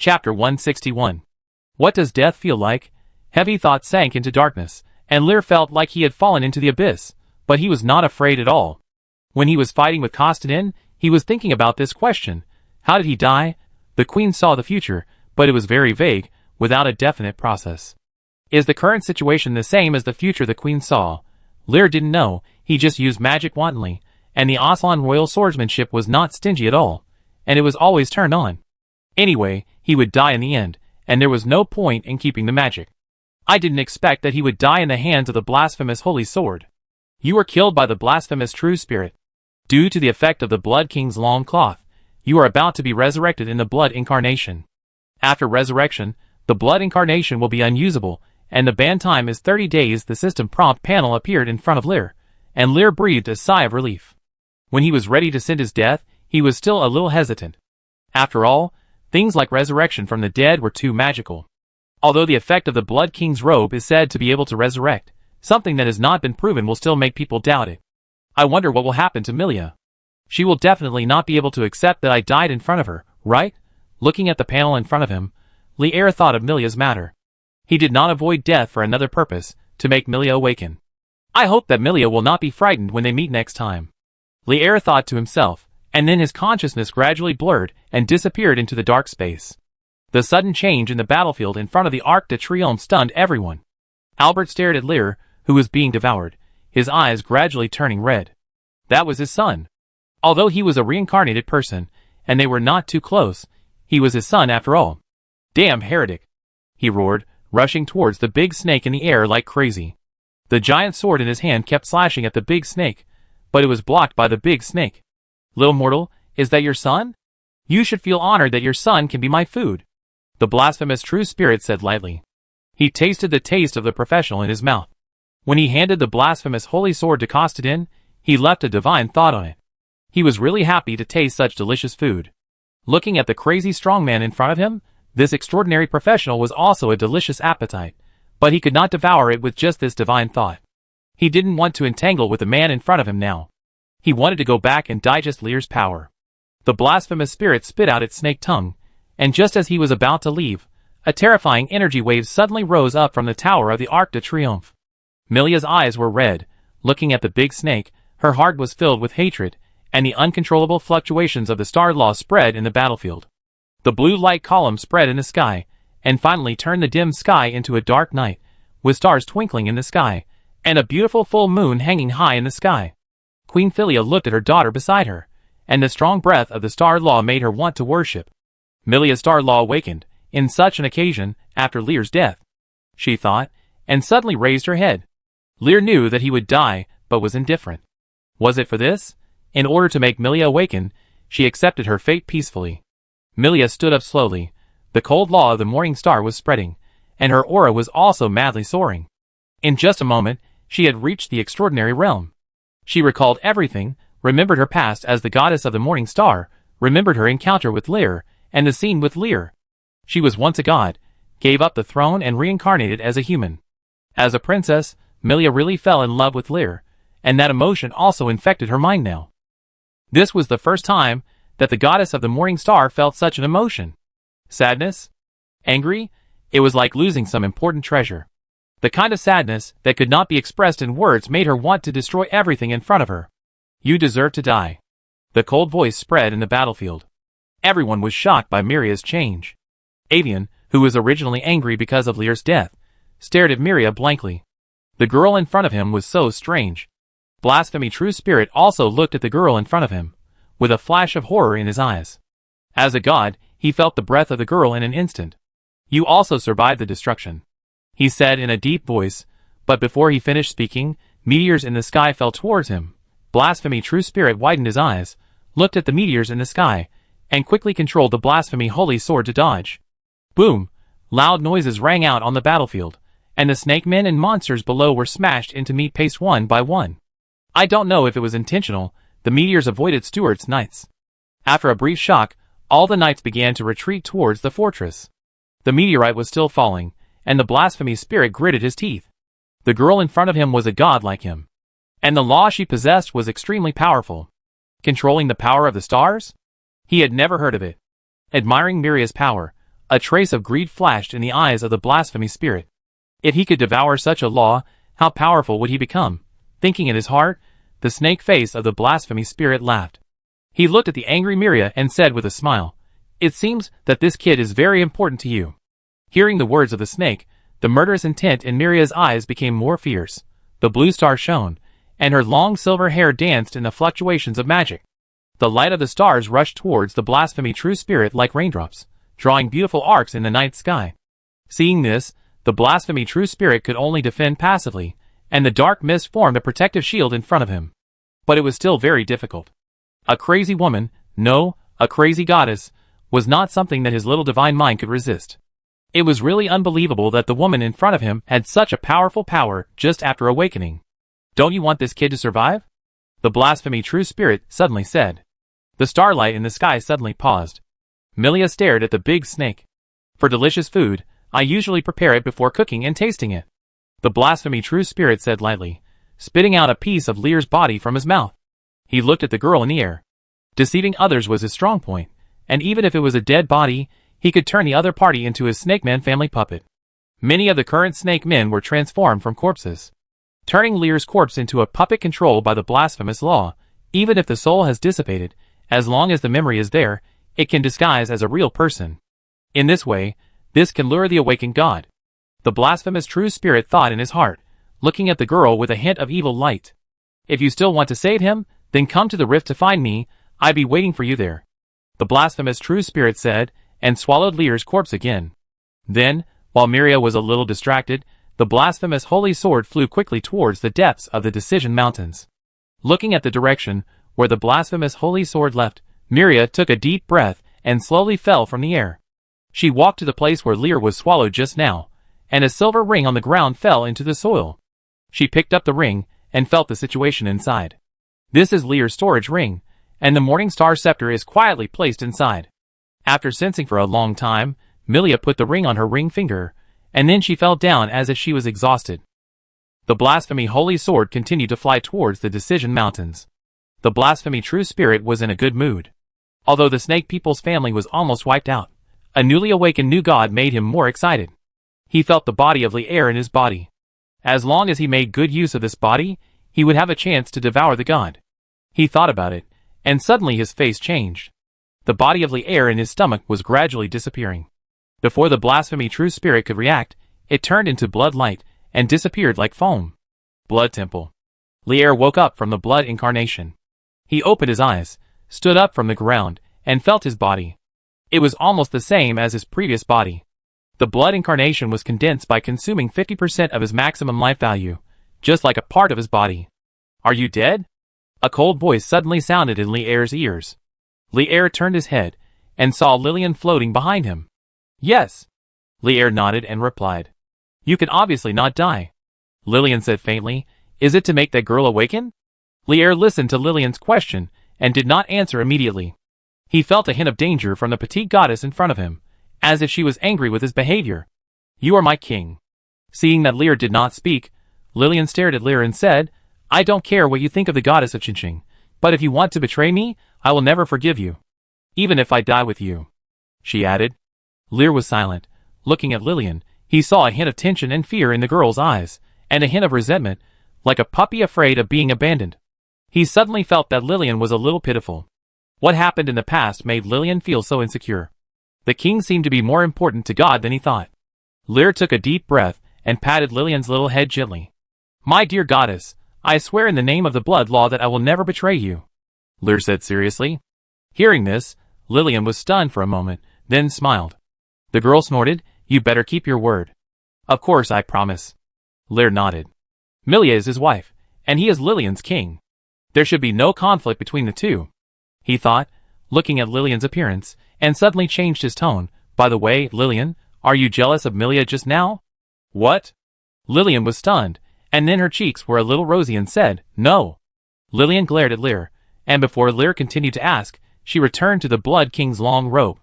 Chapter 161. What does death feel like? Heavy thoughts sank into darkness, and Lear felt like he had fallen into the abyss, but he was not afraid at all. When he was fighting with Kostadin, he was thinking about this question. How did he die? The Queen saw the future, but it was very vague, without a definite process. Is the current situation the same as the future the Queen saw? Lear didn't know, he just used magic wantonly, and the Aslan royal swordsmanship was not stingy at all, and it was always turned on. Anyway, he would die in the end, and there was no point in keeping the magic. I didn't expect that he would die in the hands of the blasphemous holy sword. You were killed by the blasphemous true spirit. Due to the effect of the Blood King's long cloth, you are about to be resurrected in the blood incarnation. After resurrection, the blood incarnation will be unusable, and the ban time is 30 days. The system prompt panel appeared in front of Lear, and Lear breathed a sigh of relief. When he was ready to send his death, he was still a little hesitant. After all, things like resurrection from the dead were too magical. Although the effect of the Blood King's robe is said to be able to resurrect, something that has not been proven will still make people doubt it. I wonder what will happen to Milia. She will definitely not be able to accept that I died in front of her, right? Looking at the panel in front of him, Lear thought of Milia's matter. He did not avoid death for another purpose, to make Milia awaken. I hope that Milia will not be frightened when they meet next time. Lear thought to himself, and then his consciousness gradually blurred and disappeared into the dark space. The sudden change in the battlefield in front of the Arc de Triomphe stunned everyone. Albert stared at Lear, who was being devoured, his eyes gradually turning red. That was his son. Although he was a reincarnated person, and they were not too close, he was his son after all. Damn heretic! He roared, rushing towards the big snake in the air like crazy. The giant sword in his hand kept slashing at the big snake, but it was blocked by the big snake. Little mortal, is that your son? You should feel honored that your son can be my food. The blasphemous true spirit said lightly. He tasted the taste of the professional in his mouth. When he handed the blasphemous holy sword to Kostadin, he left a divine thought on it. He was really happy to taste such delicious food. Looking at the crazy strong man in front of him, this extraordinary professional was also a delicious appetite, but he could not devour it with just this divine thought. He didn't want to entangle with the man in front of him now. He wanted to go back and digest Lear's power. The blasphemous spirit spit out its snake tongue, and just as he was about to leave, a terrifying energy wave suddenly rose up from the tower of the Arc de Triomphe. Milia's eyes were red. Looking at the big snake, her heart was filled with hatred, and the uncontrollable fluctuations of the star law spread in the battlefield. The blue light column spread in the sky, and finally turned the dim sky into a dark night, with stars twinkling in the sky, and a beautiful full moon hanging high in the sky. Queen Philia looked at her daughter beside her, and the strong breath of the star law made her want to worship. Milia's star law awakened, in such an occasion, after Lear's death. She thought, and suddenly raised her head. Lear knew that he would die, but was indifferent. Was it for this? In order to make Milia awaken, she accepted her fate peacefully. Milia stood up slowly. The cold law of the morning star was spreading, and her aura was also madly soaring. In just a moment, she had reached the extraordinary realm. She recalled everything, remembered her past as the goddess of the morning star, remembered her encounter with Lear, and the scene with Lear. She was once a god, gave up the throne and reincarnated as a human. As a princess, Milia really fell in love with Lear, and that emotion also infected her mind now. This was the first time that the goddess of the morning star felt such an emotion. Sadness? Angry? It was like losing some important treasure. The kind of sadness that could not be expressed in words made her want to destroy everything in front of her. You deserve to die. The cold voice spread in the battlefield. Everyone was shocked by Miria's change. Avian, who was originally angry because of Lear's death, stared at Miria blankly. The girl in front of him was so strange. Blasphemy True Spirit also looked at the girl in front of him, with a flash of horror in his eyes. As a god, he felt the breath of the girl in an instant. You also survived the destruction, he said in a deep voice, but before he finished speaking, meteors in the sky fell towards him. Blasphemy True Spirit widened his eyes, looked at the meteors in the sky, and quickly controlled the Blasphemy Holy Sword to dodge. Boom! Loud noises rang out on the battlefield, and the snake men and monsters below were smashed into meat paste one by one. I don't know if it was intentional, the meteors avoided Stuart's knights. After a brief shock, all the knights began to retreat towards the fortress. The meteorite was still falling, and the blasphemy spirit gritted his teeth. The girl in front of him was a god like him. And the law she possessed was extremely powerful. Controlling the power of the stars? He had never heard of it. Admiring Miria's power, A trace of greed flashed in the eyes of the blasphemy spirit. If he could devour such a law, how powerful would he become? Thinking in his heart, the snake face of the blasphemy spirit laughed. He looked at the angry Miria and said with a smile, "It seems that this kid is very important to you." Hearing the words of the snake, the murderous intent in Miria's eyes became more fierce. The blue star shone, and her long silver hair danced in the fluctuations of magic. The light of the stars rushed towards the blasphemy true spirit like raindrops, drawing beautiful arcs in the night sky. Seeing this, the blasphemy true spirit could only defend passively, and the dark mist formed a protective shield in front of him. But it was still very difficult. A crazy woman, no, a crazy goddess, was not something that his little divine mind could resist. It was really unbelievable that the woman in front of him had such a powerful power just after awakening. "Don't you want this kid to survive?" The blasphemy true spirit suddenly said. The starlight in the sky suddenly paused. Milia stared at the big snake. "For delicious food, I usually prepare it before cooking and tasting it," the blasphemy true spirit said lightly, spitting out a piece of Lear's body from his mouth. He looked at the girl in the air. Deceiving others was his strong point, and even if it was a dead body, he could turn the other party into his Snake Man family puppet. Many of the current snake men were transformed from corpses. Turning Lear's corpse into a puppet controlled by the blasphemous law, even if the soul has dissipated, as long as the memory is there, it can disguise as a real person. In this way, this can lure the awakened god. The blasphemous true spirit thought in his heart, looking at the girl with a hint of evil light. "If you still want to save him, then come to the rift to find me, I be waiting for you there," the blasphemous true spirit said, and swallowed Lear's corpse again. Then, while Miria was a little distracted, the blasphemous holy sword flew quickly towards the depths of the Decision Mountains. Looking at the direction where the blasphemous holy sword left, Miria took a deep breath and slowly fell from the air. She walked to the place where Lear was swallowed just now, and a silver ring on the ground fell into the soil. She picked up the ring and felt the situation inside. This is Lear's storage ring, and the Morning Star Scepter is quietly placed inside. After sensing for a long time, Milia put the ring on her ring finger, and then she fell down as if she was exhausted. The blasphemy holy sword continued to fly towards the Decision Mountains. The blasphemy true spirit was in a good mood. Although the snake people's family was almost wiped out, a newly awakened new god made him more excited. He felt the body of Lier in his body. As long as he made good use of this body, he would have a chance to devour the god. He thought about it, and suddenly his face changed. The body of Lier in his stomach was gradually disappearing. Before the blasphemy true spirit could react, it turned into blood light and disappeared like foam. Blood Temple. Lier woke up from the blood incarnation. He opened his eyes, stood up from the ground, and felt his body. It was almost the same as his previous body. The blood incarnation was condensed by consuming 50% of his maximum life value, just like a part of his body. "Are you dead?" A cold voice suddenly sounded in Lier's ears. Lier turned his head, and saw Lillian floating behind him. "Yes." Lier nodded and replied. "You can obviously not die." Lillian said faintly, "Is it to make that girl awaken?" Lier listened to Lillian's question, and did not answer immediately. He felt a hint of danger from the petite goddess in front of him, as if she was angry with his behavior. "You are my king." Seeing that Lier did not speak, Lillian stared at Lier and said, "I don't care what you think of the goddess of Chinching, but if you want to betray me, I will never forgive you. Even if I die with you," she added. Lier was silent. Looking at Lillian, he saw a hint of tension and fear in the girl's eyes, and a hint of resentment, like a puppy afraid of being abandoned. He suddenly felt that Lillian was a little pitiful. What happened in the past made Lillian feel so insecure. The king seemed to be more important to God than he thought. Lier took a deep breath and patted Lillian's little head gently. "My dear goddess, I swear in the name of the blood law that I will never betray you," Lier said seriously. Hearing this, Lillian was stunned for a moment, then smiled. The girl snorted, "You better keep your word." "Of course I promise." Lier nodded. Milia is his wife, and he is Lillian's king. There should be no conflict between the two, he thought, looking at Lillian's appearance, and suddenly changed his tone. "By the way, Lillian, are you jealous of Milia just now?" "What?" Lillian was stunned, and then her cheeks were a little rosy and said, "No." Lillian glared at Lier, and before Lier continued to ask, she returned to the Blood King's long robe.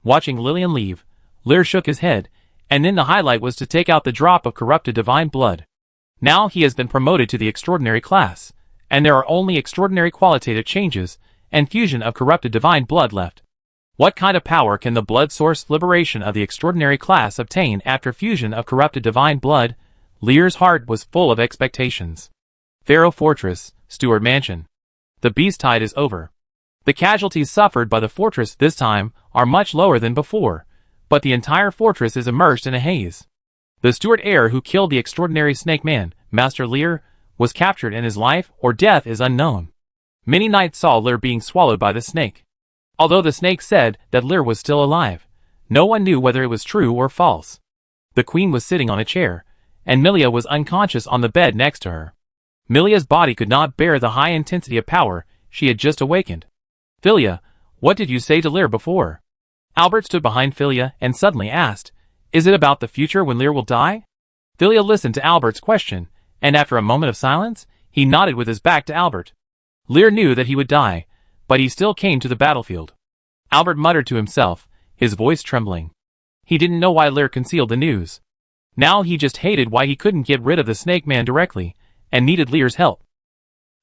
Watching Lillian leave, Lier shook his head, and then the highlight was to take out the drop of corrupted divine blood. Now he has been promoted to the extraordinary class, and there are only extraordinary qualitative changes and fusion of corrupted divine blood left. What kind of power can the blood source liberation of the extraordinary class obtain after fusion of corrupted divine blood? Lear's heart was full of expectations. Pharaoh Fortress, Steward Mansion. The beast tide is over. The casualties suffered by the fortress this time are much lower than before, but the entire fortress is immersed in a haze. The steward heir who killed the extraordinary snake man, Master Lear, was captured and his life or death is unknown. Many knights saw Lear being swallowed by the snake. Although the snake said that Lear was still alive, no one knew whether it was true or false. The queen was sitting on a chair, and Milia was unconscious on the bed next to her. Milia's body could not bear the high intensity of power she had just awakened. Philia, what did you say to Lear before? Albert stood behind Philia and suddenly asked, Is it about the future when Lear will die? Philia listened to Albert's question, and after a moment of silence, he nodded with his back to Albert. Lear knew that he would die, but he still came to the battlefield. Albert muttered to himself, his voice trembling. He didn't know why Lear concealed the news. Now he just hated why he couldn't get rid of the snake man directly, and needed Lear's help.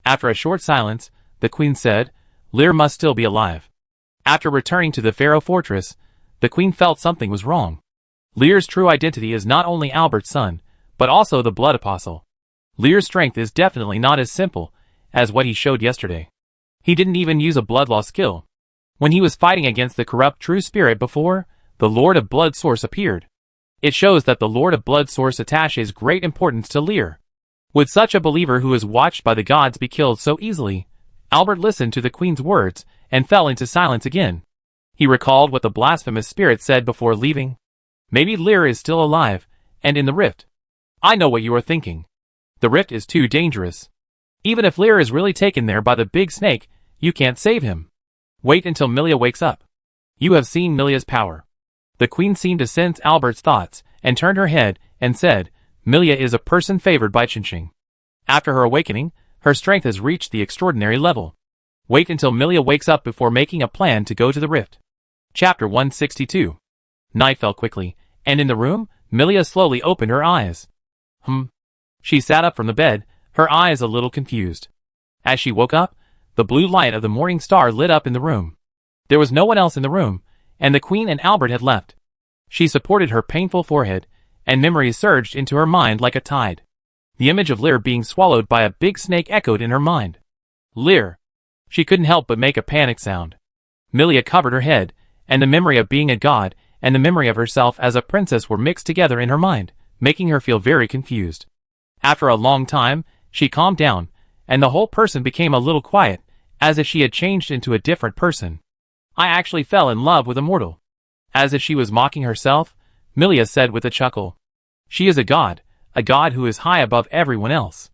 After a short silence, the queen said, Lear must still be alive. After returning to the Pharaoh fortress, the queen felt something was wrong. Lear's true identity is not only Albert's son, but also the blood apostle. Lear's strength is definitely not as simple as what he showed yesterday. He didn't even use a blood law skill. When he was fighting against the corrupt true spirit before, the Lord of Blood Source appeared. It shows that the Lord of Blood Source attaches great importance to Lear. Would such a believer who is watched by the gods be killed so easily? Albert listened to the queen's words and fell into silence again. He recalled what the blasphemous spirit said before leaving. Maybe Lear is still alive, and in the rift. I know what you are thinking. The rift is too dangerous. Even if Lear is really taken there by the big snake, you can't save him. Wait until Milia wakes up. You have seen Milia's power. The queen seemed to sense Albert's thoughts, and turned her head, and said, Milia is a person favored by Chinching. After her awakening, her strength has reached the extraordinary level. Wait until Milia wakes up before making a plan to go to the rift. Chapter 162. Night fell quickly, and in the room, Milia slowly opened her eyes. She sat up from the bed, her eyes a little confused. As she woke up, the blue light of the morning star lit up in the room. There was no one else in the room, and the queen and Albert had left. She supported her painful forehead, and memories surged into her mind like a tide. The image of Lear being swallowed by a big snake echoed in her mind. Lear! She couldn't help but make a panic sound. Milia covered her head, and the memory of being a god and the memory of herself as a princess were mixed together in her mind, making her feel very confused. After a long time, she calmed down, and the whole person became a little quiet, as if she had changed into a different person. I actually fell in love with a mortal. As if she was mocking herself, Milia said with a chuckle. She is a god who is high above everyone else.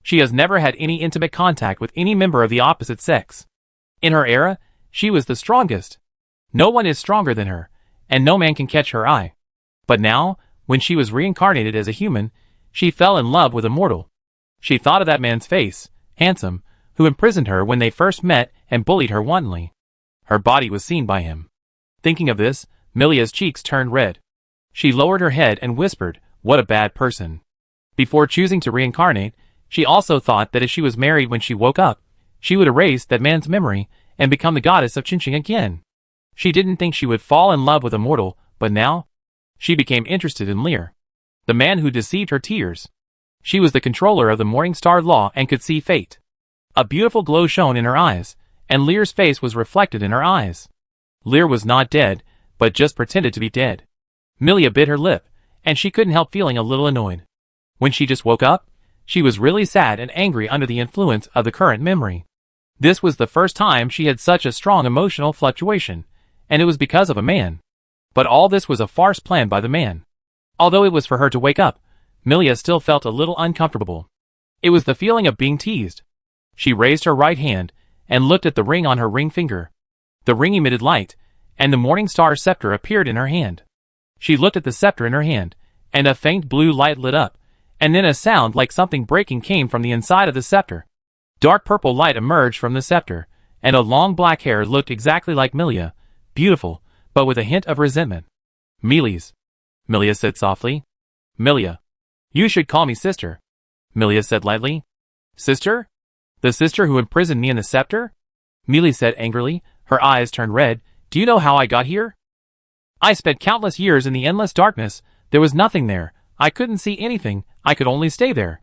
She has never had any intimate contact with any member of the opposite sex. In her era, she was the strongest. No one is stronger than her, and no man can catch her eye. But now, when she was reincarnated as a human, she fell in love with a mortal. She thought of that man's face, handsome, who imprisoned her when they first met and bullied her wantonly. Her body was seen by him. Thinking of this, Milia's cheeks turned red. She lowered her head and whispered, "What a bad person." Before choosing to reincarnate, she also thought that if she was married when she woke up, she would erase that man's memory and become the goddess of Chinching again. She didn't think she would fall in love with a mortal, but now, she became interested in Lear, the man who deceived her tears. She was the controller of the Morning Star Law and could see fate. A beautiful glow shone in her eyes, and Lear's face was reflected in her eyes. Lear was not dead, but just pretended to be dead. Milia bit her lip, and she couldn't help feeling a little annoyed. When she just woke up, she was really sad and angry under the influence of the current memory. This was the first time she had such a strong emotional fluctuation, and it was because of a man. But all this was a farce planned by the man. Although it was for her to wake up, Milia still felt a little uncomfortable. It was the feeling of being teased. She raised her right hand and looked at the ring on her ring finger. The ring emitted light, and the morning star scepter appeared in her hand. She looked at the scepter in her hand, and a faint blue light lit up, and then a sound like something breaking came from the inside of the scepter. Dark purple light emerged from the scepter, and a long black hair looked exactly like Milia, beautiful, but with a hint of resentment. "Mealy's," Milia said softly. "Milia. You should call me sister," Milia said lightly. "Sister? The sister who imprisoned me in the scepter?" Mealy said angrily, her eyes turned red, Do you know how I got here? I spent countless years in the endless darkness. There was nothing there. I couldn't see anything. I could only stay there.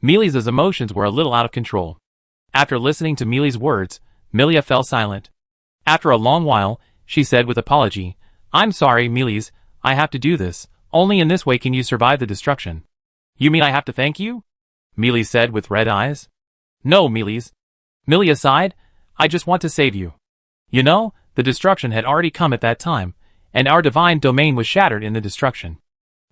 Milia's emotions were a little out of control. After listening to Milia's words, Milia fell silent. After a long while, she said with apology, I'm sorry, Milias, I have to do this. Only in this way can you survive the destruction. You mean I have to thank you? Milias said with red eyes. No, Milias. Milia sighed. I just want to save you. You know, the destruction had already come at that time, and our divine domain was shattered in the destruction.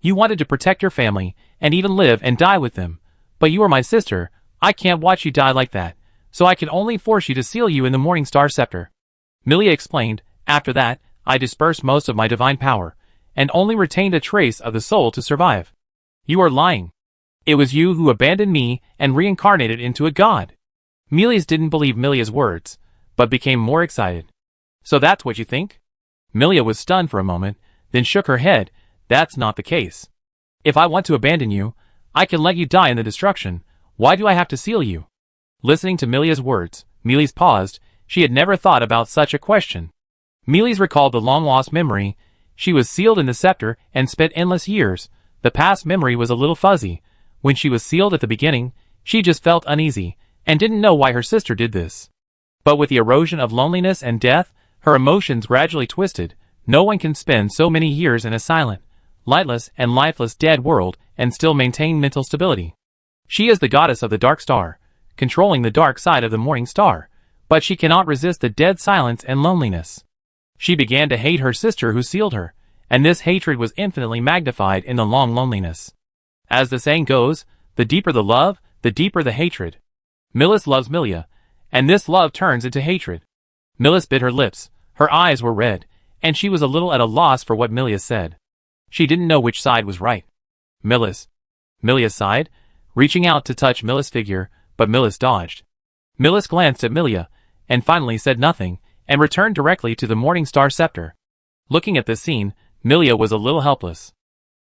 You wanted to protect your family, and even live and die with them. But you are my sister. I can't watch you die like that, so I can only force you to seal you in the Morning Star Scepter. Milia explained. After that, I dispersed most of my divine power, and only retained a trace of the soul to survive. You are lying. It was you who abandoned me and reincarnated into a god. Milias didn't believe Milia's words, but became more excited. So that's what you think? Milia was stunned for a moment, then shook her head. That's not the case. If I want to abandon you, I can let you die in the destruction. Why do I have to seal you? Listening to Milia's words, Milias paused. She had never thought about such a question. Milias recalled the long-lost memory. She was sealed in the scepter and spent endless years. The past memory was a little fuzzy. When she was sealed at the beginning, she just felt uneasy, and didn't know why her sister did this. But with the erosion of loneliness and death, her emotions gradually twisted. No one can spend so many years in a silent, lightless and lifeless dead world and still maintain mental stability. She is the goddess of the dark star, controlling the dark side of the morning star, but she cannot resist the dead silence and loneliness. She began to hate her sister who sealed her, and this hatred was infinitely magnified in the long loneliness. As the saying goes, the deeper the love, the deeper the hatred. Milias loves Milia, and this love turns into hatred. Milias bit her lips, her eyes were red, and she was a little at a loss for what Milia said. She didn't know which side was right. Milias. Milia sighed, reaching out to touch Milia's figure, but Milias dodged. Milias glanced at Milia, and finally said nothing, and returned directly to the Morning Star Scepter. Looking at this scene, Milia was a little helpless.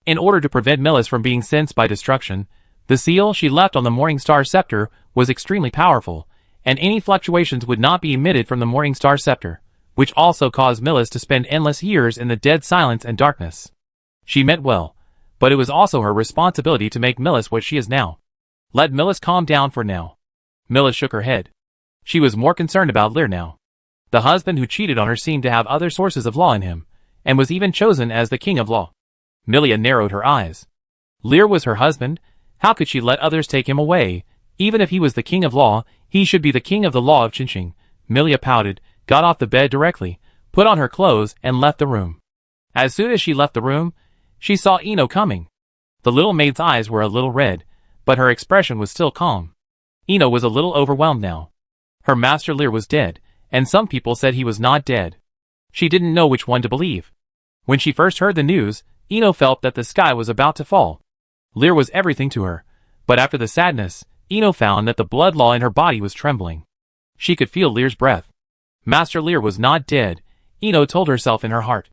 In order to prevent Milias from being sensed by destruction, the seal she left on the Morning Star Scepter was extremely powerful, and any fluctuations would not be emitted from the Morning Star Scepter, which also caused Milias to spend endless years in the dead silence and darkness. She meant well, but it was also her responsibility to make Milias what she is now. Let Milias calm down for now. Milias shook her head. She was more concerned about Lear now. The husband who cheated on her seemed to have other sources of law in him, and was even chosen as the king of law. Milia narrowed her eyes. Lear was her husband. How could she let others take him away? Even if he was the king of law, he should be the king of the law of Chinching. Milia pouted, got off the bed directly, put on her clothes, and left the room. As soon as she left the room, she saw Ino coming. The little maid's eyes were a little red, but her expression was still calm. Ino was a little overwhelmed now. Her master Lear was dead, and some people said he was not dead. She didn't know which one to believe. When she first heard the news, Ino felt that the sky was about to fall. Lear was everything to her, but after the sadness, Ino found that the blood law in her body was trembling. She could feel Lear's breath. Master Lear was not dead, Ino told herself in her heart.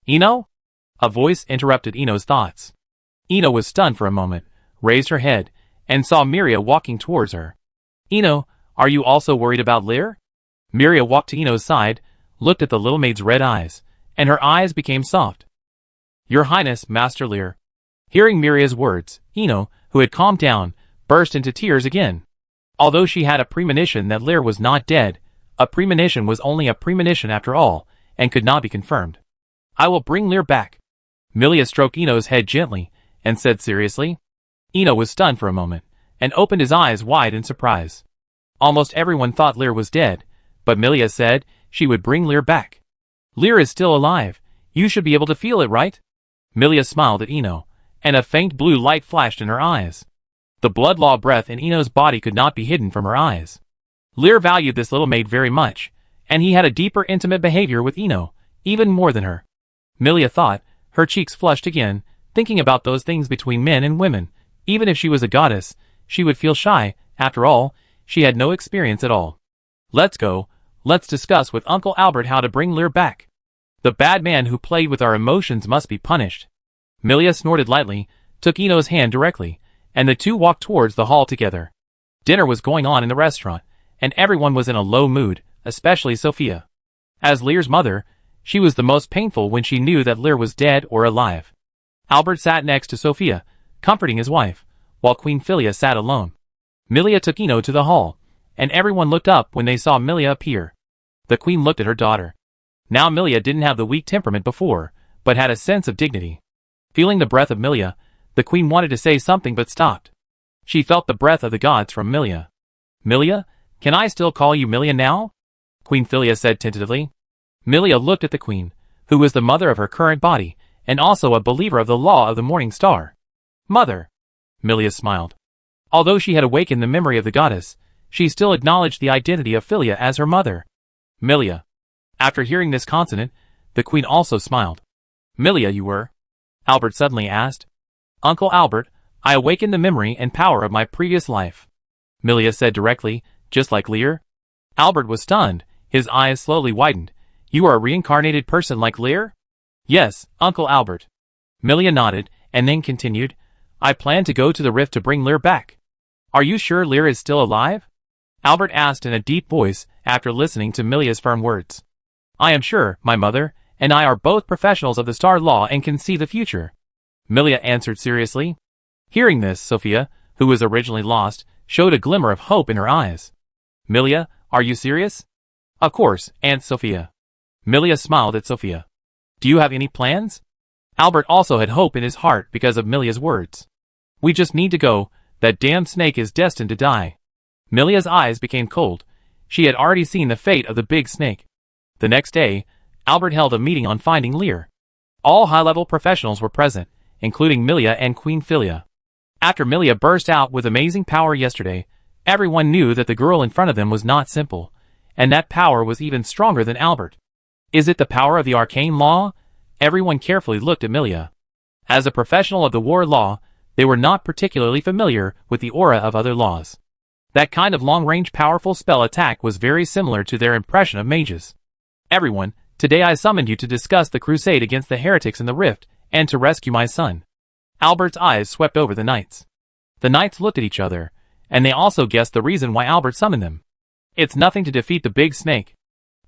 Ino? A voice interrupted Ino's thoughts. Ino was stunned for a moment, raised her head, and saw Miria walking towards her. Ino, are you also worried about Lear? Miria walked to Ino's side, looked at the little maid's red eyes, and her eyes became soft. Your Highness, Master Lear. Hearing Miria's words, Ino, who had calmed down, burst into tears again. Although she had a premonition that Lear was not dead, a premonition was only a premonition after all, and could not be confirmed. I will bring Lear back. Milia stroked Ino's head gently, and said seriously. Ino was stunned for a moment, and opened his eyes wide in surprise. Almost everyone thought Lear was dead, but Milia said she would bring Lear back. Lear is still alive. You should be able to feel it, right? Milia smiled at Ino, and a faint blue light flashed in her eyes. The blood law breath in Ino's body could not be hidden from her eyes. Lear valued this little maid very much, and he had a deeper intimate behavior with Ino, even more than her. Milia thought, her cheeks flushed again, thinking about those things between men and women. Even if she was a goddess, she would feel shy. After all, she had no experience at all. Let's go. Let's discuss with Uncle Albert how to bring Lear back. The bad man who played with our emotions must be punished. Milia snorted lightly, took Ino's hand directly, and the two walked towards the hall together. Dinner was going on in the restaurant, and everyone was in a low mood, especially Sophia. As Lear's mother, She was the most painful when she knew that Lear was dead or alive. Albert sat next to Sophia, comforting his wife, while Queen Filia sat alone. Milia took Ino to the hall, and everyone looked up when they saw Milia appear. The queen looked at her daughter. Now Milia didn't have the weak temperament before, but had a sense of dignity. Feeling the breath of Milia, the queen wanted to say something but stopped. She felt the breath of the gods from Milia. "Milia, can I still call you Milia now?" Queen Filia said tentatively. Milia looked at the queen, who was the mother of her current body, and also a believer of the law of the morning star. "Mother." Milia smiled. Although she had awakened the memory of the goddess, she still acknowledged the identity of Filia as her mother. "Milia." After hearing this consonant, the queen also smiled. "Milia you were?" Albert suddenly asked. "Uncle Albert, I awakened the memory and power of my previous life," Milia said directly, just like Lear. Albert was stunned, his eyes slowly widened. "You are a reincarnated person like Lear?" "Yes, Uncle Albert." Milia nodded, and then continued, "I plan to go to the rift to bring Lear back." "Are you sure Lear is still alive?" Albert asked in a deep voice after listening to Milia's firm words. "I am sure, my mother, and I are both professionals of the star law and can see the future," Milia answered seriously. Hearing this, Sophia, who was originally lost, showed a glimmer of hope in her eyes. "Milia, are you serious?" "Of course, Aunt Sophia." Milia smiled at Sophia. "Do you have any plans?" Albert also had hope in his heart because of Milia's words. "We just need to go, that damn snake is destined to die." Milia's eyes became cold. She had already seen the fate of the big snake. The next day, Albert held a meeting on finding Lear. All high-level professionals were present, including Milia and Queen Filia. After Milia burst out with amazing power yesterday, everyone knew that the girl in front of them was not simple, and that power was even stronger than Albert. Is it the power of the arcane law? Everyone carefully looked at Milia. As a professional of the war law, they were not particularly familiar with the aura of other laws. That kind of long-range powerful spell attack was very similar to their impression of mages. "Everyone, today I summoned you to discuss the crusade against the heretics in the rift, and to rescue my son." Albert's eyes swept over the knights. The knights looked at each other, and they also guessed the reason why Albert summoned them. "It's nothing to defeat the big snake.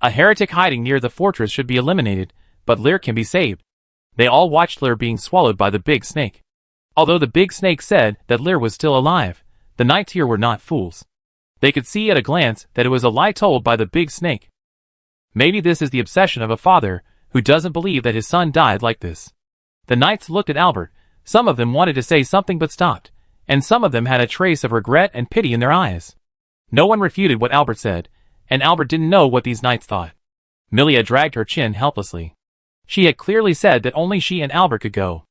A heretic hiding near the fortress should be eliminated, but Lear can be saved." They all watched Lear being swallowed by the big snake. Although the big snake said that Lear was still alive, the knights here were not fools. They could see at a glance that it was a lie told by the big snake. Maybe this is the obsession of a father who doesn't believe that his son died like this. The knights looked at Albert. Some of them wanted to say something but stopped, and some of them had a trace of regret and pity in their eyes. No one refuted what Albert said, and Albert didn't know what these knights thought. Milia dragged her chin helplessly. She had clearly said that only she and Albert could go.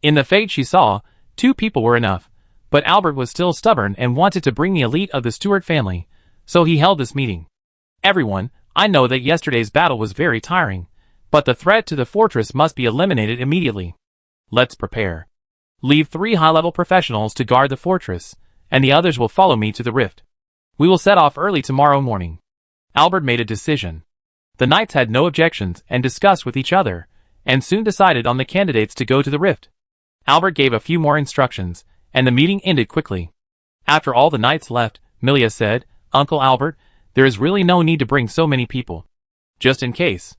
In the fate she saw, 2 people were enough, but Albert was still stubborn and wanted to bring the elite of the Stuart family, so he held this meeting. "Everyone, I know that yesterday's battle was very tiring, but the threat to the fortress must be eliminated immediately. Let's prepare. Leave 3 high-level professionals to guard the fortress, and the others will follow me to the rift. We will set off early tomorrow morning." Albert made a decision. The knights had no objections and discussed with each other, and soon decided on the candidates to go to the rift. Albert gave a few more instructions, and the meeting ended quickly. After all the knights left, Milia said, "Uncle Albert, there is really no need to bring so many people. Just in case."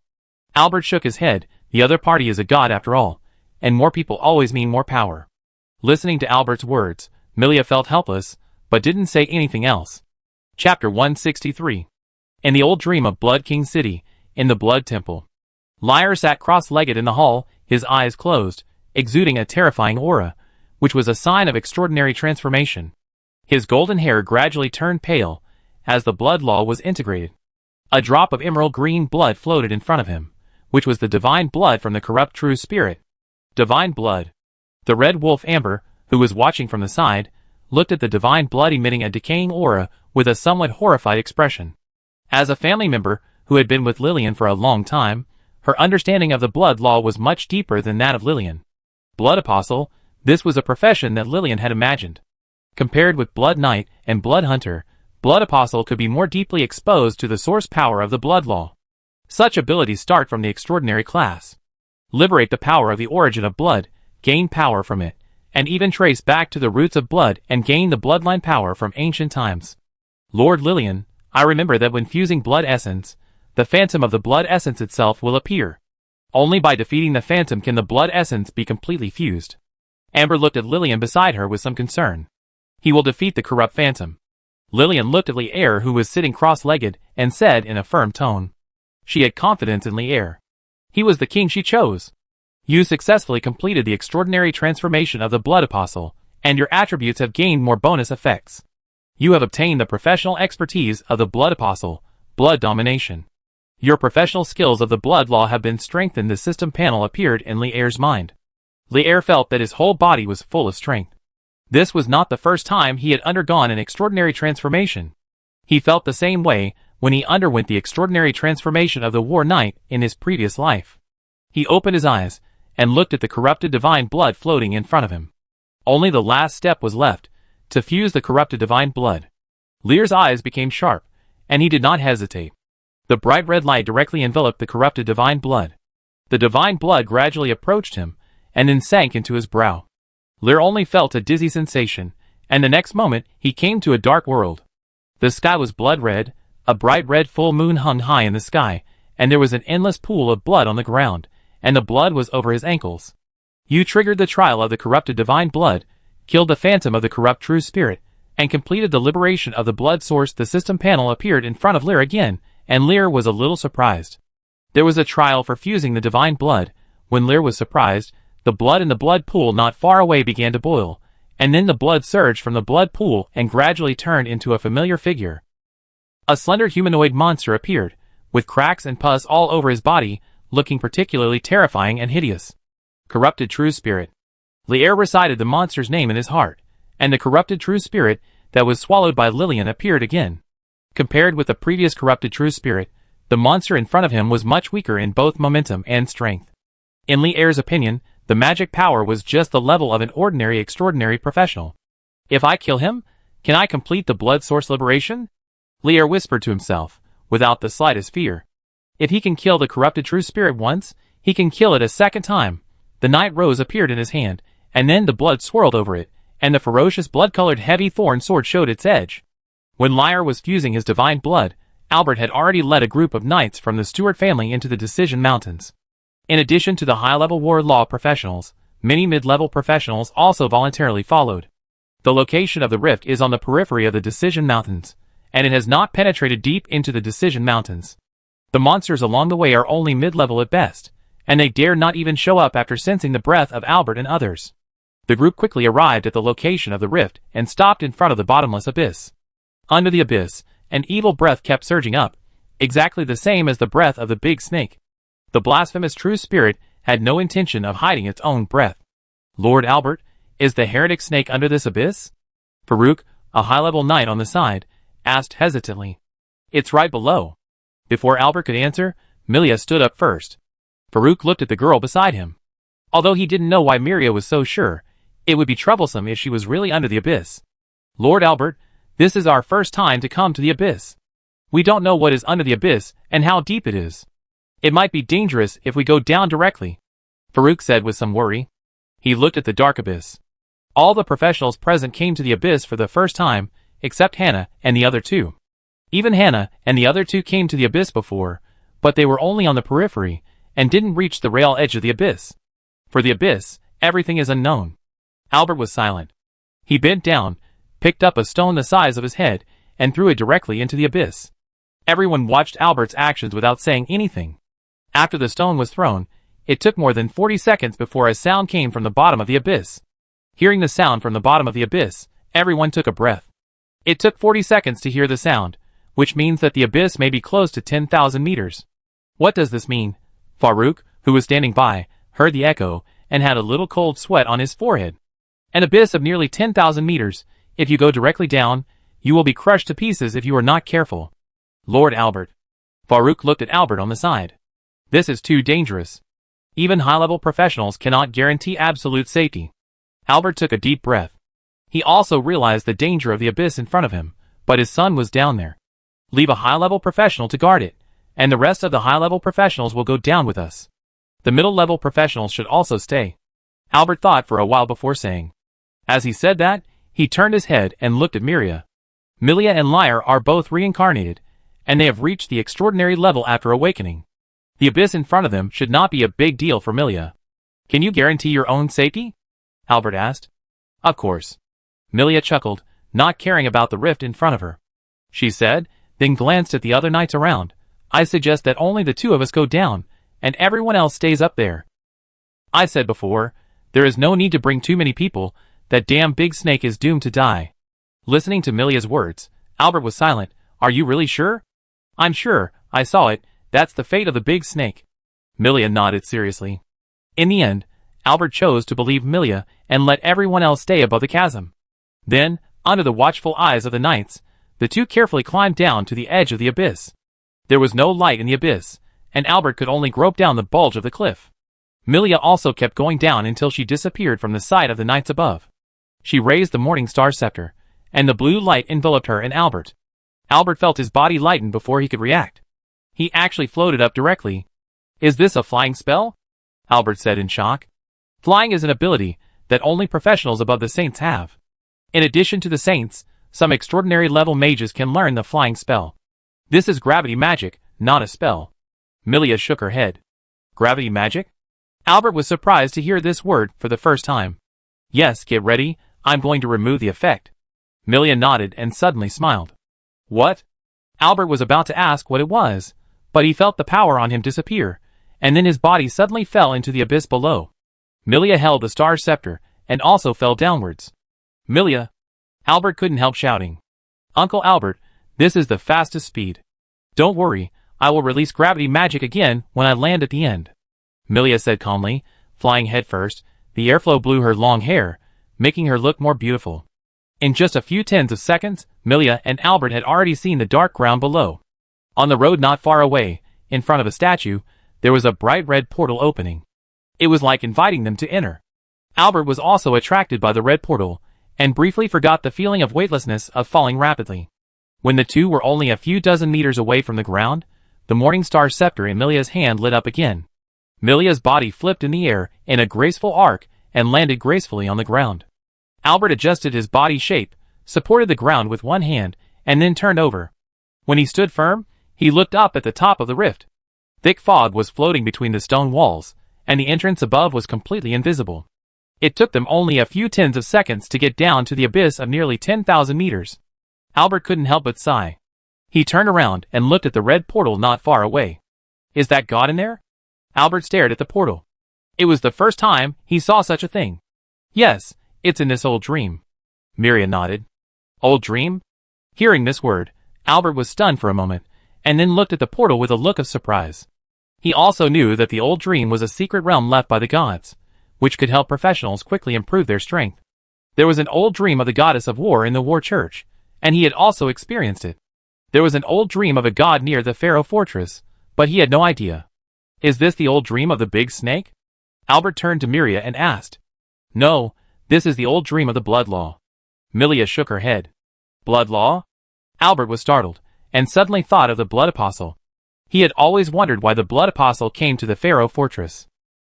Albert shook his head. The other party is a god after all, and more people always mean more power. Listening to Albert's words, Milia felt helpless, but didn't say anything else. Chapter 163. In the old dream of Blood King City, in the Blood Temple. Lyre sat cross-legged in the hall, his eyes closed, exuding a terrifying aura, which was a sign of extraordinary transformation. His golden hair gradually turned pale, as the blood law was integrated. A drop of emerald green blood floated in front of him, which was the divine blood from the corrupt true spirit. Divine blood. The red wolf Amber, who was watching from the side, looked at the divine blood emitting a decaying aura with a somewhat horrified expression. As a family member who had been with Lillian for a long time, her understanding of the blood law was much deeper than that of Lillian. Blood Apostle, this was a profession that Lillian had imagined. Compared with Blood Knight and Blood Hunter, Blood Apostle could be more deeply exposed to the source power of the blood law. Such abilities start from the extraordinary class. Liberate the power of the origin of blood, gain power from it, and even trace back to the roots of blood and gain the bloodline power from ancient times. Lord Lillian, I remember that when fusing blood essence, the phantom of the blood essence itself will appear. Only by defeating the phantom can the blood essence be completely fused. Amber looked at Lillian beside her with some concern. He will defeat the corrupt phantom. Lillian looked at Lier, who was sitting cross-legged, and said in a firm tone. She had confidence in Lier. He was the king she chose. You successfully completed the extraordinary transformation of the Blood Apostle, and your attributes have gained more bonus effects. You have obtained the professional expertise of the Blood Apostle, Blood Domination. Your professional skills of the Blood Law have been strengthened. The system panel appeared in Lier's mind. Lier felt that his whole body was full of strength. This was not the first time he had undergone an extraordinary transformation. He felt the same way when he underwent the extraordinary transformation of the War Knight in his previous life. He opened his eyes and looked at the corrupted divine blood floating in front of him. Only the last step was left, to fuse the corrupted divine blood. Lier's eyes became sharp, and he did not hesitate. The bright red light directly enveloped the corrupted divine blood. The divine blood gradually approached him, and then sank into his brow. Lier only felt a dizzy sensation, and the next moment he came to a dark world. The sky was blood red, a bright red full moon hung high in the sky, and there was an endless pool of blood on the ground, and the blood was over his ankles. You triggered the trial of the corrupted divine blood, killed the phantom of the corrupt true spirit, and completed the liberation of the blood source. The system panel appeared in front of Lier again, and Lier was a little surprised. There was a trial for fusing the divine blood. When Lier was surprised, the blood in the blood pool not far away began to boil, and then the blood surged from the blood pool and gradually turned into a familiar figure. A slender humanoid monster appeared, with cracks and pus all over his body, looking particularly terrifying and hideous. Corrupted True Spirit. Lier recited the monster's name in his heart, and the corrupted true spirit that was swallowed by Lillian appeared again. Compared with the previous corrupted true spirit, the monster in front of him was much weaker in both momentum and strength. In Lier's opinion, the magic power was just the level of an ordinary extraordinary professional. If I kill him, can I complete the blood source liberation? Lier whispered to himself, without the slightest fear. If he can kill the corrupted true spirit once, he can kill it a second time. The night rose appeared in his hand, and then the blood swirled over it, and the ferocious blood-colored heavy thorn sword showed its edge. When Lier was fusing his divine blood, Albert had already led a group of knights from the Stewart family into the Decision Mountains. In addition to the high-level war law professionals, many mid-level professionals also voluntarily followed. The location of the rift is on the periphery of the Decision Mountains, and it has not penetrated deep into the Decision Mountains. The monsters along the way are only mid-level at best, and they dare not even show up after sensing the breath of Albert and others. The group quickly arrived at the location of the rift and stopped in front of the bottomless abyss. Under the abyss, an evil breath kept surging up, exactly the same as the breath of the big snake. The blasphemous true spirit had no intention of hiding its own breath. Lord Albert, is the heretic snake under this abyss? Farouk, a high-level knight on the side, asked hesitantly. It's right below. Before Albert could answer, Milia stood up first. Farouk looked at the girl beside him. Although he didn't know why Miria was so sure, it would be troublesome if she was really under the abyss. Lord Albert, this is our first time to come to the abyss. We don't know what is under the abyss and how deep it is. It might be dangerous if we go down directly, Farouk said with some worry. He looked at the dark abyss. All the professionals present came to the abyss for the first time, except Hannah and the other two. Even Hannah and the other two came to the abyss before, but they were only on the periphery and didn't reach the rail edge of the abyss. For the abyss, everything is unknown. Albert was silent. He bent down, picked up a stone the size of his head, and threw it directly into the abyss. Everyone watched Albert's actions without saying anything. After the stone was thrown, it took more than 40 seconds before a sound came from the bottom of the abyss. Hearing the sound from the bottom of the abyss, everyone took a breath. It took 40 seconds to hear the sound, which means that the abyss may be close to 10,000 meters. What does this mean? Farouk, who was standing by, heard the echo, and had a little cold sweat on his forehead. An abyss of nearly 10,000 meters. If you go directly down, you will be crushed to pieces if you are not careful. Lord Albert. Farouk looked at Albert on the side. This is too dangerous. Even high-level professionals cannot guarantee absolute safety. Albert took a deep breath. He also realized the danger of the abyss in front of him, but his son was down there. Leave a high-level professional to guard it, and the rest of the high-level professionals will go down with us. The middle-level professionals should also stay. Albert thought for a while before saying. As he said that, he turned his head and looked at Miria. Milia and Lier are both reincarnated, and they have reached the extraordinary level after awakening. The abyss in front of them should not be a big deal for Milia. Can you guarantee your own safety? Albert asked. Of course. Milia chuckled, not caring about the rift in front of her. She said, then glanced at the other knights around. I suggest that only the two of us go down, and everyone else stays up there. I said before, there is no need to bring too many people, that damn big snake is doomed to die. Listening to Milia's words, Albert was silent. Are you really sure? I'm sure, I saw it, that's the fate of the big snake. Milia nodded seriously. In the end, Albert chose to believe Milia and let everyone else stay above the chasm. Then, under the watchful eyes of the knights, the two carefully climbed down to the edge of the abyss. There was no light in the abyss, and Albert could only grope down the bulge of the cliff. Milia also kept going down until she disappeared from the sight of the knights above. She raised the morning star scepter, and the blue light enveloped her and Albert. Albert felt his body lighten before he could react. He actually floated up directly. Is this a flying spell? Albert said in shock. Flying is an ability that only professionals above the saints have. In addition to the saints, some extraordinary level mages can learn the flying spell. This is gravity magic, not a spell. Milia shook her head. Gravity magic? Albert was surprised to hear this word for the first time. Yes, get ready, I'm going to remove the effect. Milia nodded and suddenly smiled. What? Albert was about to ask what it was, but he felt the power on him disappear, and then his body suddenly fell into the abyss below. Milia held the star scepter, and also fell downwards. Milia! Albert couldn't help shouting. Uncle Albert, this is the fastest speed. Don't worry, I will release gravity magic again when I land at the end. Milia said calmly, flying headfirst. The airflow blew her long hair, making her look more beautiful. In just a few tens of seconds, Milia and Albert had already seen the dark ground below. On the road not far away, in front of a statue, there was a bright red portal opening. It was like inviting them to enter. Albert was also attracted by the red portal, and briefly forgot the feeling of weightlessness of falling rapidly. When the two were only a few dozen meters away from the ground, the morning star scepter in Milia's hand lit up again. Milia's body flipped in the air in a graceful arc and landed gracefully on the ground. Albert adjusted his body shape, supported the ground with one hand, and then turned over. When he stood firm, he looked up at the top of the rift. Thick fog was floating between the stone walls, and the entrance above was completely invisible. It took them only a few tens of seconds to get down to the abyss of nearly 10,000 meters. Albert couldn't help but sigh. He turned around and looked at the red portal not far away. Is that God in there? Albert stared at the portal. It was the first time he saw such a thing. Yes, it's in this old dream. Milia nodded. Old dream? Hearing this word, Albert was stunned for a moment, and then looked at the portal with a look of surprise. He also knew that the old dream was a secret realm left by the gods, which could help professionals quickly improve their strength. There was an old dream of the goddess of war in the war church, and he had also experienced it. There was an old dream of a god near the Pharaoh fortress, but he had no idea. Is this the old dream of the big snake? Albert turned to Milia and asked. No, this is the old dream of the blood law. Milia shook her head. Blood law? Albert was startled, and suddenly thought of the blood apostle. He had always wondered why the blood apostle came to the Pharaoh fortress.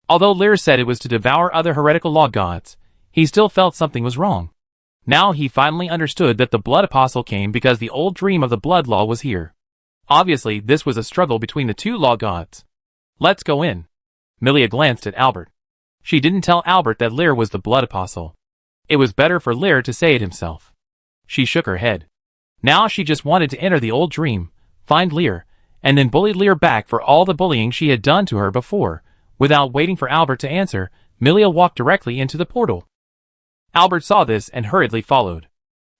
Although Lear said it was to devour other heretical law gods, he still felt something was wrong. Now he finally understood that the blood apostle came because the old dream of the blood law was here. Obviously, this was a struggle between the two law gods. Let's go in. Milia glanced at Albert. She didn't tell Albert that Lear was the blood apostle. It was better for Lear to say it himself. She shook her head. Now she just wanted to enter the old dream, find Lear, and then bully Lear back for all the bullying she had done to her before. Without waiting for Albert to answer, Milia walked directly into the portal. Albert saw this and hurriedly followed.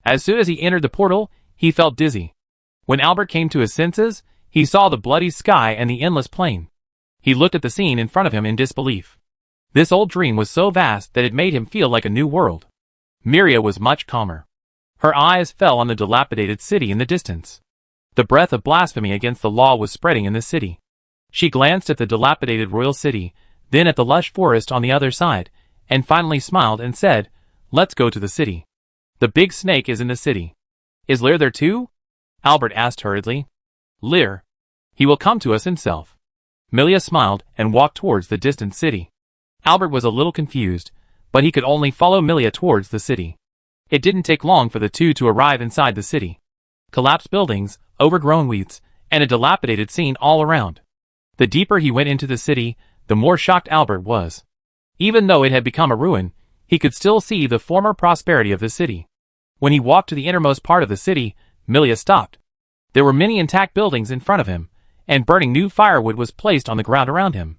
As soon as he entered the portal, he felt dizzy. When Albert came to his senses, he saw the bloody sky and the endless plain. He looked at the scene in front of him in disbelief. This old dream was so vast that it made him feel like a new world. Milia was much calmer. Her eyes fell on the dilapidated city in the distance. The breath of blasphemy against the law was spreading in the city. She glanced at the dilapidated royal city, then at the lush forest on the other side, and finally smiled and said, Let's go to the city. The big snake is in the city. Is Lear there too? Albert asked hurriedly. Lear. He will come to us himself. Milia smiled and walked towards the distant city. Albert was a little confused, but he could only follow Milia towards the city. It didn't take long for the two to arrive inside the city. Collapsed buildings, overgrown weeds, and a dilapidated scene all around. The deeper he went into the city, the more shocked Albert was. Even though it had become a ruin, he could still see the former prosperity of the city. When he walked to the innermost part of the city, Milia stopped. There were many intact buildings in front of him, and burning new firewood was placed on the ground around him.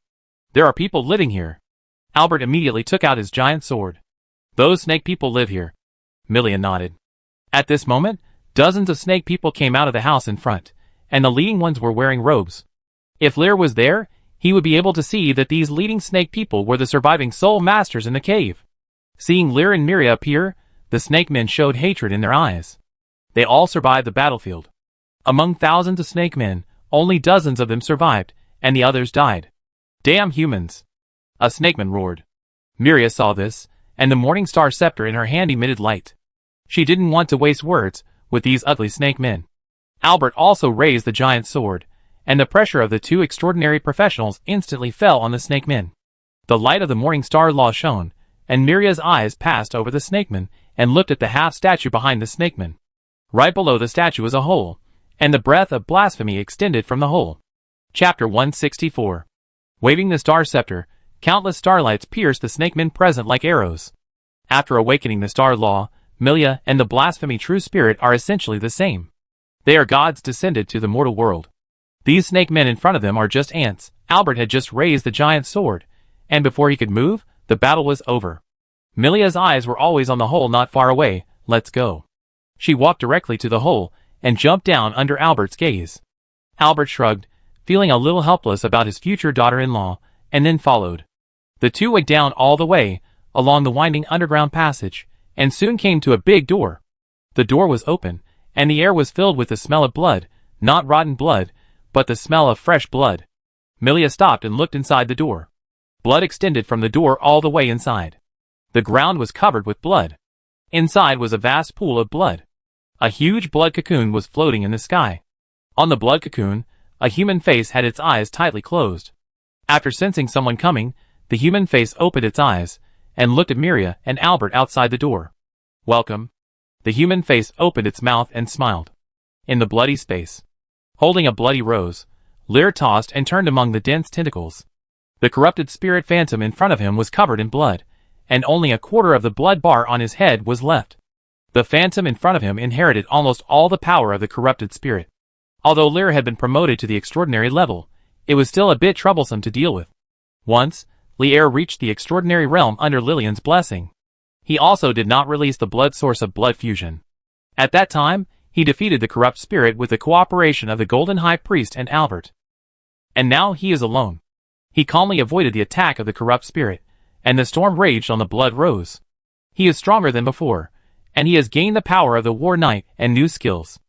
There are people living here. Albert immediately took out his giant sword. Those snake people live here. Milia nodded. At this moment, dozens of snake people came out of the house in front, and the leading ones were wearing robes. If Lear was there, he would be able to see that these leading snake people were the surviving soul masters in the cave. Seeing Lear and Miria appear, the snake men showed hatred in their eyes. They all survived the battlefield. Among thousands of snake men, only dozens of them survived, and the others died. Damn humans! A snakeman roared. Miria saw this, and the morning star scepter in her hand emitted light. She didn't want to waste words with these ugly snake men. Albert also raised the giant sword, and the pressure of the two extraordinary professionals instantly fell on the snake men. The light of the morning star law shone, and Miria's eyes passed over the snakeman and looked at the half-statue behind the snakeman. Right below the statue was a hole, and the breath of blasphemy extended from the hole. Chapter 164. Waving the star scepter, countless starlights pierced the snakemen present like arrows. After awakening the star law, Milia and the blasphemy true spirit are essentially the same. They are gods descended to the mortal world. These snake men in front of them are just ants. Albert had just raised the giant sword, and before he could move, the battle was over. Milia's eyes were always on the hole not far away. Let's go. She walked directly to the hole and jumped down under Albert's gaze. Albert shrugged, feeling a little helpless about his future daughter-in-law, and then followed. The two went down all the way, along the winding underground passage, and soon came to a big door. The door was open, and the air was filled with the smell of blood, not rotten blood, but the smell of fresh blood. Milia stopped and looked inside the door. Blood extended from the door all the way inside. The ground was covered with blood. Inside was a vast pool of blood. A huge blood cocoon was floating in the sky. On the blood cocoon, a human face had its eyes tightly closed. After sensing someone coming, the human face opened its eyes, and looked at Miria and Albert outside the door. Welcome. The human face opened its mouth and smiled. In the bloody space, holding a bloody rose, Lear tossed and turned among the dense tentacles. The corrupted spirit phantom in front of him was covered in blood, and only a quarter of the blood bar on his head was left. The phantom in front of him inherited almost all the power of the corrupted spirit. Although Lear had been promoted to the extraordinary level, it was still a bit troublesome to deal with. Once, Lear reached the extraordinary realm under Lillian's blessing. He also did not release the blood source of blood fusion. At that time, he defeated the corrupt spirit with the cooperation of the Golden High Priest and Albert. And now he is alone. He calmly avoided the attack of the corrupt spirit, and the storm raged on the blood rose. He is stronger than before, and he has gained the power of the War Knight and new skills.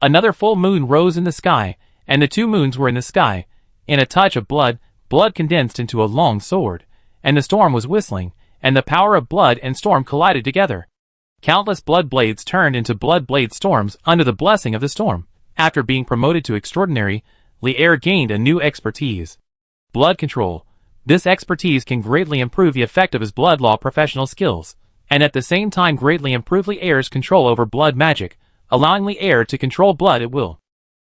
Another full moon rose in the sky, and the two moons were in the sky. In a touch of blood, blood condensed into a long sword, and the storm was whistling, and the power of blood and storm collided together. Countless blood blades turned into blood blade storms under the blessing of the storm. After being promoted to extraordinary, Lear gained a new expertise. Blood control. This expertise can greatly improve the effect of his blood law professional skills, and at the same time greatly improve Lear's control over blood magic, allowing Lear to control blood at will.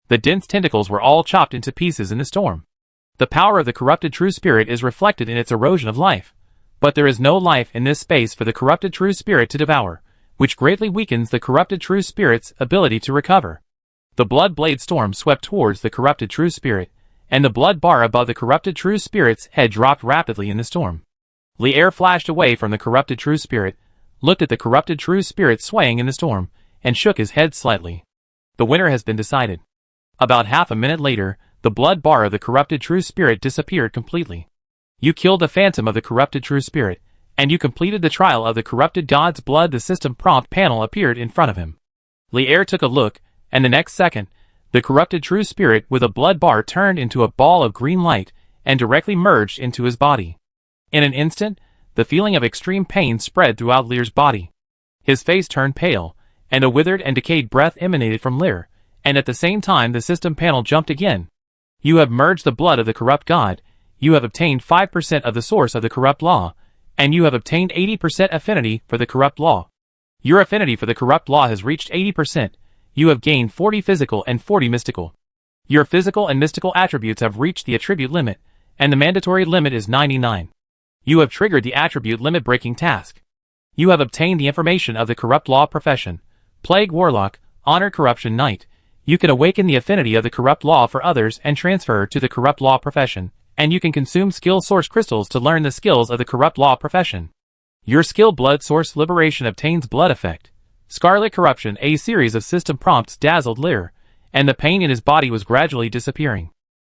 The dense tentacles were all chopped into pieces in the storm. The power of the corrupted true spirit is reflected in its erosion of life, but there is no life in this space for the corrupted true spirit to devour, which greatly weakens the corrupted true spirit's ability to recover. The blood blade storm swept towards the corrupted true spirit, and the blood bar above the corrupted true spirit's head dropped rapidly in the storm. Lear flashed away from the corrupted true spirit, looked at the corrupted true spirit swaying in the storm, and shook his head slightly. The winner has been decided. About half a minute later, the blood bar of the corrupted true spirit disappeared completely. You killed the phantom of the corrupted true spirit, and you completed the trial of the corrupted god's blood. The system prompt panel appeared in front of him. Lear took a look, and the next second, the corrupted true spirit with a blood bar turned into a ball of green light and directly merged into his body. In an instant, the feeling of extreme pain spread throughout Lear's body. His face turned pale, and a withered and decayed breath emanated from Lear, and at the same time the system panel jumped again. You have merged the blood of the corrupt god, you have obtained 5% of the source of the corrupt law, and you have obtained 80% affinity for the corrupt law. Your affinity for the corrupt law has reached 80%. You have gained 40 physical and 40 mystical. Your physical and mystical attributes have reached the attribute limit, and the mandatory limit is 99. You have triggered the attribute limit breaking task. You have obtained the information of the corrupt law profession, plague warlock, honor corruption knight. You can awaken the affinity of the corrupt law for others and transfer to the corrupt law profession, and you can consume skill source crystals to learn the skills of the corrupt law profession. Your skill blood source liberation obtains blood effect. Scarlet corruption. A series of system prompts dazzled Lear, and the pain in his body was gradually disappearing.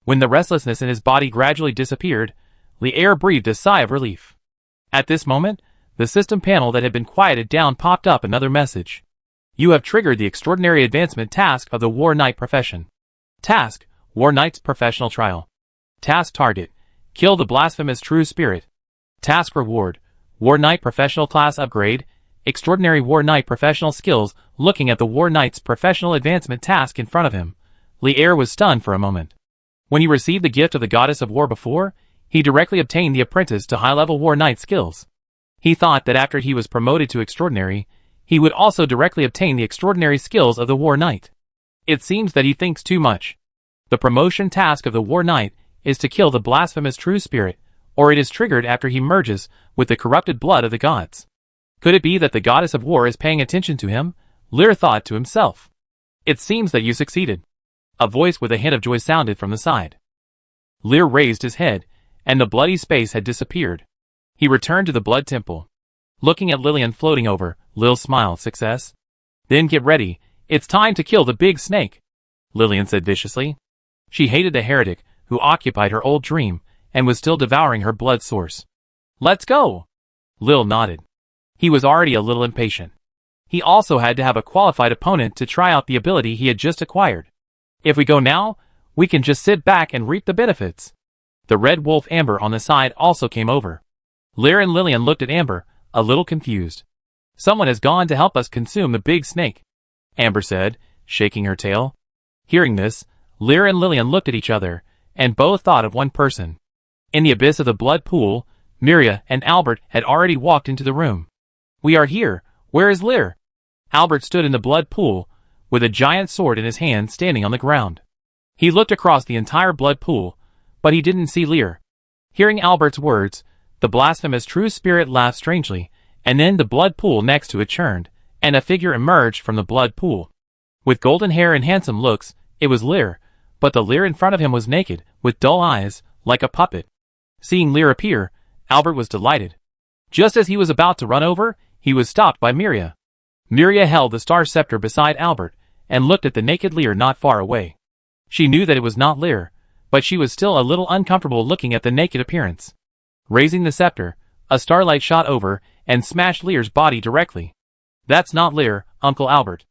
When the restlessness in his body gradually disappeared, Lear breathed a sigh of relief. At this moment, the system panel that had been quieted down popped up another message. You have triggered the extraordinary advancement task of the War Knight profession. Task: War Knight's professional trial. Task target: kill the blasphemous true spirit. Task reward: War Knight professional class upgrade. Extraordinary War Knight professional skills. Looking at the War Knight's professional advancement task in front of him, Lear was stunned for a moment. When he received the gift of the Goddess of War before, he directly obtained the apprentice to high-level War Knight skills. He thought that after he was promoted to extraordinary, he would also directly obtain the extraordinary skills of the War Knight. It seems that he thinks too much. The promotion task of the War Knight is to kill the blasphemous true spirit, or it is triggered after he merges with the corrupted blood of the gods. Could it be that the Goddess of War is paying attention to him? Lear thought to himself. It seems that you succeeded. A voice with a hint of joy sounded from the side. Lear raised his head, and the bloody space had disappeared. He returned to the blood temple. Looking at Lillian floating over, Lil smiled. Success? Then get ready, it's time to kill the big snake, Lillian said viciously. She hated the heretic who occupied her old dream and was still devouring her blood source. Let's go! Lil nodded. He was already a little impatient. He also had to have a qualified opponent to try out the ability he had just acquired. If we go now, we can just sit back and reap the benefits. The red wolf Amber on the side also came over. Lear and Lillian looked at Amber, a little confused. Someone has gone to help us consume the big snake, Amber said, shaking her tail. Hearing this, Lear and Lillian looked at each other, and both thought of one person. In the abyss of the blood pool, Miria and Albert had already walked into the room. We are here. Where is Lear? Albert stood in the blood pool, with a giant sword in his hand standing on the ground. He looked across the entire blood pool, but he didn't see Lear. Hearing Albert's words, the blasphemous true spirit laughed strangely, and then the blood pool next to it churned, and a figure emerged from the blood pool. With golden hair and handsome looks, it was Lear, but the Lear in front of him was naked, with dull eyes, like a puppet. Seeing Lear appear, Albert was delighted. Just as he was about to run over, he was stopped by Miria. Miria held the star scepter beside Albert, and looked at the naked Lear not far away. She knew that it was not Lear, but she was still a little uncomfortable looking at the naked appearance. Raising the scepter, a starlight shot over, and smashed Lear's body directly. That's not Lear, Uncle Albert,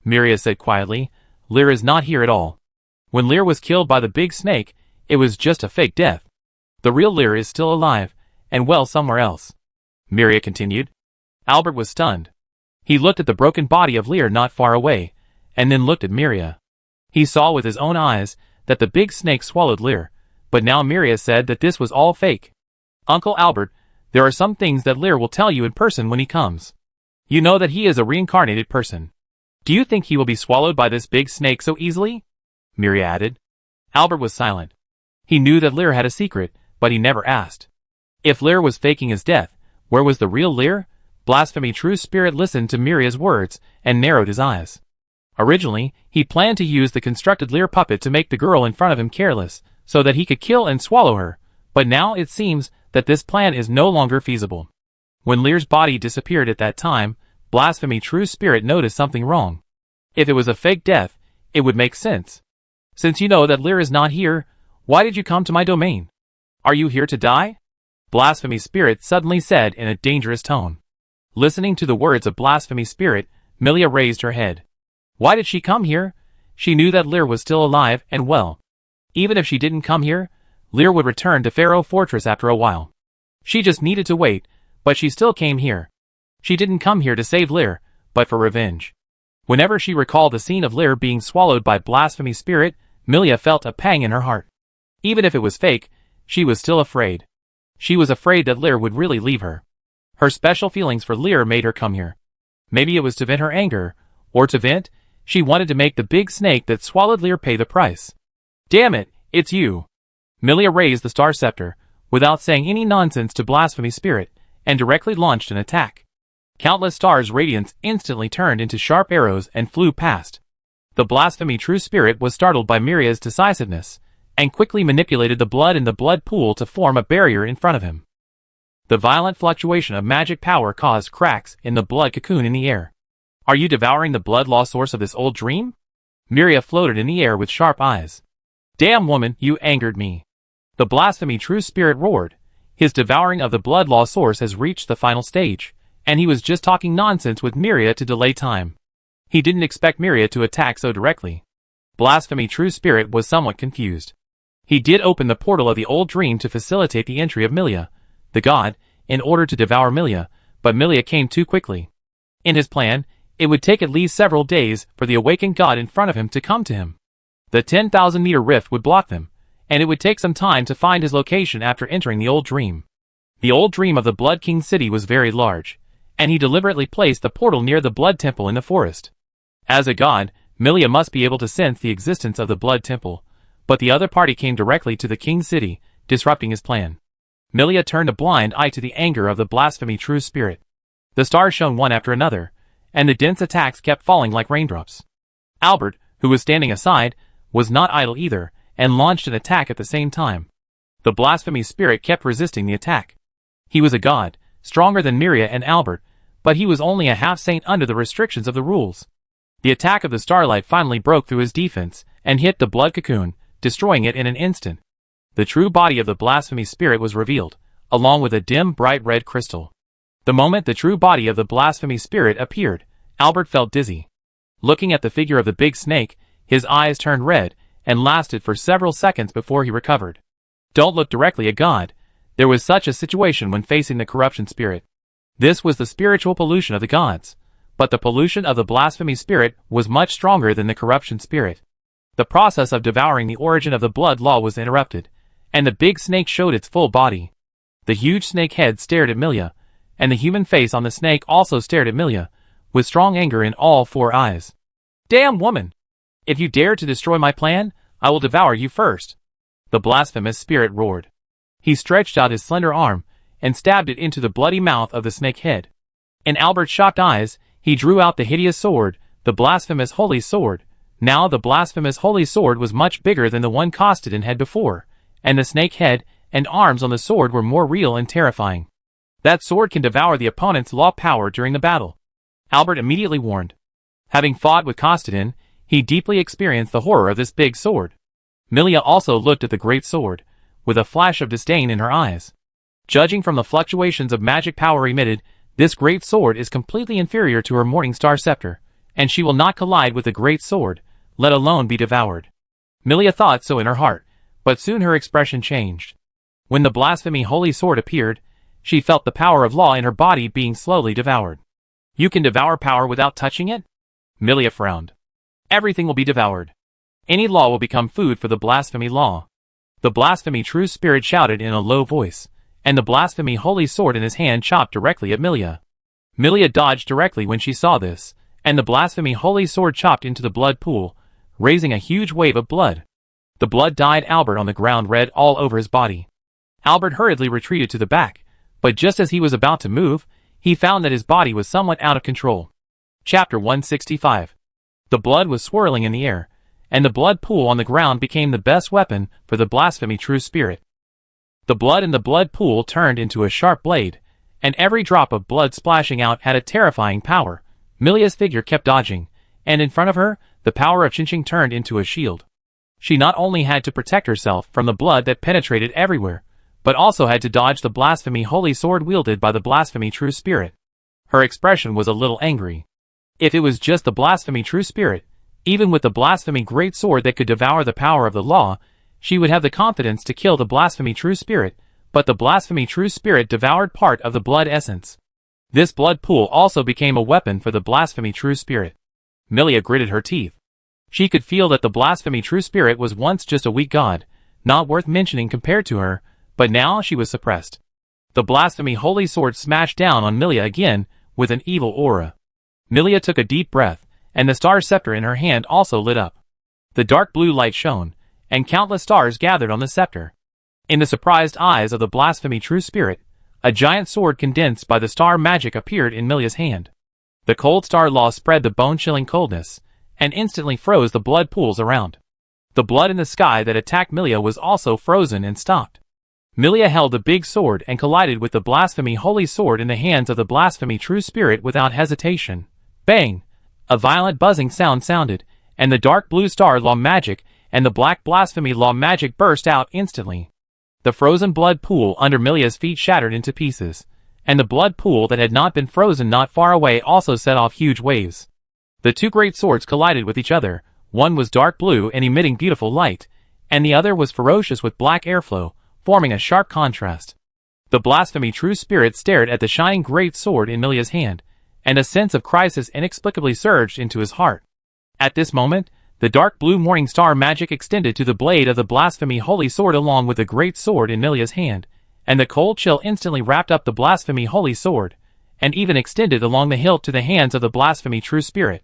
Miria said quietly. Lear is not here at all. When Lear was killed by the big snake, it was just a fake death. The real Lear is still alive, and well somewhere else, Miria continued. Albert was stunned. He looked at the broken body of Lear not far away, and then looked at Miria. He saw with his own eyes that the big snake swallowed Lear, but now Miria said that this was all fake. Uncle Albert, there are some things that Lear will tell you in person when he comes. You know that he is a reincarnated person. Do you think he will be swallowed by this big snake so easily? Miria added. Albert was silent. He knew that Lear had a secret, but he never asked. If Lear was faking his death, where was the real Lear? Blasphemy True Spirit listened to Miria's words and narrowed his eyes. Originally, he planned to use the constructed Lear puppet to make the girl in front of him careless, so that he could kill and swallow her, but now it seems that this plan is no longer feasible. When Lear's body disappeared at that time, Blasphemy True Spirit noticed something wrong. If it was a fake death, it would make sense. Since you know that Lear is not here, why did you come to my domain? Are you here to die? Blasphemy Spirit suddenly said in a dangerous tone. Listening to the words of Blasphemy Spirit, Milia raised her head. Why did she come here? She knew that Lear was still alive and well. Even if she didn't come here, Lear would return to Pharaoh Fortress after a while. She just needed to wait, but she still came here. She didn't come here to save Lear, but for revenge. Whenever she recalled the scene of Lear being swallowed by Blasphemy Spirit, Milia felt a pang in her heart. Even if it was fake, she was still afraid. She was afraid that Lear would really leave her. Her special feelings for Lear made her come here. Maybe it was to vent her anger, or to vent, she wanted to make the big snake that swallowed Lear pay the price. Damn it, it's you. Milia raised the star scepter, without saying any nonsense to Blasphemy Spirit, and directly launched an attack. Countless stars' radiance instantly turned into sharp arrows and flew past. The Blasphemy True Spirit was startled by Miria's decisiveness, and quickly manipulated the blood in the blood pool to form a barrier in front of him. The violent fluctuation of magic power caused cracks in the blood cocoon in the air. Are you devouring the blood law source of this old dream? Miria floated in the air with sharp eyes. Damn woman, you angered me. The Blasphemy True Spirit roared. His devouring of the blood law source has reached the final stage, and he was just talking nonsense with Miria to delay time. He didn't expect Miria to attack so directly. Blasphemy True Spirit was somewhat confused. He did open the portal of the old dream to facilitate the entry of Milia, the god, in order to devour Milia, but Milia came too quickly. In his plan, it would take at least several days for the awakened god in front of him to come to him. The 10,000-meter rift would block them, and it would take some time to find his location after entering the old dream. The old dream of the Blood King city was very large, and he deliberately placed the portal near the Blood Temple in the forest. As a god, Milia must be able to sense the existence of the Blood Temple, but the other party came directly to the King's city, disrupting his plan. Milia turned a blind eye to the anger of the Blasphemy True Spirit. The stars shone one after another, and the dense attacks kept falling like raindrops. Albert, who was standing aside, was not idle either, and launched an attack at the same time. The Blasphemy Spirit kept resisting the attack. He was a god, stronger than Miria and Albert, but he was only a half-saint under the restrictions of the rules. The attack of the starlight finally broke through his defense, and hit the blood cocoon, destroying it in an instant. The true body of the Blasphemy Spirit was revealed, along with a dim bright red crystal. The moment the true body of the Blasphemy Spirit appeared, Albert felt dizzy. Looking at the figure of the big snake, his eyes turned red, and lasted for several seconds before he recovered. Don't look directly at God. There was such a situation when facing the corruption spirit. This was the spiritual pollution of the gods, but the pollution of the Blasphemy Spirit was much stronger than the corruption spirit. The process of devouring the origin of the blood law was interrupted, and the big snake showed its full body. The huge snake head stared at Milia, and the human face on the snake also stared at Milia, with strong anger in all four eyes. Damn woman! If you dare to destroy my plan, I will devour you first. The blasphemous spirit roared. He stretched out his slender arm, and stabbed it into the bloody mouth of the snake head. In Albert's shocked eyes, he drew out the hideous sword, the blasphemous holy sword. Now the blasphemous holy sword was much bigger than the one Costadin had before, and the snake head and arms on the sword were more real and terrifying. That sword can devour the opponent's law power during the battle, Albert immediately warned. Having fought with Costadin, he deeply experienced the horror of this big sword. Milia also looked at the great sword, with a flash of disdain in her eyes. Judging from the fluctuations of magic power emitted, this great sword is completely inferior to her Morning Star scepter, and she will not collide with the great sword, let alone be devoured. Milia thought so in her heart, but soon her expression changed. When the blasphemy holy sword appeared, she felt the power of law in her body being slowly devoured. You can devour power without touching it? Milia frowned. Everything will be devoured. Any law will become food for the blasphemy law. The blasphemy true spirit shouted in a low voice, and the blasphemy holy sword in his hand chopped directly at Milia. Milia dodged directly when she saw this, and the blasphemy holy sword chopped into the blood pool, raising a huge wave of blood. The blood dyed Albert on the ground red all over his body. Albert hurriedly retreated to the back, but just as he was about to move, he found that his body was somewhat out of control. Chapter 165. The blood was swirling in the air, and the blood pool on the ground became the best weapon for the blasphemy true spirit. The blood in the blood pool turned into a sharp blade, and every drop of blood splashing out had a terrifying power. Milia's figure kept dodging, and in front of her, the power of Chinching turned into a shield. She not only had to protect herself from the blood that penetrated everywhere, but also had to dodge the blasphemy holy sword wielded by the blasphemy true spirit. Her expression was a little angry. If it was just the blasphemy true spirit, even with the blasphemy great sword that could devour the power of the law, she would have the confidence to kill the blasphemy true spirit, but the blasphemy true spirit devoured part of the blood essence. This blood pool also became a weapon for the blasphemy true spirit. Milia gritted her teeth. She could feel that the blasphemy true spirit was once just a weak god, not worth mentioning compared to her, but now she was suppressed. The blasphemy holy sword smashed down on Milia again, with an evil aura. Milia took a deep breath, and the star scepter in her hand also lit up. The dark blue light shone, and countless stars gathered on the scepter. In the surprised eyes of the blasphemy true spirit, a giant sword condensed by the star magic appeared in Milia's hand. The cold star law spread the bone-chilling coldness, and instantly froze the blood pools around. The blood in the sky that attacked Milia was also frozen and stopped. Milia held the big sword and collided with the blasphemy holy sword in the hands of the blasphemy true spirit without hesitation. Bang! A violent buzzing sound sounded, and the dark blue star law magic and the black blasphemy law magic burst out instantly. The frozen blood pool under Milia's feet shattered into pieces, and the blood pool that had not been frozen not far away also set off huge waves. The two great swords collided with each other. One was dark blue and emitting beautiful light, and the other was ferocious with black airflow, forming a sharp contrast. The blasphemy true spirit stared at the shining great sword in Milia's hand, and a sense of crisis inexplicably surged into his heart. At this moment, the dark blue morning star magic extended to the blade of the blasphemy holy sword along with the great sword in Milia's hand, and the cold chill instantly wrapped up the blasphemy holy sword, and even extended along the hilt to the hands of the blasphemy true spirit.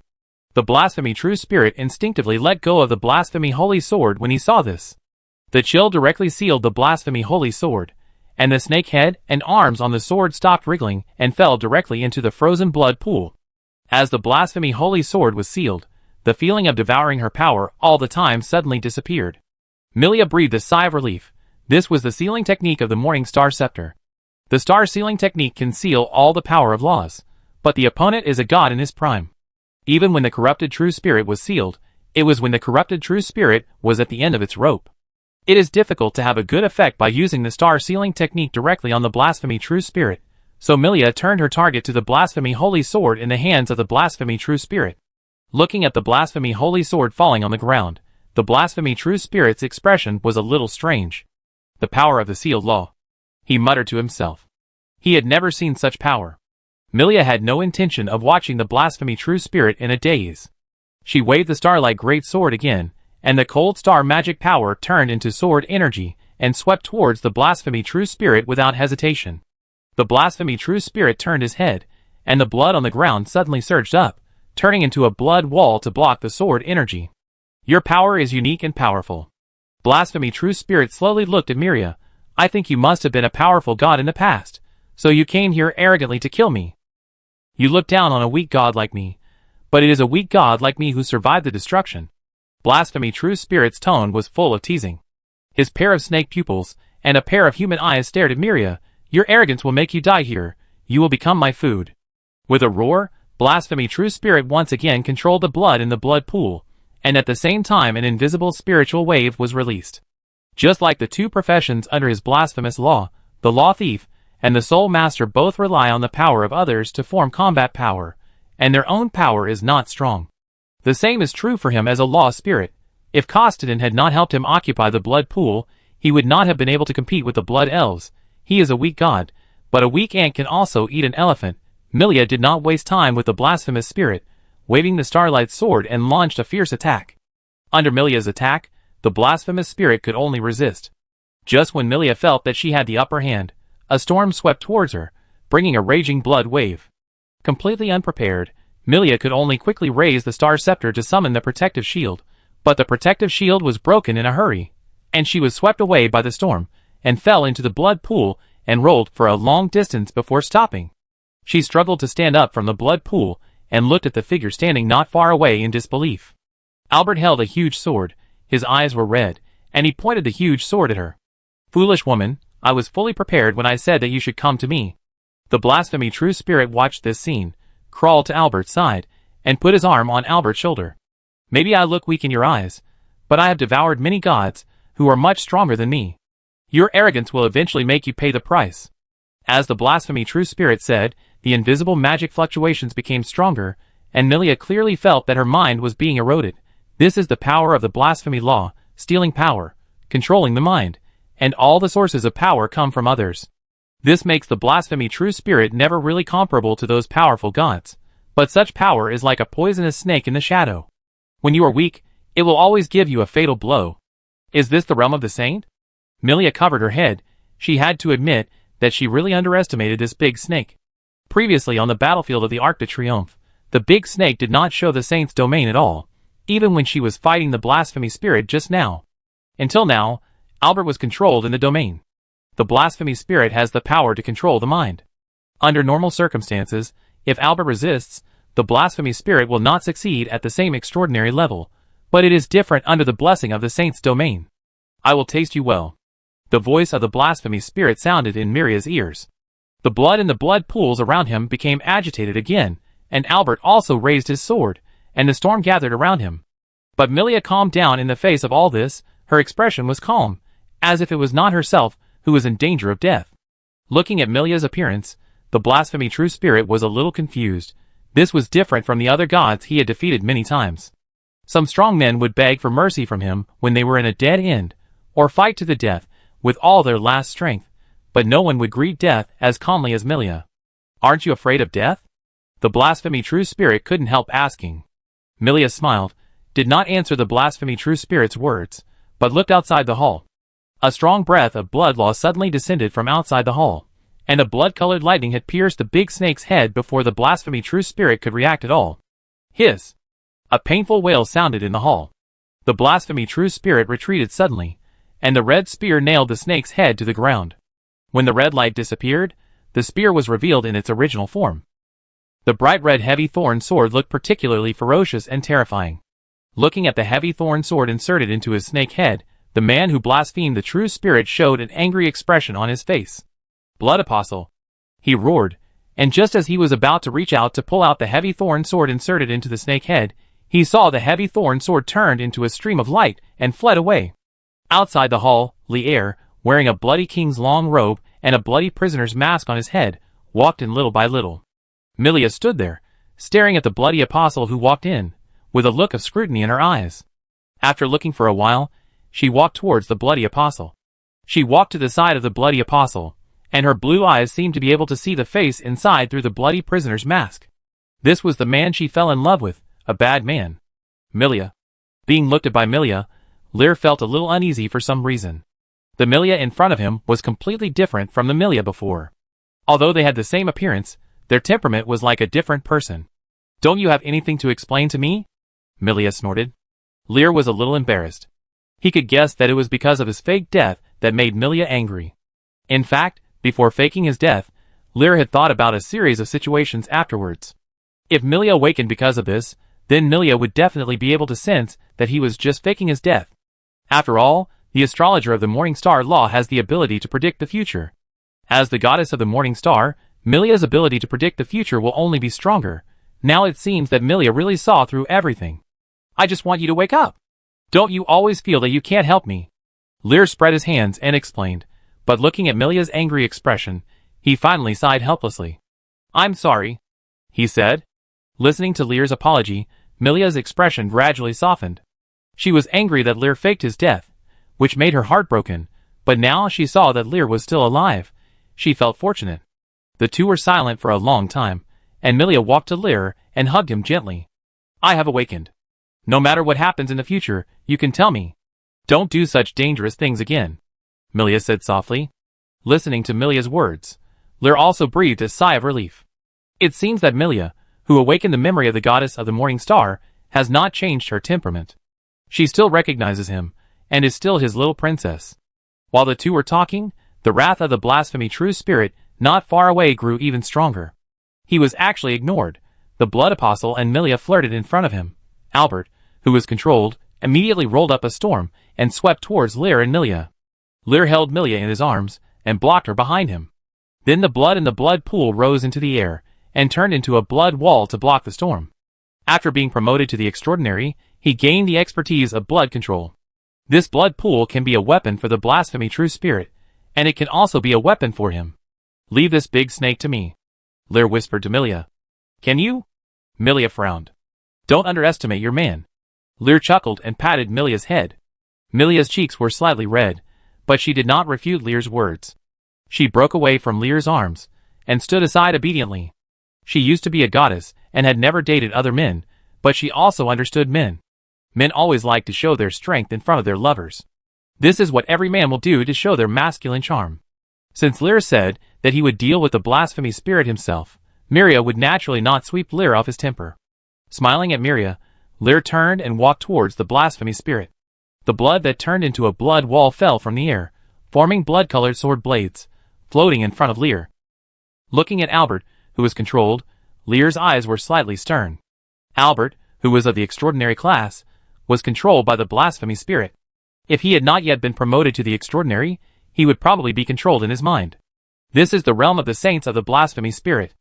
The blasphemy true spirit instinctively let go of the blasphemy holy sword when he saw this. The chill directly sealed the blasphemy holy sword, and the snake head and arms on the sword stopped wriggling and fell directly into the frozen blood pool. As the blasphemy holy sword was sealed, the feeling of devouring her power all the time suddenly disappeared. Milia breathed a sigh of relief. This was the sealing technique of the Morning Star Scepter. The star sealing technique can seal all the power of laws, but the opponent is a god in his prime. Even when the corrupted true spirit was sealed, it was when the corrupted true spirit was at the end of its rope. It is difficult to have a good effect by using the star sealing technique directly on the blasphemy true spirit, so Milia turned her target to the blasphemy holy sword in the hands of the blasphemy true spirit. Looking at the blasphemy holy sword falling on the ground, the blasphemy true spirit's expression was a little strange. The power of the sealed law. He muttered to himself. He had never seen such power. Milia had no intention of watching the blasphemy true spirit in a daze. She waved the starlight great sword again, and the cold star magic power turned into sword energy and swept towards the blasphemy true spirit without hesitation. The blasphemy true spirit turned his head, and the blood on the ground suddenly surged up, turning into a blood wall to block the sword energy. Your power is unique and powerful. Blasphemy true spirit slowly looked at Milia. I think you must have been a powerful god in the past, so you came here arrogantly to kill me. You look down on a weak god like me, but it is a weak god like me who survived the destruction. Blasphemy true spirit's tone was full of teasing. His pair of snake pupils and a pair of human eyes stared at Milia. Your arrogance will make you die here. You will become my food. With a roar, blasphemy true spirit once again controlled the blood in the blood pool, and at the same time an invisible spiritual wave was released. Just like the two professions under his blasphemous law, the law thief and the soul master both rely on the power of others to form combat power, and their own power is not strong. The same is true for him as a law spirit. If Kostadin had not helped him occupy the blood pool, he would not have been able to compete with the blood elves. He is a weak god, but a weak ant can also eat an elephant. Milia did not waste time with the blasphemous spirit, waving the starlight sword and launched a fierce attack. Under Milia's attack, the blasphemous spirit could only resist. Just when Milia felt that she had the upper hand, a storm swept towards her, bringing a raging blood wave. Completely unprepared, Milia could only quickly raise the star scepter to summon the protective shield, but the protective shield was broken in a hurry, and she was swept away by the storm, and fell into the blood pool and rolled for a long distance before stopping. She struggled to stand up from the blood pool and looked at the figure standing not far away in disbelief. Albert held a huge sword, his eyes were red, and he pointed the huge sword at her. Foolish woman, I was fully prepared when I said that you should come to me. The blasphemy true spirit watched this scene, crawled to Albert's side, and put his arm on Albert's shoulder. Maybe I look weak in your eyes, but I have devoured many gods, who are much stronger than me. Your arrogance will eventually make you pay the price. As the blasphemy true spirit said, the invisible magic fluctuations became stronger, and Milia clearly felt that her mind was being eroded. This is the power of the blasphemy law, stealing power, controlling the mind, and all the sources of power come from others. This makes the blasphemy true spirit never really comparable to those powerful gods, but such power is like a poisonous snake in the shadow. When you are weak, it will always give you a fatal blow. Is this the realm of the saint? Milia covered her head. She had to admit that she really underestimated this big snake. Previously on the battlefield of the Arc de Triomphe, the big snake did not show the saint's domain at all, even when she was fighting the blasphemy spirit just now. Until now, Albert was controlled in the domain. The blasphemy spirit has the power to control the mind. Under normal circumstances, if Albert resists, the blasphemy spirit will not succeed at the same extraordinary level, but it is different under the blessing of the saint's domain. I will taste you well. The voice of the blasphemy spirit sounded in Miria's ears. The blood in the blood pools around him became agitated again, and Albert also raised his sword, and the storm gathered around him. But Milia calmed down in the face of all this. Her expression was calm, as if it was not herself who was in danger of death. Looking at Milia's appearance, the blasphemy true spirit was a little confused. This was different from the other gods he had defeated many times. Some strong men would beg for mercy from him when they were in a dead end, or fight to the death with all their last strength, but no one would greet death as calmly as Milia. Aren't you afraid of death? The blasphemy true spirit couldn't help asking. Milia smiled, did not answer the blasphemy true spirit's words, but looked outside the hall. A strong breath of blood law suddenly descended from outside the hall, and a blood-colored lightning had pierced the big snake's head before the blasphemy true spirit could react at all. Hiss! A painful wail sounded in the hall. The blasphemy true spirit retreated suddenly, and the red spear nailed the snake's head to the ground. When the red light disappeared, the spear was revealed in its original form. The bright red heavy thorn sword looked particularly ferocious and terrifying. Looking at the heavy thorn sword inserted into his snake head, the man who blasphemed the true spirit showed an angry expression on his face. Blood apostle! He roared, and just as he was about to reach out to pull out the heavy thorn sword inserted into the snake head, he saw the heavy thorn sword turned into a stream of light and fled away. Outside the hall, Lier, wearing a bloody king's long robe and a bloody prisoner's mask on his head, walked in little by little. Milia stood there, staring at the bloody apostle who walked in, with a look of scrutiny in her eyes. After looking for a while, she walked towards the bloody apostle. She walked to the side of the bloody apostle, and her blue eyes seemed to be able to see the face inside through the bloody prisoner's mask. This was the man she fell in love with, a bad man. Milia. Being looked at by Milia, Lier felt a little uneasy for some reason. The Milia in front of him was completely different from the Milia before. Although they had the same appearance, their temperament was like a different person. Don't you have anything to explain to me? Milia snorted. Lier was a little embarrassed. He could guess that it was because of his fake death that made Milia angry. In fact, before faking his death, Lier had thought about a series of situations afterwards. If Milia awakened because of this, then Milia would definitely be able to sense that he was just faking his death. After all, the astrologer of the Morning Star Law has the ability to predict the future. As the goddess of the Morning Star, Milia's ability to predict the future will only be stronger. Now it seems that Milia really saw through everything. I just want you to wake up. Don't you always feel that you can't help me? Lier spread his hands and explained, but looking at Milia's angry expression, he finally sighed helplessly. I'm sorry, he said. Listening to Lier's apology, Milia's expression gradually softened. She was angry that Lier faked his death, which made her heartbroken, but now she saw that Lier was still alive. She felt fortunate. The two were silent for a long time, and Milia walked to Lier and hugged him gently. I have awakened. No matter what happens in the future, you can tell me. Don't do such dangerous things again, Milia said softly. Listening to Milia's words, Lier also breathed a sigh of relief. It seems that Milia, who awakened the memory of the goddess of the Morning Star, has not changed her temperament. She still recognizes him, and is still his little princess. While the two were talking, the wrath of the blasphemy true spirit not far away grew even stronger. He was actually ignored. The blood apostle and Milia flirted in front of him. Albert, who was controlled, immediately rolled up a storm and swept towards Lier and Milia. Lier held Milia in his arms and blocked her behind him. Then the blood in the blood pool rose into the air and turned into a blood wall to block the storm. After being promoted to the extraordinary, he gained the expertise of blood control. This blood pool can be a weapon for the blasphemy true spirit, and it can also be a weapon for him. Leave this big snake to me, Lier whispered to Milia. Can you? Milia frowned. Don't underestimate your man. Lier chuckled and patted Milia's head. Milia's cheeks were slightly red, but she did not refute Lier's words. She broke away from Lier's arms and stood aside obediently. She used to be a goddess and had never dated other men, but she also understood men. Men always like to show their strength in front of their lovers. This is what every man will do to show their masculine charm. Since Lier said that he would deal with the blasphemy spirit himself, Miria would naturally not sweep Lier off his temper. Smiling at Miria, Lier turned and walked towards the blasphemy spirit. The blood that turned into a blood wall fell from the air, forming blood-colored sword blades, floating in front of Lear. Looking at Albert, who was controlled, Lear's eyes were slightly stern. Albert, who was of the extraordinary class, was controlled by the blasphemy spirit. If he had not yet been promoted to the extraordinary, he would probably be controlled in his mind. This is the realm of the saints of the blasphemy spirit.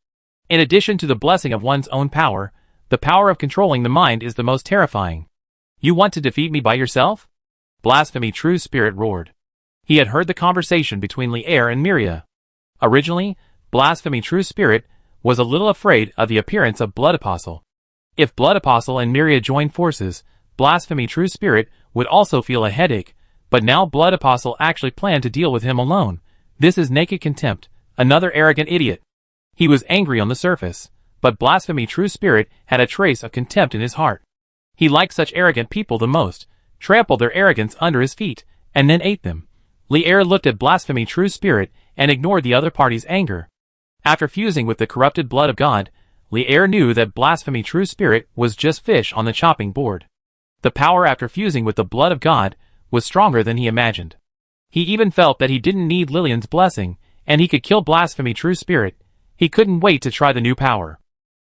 In addition to the blessing of one's own power, the power of controlling the mind is the most terrifying. You want to defeat me by yourself? Blasphemy True Spirit roared. He had heard the conversation between Lear and Miria. Originally, Blasphemy True Spirit was a little afraid of the appearance of Blood Apostle. If Blood Apostle and Miria joined forces, Blasphemy True Spirit would also feel a headache, but now Blood Apostle actually planned to deal with him alone. This is naked contempt, another arrogant idiot. He was angry on the surface, but Blasphemy True Spirit had a trace of contempt in his heart. He liked such arrogant people the most, trampled their arrogance under his feet, and then ate them. Lear looked at Blasphemy True Spirit and ignored the other party's anger. After fusing with the corrupted blood of God, Lear knew that Blasphemy True Spirit was just fish on the chopping board. The power after fusing with the blood of God was stronger than he imagined. He even felt that he didn't need Lillian's blessing, and he could kill Blasphemy True Spirit. He couldn't wait to try the new power.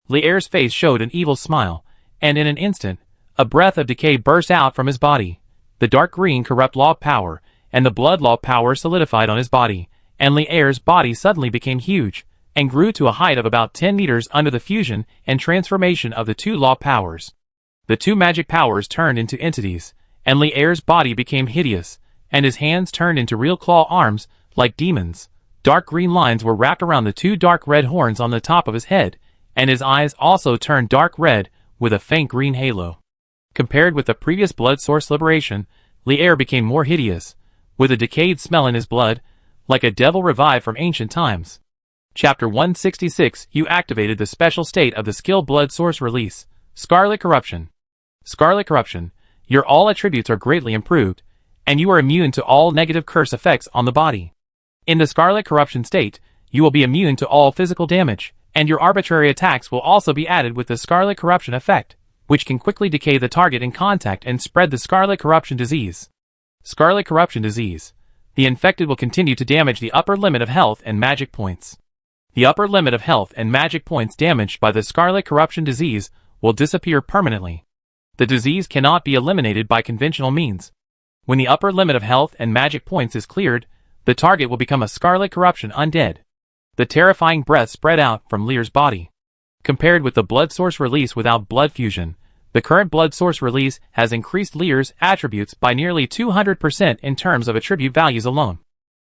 Lear's face showed an evil smile, and in an instant, a breath of decay burst out from his body. The dark green corrupt law power and the blood law power solidified on his body, and Lear's body suddenly became huge, and grew to a height of about 10 meters under the fusion and transformation of the two law powers. The two magic powers turned into entities, and Lear's body became hideous, and his hands turned into real claw arms, like demons. Dark green lines were wrapped around the two dark red horns on the top of his head, and his eyes also turned dark red, with a faint green halo. Compared with the previous blood source liberation, Lear became more hideous, with a decayed smell in his blood, like a devil revived from ancient times. Chapter 166. You activated the special state of the skill blood source release. Scarlet Corruption. Scarlet Corruption. Your all attributes are greatly improved, and you are immune to all negative curse effects on the body. In the Scarlet Corruption state, you will be immune to all physical damage, and your arbitrary attacks will also be added with the Scarlet Corruption effect, which can quickly decay the target in contact and spread the Scarlet Corruption disease. Scarlet Corruption disease. The infected will continue to damage the upper limit of health and magic points. The upper limit of health and magic points damaged by the Scarlet Corruption disease will disappear permanently. The disease cannot be eliminated by conventional means. When the upper limit of health and magic points is cleared, the target will become a Scarlet Corruption undead. The terrifying breath spread out from Lear's body. Compared with the blood source release without blood fusion, the current blood source release has increased Lear's attributes by nearly 200% in terms of attribute values alone.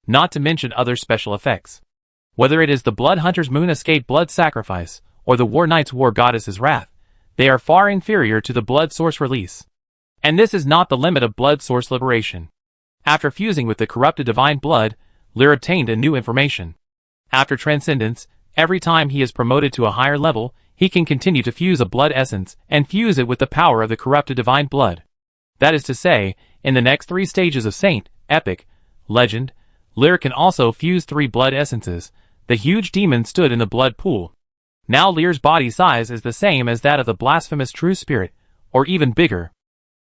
Not to mention other special effects. Whether it is the Blood Hunter's Moon Escape Blood Sacrifice, or the War Knight's War Goddess's Wrath, they are far inferior to the blood source release. And this is not the limit of blood source liberation. After fusing with the corrupted divine blood, Lear obtained a new information. After transcendence, every time he is promoted to a higher level, he can continue to fuse a blood essence and fuse it with the power of the corrupted divine blood. That is to say, in the next 3 stages of Saint, Epic, Legend, Lear can also fuse 3 blood essences. The huge demon stood in the blood pool. Now Lear's body size is the same as that of the blasphemous True Spirit, or even bigger.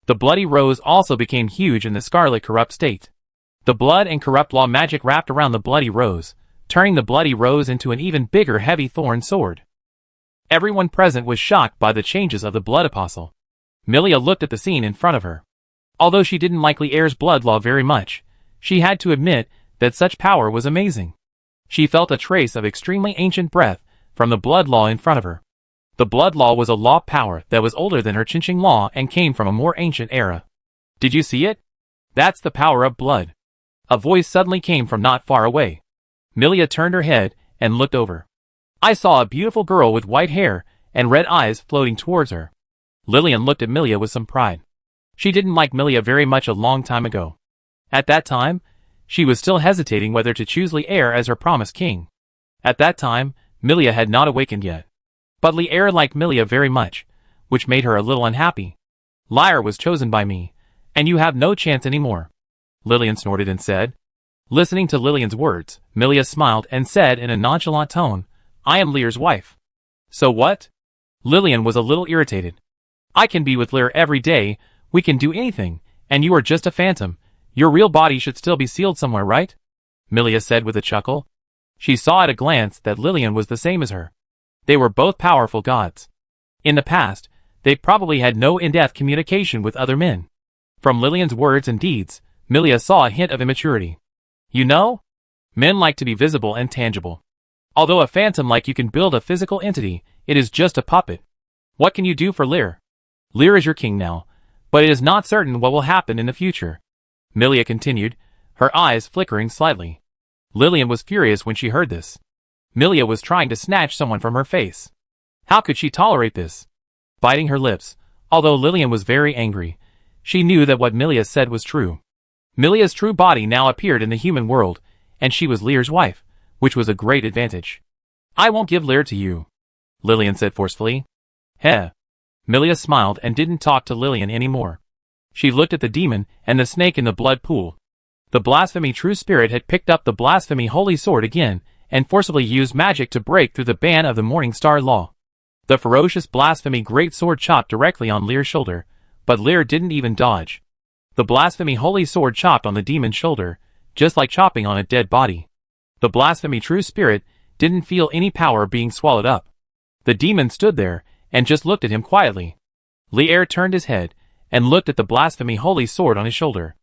The Bloody Rose also became huge in the Scarlet Corrupt state. The blood and corrupt law magic wrapped around the Bloody Rose, turning the Bloody Rose into an even bigger heavy thorn sword. Everyone present was shocked by the changes of the Blood Apostle. Milia looked at the scene in front of her. Although she didn't like Lear's blood law very much, she had to admit that such power was amazing. She felt a trace of extremely ancient breath from the blood law in front of her. The blood law was a law power that was older than her Chinching law and came from a more ancient era. Did you see it? That's the power of blood. A voice suddenly came from not far away. Milia turned her head and looked over. I saw a beautiful girl with white hair and red eyes floating towards her. Lillian looked at Milia with some pride. She didn't like Milia very much a long time ago. At that time, she was still hesitating whether to choose Lear as her promised king. At that time, Milia had not awakened yet. But Lear liked Milia very much, which made her a little unhappy. Lear was chosen by me, and you have no chance anymore. Lillian snorted and said. Listening to Lillian's words, Milia smiled and said in a nonchalant tone, I am Lear's wife. So what? Lillian was a little irritated. I can be with Lear every day, we can do anything, And you are just a phantom. Your real body should still be sealed somewhere, right? Milia said with a chuckle. She saw at a glance that Lillian was the same as her. They were both powerful gods. In the past, they probably had no in-depth communication with other men. From Lillian's words and deeds, Milia saw a hint of immaturity. You know? Men like to be visible and tangible. Although a phantom like you can build a physical entity, it is just a puppet. What can you do for Lear? Lear is your king now, but it is not certain what will happen in the future. Milia continued, her eyes flickering slightly. Lillian was furious when she heard this. Milia was trying to snatch someone from her face. How could she tolerate this? Biting her lips, although Lillian was very angry, she knew that what Milia said was true. Milia's true body now appeared in the human world, and she was Lear's wife, which was a great advantage. I won't give Lear to you, Lillian said forcefully. Heh. Milia smiled and didn't talk to Lillian anymore. She looked at the demon and the snake in the blood pool. The blasphemy true spirit had picked up the blasphemy holy sword again, and forcibly used magic to break through the ban of the Morning Star law. The ferocious blasphemy great sword chopped directly on Lear's shoulder, but Lear didn't even dodge. The blasphemy holy sword chopped on the demon's shoulder, just like chopping on a dead body. The blasphemy true spirit didn't feel any power being swallowed up. The demon stood there, and just looked at him quietly. Lear turned his head, and looked at the blasphemy holy sword on his shoulder.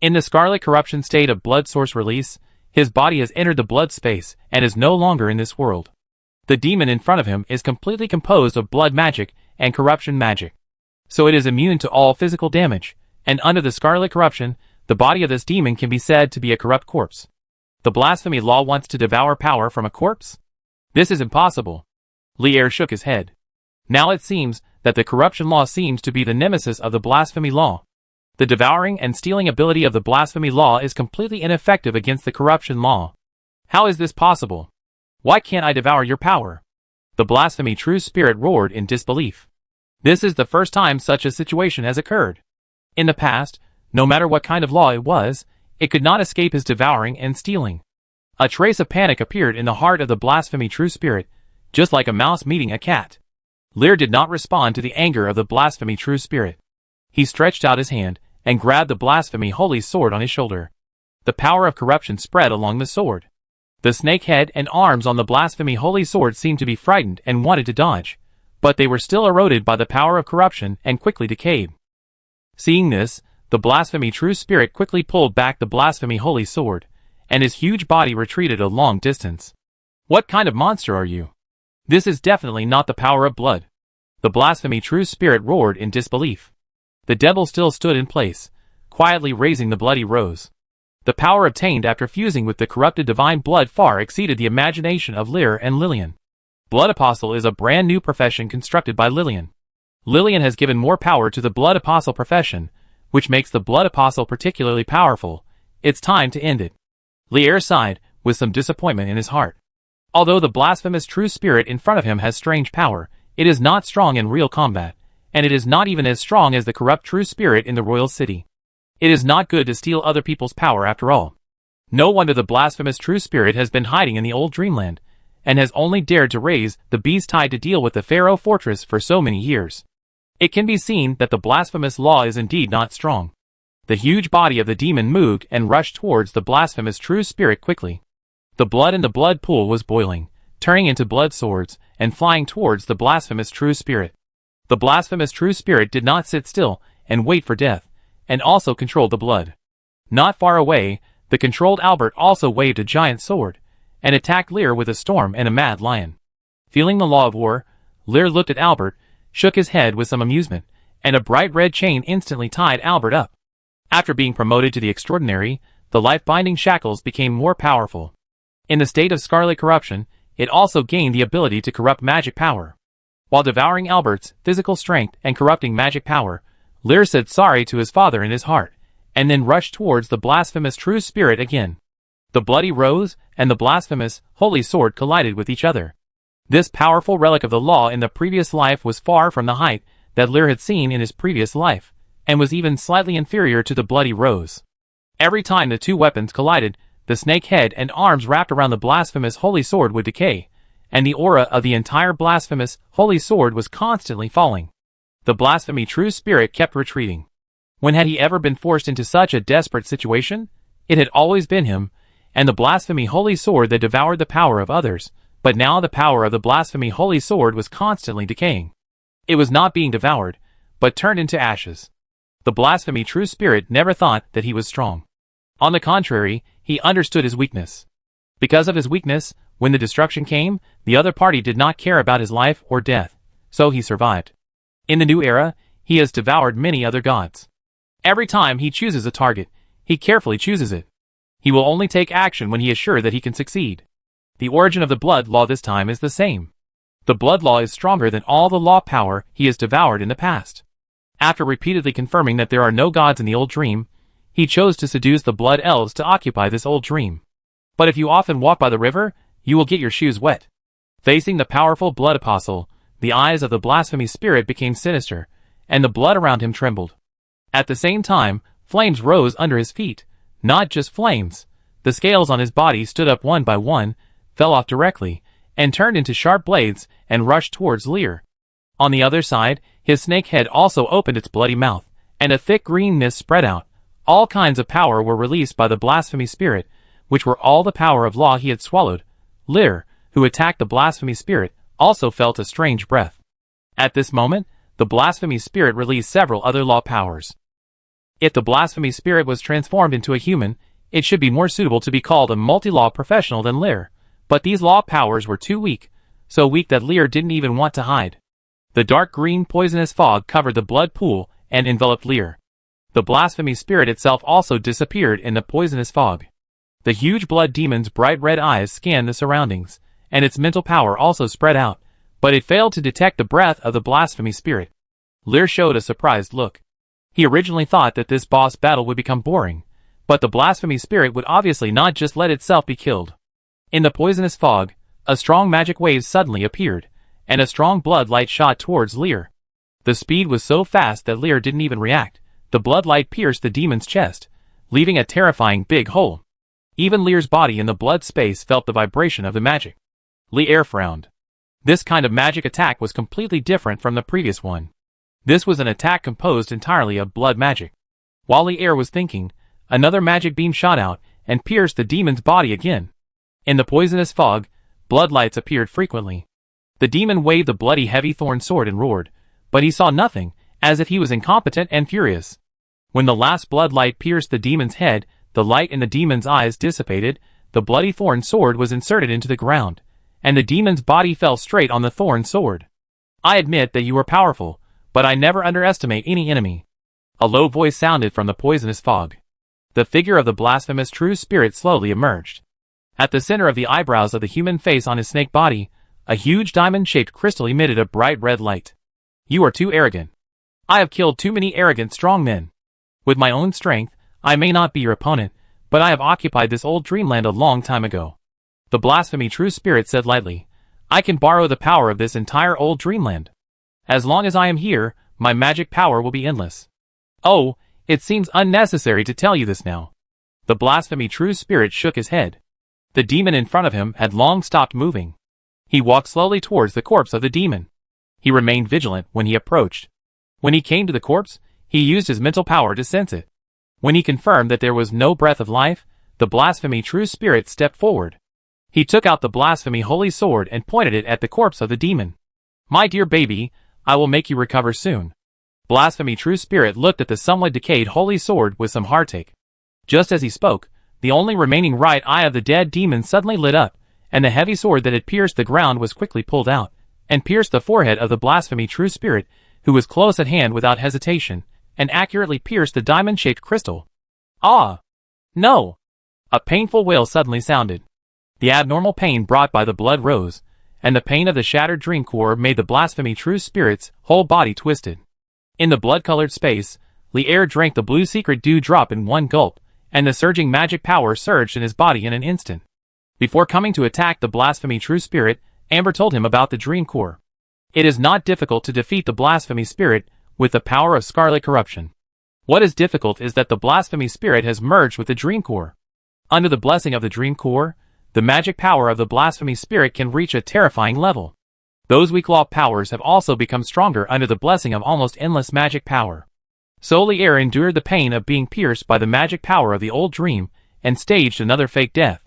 In the scarlet corruption state of blood source release, his body has entered the blood space, and is no longer in this world. The demon in front of him is completely composed of blood magic and corruption magic. So it is immune to all physical damage, and under the scarlet corruption, the body of this demon can be said to be a corrupt corpse. The blasphemy law wants to devour power from a corpse? This is impossible. Lear shook his head. Now it seems that the corruption law seems to be the nemesis of the blasphemy law. The devouring and stealing ability of the blasphemy law is completely ineffective against the corruption law. How is this possible? Why can't I devour your power? The blasphemy true spirit roared in disbelief. This is the first time such a situation has occurred. In the past, no matter what kind of law it was, it could not escape his devouring and stealing. A trace of panic appeared in the heart of the blasphemy true spirit, just like a mouse meeting a cat. Lear did not respond to the anger of the blasphemy true spirit. He stretched out his hand, and grabbed the blasphemy holy sword on his shoulder. The power of corruption spread along the sword. The snake head and arms on the blasphemy holy sword seemed to be frightened and wanted to dodge, but they were still eroded by the power of corruption and quickly decayed. Seeing this, the blasphemy true spirit quickly pulled back the blasphemy holy sword, and his huge body retreated a long distance. What kind of monster are you? This is definitely not the power of blood. The blasphemy true spirit roared in disbelief. The devil still stood in place, quietly raising the bloody rose. The power obtained after fusing with the corrupted divine blood far exceeded the imagination of Lear and Lillian. Blood Apostle is a brand new profession constructed by Lillian. Lillian has given more power to the Blood Apostle profession, which makes the Blood Apostle particularly powerful. It's time to end it. Lear sighed, with some disappointment in his heart. Although the blasphemous true spirit in front of him has strange power, it is not strong in real combat, and it is not even as strong as the corrupt true spirit in the royal city. It is not good to steal other people's power after all. No wonder the blasphemous true spirit has been hiding in the old dreamland, and has only dared to raise the beast tide to deal with the Pharaoh fortress for so many years. It can be seen that the blasphemous law is indeed not strong. The huge body of the demon moved and rushed towards the blasphemous true spirit quickly. The blood in the blood pool was boiling, turning into blood swords, and flying towards the blasphemous true spirit. The blasphemous true spirit did not sit still and wait for death, and also controlled the blood. Not far away, the controlled Albert also waved a giant sword, and attacked Lear with a storm and a mad lion. Feeling the law of war, Lear looked at Albert, shook his head with some amusement, and a bright red chain instantly tied Albert up. After being promoted to the extraordinary, the life-binding shackles became more powerful. In the state of scarlet corruption, it also gained the ability to corrupt magic power. While devouring Albert's physical strength and corrupting magic power, Lear said sorry to his father in his heart, and then rushed towards the blasphemous true spirit again. The bloody rose and the blasphemous holy sword collided with each other. This powerful relic of the law in the previous life was far from the height that Lear had seen in his previous life, and was even slightly inferior to the bloody rose. Every time the two weapons collided, the snake head and arms wrapped around the blasphemous holy sword would decay, and the aura of the entire blasphemous holy sword was constantly falling. The blasphemy true spirit kept retreating. When had he ever been forced into such a desperate situation? It had always been him, and the blasphemy holy sword that devoured the power of others, but now the power of the blasphemy holy sword was constantly decaying. It was not being devoured, but turned into ashes. The blasphemy true spirit never thought that he was strong. On the contrary, he understood his weakness. Because of his weakness, when the destruction came, the other party did not care about his life or death, so he survived. In the new era, he has devoured many other gods. Every time he chooses a target, he carefully chooses it. He will only take action when he is sure that he can succeed. The origin of the blood law this time is the same. The blood law is stronger than all the law power he has devoured in the past. After repeatedly confirming that there are no gods in the old dream, he chose to seduce the blood elves to occupy this old dream. But if you often walk by the river, you will get your shoes wet. Facing the powerful blood apostle, the eyes of the blasphemy spirit became sinister, and the blood around him trembled. At the same time, flames rose under his feet. Not just flames. The scales on his body stood up one by one, fell off directly, and turned into sharp blades and rushed towards Lear. On the other side, his snake head also opened its bloody mouth, and a thick green mist spread out. All kinds of power were released by the blasphemy spirit, which were all the power of law he had swallowed. Lear, who attacked the blasphemy spirit, also felt a strange breath. At this moment, the blasphemy spirit released several other law powers. If the blasphemy spirit was transformed into a human, it should be more suitable to be called a multi-law professional than Lear. But these law powers were too weak, so weak that Lear didn't even want to hide. The dark green poisonous fog covered the blood pool and enveloped Lear. The blasphemy spirit itself also disappeared in the poisonous fog. The huge blood demon's bright red eyes scanned the surroundings, and its mental power also spread out, but it failed to detect the breath of the blasphemy spirit. Lear showed a surprised look. He originally thought that this boss battle would become boring, but the blasphemy spirit would obviously not just let itself be killed. In the poisonous fog, a strong magic wave suddenly appeared, and a strong blood light shot towards Lear. The speed was so fast that Lear didn't even react. The blood light pierced the demon's chest, leaving a terrifying big hole. Even Lear's body in the blood space felt the vibration of the magic. Lear frowned. This kind of magic attack was completely different from the previous one. This was an attack composed entirely of blood magic. While Lear was thinking, another magic beam shot out and pierced the demon's body again. In the poisonous fog, blood lights appeared frequently. The demon waved the bloody heavy thorn sword and roared, but he saw nothing, as if he was incompetent and furious. When the last blood light pierced the demon's head, the light in the demon's eyes dissipated, the bloody thorn sword was inserted into the ground, and the demon's body fell straight on the thorn sword. I admit that you are powerful, but I never underestimate any enemy. A low voice sounded from the poisonous fog. The figure of the blasphemous true spirit slowly emerged. At the center of the eyebrows of the human face on his snake body, a huge diamond-shaped crystal emitted a bright red light. You are too arrogant. I have killed too many arrogant strong men. With my own strength, I may not be your opponent, but I have occupied this old dreamland a long time ago. The blasphemy true spirit said lightly, I can borrow the power of this entire old dreamland. As long as I am here, my magic power will be endless. Oh, it seems unnecessary to tell you this now. The blasphemy true spirit shook his head. The demon in front of him had long stopped moving. He walked slowly towards the corpse of the demon. He remained vigilant when he approached. When he came to the corpse, he used his mental power to sense it. When he confirmed that there was no breath of life, the blasphemy true spirit stepped forward. He took out the blasphemy holy sword and pointed it at the corpse of the demon. My dear baby, I will make you recover soon. Blasphemy true spirit looked at the somewhat decayed holy sword with some heartache. Just as he spoke, the only remaining right eye of the dead demon suddenly lit up, and the heavy sword that had pierced the ground was quickly pulled out, and pierced the forehead of the blasphemy true spirit, who was close at hand without hesitation, and accurately pierced the diamond-shaped crystal. Ah! No! A painful wail suddenly sounded. The abnormal pain brought by the blood rose, and the pain of the shattered dream core made the blasphemy true spirit's whole body twisted. In the blood-colored space, Lear drank the blue secret dew drop in one gulp, and the surging magic power surged in his body in an instant. Before coming to attack the blasphemy true spirit, Amber told him about the dream core. It is not difficult to defeat the blasphemy spirit with the power of scarlet corruption. What is difficult is that the blasphemy spirit has merged with the dream core. Under the blessing of the dream core, the magic power of the blasphemy spirit can reach a terrifying level. Those weak law powers have also become stronger under the blessing of almost endless magic power. So Lier endured the pain of being pierced by the magic power of the old dream, and staged another fake death.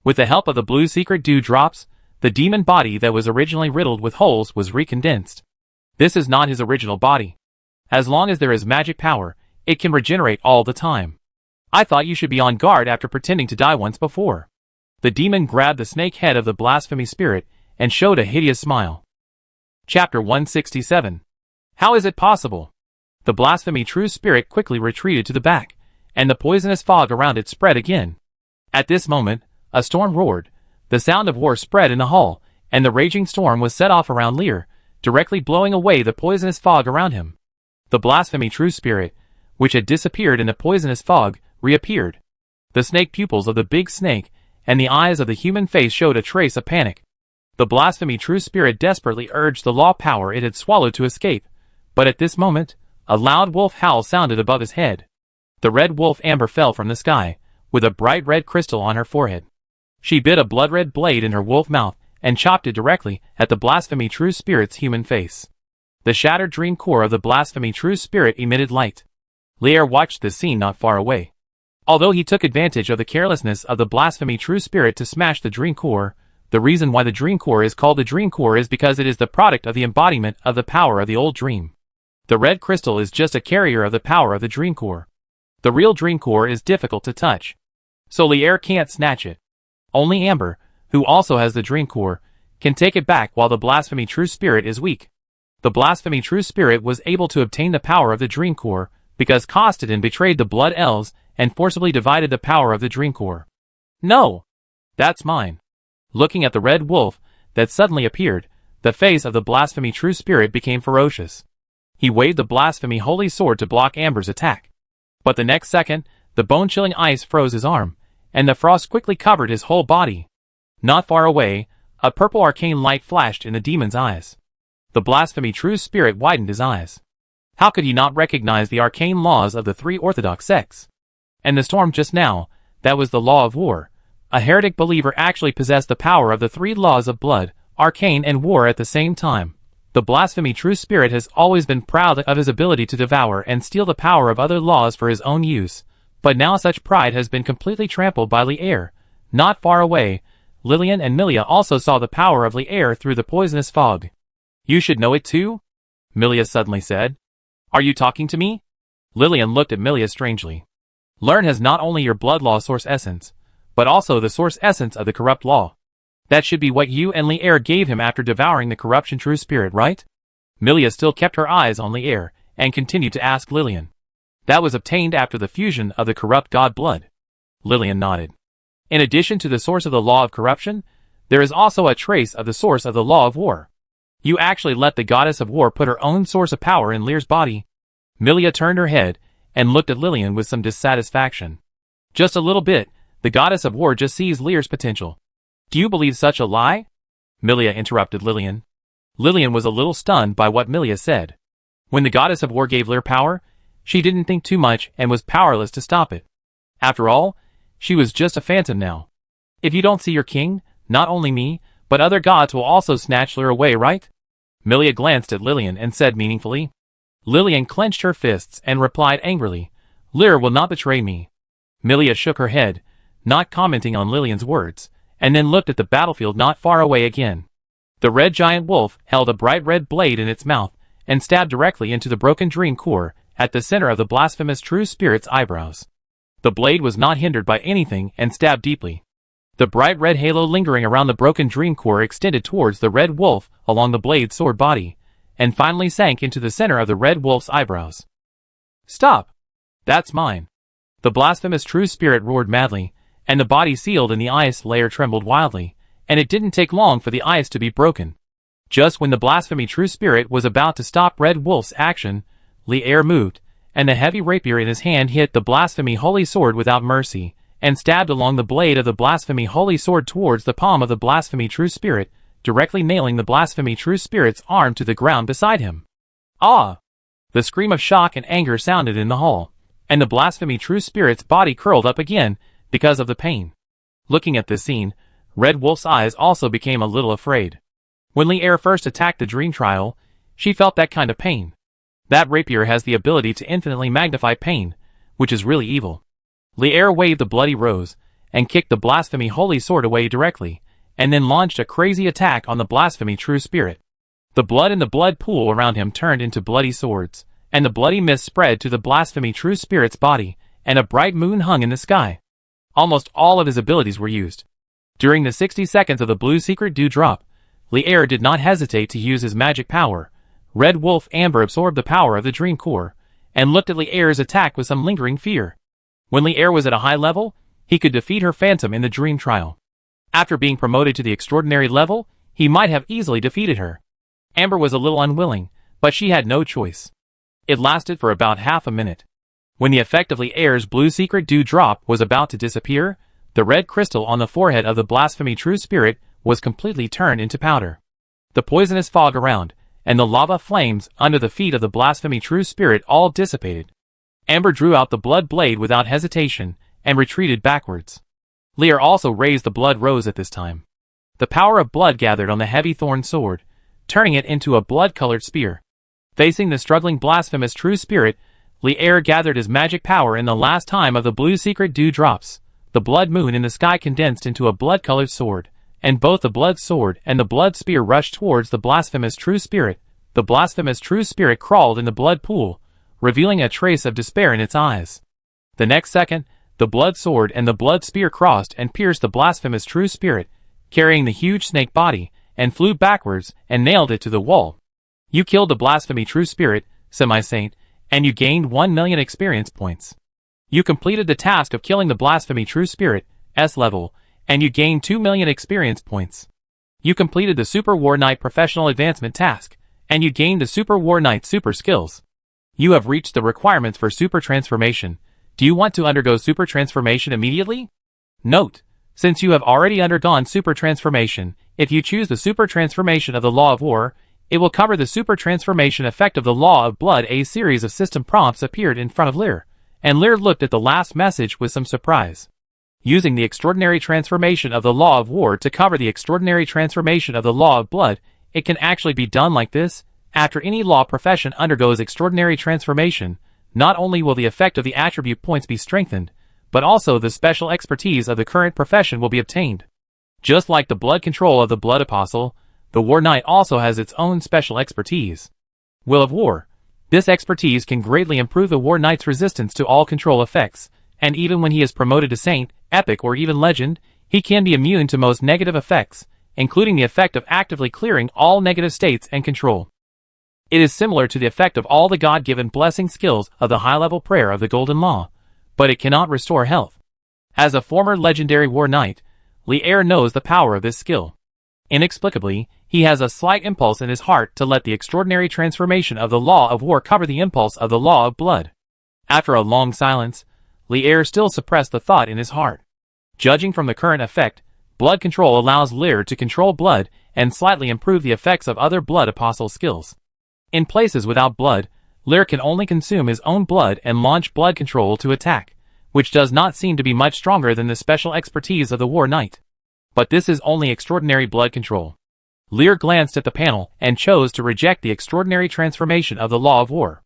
With the help of the blue secret dew drops, the demon body that was originally riddled with holes was recondensed. This is not his original body. As long as there is magic power, it can regenerate all the time. I thought you should be on guard after pretending to die once before. The demon grabbed the snake head of the blasphemy spirit and showed a hideous smile. Chapter 167. How is it possible? The blasphemy true spirit quickly retreated to the back, and the poisonous fog around it spread again. At this moment, a storm roared. The sound of war spread in the hall, and the raging storm was set off around Lier, directly blowing away the poisonous fog around him. The blasphemy true spirit, which had disappeared in the poisonous fog, reappeared. The snake pupils of the big snake and the eyes of the human face showed a trace of panic. The blasphemy true spirit desperately urged the law power it had swallowed to escape, but at this moment, a loud wolf howl sounded above his head. The red wolf Amber fell from the sky, with a bright red crystal on her forehead. She bit a blood-red blade in her wolf mouth and chopped it directly at the blasphemy true spirit's human face. The shattered dream core of the blasphemy true spirit emitted light. Lier watched this scene not far away. Although he took advantage of the carelessness of the blasphemy true spirit to smash the dream core, the reason why the dream core is called the dream core is because it is the product of the embodiment of the power of the old dream. The red crystal is just a carrier of the power of the dream core. The real dream core is difficult to touch, so Lier can't snatch it. Only Amber, who also has the dream core, can take it back while the blasphemy true spirit is weak. The blasphemy true spirit was able to obtain the power of the dream core because Kostadin betrayed the blood elves and forcibly divided the power of the dream core. No! That's mine. Looking at the red wolf that suddenly appeared, the face of the blasphemy true spirit became ferocious. He waved the blasphemy holy sword to block Amber's attack. But the next second, the bone-chilling ice froze his arm, and the frost quickly covered his whole body. Not far away, a purple arcane light flashed in the demon's eyes. The blasphemy true spirit widened his eyes. How could he not recognize the arcane laws of the three orthodox sects? And the storm just now, that was the law of war. A heretic believer actually possessed the power of the three laws of blood, arcane and war at the same time. The blasphemy true spirit has always been proud of his ability to devour and steal the power of other laws for his own use, but now such pride has been completely trampled by Lier. Not far away, Lillian and Milia also saw the power of Lier through the poisonous fog. You should know it too? Milia suddenly said. Are you talking to me? Lillian looked at Milia strangely. Learn has not only your blood law source essence, but also the source essence of the corrupt law. That should be what you and Lier gave him after devouring the corruption true spirit, right? Milia still kept her eyes on Lier, and continued to ask Lillian. That was obtained after the fusion of the corrupt god blood. Lillian nodded. In addition to the source of the law of corruption, there is also a trace of the source of the law of war. You actually let the goddess of war put her own source of power in Lier's body. Milia turned her head, and looked at Lillian with some dissatisfaction. Just a little bit, the goddess of war just sees Lier's potential. Do you believe such a lie? Milia interrupted Lillian. Lillian was a little stunned by what Milia said. When the goddess of war gave Lier power, she didn't think too much and was powerless to stop it. After all, she was just a phantom now. If you don't see your king, not only me, but other gods will also snatch Lier away, right? Milia glanced at Lillian and said meaningfully. Lillian clenched her fists and replied angrily, Lier will not betray me. Milia shook her head, not commenting on Lillian's words, and then looked at the battlefield not far away again. The red giant wolf held a bright red blade in its mouth and stabbed directly into the broken dream core at the center of the blasphemous true spirit's eyebrows. The blade was not hindered by anything and stabbed deeply. The bright red halo lingering around the broken dream core extended towards the red wolf along the blade's sword body, and finally sank into the center of the red wolf's eyebrows. Stop! That's mine! The blasphemous true spirit roared madly, and the body sealed in the ice layer trembled wildly, and it didn't take long for the ice to be broken. Just when the blasphemy true spirit was about to stop Red Wolf's action, Lier moved, and the heavy rapier in his hand hit the blasphemy holy sword without mercy, and stabbed along the blade of the blasphemy holy sword towards the palm of the blasphemy true spirit, directly nailing the blasphemy true spirit's arm to the ground beside him. Ah! The scream of shock and anger sounded in the hall, and the blasphemy true spirit's body curled up again, because of the pain. Looking at this scene, Red Wolf's eyes also became a little afraid. When Lier first attacked the dream trial, she felt that kind of pain. That rapier has the ability to infinitely magnify pain, which is really evil. Lier waved the bloody rose, and kicked the blasphemy holy sword away directly, and then launched a crazy attack on the blasphemy true spirit. The blood in the blood pool around him turned into bloody swords, and the bloody mist spread to the blasphemy true spirit's body, and a bright moon hung in the sky. Almost all of his abilities were used. During the 60 seconds of the blue secret dewdrop, Lier did not hesitate to use his magic power. Red Wolf Amber absorbed the power of the Dream Core, and looked at Lier's attack with some lingering fear. When Lier was at a high level, he could defeat her Phantom in the Dream Trial. After being promoted to the extraordinary level, he might have easily defeated her. Amber was a little unwilling, but she had no choice. It lasted for about half a minute. When the effect of Lier's blue secret dewdrop was about to disappear, the red crystal on the forehead of the blasphemy true spirit was completely turned into powder. The poisonous fog around, and the lava flames under the feet of the blasphemy true spirit all dissipated. Amber drew out the blood blade without hesitation, and retreated backwards. Lier also raised the blood rose at this time. The power of blood gathered on the heavy thorn sword, turning it into a blood-colored spear. Facing the struggling blasphemous true spirit, Lier gathered his magic power in the last time of the blue secret dewdrops. The blood moon in the sky condensed into a blood-colored sword, and both the blood sword and the blood spear rushed towards the blasphemous true spirit. The blasphemous true spirit crawled in the blood pool, revealing a trace of despair in its eyes. The next second, the blood sword and the blood spear crossed and pierced the blasphemous true spirit, carrying the huge snake body, and flew backwards and nailed it to the wall. You killed the blasphemy true spirit, Semi-Saint, and you gained 1 million experience points. You completed the task of killing the blasphemy true spirit, S level, and you gained 2 million experience points. You completed the Super War Knight professional advancement task, and you gained the Super War Knight super skills. You have reached the requirements for super transformation. Do you want to undergo super transformation immediately? Note: since you have already undergone super transformation, if you choose the super transformation of the Law of War, it will cover the super transformation effect of the Law of Blood. A series of system prompts appeared in front of Lier, and Lier looked at the last message with some surprise. Using the extraordinary transformation of the Law of War to cover the extraordinary transformation of the Law of Blood, it can actually be done like this. After any law profession undergoes extraordinary transformation, not only will the effect of the attribute points be strengthened, but also the special expertise of the current profession will be obtained. Just like the blood control of the Blood Apostle, the War Knight also has its own special expertise. Will of War. This expertise can greatly improve the War Knight's resistance to all control effects, and even when he is promoted to Saint, Epic or even Legend, he can be immune to most negative effects, including the effect of actively clearing all negative states and control. It is similar to the effect of all the God-given blessing skills of the high-level prayer of the Golden Law, but it cannot restore health. As a former legendary War Knight, Lier knows the power of this skill. Inexplicably, he has a slight impulse in his heart to let the extraordinary transformation of the Law of War cover the impulse of the Law of Blood. After a long silence, Lier still suppressed the thought in his heart. Judging from the current effect, blood control allows Lier to control blood and slightly improve the effects of other Blood Apostle skills. In places without blood, Lier can only consume his own blood and launch blood control to attack, which does not seem to be much stronger than the special expertise of the War Knight. But this is only extraordinary blood control. Lier glanced at the panel and chose to reject the extraordinary transformation of the Law of War.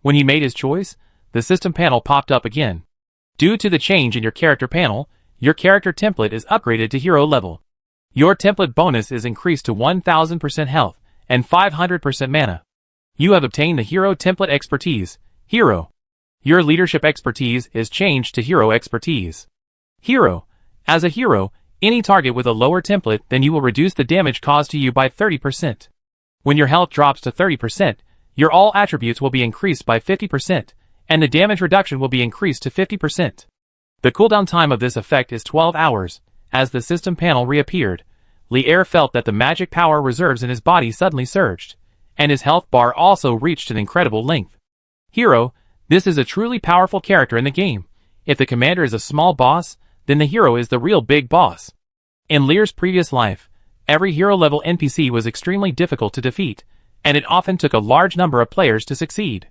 When he made his choice, the system panel popped up again. Due to the change in your character panel, your character template is upgraded to hero level. Your template bonus is increased to 1000% health and 500% mana. You have obtained the Hero Template Expertise, Hero. Your Leadership Expertise is changed to Hero Expertise. Hero. As a hero, any target with a lower template than you will reduce the damage caused to you by 30%. When your health drops to 30%, your all attributes will be increased by 50%, and the damage reduction will be increased to 50%. The cooldown time of this effect is 12 hours. As the system panel reappeared, Lier felt that the magic power reserves in his body suddenly surged, and his health bar also reached an incredible length. Hero. This is a truly powerful character in the game. If the commander is a small boss, then the hero is the real big boss. In Lier's previous life, every hero-level NPC was extremely difficult to defeat, and it often took a large number of players to succeed.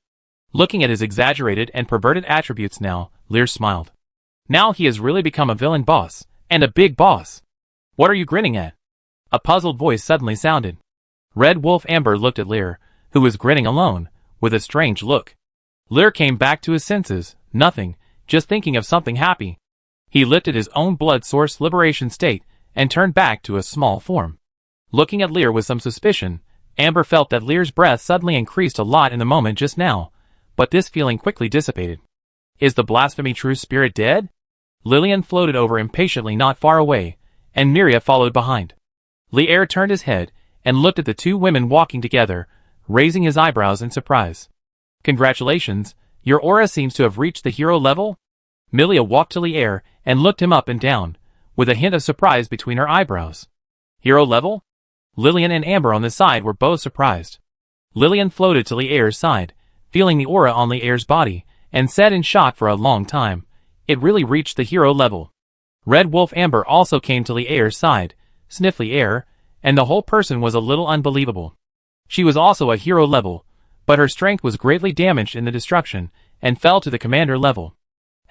Looking at his exaggerated and perverted attributes now, Lier smiled. Now he has really become a villain boss, and a big boss. What are you grinning at? A puzzled voice suddenly sounded. Red Wolf Amber looked at Lier, who was grinning alone, with a strange look. Lear came back to his senses, nothing, just thinking of something happy. He lifted his own blood source liberation state and turned back to a small form. Looking at Lear with some suspicion, Amber felt that Lear's breath suddenly increased a lot in the moment just now, but this feeling quickly dissipated. Is the blasphemy true spirit dead? Lillian floated over impatiently not far away, and Miria followed behind. Lear turned his head and looked at the two women walking together, raising his eyebrows in surprise. Congratulations, your aura seems to have reached the hero level? Milia walked to Lear and looked him up and down, with a hint of surprise between her eyebrows. Hero level? Lillian and Amber on the side were both surprised. Lillian floated to Lear's side, feeling the aura on Lear's body, and said in shock for a long time, it really reached the hero level. Red Wolf Amber also came to Lear's side, sniffed Lear, and the whole person was a little unbelievable. She was also a hero level, but her strength was greatly damaged in the destruction, and fell to the commander level.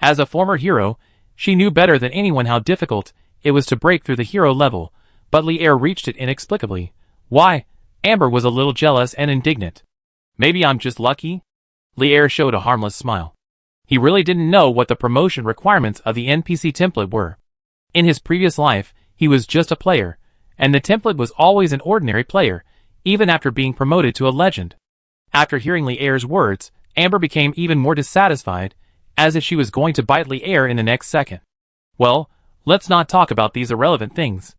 As a former hero, she knew better than anyone how difficult it was to break through the hero level, but Lear reached it inexplicably. Why? Amber was a little jealous and indignant. Maybe I'm just lucky? Lear showed a harmless smile. He really didn't know what the promotion requirements of the NPC template were. In his previous life, he was just a player, and the template was always an ordinary player, even after being promoted to a legend. After hearing Lear's words, Amber became even more dissatisfied, as if she was going to bite Lear in the next second. Well, let's not talk about these irrelevant things.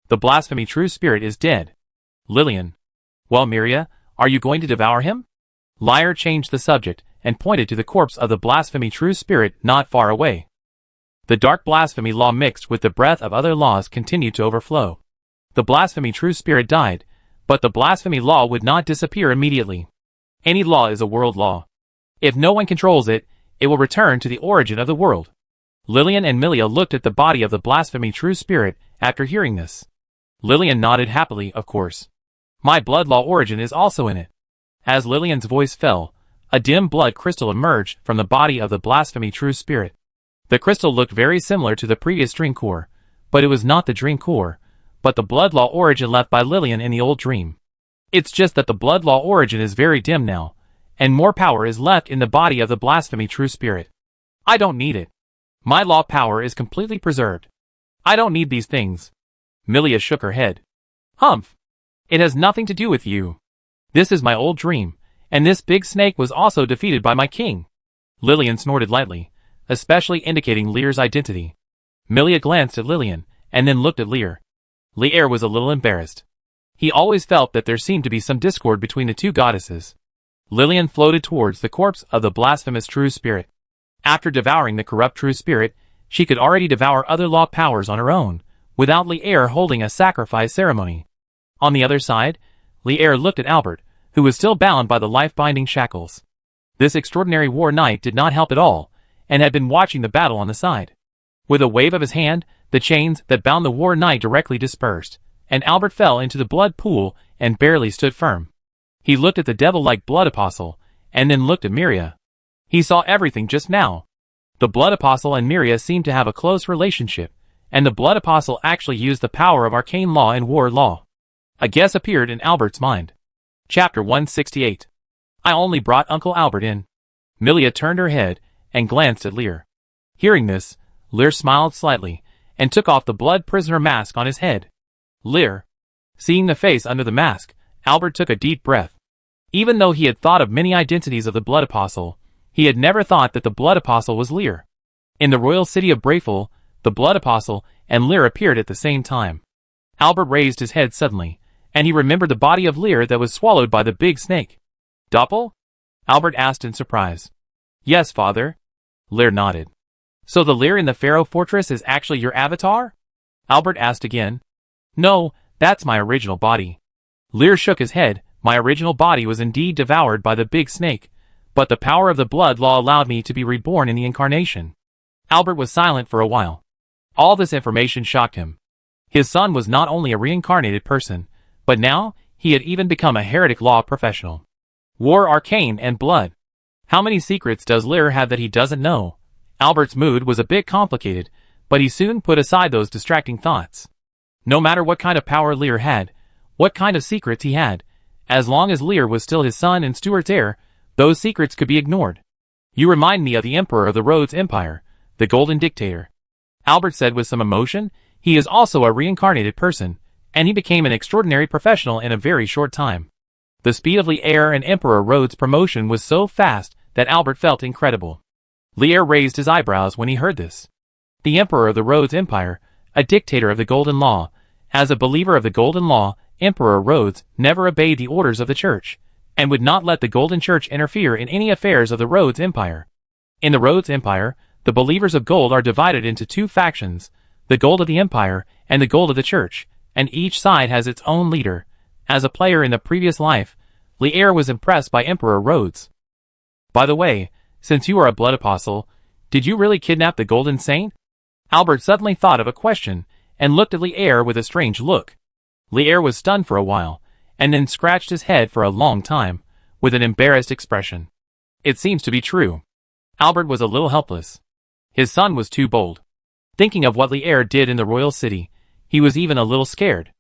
The blasphemy true spirit is dead. Lillian. Well, Miria, are you going to devour him? Lear changed the subject and pointed to the corpse of the blasphemy true spirit not far away. The dark blasphemy law mixed with the breath of other laws continued to overflow. The blasphemy true spirit died, but the blasphemy law would not disappear immediately. Any law is a world law. If no one controls it, it will return to the origin of the world. Lillian and Milia looked at the body of the blasphemy true spirit after hearing this. Lillian nodded happily, of course. My blood law origin is also in it. As Lillian's voice fell, a dim blood crystal emerged from the body of the blasphemy true spirit. The crystal looked very similar to the previous dream core, but it was not the dream core, but the blood law origin left by Lillian in the old dream. It's just that the blood law origin is very dim now, and more power is left in the body of the blasphemy true spirit. I don't need it. My law power is completely preserved. I don't need these things. Milia shook her head. Humph. It has nothing to do with you. This is my old dream, and this big snake was also defeated by my king. Lillian snorted lightly, especially indicating Lear's identity. Milia glanced at Lillian, and then looked at Lear. Lear was a little embarrassed. He always felt that there seemed to be some discord between the two goddesses. Lillian floated towards the corpse of the blasphemous true spirit. After devouring the corrupt true spirit, she could already devour other law powers on her own, without Lear holding a sacrifice ceremony. On the other side, Lear looked at Albert, who was still bound by the life-binding shackles. This extraordinary war knight did not help at all, and had been watching the battle on the side. With a wave of his hand, the chains that bound the war knight directly dispersed, and Albert fell into the blood pool and barely stood firm. He looked at the devil-like blood apostle, and then looked at Miria. He saw everything just now. The blood apostle and Miria seemed to have a close relationship, and the blood apostle actually used the power of arcane law and war law. A guess appeared in Albert's mind. Chapter 168. I only brought Uncle Albert in. Milia turned her head and glanced at Lear. Hearing this, Lear smiled slightly and took off the blood prisoner mask on his head. Lear. Seeing the face under the mask, Albert took a deep breath. Even though he had thought of many identities of the blood apostle, he had never thought that the blood apostle was Lear. In the royal city of Brayful, the blood apostle and Lear appeared at the same time. Albert raised his head suddenly, and he remembered the body of Lear that was swallowed by the big snake. Doppel? Albert asked in surprise. Yes, father. Lear nodded. So the Lear in the Pharaoh fortress is actually your avatar? Albert asked again. No, that's my original body. Lear shook his head. My original body was indeed devoured by the big snake, but the power of the blood law allowed me to be reborn in the incarnation. Albert was silent for a while. All this information shocked him. His son was not only a reincarnated person, but now he had even become a heretic law professional. War, arcane, and blood. How many secrets does Lear have that he doesn't know? Albert's mood was a bit complicated, but he soon put aside those distracting thoughts. No matter what kind of power Lear had, what kind of secrets he had, as long as Lear was still his son and Stuart's heir, Those secrets could be ignored. You remind me of the Emperor of the Rhodes Empire, the Golden Dictator. Albert said with some emotion. He is also a reincarnated person, and he became an extraordinary professional in a very short time. The speed of Lier and Emperor Rhodes' promotion was so fast that Albert felt incredible. Lier raised his eyebrows when he heard this. The Emperor of the Rhodes Empire, a dictator of the Golden Law. As a believer of the Golden Law, Emperor Rhodes never obeyed the orders of the Church, and would not let the Golden Church interfere in any affairs of the Rhodes Empire. In the Rhodes Empire, the believers of gold are divided into two factions, the gold of the Empire and the gold of the Church, and each side has its own leader. As a player in the previous life, Lier was impressed by Emperor Rhodes. By the way, since you are a blood apostle, did you really kidnap the Golden Saint? Albert suddenly thought of a question, and looked at Lier with a strange look. Lier was stunned for a while, and then scratched his head for a long time, with an embarrassed expression. It seems to be true. Albert was a little helpless. His son was too bold. Thinking of what Lier did in the royal city, he was even a little scared.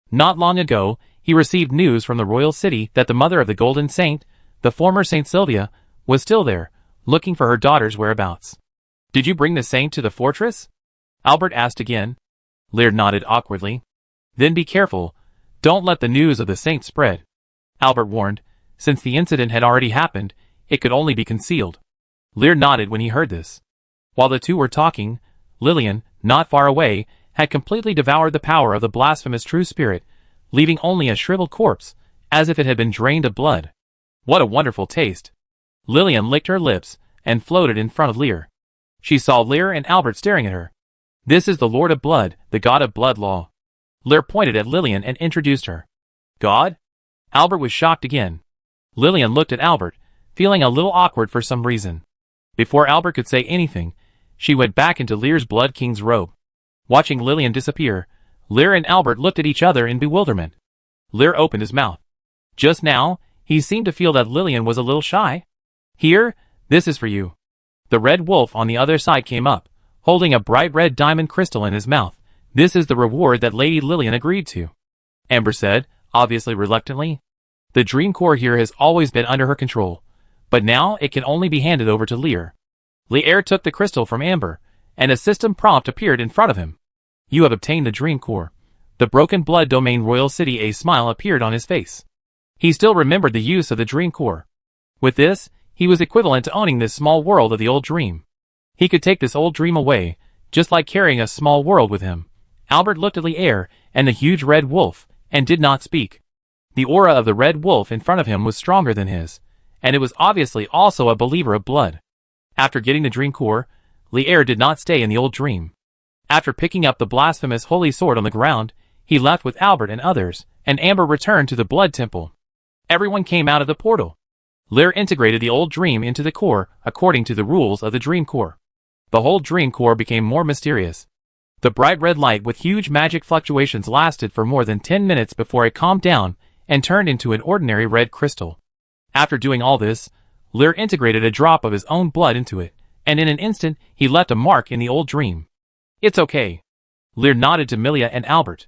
Not long ago, he received news from the royal city that the mother of the Golden Saint, the former Saint Sylvia, was still there, looking for her daughter's whereabouts. Did you bring the saint to the fortress? Albert asked again. Lier nodded awkwardly. Then be careful. Don't let the news of the saint spread. Albert warned. Since the incident had already happened, it could only be concealed. Lier nodded when he heard this. While the two were talking, Lillian, not far away, had completely devoured the power of the blasphemous true spirit, leaving only a shriveled corpse, as if it had been drained of blood. What a wonderful taste! Lillian licked her lips, and floated in front of Lier. She saw Lier and Albert staring at her. This is the Lord of Blood, the God of Blood Law. Lier pointed at Lillian and introduced her. God? Albert was shocked again. Lillian looked at Albert, feeling a little awkward for some reason. Before Albert could say anything, she went back into Lier's Blood King's robe. Watching Lillian disappear, Lier and Albert looked at each other in bewilderment. Lier opened his mouth. Just now, he seemed to feel that Lillian was a little shy. Here, this is for you. The red wolf on the other side came up, holding a bright red diamond crystal in his mouth. This is the reward that Lady Lillian agreed to. Amber said, obviously reluctantly. The dream core here has always been under her control, but now it can only be handed over to Lier. Lier took the crystal from Amber, and a system prompt appeared in front of him. You have obtained the dream core. The Broken Blood Domain Royal City. A smile appeared on his face. He still remembered the use of the dream core. With this, he was equivalent to owning this small world of the old dream. He could take this old dream away, just like carrying a small world with him. Albert looked at Lier and the huge red wolf, and did not speak. The aura of the red wolf in front of him was stronger than his, and it was obviously also a believer of blood. After getting the dream core, Lier did not stay in the old dream. After picking up the blasphemous holy sword on the ground, he left with Albert and others, and Amber returned to the blood temple. Everyone came out of the portal. Lier integrated the old dream into the core according to the rules of the dream core. The whole dream core became more mysterious. The bright red light with huge magic fluctuations lasted for more than 10 minutes before it calmed down and turned into an ordinary red crystal. After doing all this, Lier integrated a drop of his own blood into it, and in an instant he left a mark in the old dream. It's okay. Lier nodded to Milia and Albert.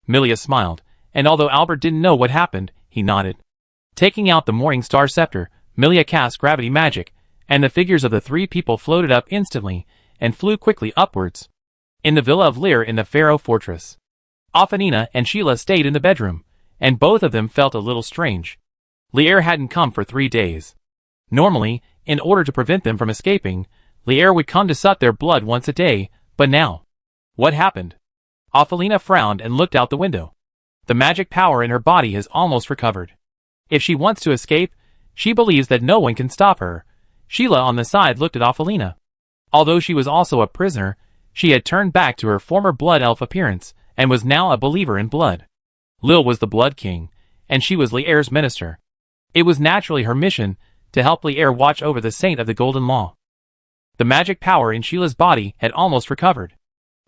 Milia smiled, and although Albert didn't know what happened, he nodded. Taking out the Morning Star Scepter, Milia cast gravity magic, and the figures of the three people floated up instantly and flew quickly upwards. In the villa of Lier in the Pharaoh Fortress, Afanina and Sheila stayed in the bedroom, and both of them felt a little strange. Lier hadn't come for 3 days. Normally, in order to prevent them from escaping, Lier would come to suck their blood once a day, but now, what happened? Afanina frowned and looked out the window. The magic power in her body has almost recovered. If she wants to escape, she believes that no one can stop her. Sheila on the side looked at Afanina. Although she was also a prisoner, she had turned back to her former blood elf appearance, and was now a believer in blood. Lil was the Blood King, and she was Lier's minister. It was naturally her mission to help Lier watch over the Saint of the Golden Law. The magic power in Sheila's body had almost recovered.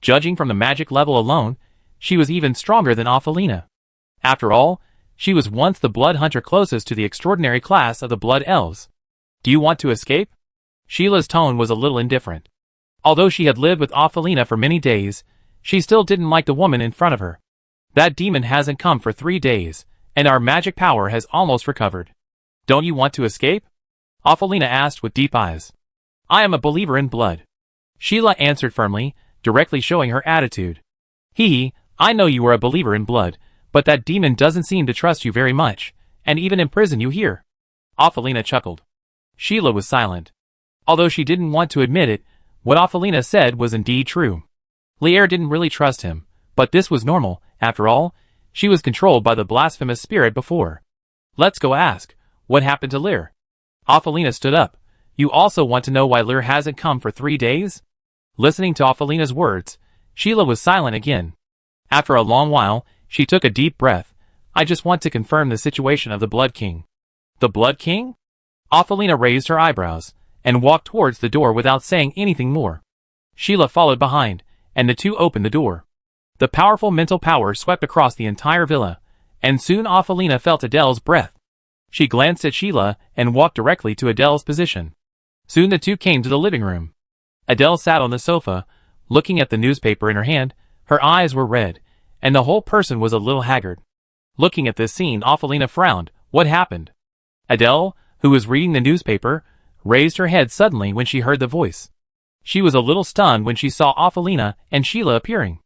Judging from the magic level alone, she was even stronger than Afanina. After all, she was once the blood hunter closest to the extraordinary class of the Blood Elves. Do you want to escape? Sheila's tone was a little indifferent. Although she had lived with Afanina for many days, she still didn't like the woman in front of her. That demon hasn't come for 3 days, and our magic power has almost recovered. Don't you want to escape? Ophelina asked with deep eyes. I am a believer in blood. Sheila answered firmly, directly showing her attitude. I know you are a believer in blood, but that demon doesn't seem to trust you very much, and even imprison you here. Ophelina chuckled. Sheila was silent. Although she didn't want to admit it, what Ophelina said was indeed true. Lear didn't really trust him, but this was normal, after all. She was controlled by the blasphemous spirit before. Let's go ask, what happened to Lear? Ophelina stood up. You also want to know why Lear hasn't come for 3 days? Listening to Ophelina's words, Sheila was silent again. After a long while, she took a deep breath. I just want to confirm the situation of the Blood King. The Blood King? Ophelina raised her eyebrows, and walked towards the door without saying anything more. Sheila followed behind, and the two opened the door. The powerful mental power swept across the entire villa, and soon Ophelina felt Adele's breath. She glanced at Sheila and walked directly to Adele's position. Soon the two came to the living room. Adele sat on the sofa, looking at the newspaper in her hand. Her eyes were red, and the whole person was a little haggard. Looking at this scene, Ophelina frowned. What happened? Adele, who was reading the newspaper, raised her head suddenly when she heard the voice. She was a little stunned when she saw Ophelina and Sheila appearing.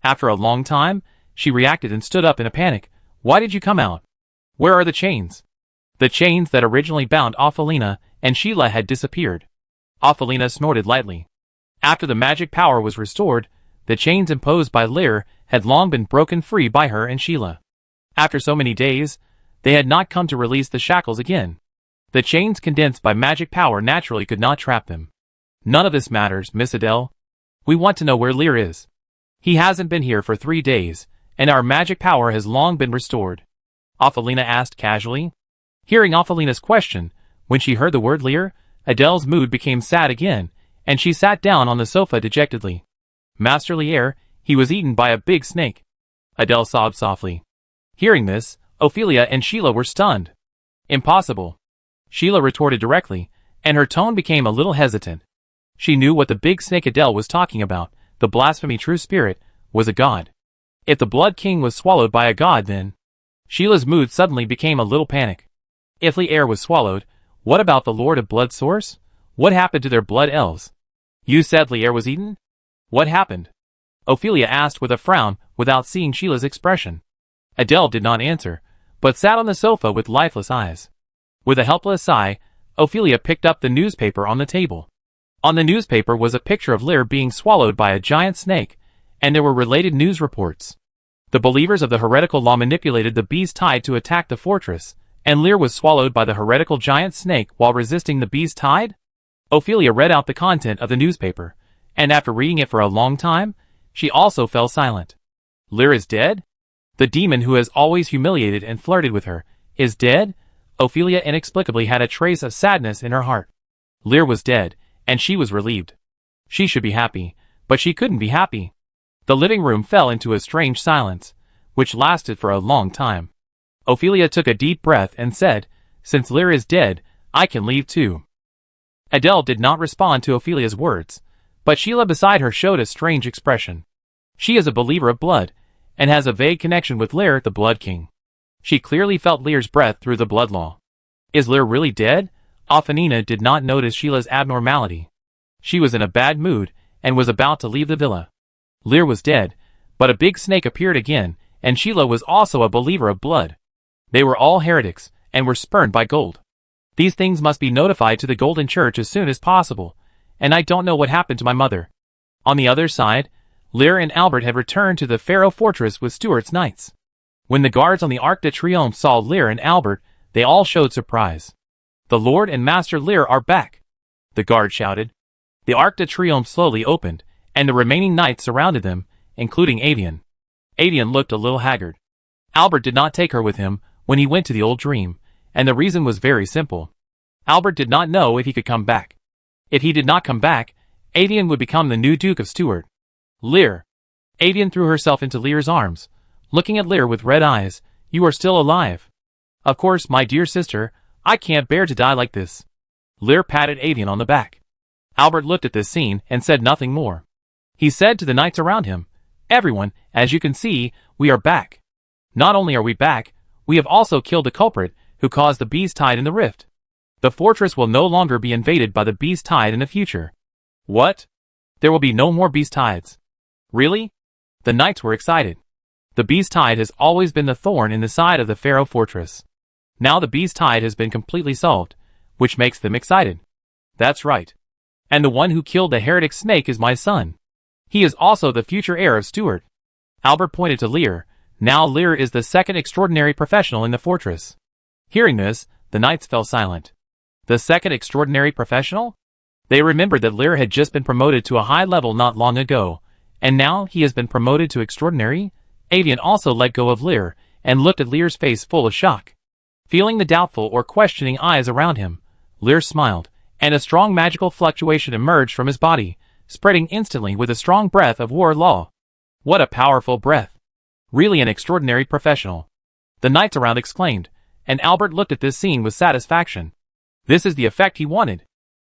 After a long time, she reacted and stood up in a panic. Why did you come out? Where are the chains? The chains that originally bound Ophelina and Sheila had disappeared. Ophelina snorted lightly. After the magic power was restored, the chains imposed by Lear had long been broken free by her and Sheila. After so many days, they had not come to release the shackles again. The chains condensed by magic power naturally could not trap them. None of this matters, Miss Adele. We want to know where Lear is. He hasn't been here for 3 days, and our magic power has long been restored. Ophelina asked casually. Hearing Ophelina's question, when she heard the word Lear, Adele's mood became sad again, and she sat down on the sofa dejectedly. Master Lear, he was eaten by a big snake. Adele sobbed softly. Hearing this, Ophelia and Sheila were stunned. Impossible. Sheila retorted directly, and her tone became a little hesitant. She knew what the big snake Adele was talking about. The blasphemy true spirit was a god. If the Blood King was swallowed by a god, then... Sheila's mood suddenly became a little panic. If Lear was swallowed, what about the Lord of Blood Source? What happened to their blood elves? You said Lear was eaten? What happened? Ophelia asked with a frown, without seeing Sheila's expression. Adele did not answer, but sat on the sofa with lifeless eyes. With a helpless sigh, Ophelia picked up the newspaper on the table. On the newspaper was a picture of Lear being swallowed by a giant snake, and there were related news reports. The believers of the heretical law manipulated the bee's tide to attack the fortress, and Lear was swallowed by the heretical giant snake while resisting the bee's tide? Ophelia read out the content of the newspaper, and after reading it for a long time, she also fell silent. Lear is dead? The demon who has always humiliated and flirted with her is dead? Ophelia inexplicably had a trace of sadness in her heart. Lear was dead, and she was relieved. She should be happy, but she couldn't be happy. The living room fell into a strange silence, which lasted for a long time. Ophelia took a deep breath and said, Since Lear is dead, I can leave too. Adele did not respond to Ophelia's words, but Sheila beside her showed a strange expression. She is a believer of blood, and has a vague connection with Lear, the Blood King. She clearly felt Lear's breath through the blood law. Is Lear really dead? Ophelina did not notice Sheila's abnormality. She was in a bad mood, and was about to leave the villa. Lear was dead, but a big snake appeared again, and Sheila was also a believer of blood. They were all heretics, and were spurned by gold. These things must be notified to the Golden Church as soon as possible, and I don't know what happened to my mother. On the other side, Lear and Albert had returned to the Pharaoh fortress with Stuart's knights. When the guards on the Arc de Triomphe saw Lear and Albert, they all showed surprise. The Lord and Master Lear are back, the guard shouted. The Arc de Triomphe slowly opened, and the remaining knights surrounded them, including Avian. Avian looked a little haggard. Albert did not take her with him when he went to the Old Dream, and the reason was very simple. Albert did not know if he could come back. If he did not come back, Avian would become the new Duke of Stuart. Lear. Avian threw herself into Lear's arms, looking at Lear with red eyes. You are still alive. Of course, my dear sister, I can't bear to die like this. Lear patted Avian on the back. Albert looked at this scene and said nothing more. He said to the knights around him, Everyone, as you can see, we are back. Not only are we back, we have also killed the culprit who caused the bee's tide in the rift. The fortress will no longer be invaded by the beast tide in the future. What? There will be no more beast tides. Really? The knights were excited. The beast tide has always been the thorn in the side of the Pharaoh fortress. Now the beast tide has been completely solved, which makes them excited. That's right. And the one who killed the heretic snake is my son. He is also the future heir of Stuart. Albert pointed to Lear. Now Lear is the second extraordinary professional in the fortress. Hearing this, the knights fell silent. The second extraordinary professional? They remembered that Lear had just been promoted to a high level not long ago, and now he has been promoted to extraordinary? Avian also let go of Lear, and looked at Lear's face full of shock. Feeling the doubtful or questioning eyes around him, Lear smiled, and a strong magical fluctuation emerged from his body, spreading instantly with a strong breath of war law. What a powerful breath! Really an extraordinary professional. The knights around exclaimed, and Albert looked at this scene with satisfaction. This is the effect he wanted.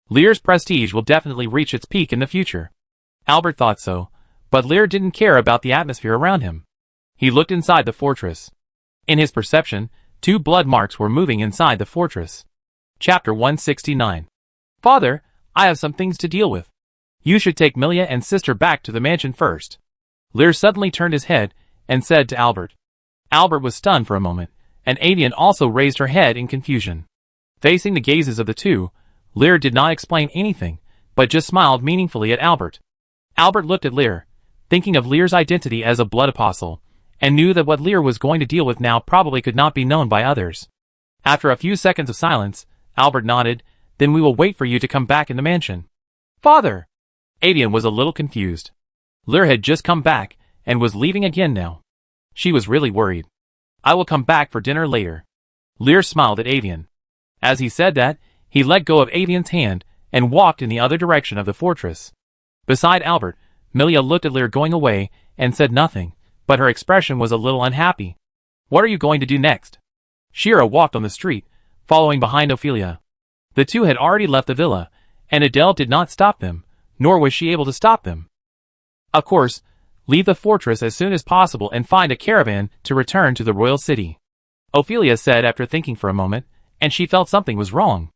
Lear's prestige will definitely reach its peak in the future. Albert thought so, but Lear didn't care about the atmosphere around him. He looked inside the fortress. In his perception, 2 blood marks were moving inside the fortress. Chapter 169. Father, I have some things to deal with. You should take Milia and sister back to the mansion first. Lear suddenly turned his head and said to Albert. Albert was stunned for a moment, and Avian also raised her head in confusion. Facing the gazes of the two, Lear did not explain anything, but just smiled meaningfully at Albert. Albert looked at Lear, thinking of Lear's identity as a blood apostle, and knew that what Lear was going to deal with now probably could not be known by others. After a few seconds of silence, Albert nodded. Then we will wait for you to come back in the mansion. Father! Avian was a little confused. Lear had just come back, and was leaving again now. She was really worried. I will come back for dinner later. Lear smiled at Avian. As he said that, he let go of Avian's hand, and walked in the other direction of the fortress. Beside Albert, Milia looked at Lear going away, and said nothing, but her expression was a little unhappy. What are you going to do next? Shira walked on the street, following behind Ophelia. The two had already left the villa, and Adele did not stop them, nor was she able to stop them. Of course, leave the fortress as soon as possible and find a caravan to return to the royal city. Ophelia said after thinking for a moment, and she felt something was wrong.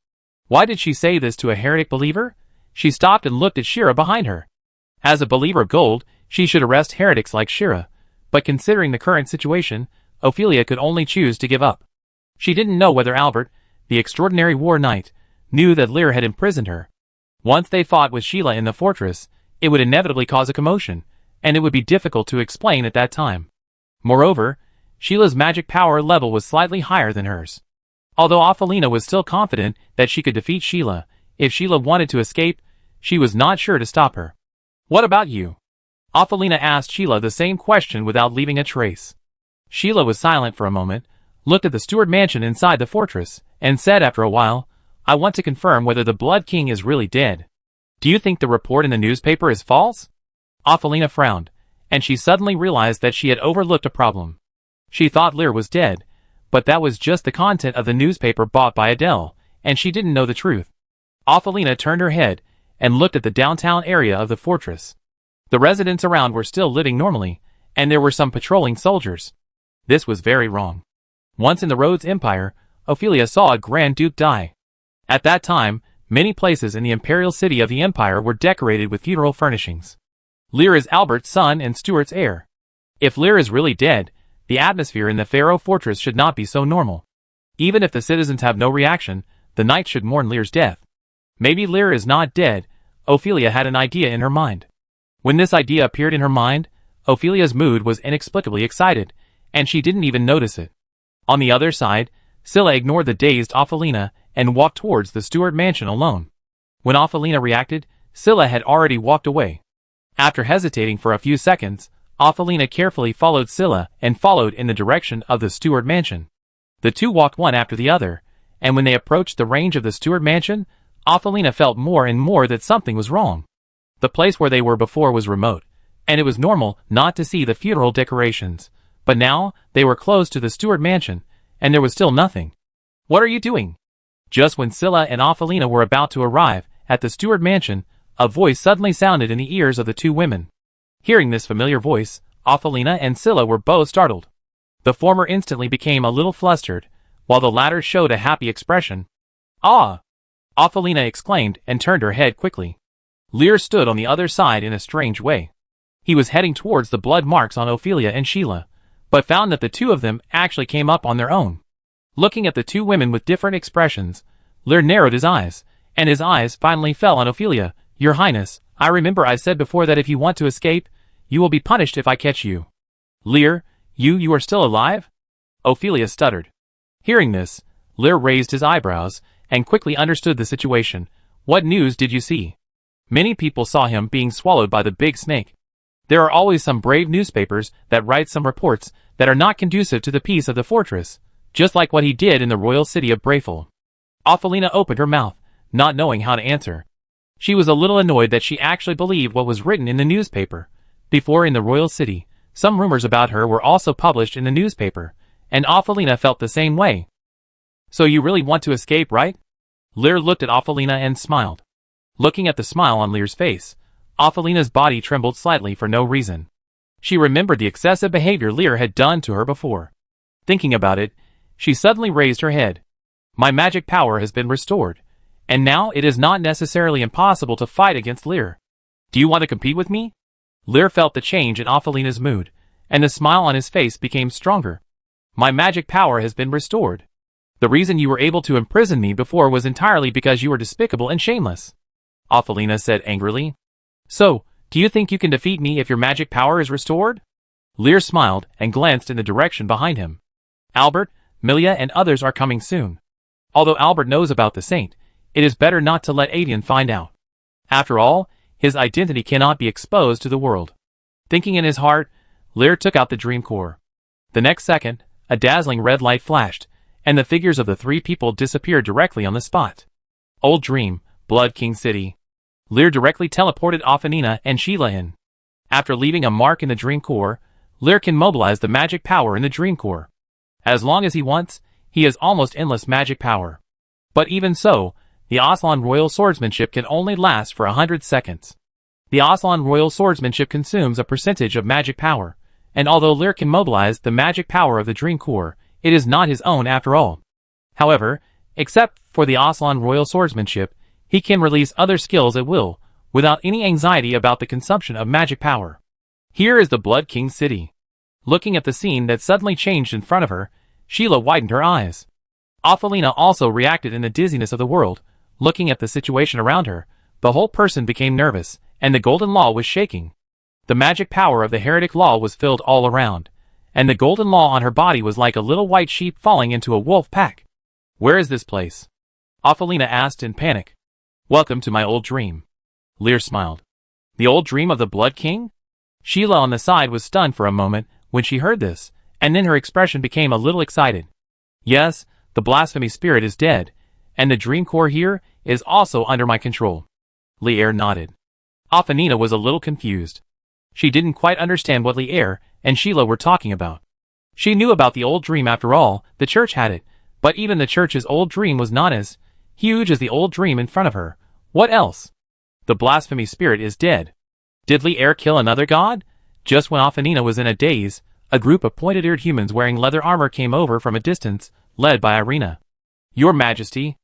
Why did she say this to a heretic believer? She stopped and looked at Shira behind her. As a believer of gold, she should arrest heretics like Shira, but considering the current situation, Ophelia could only choose to give up. She didn't know whether Albert, the extraordinary war knight, knew that Lear had imprisoned her. Once they fought with Sheila in the fortress, it would inevitably cause a commotion, and it would be difficult to explain at that time. Moreover, Sheila's magic power level was slightly higher than hers. Although Ophelina was still confident that she could defeat Sheila, if Sheila wanted to escape, she was not sure to stop her. What about you? Ophelina asked Sheila the same question without leaving a trace. Sheila was silent for a moment, looked at the Stuart mansion inside the fortress, and said after a while, I want to confirm whether the Blood King is really dead. Do you think the report in the newspaper is false? Ophelina frowned, and she suddenly realized that she had overlooked a problem. She thought Lear was dead, but that was just the content of the newspaper bought by Adele, and she didn't know the truth. Ophelina turned her head and looked at the downtown area of the fortress. The residents around were still living normally, and there were some patrolling soldiers. This was very wrong. Once in the Rhodes Empire, Ophelia saw a Grand Duke die. At that time, many places in the imperial city of the empire were decorated with funeral furnishings. Lear is Albert's son and Stuart's heir. If Lear is really dead, the atmosphere in the Pharaoh fortress should not be so normal. Even if the citizens have no reaction, the knights should mourn Lear's death. Maybe Lear is not dead. Ophelia had an idea in her mind. When this idea appeared in her mind, Ophelia's mood was inexplicably excited, and she didn't even notice it. On the other side, Scylla ignored the dazed Ophelina and walked towards the Stuart mansion alone. When Ophelina reacted, Scylla had already walked away. After hesitating for a few seconds, Ophelina carefully followed Scylla and followed in the direction of the Stuart mansion. The two walked one after the other, and when they approached the range of the Stuart mansion, Ophelina felt more and more that something was wrong. The place where they were before was remote, and it was normal not to see the funeral decorations, but now they were close to the Stuart mansion, and there was still nothing. What are you doing? Just when Scylla and Ophelina were about to arrive at the Stuart mansion, a voice suddenly sounded in the ears of the two women. Hearing this familiar voice, Ophelina and Scylla were both startled. The former instantly became a little flustered, while the latter showed a happy expression. Ah! Ophelina exclaimed and turned her head quickly. Lear stood on the other side in a strange way. He was heading towards the blood marks on Ophelia and Sheila, but found that the two of them actually came up on their own. Looking at the two women with different expressions, Lear narrowed his eyes, and his eyes finally fell on Ophelia. Your Highness, I remember I said before that if you want to escape, you will be punished if I catch you. Lear, you are still alive? Ophelia stuttered. Hearing this, Lear raised his eyebrows, and quickly understood the situation. What news did you see? Many people saw him being swallowed by the big snake. There are always some brave newspapers that write some reports that are not conducive to the peace of the fortress, just like what he did in the royal city of Brayful. Ophelina opened her mouth, not knowing how to answer. She was a little annoyed that she actually believed what was written in the newspaper. Before in the royal city, some rumors about her were also published in the newspaper, and Ophelina felt the same way. So you really want to escape, right? Lear looked at Ophelina and smiled. Looking at the smile on Lear's face, Ophelina's body trembled slightly for no reason. She remembered the excessive behavior Lear had done to her before. Thinking about it, she suddenly raised her head. My magic power has been restored, and now it is not necessarily impossible to fight against Lear. Do you want to compete with me? Lear felt the change in Ophelina's mood, and the smile on his face became stronger. My magic power has been restored. The reason you were able to imprison me before was entirely because you were despicable and shameless. Ophelina said angrily. So, do you think you can defeat me if your magic power is restored? Lear smiled and glanced in the direction behind him. Albert, Milia and others are coming soon. Although Albert knows about the saint, it is better not to let Adrian find out. After all, his identity cannot be exposed to the world. Thinking in his heart, Lear took out the dream core. The next second, a dazzling red light flashed, and the figures of the three people disappeared directly on the spot. Old Dream, Blood King City. Lear directly teleported Ophelina and Sheila in. After leaving a mark in the dream core, Lear can mobilize the magic power in the dream core. As long as he wants, he has almost endless magic power. But even so, the Aslan Royal Swordsmanship can only last for 100 seconds. The Aslan Royal Swordsmanship consumes a percentage of magic power, and although Lear can mobilize the magic power of the dream core, it is not his own after all. However, except for the Aslan Royal Swordsmanship, he can release other skills at will, without any anxiety about the consumption of magic power. Here is the Blood King City. Looking at the scene that suddenly changed in front of her, Sheila widened her eyes. Ophelina also reacted in the dizziness of the world. Looking at the situation around her, the whole person became nervous, and the golden law was shaking. The magic power of the heretic law was filled all around, and the golden law on her body was like a little white sheep falling into a wolf pack. Where is this place? Ophelina asked in panic. Welcome to my old dream. Lear smiled. The old dream of the Blood King? Sheila on the side was stunned for a moment when she heard this, and then her expression became a little excited. Yes, the blasphemy spirit is dead, and the dream core here is also under my control. Lear nodded. Ophelina was a little confused. She didn't quite understand what Lear and Sheila were talking about. She knew about the old dream after all, the church had it, but even the church's old dream was not as huge as the old dream in front of her. What else? The blasphemy spirit is dead. Did Lear kill another god? Just when Ophelina was in a daze, a group of pointed-eared humans wearing leather armor came over from a distance, led by Irina. Your Majesty.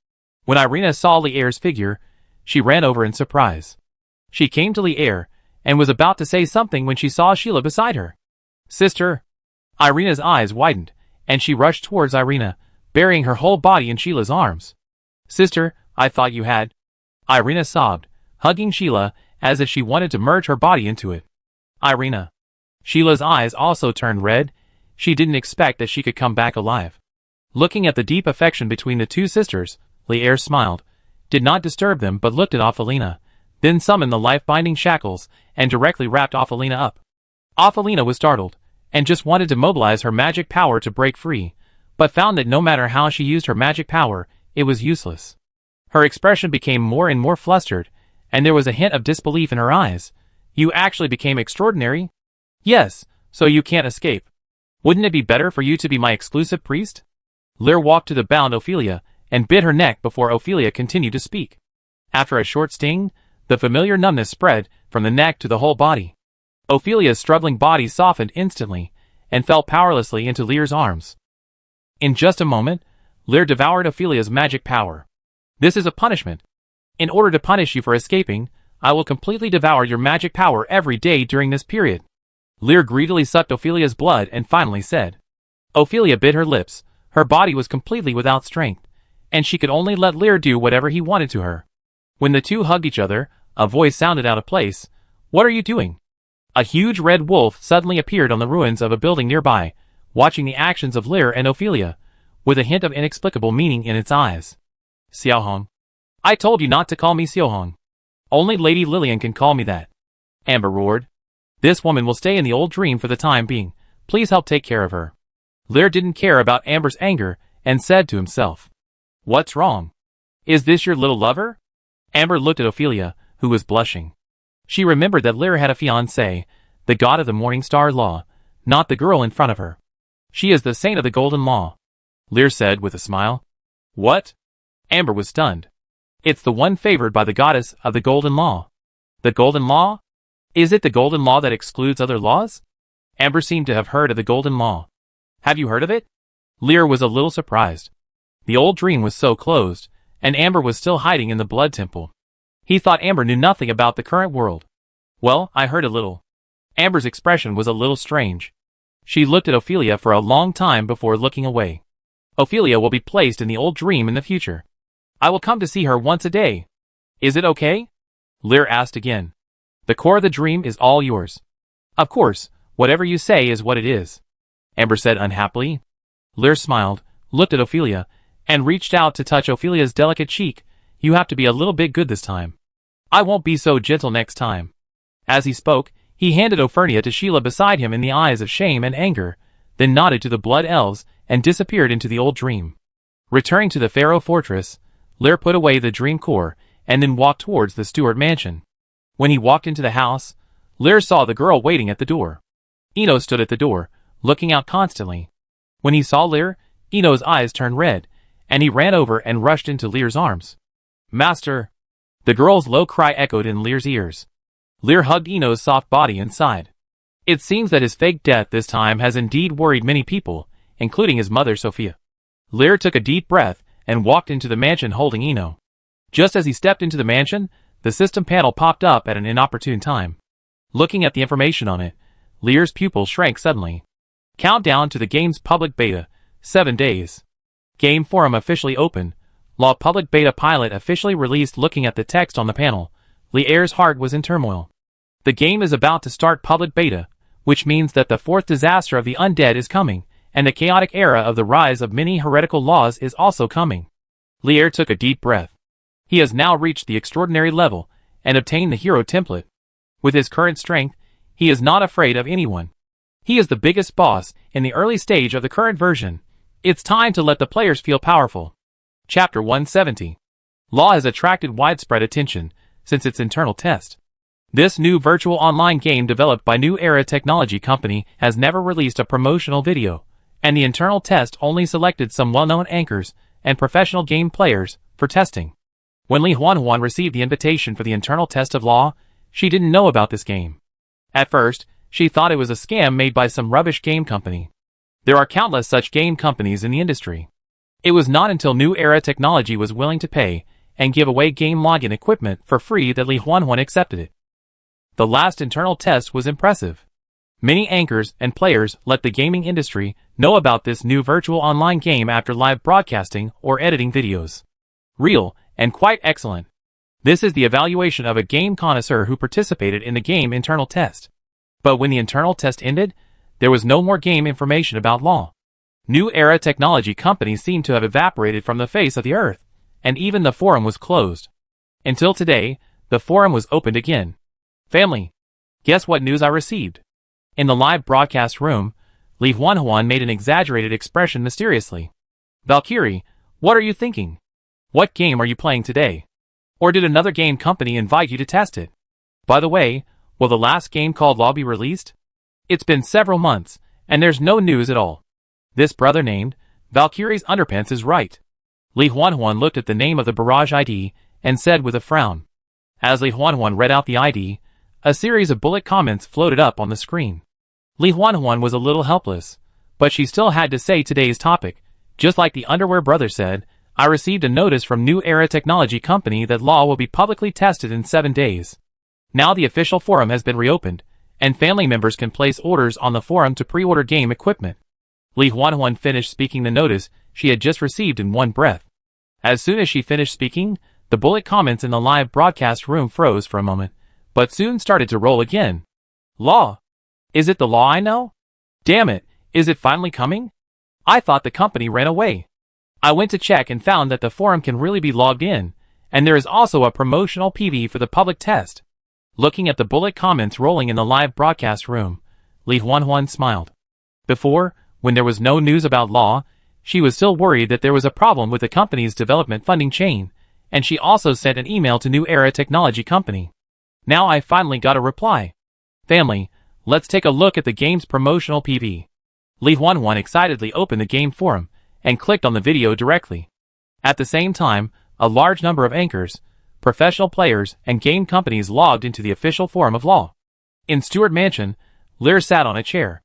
When Irina saw Lear's figure, she ran over in surprise. She came to Lear, and was about to say something when she saw Sheila beside her. Sister. Irina's eyes widened, and she rushed towards Irina, burying her whole body in Sheila's arms. Sister, I thought you had. Irina sobbed, hugging Sheila, as if she wanted to merge her body into it. Irina. Sheila's eyes also turned red. She didn't expect that she could come back alive. Looking at the deep affection between the two sisters, Lear smiled, did not disturb them but looked at Ophelina, then summoned the life-binding shackles, and directly wrapped Ophelina up. Ophelina was startled, and just wanted to mobilize her magic power to break free, but found that no matter how she used her magic power, it was useless. Her expression became more and more flustered, and there was a hint of disbelief in her eyes. You actually became extraordinary? Yes, so you can't escape. Wouldn't it be better for you to be my exclusive priest? Lear walked to the bound Ophelia, and bit her neck before Ophelia continued to speak. After a short sting, the familiar numbness spread from the neck to the whole body. Ophelia's struggling body softened instantly, and fell powerlessly into Lear's arms. In just a moment, Lear devoured Ophelia's magic power. This is a punishment. In order to punish you for escaping, I will completely devour your magic power every day during this period. Lear greedily sucked Ophelia's blood and finally said. Ophelia bit her lips. Her body was completely without strength, and she could only let Lear do whatever he wanted to her. When the two hugged each other, a voice sounded out of place. What are you doing? A huge red wolf suddenly appeared on the ruins of a building nearby, watching the actions of Lear and Ophelia, with a hint of inexplicable meaning in its eyes. Xiaohong. I told you not to call me Xiaohong. Only Lady Lillian can call me that. Amber roared. This woman will stay in the old dream for the time being. Please help take care of her. Lear didn't care about Amber's anger and said to himself. What's wrong? Is this your little lover? Amber looked at Ophelia, who was blushing. She remembered that Lear had a fiancée, the god of the Morning Star Law, not the girl in front of her. She is the saint of the Golden Law, Lear said with a smile. What? Amber was stunned. It's the one favored by the goddess of the Golden Law. The Golden Law? Is it the Golden Law that excludes other laws? Amber seemed to have heard of the Golden Law. Have you heard of it? Lear was a little surprised. The old dream was so closed, and Amber was still hiding in the blood temple. He thought Amber knew nothing about the current world. Well, I heard a little. Amber's expression was a little strange. She looked at Ophelia for a long time before looking away. Ophelia will be placed in the old dream in the future. I will come to see her once a day. Is it okay? Lear asked again. The core of the dream is all yours. Of course, whatever you say is what it is. Amber said unhappily. Lear smiled, looked at Ophelia, and reached out to touch Ophelia's delicate cheek. You have to be a little bit good this time. I won't be so gentle next time. As he spoke, he handed Ophernia to Sheila beside him in the eyes of shame and anger, then nodded to the blood elves and disappeared into the old dream. Returning to the Pharaoh fortress, Lear put away the dream core and then walked towards the Stewart mansion. When he walked into the house, Lear saw the girl waiting at the door. Eno stood at the door, looking out constantly. When he saw Lear, Eno's eyes turned red, and he ran over and rushed into Lear's arms. Master! The girl's low cry echoed in Lear's ears. Lear hugged Eno's soft body inside. It seems that his fake death this time has indeed worried many people, including his mother Sophia. Lear took a deep breath and walked into the mansion holding Eno. Just as he stepped into the mansion, the system panel popped up at an inopportune time. Looking at the information on it, Lear's pupil shrank suddenly. Countdown to the game's public beta, 7 days. Game forum officially open. Law public beta pilot officially released. Looking at the text on the panel, Lear's heart was in turmoil. The game is about to start public beta, which means that the fourth disaster of the undead is coming, and the chaotic era of the rise of many heretical laws is also coming. Lear took a deep breath. He has now reached the extraordinary level and obtained the hero template. With his current strength, he is not afraid of anyone. He is the biggest boss in the early stage of the current version. It's time to let the players feel powerful. Chapter 170. Law has attracted widespread attention since its internal test. This new virtual online game developed by New Era Technology Company has never released a promotional video, and the internal test only selected some well-known anchors and professional game players for testing. When Li Huanhuan received the invitation for the internal test of Law, she didn't know about this game. At first, she thought it was a scam made by some rubbish game company. There are countless such game companies in the industry. It was not until New Era Technology was willing to pay and give away game login equipment for free that Li Huanhuan accepted it. The last internal test was impressive. Many anchors and players let the gaming industry know about this new virtual online game after live broadcasting or editing videos. Real and quite excellent. This is the evaluation of a game connoisseur who participated in the game internal test. But when the internal test ended, there was no more game information about Law. New Era Technology Company seemed to have evaporated from the face of the earth, and even the forum was closed. Until today, the forum was opened again. Family, guess what news I received? In the live broadcast room, Li Huanhuan made an exaggerated expression mysteriously. Valkyrie, what are you thinking? What game are you playing today? Or did another game company invite you to test it? By the way, will the last game called Law be released? It's been several months, and there's no news at all. This brother named Valkyrie's Underpants is right. Li Huanhuan looked at the name of the barrage ID and said with a frown. As Li Huanhuan read out the ID, a series of bullet comments floated up on the screen. Li Huanhuan was a little helpless, but she still had to say today's topic. Just like the underwear brother said, I received a notice from New Era Technology Company that law will be publicly tested in 7 days. Now the official forum has been reopened, and family members can place orders on the forum to pre-order game equipment. Li Huanhuan finished speaking the notice she had just received in one breath. As soon as she finished speaking, the bullet comments in the live broadcast room froze for a moment, but soon started to roll again. Law? Is it the law I know? Damn it, is it finally coming? I thought the company ran away. I went to check and found that the forum can really be logged in, and there is also a promotional PV for the public test. Looking at the bullet comments rolling in the live broadcast room, Li Huanhuan smiled. Before, when there was no news about law, she was still worried that there was a problem with the company's development funding chain, and she also sent an email to New Era Technology Company. Now I finally got a reply. Family, let's take a look at the game's promotional PV. Li Huanhuan excitedly opened the game forum and clicked on the video directly. At the same time, a large number of anchors, professional players, and game companies logged into the official forum of law. In Stewart Mansion, Lear sat on a chair.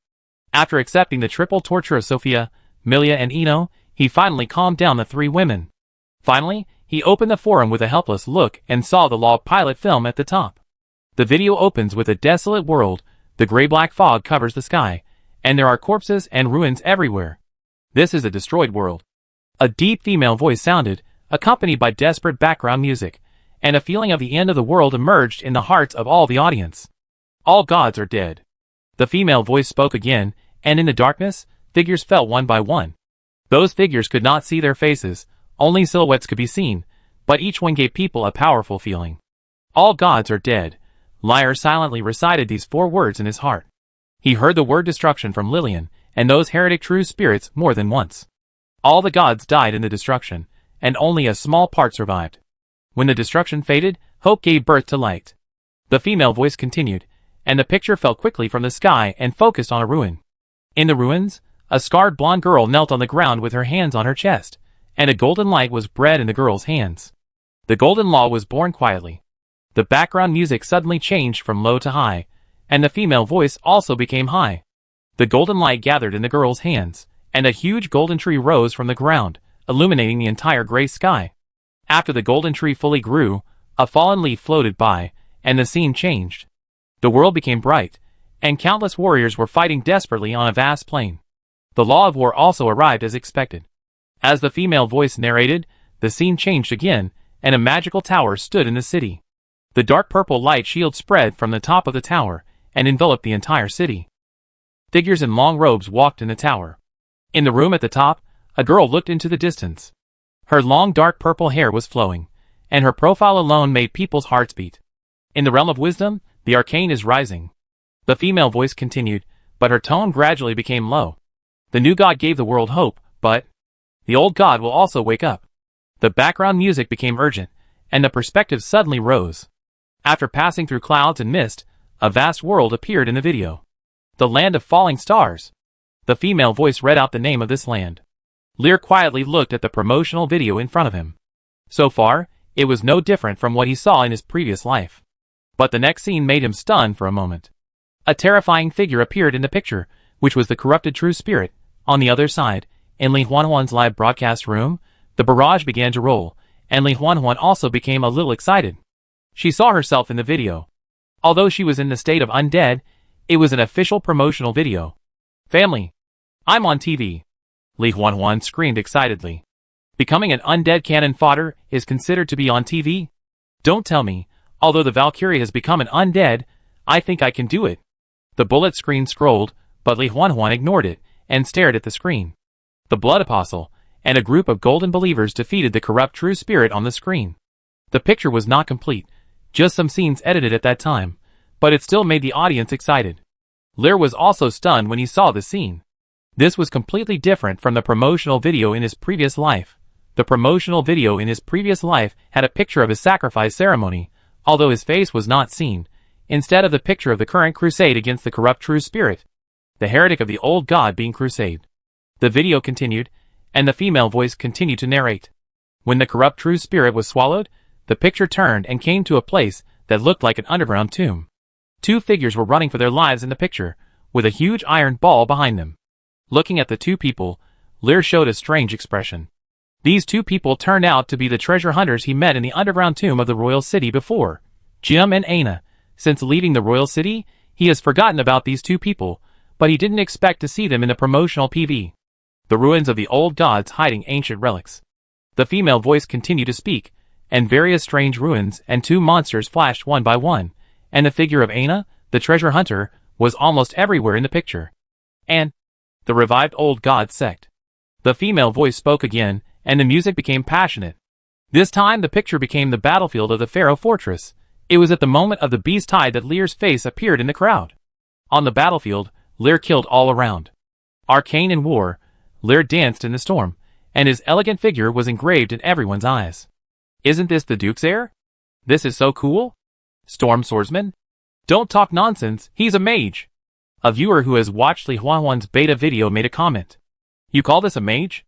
After accepting the triple torture of Sophia, Milia, and Eno, he finally calmed down the 3 women. Finally, he opened the forum with a helpless look and saw the law pilot film at the top. The video opens with a desolate world, the gray-black fog covers the sky, and there are corpses and ruins everywhere. This is a destroyed world. A deep female voice sounded, accompanied by desperate background music, and a feeling of the end of the world emerged in the hearts of all the audience. All gods are dead. The female voice spoke again, and in the darkness, figures fell one by one. Those figures could not see their faces, only silhouettes could be seen, but each one gave people a powerful feeling. All gods are dead. Lyre silently recited these 4 words in his heart. He heard the word destruction from Lillian, and those heretic true spirits more than once. All the gods died in the destruction, and only a small part survived. When the destruction faded, hope gave birth to light. The female voice continued, and the picture fell quickly from the sky and focused on a ruin. In the ruins, a scarred blonde girl knelt on the ground with her hands on her chest, and a golden light was bred in the girl's hands. The golden law was born quietly. The background music suddenly changed from low to high, and the female voice also became high. The golden light gathered in the girl's hands, and a huge golden tree rose from the ground, illuminating the entire gray sky. After the golden tree fully grew, a fallen leaf floated by, and the scene changed. The world became bright, and countless warriors were fighting desperately on a vast plain. The law of war also arrived as expected. As the female voice narrated, the scene changed again, and a magical tower stood in the city. The dark purple light shield spread from the top of the tower, and enveloped the entire city. Figures in long robes walked in the tower. In the room at the top, a girl looked into the distance. Her long dark purple hair was flowing, and her profile alone made people's hearts beat. In the realm of wisdom, the arcane is rising. The female voice continued, but her tone gradually became low. The new god gave the world hope, but the old god will also wake up. The background music became urgent, and the perspective suddenly rose. After passing through clouds and mist, a vast world appeared in the video. The land of falling stars. The female voice read out the name of this land. Lear quietly looked at the promotional video in front of him. So far, it was no different from what he saw in his previous life. But the next scene made him stunned for a moment. A terrifying figure appeared in the picture, which was the corrupted true spirit. On the other side, in Li Huanhuan's live broadcast room, the barrage began to roll, and Li Huanhuan also became a little excited. She saw herself in the video. Although she was in the state of undead, it was an official promotional video. Family, I'm on TV. Li Huanhuan screamed excitedly. Becoming an undead cannon fodder is considered to be on TV? Don't tell me, although the Valkyrie has become an undead, I think I can do it. The bullet screen scrolled, but Li Huanhuan ignored it and stared at the screen. The Blood Apostle and a group of golden believers defeated the corrupt true spirit on the screen. The picture was not complete, just some scenes edited at that time, but it still made the audience excited. Lear was also stunned when he saw the scene. This was completely different from the promotional video in his previous life. The promotional video in his previous life had a picture of his sacrifice ceremony, although his face was not seen, instead of the picture of the current crusade against the corrupt true spirit, the heretic of the old god being crusaded. The video continued, and the female voice continued to narrate. When the corrupt true spirit was swallowed, the picture turned and came to a place that looked like an underground tomb. 2 figures were running for their lives in the picture, with a huge iron ball behind them. Looking at the 2 people, Lear showed a strange expression. These two people turned out to be the treasure hunters he met in the underground tomb of the royal city before, Jim and Anna. Since leaving the royal city, he has forgotten about these two people, but he didn't expect to see them in the promotional PV. The ruins of the old gods hiding ancient relics. The female voice continued to speak, and various strange ruins and two monsters flashed one by one, and the figure of Anna, the treasure hunter, was almost everywhere in the picture. And the revived old god sect. The female voice spoke again, and the music became passionate. This time the picture became the battlefield of the Pharaoh fortress. It was at the moment of the beast tide that Lear's face appeared in the crowd. On the battlefield, Lear killed all around. Arcane in war, Lear danced in the storm, and his elegant figure was engraved in everyone's eyes. Isn't this the Duke's heir? This is so cool. Storm swordsman? Don't talk nonsense, he's a mage. A viewer who has watched Li Huanhuan's beta video made a comment. You call this a mage?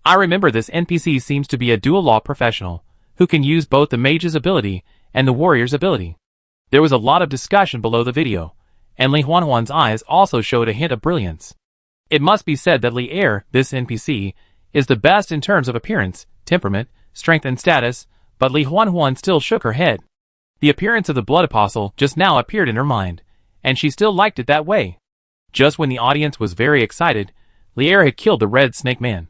I remember this NPC seems to be a dual law professional, who can use both the mage's ability and the warrior's ability. There was a lot of discussion below the video, and Li Huanhuan's eyes also showed a hint of brilliance. It must be said that Li Er, this NPC, is the best in terms of appearance, temperament, strength and status, but Li Huanhuan still shook her head. The appearance of the Blood Apostle just now appeared in her mind, and she still liked it that way. Just when the audience was very excited, Li Er had killed the Red Snake Man.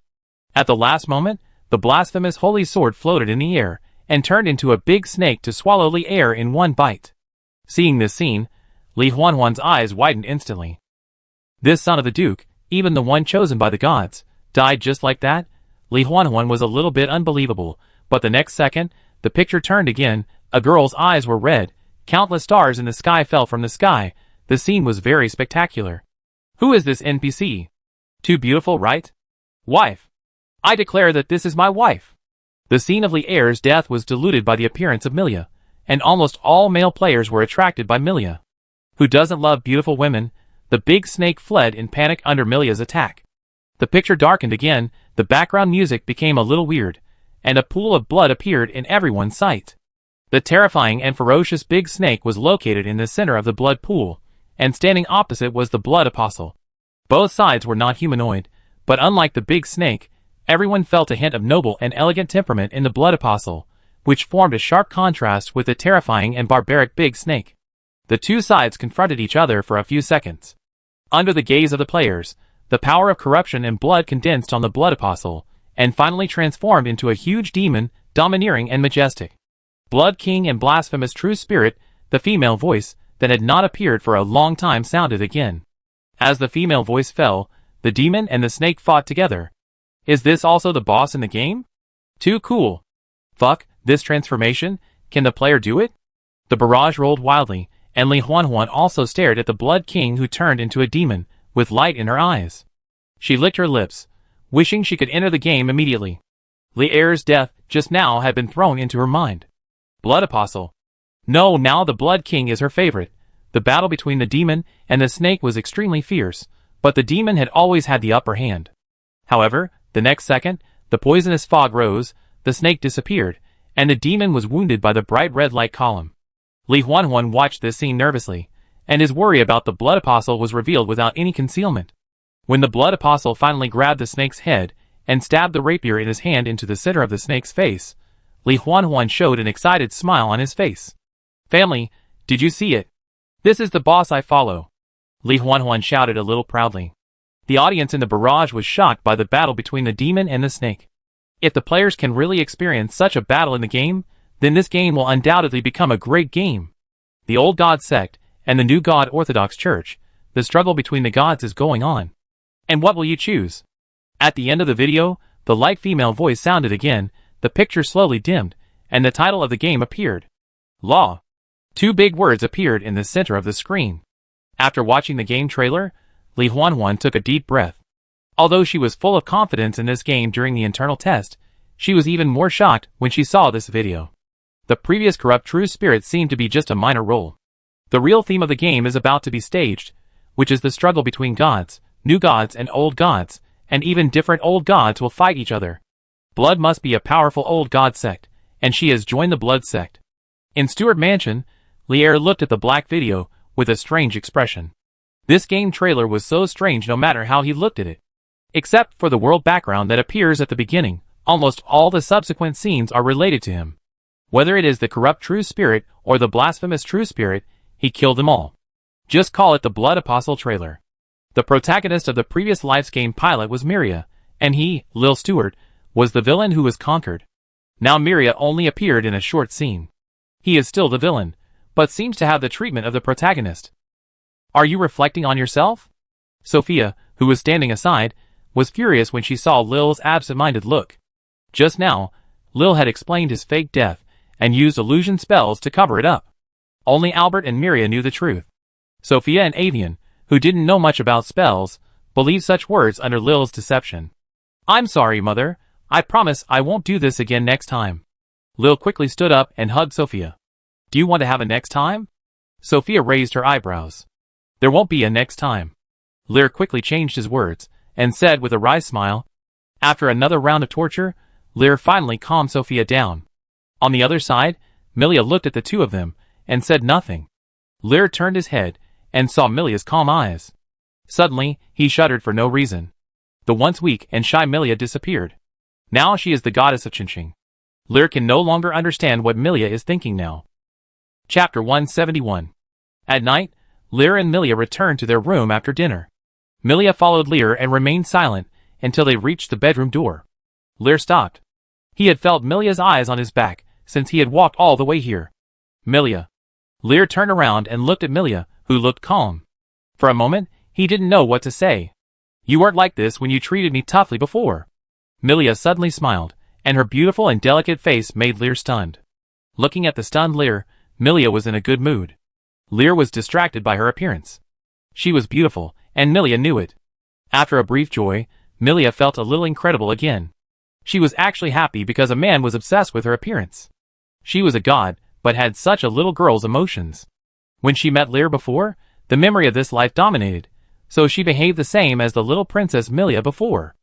At the last moment, the blasphemous holy sword floated in the air, and turned into a big snake to swallow Li Er in one bite. Seeing this scene, Li Huanhuan's eyes widened instantly. This son of the Duke, even the one chosen by the gods, died just like that? Li Huanhuan was a little bit unbelievable, but the next second, the picture turned again, a girl's eyes were red, countless stars in the sky fell from the sky, the scene was very spectacular. Who is this NPC? Too beautiful, right? Wife. I declare that this is my wife. The scene of Li Er's death was diluted by the appearance of Milia, and almost all male players were attracted by Milia. Who doesn't love beautiful women? The big snake fled in panic under Milia's attack. The picture darkened again, the background music became a little weird, and a pool of blood appeared in everyone's sight. The terrifying and ferocious big snake was located in the center of the blood pool, and standing opposite was the Blood Apostle. Both sides were not humanoid, but unlike the big snake, everyone felt a hint of noble and elegant temperament in the Blood Apostle, which formed a sharp contrast with the terrifying and barbaric big snake. The two sides confronted each other for a few seconds. Under the gaze of the players, the power of corruption and blood condensed on the Blood Apostle, and finally transformed into a huge demon, domineering and majestic. Blood King and blasphemous true spirit, the female voice, that had not appeared for a long time sounded again. As the female voice fell, the demon and the snake fought together. Is this also the boss in the game? Too cool. Fuck, this transformation, can the player do it? The barrage rolled wildly, and Li Huanhuan also stared at the Blood King who turned into a demon, with light in her eyes. She licked her lips, wishing she could enter the game immediately. Li Er's death just now had been thrown into her mind. Blood Apostle. No, now the Blood King is her favorite. The battle between the demon and the snake was extremely fierce, but the demon had always had the upper hand. However, the next second, the poisonous fog rose, the snake disappeared, and the demon was wounded by the bright red light column. Li Huanhuan watched this scene nervously, and his worry about the Blood Apostle was revealed without any concealment. When the Blood Apostle finally grabbed the snake's head and stabbed the rapier in his hand into the center of the snake's face, Li Huanhuan showed an excited smile on his face. Family, did you see it? This is the boss I follow. Li Huanhuan shouted a little proudly. The audience in the barrage was shocked by the battle between the demon and the snake. If the players can really experience such a battle in the game, then this game will undoubtedly become a great game. The old god sect and the new god Orthodox Church, the struggle between the gods is going on. And what will you choose? At the end of the video, the light female voice sounded again, the picture slowly dimmed, and the title of the game appeared. Law. Two big words appeared in the center of the screen. After watching the game trailer, Li Huanhuan took a deep breath. Although she was full of confidence in this game during the internal test, she was even more shocked when she saw this video. The previous corrupt true spirit seemed to be just a minor role. The real theme of the game is about to be staged, which is the struggle between gods, new gods and old gods, and even different old gods will fight each other. Blood must be a powerful old god sect, and she has joined the Blood sect. In Stewart Mansion, Li Er looked at the black video with a strange expression. This game trailer was so strange no matter how he looked at it. Except for the world background that appears at the beginning, Almost all the subsequent scenes are related to him. Whether it is the corrupt true spirit or the blasphemous true spirit, he killed them all. Just call it the Blood Apostle trailer. The protagonist of the previous life's game pilot was Miria, and he, Lil Stewart, was the villain who was conquered. Now Miria only appeared in a short scene. He is still the villain, but seems to have the treatment of the protagonist. Are you reflecting on yourself? Sophia, who was standing aside, was furious when she saw Lil's absent-minded look. Just now, Lil had explained his fake death and used illusion spells to cover it up. Only Albert and Miria knew the truth. Sophia and Avian, who didn't know much about spells, believed such words under Lil's deception. I'm sorry, Mother. I promise I won't do this again next time. Lil quickly stood up and hugged Sophia. Do you want to have a next time? Sophia raised her eyebrows. There won't be a next time. Lear quickly changed his words and said with a wry smile. After another round of torture, Lear finally calmed Sophia down. On the other side, Milia looked at the two of them and said nothing. Lear turned his head and saw Milia's calm eyes. Suddenly, he shuddered for no reason. The once weak and shy Milia disappeared. Now she is the goddess of Chinching. Lear can no longer understand what Milia is thinking now. Chapter 171. At night, Lear and Milia returned to their room after dinner. Milia followed Lear and remained silent until they reached the bedroom door. Lear stopped. He had felt Milia's eyes on his back since he had walked all the way here. Milia. Lear turned around and looked at Milia, who looked calm. For a moment, he didn't know what to say. You weren't like this when you treated me toughly before. Milia suddenly smiled, and her beautiful and delicate face made Lear stunned. Looking at the stunned Lear, Milia was in a good mood. Lear was distracted by her appearance. She was beautiful, and Milia knew it. After a brief joy, Milia felt a little incredible again. She was actually happy because a man was obsessed with her appearance. She was a god, but had such a little girl's emotions. When she met Lear before, the memory of this life dominated, so she behaved the same as the little princess Milia before.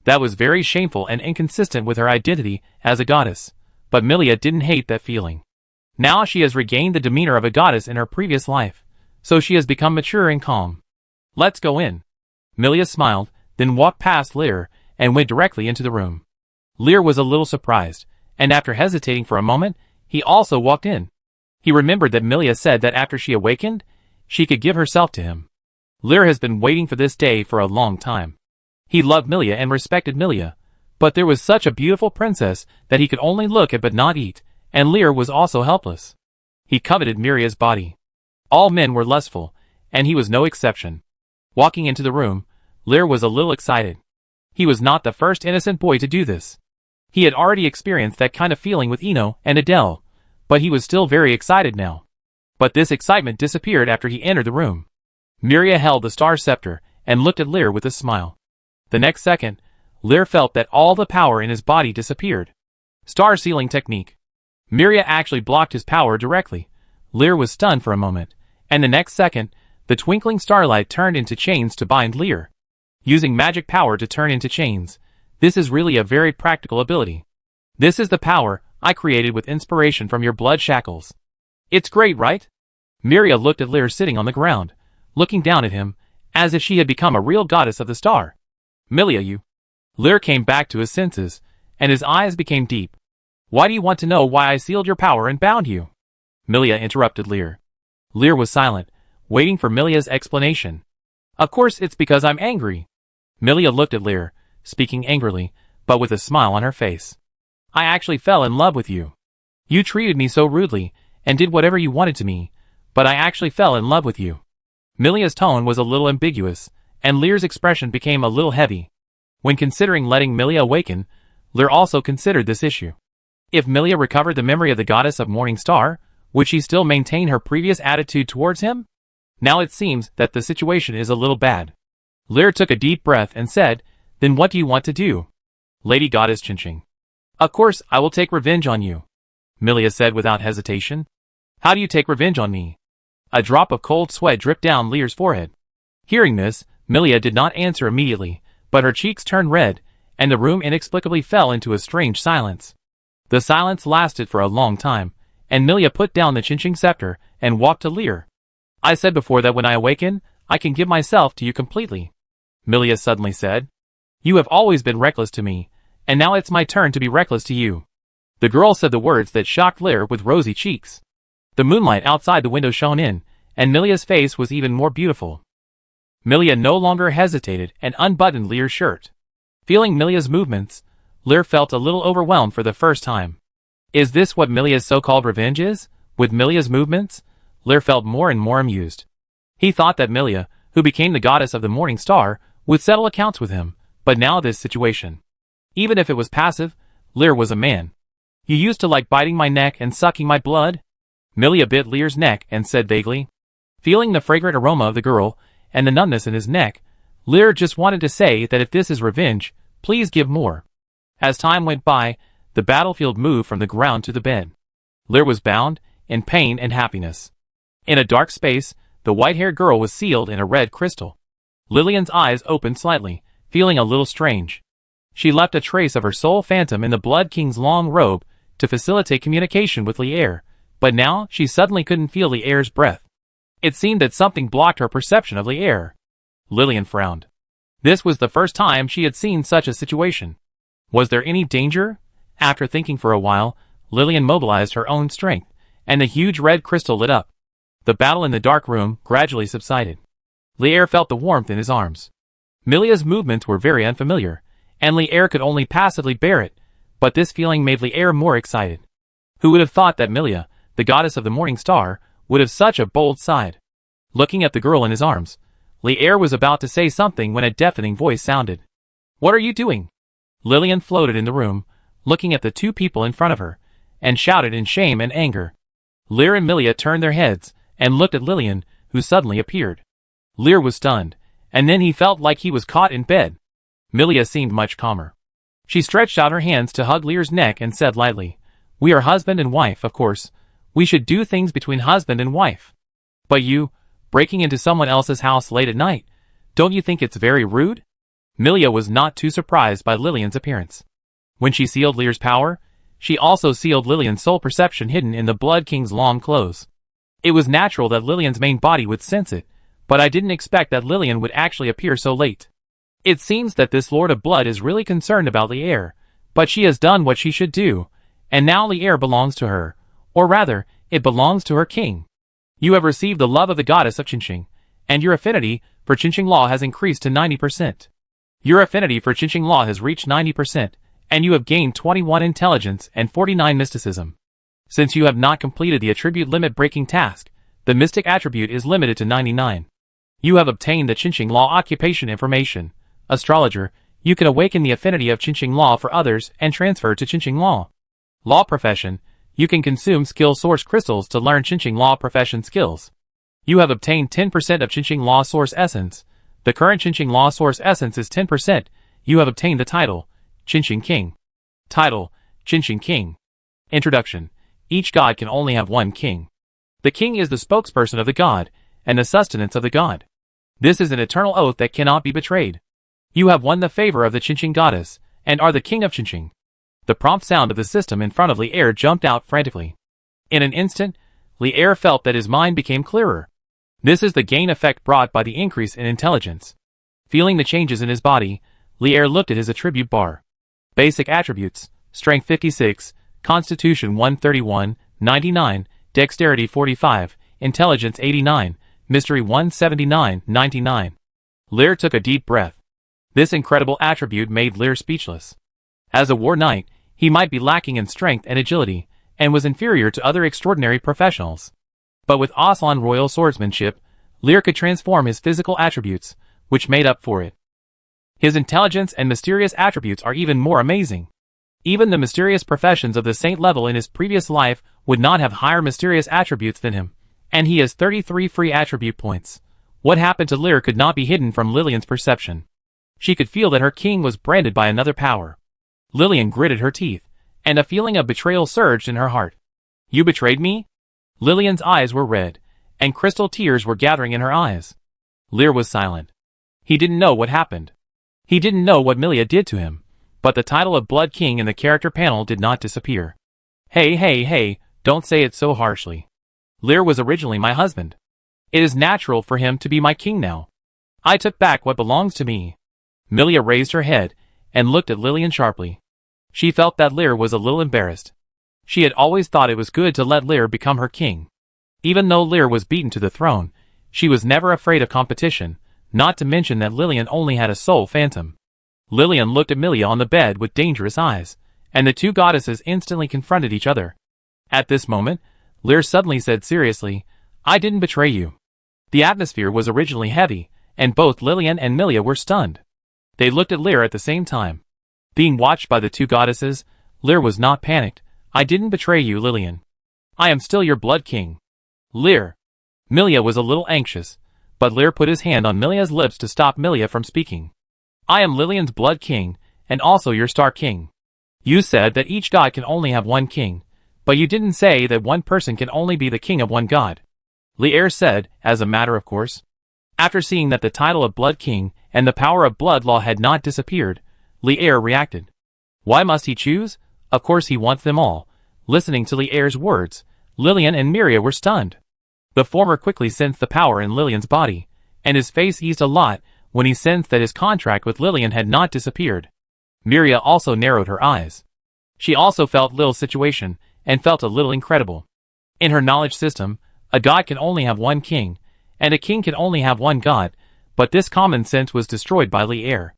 That was very shameful and inconsistent with her identity as a goddess, but Milia didn't hate that feeling. Now she has regained the demeanor of a goddess in her previous life, so she has become mature and calm. Let's go in. Milia smiled, then walked past Lear and went directly into the room. Lear was a little surprised, and after hesitating for a moment, he also walked in. He remembered that Milia said that after she awakened, she could give herself to him. Lear has been waiting for this day for a long time. He loved Milia and respected Milia, but there was such a beautiful princess that he could only look at but not eat, and Lear was also helpless. He coveted Miria's body. All men were lustful, and he was no exception. Walking into the room, Lear was a little excited. He was not the first innocent boy to do this. He had already experienced that kind of feeling with Eno and Adele, but he was still very excited now. But this excitement disappeared after he entered the room. Miria held the star scepter and looked at Lear with a smile. The next second, Lear felt that all the power in his body disappeared. Star sealing technique. Miria actually blocked his power directly. Lear was stunned for a moment, and the next second, the twinkling starlight turned into chains to bind Lear. Using magic power to turn into chains. This is really a very practical ability. This is the power I created with inspiration from your blood shackles. It's great, right? Miria looked at Lear sitting on the ground, looking down at him, as if she had become a real goddess of the star. Milia, you. Lear came back to his senses, and his eyes became deep. Why do you want to know why I sealed your power and bound you? Milia interrupted Lear. Lear was silent, waiting for Milia's explanation. Of course it's because I'm angry. Milia looked at Lear, speaking angrily, but with a smile on her face. I actually fell in love with you. You treated me so rudely, and did whatever you wanted to me, but I actually fell in love with you. Milia's tone was a little ambiguous, and Lear's expression became a little heavy. When considering letting Milia awaken, Lear also considered this issue. If Milia recovered the memory of the goddess of Morning Star, would she still maintain her previous attitude towards him? Now it seems that the situation is a little bad. Lear took a deep breath and said, Then what do you want to do? Lady Goddess Chinching. Of course I will take revenge on you. Milia said without hesitation. How do you take revenge on me? A drop of cold sweat dripped down Lear's forehead. Hearing this, Milia did not answer immediately, but her cheeks turned red, and the room inexplicably fell into a strange silence. The silence lasted for a long time, and Milia put down the Chinching scepter and walked to Lear. I said before that when I awaken, I can give myself to you completely. Milia suddenly said. You have always been reckless to me, and now it's my turn to be reckless to you." The girl said the words that shocked Lear with rosy cheeks. The moonlight outside the window shone in, and Milia's face was even more beautiful. Milia no longer hesitated and unbuttoned Lear's shirt. Feeling Milia's movements, Lear felt a little overwhelmed for the first time. Is this what Milia's so-called revenge is? With Milia's movements, Lear felt more and more amused. He thought that Milia, who became the goddess of the morning star, would settle accounts with him, but now this situation. Even if it was passive, Lear was a man. "You used to like biting my neck and sucking my blood?" Milia bit Lear's neck and said vaguely. Feeling the fragrant aroma of the girl and the numbness in his neck, Lear just wanted to say that if this is revenge, please give more. As time went by, the battlefield moved from the ground to the bed. Lear was bound, in pain and happiness. In a dark space, the white-haired girl was sealed in a red crystal. Lillian's eyes opened slightly, feeling a little strange. She left a trace of her soul phantom in the Blood King's long robe to facilitate communication with Lier, but now she suddenly couldn't feel Lier's breath. It seemed that something blocked her perception of Lier. Lillian frowned. This was the first time she had seen such a situation. Was there any danger? After thinking for a while, Lillian mobilized her own strength, and the huge red crystal lit up. The battle in the dark room gradually subsided. Lier felt the warmth in his arms. Milia's movements were very unfamiliar, and Lier could only passively bear it, but this feeling made Lier more excited. Who would have thought that Milia, the goddess of the morning star, would have such a bold side? Looking at the girl in his arms, Lier was about to say something when a deafening voice sounded. "What are you doing?" Lillian floated in the room, looking at the two people in front of her, and shouted in shame and anger. Lear and Milia turned their heads and looked at Lillian, who suddenly appeared. Lear was stunned, and then he felt like he was caught in bed. Milia seemed much calmer. She stretched out her hands to hug Lear's neck and said lightly, "We are husband and wife, of course. We should do things between husband and wife. But you, breaking into someone else's house late at night, don't you think it's very rude?" Milia was not too surprised by Lillian's appearance. When she sealed Lear's power, she also sealed Lillian's soul perception hidden in the Blood King's long clothes. It was natural that Lillian's main body would sense it, but I didn't expect that Lillian would actually appear so late. It seems that this Lord of Blood is really concerned about Lier, but she has done what she should do, and now Lier belongs to her, or rather, it belongs to her king. You have received the love of the goddess of Qinqing, and your affinity for Qinqing law has increased to 90%. Your affinity for Qinqing law has reached 90%, and you have gained 21 intelligence and 49 mysticism. Since you have not completed the attribute limit breaking task, the mystic attribute is limited to 99. You have obtained the Qinqing law occupation information. Astrologer, you can awaken the affinity of Qinqing law for others and transfer to Qinqing law. Law profession, you can consume skill source crystals to learn Qinqing law profession skills. You have obtained 10% of Qinqing law source essence. The current Qinqing law source essence is 10%. You have obtained the title, Qinqing King. Title, Qinqing King. Introduction. Each god can only have one king. The king is the spokesperson of the god, and the sustenance of the god. This is an eternal oath that cannot be betrayed. You have won the favor of the Qinqing goddess, and are the king of Qinqing. The prompt sound of the system in front of Lier jumped out frantically. In an instant, Lier felt that his mind became clearer. This is the gain effect brought by the increase in intelligence. Feeling the changes in his body, Lier looked at his attribute bar. Basic attributes, Strength 56, Constitution 131, 99, Dexterity 45, Intelligence 89, Mystery 179, 99. Lier took a deep breath. This incredible attribute made Lier speechless. As a war knight, he might be lacking in strength and agility, and was inferior to other extraordinary professionals. But with Aslan royal swordsmanship, Lier could transform his physical attributes, which made up for it. His intelligence and mysterious attributes are even more amazing. Even the mysterious professions of the saint level in his previous life would not have higher mysterious attributes than him, and he has 33 free attribute points. What happened to Lier could not be hidden from Lillian's perception. She could feel that her king was branded by another power. Lillian gritted her teeth, and a feeling of betrayal surged in her heart. "You betrayed me?" Lillian's eyes were red, and crystal tears were gathering in her eyes. Lier was silent. He didn't know what happened. He didn't know what Milia did to him, but the title of Blood King in the character panel did not disappear. Hey, don't say it so harshly. Lier was originally my husband. It is natural for him to be my king now. I took back what belongs to me. Milia raised her head and looked at Lillian sharply. She felt that Lear was a little embarrassed. She had always thought it was good to let Lear become her king. Even though Lear was beaten to the throne, she was never afraid of competition, not to mention that Lillian only had a soul phantom. Lillian looked at Milia on the bed with dangerous eyes, and the two goddesses instantly confronted each other. At this moment, Lear suddenly said seriously, "I didn't betray you." The atmosphere was originally heavy, and both Lillian and Milia were stunned. They looked at Lear at the same time. Being watched by the two goddesses, Lear was not panicked. "I didn't betray you, Lillian. I am still your blood king." "Lear." Milia was a little anxious, but Lear put his hand on Milia's lips to stop Milia from speaking. "I am Lillian's blood king, and also your star king. You said that each god can only have one king, but you didn't say that one person can only be the king of one god," Lear said, as a matter of course. After seeing that the title of Blood King and the power of blood law had not disappeared, Lear reacted. Why must he choose? Of course he wants them all. Listening to Lear's words, Lillian and Miria were stunned. The former quickly sensed the power in Lillian's body, and his face eased a lot when he sensed that his contract with Lillian had not disappeared. Miria also narrowed her eyes. She also felt Lil's situation, and felt a little incredible. In her knowledge system, a god can only have one king, and a king can only have one god, but this common sense was destroyed by Lear.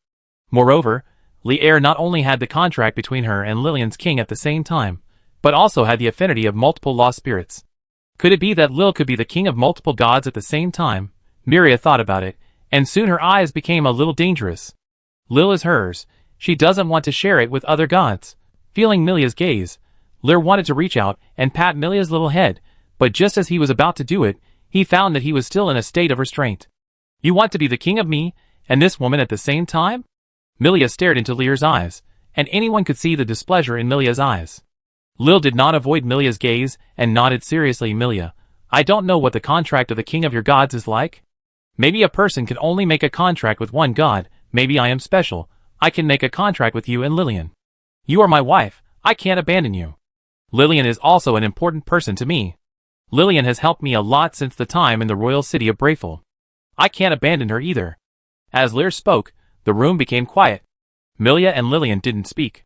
Moreover, Lear not only had the contract between her and Lillian's king at the same time, but also had the affinity of multiple lost spirits. Could it be that Lil could be the king of multiple gods at the same time? Miria thought about it, and soon her eyes became a little dangerous. Lil is hers. She doesn't want to share it with other gods. Feeling Milia's gaze, Lear wanted to reach out and pat Milia's little head, but just as he was about to do it, he found that he was still in a state of restraint. "You want to be the king of me and this woman at the same time?" Milia stared into Lear's eyes, and anyone could see the displeasure in Milia's eyes. Lil did not avoid Milia's gaze and nodded seriously. "Milia, I don't know what the contract of the king of your gods is like. Maybe a person can only make a contract with one god. Maybe I am special. I can make a contract with you and Lillian. You are my wife. I can't abandon you. Lillian is also an important person to me. Lillian has helped me a lot since the time in the royal city of Brayful. I can't abandon her either." As Lear spoke, the room became quiet. Milia and Lillian didn't speak.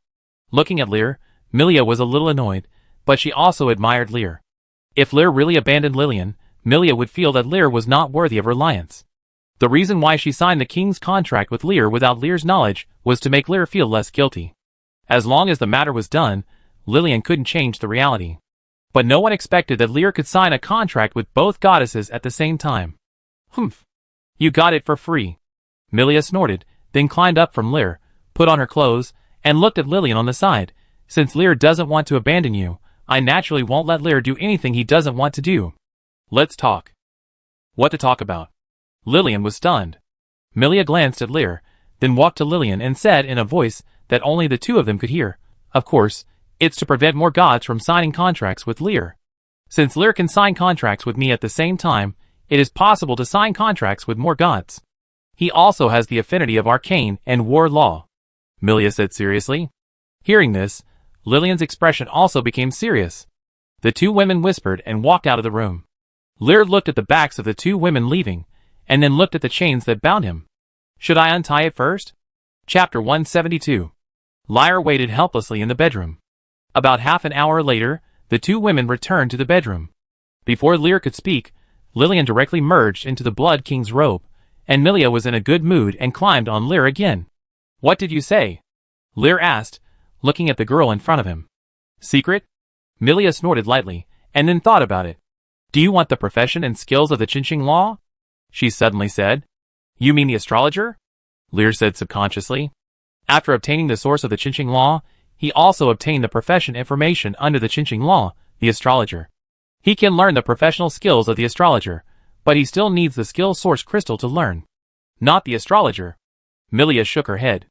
Looking at Lear, Milia was a little annoyed, but she also admired Lear. If Lear really abandoned Lillian, Milia would feel that Lear was not worthy of reliance. The reason why she signed the king's contract with Lear without Lear's knowledge was to make Lear feel less guilty. As long as the matter was done, Lillian couldn't change the reality. But no one expected that Lear could sign a contract with both goddesses at the same time. "Humph. You got it for free." Milia snorted, then climbed up from Lear, put on her clothes, and looked at Lillian on the side. "Since Lear doesn't want to abandon you, I naturally won't let Lear do anything he doesn't want to do. Let's talk." What to talk about? Lillian was stunned. Milia glanced at Lear, then walked to Lillian and said in a voice that only the two of them could hear, "Of course, it's to prevent more gods from signing contracts with Lear. Since Lear can sign contracts with me at the same time, it is possible to sign contracts with more gods. He also has the affinity of arcane and war law," Milia said seriously. Hearing this, Lillian's expression also became serious. The two women whispered and walked out of the room. Lear looked at the backs of the two women leaving, and then looked at the chains that bound him. Should I untie it first? Chapter 172. Lyre waited helplessly in the bedroom. About half an hour later, the two women returned to the bedroom. Before Lear could speak, Lillian directly merged into the Blood King's robe, and Milia was in a good mood and climbed on Lear again. "What did you say?" Lear asked, looking at the girl in front of him. "Secret?" Milia snorted lightly, and then thought about it. "Do you want the profession and skills of the Chinching Law?" she suddenly said. "You mean the astrologer?" Lear said subconsciously. After obtaining the source of the Chinching Law, he also obtained the profession information under the Chinching Law, the astrologer. He can learn the professional skills of the astrologer, but he still needs the skill source crystal to learn. Not the astrologer. Milia shook her head.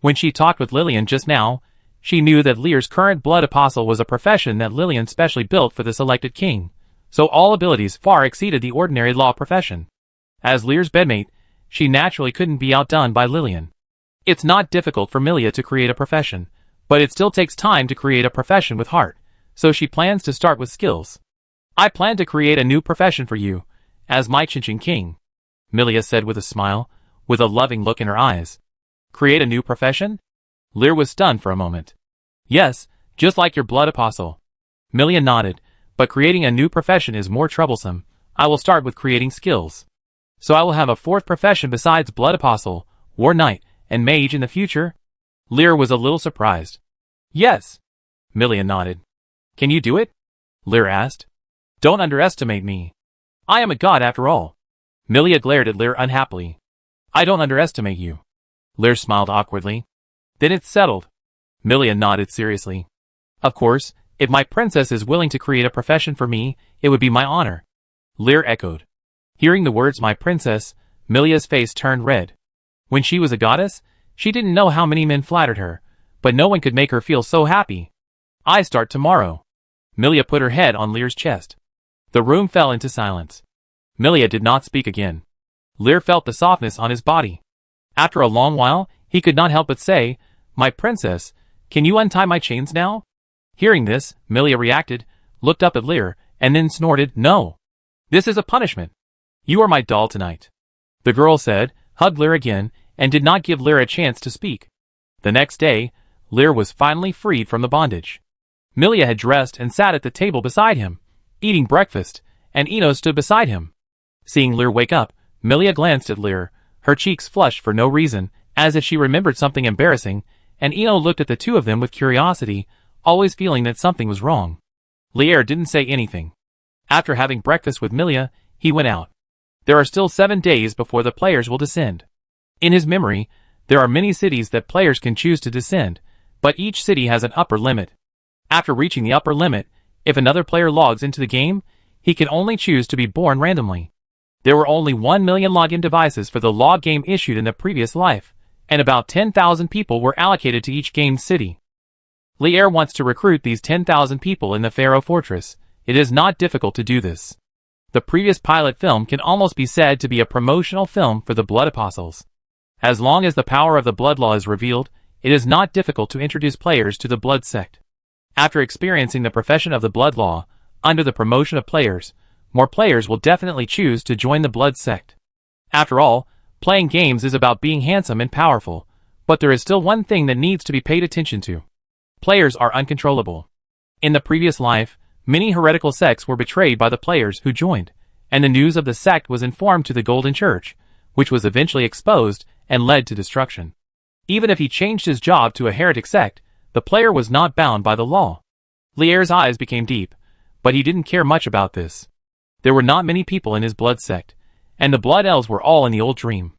When she talked with Lillian just now, she knew that Lear's current blood apostle was a profession that Lillian specially built for the selected king, so all abilities far exceeded the ordinary law profession. As Lear's bedmate, she naturally couldn't be outdone by Lillian. It's not difficult for Milia to create a profession, but it still takes time to create a profession with heart, so she plans to start with skills. "I plan to create a new profession for you, as my Chinching King," Milia said with a smile, with a loving look in her eyes. "Create a new profession?" Lear was stunned for a moment. Yes, just like your blood apostle. Milia nodded, but creating a new profession is more troublesome. I will start with creating skills. So I will have a fourth profession besides blood apostle, war knight, and mage in the future? Lear was a little surprised. Yes. Milia nodded. Can you do it? Lear asked. Don't underestimate me. I am a god after all. Milia glared at Lear unhappily. I don't underestimate you. Lear smiled awkwardly. Then it's settled. Milia nodded seriously. Of course, if my princess is willing to create a profession for me, it would be my honor. Lear echoed. Hearing the words my princess, Milia's face turned red. When she was a goddess, she didn't know how many men flattered her, but no one could make her feel so happy. I start tomorrow. Milia put her head on Lear's chest. The room fell into silence. Milia did not speak again. Lear felt the softness on his body. After a long while, he could not help but say, My princess, can you untie my chains now? Hearing this, Milia reacted, looked up at Lear, and then snorted, No. This is a punishment. You are my doll tonight. The girl said, hugged Lear again, and did not give Lear a chance to speak. The next day, Lear was finally freed from the bondage. Milia had dressed and sat at the table beside him, eating breakfast, and Ino stood beside him. Seeing Lear wake up, Milia glanced at Lear, her cheeks flushed for no reason, as if she remembered something embarrassing, and Ino looked at the two of them with curiosity, always feeling that something was wrong. Lear didn't say anything. After having breakfast with Milia, he went out. There are still 7 days before the players will descend. In his memory, there are many cities that players can choose to descend, but each city has an upper limit. After reaching the upper limit, if another player logs into the game, he can only choose to be born randomly. There were only 1 million login devices for the log game issued in the previous life, and about 10,000 people were allocated to each gamed city. Lear wants to recruit these 10,000 people in the Pharaoh Fortress. It is not difficult to do this. The previous pilot film can almost be said to be a promotional film for the Blood Apostles. As long as the power of the Blood Law is revealed, it is not difficult to introduce players to the Blood Sect. After experiencing the profession of the Blood Law, under the promotion of players, more players will definitely choose to join the Blood Sect. After all, playing games is about being handsome and powerful, but there is still one thing that needs to be paid attention to. Players are uncontrollable. In the previous life, many heretical sects were betrayed by the players who joined, and the news of the sect was informed to the Golden Church, which was eventually exposed and led to destruction. Even if he changed his job to a heretic sect, the player was not bound by the law. Lear's eyes became deep, but he didn't care much about this. There were not many people in his blood sect, and the blood elves were all in the old dream.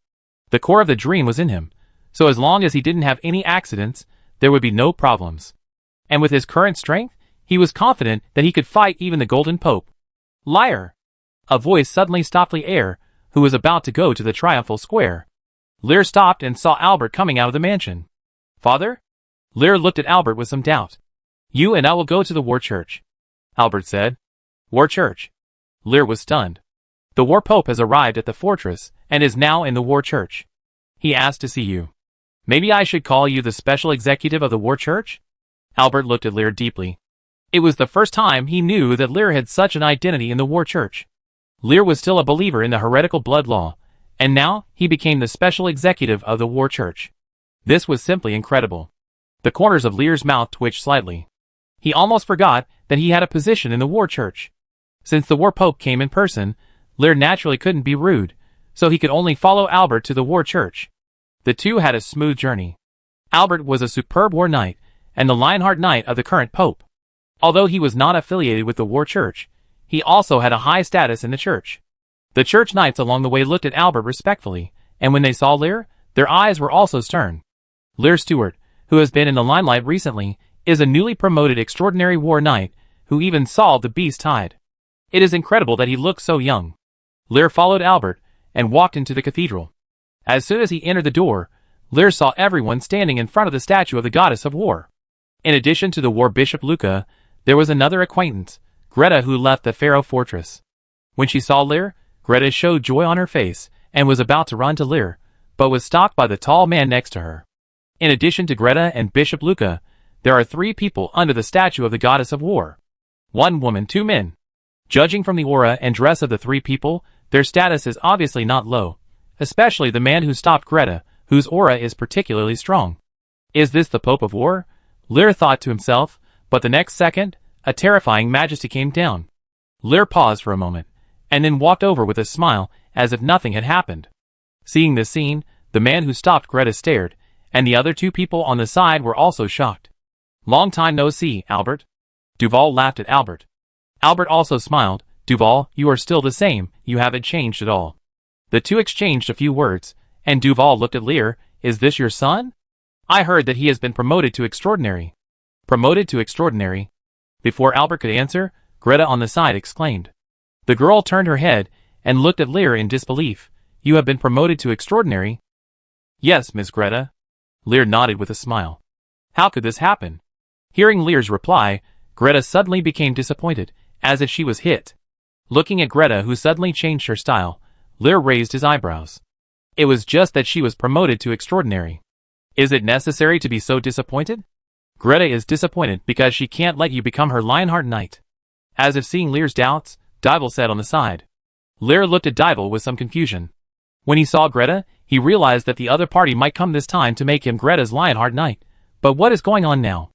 The core of the dream was in him, so as long as he didn't have any accidents, there would be no problems. And with his current strength, he was confident that he could fight even the Golden Pope. Liar! A voice suddenly stopped Lear, who was about to go to the triumphal square. Lear stopped and saw Albert coming out of the mansion. Father? Lear looked at Albert with some doubt. You and I will go to the War Church, Albert said. War Church? Lear was stunned. The War Pope has arrived at the fortress and is now in the War Church. He asked to see you. Maybe I should call you the special executive of the War Church? Albert looked at Lear deeply. It was the first time he knew that Lear had such an identity in the War Church. Lear was still a believer in the heretical blood law, and now he became the special executive of the War Church. This was simply incredible. The corners of Lear's mouth twitched slightly. He almost forgot that he had a position in the War Church. Since the War Pope came in person, Lear naturally couldn't be rude, so he could only follow Albert to the War Church. The two had a smooth journey. Albert was a superb war knight, and the Lionheart Knight of the current Pope. Although he was not affiliated with the War Church, he also had a high status in the church. The church knights along the way looked at Albert respectfully, and when they saw Lear, their eyes were also stern. Lear Stewart, who has been in the limelight recently, is a newly promoted extraordinary war knight, who even solved the beast tide. It is incredible that he looks so young. Lear followed Albert, and walked into the cathedral. As soon as he entered the door, Lear saw everyone standing in front of the statue of the goddess of war. In addition to the war bishop Luca, there was another acquaintance, Greta, who left the Pharaoh Fortress. When she saw Lear, Greta showed joy on her face, and was about to run to Lear, but was stopped by the tall man next to her. In addition to Greta and Bishop Luca, there are 3 people under the statue of the goddess of war. 1 woman, 2 men. Judging from the aura and dress of the 3 people, their status is obviously not low, especially the man who stopped Greta, whose aura is particularly strong. Is this the Pope of War? Lear thought to himself, but the next second, a terrifying majesty came down. Lear paused for a moment, and then walked over with a smile, as if nothing had happened. Seeing this scene, the man who stopped Greta stared, and the other two people on the side were also shocked. "Long time no see, Albert." Duval laughed at Albert. Albert also smiled. "Duval, you are still the same, you haven't changed at all." The two exchanged a few words, and Duval looked at Lear. "Is this your son? I heard that he has been promoted to extraordinary." "Promoted to extraordinary?" Before Albert could answer, Greta on the side exclaimed. The girl turned her head and looked at Lear in disbelief. "You have been promoted to extraordinary?" "Yes, Miss Greta." Lear nodded with a smile. "How could this happen?" Hearing Lear's reply, Greta suddenly became disappointed, as if she was hit. Looking at Greta, who suddenly changed her style, Lear raised his eyebrows. "It was just that she was promoted to extraordinary. Is it necessary to be so disappointed?" "Greta is disappointed because she can't let you become her Lionheart Knight." As if seeing Lear's doubts, Dival said on the side. Lear looked at Dival with some confusion. When he saw Greta, he realized that the other party might come this time to make him Greta's Lionheart Knight. But what is going on now?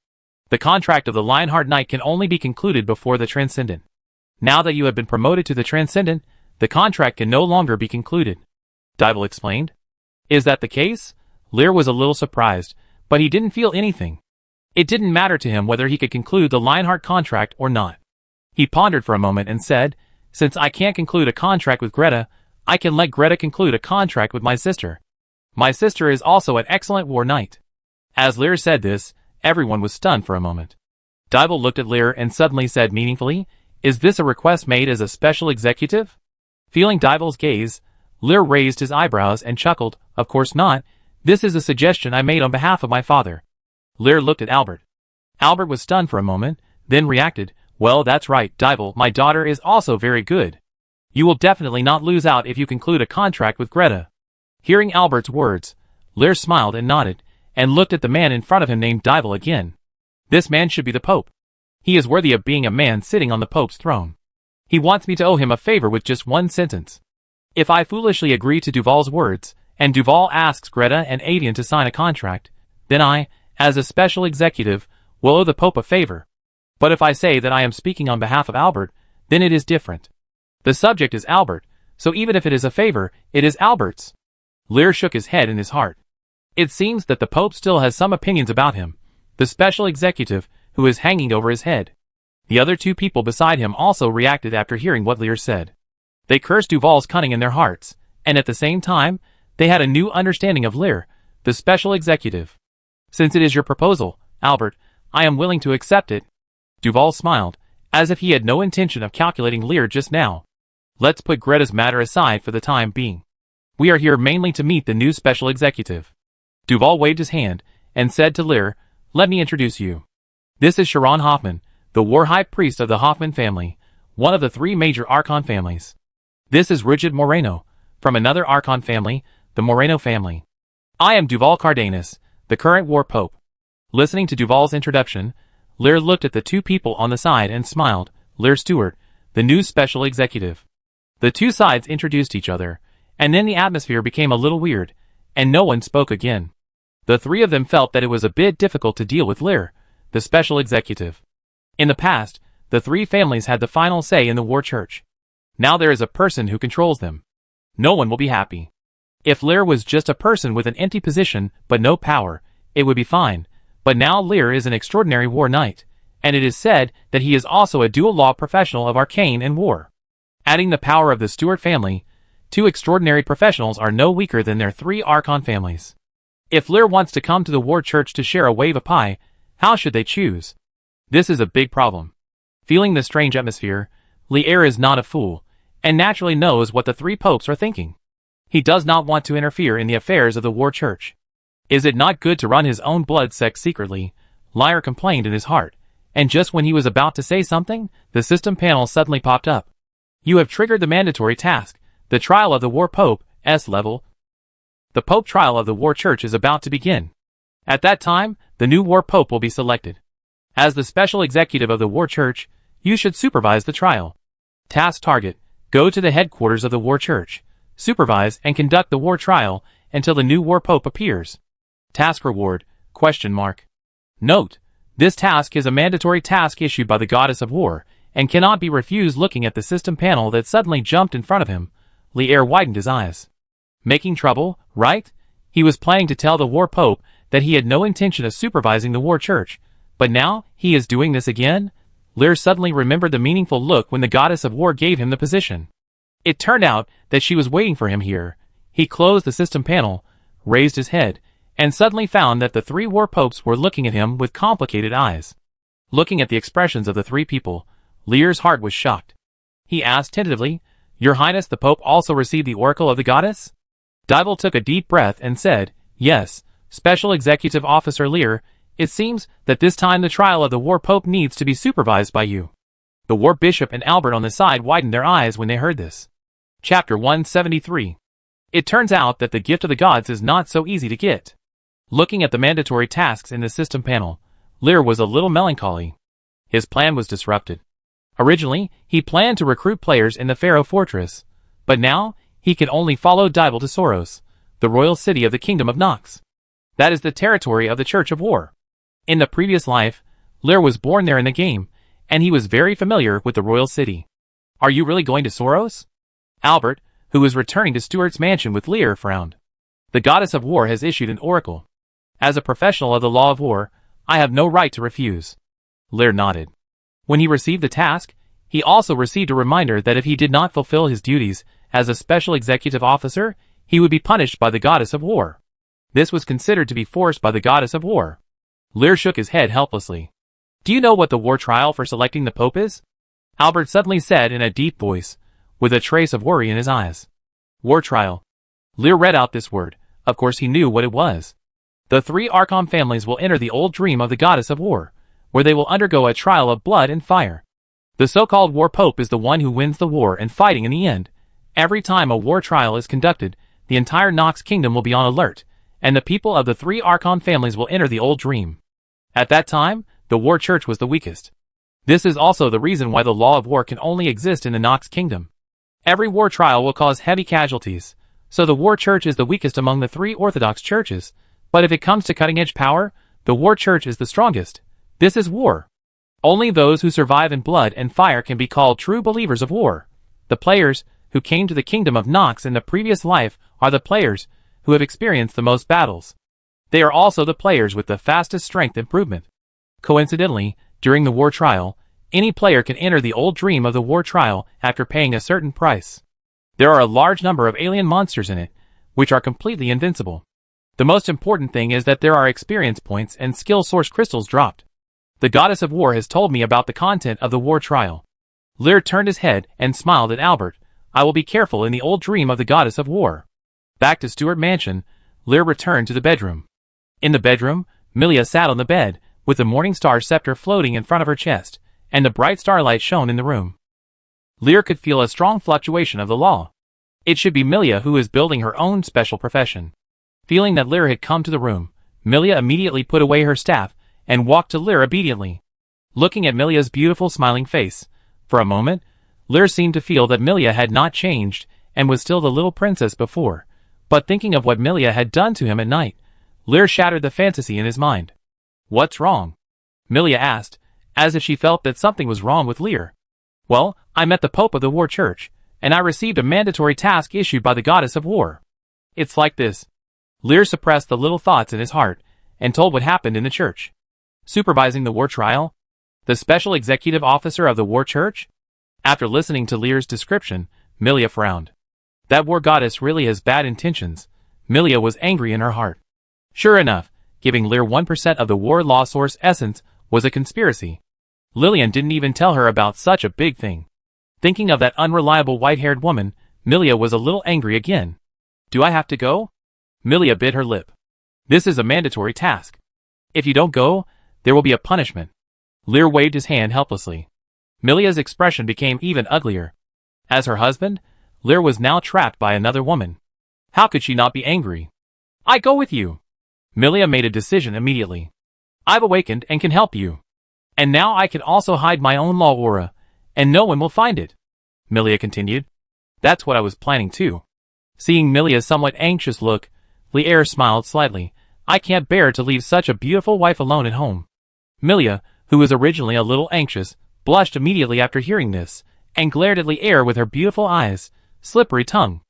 The contract of the Lionheart Knight can only be concluded before the Transcendent. Now that you have been promoted to the Transcendent, the contract can no longer be concluded, Dival explained. "Is that the case?" Lear was a little surprised, but he didn't feel anything. It didn't matter to him whether he could conclude the Lionheart contract or not. He pondered for a moment and said, "Since I can't conclude a contract with Greta, I can let Greta conclude a contract with my sister. My sister is also an excellent war knight." As Lear said this, everyone was stunned for a moment. Dival looked at Lear and suddenly said meaningfully, "Is this a request made as a special executive?" Feeling Dival's gaze, Lear raised his eyebrows and chuckled. "Of course not. This is a suggestion I made on behalf of my father." Lear looked at Albert. Albert was stunned for a moment, then reacted, "Well, that's right, Dival, my daughter is also very good. You will definitely not lose out if you conclude a contract with Greta." Hearing Albert's words, Lear smiled and nodded, and looked at the man in front of him named Dival again. This man should be the Pope. He is worthy of being a man sitting on the Pope's throne. He wants me to owe him a favor with just one sentence. If I foolishly agree to Duval's words, and Duval asks Greta and Avian to sign a contract, then I, as a special executive, will owe the Pope a favor. But if I say that I am speaking on behalf of Albert, then it is different. The subject is Albert, so even if it is a favor, it is Albert's. Lear shook his head in his heart. It seems that the Pope still has some opinions about him, the special executive, who is hanging over his head. The other two people beside him also reacted after hearing what Lear said. They cursed Duval's cunning in their hearts, and at the same time, they had a new understanding of Lear, the special executive. "Since it is your proposal, Albert, I am willing to accept it." Duval smiled, as if he had no intention of calculating Lear just now. "Let's put Greta's matter aside for the time being. We are here mainly to meet the new special executive." Duval waved his hand, and said to Lear, "Let me introduce you. This is Sharon Hoffman, the war high priest of the Hoffman family, one of the three major Archon families. This is Rigid Moreno, from another Archon family, the Moreno family. I am Duval Cardenas, the current war pope." Listening to Duval's introduction, Lear looked at the two people on the side and smiled. Lear Stewart, the new special executive. The two sides introduced each other, and then the atmosphere became a little weird, and no one spoke again. The three of them felt that it was a bit difficult to deal with Lear, the special executive. In the past, the three families had the final say in the war church. Now there is a person who controls them. No one will be happy. If Lear was just a person with an empty position but no power, it would be fine, but now Lear is an extraordinary war knight, and it is said that he is also a dual-law professional of arcane and war. Adding the power of the Stewart family, two extraordinary professionals are no weaker than their three Archon families. If Lear wants to come to the war church to share a wave of pie, how should they choose? This is a big problem. Feeling the strange atmosphere, Lear is not a fool, and naturally knows what the three popes are thinking. He does not want to interfere in the affairs of the war church. Is it not good to run his own blood sect secretly? Lear complained in his heart, and just when he was about to say something, the system panel suddenly popped up. "You have triggered the mandatory task, the trial of the war pope, S level. The pope trial of the war church is about to begin. At that time, the new war pope will be selected. As the special executive of the war church, you should supervise the trial. Task target, go to the headquarters of the war church, supervise and conduct the war trial until the new war pope appears. Task reward, ? Note, This task is a mandatory task issued by the goddess of war, and cannot be refused. Looking at the system panel that suddenly jumped in front of him, Lier widened his eyes. Making trouble, right? He was planning to tell the war pope that he had no intention of supervising the war church, but now he is doing this again? Lier suddenly remembered the meaningful look when the goddess of war gave him the position. It turned out that she was waiting for him here. He closed the system panel, raised his head, and suddenly found that the 3 war popes were looking at him with complicated eyes. Looking at the expressions of the 3 people, Lier's heart was shocked. He asked tentatively, "Your Highness the Pope also received the oracle of the goddess?" Dybel took a deep breath and said, "Yes, Special Executive Officer Lier, it seems that this time the trial of the war pope needs to be supervised by you." The war bishop and Albert on the side widened their eyes when they heard this. Chapter 173. It turns out that the gift of the gods is not so easy to get. Looking at the mandatory tasks in the system panel, Lier was a little melancholy. His plan was disrupted. Originally, he planned to recruit players in the Pharaoh fortress, but now he can only follow Dybel to Soros, the royal city of the Kingdom of Nox. That is the territory of the Church of War. In the previous life, Lier was born there in the game, and he was very familiar with the royal city. "Are you really going to Soros?" Albert, who was returning to Stuart's mansion with Lier, frowned. "The goddess of war has issued an oracle. As a professional of the law of war, I have no right to refuse." Lier nodded. When he received the task, he also received a reminder that if he did not fulfill his duties as a special executive officer, he would be punished by the goddess of war. This was considered to be forced by the goddess of war. Lier shook his head helplessly. "Do you know what the war trial for selecting the Pope is?" Albert suddenly said in a deep voice, with a trace of worry in his eyes. "War trial." Lier read out this word. Of course he knew what it was. The 3 Archon families will enter the old dream of the goddess of war, where they will undergo a trial of blood and fire. The so-called war pope is the one who wins the war and fighting in the end. Every time a war trial is conducted, the entire Nox kingdom will be on alert, and the people of the 3 Archon families will enter the old dream. At that time, the war church was the weakest. This is also the reason why the law of war can only exist in the Nox kingdom. Every war trial will cause heavy casualties, so the war church is the weakest among the 3 Orthodox churches, but if it comes to cutting-edge power, the war church is the strongest. This is war. Only those who survive in blood and fire can be called true believers of war. The players who came to the kingdom of Nox in the previous life are the players who have experienced the most battles. They are also the players with the fastest strength improvement. Coincidentally, during the war trial, any player can enter the old dream of the war trial after paying a certain price. There are a large number of alien monsters in it, which are completely invincible. The most important thing is that there are experience points and skill source crystals dropped. The goddess of war has told me about the content of the war trial. Lier turned his head and smiled at Albert. "I will be careful in the old dream of the goddess of war." Back to Stuart Mansion, Lier returned to the bedroom. In the bedroom, Milia sat on the bed, with the morning star scepter floating in front of her chest, and the bright starlight shone in the room. Lier could feel a strong fluctuation of the law. It should be Milia who is building her own special profession. Feeling that Lier had come to the room, Milia immediately put away her staff and walked to Lier obediently. Looking at Milia's beautiful smiling face, for a moment, Lier seemed to feel that Milia had not changed and was still the little princess before, but thinking of what Milia had done to him at night, Lier shattered the fantasy in his mind. "What's wrong?" Milia asked, as if she felt that something was wrong with Lier. "Well, I met the Pope of the War Church, and I received a mandatory task issued by the goddess of war. It's like this." Lier suppressed the little thoughts in his heart, and told what happened in the church. Supervising the war trial? The special executive officer of the war church? After listening to Lier's description, Milia frowned. That war goddess really has bad intentions. Milia was angry in her heart. Sure enough, giving Lier 1% of the war law source essence was a conspiracy. Lillian didn't even tell her about such a big thing. Thinking of that unreliable white-haired woman, Milia was a little angry again. "Do I have to go?" Milia bit her lip. "This is a mandatory task. If you don't go, there will be a punishment." Lier waved his hand helplessly. Milia's expression became even uglier. As her husband, Lier was now trapped by another woman. How could she not be angry? "I go with you." Milia made a decision immediately. "I've awakened and can help you. And now I can also hide my own law aura, and no one will find it," Milia continued. "That's what I was planning too." Seeing Milia's somewhat anxious look, Lier smiled slightly. "I can't bear to leave such a beautiful wife alone at home." Milia, who was originally a little anxious, blushed immediately after hearing this, and glared at Lier with her beautiful eyes, slippery tongue.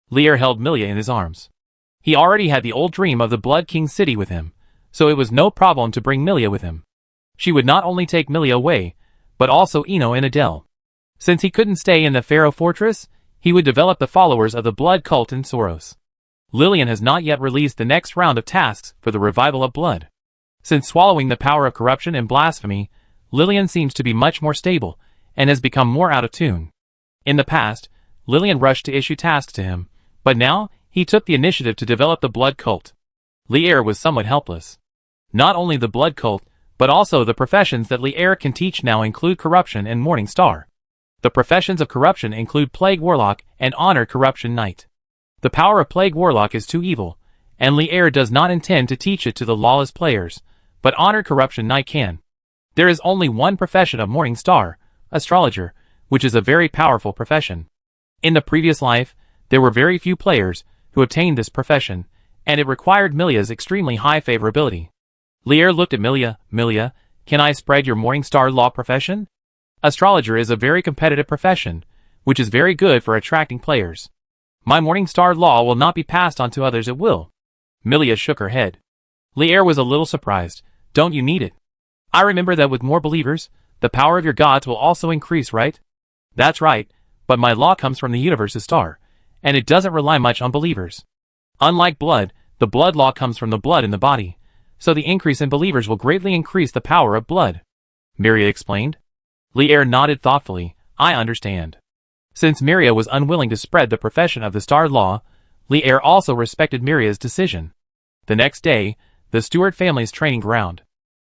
Lier held Milia in his arms. He already had the old dream of the Blood King city with him, so it was no problem to bring Milia with him. She would not only take Milia away, but also Eno and Adele. Since he couldn't stay in the Pharaoh fortress, he would develop the followers of the blood cult in Soros. Lillian has not yet released the next round of tasks for the revival of blood. Since swallowing the power of corruption and blasphemy, Lillian seems to be much more stable, and has become more out of tune. In the past, Lillian rushed to issue tasks to him, but now, he took the initiative to develop the blood cult. Lier was somewhat helpless. Not only the blood cult, but also the professions that Lier can teach now include corruption and Morning Star. The professions of corruption include Plague Warlock and Honored Corruption Knight. The power of Plague Warlock is too evil, and Lier does not intend to teach it to the lawless players, but Honored Corruption Knight can. There is only one profession of Morning Star, Astrologer, which is a very powerful profession. In the previous life, there were very few players who obtained this profession, and it required Milia's extremely high favorability. Lier looked at Milia. Milia, can I spread your Morning Star law profession? Astrologer is a very competitive profession, which is very good for attracting players. My Morning Star law will not be passed on to others, it will. Milia shook her head. Lier was a little surprised. Don't you need it? I remember that with more believers, the power of your gods will also increase, right? That's right, but my law comes from the universe's star, and it doesn't rely much on believers. Unlike blood, the blood law comes from the blood in the body, so the increase in believers will greatly increase the power of blood. Miria explained. Lier nodded thoughtfully. I understand. Since Miria was unwilling to spread the profession of the star law, Lier also respected Miria's decision. The next day, the Stewart family's training ground.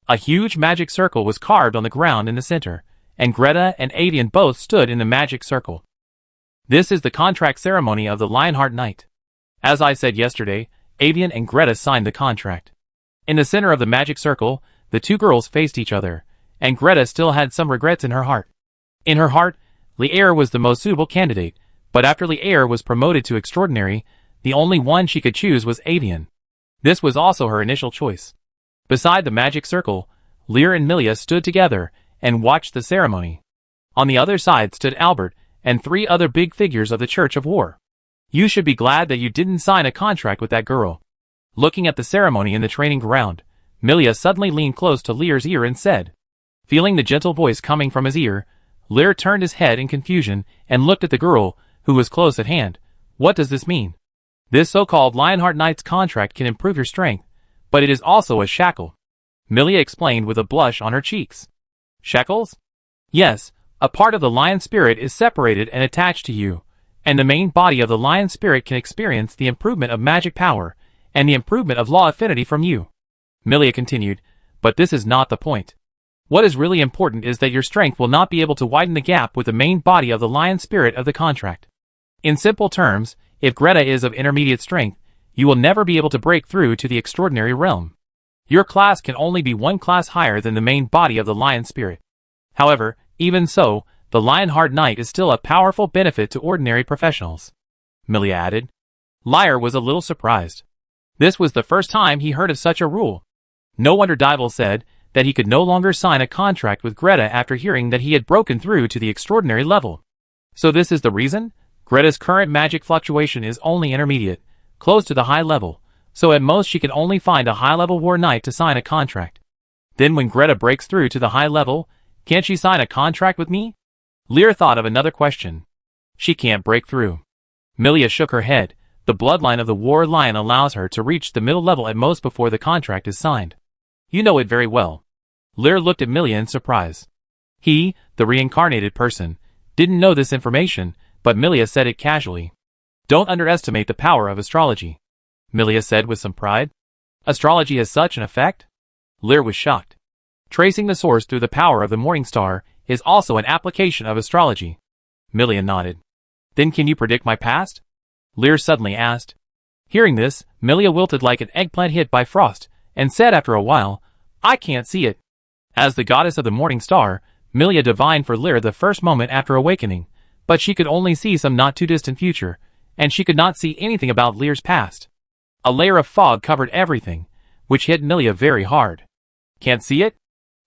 A huge magic circle was carved on the ground in the center, and Greta and Avian both stood in the magic circle. This is the contract ceremony of the Lionheart Knight. As I said yesterday, Avian and Greta signed the contract. In the center of the magic circle, the two girls faced each other, and Greta still had some regrets in her heart. In her heart, Lier was the most suitable candidate, but after Lier was promoted to extraordinary, the only one she could choose was Avian. This was also her initial choice. Beside the magic circle, Lier and Milia stood together and watched the ceremony. On the other side stood Albert and 3 other big figures of the Church of War. You should be glad that you didn't sign a contract with that girl. Looking at the ceremony in the training ground, Milia suddenly leaned close to Lier's ear and said. Feeling the gentle voice coming from his ear, Lier turned his head in confusion and looked at the girl, who was close at hand. What does this mean? This so-called Lionheart Knight's contract can improve your strength, but it is also a shackle. Milia explained with a blush on her cheeks. Shackles? Yes, a part of the lion spirit is separated and attached to you, and the main body of the lion spirit can experience the improvement of magic power and the improvement of law affinity from you. Milia continued, but this is not the point. What is really important is that your strength will not be able to widen the gap with the main body of the lion spirit of the contract. In simple terms, if Greta is of intermediate strength, you will never be able to break through to the extraordinary realm. Your class can only be 1 class higher than the main body of the lion spirit. However, even so, the Lionheart Knight is still a powerful benefit to ordinary professionals. Milia added. Lier was a little surprised. This was the first time he heard of such a rule. No wonder Dival said that he could no longer sign a contract with Greta after hearing that he had broken through to the extraordinary level. So this is the reason? Greta's current magic fluctuation is only intermediate, close to the high level, so at most she can only find a high-level war knight to sign a contract. Then when Greta breaks through to the high level, can't she sign a contract with me? Lier thought of another question. She can't break through. Milia shook her head. The bloodline of the war lion allows her to reach the middle level at most before the contract is signed. You know it very well. Lier looked at Milia in surprise. He, the reincarnated person, didn't know this information, but Milia said it casually. Don't underestimate the power of astrology, Milia said with some pride. Astrology has such an effect? Lier was shocked. Tracing the source through the power of the Morning Star is also an application of astrology. Milia nodded. Then can you predict my past? Lier suddenly asked. Hearing this, Milia wilted like an eggplant hit by frost, and said after a while, I can't see it. As the goddess of the Morning Star, Milia divined for Lier the first moment after awakening, but she could only see some not-too-distant future, and she could not see anything about Lier's past. A layer of fog covered everything, which hit Milia very hard. Can't see it?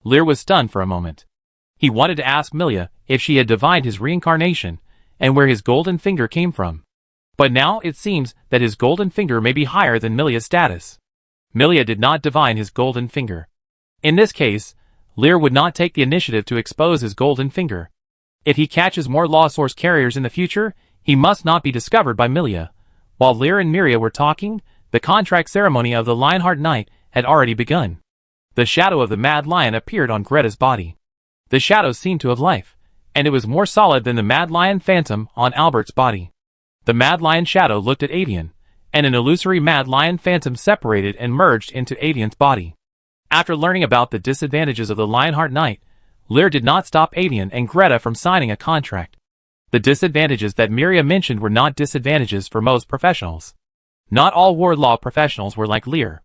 Lear was stunned for a moment. He wanted to ask Milia if she had divined his reincarnation, and where his golden finger came from. But now it seems that his golden finger may be higher than Milia's status. Milia did not divine his golden finger. In this case, Lear would not take the initiative to expose his golden finger. If he catches more Law Source carriers in the future, he must not be discovered by Milia. While Lear and Miria were talking, the contract ceremony of the Lionheart Knight had already begun. The shadow of the Mad Lion appeared on Greta's body. The shadow seemed to have life, and it was more solid than the Mad Lion phantom on Albert's body. The Mad Lion shadow looked at Avian, and an illusory Mad Lion phantom separated and merged into Avian's body. After learning about the disadvantages of the Lionheart Knight, Lear did not stop Avian and Greta from signing a contract. The disadvantages that Miria mentioned were not disadvantages for most professionals. Not all war law professionals were like Lear.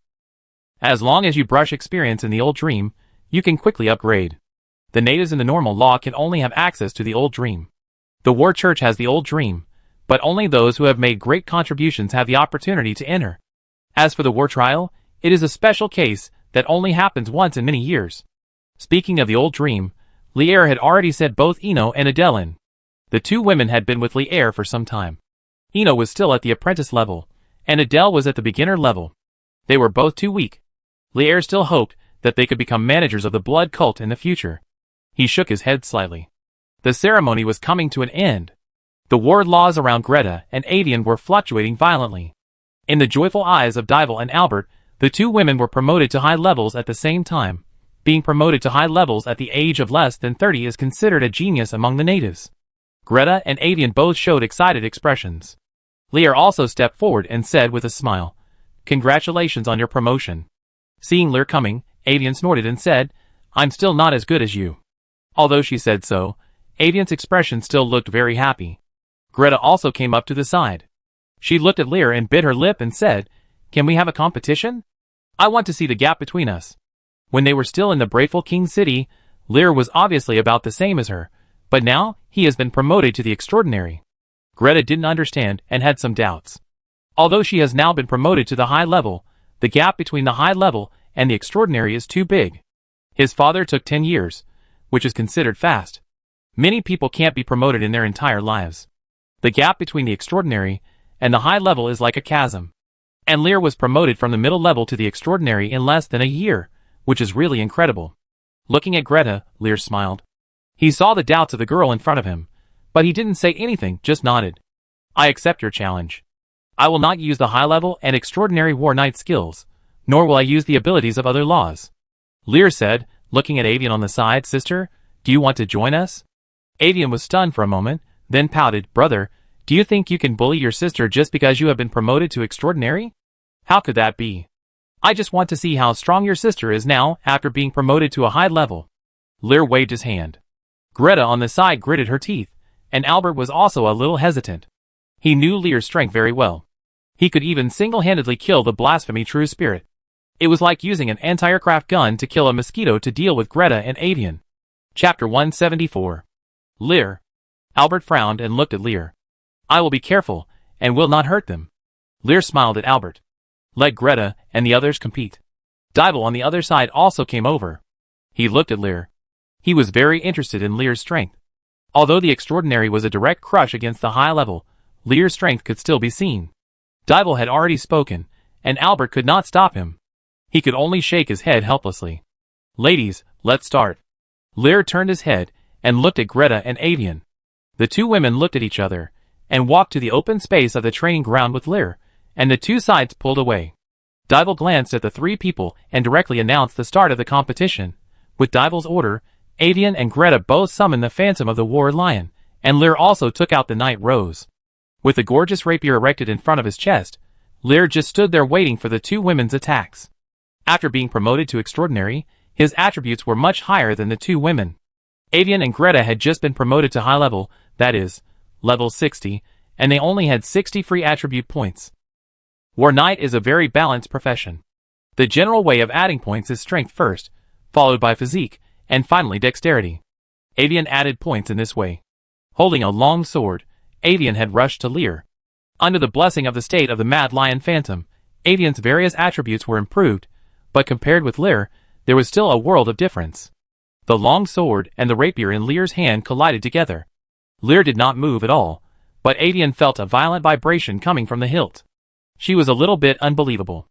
As long as you brush experience in the old dream, you can quickly upgrade. The natives in the normal law can only have access to the old dream. The war church has the old dream, but only those who have made great contributions have the opportunity to enter. As for the war trial, it is a special case that only happens once in many years. Speaking of the old dream, Lear had already sent both Eno and Adele in. The two women had been with Lear for some time. Eno was still at the apprentice level, and Adele was at the beginner level. They were both too weak. Lear still hoped that they could become managers of the blood cult in the future. He shook his head slightly. The ceremony was coming to an end. The war laws around Greta and Avian were fluctuating violently. In the joyful eyes of Dival and Albert, the two women were promoted to high levels at the same time. Being promoted to high levels at the age of less than 30 is considered a genius among the natives. Greta and Avian both showed excited expressions. Lear also stepped forward and said with a smile, "Congratulations on your promotion." Seeing Lear coming, Avian snorted and said, "I'm still not as good as you." Although she said so, Avian's expression still looked very happy. Greta also came up to the side. She looked at Lear and bit her lip and said, "Can we have a competition? I want to see the gap between us." When they were still in the Braveful King City, Lear was obviously about the same as her, but now he has been promoted to the Extraordinary. Greta didn't understand and had some doubts. Although she has now been promoted to the high level, the gap between the high level and the Extraordinary is too big. His father took 10 years, which is considered fast. Many people can't be promoted in their entire lives. The gap between the Extraordinary and the high level is like a chasm. And Lear was promoted from the middle level to the Extraordinary in less than a year, which is really incredible. Looking at Greta, Lear smiled. He saw the doubts of the girl in front of him, but he didn't say anything, just nodded. "I accept your challenge. I will not use the high-level and Extraordinary War Knight skills, nor will I use the abilities of other laws." Lear said, looking at Avian on the side, "Sister, do you want to join us?" Avian was stunned for a moment, then pouted, "Brother, do you think you can bully your sister just because you have been promoted to Extraordinary? How could that be? I just want to see how strong your sister is now after being promoted to a high level." Lear waved his hand. Greta on the side gritted her teeth, and Albert was also a little hesitant. He knew Lear's strength very well. He could even single-handedly kill the blasphemy true spirit. It was like using an anti-aircraft gun to kill a mosquito to deal with Greta and Avian. Chapter 174. Lear. Albert frowned and looked at Lear. "I will be careful, and will not hurt them." Lear smiled at Albert. "Let Greta and the others compete." Dival on the other side also came over. He looked at Lear. He was very interested in Lear's strength. Although the Extraordinary was a direct crush against the high level, Lear's strength could still be seen. Dival had already spoken, and Albert could not stop him. He could only shake his head helplessly. "Ladies, let's start." Lear turned his head and looked at Greta and Avian. The two women looked at each other and walked to the open space of the training ground with Lear, and the two sides pulled away. Dival glanced at the three people and directly announced the start of the competition. With Dival's order, Avian and Greta both summoned the Phantom of the War Lion, and Lear also took out the Night Rose. With the gorgeous rapier erected in front of his chest, Lear just stood there waiting for the two women's attacks. After being promoted to Extraordinary, his attributes were much higher than the two women. Avian and Greta had just been promoted to high level, that is, level 60, and they only had 60 free attribute points. War Knight is a very balanced profession. The general way of adding points is strength first, followed by physique, and finally dexterity. Avian added points in this way. Holding a long sword, Avian had rushed to Lear. Under the blessing of the state of the Mad Lion Phantom, Avian's various attributes were improved, but compared with Lear, there was still a world of difference. The long sword and the rapier in Lear's hand collided together. Lear did not move at all, but Avian felt a violent vibration coming from the hilt. She was a little bit unbelievable.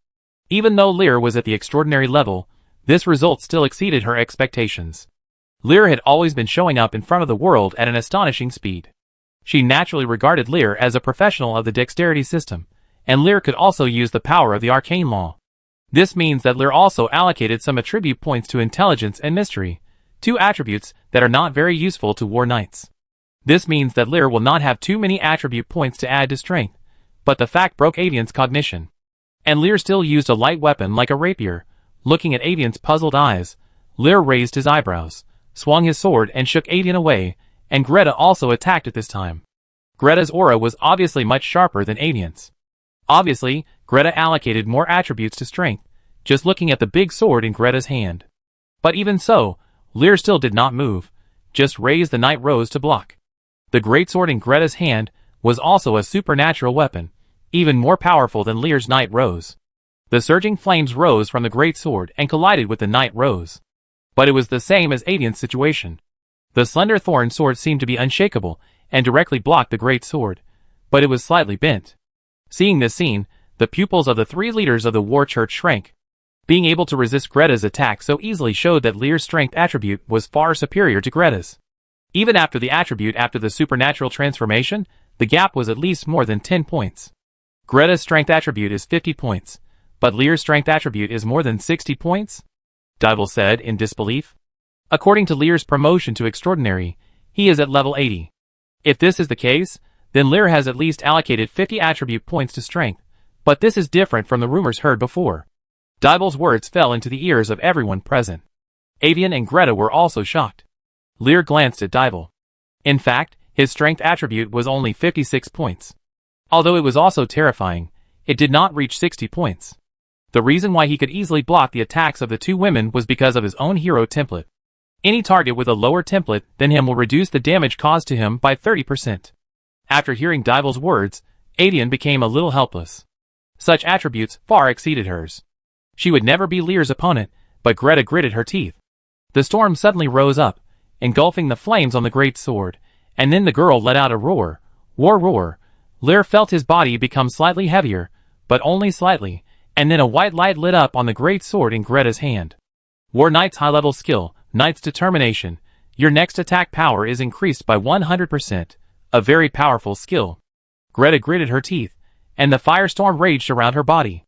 Even though Lear was at the extraordinary level, this result still exceeded her expectations. Lear had always been showing up in front of the world at an astonishing speed. She naturally regarded Lear as a professional of the dexterity system, and Lear could also use the power of the arcane law. This means that Lear also allocated some attribute points to intelligence and mystery, two attributes that are not very useful to war knights. This means that Lear will not have too many attribute points to add to strength, but the fact broke Avian's cognition. And Lear still used a light weapon like a rapier. Looking at Avian's puzzled eyes, Lear raised his eyebrows, swung his sword and shook Avian away, and Greta also attacked at this time. Greta's aura was obviously much sharper than Avian's. Obviously, Greta allocated more attributes to strength, just looking at the big sword in Greta's hand. But even so, Lear still did not move, just raised the knight rose to block. The greatsword in Greta's hand was also a supernatural weapon, even more powerful than Lear's knight rose. The surging flames rose from the greatsword and collided with the knight rose. But it was the same as Avian's situation. The slender thorn sword seemed to be unshakable and directly blocked the greatsword, but it was slightly bent. Seeing this scene, the pupils of the three leaders of the war church shrank. Being able to resist Greta's attack so easily showed that Lear's strength attribute was far superior to Greta's. Even after the attribute after the supernatural transformation, the gap was at least more than 10 points. Greta's strength attribute is 50 points, but Lear's strength attribute is more than 60 points? Dybel said in disbelief. According to Lear's promotion to extraordinary, he is at level 80. If this is the case, then Lear has at least allocated 50 attribute points to strength, but this is different from the rumors heard before. Dybel's words fell into the ears of everyone present. Avian and Greta were also shocked. Lear glanced at Dybel. In fact, his strength attribute was only 56 points. Although it was also terrifying, it did not reach 60 points. The reason why he could easily block the attacks of the two women was because of his own hero template. Any target with a lower template than him will reduce the damage caused to him by 30%. After hearing Dybel's words, Avian became a little helpless. Such attributes far exceeded hers. She would never be Lear's opponent, but Greta gritted her teeth. The storm suddenly rose up, engulfing the flames on the great sword, and then the girl let out a roar. Roar. Lear felt his body become slightly heavier, but only slightly, and then a white light lit up on the great sword in Greta's hand. War Knight's high-level skill, Knight's determination. Your next attack power is increased by 100%, a very powerful skill. Greta gritted her teeth, and the firestorm raged around her body.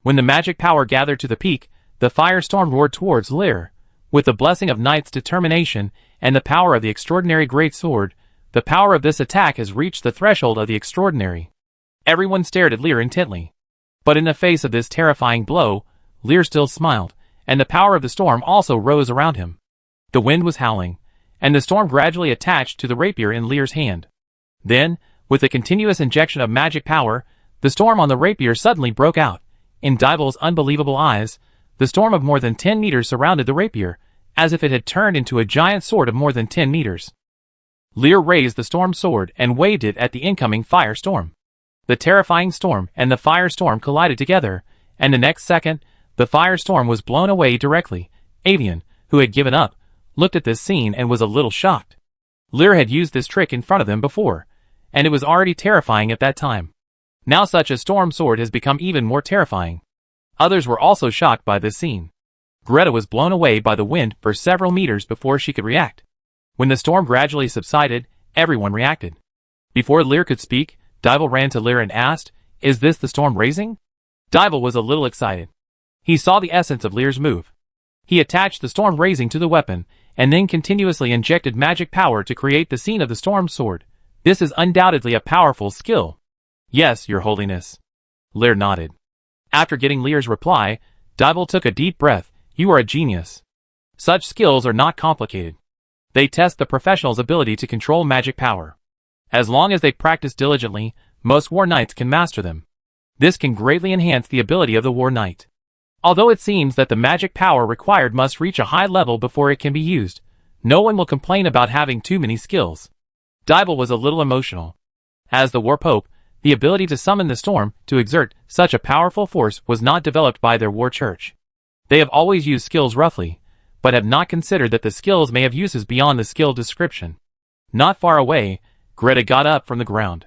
When the magic power gathered to the peak, the firestorm roared towards Lear. With the blessing of Knight's determination and the power of the extraordinary great sword, the power of this attack has reached the threshold of the extraordinary. Everyone stared at Lear intently. But in the face of this terrifying blow, Lear still smiled, and the power of the storm also rose around him. The wind was howling, and the storm gradually attached to the rapier in Lear's hand. Then, with the continuous injection of magic power, the storm on the rapier suddenly broke out. In Dybel's unbelievable eyes, the storm of more than 10 meters surrounded the rapier, as if it had turned into a giant sword of more than 10 meters. Lear raised the storm sword and waved it at the incoming firestorm. The terrifying storm and the firestorm collided together, and the next second, the firestorm was blown away directly. Avian, who had given up, looked at this scene and was a little shocked. Lear had used this trick in front of them before, and it was already terrifying at that time. Now such a storm sword has become even more terrifying. Others were also shocked by this scene. Greta was blown away by the wind for several meters before she could react. When the storm gradually subsided, everyone reacted. Before Lear could speak, Dybel ran to Lear and asked, "Is this the storm raising?" Dybel was a little excited. He saw the essence of Lear's move. He attached the storm raising to the weapon, and then continuously injected magic power to create the scene of the storm sword. This is undoubtedly a powerful skill. "Yes, Your Holiness." Lear nodded. After getting Lear's reply, Dybel took a deep breath. "You are a genius. Such skills are not complicated. They test the professional's ability to control magic power. As long as they practice diligently, most war knights can master them. This can greatly enhance the ability of the war knight. Although it seems that the magic power required must reach a high level before it can be used, no one will complain about having too many skills." Dybel was a little emotional. As the war pope, the ability to summon the storm to exert such a powerful force was not developed by their war church. They have always used skills roughly, but have not considered that the skills may have uses beyond the skill description. Not far away, Greta got up from the ground.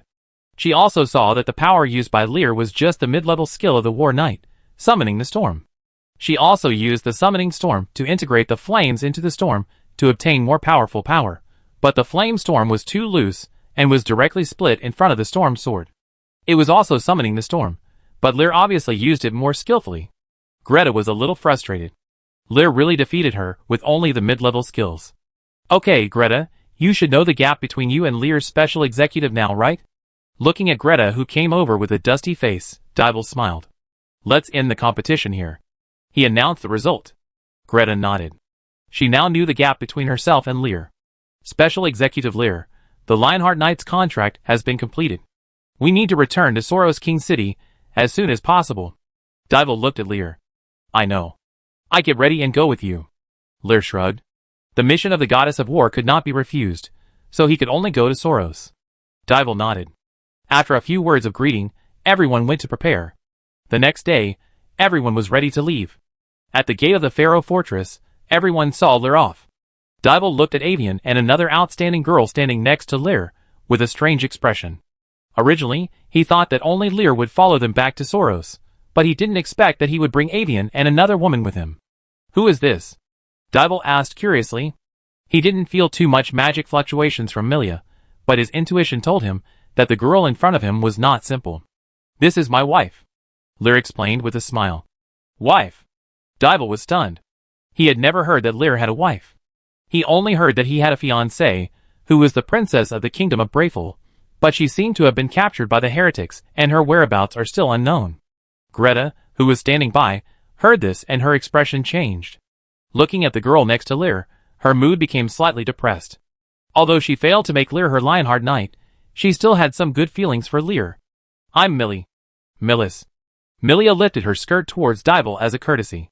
She also saw that the power used by Lear was just the mid-level skill of the War Knight, summoning the storm. She also used the summoning storm to integrate the flames into the storm to obtain more powerful power, but the flame storm was too loose and was directly split in front of the storm sword. It was also summoning the storm, but Lear obviously used it more skillfully. Greta was a little frustrated. Lear really defeated her with only the mid-level skills. Okay, Greta, you should know the gap between you and Lear's special executive now, right? Looking at Greta, who came over with a dusty face, Dybel smiled. Let's end the competition here. He announced the result. Greta nodded. She now knew the gap between herself and Lear. Special Executive Lear, the Lionheart Knight's contract has been completed. We need to return to Soros King City as soon as possible. Dybel looked at Lear. I know. I get ready and go with you. Lear shrugged. The mission of the Goddess of War could not be refused, so he could only go to Soros. Dybel nodded. After a few words of greeting, everyone went to prepare. The next day, everyone was ready to leave. At the gate of the Pharaoh Fortress, everyone saw Lear off. Dybel looked at Avian and another outstanding girl standing next to Lear, with a strange expression. Originally, he thought that only Lear would follow them back to Soros, but he didn't expect that he would bring Avian and another woman with him. Who is this? Dybel asked curiously. He didn't feel too much magic fluctuations from Milia, but his intuition told him that the girl in front of him was not simple. This is my wife, Lear explained with a smile. Wife? Dybel was stunned. He had never heard that Lear had a wife. He only heard that he had a fiancée, who was the princess of the kingdom of Brayful, but she seemed to have been captured by the heretics and her whereabouts are still unknown. Greta, who was standing by, heard this and her expression changed. Looking at the girl next to Lear, her mood became slightly depressed. Although she failed to make Lear her Lionheart Knight, she still had some good feelings for Lear. I'm Millie. Millis. Milia lifted her skirt towards Dybel as a courtesy.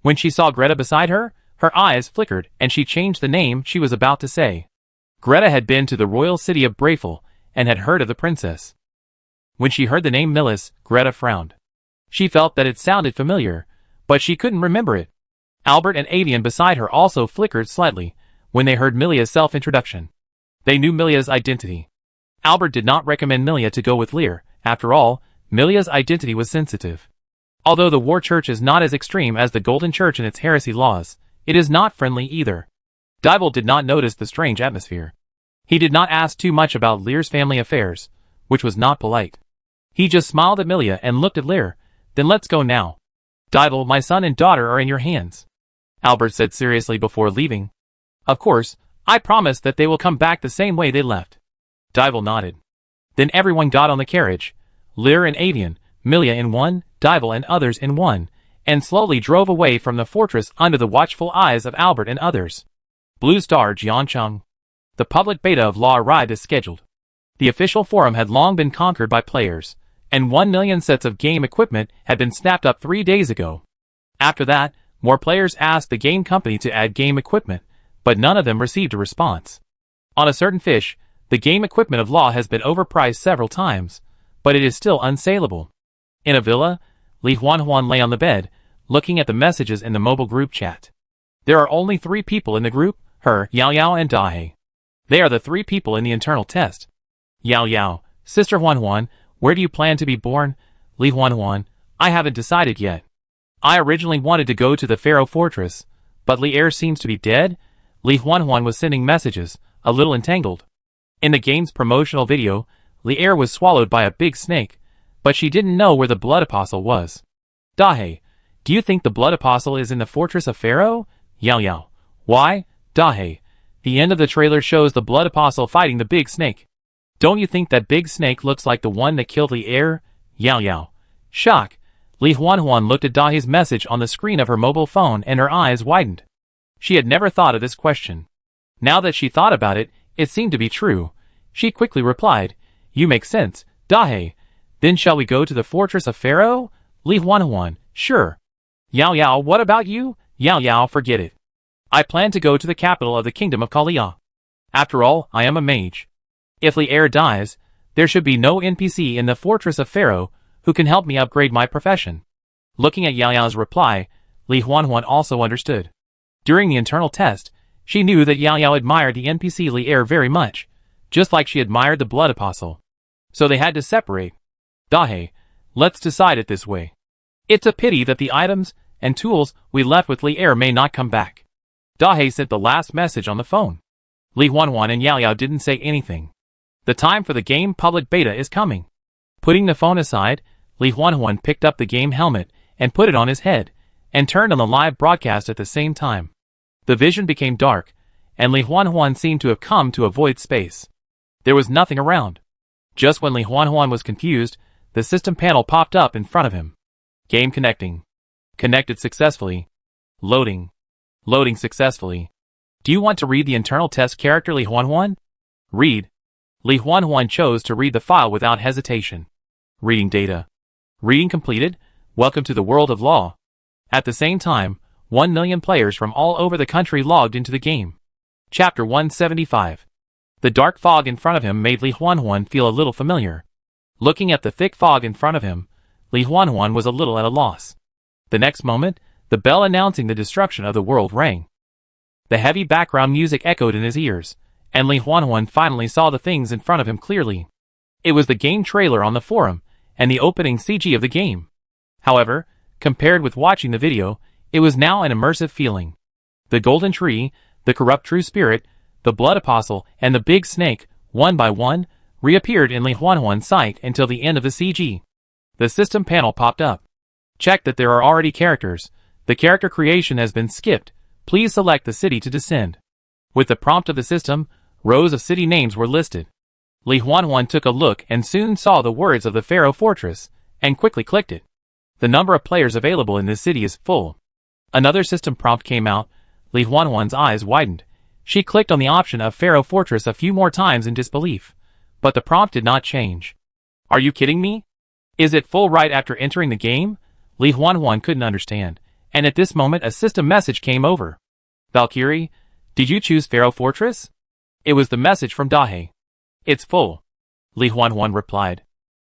When she saw Greta beside her, her eyes flickered and she changed the name she was about to say. Greta had been to the royal city of Brayful and had heard of the princess. When she heard the name Millis, Greta frowned. She felt that it sounded familiar, but she couldn't remember it. Albert and Avian beside her also flickered slightly when they heard Milia's self-introduction. They knew Milia's identity. Albert did not recommend Milia to go with Lear. After all, Milia's identity was sensitive. Although the War Church is not as extreme as the Golden Church in its heresy laws, it is not friendly either. Dybel did not notice the strange atmosphere. He did not ask too much about Lear's family affairs, which was not polite. He just smiled at Milia and looked at Lear. Then let's go now. Dybel, my son and daughter are in your hands, Albert said seriously before leaving. Of course, I promise that they will come back the same way they left. Dybel nodded. Then everyone got on the carriage, Lear and Avian, Milia in one, Dybel and others in one, and slowly drove away from the fortress under the watchful eyes of Albert and others. Blue Star Jiancheng. The public beta of Law arrived as scheduled. The official forum had long been conquered by players, and 1 million sets of game equipment had been snapped up 3 days ago. After that, more players asked the game company to add game equipment, but none of them received a response. On a certain fish, the game equipment of Law has been overpriced several times, but it is still unsaleable. In a villa, Li Huanhuan lay on the bed, looking at the messages in the mobile group chat. There are only 3 people in the group, her, Yao Yao and Dahe. They are the 3 people in the internal test. Yao Yao, Sister Huanhuan, where do you plan to be born? Li Huanhuan, I haven't decided yet. I originally wanted to go to the Pharaoh Fortress, but Li Er seems to be dead. Li Huanhuan was sending messages, a little entangled. In the game's promotional video, Li Er was swallowed by a big snake, but she didn't know where the Blood Apostle was. Dahe, do you think the Blood Apostle is in the Fortress of Pharaoh? Yao Yao, why? Dahe, the end of the trailer shows the Blood Apostle fighting the big snake. Don't you think that big snake looks like the one that killed Li Er? Yao Yao. Shock. Li Huanhuan looked at Dahe's message on the screen of her mobile phone and her eyes widened. She had never thought of this question. Now that she thought about it, it seemed to be true. She quickly replied, You make sense, Dahe. Then shall we go to the Fortress of Pharaoh? Li Huanhuan, sure. Yao Yao, what about you? Yao Yao, forget it. I plan to go to the capital of the kingdom of Kalia. After all, I am a mage. If Li Er dies, there should be no NPC in the Fortress of Pharaoh who can help me upgrade my profession. Looking at Yao Yao's reply, Li Huanhuan also understood. During the internal test, she knew that Yao Yao admired the NPC Li Er very much, just like she admired the Blood Apostle. So they had to separate. Dahe, let's decide it this way. It's a pity that the items and tools we left with Li Er may not come back. Dahe sent the last message on the phone. Li Huanhuan and Yao Yao didn't say anything. The time for the game public beta is coming. Putting the phone aside, Li Huanhuan picked up the game helmet and put it on his head, and turned on the live broadcast at the same time. The vision became dark, and Li Huanhuan seemed to have come to a void space. There was nothing around. Just when Li Huanhuan was confused, the system panel popped up in front of him. Game connecting. Connected successfully. Loading. Loading successfully. Do you want to read the internal test character Li Huanhuan? Read. Li Huanhuan chose to read the file without hesitation. Reading data. Reading completed. Welcome to the world of law. At the same time, 1 million players from all over the country logged into the game. Chapter 175. The dark fog in front of him made Li Huanhuan feel a little familiar. Looking at the thick fog in front of him, Li Huanhuan was a little at a loss. The next moment, the bell announcing the destruction of the world rang. The heavy background music echoed in his ears, and Li Huanhuan finally saw the things in front of him clearly. It was the game trailer on the forum, and the opening CG of the game. However, compared with watching the video, it was now an immersive feeling. The golden tree, the corrupt true spirit, the blood apostle, and the big snake, one by one, reappeared in Li Huanhuan's sight until the end of the CG. The system panel popped up. Check that there are already characters. The character creation has been skipped. Please select the city to descend. With the prompt of the system, rows of city names were listed. Li Huanhuan took a look and soon saw the words of the Pharaoh Fortress, and quickly clicked it. The number of players available in this city is full. Another system prompt came out. Li Huanhuan's eyes widened. She clicked on the option of Pharaoh Fortress a few more times in disbelief. But the prompt did not change. Are you kidding me? Is it full right after entering the game? Li Huanhuan couldn't understand, and at this moment a system message came over. Valkyrie, did you choose Pharaoh Fortress? It was the message from Dahe. It's full. Li Huanhuan replied.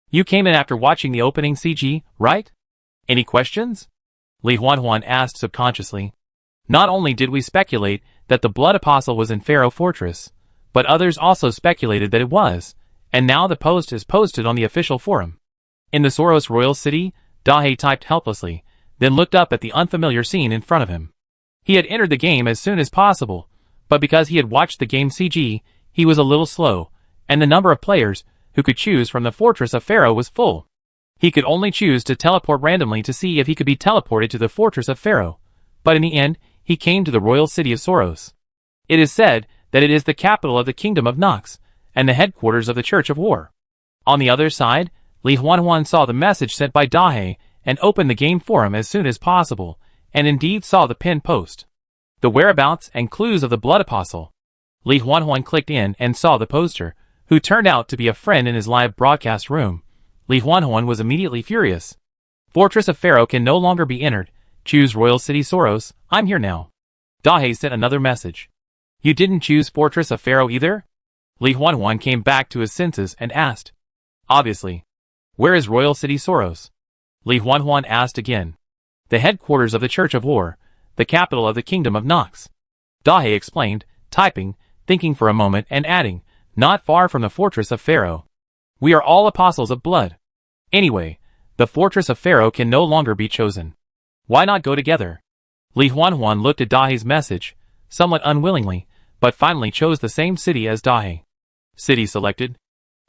You came in after watching the opening CG, right? Any questions? Li Huanhuan asked subconsciously. Not only did we speculate that the Blood Apostle was in Pharaoh Fortress, but others also speculated that it was, and now the post is posted on the official forum. In the Soros Royal City, Dahe typed helplessly, then looked up at the unfamiliar scene in front of him. He had entered the game as soon as possible, but because he had watched the game CG, he was a little slow, and the number of players who could choose from the Fortress of Pharaoh was full. He could only choose to teleport randomly to see if he could be teleported to the Fortress of Pharaoh, but in the end, he came to the royal city of Soros. It is said that it is the capital of the Kingdom of Nox, and the headquarters of the Church of War. On the other side, Li Huanhuan saw the message sent by Dahe and opened the game forum as soon as possible, and indeed saw the pinned post. The whereabouts and clues of the Blood Apostle. Li Huanhuan clicked in and saw the poster, who turned out to be a friend in his live broadcast room. Li Huanhuan was immediately furious. Fortress of Pharaoh can no longer be entered. Choose Royal City Soros. I'm here now. Dahe sent another message. You didn't choose Fortress of Pharaoh either? Li Huanhuan came back to his senses and asked. Obviously. Where is Royal City Soros? Li Huanhuan asked again. The headquarters of the Church of War, the capital of the Kingdom of Nox. Dahe explained, typing, thinking for a moment and adding, not far from the Fortress of Pharaoh. We are all apostles of blood. Anyway, the Fortress of Pharaoh can no longer be chosen. Why not go together? Li Huanhuan looked at Dahe's message, somewhat unwillingly, but finally chose the same city as Dahe. City selected.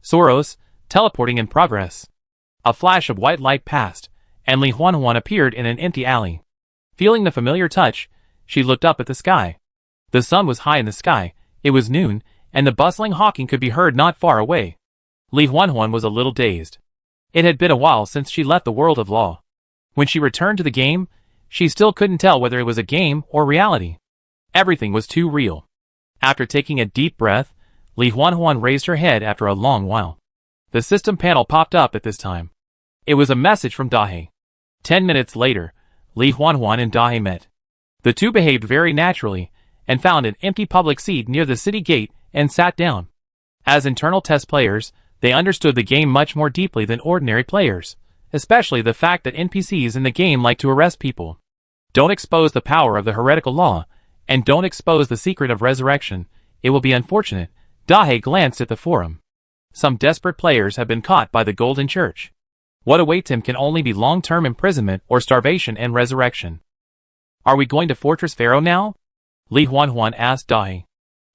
Soros, teleporting in progress. A flash of white light passed, and Li Huanhuan appeared in an empty alley. Feeling the familiar touch, she looked up at the sky. The sun was high in the sky, it was noon, and the bustling hawking could be heard not far away. Li Huanhuan was a little dazed. It had been a while since she left the world of law. When she returned to the game, she still couldn't tell whether it was a game or reality. Everything was too real. After taking a deep breath, Li Huanhuan raised her head after a long while. The system panel popped up at this time. It was a message from Dahe. 10 minutes later, Li Huanhuan and Dahe met. The two behaved very naturally, and found an empty public seat near the city gate and sat down. As internal test players, they understood the game much more deeply than ordinary players, especially the fact that NPCs in the game like to arrest people. Don't expose the power of the heretical law, And don't expose the secret of resurrection, it will be unfortunate. Dahe glanced at the forum. Some desperate players have been caught by the Golden Church. What awaits him can only be long-term imprisonment or starvation and resurrection. Are we going to Fortress Pharaoh now? Li Huanhuan asked Dahe.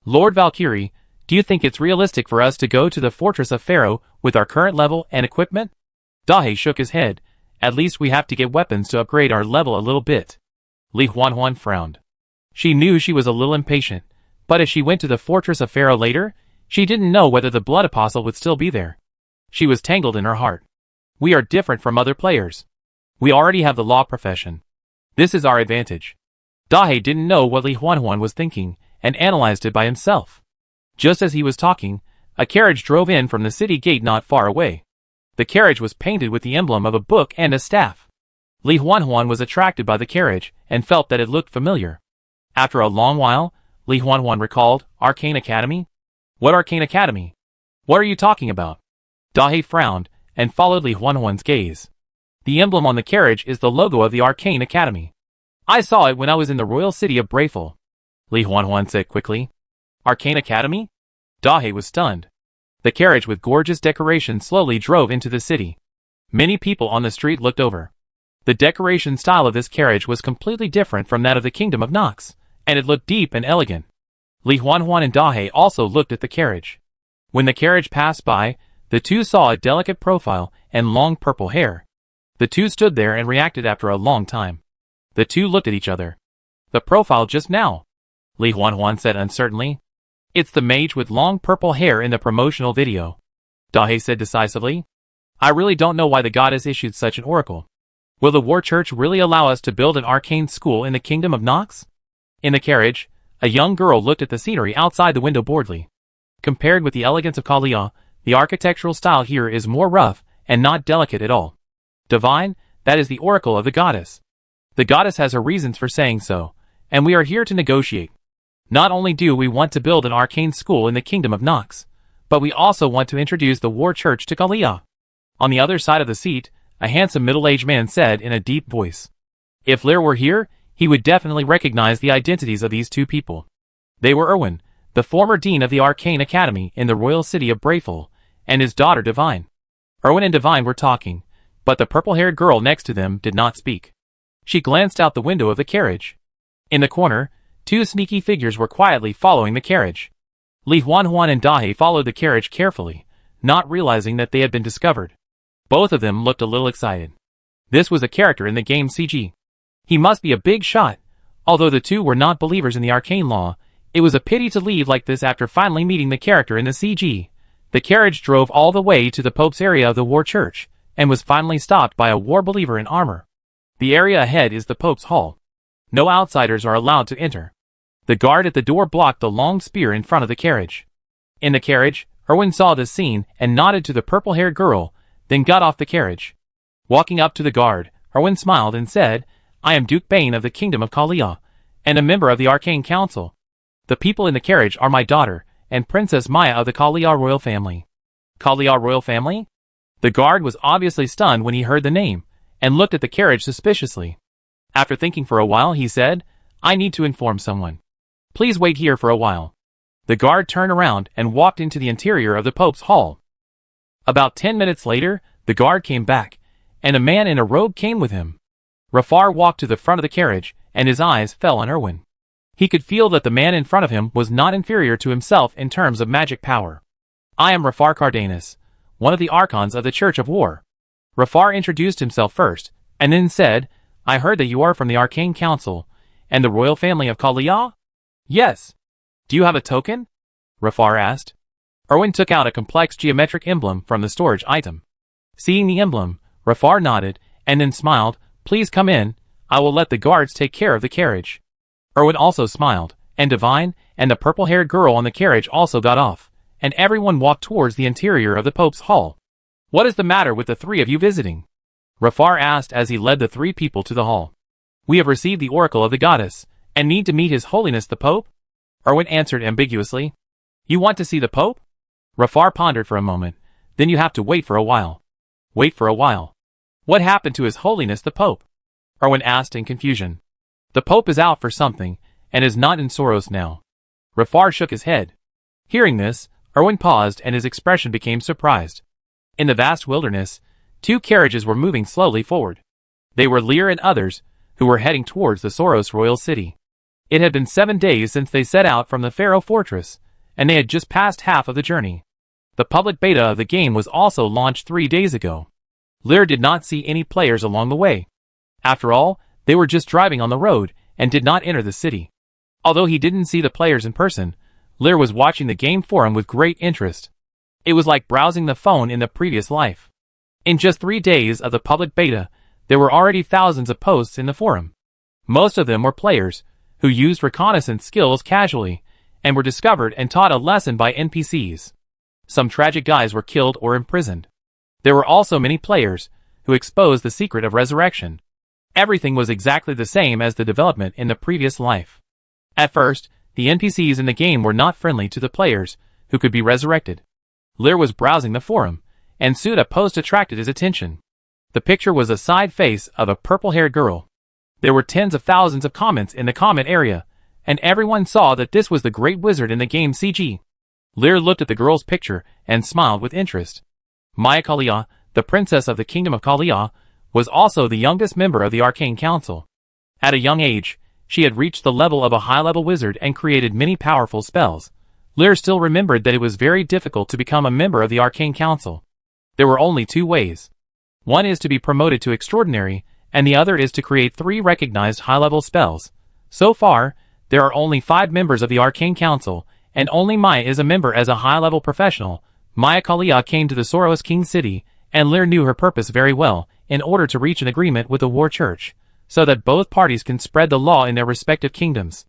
Lord Valkyrie, do you think it's realistic for us to go to the Fortress of Pharaoh with our current level and equipment? Dahe shook his head. At least we have to get weapons to upgrade our level a little bit. Li Huanhuan frowned. She knew she was a little impatient, but as she went to the Fortress of Pharaoh later, she didn't know whether the Blood Apostle would still be there. She was tangled in her heart. We are different from other players. We already have the law profession. This is our advantage. Dahe didn't know what Li Huanhuan was thinking, and analyzed it by himself. Just as he was talking, a carriage drove in from the city gate not far away. The carriage was painted with the emblem of a book and a staff. Li Huanhuan was attracted by the carriage, and felt that it looked familiar. After a long while, Li Huanhuan recalled, Arcane Academy? What Arcane Academy? What are you talking about? Dahe frowned, and followed Li Huanhuan's gaze. The emblem on the carriage is the logo of the Arcane Academy. I saw it when I was in the royal city of Brayful. Li Huanhuan said quickly. Arcane Academy? Dahe was stunned. The carriage with gorgeous decoration slowly drove into the city. Many people on the street looked over. The decoration style of this carriage was completely different from that of the Kingdom of Nox, and it looked deep and elegant. Li Huanhuan and Dahe also looked at the carriage. When the carriage passed by, the two saw a delicate profile and long purple hair. The two stood there and reacted after a long time. The two looked at each other. The profile just now, Li Huanhuan said uncertainly. It's the mage with long purple hair in the promotional video, Dahe said decisively. I really don't know why the goddess issued such an oracle. Will the War Church really allow us to build an arcane school in the Kingdom of Nox? In the carriage, a young girl looked at the scenery outside the window boredly. Compared with the elegance of Kalia, the architectural style here is more rough and not delicate at all. Divine, that is the oracle of the goddess. The goddess has her reasons for saying so, and we are here to negotiate. Not only do we want to build an arcane school in the Kingdom of Nox, but we also want to introduce the War Church to Kalia. On the other side of the seat, a handsome middle-aged man said in a deep voice. If Lear were here, he would definitely recognize the identities of these two people. They were Erwin, the former dean of the Arcane Academy in the royal city of Brayful, and his daughter Divine. Erwin and Divine were talking, but the purple-haired girl next to them did not speak. She glanced out the window of the carriage. In the corner, two sneaky figures were quietly following the carriage. Li Huanhuan and Dahe followed the carriage carefully, not realizing that they had been discovered. Both of them looked a little excited. This was a character in the game CG. He must be a big shot. Although the two were not believers in the arcane law, it was a pity to leave like this after finally meeting the character in the CG. The carriage drove all the way to the Pope's area of the War Church, and was finally stopped by a war believer in armor. The area ahead is the Pope's hall. No outsiders are allowed to enter. The guard at the door blocked the long spear in front of the carriage. In the carriage, Erwin saw this scene and nodded to the purple-haired girl, then got off the carriage. Walking up to the guard, Erwin smiled and said, I am Duke Bane of the Kingdom of Kalia, and a member of the Arcane Council. The people in the carriage are my daughter, and Princess Maya of the Kalia royal family. Kalia royal family? The guard was obviously stunned when he heard the name, and looked at the carriage suspiciously. After thinking for a while, he said, I need to inform someone. Please wait here for a while. The guard turned around and walked into the interior of the Pope's hall. About 10 minutes later, the guard came back, and a man in a robe came with him. Rafar walked to the front of the carriage, and his eyes fell on Erwin. He could feel that the man in front of him was not inferior to himself in terms of magic power. I am Rafar Cardanus, one of the Archons of the Church of War. Rafar introduced himself first, and then said, I heard that you are from the Arcane Council, and the royal family of Kalia? Yes. Do you have a token? Rafar asked. Erwin took out a complex geometric emblem from the storage item. Seeing the emblem, Rafar nodded, and then smiled, Please come in, I will let the guards take care of the carriage. Erwin also smiled, and Divine, and the purple-haired girl on the carriage also got off, and everyone walked towards the interior of the Pope's hall. What is the matter with the three of you visiting? Rafar asked as he led the three people to the hall. We have received the oracle of the goddess, and need to meet His Holiness the Pope? Erwin answered ambiguously. You want to see the Pope? Rafar pondered for a moment. Then you have to wait for a while. Wait for a while. What happened to His Holiness the Pope? Erwin asked in confusion. The Pope is out for something, and is not in Soros now. Rafar shook his head. Hearing this, Erwin paused and his expression became surprised. In the vast wilderness, 2 carriages were moving slowly forward. They were Lear and others, who were heading towards the Soros royal city. It had been 7 days since they set out from the Pharaoh fortress, and they had just passed half of the journey. The public beta of the game was also launched 3 days ago. Lear did not see any players along the way. After all, they were just driving on the road and did not enter the city. Although he didn't see the players in person, Lear was watching the game forum with great interest. It was like browsing the phone in the previous life. In just 3 days of the public beta, there were already thousands of posts in the forum. Most of them were players who used reconnaissance skills casually and were discovered and taught a lesson by NPCs. Some tragic guys were killed or imprisoned. There were also many players who exposed the secret of resurrection. Everything was exactly the same as the development in the previous life. At first, the NPCs in the game were not friendly to the players who could be resurrected. Lear was browsing the forum, and soon a post attracted his attention. The picture was a side face of a purple-haired girl. There were tens of thousands of comments in the comment area, and everyone saw that this was the great wizard in the game CG. Lear looked at the girl's picture and smiled with interest. Maya Kalia, the princess of the kingdom of Kalia, was also the youngest member of the Arcane Council. At a young age, she had reached the level of a high-level wizard and created many powerful spells. Lear still remembered that it was very difficult to become a member of the Arcane Council. There were only 2 ways. One is to be promoted to extraordinary, and the other is to create 3 recognized high-level spells. So far, there are only 5 members of the Arcane Council, and only Maya is a member as a high-level professional. Maya Kalia came to the Soros King City, and Lear knew her purpose very well, in order to reach an agreement with the War Church, so that both parties can spread the law in their respective kingdoms.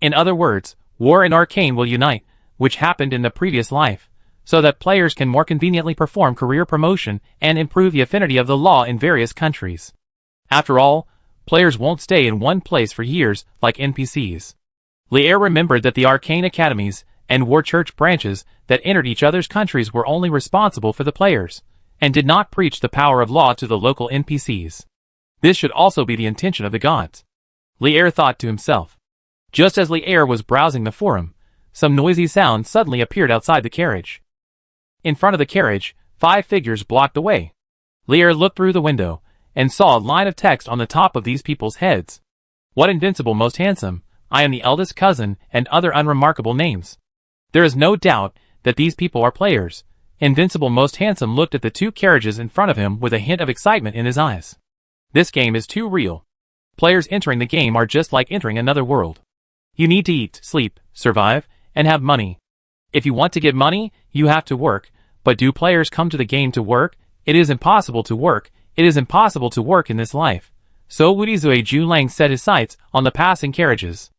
In other words, War and Arcane will unite, which happened in the previous life, so that players can more conveniently perform career promotion and improve the affinity of the law in various countries. After all, players won't stay in one place for years like NPCs. Lear remembered that the Arcane Academies and War Church branches that entered each other's countries were only responsible for the players, and did not preach the power of law to the local NPCs. This should also be the intention of the gods. Lear thought to himself. Just as Lear was browsing the forum, some noisy sound suddenly appeared outside the carriage. In front of the carriage, 5 figures blocked the way. Lear looked through the window, and saw a line of text on the top of these people's heads. What invincible most handsome, I am the eldest cousin, and other unremarkable names. There is no doubt that these people are players. Invincible most handsome looked at the 2 carriages in front of him with a hint of excitement in his eyes. This game is too real. Players entering the game are just like entering another world. You need to eat, sleep, survive, and have money. If you want to get money, you have to work, but do players come to the game to work? It is impossible to work. It is impossible to work in this life. So Wudizue Julang set his sights on the passing carriages.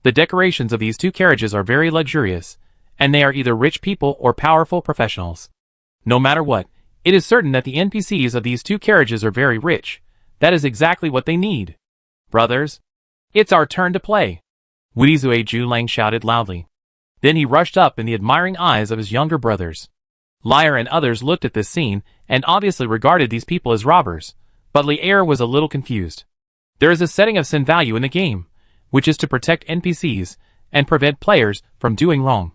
The decorations of these 2 carriages are very luxurious, and they are either rich people or powerful professionals. No matter what, it is certain that the NPCs of these 2 carriages are very rich. That is exactly what they need. Brothers, it's our turn to play. Wudizue Julang shouted loudly. Then he rushed up in the admiring eyes of his younger brothers. Lear and others looked at this scene and obviously regarded these people as robbers, but Lear was a little confused. There is a setting of sin value in the game, which is to protect NPCs and prevent players from doing wrong.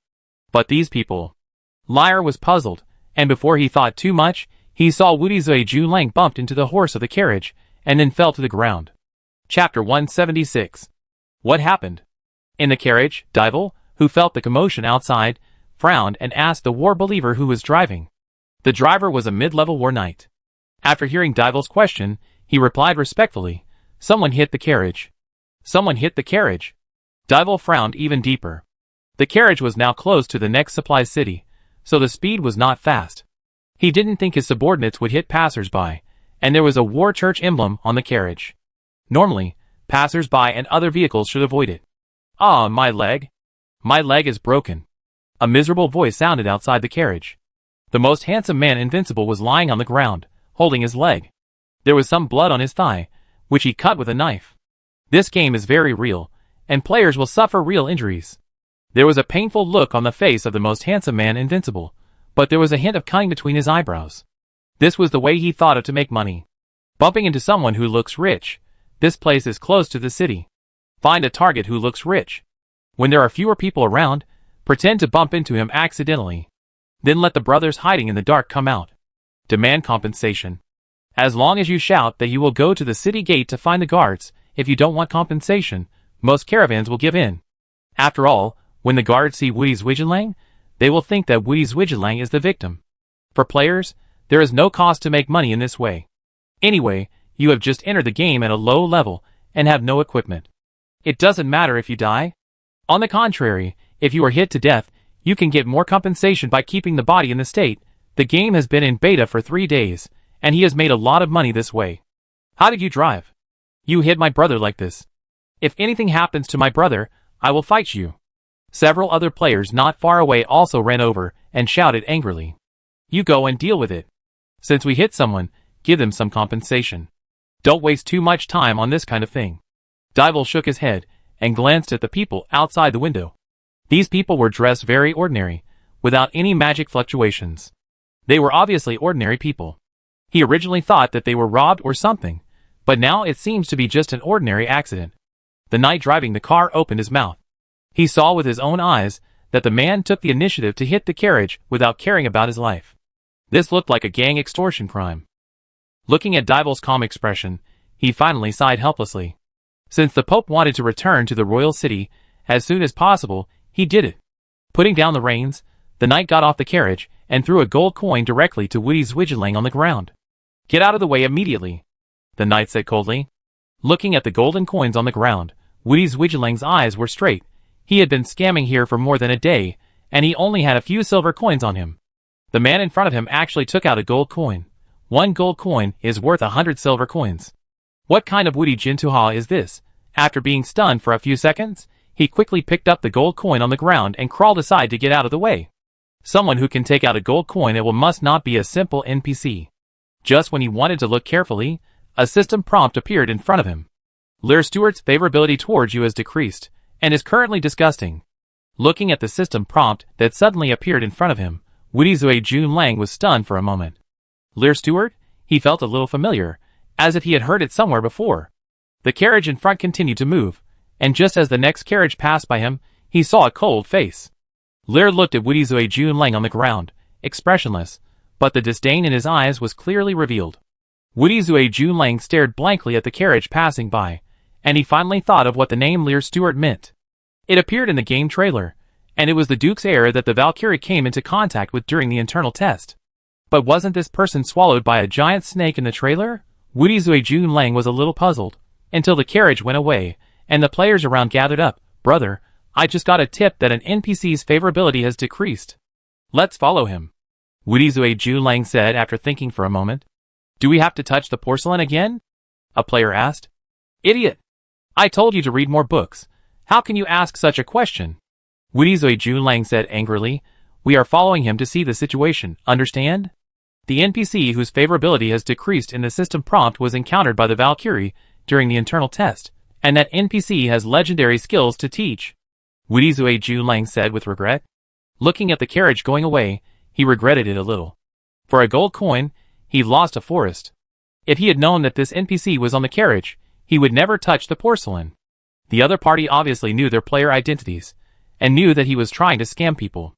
But these people... Lear was puzzled, and before he thought too much, he saw Wudizue Julang bumped into the horse of the carriage and then fell to the ground. Chapter 176. What happened? In the carriage, Dival, who felt the commotion outside, frowned and asked the war believer who was driving. The driver was a mid-level war knight. After hearing Dival's question, he replied respectfully, "Someone hit the carriage." Someone hit the carriage. Dival frowned even deeper. The carriage was now close to the next supply city, so the speed was not fast. He didn't think his subordinates would hit passers-by, and there was a War Church emblem on the carriage. Normally, passers-by and other vehicles should avoid it. "Ah, my leg. My leg is broken." A miserable voice sounded outside the carriage. The most handsome man Invincible was lying on the ground, holding his leg. There was some blood on his thigh, which he cut with a knife. This game is very real, and players will suffer real injuries. There was a painful look on the face of the most handsome man Invincible, but there was a hint of cunning between his eyebrows. This was the way he thought of to make money. Bumping into someone who looks rich. This place is close to the city. Find a target who looks rich. When there are fewer people around, pretend to bump into him accidentally. Then let the brothers hiding in the dark come out. Demand compensation. As long as you shout that you will go to the city gate to find the guards, if you don't want compensation, most caravans will give in. After all, when the guards see Woody's Widgelang, they will think that Woody's Widgelang is the victim. For players, there is no cost to make money in this way. Anyway, you have just entered the game at a low level and have no equipment. It doesn't matter if you die. On the contrary, if you are hit to death, you can get more compensation by keeping the body in the state. The game has been in beta for 3 days, and he has made a lot of money this way. How did you drive? You hit my brother like this. If anything happens to my brother, I will fight you. Several other players not far away also ran over and shouted angrily. You go and deal with it. Since we hit someone, give them some compensation. Don't waste too much time on this kind of thing. Dival shook his head and glanced at the people outside the window. These people were dressed very ordinary, without any magic fluctuations. They were obviously ordinary people. He originally thought that they were robbed or something, but now it seems to be just an ordinary accident. The knight driving the car opened his mouth. He saw with his own eyes that the man took the initiative to hit the carriage without caring about his life. This looked like a gang extortion crime. Looking at Dival's calm expression, he finally sighed helplessly. Since the Pope wanted to return to the royal city as soon as possible, he did it. Putting down the reins, the knight got off the carriage and threw a gold coin directly to Woody's Widgelang on the ground. Get out of the way immediately, the knight said coldly. Looking at the golden coins on the ground, Woody's Widgelang's eyes were straight. He had been scamming here for more than a day, and he only had a few silver coins on him. The man in front of him actually took out a gold coin. 1 gold coin is worth 100 silver coins. What kind of Woody Jintuha is this? After being stunned for a few seconds, he quickly picked up the gold coin on the ground and crawled aside to get out of the way. Someone who can take out a gold coin must not be a simple NPC. Just when he wanted to look carefully, a system prompt appeared in front of him. Lear Stewart's favorability towards you has decreased, and is currently disgusting. Looking at the system prompt that suddenly appeared in front of him, Woody Zui Jun Lang was stunned for a moment. Lear Stewart? He felt a little familiar, as if he had heard it somewhere before. The carriage in front continued to move, and just as the next carriage passed by him, he saw a cold face. Lear looked at Woody Zui Jun Lang on the ground, expressionless, but the disdain in his eyes was clearly revealed. Woody Zui Jun Lang stared blankly at the carriage passing by, and he finally thought of what the name Lear Stewart meant. It appeared in the game trailer, and it was the Duke's heir that the Valkyrie came into contact with during the internal test. But wasn't this person swallowed by a giant snake in the trailer? Woody Zui Jun Lang was a little puzzled, until the carriage went away, and the players around gathered up. Brother, I just got a tip that an NPC's favorability has decreased. Let's follow him, Woody Zui Jun Lang said after thinking for a moment. Do we have to touch the porcelain again? A player asked. Idiot! I told you to read more books. How can you ask such a question? Woody Zui Jun Lang said angrily. We are following him to see the situation, understand? The NPC whose favorability has decreased in the system prompt was encountered by the Valkyrie during the internal test, and that NPC has legendary skills to teach. Woody Zui Jun Lang said with regret. Looking at the carriage going away, he regretted it a little. For a gold coin, he lost a forest. If he had known that this NPC was on the carriage, he would never touch the porcelain. The other party obviously knew their player identities, and knew that he was trying to scam people.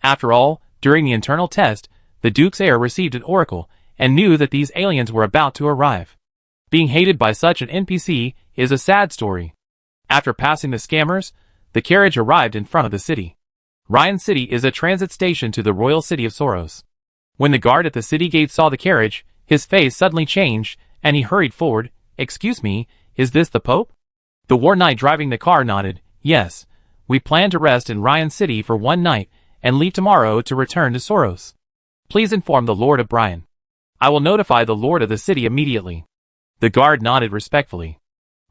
After all, during the internal test, the Duke's heir received an oracle, and knew that these aliens were about to arrive. Being hated by such an NPC is a sad story. After passing the scammers, the carriage arrived in front of the city. Ryan City is a transit station to the royal city of Soros. When the guard at the city gate saw the carriage, his face suddenly changed, and he hurried forward. Excuse me, is this the Pope? The war knight driving the car nodded. Yes, we plan to rest in Ryan City for 1 night, and leave tomorrow to return to Soros. Please inform the Lord of Brian. I will notify the Lord of the city immediately. The guard nodded respectfully.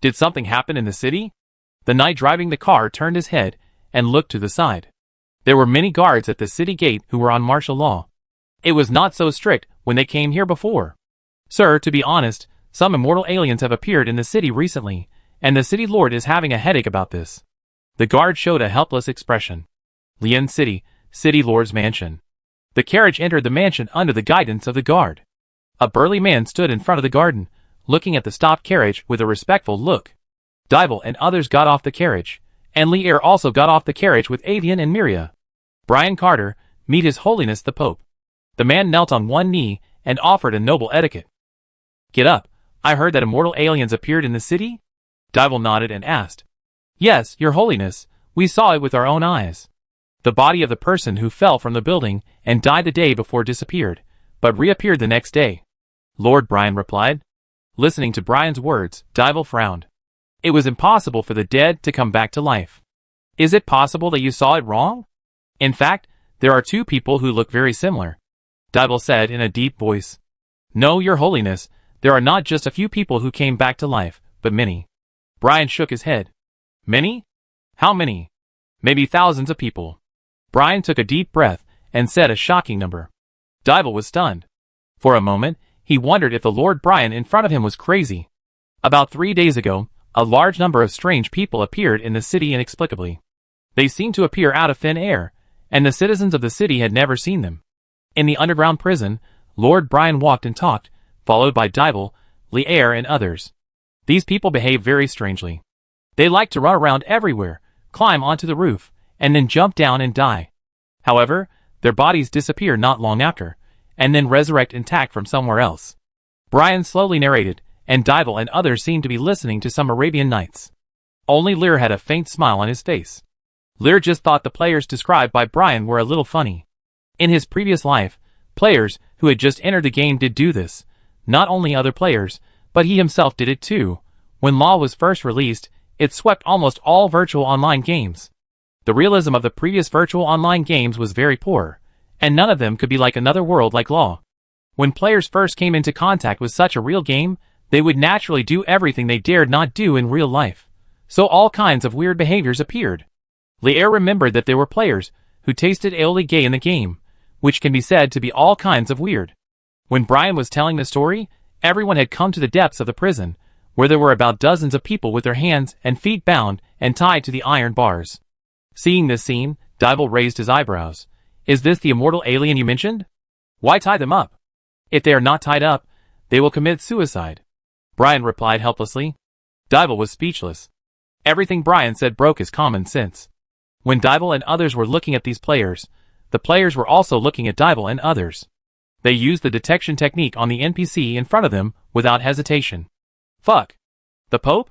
Did something happen in the city? The knight driving the car turned his head, and looked to the side. There were many guards at the city gate who were on martial law. It was not so strict when they came here before. Sir, to be honest, some immortal aliens have appeared in the city recently, and the city lord is having a headache about this. The guard showed a helpless expression. Lian City, city lord's mansion. The carriage entered the mansion under the guidance of the guard. A burly man stood in front of the garden, looking at the stopped carriage with a respectful look. Dival and others got off the carriage, and Lear also got off the carriage with Avian and Miria. Brian Carter, meet His Holiness the Pope. The man knelt on one knee and offered a noble etiquette. Get up, I heard that immortal aliens appeared in the city? Dival nodded and asked. Yes, Your Holiness, we saw it with our own eyes. The body of the person who fell from the building and died the day before disappeared, but reappeared the next day. Lord Brian replied. Listening to Brian's words, Dival frowned. It was impossible for the dead to come back to life. Is it possible that you saw it wrong? In fact, there are two people who look very similar. Dival said in a deep voice. No, Your Holiness, there are not just a few people who came back to life, but many. Brian shook his head. Many? How many? Maybe thousands of people. Brian took a deep breath and said a shocking number. Dival was stunned. For a moment, he wondered if the Lord Brian in front of him was crazy. About 3 days ago, a large number of strange people appeared in the city inexplicably. They seemed to appear out of thin air, and the citizens of the city had never seen them. In the underground prison, Lord Brian walked and talked, followed by Dival, Lear and others. These people behaved very strangely. They liked to run around everywhere, climb onto the roof, and then jump down and die. However, their bodies disappear not long after, and then resurrect intact from somewhere else. Brian slowly narrated, and Dival and others seemed to be listening to some Arabian Nights. Only Lear had a faint smile on his face. Lear just thought the players described by Brian were a little funny. In his previous life, players who had just entered the game did do this. Not only other players, but he himself did it too. When Law was first released, it swept almost all virtual online games. The realism of the previous virtual online games was very poor, and none of them could be like another world like Law. When players first came into contact with such a real game, they would naturally do everything they dared not do in real life. So all kinds of weird behaviors appeared. Lear remembered that there were players who tasted aioli gay in the game, which can be said to be all kinds of weird. When Brian was telling the story, everyone had come to the depths of the prison, where there were about dozens of people with their hands and feet bound and tied to the iron bars. Seeing this scene, Dival raised his eyebrows. Is this the immortal alien you mentioned? Why tie them up? If they are not tied up, they will commit suicide. Brian replied helplessly. Dival was speechless. Everything Brian said broke his common sense. When Dival and others were looking at these players, the players were also looking at Dival and others. They used the detection technique on the NPC in front of them without hesitation. Fuck. The Pope?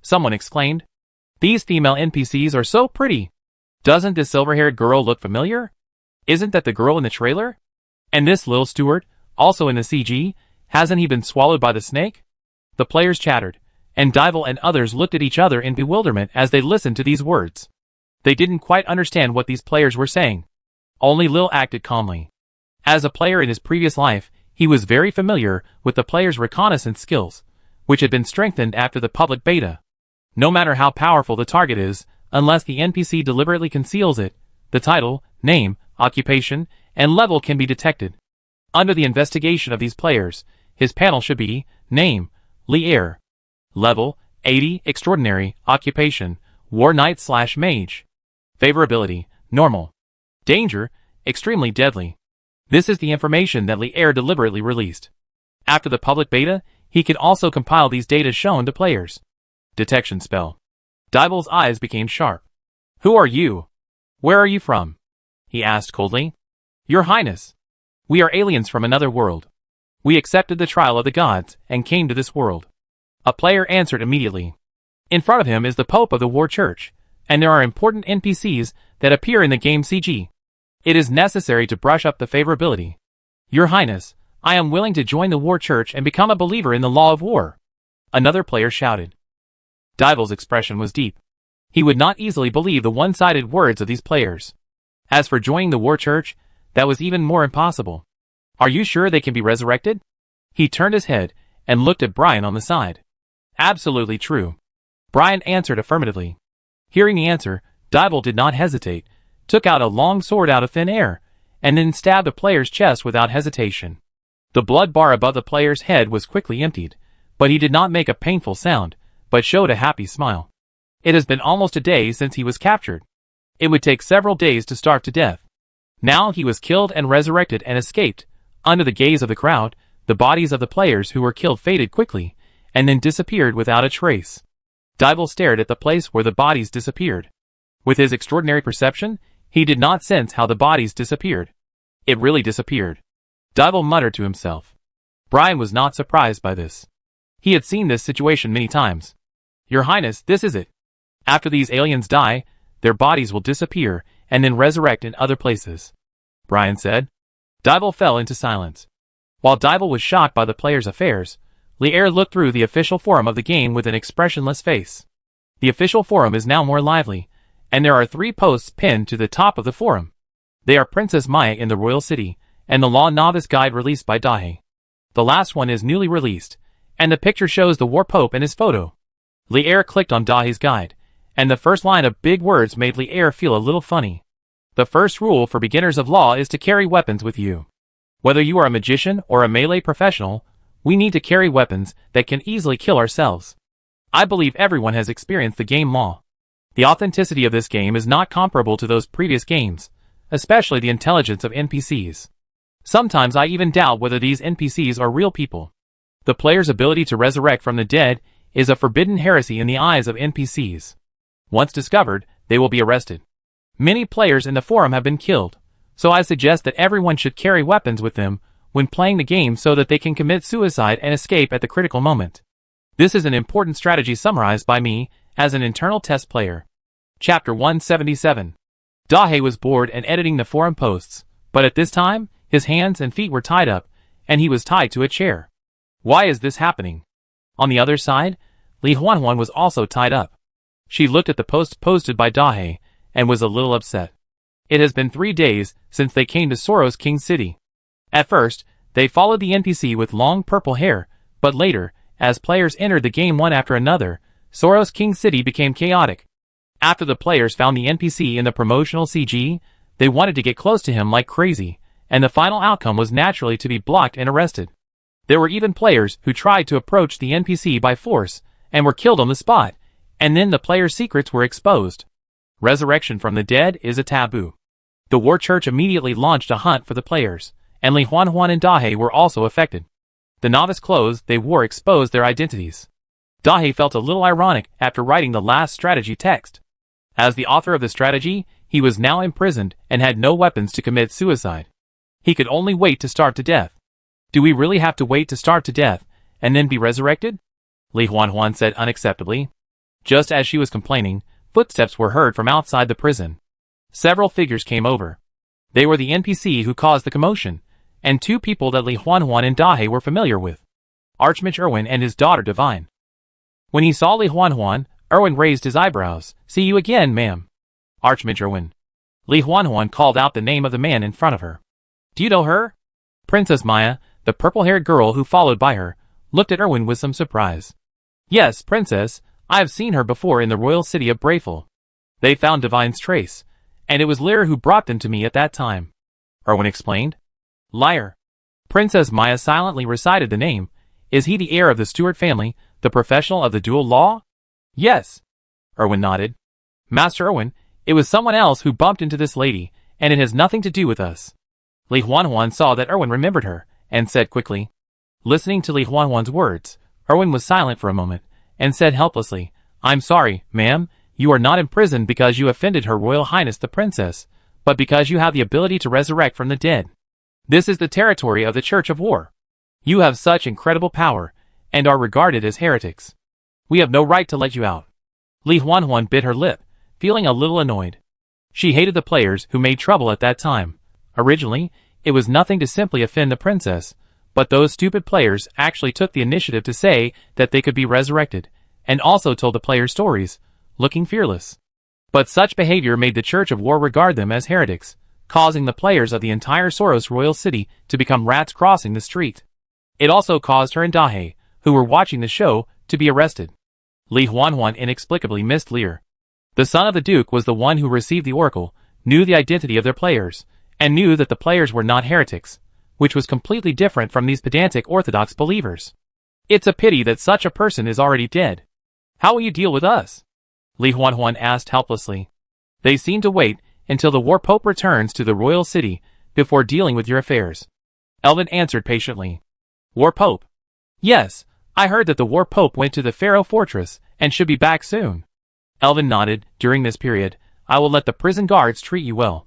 Someone exclaimed. These female NPCs are so pretty. Doesn't this silver-haired girl look familiar? Isn't that the girl in the trailer? And this Lil Stewart, also in the CG, hasn't he been swallowed by the snake? The players chattered, and Dival and others looked at each other in bewilderment as they listened to these words. They didn't quite understand what these players were saying. Only Lil acted calmly. As a player in his previous life, he was very familiar with the players' reconnaissance skills, which had been strengthened after the public beta. No matter how powerful the target is, unless the NPC deliberately conceals it, the title, name, occupation, and level can be detected. Under the investigation of these players, his panel should be, name, Lear. Level, 80, extraordinary, occupation, War Knight/Mage. Favorability, normal. Danger, extremely deadly. This is the information that Lear deliberately released. After the public beta, he could also compile these data shown to players. Detection spell. Dival's eyes became sharp. Who are you? Where are you from? He asked coldly. Your Highness. We are aliens from another world. We accepted the trial of the gods and came to this world. A player answered immediately. In front of him is the Pope of the War Church, and there are important NPCs that appear in the game CG. It is necessary to brush up the favorability. Your Highness, I am willing to join the War Church and become a believer in the law of war. Another player shouted. Dival's expression was deep. He would not easily believe the one-sided words of these players. As for joining the War Church, that was even more impossible. Are you sure they can be resurrected? He turned his head and looked at Brian on the side. Absolutely true. Brian answered affirmatively. Hearing the answer, Dival did not hesitate, took out a long sword out of thin air, and then stabbed the player's chest without hesitation. The blood bar above the player's head was quickly emptied, but he did not make a painful sound, but showed a happy smile. It has been almost a day since he was captured. It would take several days to starve to death. Now he was killed and resurrected and escaped. Under the gaze of the crowd, the bodies of the players who were killed faded quickly, and then disappeared without a trace. Dybul stared at the place where the bodies disappeared. With his extraordinary perception, he did not sense how the bodies disappeared. It really disappeared. Dybul muttered to himself. Brian was not surprised by this. He had seen this situation many times. Your Highness, this is it. After these aliens die, their bodies will disappear and then resurrect in other places, Brian said. Dybul fell into silence. While Dybul was shocked by the players' affairs, Lier looked through the official forum of the game with an expressionless face. The official forum is now more lively, and there are 3 posts pinned to the top of the forum. They are Princess Maya in the Royal City, and the Law Novice Guide released by Dahe. The last one is newly released, and the picture shows the War Pope and his photo. Lier clicked on Dahe's guide, and the first line of big words made Lier feel a little funny. The first rule for beginners of law is to carry weapons with you. Whether you are a magician or a melee professional, we need to carry weapons that can easily kill ourselves. I believe everyone has experienced the game law. The authenticity of this game is not comparable to those previous games, especially the intelligence of NPCs. Sometimes I even doubt whether these NPCs are real people. The player's ability to resurrect from the dead is a forbidden heresy in the eyes of NPCs. Once discovered, they will be arrested. Many players in the forum have been killed, so I suggest that everyone should carry weapons with them when playing the game so that they can commit suicide and escape at the critical moment. This is an important strategy summarized by me as an internal test player. Chapter 177. Dahe was bored and editing the forum posts, but at this time, his hands and feet were tied up, and he was tied to a chair. Why is this happening? On the other side, Li Huanhuan was also tied up. She looked at the post posted by Dahe, and was a little upset. It has been 3 days since they came to Soros King City. At first, they followed the NPC with long purple hair, but later, as players entered the game one after another, Soros King City became chaotic. After the players found the NPC in the promotional CG, they wanted to get close to him like crazy, and the final outcome was naturally to be blocked and arrested. There were even players who tried to approach the NPC by force, and were killed on the spot, and then the players' secrets were exposed. Resurrection from the dead is a taboo. The War Church immediately launched a hunt for the players, and Li Huanhuan and Dahe were also affected. The novice clothes they wore exposed their identities. Dahe felt a little ironic after writing the last strategy text. As the author of the strategy, he was now imprisoned and had no weapons to commit suicide. He could only wait to starve to death. Do we really have to wait to starve to death, and then be resurrected? Li Huanhuan said unacceptably. Just as she was complaining, footsteps were heard from outside the prison. Several figures came over. They were the NPC who caused the commotion, and 2 people that Li Huanhuan and Dahe were familiar with. Archmage Erwin and his daughter Divine. When he saw Li Huanhuan, Erwin raised his eyebrows. See you again, ma'am. Archmage Erwin. Li Huanhuan called out the name of the man in front of her. Do you know her? Princess Maya, the purple-haired girl who followed by her, looked at Erwin with some surprise. Yes, Princess, I have seen her before in the royal city of Brayful. They found Divine's trace, and it was Lyra who brought them to me at that time. Erwin explained. Liar. Princess Maya silently recited the name. Is he the heir of the Stewart family, the professional of the dual law? Yes. Erwin nodded. Master Erwin, it was someone else who bumped into this lady, and it has nothing to do with us. Li Huanhuan saw that Erwin remembered her, and said quickly. Listening to Li Huanhuan's words, Erwin was silent for a moment, and said helplessly, I'm sorry, ma'am, you are not imprisoned because you offended Her Royal Highness the Princess, but because you have the ability to resurrect from the dead. This is the territory of the Church of War. You have such incredible power, and are regarded as heretics. We have no right to let you out. Li Huanhuan bit her lip, feeling a little annoyed. She hated the players who made trouble at that time. Originally, it was nothing to simply offend the princess, but those stupid players actually took the initiative to say that they could be resurrected, and also told the players stories, looking fearless. But such behavior made the Church of War regard them as heretics, causing the players of the entire Soros royal city to become rats crossing the street. It also caused her and Dahe, who were watching the show, to be arrested. Li Huanhuan inexplicably missed Lear. The son of the Duke was the one who received the oracle, knew the identity of their players, and knew that the players were not heretics, which was completely different from these pedantic orthodox believers. It's a pity that such a person is already dead. How will you deal with us? Li Huanhuan asked helplessly. They seem to wait until the War Pope returns to the royal city before dealing with your affairs. Elvin answered patiently. War Pope? Yes, I heard that the war pope went to the Pharaoh fortress and should be back soon. Elvin nodded. During this period, I will let the prison guards treat you well.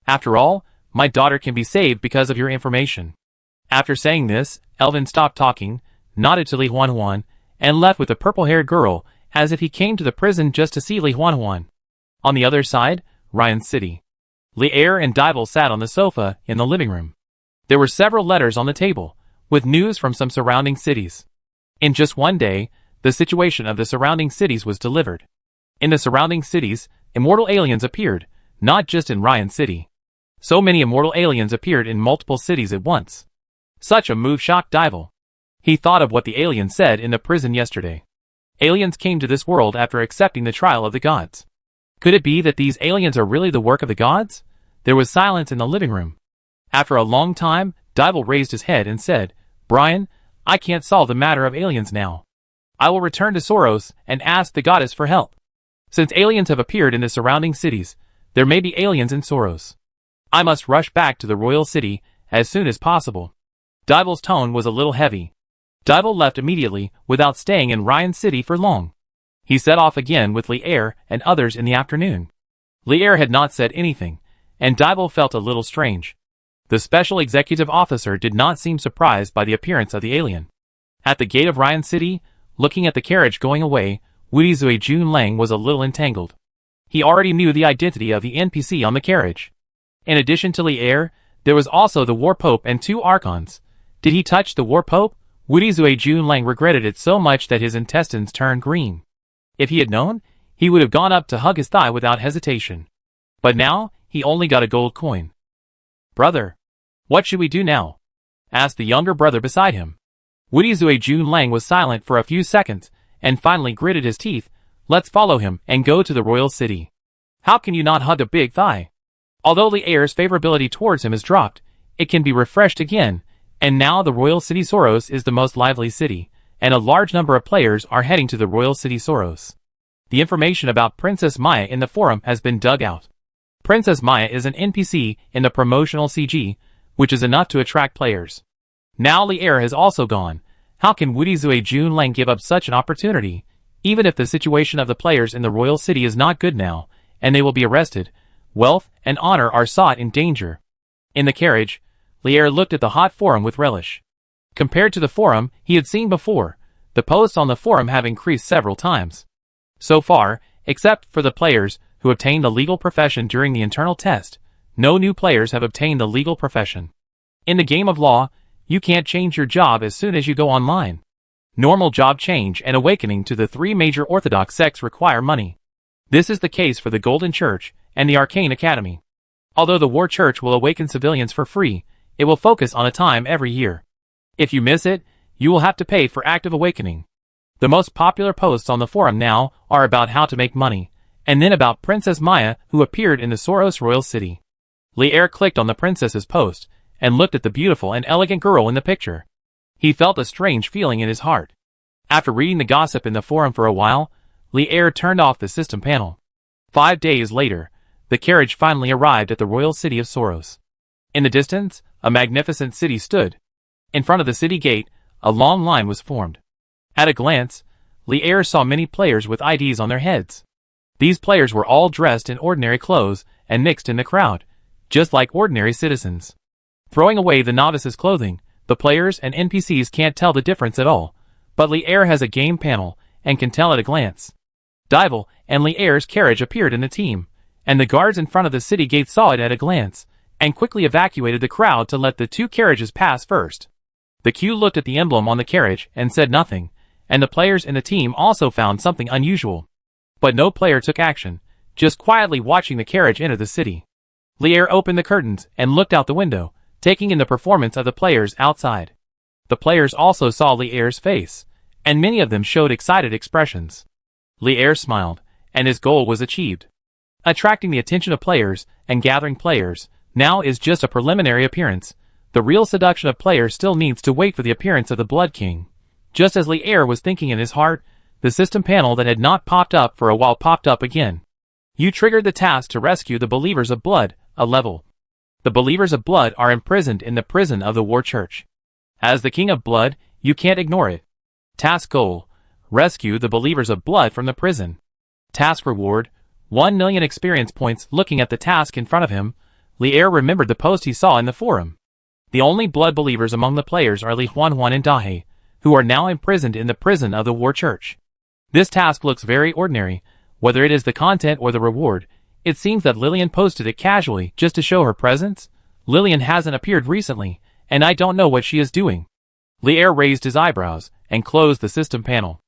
After all, my daughter can be saved because of your information. After saying this, Elvin stopped talking, nodded to Li Huanhuan, and left with the purple-haired girl, as if he came to the prison just to see Li Huanhuan. On the other side, Ryan's city. Li'er and Dybel sat on the sofa in the living room. There were several letters on the table, with news from some surrounding cities. In just one day, the situation of the surrounding cities was delivered. In the surrounding cities, immortal aliens appeared, not just in Ryan City. So many immortal aliens appeared in multiple cities at once. Such a move shocked Dybel. He thought of what the aliens said in the prison yesterday. Aliens came to this world after accepting the trial of the gods. Could it be that these aliens are really the work of the gods? There was silence in the living room. After a long time, Dybel raised his head and said, Brian, I can't solve the matter of aliens now. I will return to Soros and ask the goddess for help. Since aliens have appeared in the surrounding cities, there may be aliens in Soros. I must rush back to the royal city as soon as possible. Dybel's tone was a little heavy. Dybel left immediately without staying in Ryan City for long. He set off again with Li'er and others in the afternoon. Li'er had not said anything, and Dybel felt a little strange. The special executive officer did not seem surprised by the appearance of the alien. At the gate of Ryan City, looking at the carriage going away, Wudizui Junlang was a little entangled. He already knew the identity of the NPC on the carriage. In addition to Li'er, there was also the War Pope and 2 Archons. Did he touch the War Pope? Wudizui Junlang regretted it so much that his intestines turned green. If he had known, he would have gone up to hug his thigh without hesitation. But now, he only got a gold coin. Brother, what should we do now? Asked the younger brother beside him. Wudizui Junlang was silent for a few seconds, and finally gritted his teeth. Let's follow him and go to the royal city. How can you not hug a big thigh? Although Li'er's favorability towards him has dropped, it can be refreshed again, and now the royal city Soros is the most lively city, and a large number of players are heading to the royal city Soros. The information about Princess Maya in the forum has been dug out. Princess Maya is an NPC in the promotional CG, which is enough to attract players. Now Li'er has also gone. How can Wudizui Junlang give up such an opportunity? Even if the situation of the players in the royal city is not good now, and they will be arrested, wealth and honor are sought in danger. In the carriage, Li'er looked at the hot forum with relish. Compared to the forum he had seen before, the posts on the forum have increased several times. So far, except for the players who obtained the legal profession during the internal test, no new players have obtained the legal profession. In the game of law, you can't change your job as soon as you go online. Normal job change and awakening to the 3 major orthodox sects require money. This is the case for the Golden Church and the Arcane Academy. Although the War Church will awaken civilians for free, it will focus on a time every year. If you miss it, you will have to pay for active awakening. The most popular posts on the forum now are about how to make money, and then about Princess Maya who appeared in the Soros royal city. Li'er clicked on the princess's post, and looked at the beautiful and elegant girl in the picture. He felt a strange feeling in his heart. After reading the gossip in the forum for a while, Li'er turned off the system panel. 5 days later, the carriage finally arrived at the royal city of Soros. In the distance, a magnificent city stood. In front of the city gate, a long line was formed. At a glance, Li'er saw many players with IDs on their heads. These players were all dressed in ordinary clothes and mixed in the crowd, just like ordinary citizens. Throwing away the novices' clothing, the players and NPCs can't tell the difference at all, but Li'er has a game panel and can tell at a glance. Dybel and Li'er's carriage appeared in the team, and the guards in front of the city gate saw it at a glance, and quickly evacuated the crowd to let the 2 carriages pass first. The queue looked at the emblem on the carriage and said nothing, and the players in the team also found something unusual. But no player took action, just quietly watching the carriage enter the city. Li'er opened the curtains and looked out the window, taking in the performance of the players outside. The players also saw Li'er's face, and many of them showed excited expressions. Li'er smiled, and his goal was achieved. Attracting the attention of players and gathering players now is just a preliminary appearance. The real seduction of players still needs to wait for the appearance of the Blood King. Just as Li'er was thinking in his heart, the system panel that had not popped up for a while popped up again. You triggered the task to rescue the Believers of Blood, a level. The Believers of Blood are imprisoned in the prison of the War Church. As the King of Blood, you can't ignore it. Task Goal: Rescue the Believers of Blood from the prison. Task Reward: 1 million experience points. Looking at the task in front of him, Lier remembered the post he saw in the forum. The only blood believers among the players are Li Huanhuan and Dahe, who are now imprisoned in the prison of the War Church. This task looks very ordinary. Whether it is the content or the reward, it seems that Lillian posted it casually just to show her presence. Lillian hasn't appeared recently, and I don't know what she is doing. Lier raised his eyebrows and closed the system panel.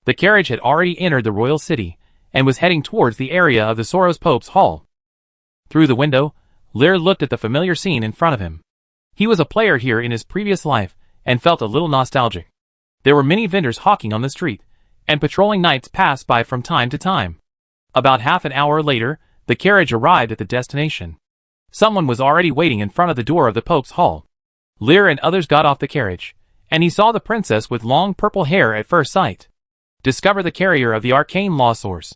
The carriage had already entered the royal city and was heading towards the area of the Soros Pope's Hall. Through the window, Lier looked at the familiar scene in front of him. He was a player here in his previous life and felt a little nostalgic. There were many vendors hawking on the street, and patrolling knights passed by from time to time. About half an hour later, the carriage arrived at the destination. Someone was already waiting in front of the door of the Pope's Hall. Lier and others got off the carriage, and he saw the princess with long purple hair at first sight. Discover the carrier of the arcane law source.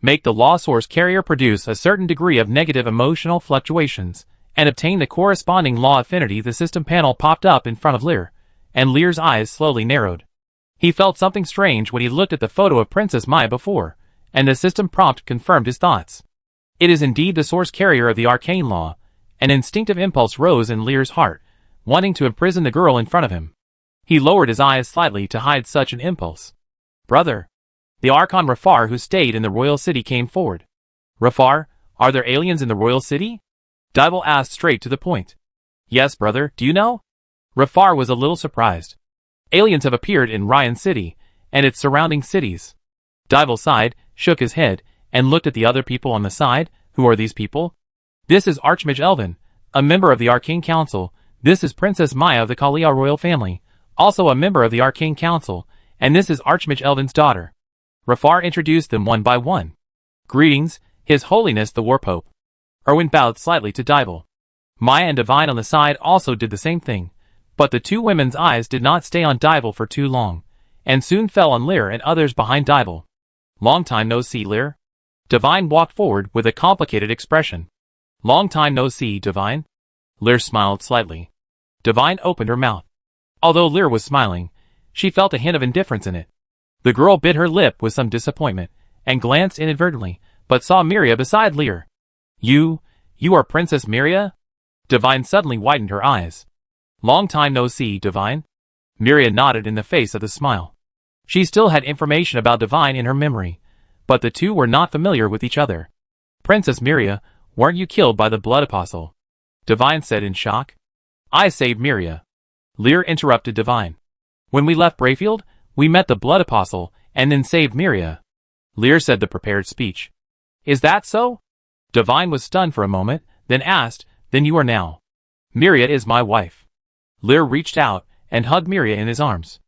Make the law source carrier produce a certain degree of negative emotional fluctuations, and obtain the corresponding law affinity. The system panel popped up in front of Lier, and Lier's eyes slowly narrowed. He felt something strange when he looked at the photo of Princess Maya before, and the system prompt confirmed his thoughts. It is indeed the source carrier of the arcane law. An instinctive impulse rose in Lier's heart, wanting to imprison the girl in front of him. He lowered his eyes slightly to hide such an impulse. Brother. The Archon Rafar, who stayed in the royal city, came forward. Rafar, are there aliens in the royal city? Dibble asked straight to the point. Yes, brother, do you know? Rafar was a little surprised. Aliens have appeared in Ryan City, and its surrounding cities. Dibble sighed, shook his head, and looked at the other people on the side. Who are these people? This is Archmage Elvin, a member of the Arcane Council. This is Princess Maya of the Kalia royal family, also a member of the Arcane Council, and this is Archmage Elvin's daughter. Rafar introduced them one by one. Greetings, His Holiness the War Pope. Erwin bowed slightly to Dibble. Maya and Divine on the side also did the same thing, but the two women's eyes did not stay on Dibble for too long, and soon fell on Lier and others behind Dibble. Long time no see, Lier. Divine walked forward with a complicated expression. Long time no see, Divine. Lier smiled slightly. Divine opened her mouth. Although Lier was smiling, she felt a hint of indifference in it. The girl bit her lip with some disappointment, and glanced inadvertently, but saw Miria beside Lier. You are Princess Miria? Divine suddenly widened her eyes. Long time no see, Divine. Miria nodded in the face of the smile. She still had information about Divine in her memory, but the two were not familiar with each other. Princess Miria, weren't you killed by the Blood Apostle? Divine said in shock. I saved Miria. Lier interrupted Divine. When we left Brayfield, we met the Blood Apostle, and then saved Miria. Lier said the prepared speech. Is that so? Divine was stunned for a moment, then asked, Then you are now. Miria is my wife. Lier reached out, and hugged Miria in his arms.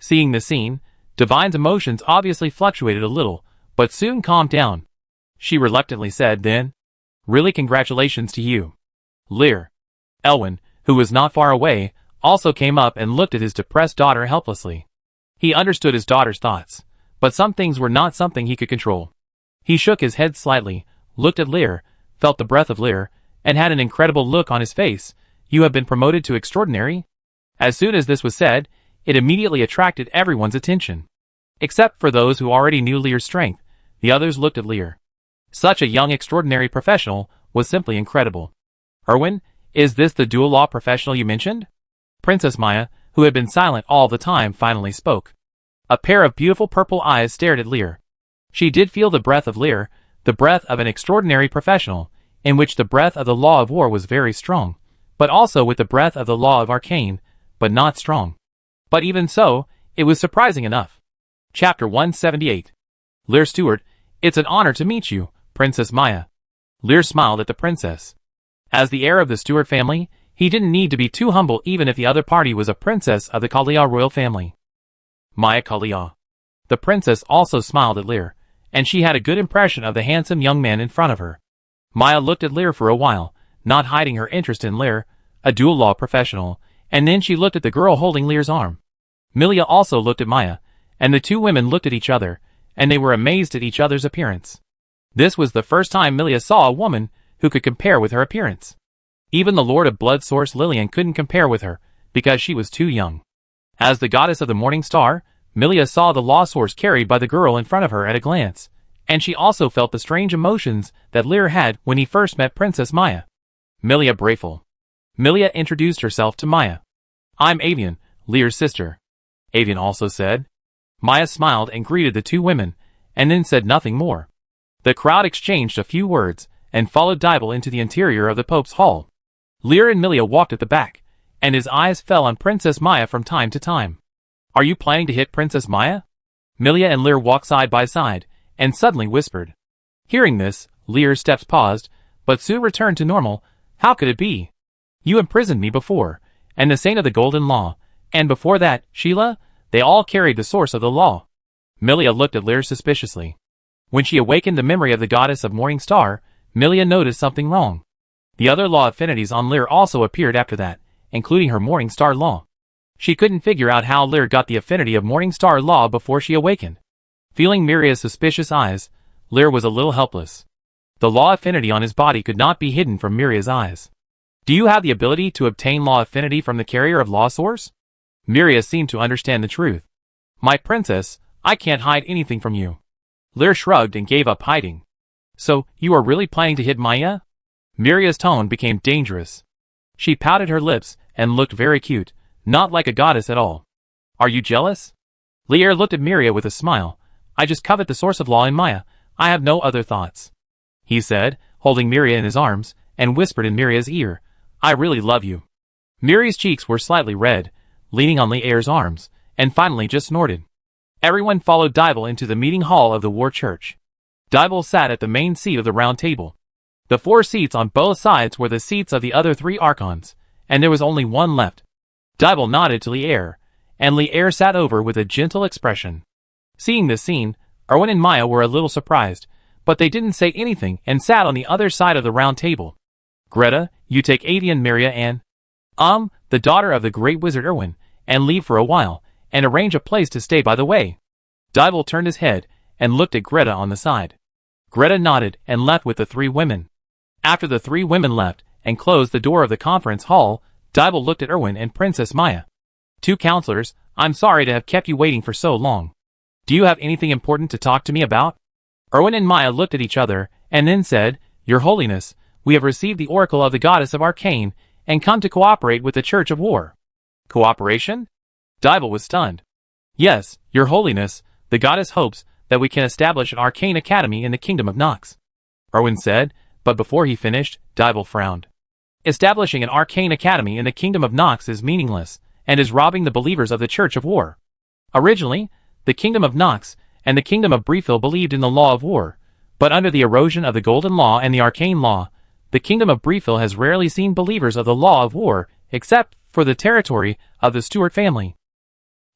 Seeing the scene, Divine's emotions obviously fluctuated a little, but soon calmed down. She reluctantly said then, Really, congratulations to you. Lier. Elwin, who was not far away, also came up and looked at his depressed daughter helplessly. He understood his daughter's thoughts, but some things were not something he could control. He shook his head slightly, looked at Lier, felt the breath of Lier, and had an incredible look on his face. You have been promoted to extraordinary? As soon as this was said, it immediately attracted everyone's attention. Except for those who already knew Lier's strength, the others looked at Lier. Such a young extraordinary professional was simply incredible. Erwin, is this the dual law professional you mentioned? Princess Maya, who had been silent all the time, finally spoke. A pair of beautiful purple eyes stared at Lier. She did feel the breath of Lier, the breath of an extraordinary professional, in which the breath of the law of war was very strong, but also with the breath of the law of arcane, but not strong. But even so, it was surprising enough. Chapter 178. Lier Stewart, it's an honor to meet you, Princess Maya. Lier smiled at the princess. As the heir of the Stewart family, he didn't need to be too humble even if the other party was a princess of the Kalia royal family. Maya Kalia. The princess also smiled at Lier, and she had a good impression of the handsome young man in front of her. Maya looked at Lier for a while, not hiding her interest in Lier, a dual law professional, and then she looked at the girl holding Lier's arm. Milia also looked at Maya, and the two women looked at each other, and they were amazed at each other's appearance. This was the first time Milia saw a woman who could compare with her appearance. Even the Lord of Blood Source Lillian couldn't compare with her, because she was too young. As the goddess of the morning star, Milia saw the law source carried by the girl in front of her at a glance, and she also felt the strange emotions that Lear had when he first met Princess Maya. Milia Brayful. Milia introduced herself to Maya. I'm Avian, Lear's sister. Avian also said. Maya smiled and greeted the two women, and then said nothing more. The crowd exchanged a few words, and followed Dibble into the interior of the Pope's hall. Lear and Milia walked at the back, and his eyes fell on Princess Maya from time to time. Are you planning to hit Princess Maya? Milia and Lear walked side by side, and suddenly whispered. Hearing this, Lear's steps paused, but soon returned to normal. How could it be? You imprisoned me before, and the Saint of the Golden Law, and before that, Sheila, they all carried the source of the law. Milia looked at Lear suspiciously. When she awakened the memory of the goddess of Morning Star, Milia noticed something wrong. The other law affinities on Lear also appeared after that, including her Morning Star law. She couldn't figure out how Lear got the affinity of Morning Star law before she awakened. Feeling Miria's suspicious eyes, Lear was a little helpless. The law affinity on his body could not be hidden from Miria's eyes. Do you have the ability to obtain law affinity from the carrier of law source? Miria seemed to understand the truth. My princess, I can't hide anything from you. Lear shrugged and gave up hiding. So, you are really planning to hit Maya? Miria's tone became dangerous. She pouted her lips and looked very cute, not like a goddess at all. Are you jealous? Lear looked at Miria with a smile. I just covet the source of law in Maya. I have no other thoughts. He said, holding Miria in his arms, and whispered in Miria's ear. I really love you. Miria's cheeks were slightly red, leaning on Lear's arms, and finally just snorted. Everyone followed Dibble into the meeting hall of the War Church. Dibble sat at the main seat of the round table. The 4 seats on both sides were the seats of the other 3 archons, and there was only one left. Dibble nodded to Lear, and Lear sat over with a gentle expression. Seeing this scene, Erwin and Maya were a little surprised, but they didn't say anything and sat on the other side of the round table. Greta, you take Avian, Miria, and the daughter of the great wizard Erwin, and leave for a while, and arrange a place to stay by the way. Dibble turned his head, and looked at Greta on the side. Greta nodded, and left with the 3 women. After the 3 women left, and closed the door of the conference hall, Dibble looked at Erwin and Princess Maya. 2 counselors, I'm sorry to have kept you waiting for so long. Do you have anything important to talk to me about? Erwin and Maya looked at each other, and then said, Your Holiness, we have received the oracle of the goddess of Arcane, and come to cooperate with the Church of War. Cooperation? Dibble was stunned. Yes, Your Holiness, the goddess hopes that we can establish an arcane academy in the kingdom of Nox. Erwin said, but before he finished, Dibble frowned. Establishing an arcane academy in the kingdom of Nox is meaningless, and is robbing the believers of the Church of War. Originally, the kingdom of Nox and the kingdom of Briefill believed in the law of war, but under the erosion of the Golden Law and the Arcane Law, the kingdom of Briefill has rarely seen believers of the law of war, except for the territory of the Stuart family.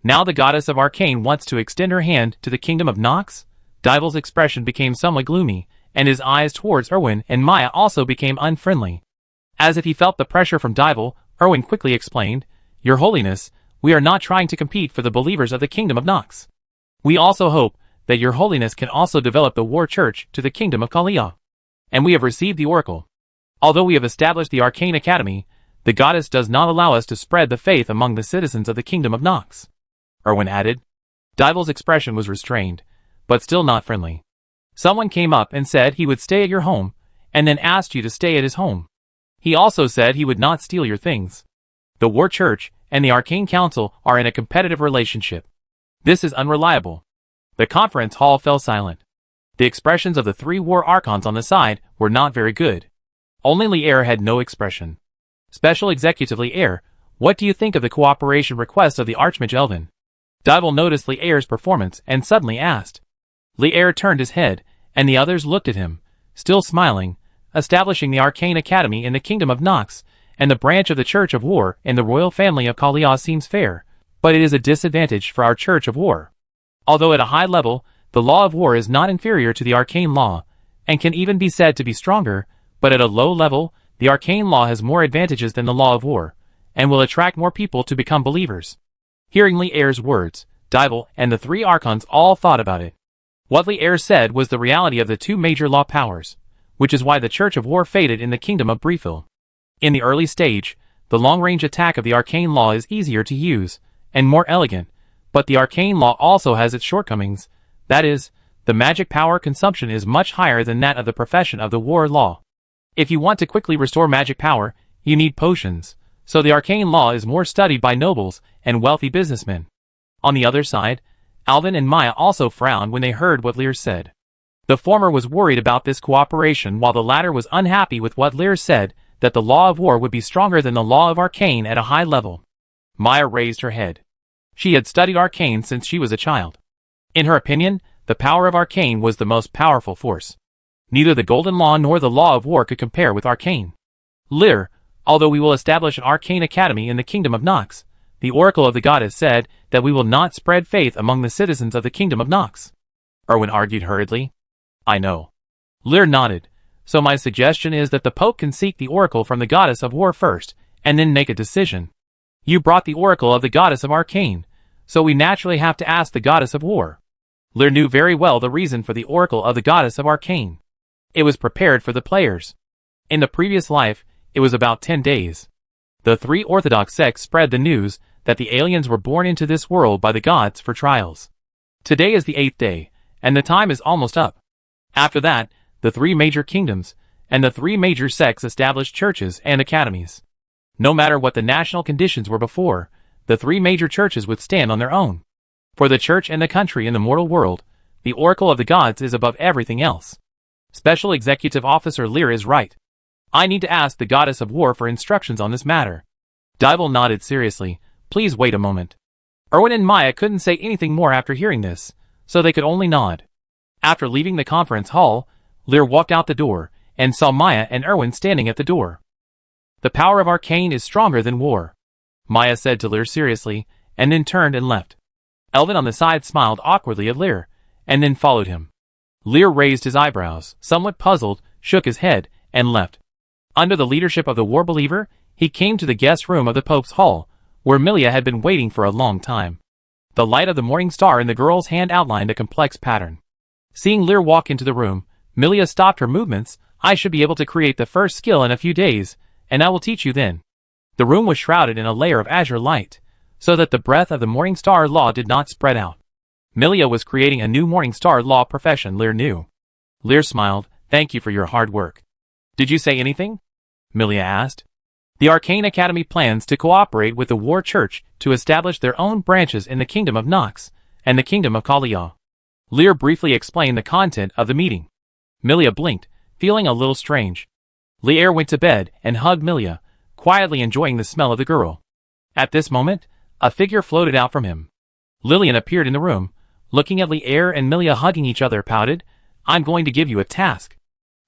Now the goddess of Arcane wants to extend her hand to the kingdom of Nox? Dibble's expression became somewhat gloomy, and his eyes towards Erwin and Maya also became unfriendly. As if he felt the pressure from Dibble, Erwin quickly explained, Your Holiness, we are not trying to compete for the believers of the kingdom of Nox. We also hope that Your Holiness can also develop the War Church to the kingdom of Kalia. And we have received the oracle. Although we have established the Arcane Academy, the goddess does not allow us to spread the faith among the citizens of the kingdom of Nox. Erwin added. Dibble's expression was restrained, but still not friendly. Someone came up and said he would stay at your home, and then asked you to stay at his home. He also said he would not steal your things. The War Church and the Arcane Council are in a competitive relationship. This is unreliable. The conference hall fell silent. The expressions of the 3 war archons on the side were not very good. Only Lear had no expression. Special Executive Lear, what do you think of the cooperation request of the Archmage Elvin? Dibble noticed Lear's performance and suddenly asked. Lear turned his head, and the others looked at him, still smiling. Establishing the Arcane Academy in the kingdom of Nox, and the branch of the Church of War in the royal family of Kalia seems fair, but it is a disadvantage for our Church of War. Although at a high level, the law of war is not inferior to the arcane law, and can even be said to be stronger, but at a low level, the arcane law has more advantages than the law of war, and will attract more people to become believers. Hearing Lear's words, Dibble and the 3 archons all thought about it. What Lear said was the reality of the 2 major law powers, which is why the Church of War faded in the kingdom of Briefill. In the early stage, the long-range attack of the arcane law is easier to use, and more elegant, But the arcane law also has its shortcomings. That is, the magic power consumption is much higher than that of the profession of the war law. If you want to quickly restore magic power, you need potions, so the arcane law is more studied by nobles and wealthy businessmen. On the other side, Alvin and Maya also frowned when they heard what Lear said. The former was worried about this cooperation while the latter was unhappy with what Lear said, that the law of war would be stronger than the law of arcane at a high level. Maya raised her head. She had studied arcane since she was a child. In her opinion, the power of arcane was the most powerful force. Neither the golden law nor the law of war could compare with arcane. Lear, although we will establish an arcane academy in the kingdom of Nox, the oracle of the goddess said that we will not spread faith among the citizens of the kingdom of Nox. Erwin argued hurriedly. I know. Lear nodded. So my suggestion is that the Pope can seek the oracle from the goddess of war first, and then make a decision. You brought the oracle of the goddess of arcane, so we naturally have to ask the goddess of war. Lear knew very well the reason for the oracle of the goddess of arcane. It was prepared for the players. In the previous life, it was about 10 days. The 3 Orthodox sects spread the news that the aliens were born into this world by the gods for trials. Today is the 8th day, and the time is almost up. After that, the 3 major kingdoms and the 3 major sects established churches and academies. No matter what the national conditions were before, the 3 major churches would stand on their own. For the church and the country in the mortal world, the oracle of the gods is above everything else. Special Executive Officer Lear is right. I need to ask the goddess of war for instructions on this matter. Dybel nodded seriously. Please wait a moment. Erwin and Maya couldn't say anything more after hearing this, so they could only nod. After leaving the conference hall, Lear walked out the door, and saw Maya and Erwin standing at the door. The power of arcane is stronger than war, Maya said to Lear seriously, and then turned and left. Elvin on the side smiled awkwardly at Lear, and then followed him. Lear raised his eyebrows, somewhat puzzled, shook his head, and left. Under the leadership of the war believer, he came to the guest room of the Pope's hall, where Milia had been waiting for a long time. The light of the morning star in the girl's hand outlined a complex pattern. Seeing Lear walk into the room, Milia stopped her movements. I should be able to create the first skill in a few days, and I will teach you then. The room was shrouded in a layer of azure light, so that the breath of the morning star law did not spread out. Milia was creating a new morning star law profession Lear knew. Lear smiled. Thank you for your hard work. Did you say anything? Milia asked. The Arcane Academy plans to cooperate with the War Church to establish their own branches in the Kingdom of Nox and the Kingdom of Kalia. Lear briefly explained the content of the meeting. Milia blinked, feeling a little strange. Lear went to bed and hugged Milia, quietly enjoying the smell of the girl. At this moment, a figure floated out from him. Lillian appeared in the room, looking at Lear and Milia hugging each other, pouted, I'm going to give you a task.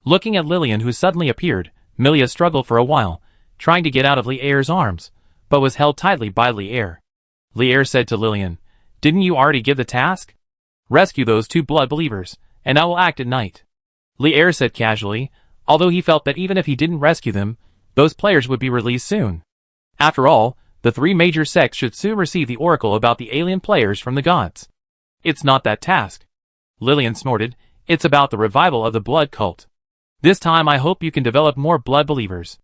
Looking at Lillian, who suddenly appeared, Milia struggled for a while, trying to get out of Lear's arms, but was held tightly by Lear. Lear said to Lillian, Didn't you already give the task? Rescue those 2 blood believers, and I will act at night. Lear said casually, although he felt that even if he didn't rescue them, those players would be released soon. After all, the 3 major sects should soon receive the oracle about the alien players from the gods. It's not that task. Lillian snorted, it's about the revival of the blood cult. This time I hope you can develop more blood believers.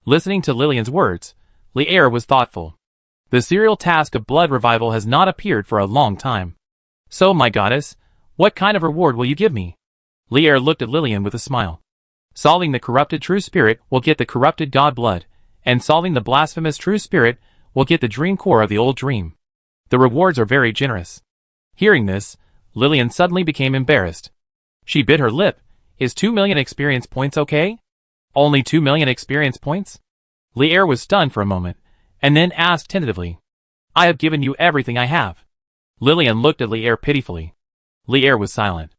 Listening to Lillian's words, Lear was thoughtful. The serial task of blood revival has not appeared for a long time. So, my goddess, what kind of reward will you give me? Lear looked at Lillian with a smile. Solving the corrupted true spirit will get the corrupted god blood, and solving the blasphemous true spirit will get the dream core of the old dream. The rewards are very generous. Hearing this, Lillian suddenly became embarrassed. She bit her lip. Is 2 million experience points okay? Only 2 million experience points? Lear was stunned for a moment, and then asked tentatively. I have given you everything I have. Lillian looked at Lear pitifully. Lear was silent.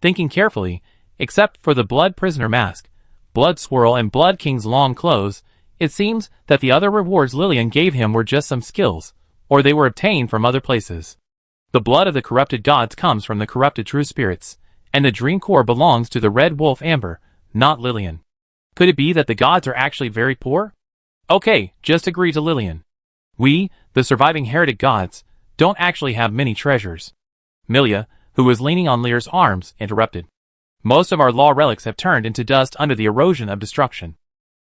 Thinking carefully, except for the Blood Prisoner mask, Blood Swirl and Blood King's long clothes, it seems that the other rewards Lillian gave him were just some skills, or they were obtained from other places. The blood of the corrupted gods comes from the corrupted true spirits, and the dream core belongs to the Red Wolf Amber, not Lillian. Could it be that the gods are actually very poor? Okay, just agree to Lillian. We, the surviving heretic gods, don't actually have many treasures. Milia, who was leaning on Lear's arms, interrupted. Most of our law relics have turned into dust under the erosion of destruction.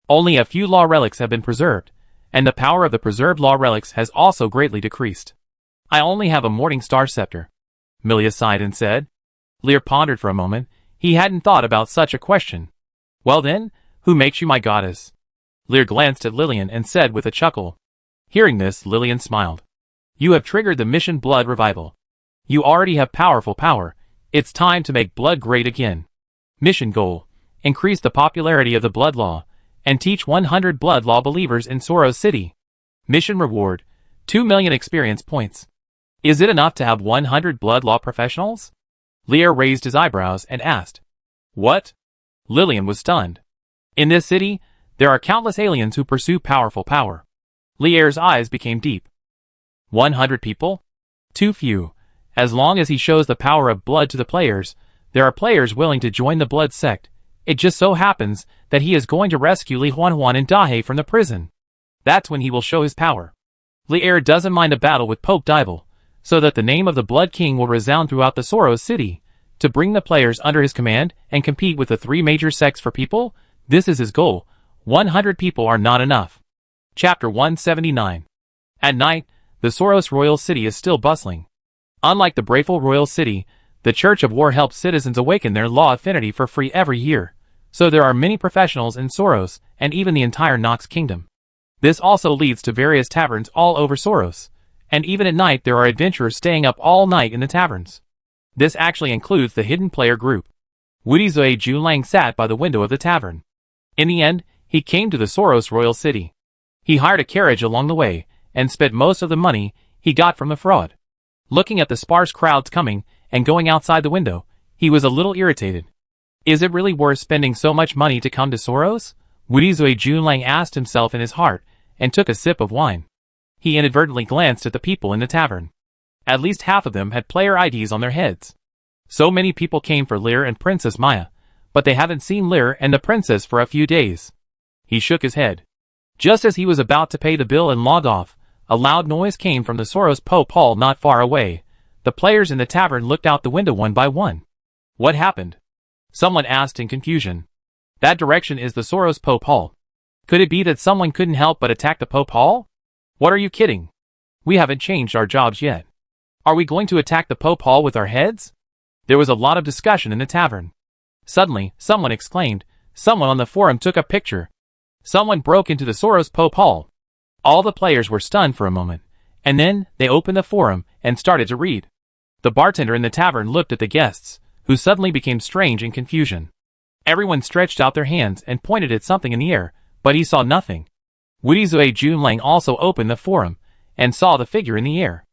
Only a few law relics have been preserved, and the power of the preserved law relics has also greatly decreased. I only have a morning star scepter. Milia sighed and said. Lear pondered for a moment. He hadn't thought about such a question. Well then, who makes you my goddess? Lear glanced at Lillian and said with a chuckle. Hearing this, Lillian smiled. You have triggered the mission blood revival. You already have powerful power. It's time to make blood great again. Mission goal: increase the popularity of the blood law, and teach 100 blood law believers in Soros City. Mission reward: 2 million experience points. Is it enough to have 100 blood law professionals? Lear raised his eyebrows and asked. What? Lillian was stunned. In this city, there are countless aliens who pursue powerful power. Lear's eyes became deep. 100 people? Too few. As long as he shows the power of blood to the players, there are players willing to join the blood sect. It just so happens that he is going to rescue Li Huanhuan and Dahe from the prison. That's when he will show his power. Lear doesn't mind a battle with Pope Dibel, so that the name of the Blood King will resound throughout the Soros City. To bring the players under his command and compete with the 3 major sects for people, this is his goal. 100 people are not enough. Chapter 179. At night, the Soros Royal City is still bustling. Unlike the Brayful Royal City, the Church of War helps citizens awaken their law affinity for free every year, so there are many professionals in Soros and even the entire Nox Kingdom. This also leads to various taverns all over Soros, and even at night there are adventurers staying up all night in the taverns. This actually includes the hidden player group. Wudizue Junlang sat by the window of the tavern. In the end, he came to the Soros Royal City. He hired a carriage along the way, and spent most of the money he got from the fraud. Looking at the sparse crowds coming and going outside the window, he was a little irritated. Is it really worth spending so much money to come to Soros? Wudizue Junlang asked himself in his heart, and took a sip of wine. He inadvertently glanced at the people in the tavern. At least half of them had player IDs on their heads. So many people came for Lear and Princess Maya, but they haven't seen Lear and the princess for a few days. He shook his head. Just as he was about to pay the bill and log off, a loud noise came from the Soros Pope Hall not far away. The players in the tavern looked out the window one by one. What happened? Someone asked in confusion. That direction is the Soros Pope Hall. Could it be that someone couldn't help but attack the Pope Hall? What are you kidding? We haven't changed our jobs yet. Are we going to attack the Pope Hall with our heads? There was a lot of discussion in the tavern. Suddenly, someone exclaimed. Someone on the forum took a picture. Someone broke into the Soros Pope Hall. All the players were stunned for a moment, and then they opened the forum and started to read. The bartender in the tavern looked at the guests, who suddenly became strange in confusion. Everyone stretched out their hands and pointed at something in the air, but he saw nothing. Wudizue Junlang also opened the forum, and saw the figure in the air.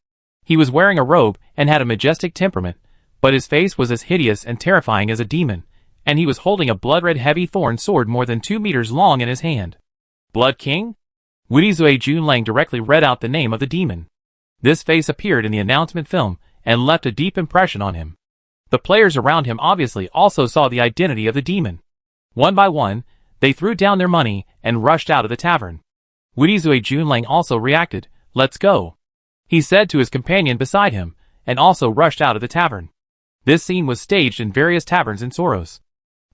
He was wearing a robe and had a majestic temperament, but his face was as hideous and terrifying as a demon, and he was holding a blood-red heavy thorn sword more than 2 meters long in his hand. Blood King? Wudizue Junlang directly read out the name of the demon. This face appeared in the announcement film and left a deep impression on him. The players around him obviously also saw the identity of the demon. One by one, they threw down their money and rushed out of the tavern. Wudizue Junlang also reacted. Let's go, he said to his companion beside him, and also rushed out of the tavern. This scene was staged in various taverns in Soros.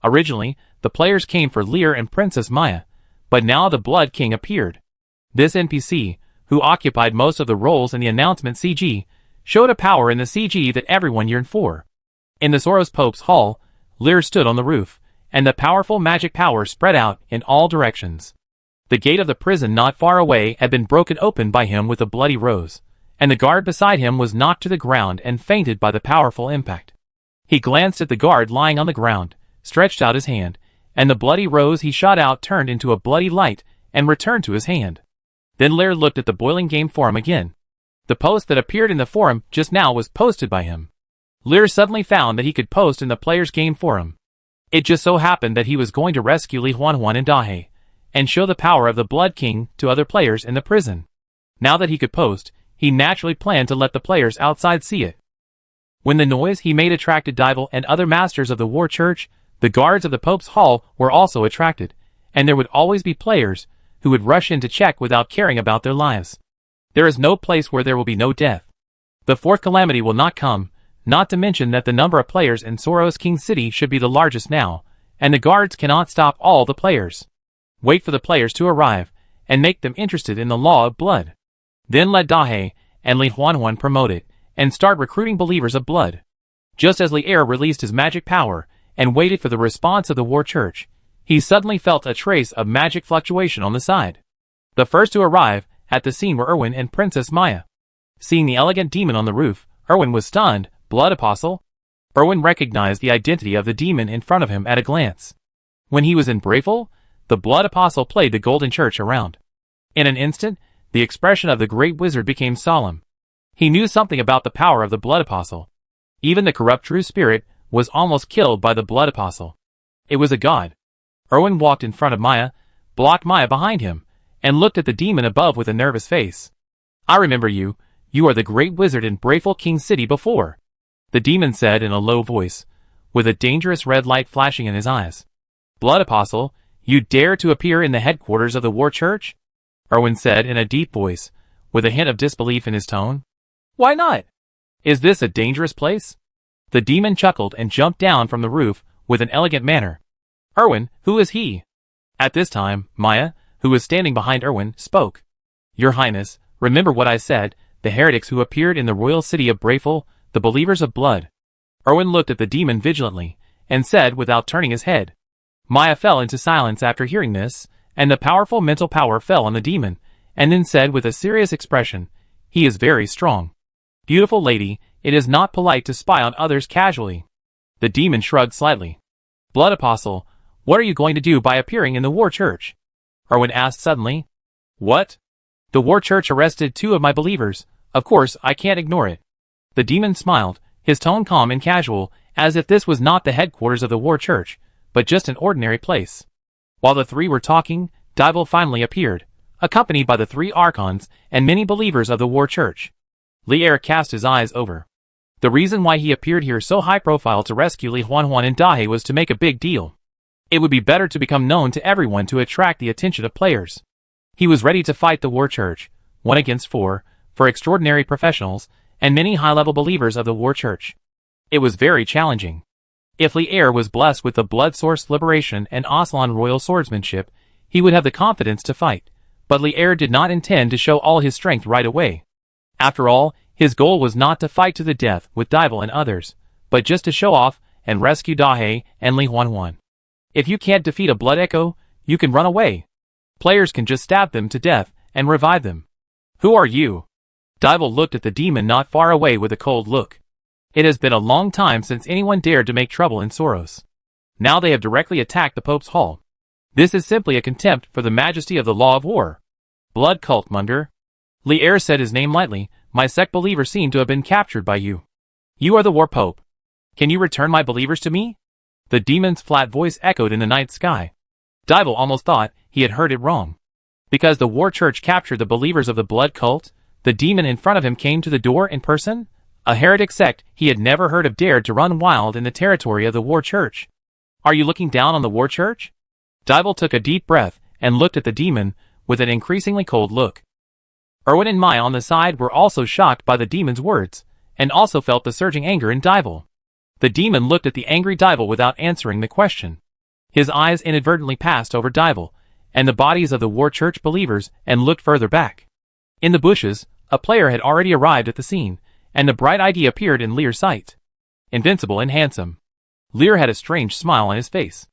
Originally, the players came for Lear and Princess Maya, but now the Blood King appeared. This NPC, who occupied most of the roles in the announcement CG, showed a power in the CG that everyone yearned for. In the Soros Pope's Hall, Lear stood on the roof, and the powerful magic power spread out in all directions. The gate of the prison not far away had been broken open by him with a bloody rose, and the guard beside him was knocked to the ground and fainted by the powerful impact. He glanced at the guard lying on the ground, stretched out his hand, and the bloody rose he shot out turned into a bloody light and returned to his hand. Then Lear looked at the boiling game forum again. The post that appeared in the forum just now was posted by him. Lear suddenly found that he could post in the players' game forum. It just so happened that he was going to rescue Li Huanhuan and Dahe, and show the power of the Blood King to other players in the prison. Now that he could post, he naturally planned to let the players outside see it. When the noise he made attracted Dibel and other masters of the War Church, the guards of the Pope's Hall were also attracted, and there would always be players who would rush in to check without caring about their lives. There is no place where there will be no death. The fourth calamity will not come, not to mention that the number of players in Soros King City should be the largest now, and the guards cannot stop all the players. Wait for the players to arrive, and make them interested in the law of blood. Then let Dahe and Li Huanhuan promoted, and start recruiting believers of blood. Just as Li Er released his magic power, and waited for the response of the war church, he suddenly felt a trace of magic fluctuation on the side. The first to arrive at the scene were Erwin and Princess Maya. Seeing the elegant demon on the roof, Erwin was stunned. Blood Apostle? Erwin recognized the identity of the demon in front of him at a glance. When he was in Brayful, the Blood Apostle played the golden church around. In an instant, the expression of the great wizard became solemn. He knew something about the power of the Blood Apostle. Even the corrupt true spirit was almost killed by the Blood Apostle. It was a god. Erwin walked in front of Maya, blocked Maya behind him, and looked at the demon above with a nervous face. I remember you. You are the great wizard in Brayful King City before, the demon said in a low voice, with a dangerous red light flashing in his eyes. Blood Apostle, you dare to appear in the headquarters of the war church? Erwin said in a deep voice, with a hint of disbelief in his tone. Why not? Is this a dangerous place? The demon chuckled and jumped down from the roof with an elegant manner. Erwin, who is he? At this time, Maya, who was standing behind Erwin, spoke. Your Highness, remember what I said, the heretics who appeared in the royal city of Brayful, the believers of blood. Erwin looked at the demon vigilantly, and said without turning his head. Maya fell into silence after hearing this, and the powerful mental power fell on the demon, and then said with a serious expression, he is very strong. Beautiful lady, it is not polite to spy on others casually. The demon shrugged slightly. Blood Apostle, what are you going to do by appearing in the war church? Erwin asked suddenly. What? The war church arrested 2 of my believers. Of course, I can't ignore it. The demon smiled, his tone calm and casual, as if this was not the headquarters of the war church, but just an ordinary place. While the 3 were talking, Dival finally appeared, accompanied by the 3 archons and many believers of the war church. Li Er cast his eyes over. The reason why he appeared here so high profile to rescue Li Huanhuan and Dahe was to make a big deal. It would be better to become known to everyone to attract the attention of players. He was ready to fight the war church, 1 against 4, for extraordinary professionals, and many high-level believers of the war church. It was very challenging. If Li Er was blessed with the blood source liberation and Aslan royal swordsmanship, he would have the confidence to fight, but Li Er did not intend to show all his strength right away. After all, his goal was not to fight to the death with Dival and others, but just to show off and rescue Dahe and Li Huanhuan. If you can't defeat a blood echo, you can run away. Players can just stab them to death and revive them. Who are you? Dival looked at the demon not far away with a cold look. It has been a long time since anyone dared to make trouble in Soros. Now they have directly attacked the Pope's Hall. This is simply a contempt for the majesty of the law of war. Blood cult Munder. Li Er said his name lightly. My sect believers seem to have been captured by you. You are the war pope. Can you return my believers to me? The demon's flat voice echoed in the night sky. Dival almost thought he had heard it wrong. Because the war church captured the believers of the blood cult, the demon in front of him came to the door in person? A heretic sect he had never heard of dared to run wild in the territory of the war church. Are you looking down on the war church? Dival took a deep breath and looked at the demon with an increasingly cold look. Erwin and Maya on the side were also shocked by the demon's words, and also felt the surging anger in Dival. The demon looked at the angry Dival without answering the question. His eyes inadvertently passed over Dival and the bodies of the war church believers and looked further back. In the bushes, a player had already arrived at the scene, and the bright idea appeared in Lear's sight. Invincible and handsome. Lear had a strange smile on his face.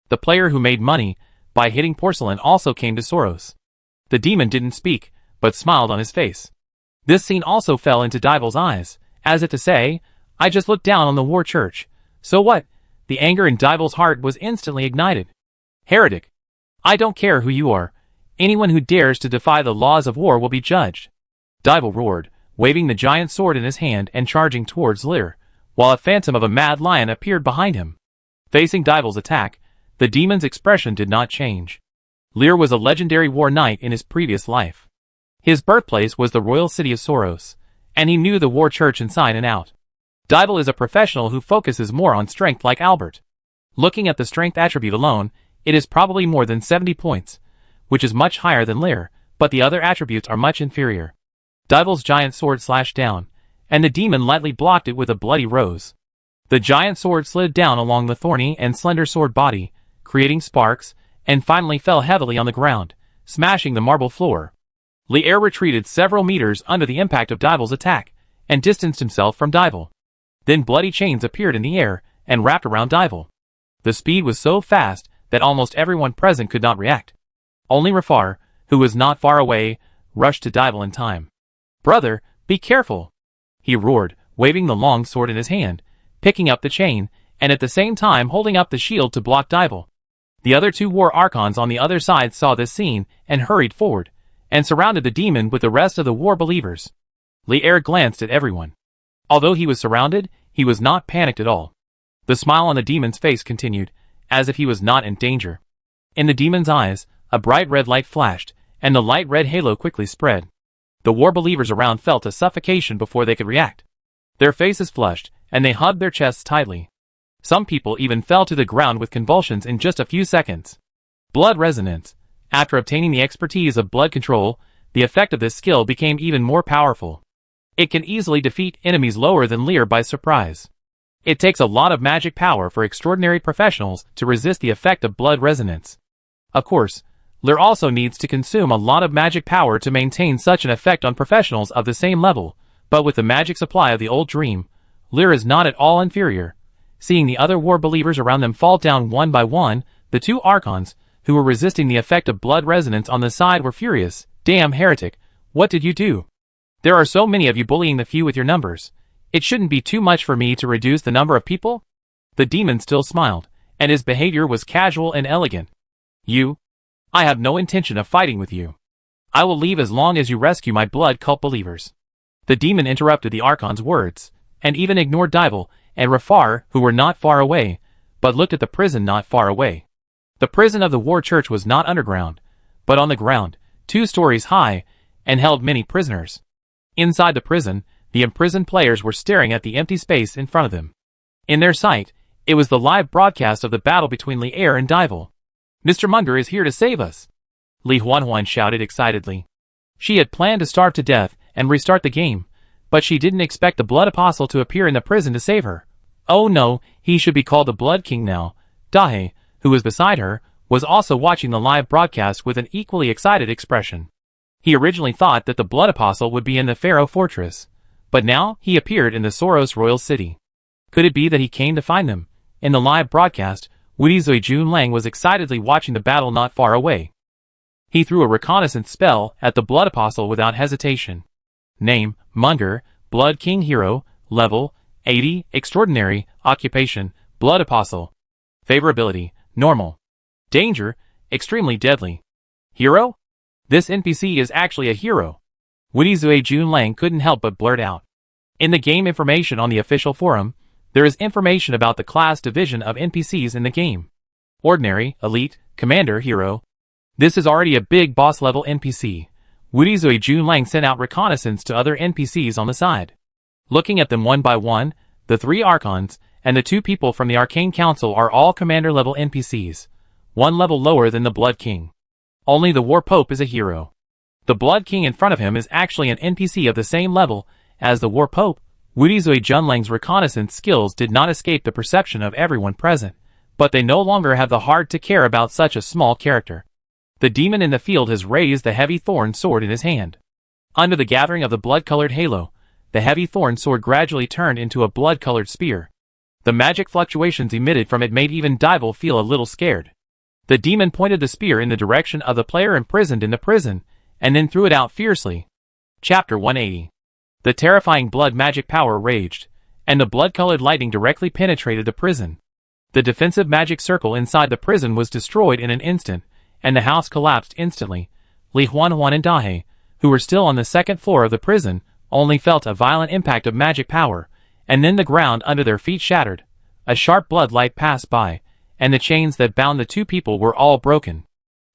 The player who made money by hitting porcelain also came to Soros. The demon didn't speak, but smiled on his face. This scene also fell into Dival's eyes, as if to say, I just looked down on the war church. So what? The anger in Dival's heart was instantly ignited. Heretic! I don't care who you are. Anyone who dares to defy the laws of war will be judged. Dival roared, waving the giant sword in his hand and charging towards Lear, while a phantom of a mad lion appeared behind him. Facing Dival's attack, the demon's expression did not change. Lear was a legendary war knight in his previous life. His birthplace was the royal city of Soros, and he knew the war church inside and out. Dival is a professional who focuses more on strength like Albert. Looking at the strength attribute alone, it is probably more than 70 points, which is much higher than Lear, but the other attributes are much inferior. Dival's giant sword slashed down, and the demon lightly blocked it with a bloody rose. The giant sword slid down along the thorny and slender sword body, creating sparks, and finally fell heavily on the ground, smashing the marble floor. Lier retreated several meters under the impact of Dival's attack, and distanced himself from Dival. Then bloody chains appeared in the air, and wrapped around Dival. The speed was so fast that almost everyone present could not react. Only Rafar, who was not far away, rushed to Dival in time. "Brother, be careful!" he roared, waving the long sword in his hand, picking up the chain, and at the same time holding up the shield to block Dival. The other two war archons on the other side saw this scene and hurried forward, and surrounded the demon with the rest of the war believers. Lier glanced at everyone. Although he was surrounded, he was not panicked at all. The smile on the demon's face continued, as if he was not in danger. In the demon's eyes, a bright red light flashed, and the light red halo quickly spread. The war believers around felt a suffocation before they could react. Their faces flushed, and they hugged their chests tightly. Some people even fell to the ground with convulsions in just a few seconds. Blood resonance. After obtaining the expertise of blood control, the effect of this skill became even more powerful. It can easily defeat enemies lower than Lier by surprise. It takes a lot of magic power for extraordinary professionals to resist the effect of blood resonance. Of course, Lier also needs to consume a lot of magic power to maintain such an effect on professionals of the same level, but with the magic supply of the old dream, Lier is not at all inferior. Seeing the other war believers around them fall down one by one, the two archons, who were resisting the effect of blood resonance on the side, were furious. "Damn heretic, what did you do? There are so many of you bullying the few with your numbers. It shouldn't be too much for me to reduce the number of people?" The demon still smiled, and his behavior was casual and elegant. I have no intention of fighting with you. I will leave as long as you rescue my blood cult believers." The demon interrupted the archon's words, and even ignored Dival and Rafar, who were not far away, but looked at the prison not far away. The prison of the war church was not underground, but on the ground, 2 stories high, and held many prisoners. Inside the prison, the imprisoned players were staring at the empty space in front of them. In their sight, it was the live broadcast of the battle between Lier and Dival. "Mr. Munger is here to save us!" Li Huanhuan shouted excitedly. She had planned to starve to death and restart the game, but she didn't expect the Blood Apostle to appear in the prison to save her. Oh no, he should be called the Blood King now. Dahe, who was beside her, was also watching the live broadcast with an equally excited expression. He originally thought that the Blood Apostle would be in the Pharaoh Fortress, but now he appeared in the Soros Royal City. Could it be that he came to find them? In the live broadcast, Wudizui Junlang was excitedly watching the battle not far away. He threw a reconnaissance spell at the Blood Apostle without hesitation. Name, Munger, Blood King Hero, Level, 80, Extraordinary, Occupation, Blood Apostle. Favorability, Normal. Danger, Extremely Deadly. Hero? This NPC is actually a hero. Wudizui Junlang couldn't help but blurt out. In the game information on the official forum, there is information about the class division of NPCs in the game. Ordinary, Elite, Commander, Hero. This is already a big boss level NPC. Wudizui Junlang sent out reconnaissance to other NPCs on the side. Looking at them one by one, the 3 Archons and the 2 people from the Arcane Council are all Commander level NPCs, 1 level lower than the Blood King. Only the War Pope is a hero. The Blood King in front of him is actually an NPC of the same level as the War Pope. Wudizui Junlang's reconnaissance skills did not escape the perception of everyone present, but they no longer have the heart to care about such a small character. The demon in the field has raised the heavy thorn sword in his hand. Under the gathering of the blood-colored halo, the heavy thorn sword gradually turned into a blood-colored spear. The magic fluctuations emitted from it made even Dival feel a little scared. The demon pointed the spear in the direction of the player imprisoned in the prison, and then threw it out fiercely. Chapter 180. The terrifying blood magic power raged, and the blood-colored lightning directly penetrated the prison. The defensive magic circle inside the prison was destroyed in an instant, and the house collapsed instantly. Li Huanhuan and Dahe, who were still on the 2nd floor of the prison, only felt a violent impact of magic power, and then the ground under their feet shattered. A sharp blood light passed by, and the chains that bound the 2 people were all broken.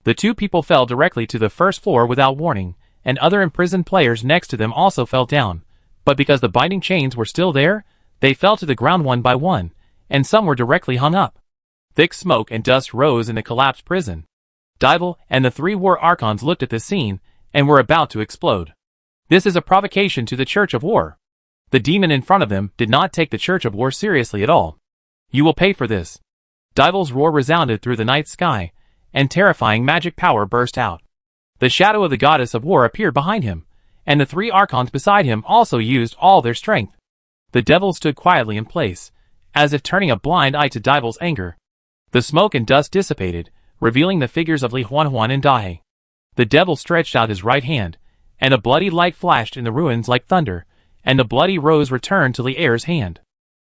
The 2 people fell directly to the 1st floor without warning, and other imprisoned players next to them also fell down, but because the binding chains were still there, they fell to the ground one by one, and some were directly hung up. Thick smoke and dust rose in the collapsed prison. Dival and the 3 war archons looked at this scene, and were about to explode. This is a provocation to the Church of War. The demon in front of them did not take the Church of War seriously at all. You will pay for this. Dival's roar resounded through the night sky, and terrifying magic power burst out. The shadow of the goddess of war appeared behind him, and the 3 archons beside him also used all their strength. The devil stood quietly in place, as if turning a blind eye to Dival's anger. The smoke and dust dissipated, revealing the figures of Li Huanhuan and Dahe. The devil stretched out his right hand, and a bloody light flashed in the ruins like thunder, and the bloody rose returned to Li Er's hand.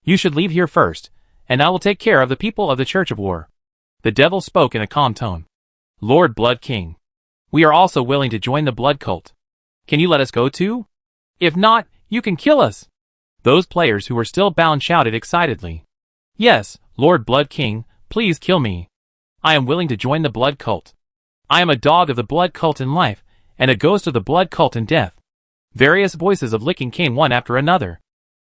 You should leave here first, and I will take care of the people of the Church of War. The devil spoke in a calm tone. Lord Blood King, we are also willing to join the blood cult. Can you let us go too? If not, you can kill us. Those players who were still bound shouted excitedly. Yes, Lord Blood King, please kill me. I am willing to join the blood cult. I am a dog of the blood cult in life, and a ghost of the blood cult in death. Various voices of licking came one after another.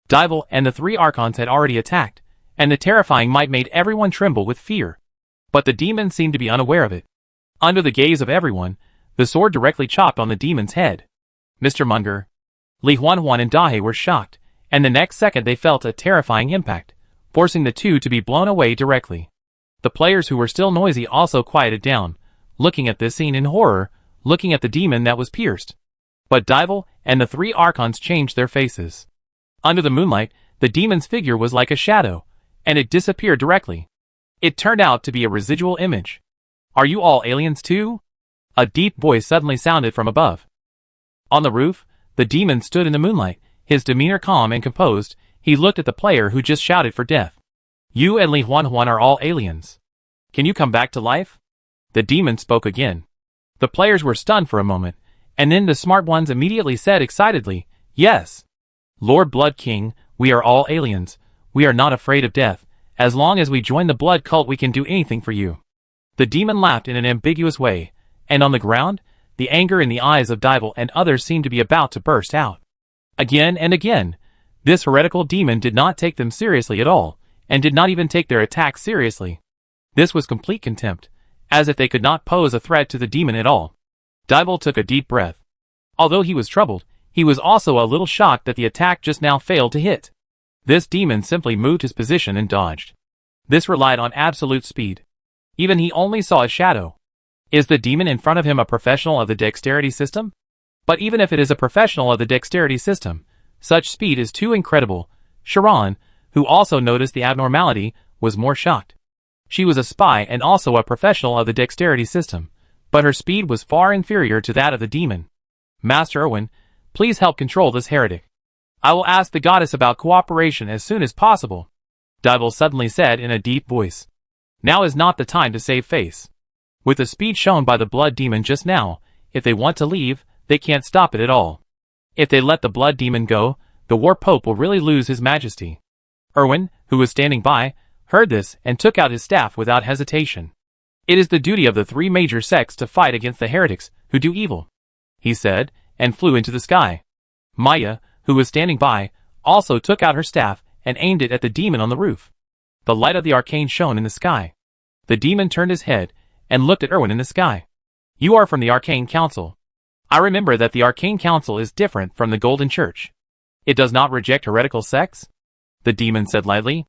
Dival and the 3 archons had already attacked, and the terrifying might made everyone tremble with fear. But the demon seemed to be unaware of it. Under the gaze of everyone, the sword directly chopped on the demon's head. Mr. Munger, Li Huanhuan and Dahe were shocked, and the next second they felt a terrifying impact, forcing the two to be blown away directly. The players who were still noisy also quieted down, looking at this scene in horror, looking at the demon that was pierced. But Dival and the 3 archons changed their faces. Under the moonlight, the demon's figure was like a shadow, and it disappeared directly. It turned out to be a residual image. Are you all aliens too? A deep voice suddenly sounded from above. On the roof, the demon stood in the moonlight, his demeanor calm and composed. He looked at the player who just shouted for death. You and Li Huanhuan are all aliens. Can you come back to life? The demon spoke again. The players were stunned for a moment, and then the smart ones immediately said excitedly, yes. Lord Blood King, we are all aliens. We are not afraid of death. As long as we join the blood cult we can do anything for you. The demon laughed in an ambiguous way, and on the ground, the anger in the eyes of Dival and others seemed to be about to burst out. Again and again, this heretical demon did not take them seriously at all, and did not even take their attack seriously. This was complete contempt, as if they could not pose a threat to the demon at all. Dival took a deep breath. Although he was troubled, he was also a little shocked that the attack just now failed to hit. This demon simply moved his position and dodged. This relied on absolute speed. Even he only saw a shadow. Is the demon in front of him a professional of the dexterity system? But even if it is a professional of the dexterity system, such speed is too incredible. Sharon, who also noticed the abnormality, was more shocked. She was a spy and also a professional of the dexterity system, but her speed was far inferior to that of the demon. Master Erwin, please help control this heretic. I will ask the goddess about cooperation as soon as possible. Dival suddenly said in a deep voice. Now is not the time to save face. With the speed shown by the blood demon just now, if they want to leave, they can't stop it at all. If they let the blood demon go, the war pope will really lose his majesty. Erwin, who was standing by, heard this and took out his staff without hesitation. It is the duty of the 3 major sects to fight against the heretics who do evil, he said, and flew into the sky. Maya, who was standing by, also took out her staff and aimed it at the demon on the roof. The light of the arcane shone in the sky. The demon turned his head and looked at Erwin in the sky. You are from the Arcane Council. I remember that the Arcane Council is different from the Golden Church. It does not reject heretical sects? The demon said lightly.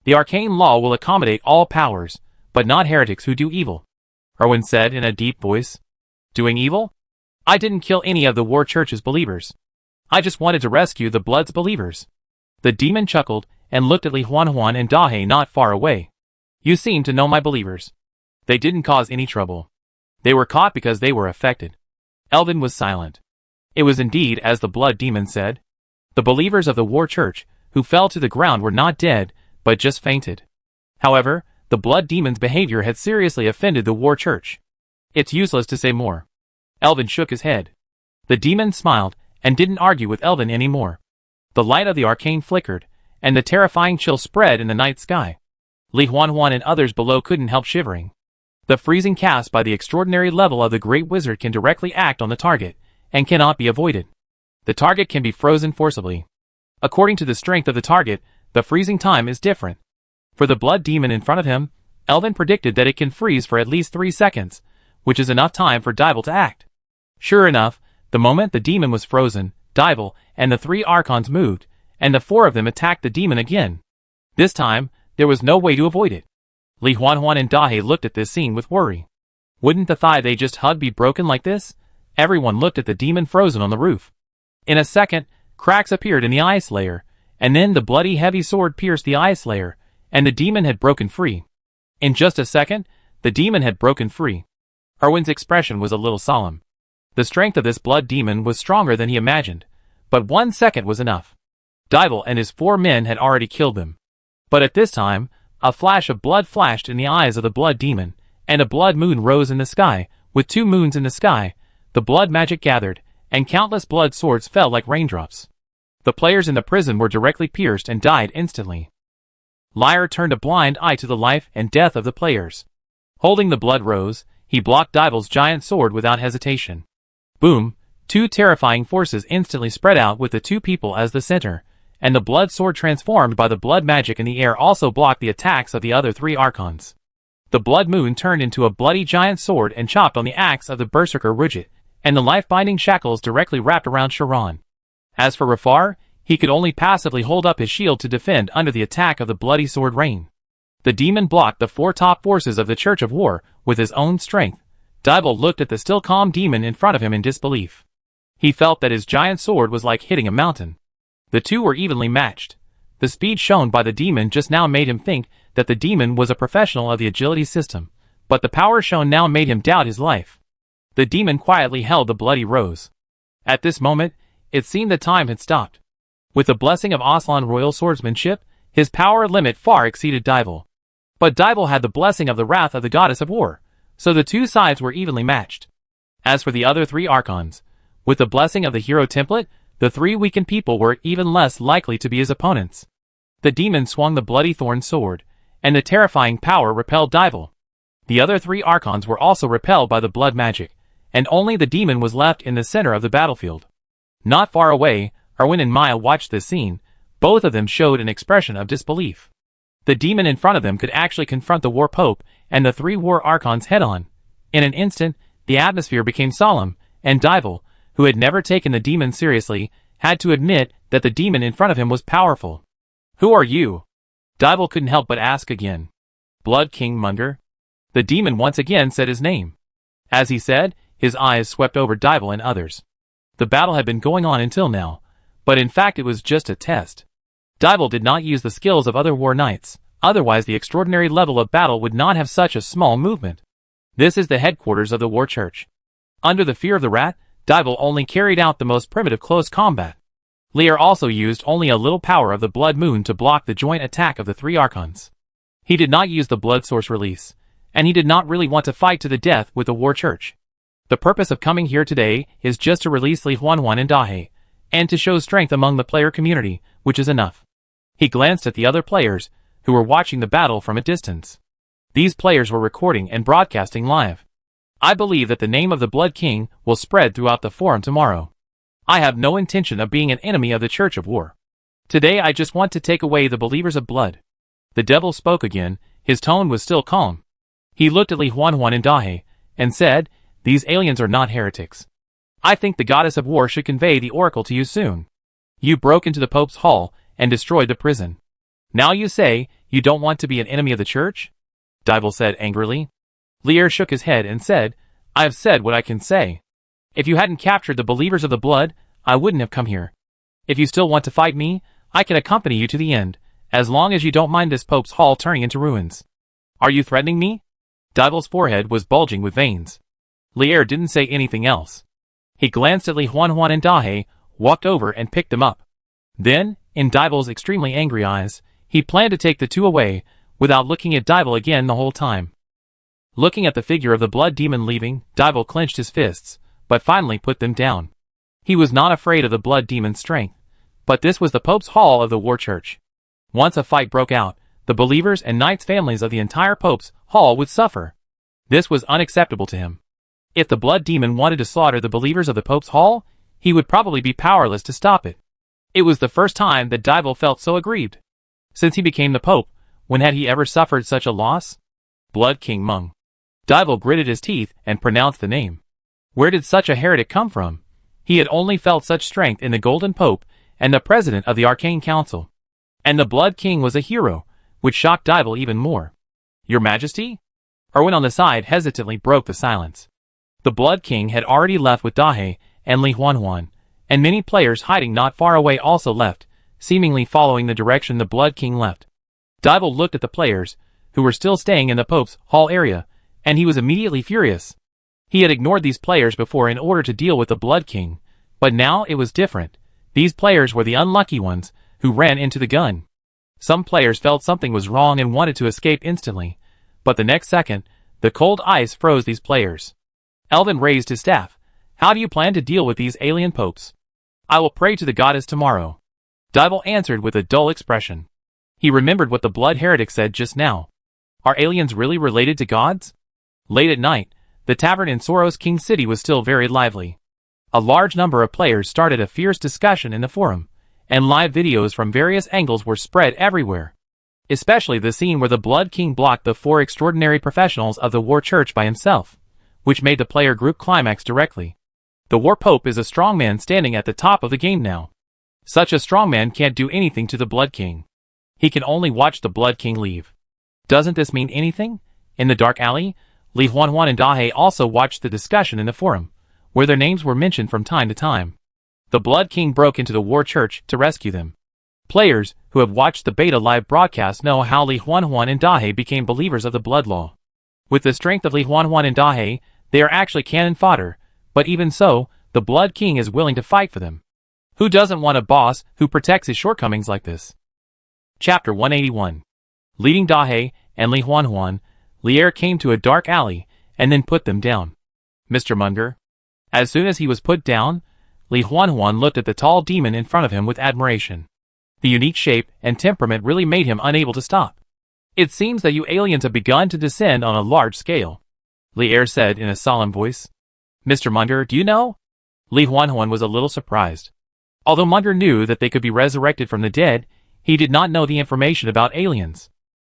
The arcane law will accommodate all powers, but not heretics who do evil. Erwin said in a deep voice. Doing evil? I didn't kill any of the War Church's believers. I just wanted to rescue the Blood's believers. The demon chuckled and looked at Li Huanhuan and Dahe not far away. You seem to know my believers. They didn't cause any trouble. They were caught because they were affected. Elvin was silent. It was indeed as the blood demon said. The believers of the War Church, who fell to the ground, were not dead, but just fainted. However, the blood demon's behavior had seriously offended the War Church. It's useless to say more. Elvin shook his head. The demon smiled and didn't argue with Elvin anymore. The light of the arcane flickered, and the terrifying chill spread in the night sky. Li Huanhuan and others below couldn't help shivering. The freezing cast by the extraordinary level of the Great Wizard can directly act on the target, and cannot be avoided. The target can be frozen forcibly. According to the strength of the target, the freezing time is different. For the blood demon in front of him, Elvin predicted that it can freeze for at least 3 seconds, which is enough time for Dival to act. Sure enough, the moment the demon was frozen, Dival and the 3 archons moved, and the 4 of them attacked the demon again. This time, there was no way to avoid it. Li Huanhuan and Dahe looked at this scene with worry. Wouldn't the thigh they just hugged be broken like this? Everyone looked at the demon frozen on the roof. In a second, cracks appeared in the ice layer, and then the bloody heavy sword pierced the ice layer, and the demon had broken free. In just a second, the demon had broken free. Erwin's expression was a little solemn. The strength of this blood demon was stronger than he imagined, but 1 second was enough. Dibble and his 4 men had already killed them. But at this time, a flash of blood flashed in the eyes of the blood demon, and a blood moon rose in the sky. With 2 moons in the sky, the blood magic gathered, and countless blood swords fell like raindrops. The players in the prison were directly pierced and died instantly. Liar turned a blind eye to the life and death of the players. Holding the blood rose, he blocked Dibble's giant sword without hesitation. Boom! 2 terrifying forces instantly spread out with the 2 people as the center, and the blood sword transformed by the blood magic in the air also blocked the attacks of the other 3 archons. The blood moon turned into a bloody giant sword and chopped on the axe of the berserker Rudget, and the life-binding shackles directly wrapped around Sharon. As for Rafar, he could only passively hold up his shield to defend under the attack of the bloody sword rain. The demon blocked the 4 top forces of the Church of War with his own strength. Dibble looked at the still calm demon in front of him in disbelief. He felt that his giant sword was like hitting a mountain. The 2 were evenly matched. The speed shown by the demon just now made him think that the demon was a professional of the agility system, but the power shown now made him doubt his life. The demon quietly held the bloody rose. At this moment, it seemed that time had stopped. With the blessing of Aslan royal swordsmanship, his power limit far exceeded Dibble. But Dibble had the blessing of the wrath of the goddess of war, so the 2 sides were evenly matched. As for the other 3 archons, with the blessing of the hero template, the 3 weakened people were even less likely to be his opponents. The demon swung the bloody thorn sword, and the terrifying power repelled Dibble. The other 3 archons were also repelled by the blood magic, and only the demon was left in the center of the battlefield. Not far away, Erwin and Maya watched this scene. Both of them showed an expression of disbelief. The demon in front of them could actually confront the War Pope and the 3 War Archons head-on. In an instant, the atmosphere became solemn, and Dibble, who had never taken the demon seriously, had to admit that the demon in front of him was powerful. "Who are you?" Dibble couldn't help but ask again. "Blood King Munder." The demon once again said his name. As he said, his eyes swept over Dibble and others. The battle had been going on until now, but in fact it was just a test. Dibble did not use the skills of other war knights, otherwise the extraordinary level of battle would not have such a small movement. This is the headquarters of the War Church. Under the fear of the rat, Dibble only carried out the most primitive close combat. Lear also used only a little power of the blood moon to block the joint attack of the 3 archons. He did not use the blood source release, and he did not really want to fight to the death with the War Church. The purpose of coming here today is just to release Li Huanhuan and Dahe, and to show strength among the player community, which is enough. He glanced at the other players, who were watching the battle from a distance. These players were recording and broadcasting live. I believe that the name of the Blood King will spread throughout the forum tomorrow. I have no intention of being an enemy of the Church of War. Today I just want to take away the believers of blood. The devil spoke again. His tone was still calm. He looked at Li Huanhuan and Dahe, and said, "These aliens are not heretics. I think the goddess of war should convey the oracle to you soon. You broke into the Pope's hall and destroyed the prison. Now you say you don't want to be an enemy of the Church?" Dibble said angrily. Lear shook his head and said, "I have said what I can say. If you hadn't captured the believers of the blood, I wouldn't have come here. If you still want to fight me, I can accompany you to the end, as long as you don't mind this Pope's hall turning into ruins. Are you threatening me?" Dibble's forehead was bulging with veins. Lear didn't say anything else. He glanced at Li Huanhuan and Dahe, walked over and picked them up. Then, in Dibble's extremely angry eyes, he planned to take the 2 away, without looking at Dibble again the whole time. Looking at the figure of the blood demon leaving, Dibble clenched his fists, but finally put them down. He was not afraid of the blood demon's strength, but this was the Pope's hall of the War Church. Once a fight broke out, the believers and knights' families of the entire Pope's hall would suffer. This was unacceptable to him. If the blood demon wanted to slaughter the believers of the Pope's hall, he would probably be powerless to stop it. It was the first time that Dibble felt so aggrieved. Since he became the Pope, when had he ever suffered such a loss? Blood King Meng. Dibble gritted his teeth and pronounced the name. Where did such a heretic come from? He had only felt such strength in the Golden Pope and the President of the Arcane Council. And the Blood King was a hero, which shocked Dibble even more. "Your Majesty?" Erwin on the side hesitantly broke the silence. The Blood King had already left with Dahe and Li Huanhuan, and many players hiding not far away also left, seemingly following the direction the Blood King left. Daible looked at the players, who were still staying in the Pope's Hall area, and he was immediately furious. He had ignored these players before in order to deal with the Blood King, but now it was different. These players were the unlucky ones, who ran into the gun. Some players felt something was wrong and wanted to escape instantly, but the next second, the cold ice froze these players. Elvin raised his staff. How do you plan to deal with these alien popes? I will pray to the goddess tomorrow. Daible answered with a dull expression. He remembered what the blood heretic said just now. Are aliens really related to gods? Late at night, the tavern in Soros King City was still very lively. A large number of players started a fierce discussion in the forum, and live videos from various angles were spread everywhere. Especially the scene where the Blood King blocked the 4 extraordinary professionals of the War Church by himself, which made the player group climax directly. The War Pope is a strongman standing at the top of the game now. Such a strongman can't do anything to the Blood King. He can only watch the Blood King leave. Doesn't this mean anything? In the dark alley, Li Huanhuan and Dahe also watched the discussion in the forum, where their names were mentioned from time to time. The Blood King broke into the War Church to rescue them. Players who have watched the beta live broadcast know how Li Huanhuan and Dahe became believers of the Blood Law. With the strength of Li Huanhuan and Dahe, they are actually cannon fodder, but even so, the Blood King is willing to fight for them. Who doesn't want a boss who protects his shortcomings like this? Chapter 181. Leading Dahe and Li Huanhuan, Lier came to a dark alley and then put them down. Mr. Munger. As soon as he was put down, Li Huanhuan looked at the tall demon in front of him with admiration. The unique shape and temperament really made him unable to stop. It seems that you aliens have begun to descend on a large scale, Lier said in a solemn voice. Mr. Munger, do you know? Li Huanhuan was a little surprised. Although Munger knew that they could be resurrected from the dead, he did not know the information about aliens.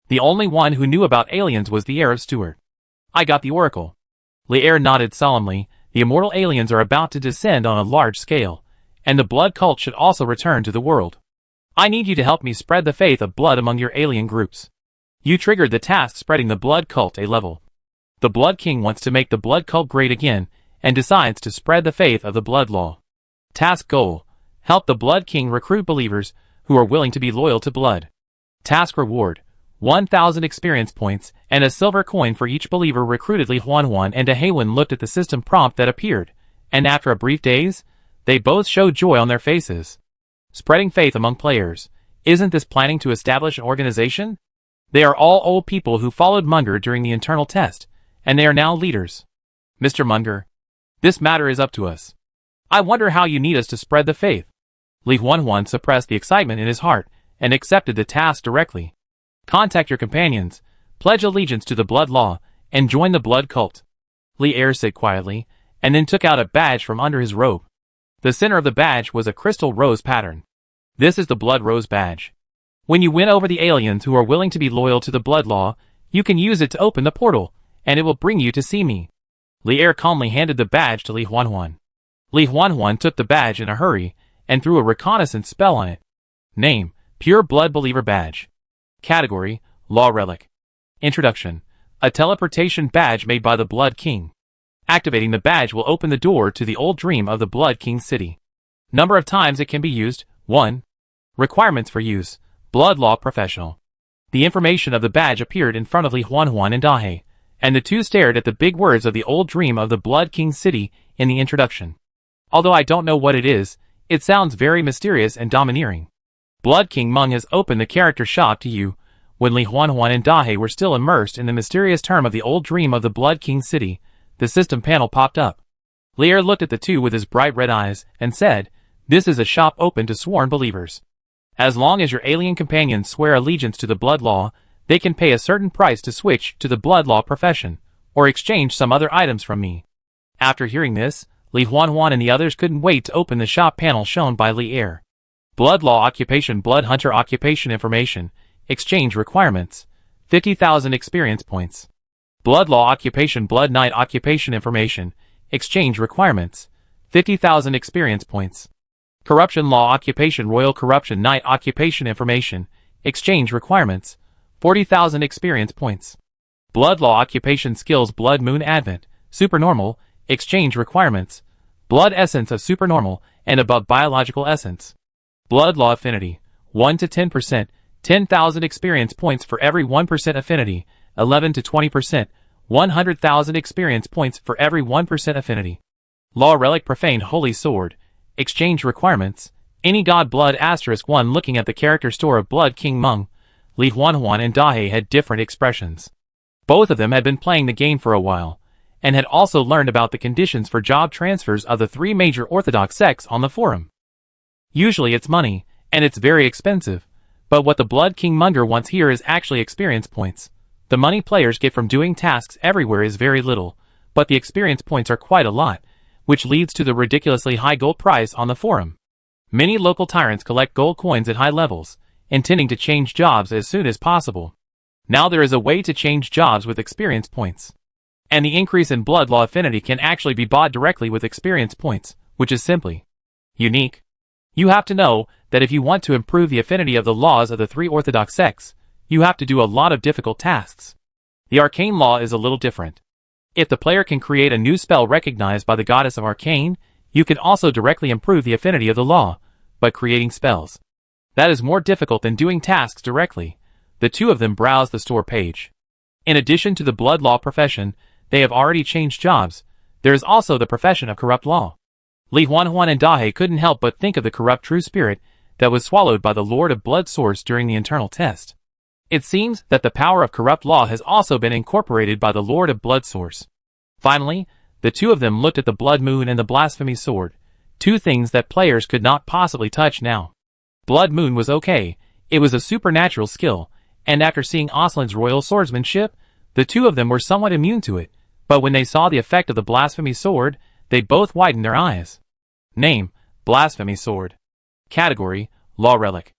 The only one who knew about aliens was the heir of Stuart. I got the oracle. Lier nodded solemnly. The immortal aliens are about to descend on a large scale, and the blood cult should also return to the world. I need you to help me spread the faith of blood among your alien groups. You triggered the task spreading the blood cult a level. The Blood King wants to make the blood cult great again, and decides to spread the faith of the blood law. Task goal: help the Blood King recruit believers who are willing to be loyal to blood. Task reward: 1,000 experience points and a silver coin for each believer recruited. Li Huanhuan and Dahewen looked at the system prompt that appeared, and after a brief daze, they both showed joy on their faces. Spreading faith among players. Isn't this planning to establish an organization? They are all old people who followed Munger during the internal test, and they are now leaders. Mr. Munger, this matter is up to us. I wonder how you need us to spread the faith. Li Huanhuan suppressed the excitement in his heart and accepted the task directly. Contact your companions, pledge allegiance to the blood law, and join the blood cult. Lier said quietly, and then took out a badge from under his robe. The center of the badge was a crystal rose pattern. This is the blood rose badge. When you win over the aliens who are willing to be loyal to the blood law, you can use it to open the portal, and it will bring you to see me. Lier calmly handed the badge to Li Huanhuan. Li Huanhuan took the badge in a hurry, and threw a reconnaissance spell on it. Name: Pure Blood Believer Badge. Category: Law Relic. Introduction: a teleportation badge made by the Blood King. Activating the badge will open the door to the old dream of the Blood King City. Number of times it can be used: 1. Requirements for use: Blood Law Professional. The information of the badge appeared in front of Li Huanhuan and Dahe, and the two stared at the big words of the old dream of the Blood King City in the introduction. Although I don't know what it is, it sounds very mysterious and domineering. Blood King Meng has opened the character shop to you. When Li Huanhuan and Dahe were still immersed in the mysterious term of the old dream of the Blood King City, the system panel popped up. Lier looked at the two with his bright red eyes and said, "This is a shop open to sworn believers. As long as your alien companions swear allegiance to the blood law, they can pay a certain price to switch to the blood law profession, or exchange some other items from me." After hearing this, Li Huanhuan and the others couldn't wait to open the shop panel shown by Lier. Blood Law Occupation Blood Hunter Occupation Information Exchange Requirements 50,000 Experience Points. Blood Law Occupation Blood Knight Occupation Information Exchange Requirements 50,000 Experience Points. Corruption Law Occupation Royal Corruption Knight Occupation Information Exchange Requirements 40,000 Experience Points. Blood Law Occupation Skills Blood Moon Advent Supernormal Exchange requirements. Blood essence of supernormal and above biological essence. Blood law affinity. 1 to 10%, 10,000 experience points for every 1% affinity, 11 to 20%, 100,000 experience points for every 1% affinity. Law relic profaned holy sword. Exchange requirements. Any god blood *1 looking at the character store of Blood King Meng, Li Huanhuan and Dahe had different expressions. Both of them had been playing the game for a while, and had also learned about the conditions for job transfers of the three major orthodox sects on the forum. Usually it's money, and it's very expensive, but what the Blood King Munger wants here is actually experience points. The money players get from doing tasks everywhere is very little, but the experience points are quite a lot, which leads to the ridiculously high gold price on the forum. Many local tyrants collect gold coins at high levels, intending to change jobs as soon as possible. Now there is a way to change jobs with experience points. And the increase in blood law affinity can actually be bought directly with experience points, which is simply unique. You have to know that if you want to improve the affinity of the laws of the three orthodox sects, you have to do a lot of difficult tasks. The arcane law is a little different. If the player can create a new spell recognized by the goddess of arcane, you can also directly improve the affinity of the law by creating spells. That is more difficult than doing tasks directly. The two of them browse the store page. In addition to the blood law profession, they have already changed jobs. There is also the profession of corrupt law. Li Huanhuan and Dahe couldn't help but think of the corrupt true spirit that was swallowed by the Lord of Blood Source during the internal test. It seems that the power of corrupt law has also been incorporated by the Lord of Blood Source. Finally, the two of them looked at the Blood Moon and the Blasphemy Sword, two things that players could not possibly touch now. Blood Moon was okay, it was a supernatural skill, and after seeing Oslin's royal swordsmanship, the two of them were somewhat immune to it, but when they saw the effect of the Blasphemy Sword, they both widened their eyes. Name: Blasphemy Sword. Category: Law Relic.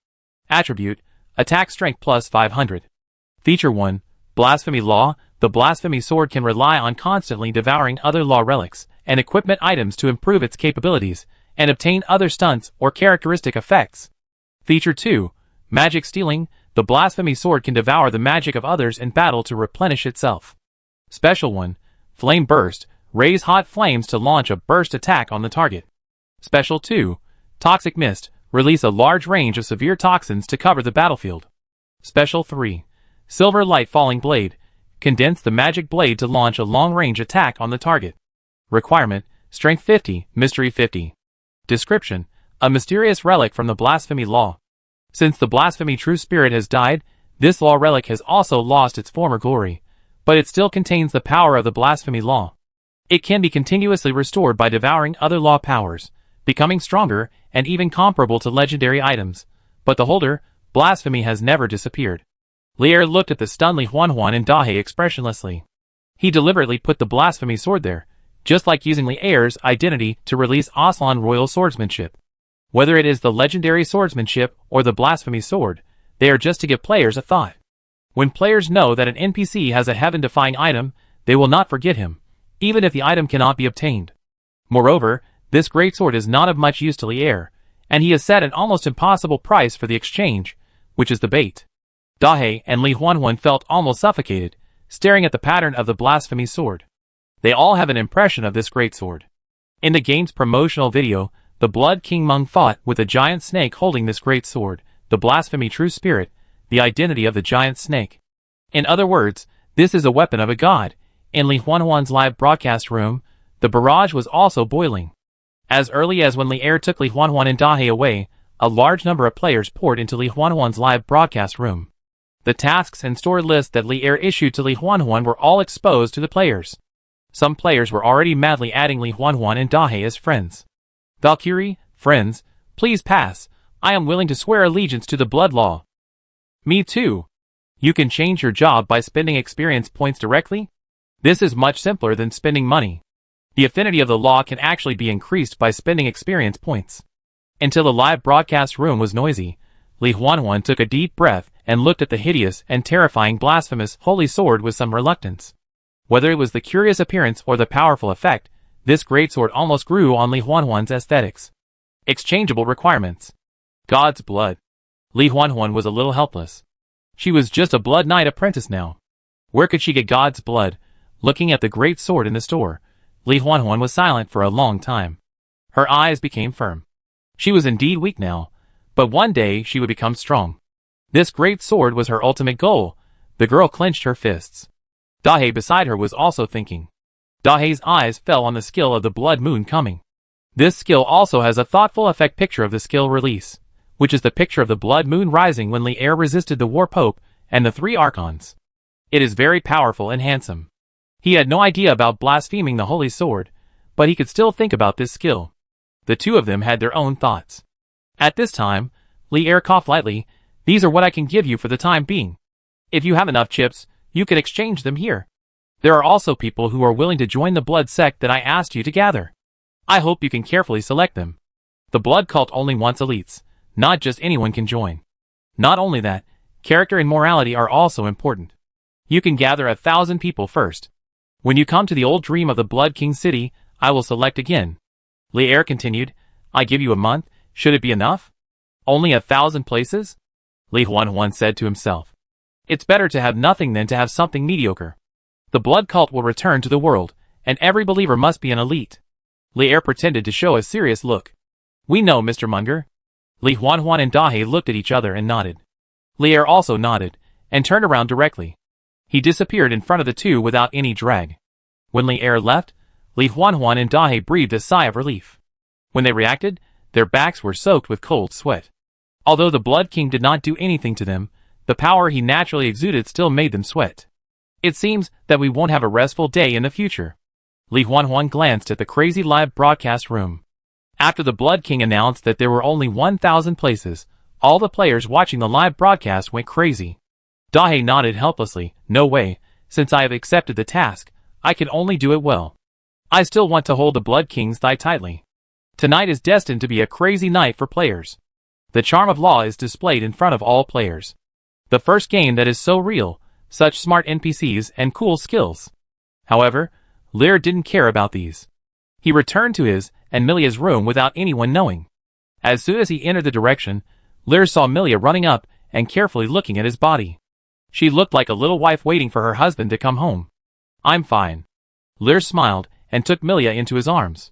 Attribute: Attack Strength plus 500. Feature 1. Blasphemy Law. The Blasphemy Sword can rely on constantly devouring other law relics and equipment items to improve its capabilities and obtain other stunts or characteristic effects. Feature 2. Magic Stealing. The Blasphemy Sword can devour the magic of others in battle to replenish itself. Special 1. Flame Burst. Raise hot flames to launch a burst attack on the target. Special 2. Toxic Mist. Release a large range of severe toxins to cover the battlefield. Special 3. Silver Light Falling Blade. Condense the magic blade to launch a long-range attack on the target. Requirement: Strength 50, Mystery 50. Description: A mysterious relic from the Blasphemy Law. Since the Blasphemy True Spirit has died, this law relic has also lost its former glory, but it still contains the power of the Blasphemy Law. It can be continuously restored by devouring other law powers, becoming stronger and even comparable to legendary items, but the holder, Blasphemy, has never disappeared. Lier looked at the stunned Li Huanhuan and Dahe expressionlessly. He deliberately put the Blasphemy Sword there, just like using Lier's identity to release Aslan Royal Swordsmanship. Whether it is the legendary swordsmanship or the Blasphemy Sword, they are just to give players a thought. When players know that an NPC has a heaven-defying item, they will not forget him, even if the item cannot be obtained. Moreover, this greatsword is not of much use to Lier, and he has set an almost impossible price for the exchange, which is the bait. Dahe and Li Huanhuan felt almost suffocated, staring at the pattern of the Blasphemy Sword. They all have an impression of this greatsword. In the game's promotional video, the Blood King Meng fought with a giant snake holding this great sword, the Blasphemy True Spirit, the identity of the giant snake. In other words, this is a weapon of a god. In Li Huanhuan's live broadcast room, the barrage was also boiling. As early as when Lier took Li Huanhuan and Dahe away, a large number of players poured into Li Huanhuan's live broadcast room. The tasks and store list that Lier issued to Li Huanhuan were all exposed to the players. Some players were already madly adding Li Huanhuan and Dahe as friends. Valkyrie, friends, please pass. I am willing to swear allegiance to the blood law. Me too. You can change your job by spending experience points directly? This is much simpler than spending money. The affinity of the law can actually be increased by spending experience points. Until the live broadcast room was noisy, Li Huanhuan took a deep breath and looked at the hideous and terrifying blasphemous holy sword with some reluctance. Whether it was the curious appearance or the powerful effect, this greatsword almost grew on Li Huanhuan's aesthetics. Exchangeable requirements. God's blood. Li Huanhuan was a little helpless. She was just a blood knight apprentice now. Where could she get God's blood? Looking at the great sword in the store, Li Huanhuan was silent for a long time. Her eyes became firm. She was indeed weak now, but one day she would become strong. This great sword was her ultimate goal. The girl clenched her fists. Dahe beside her was also thinking. Dahe's eyes fell on the skill of the blood moon coming. This skill also has a thoughtful effect picture of the skill release, which is the picture of the blood moon rising when Li Er resisted the war pope and the 3 archons. It is very powerful and handsome. He had no idea about blaspheming the holy sword, but he could still think about this skill. The two of them had their own thoughts. At this time, Li Er coughed lightly. These are what I can give you for the time being. If you have enough chips, you can exchange them here. There are also people who are willing to join the blood sect that I asked you to gather. I hope you can carefully select them. The blood cult only wants elites, not just anyone can join. Not only that, character and morality are also important. You can gather 1,000 people first. When you come to the old dream of the Blood King city, I will select again. Li Er continued, I give you a month, should it be enough? Only 1,000 places? Li Huanhuan said to himself. It's better to have nothing than to have something mediocre. The blood cult will return to the world, and every believer must be an elite. Li Er pretended to show a serious look. We know, Mr. Munger. Li Huanhuan and Dahe looked at each other and nodded. Li Er also nodded, and turned around directly. He disappeared in front of the two without any drag. When Li Er left, Li Huanhuan and Dahe breathed a sigh of relief. When they reacted, their backs were soaked with cold sweat. Although the Blood King did not do anything to them, the power he naturally exuded still made them sweat. It seems that we won't have a restful day in the future. Li Huanhuan glanced at the crazy live broadcast room. After the Blood King announced that there were only 1,000 places, all the players watching the live broadcast went crazy. Dahe nodded helplessly. No way, since I have accepted the task, I can only do it well. I still want to hold the Blood King's thigh tightly. Tonight is destined to be a crazy night for players. The charm of law is displayed in front of all players. The first game that is so real, such smart NPCs and cool skills. However, Lear didn't care about these. He returned to his and Milia's room without anyone knowing. As soon as he entered the direction, Lear saw Milia running up and carefully looking at his body. She looked like a little wife waiting for her husband to come home. I'm fine. Lear smiled and took Milia into his arms.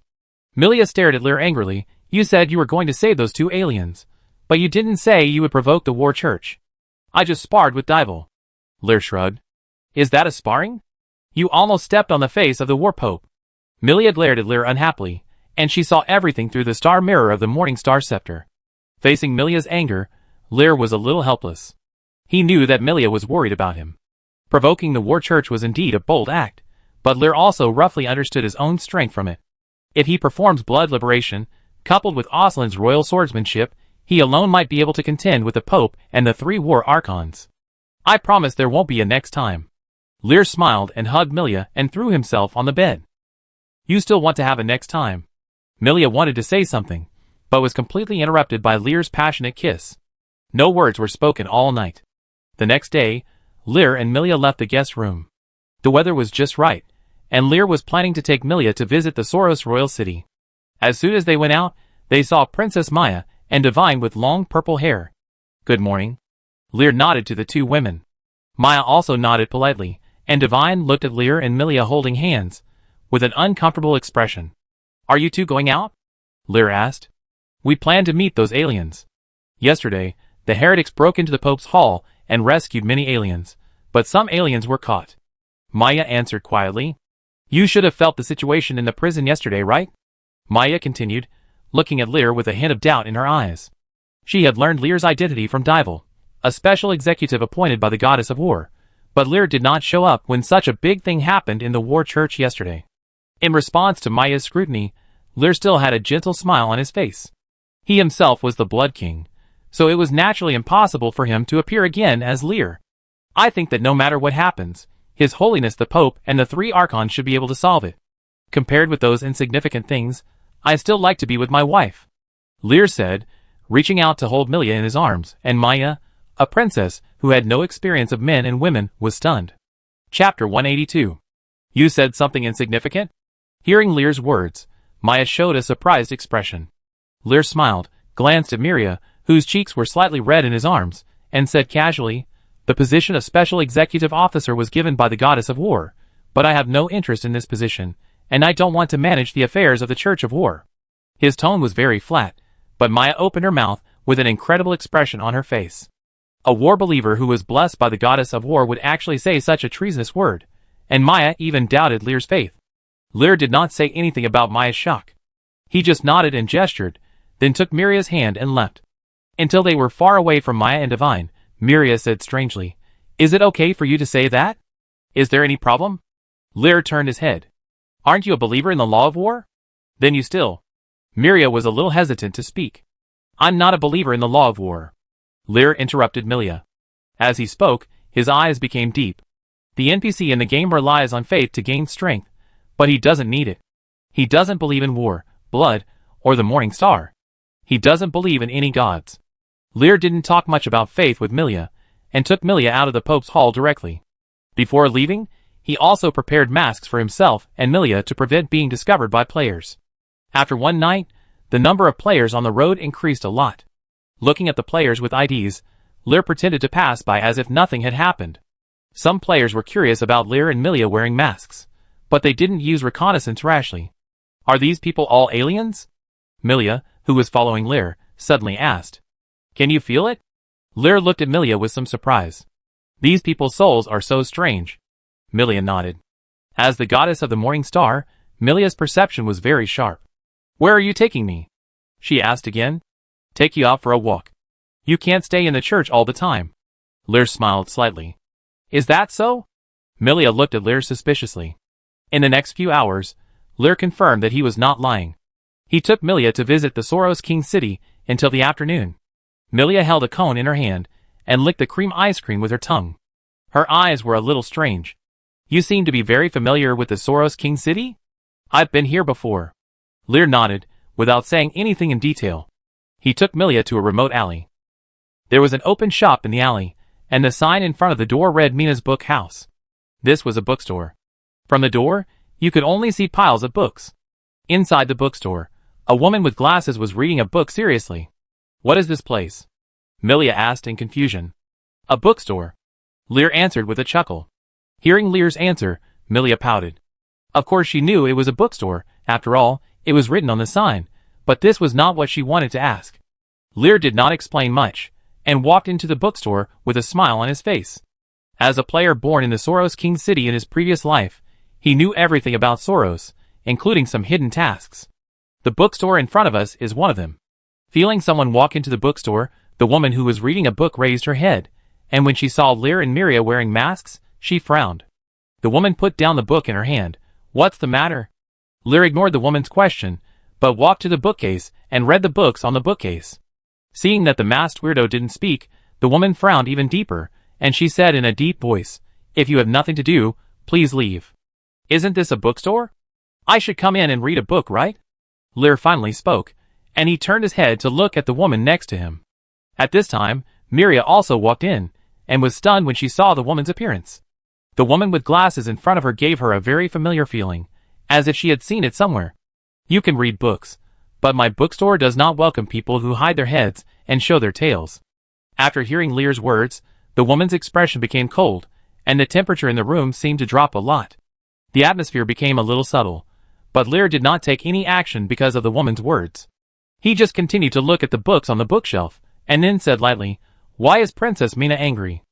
Milia stared at Lear angrily. You said you were going to save those 2 aliens, but you didn't say you would provoke the war church. I just sparred with Dival. Lear shrugged. Is that a sparring? You almost stepped on the face of the war pope. Milia glared at Lear unhappily, and she saw everything through the star mirror of the morning star scepter. Facing Milia's anger, Lear was a little helpless. He knew that Milia was worried about him. Provoking the war church was indeed a bold act, but Lear also roughly understood his own strength from it. If he performs blood liberation, coupled with Oslin's royal swordsmanship, he alone might be able to contend with the Pope and the 3 war archons. I promise there won't be a next time. Lear smiled and hugged Milia and threw himself on the bed. You still want to have a next time? Milia wanted to say something, but was completely interrupted by Lear's passionate kiss. No words were spoken all night. The next day, Lear and Milia left the guest room. The weather was just right, and Lear was planning to take Milia to visit the Soros royal city. As soon as they went out, they saw Princess Maya and Divine with long purple hair. Good morning. Lear nodded to the 2 women. Maya also nodded politely, and Divine looked at Lear and Milia holding hands, with an uncomfortable expression. Are you 2 going out? Lear asked. We plan to meet those aliens. Yesterday, the heretics broke into the Pope's hall and rescued many aliens, but some aliens were caught. Maya answered quietly. You should have felt the situation in the prison yesterday, right? Maya continued, looking at Lear with a hint of doubt in her eyes. She had learned Lear's identity from Dival, a special executive appointed by the goddess of war, but Lear did not show up when such a big thing happened in the war church yesterday. In response to Maya's scrutiny, Lear still had a gentle smile on his face. He himself was the Blood King, so it was naturally impossible for him to appear again as Lear. I think that no matter what happens, His Holiness the Pope and the 3 archons should be able to solve it. Compared with those insignificant things, I still like to be with my wife. Lear said, reaching out to hold Milia in his arms, and Maya, a princess who had no experience of men and women, was stunned. Chapter 182. You said something insignificant? Hearing Lear's words, Maya showed a surprised expression. Lear smiled, glanced at Miria, whose cheeks were slightly red in his arms, and said casually, the position of Special Executive Officer was given by the Goddess of War, but I have no interest in this position, and I don't want to manage the affairs of the Church of War." His tone was very flat, but Maya opened her mouth with an incredible expression on her face. A war believer who was blessed by the goddess of war would actually say such a treasonous word, and Maya even doubted Lear's faith. Lear did not say anything about Maya's shock. He just nodded and gestured, then took Miria's hand and left. Until they were far away from Maya and Divine, Miria said strangely, "Is it okay for you to say that? Is there any problem?" Lear turned his head. "Aren't you a believer in the law of war? Then you still—" Miria was a little hesitant to speak. "I'm not a believer in the law of war," Lear interrupted Milia. As he spoke, his eyes became deep. The NPC in the game relies on faith to gain strength, but he doesn't need it. He doesn't believe in war, blood, or the morning star. He doesn't believe in any gods. Lear didn't talk much about faith with Milia, and took Milia out of the Pope's hall directly. Before leaving, he also prepared masks for himself and Milia to prevent being discovered by players. After one night, the number of players on the road increased a lot. Looking at the players with IDs, Lear pretended to pass by as if nothing had happened. Some players were curious about Lear and Milia wearing masks, but they didn't use reconnaissance rashly. "Are these people all aliens?" Milia, who was following Lear, suddenly asked. "Can you feel it?" Lear looked at Milia with some surprise. "These people's souls are so strange." Milia nodded. As the goddess of the morning star, Milia's perception was very sharp. "Where are you taking me?" she asked again. "Take you out for a walk. You can't stay in the church all the time." Lear smiled slightly. "Is that so?" Milia looked at Lear suspiciously. In the next few hours, Lear confirmed that he was not lying. He took Milia to visit the Soros King City until the afternoon. Milia held a cone in her hand and licked the cream ice cream with her tongue. Her eyes were a little strange. "You seem to be very familiar with the Soros King City?" "I've been here before." Lear nodded, without saying anything in detail. He took Milia to a remote alley. There was an open shop in the alley, and the sign in front of the door read Mina's Book House. This was a bookstore. From the door, you could only see piles of books. Inside the bookstore, a woman with glasses was reading a book seriously. "What is this place?" Milia asked in confusion. "A bookstore," Lear answered with a chuckle. Hearing Lear's answer, Milia pouted. Of course she knew it was a bookstore. After all, it was written on the sign, but this was not what she wanted to ask. Lear did not explain much, and walked into the bookstore with a smile on his face. As a player born in the Soros King City in his previous life, he knew everything about Soros, including some hidden tasks. The bookstore in front of us is one of them. Feeling someone walk into the bookstore, the woman who was reading a book raised her head, and when she saw Lear and Miria wearing masks, she frowned. The woman put down the book in her hand. "What's the matter?" Lear ignored the woman's question, but walked to the bookcase and read the books on the bookcase. Seeing that the masked weirdo didn't speak, the woman frowned even deeper, and she said in a deep voice, "If you have nothing to do, please leave." "Isn't this a bookstore? I should come in and read a book, right?" Lear finally spoke, and he turned his head to look at the woman next to him. At this time, Miria also walked in, and was stunned when she saw the woman's appearance. The woman with glasses in front of her gave her a very familiar feeling, as if she had seen it somewhere. "You can read books, but my bookstore does not welcome people who hide their heads and show their tails." After hearing Lear's words, the woman's expression became cold, and the temperature in the room seemed to drop a lot. The atmosphere became a little subtle, but Lear did not take any action because of the woman's words. He just continued to look at the books on the bookshelf, and then said lightly, "Why is Princess Mina angry?"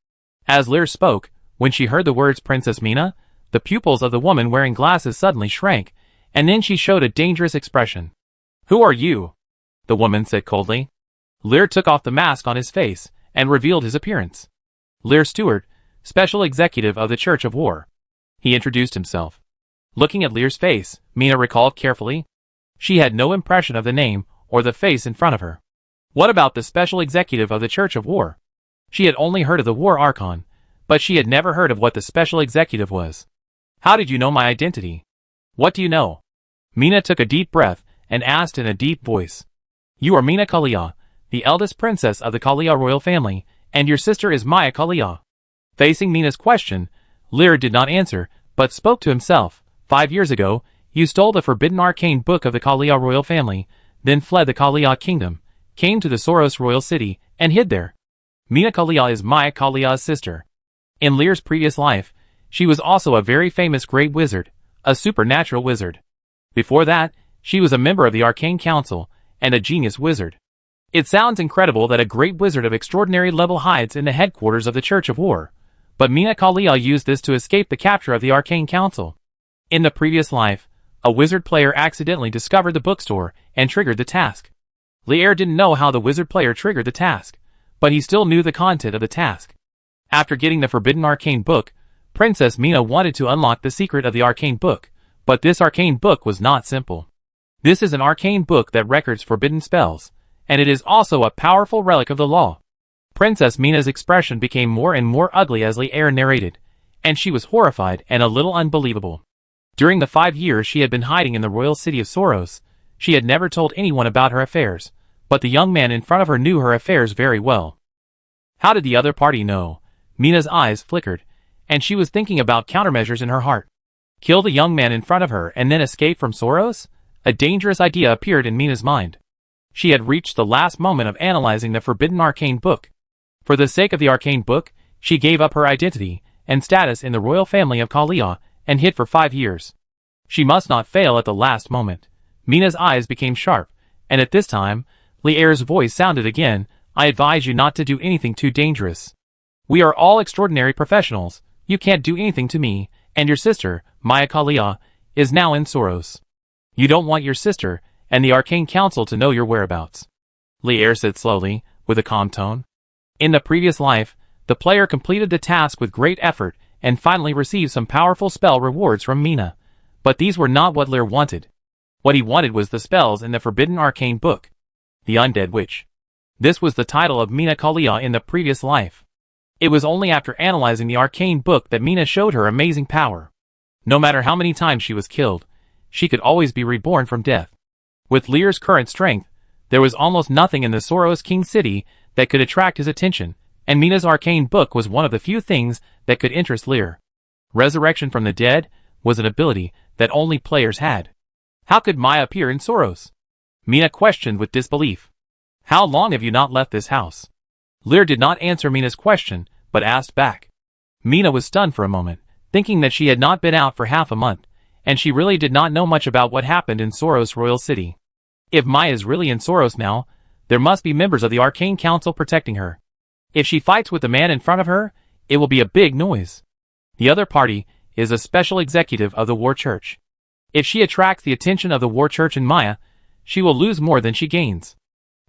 As Lear spoke, when she heard the words Princess Mina, the pupils of the woman wearing glasses suddenly shrank, and then she showed a dangerous expression. "Who are you?" the woman said coldly. Lear took off the mask on his face, and revealed his appearance. Lear Stewart, Special Executive of the Church of War. He introduced himself. Looking at Lear's face, Mina recalled carefully. She had no impression of the name or the face in front of her. What about the Special Executive of the Church of War? She had only heard of the War Archon, but she had never heard of what the Special Executive was. "How did you know my identity? What do you know?" Mina took a deep breath and asked in a deep voice. "You are Mina Kalia, the eldest princess of the Kalia royal family, and your sister is Maya Kalia." Facing Mina's question, Lear did not answer, but spoke to himself. 5 years ago, you stole the forbidden arcane book of the Kalia royal family, then fled the Kalia kingdom, came to the Soros royal city, and hid there. Mina Kalia is Maya Kalia's sister. In Lear's previous life, she was also a very famous great wizard, a supernatural wizard. Before that, she was a member of the Arcane Council, and a genius wizard. It sounds incredible that a great wizard of extraordinary level hides in the headquarters of the Church of War, but Mina Kalia used this to escape the capture of the Arcane Council. In the previous life, a wizard player accidentally discovered the bookstore and triggered the task. Lier didn't know how the wizard player triggered the task, but he still knew the content of the task. After getting the forbidden arcane book, Princess Mina wanted to unlock the secret of the arcane book, but this arcane book was not simple. This is an arcane book that records forbidden spells, and it is also a powerful relic of the law. Princess Mina's expression became more and more ugly as Lier narrated, and she was horrified and a little unbelievable. During the 5 years she had been hiding in the royal city of Soros, she had never told anyone about her affairs, but the young man in front of her knew her affairs very well. How did the other party know? Mina's eyes flickered, and she was thinking about countermeasures in her heart. Kill the young man in front of her and then escape from Soros? A dangerous idea appeared in Mina's mind. She had reached the last moment of analyzing the forbidden arcane book. For the sake of the arcane book, she gave up her identity and status in the royal family of Kalia and hid for 5 years. She must not fail at the last moment. Mina's eyes became sharp, and at this time, Lier's voice sounded again, I advise you not to do anything too dangerous. We are all extraordinary professionals, you can't do anything to me, and your sister, Maya Kalia, is now in Soros. You don't want your sister and the Arcane Council to know your whereabouts. Lier said slowly, with a calm tone. In the previous life, the player completed the task with great effort and finally received some powerful spell rewards from Mina. But these were not what Lier wanted. What he wanted was the spells in the forbidden arcane book. The Undead Witch. This was the title of Mina Kalia in the previous life. It was only after analyzing the arcane book that Mina showed her amazing power. No matter how many times she was killed, she could always be reborn from death. With Lier's current strength, there was almost nothing in the Soros King City that could attract his attention, and Mina's arcane book was one of the few things that could interest Lier. Resurrection from the dead was an ability that only players had. How could Maya appear in Soros? Mina questioned with disbelief. How long have you not left this house? Lier did not answer Mina's question, but asked back. Mina was stunned for a moment, thinking that she had not been out for half a month, and she really did not know much about what happened in Soros Royal City. If Maya is really in Soros now, there must be members of the Arcane Council protecting her. If she fights with the man in front of her, it will be a big noise. The other party is a special executive of the War Church. If she attracts the attention of the War Church and Maya, she will lose more than she gains.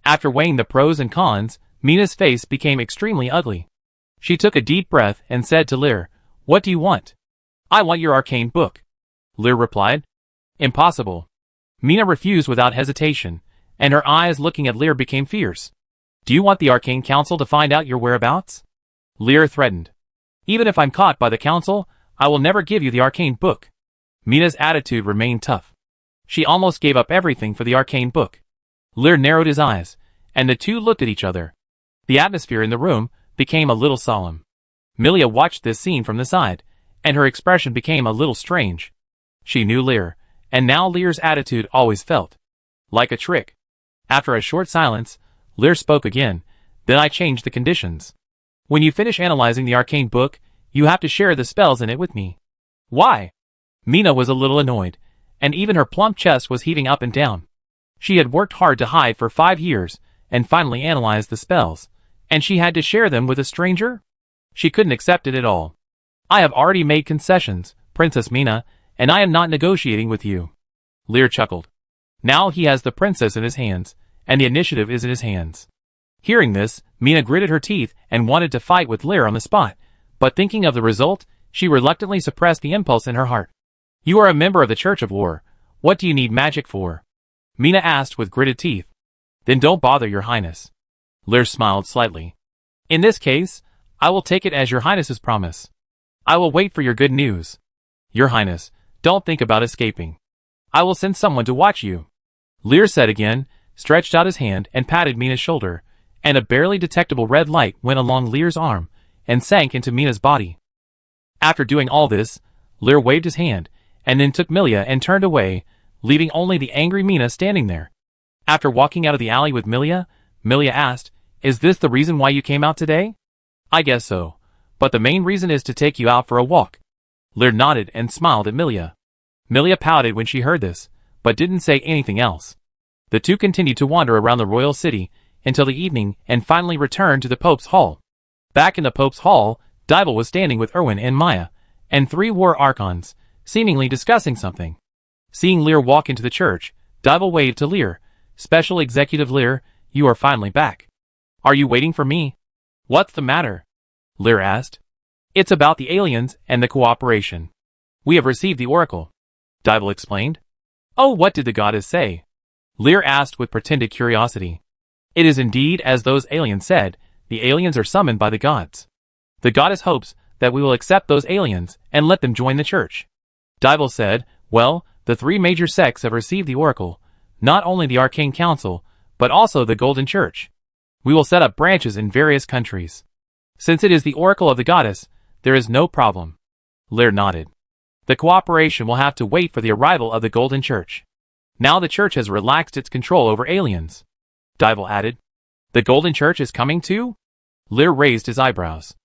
After weighing the pros and cons, Mina's face became extremely ugly. She took a deep breath and said to Lier, What do you want? I want your arcane book. Lier replied. Impossible. Mina refused without hesitation, and her eyes looking at Lier became fierce. Do you want the Arcane Council to find out your whereabouts? Lier threatened. Even if I'm caught by the Council, I will never give you the arcane book. Mina's attitude remained tough. She almost gave up everything for the arcane book. Lier narrowed his eyes, and the two looked at each other. The atmosphere in the room became a little solemn. Milia watched this scene from the side, and her expression became a little strange. She knew Lier, and now Lier's attitude always felt like a trick. After a short silence, Lier spoke again, Then I changed the conditions. When you finish analyzing the arcane book, you have to share the spells in it with me. Why? Mina was a little annoyed, and even her plump chest was heaving up and down. She had worked hard to hide for 5 years, and finally analyzed the spells, and she had to share them with a stranger? She couldn't accept it at all. I have already made concessions, Princess Mina, and I am not negotiating with you. Lier chuckled. Now he has the princess in his hands, and the initiative is in his hands. Hearing this, Mina gritted her teeth and wanted to fight with Lier on the spot, but thinking of the result, she reluctantly suppressed the impulse in her heart. You are a member of the Church of War. What do you need magic for? Mina asked with gritted teeth. Then don't bother your highness. Lier smiled slightly. In this case, I will take it as your highness's promise. I will wait for your good news. Your highness, don't think about escaping. I will send someone to watch you. Lier said again, stretched out his hand and patted Mina's shoulder, and a barely detectable red light went along Lier's arm and sank into Mina's body. After doing all this, Lier waved his hand, and then took Milia and turned away, leaving only the angry Mina standing there. After walking out of the alley with Milia, Milia asked, Is this the reason why you came out today? I guess so, but the main reason is to take you out for a walk. Lier nodded and smiled at Milia. Milia pouted when she heard this, but didn't say anything else. The two continued to wander around the royal city until the evening and finally returned to the Pope's hall. Back in the Pope's hall, Dybel was standing with Erwin and Maya, and three war archons, seemingly discussing something. Seeing Lear walk into the church, Dybel waved to Lear. "Special Executive Lear, you are finally back. Are you waiting for me?" "What's the matter?" Lear asked. "It's about the aliens and the cooperation. We have received the oracle," Dybel explained. "Oh, what did the goddess say?" Lear asked with pretended curiosity. "It is indeed as those aliens said. The aliens are summoned by the gods. The goddess hopes that we will accept those aliens and let them join the church." Dybel said, "Well, the three major sects have received the oracle, not only the Arcane Council, but also the Golden Church. We will set up branches in various countries. Since it is the oracle of the goddess, there is no problem." Lear nodded. "The cooperation will have to wait for the arrival of the Golden Church. Now the church has relaxed its control over aliens," Dybel added. "The Golden Church is coming too?" Lear raised his eyebrows.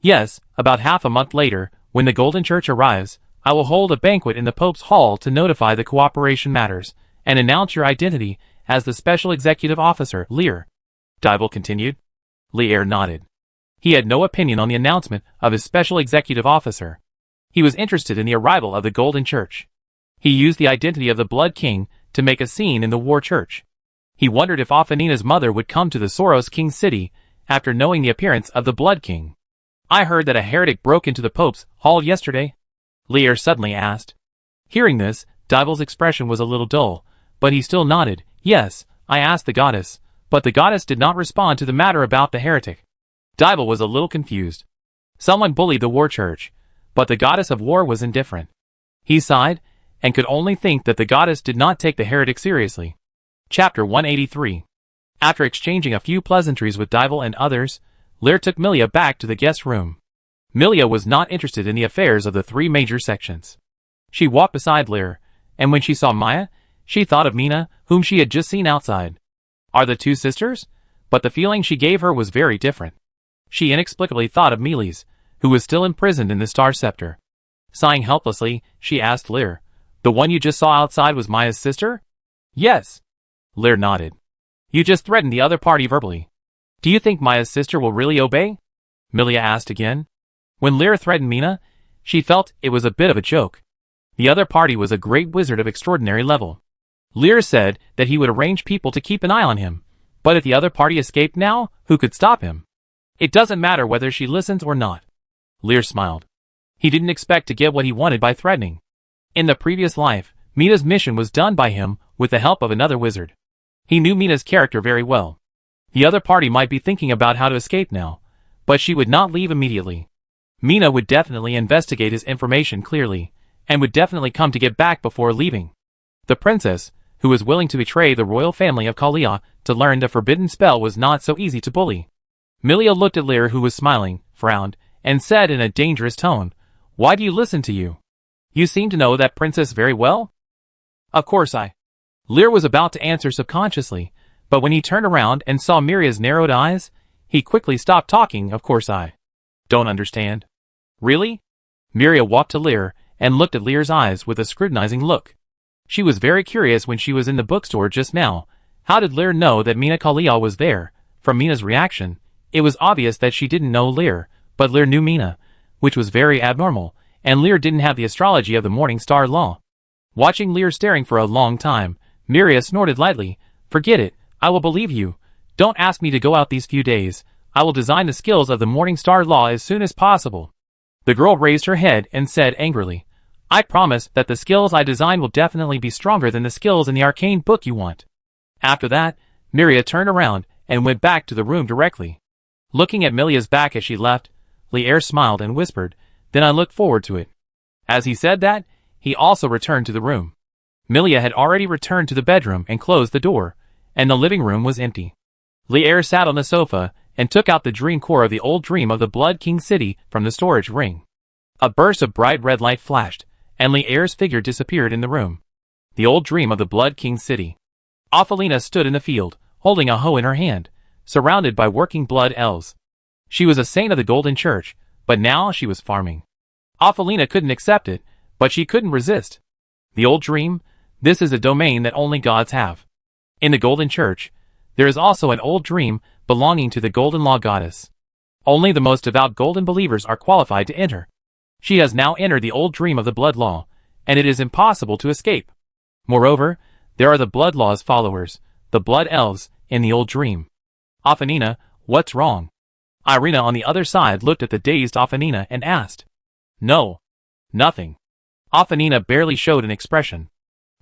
"Yes, about half a month later, when the Golden Church arrives, I will hold a banquet in the Pope's hall to notify the cooperation matters, and announce your identity as the Special Executive Officer, Lear," Dybel continued. Lear nodded. He had no opinion on the announcement of his Special Executive Officer. He was interested in the arrival of the Golden Church. He used the identity of the Blood King to make a scene in the War Church. He wondered if Afanina's mother would come to the Soros King city after knowing the appearance of the Blood King. "I heard that a heretic broke into the Pope's hall yesterday?" Lear suddenly asked. Hearing this, Dybel's expression was a little dull, but he still nodded. "Yes, I asked the goddess, but the goddess did not respond to the matter about the heretic." Dybel was a little confused. Someone bullied the War Church, but the goddess of war was indifferent. He sighed, and could only think that the goddess did not take the heretic seriously. Chapter 183. After exchanging a few pleasantries with Dybel and others, Lear took Milia back to the guest room. Milia was not interested in the affairs of the three major sections. She walked beside Lear, and when she saw Maya, she thought of Mina, whom she had just seen outside. Are the two sisters? But the feeling she gave her was very different. She inexplicably thought of Melis, who was still imprisoned in the Star Scepter. Sighing helplessly, she asked Lear, "The one you just saw outside was Maya's sister?" "Yes." Lear nodded. "You just threatened the other party verbally. Do you think Maya's sister will really obey?" Milia asked again. When Lear threatened Mina, she felt it was a bit of a joke. The other party was a great wizard of extraordinary level. Lear said that he would arrange people to keep an eye on him, but if the other party escaped now, who could stop him? "It doesn't matter whether she listens or not." Lear smiled. He didn't expect to get what he wanted by threatening. In the previous life, Mina's mission was done by him with the help of another wizard. He knew Mina's character very well. The other party might be thinking about how to escape now, but she would not leave immediately. Mina would definitely investigate his information clearly, and would definitely come to get back before leaving. The princess, who was willing to betray the royal family of Kalia to learn the forbidden spell, was not so easy to bully. Milia looked at Lear, who was smiling, frowned, and said in a dangerous tone, "Why do you listen to you? You seem to know that princess very well?" "Of course I..." Lear was about to answer subconsciously, but when he turned around and saw Miria's narrowed eyes, he quickly stopped talking. "Of course I don't understand." "Really?" Miria walked to Lear and looked at Lear's eyes with a scrutinizing look. She was very curious when she was in the bookstore just now. How did Lear know that Mina Kalia was there? From Mina's reaction, it was obvious that she didn't know Lear, but Lear knew Mina, which was very abnormal, and Lear didn't have the astrology of the Morning Star Law. Watching Lear staring for a long time, Miria snorted lightly. "Forget it, I will believe you. Don't ask me to go out these few days. I will design the skills of the Morning Star Law as soon as possible." The girl raised her head and said angrily, "I promise that the skills I design will definitely be stronger than the skills in the arcane book you want." After that, Miria turned around and went back to the room directly. Looking at Milia's back as she left, Lear smiled and whispered, "Then I look forward to it." As he said that, he also returned to the room. Milia had already returned to the bedroom and closed the door, and the living room was empty. Lear sat on the sofa and took out the dream core of the old dream of the Blood King city from the storage ring. A burst of bright red light flashed, and Lear's figure disappeared in the room. The old dream of the Blood King city. Afelina stood in the field, holding a hoe in her hand, surrounded by working blood elves. She was a saint of the Golden Church, but now she was farming. Afelina couldn't accept it, but she couldn't resist. The old dream? This is a domain that only gods have. In the Golden Church, there is also an old dream belonging to the Golden Law Goddess. Only the most devout golden believers are qualified to enter. She has now entered the old dream of the Blood Law, and it is impossible to escape. Moreover, there are the Blood Law's followers, the Blood Elves, in the old dream. Afanina, what's wrong? Irina on the other side looked at the dazed Afanina and asked. No. Nothing. Afanina barely showed an expression.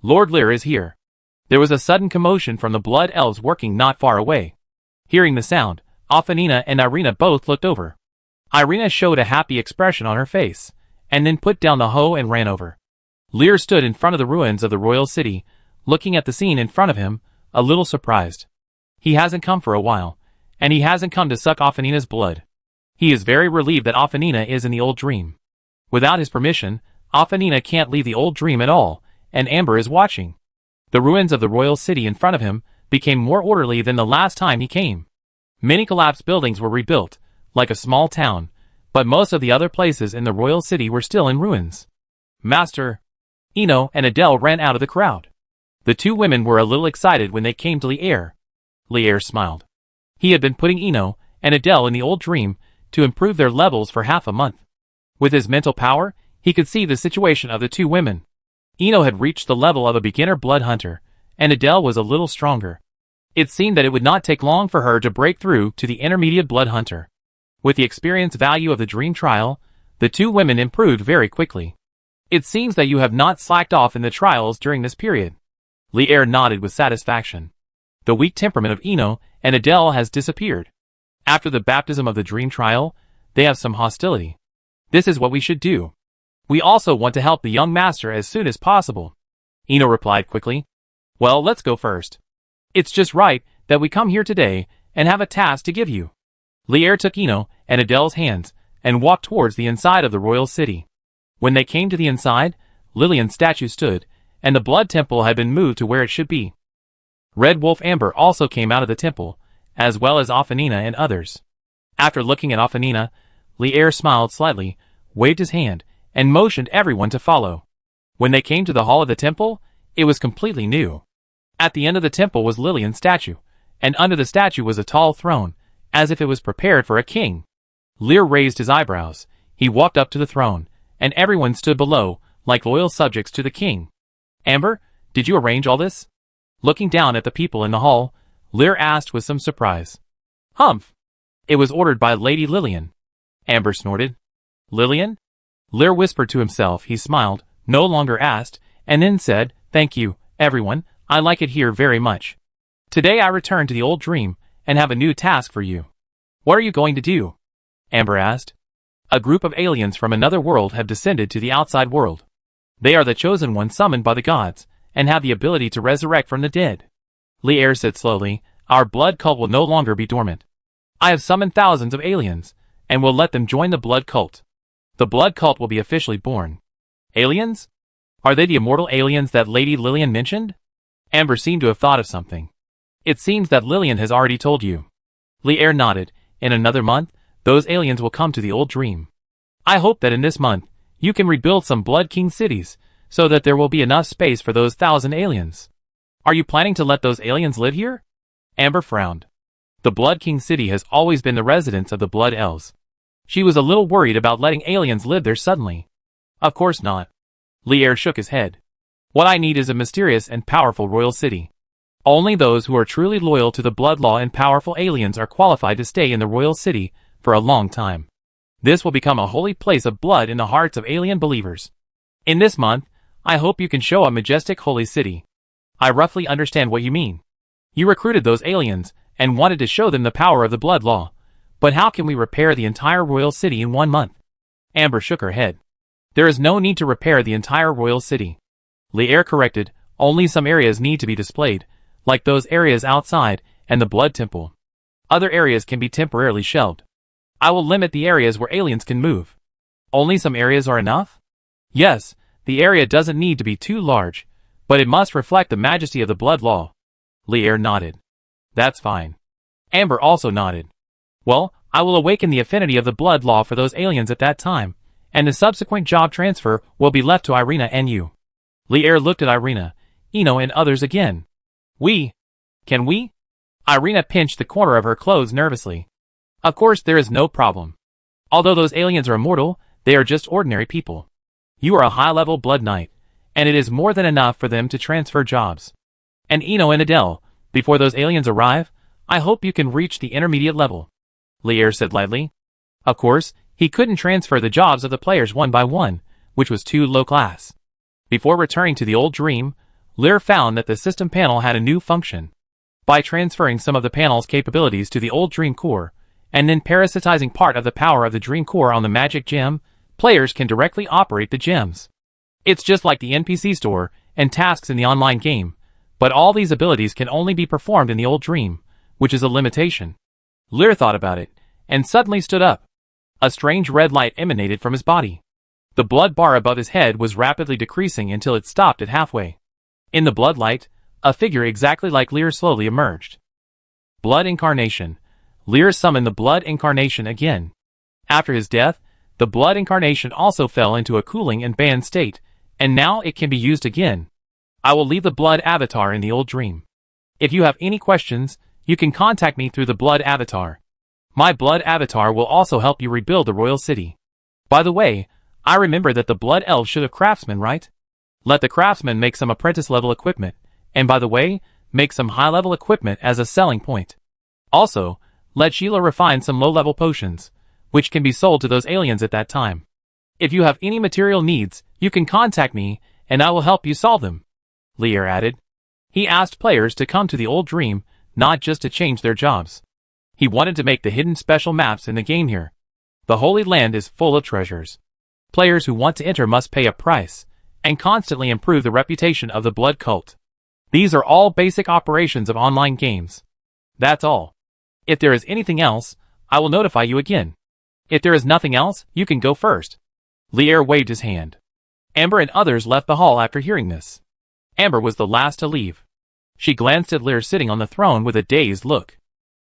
Lord Lear is here. There was a sudden commotion from the Blood Elves working not far away. Hearing the sound, Afanina and Irina both looked over. Irina showed a happy expression on her face, and then put down the hoe and ran over. Lear stood in front of the ruins of the royal city, looking at the scene in front of him, a little surprised. He hasn't come for a while, and he hasn't come to suck Afanina's blood. He is very relieved that Afanina is in the old dream. Without his permission, Afanina can't leave the old dream at all, and Amber is watching. The ruins of the royal city in front of him became more orderly than the last time he came. Many collapsed buildings were rebuilt, like a small town, but most of the other places in the royal city were still in ruins. Master! Ino and Adele ran out of the crowd. The two women were a little excited when they came to Lier. Lier smiled. He had been putting Ino and Adele in the old dream to improve their levels for half a month. With his mental power, he could see the situation of the two women. Ino had reached the level of a beginner blood hunter, and Adele was a little stronger. It seemed that it would not take long for her to break through to the intermediate blood hunter. With the experience value of the dream trial, the two women improved very quickly. It seems that you have not slacked off in the trials during this period. Lier nodded with satisfaction. The weak temperament of Ino and Adele has disappeared. After the baptism of the dream trial, they have some hostility. This is what we should do. We also want to help the young master as soon as possible. Ino replied quickly. Well, let's go first. It's just right that we come here today and have a task to give you. Lier took Ino and Adele's hands and walked towards the inside of the royal city. When they came to the inside, Lillian's statue stood, and the blood temple had been moved to where it should be. Red Wolf Amber also came out of the temple, as well as Afanina and others. After looking at Afanina, Lier smiled slightly, waved his hand, and motioned everyone to follow. When they came to the hall of the temple, it was completely new. At the end of the temple was Lillian's statue, and under the statue was a tall throne, as if it was prepared for a king. Lier raised his eyebrows. He walked up to the throne, and everyone stood below, like loyal subjects to the king. Amber, did you arrange all this? Looking down at the people in the hall, Lier asked with some surprise. Humph! It was ordered by Lady Lillian. Amber snorted. Lillian? Lier whispered to himself. He smiled, no longer asked, and then said, Thank you, everyone, I like it here very much. Today I return to the old dream, and have a new task for you. What are you going to do? Amber asked. A group of aliens from another world have descended to the outside world. They are the chosen ones summoned by the gods, and have the ability to resurrect from the dead. Lier said slowly, Our blood cult will no longer be dormant. I have summoned thousands of aliens, and will let them join the blood cult. The blood cult will be officially born. Aliens? Are they the immortal aliens that Lady Lillian mentioned? Amber seemed to have thought of something. It seems that Lillian has already told you. Lier nodded. In another month, those aliens will come to the old dream. I hope that in this month, you can rebuild some Blood King cities, so that there will be enough space for those 1,000 aliens. Are you planning to let those aliens live here? Amber frowned. The Blood King city has always been the residence of the Blood Elves. She was a little worried about letting aliens live there suddenly. Of course not. Lier shook his head. What I need is a mysterious and powerful royal city. Only those who are truly loyal to the blood law and powerful aliens are qualified to stay in the royal city for a long time. This will become a holy place of blood in the hearts of alien believers. In this month, I hope you can show a majestic holy city. I roughly understand what you mean. You recruited those aliens and wanted to show them the power of the blood law. But how can we repair the entire royal city in 1 month? Amber shook her head. There is no need to repair the entire royal city. Lier corrected, only some areas need to be displayed, like those areas outside and the blood temple. Other areas can be temporarily shelved. I will limit the areas where aliens can move. Only some areas are enough? Yes, the area doesn't need to be too large, but it must reflect the majesty of the blood law. Lier nodded. That's fine. Amber also nodded. Well, I will awaken the affinity of the blood law for those aliens at that time, and the subsequent job transfer will be left to Irina and you. Lear looked at Irina, Eno and others again. Can we? Irina pinched the corner of her clothes nervously. Of course there is no problem. Although those aliens are immortal, they are just ordinary people. You are a high-level blood knight, and it is more than enough for them to transfer jobs. And Eno and Adele, before those aliens arrive, I hope you can reach the intermediate level. Lear said lightly. Of course, he couldn't transfer the jobs of the players one by one, which was too low class. Before returning to the old dream, Lear found that the system panel had a new function. By transferring some of the panel's capabilities to the old dream core, and then parasitizing part of the power of the dream core on the magic gem, players can directly operate the gems. It's just like the NPC store and tasks in the online game, but all these abilities can only be performed in the old dream, which is a limitation. Lear thought about it, and suddenly stood up. A strange red light emanated from his body. The blood bar above his head was rapidly decreasing until it stopped at halfway. In the blood light, a figure exactly like Lear slowly emerged. Blood Incarnation. Lear summoned the Blood Incarnation again. After his death, the Blood Incarnation also fell into a cooling and banned state, and now it can be used again. I will leave the Blood Avatar in the old dream. If you have any questions, you can contact me through the Blood Avatar. My Blood Avatar will also help you rebuild the royal city. By the way, I remember that the Blood Elves should have craftsmen, right? Let the craftsmen make some apprentice-level equipment, and by the way, make some high-level equipment as a selling point. Also, let Sheila refine some low-level potions, which can be sold to those aliens at that time. If you have any material needs, you can contact me, and I will help you solve them. Lear added. He asked players to come to the old dream, not just to change their jobs. He wanted to make the hidden special maps in the game here. The Holy Land is full of treasures. Players who want to enter must pay a price, and constantly improve the reputation of the blood cult. These are all basic operations of online games. That's all. If there is anything else, I will notify you again. If there is nothing else, you can go first. Lear waved his hand. Amber and others left the hall after hearing this. Amber was the last to leave. She glanced at Lear sitting on the throne with a dazed look.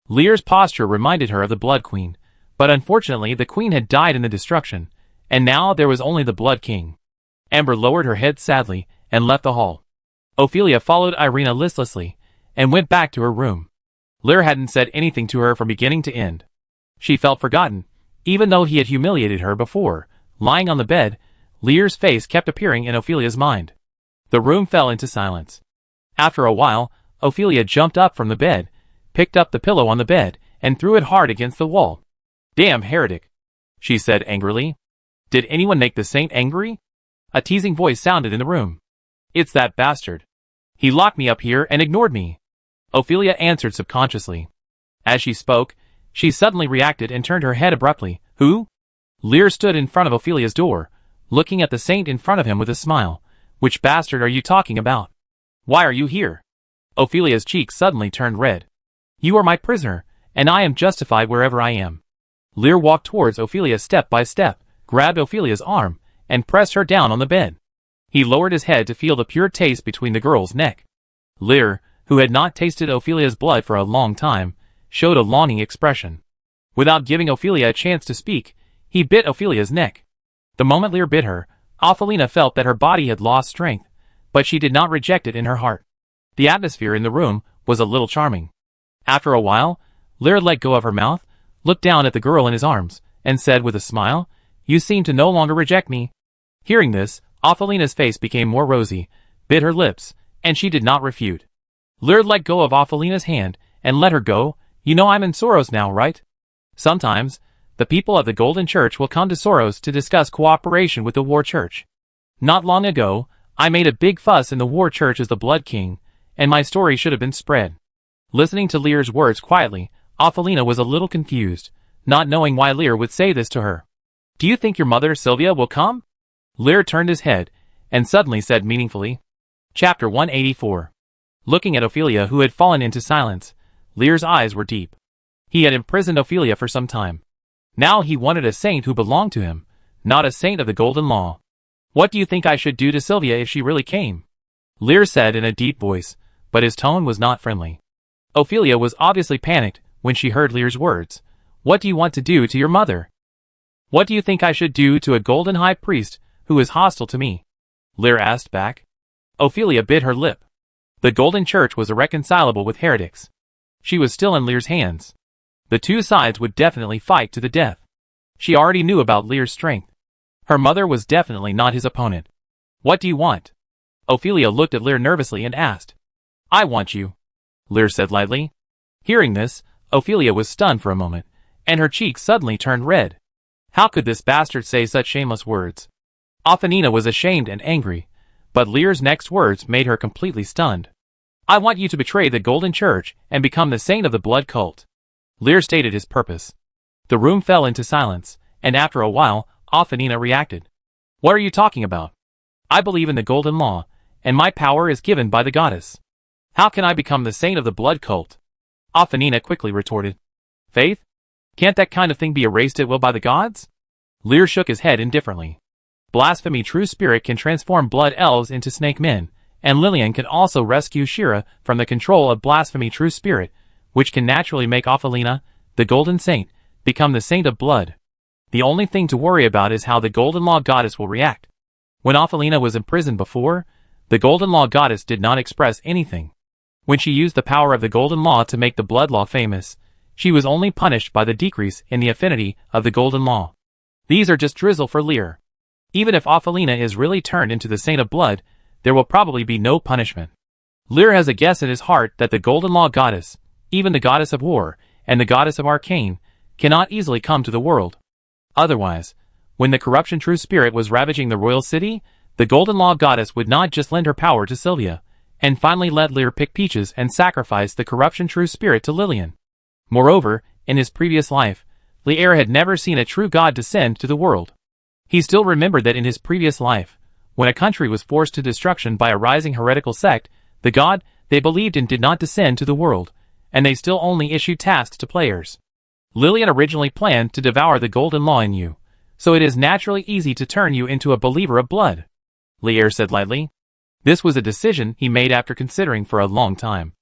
Lear's posture reminded her of the Blood Queen, but unfortunately the Queen had died in the destruction, and now there was only the Blood King. Amber lowered her head sadly and left the hall. Ophelia followed Irina listlessly and went back to her room. Lear hadn't said anything to her from beginning to end. She felt forgotten, even though he had humiliated her before. Lying on the bed, Lear's face kept appearing in Ophelia's mind. The room fell into silence. After a while, Ophelia jumped up from the bed, picked up the pillow on the bed, and threw it hard against the wall. Damn heretic, she said angrily. Did anyone make the saint angry? A teasing voice sounded in the room. It's that bastard. He locked me up here and ignored me. Ophelia answered subconsciously. As she spoke, she suddenly reacted and turned her head abruptly. Who? Lear stood in front of Ophelia's door, looking at the saint in front of him with a smile. Which bastard are you talking about? Why are you here? Ophelia's cheeks suddenly turned red. You are my prisoner, and I am justified wherever I am. Lear walked towards Ophelia step by step, grabbed Ophelia's arm, and pressed her down on the bed. He lowered his head to feel the pure taste between the girl's neck. Lear, who had not tasted Ophelia's blood for a long time, showed a longing expression. Without giving Ophelia a chance to speak, he bit Ophelia's neck. The moment Lear bit her, Ophelina felt that her body had lost strength, but she did not reject it in her heart. The atmosphere in the room was a little charming. After a while, Lear let go of her mouth, looked down at the girl in his arms, and said with a smile, You seem to no longer reject me. Hearing this, Ophelina's face became more rosy, bit her lips, and she did not refute. Lear let go of Ophelina's hand and let her go. You know I'm in Soros now, right? Sometimes, the people of the Golden Church will come to Soros to discuss cooperation with the War Church. Not long ago, I made a big fuss in the War Church as the Blood King, and my story should have been spread. Listening to Lear's words quietly, Ophelina was a little confused, not knowing why Lear would say this to her. Do you think your mother, Sylvia, will come? Lear turned his head, and suddenly said meaningfully. Chapter 184. Looking at Ophelia, who had fallen into silence, Lear's eyes were deep. He had imprisoned Ophelia for some time. Now he wanted a saint who belonged to him, not a saint of the Golden Law. What do you think I should do to Sylvia if she really came? Lear said in a deep voice, but his tone was not friendly. Ophelia was obviously panicked when she heard Lear's words. What do you want to do to your mother? What do you think I should do to a golden high priest who is hostile to me? Lear asked back. Ophelia bit her lip. The Golden Church was irreconcilable with heretics. She was still in Lear's hands. The two sides would definitely fight to the death. She already knew about Lear's strength. Her mother was definitely not his opponent. What do you want? Ophelia looked at Lear nervously and asked. I want you, Lear said lightly. Hearing this, Ophelia was stunned for a moment, and her cheeks suddenly turned red. How could this bastard say such shameless words? Ophanina was ashamed and angry, but Lear's next words made her completely stunned. I want you to betray the Golden Church and become the saint of the blood cult. Lear stated his purpose. The room fell into silence, and after a while, Ophanina reacted. What are you talking about? I believe in the Golden Law, and my power is given by the goddess. How can I become the saint of the blood cult? Ophanina quickly retorted. Faith? Can't that kind of thing be erased at will by the gods? Lear shook his head indifferently. Blasphemy True Spirit can transform blood elves into snake men, and Lillian can also rescue Shira from the control of Blasphemy True Spirit, which can naturally make Ophalina, the Golden Saint, become the Saint of Blood. The only thing to worry about is how the Golden Law Goddess will react. When Ophalina was imprisoned before, the Golden Law Goddess did not express anything. When she used the power of the Golden Law to make the Blood Law famous, she was only punished by the decrease in the affinity of the Golden Law. These are just drizzle for Lear. Even if Ophalina is really turned into the Saint of Blood, there will probably be no punishment. Lear has a guess in his heart that the Golden Law Goddess, even the Goddess of War, and the Goddess of Arcane, cannot easily come to the world. Otherwise, when the Corruption True Spirit was ravaging the royal city, the Golden Law Goddess would not just lend her power to Sylvia, and finally let Lear pick peaches and sacrifice the Corruption True Spirit to Lillian. Moreover, in his previous life, Lear had never seen a true god descend to the world. He still remembered that in his previous life, when a country was forced to destruction by a rising heretical sect, the god they believed in did not descend to the world, and they still only issued tasks to players. Lillian originally planned to devour the Golden Law in you, so it is naturally easy to turn you into a believer of blood, Lear said lightly. This was a decision he made after considering for a long time.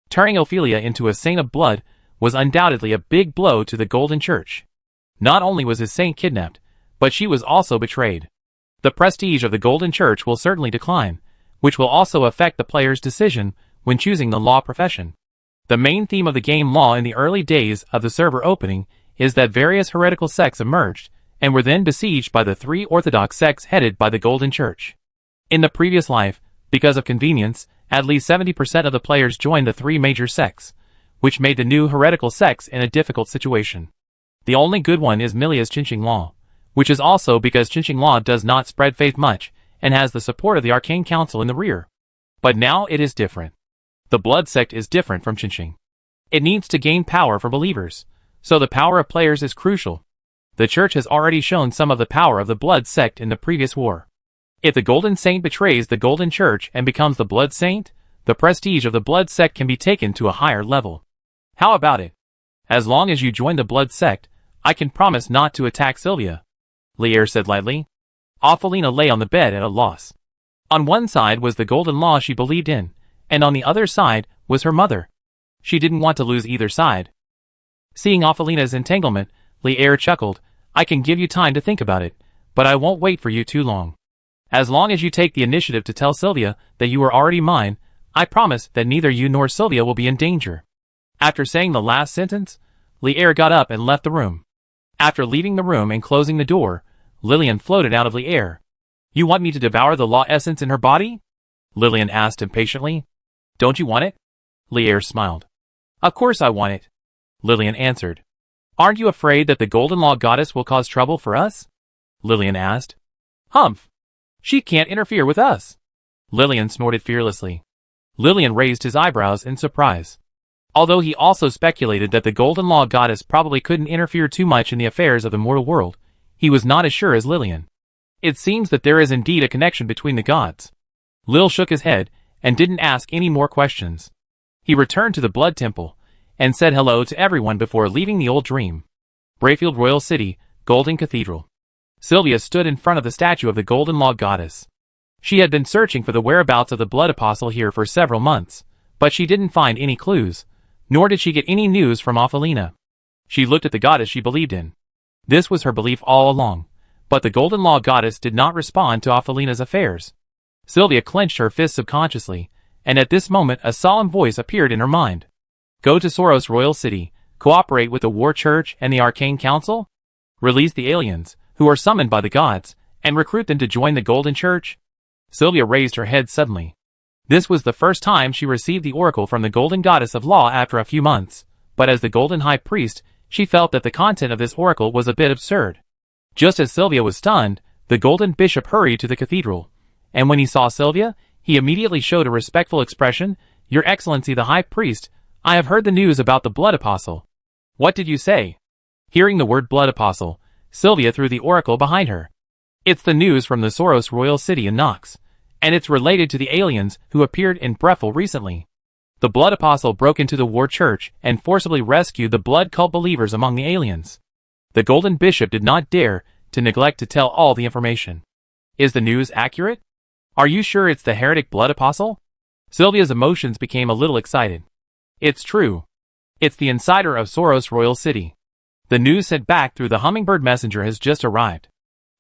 Turning Ophelia into a saint of blood was undoubtedly a big blow to the Golden Church. Not only was his saint kidnapped, but she was also betrayed. The prestige of the Golden Church will certainly decline, which will also affect the player's decision when choosing the law profession. The main theme of the game Law in the early days of the server opening is that various heretical sects emerged and were then besieged by the three orthodox sects headed by the Golden Church. In the previous life, because of convenience, at least 70% of the players joined the three major sects, which made the new heretical sects in a difficult situation. The only good one is Milia's Chinching Law, which is also because Chinching Law does not spread faith much and has the support of the Arcane Council in the rear. But now it is different. The Blood Sect is different from Chinching. It needs to gain power for believers, so the power of players is crucial. The Church has already shown some of the power of the Blood Sect in the previous war. If the Golden Saint betrays the Golden Church and becomes the Blood Saint, the prestige of the Blood Sect can be taken to a higher level. How about it? As long as you join the Blood Sect, I can promise not to attack Sylvia, Lear said lightly. Ophalina lay on the bed at a loss. On one side was the Golden Law she believed in, and on the other side was her mother. She didn't want to lose either side. Seeing Ophalina's entanglement, Lear chuckled. I can give you time to think about it, but I won't wait for you too long. As long as you take the initiative to tell Sylvia that you are already mine, I promise that neither you nor Sylvia will be in danger. After saying the last sentence, Lear got up and left the room. After leaving the room and closing the door, Lillian floated out of Lear. You want me to devour the law essence in her body? Lillian asked impatiently. Don't you want it? Lear smiled. Of course I want it, Lillian answered. Aren't you afraid that the Golden Law Goddess will cause trouble for us? Lillian asked. Humph! She can't interfere with us. Lillian snorted fearlessly. Lillian raised his eyebrows in surprise. Although he also speculated that the Golden Law Goddess probably couldn't interfere too much in the affairs of the mortal world, he was not as sure as Lillian. It seems that there is indeed a connection between the gods. Lil shook his head and didn't ask any more questions. He returned to the Blood Temple and said hello to everyone before leaving the old dream. Brayfield Royal City, Golden Cathedral. Sylvia stood in front of the statue of the Golden Law Goddess. She had been searching for the whereabouts of the Blood Apostle here for several months, but she didn't find any clues, nor did she get any news from Ophalina. She looked at the goddess she believed in. This was her belief all along, but the Golden Law Goddess did not respond to Ophalina's affairs. Sylvia clenched her fists subconsciously, and at this moment a solemn voice appeared in her mind. Go to Soros Royal City, cooperate with the War Church and the Arcane Council, release the aliens, who are summoned by the gods, and recruit them to join the Golden Church. Sylvia raised her head suddenly. This was the first time she received the oracle from the Golden Goddess of Law after a few months, but as the Golden High Priest, she felt that the content of this oracle was a bit absurd. Just as Sylvia was stunned, the Golden Bishop hurried to the cathedral, and when he saw Sylvia, he immediately showed a respectful expression. Your Excellency the High Priest, I have heard the news about the Blood Apostle. What did you say? Hearing the word Blood Apostle, Sylvia threw the oracle behind her. It's the news from the Soros Royal City in Nox, and it's related to the aliens who appeared in Breffel recently. The Blood Apostle broke into the War Church and forcibly rescued the Blood Cult believers among the aliens. The Golden Bishop did not dare to neglect to tell all the information. Is the news accurate? Are you sure it's the heretic Blood Apostle? Sylvia's emotions became a little excited. It's true. It's the insider of Soros Royal City. The news sent back through the Hummingbird Messenger has just arrived.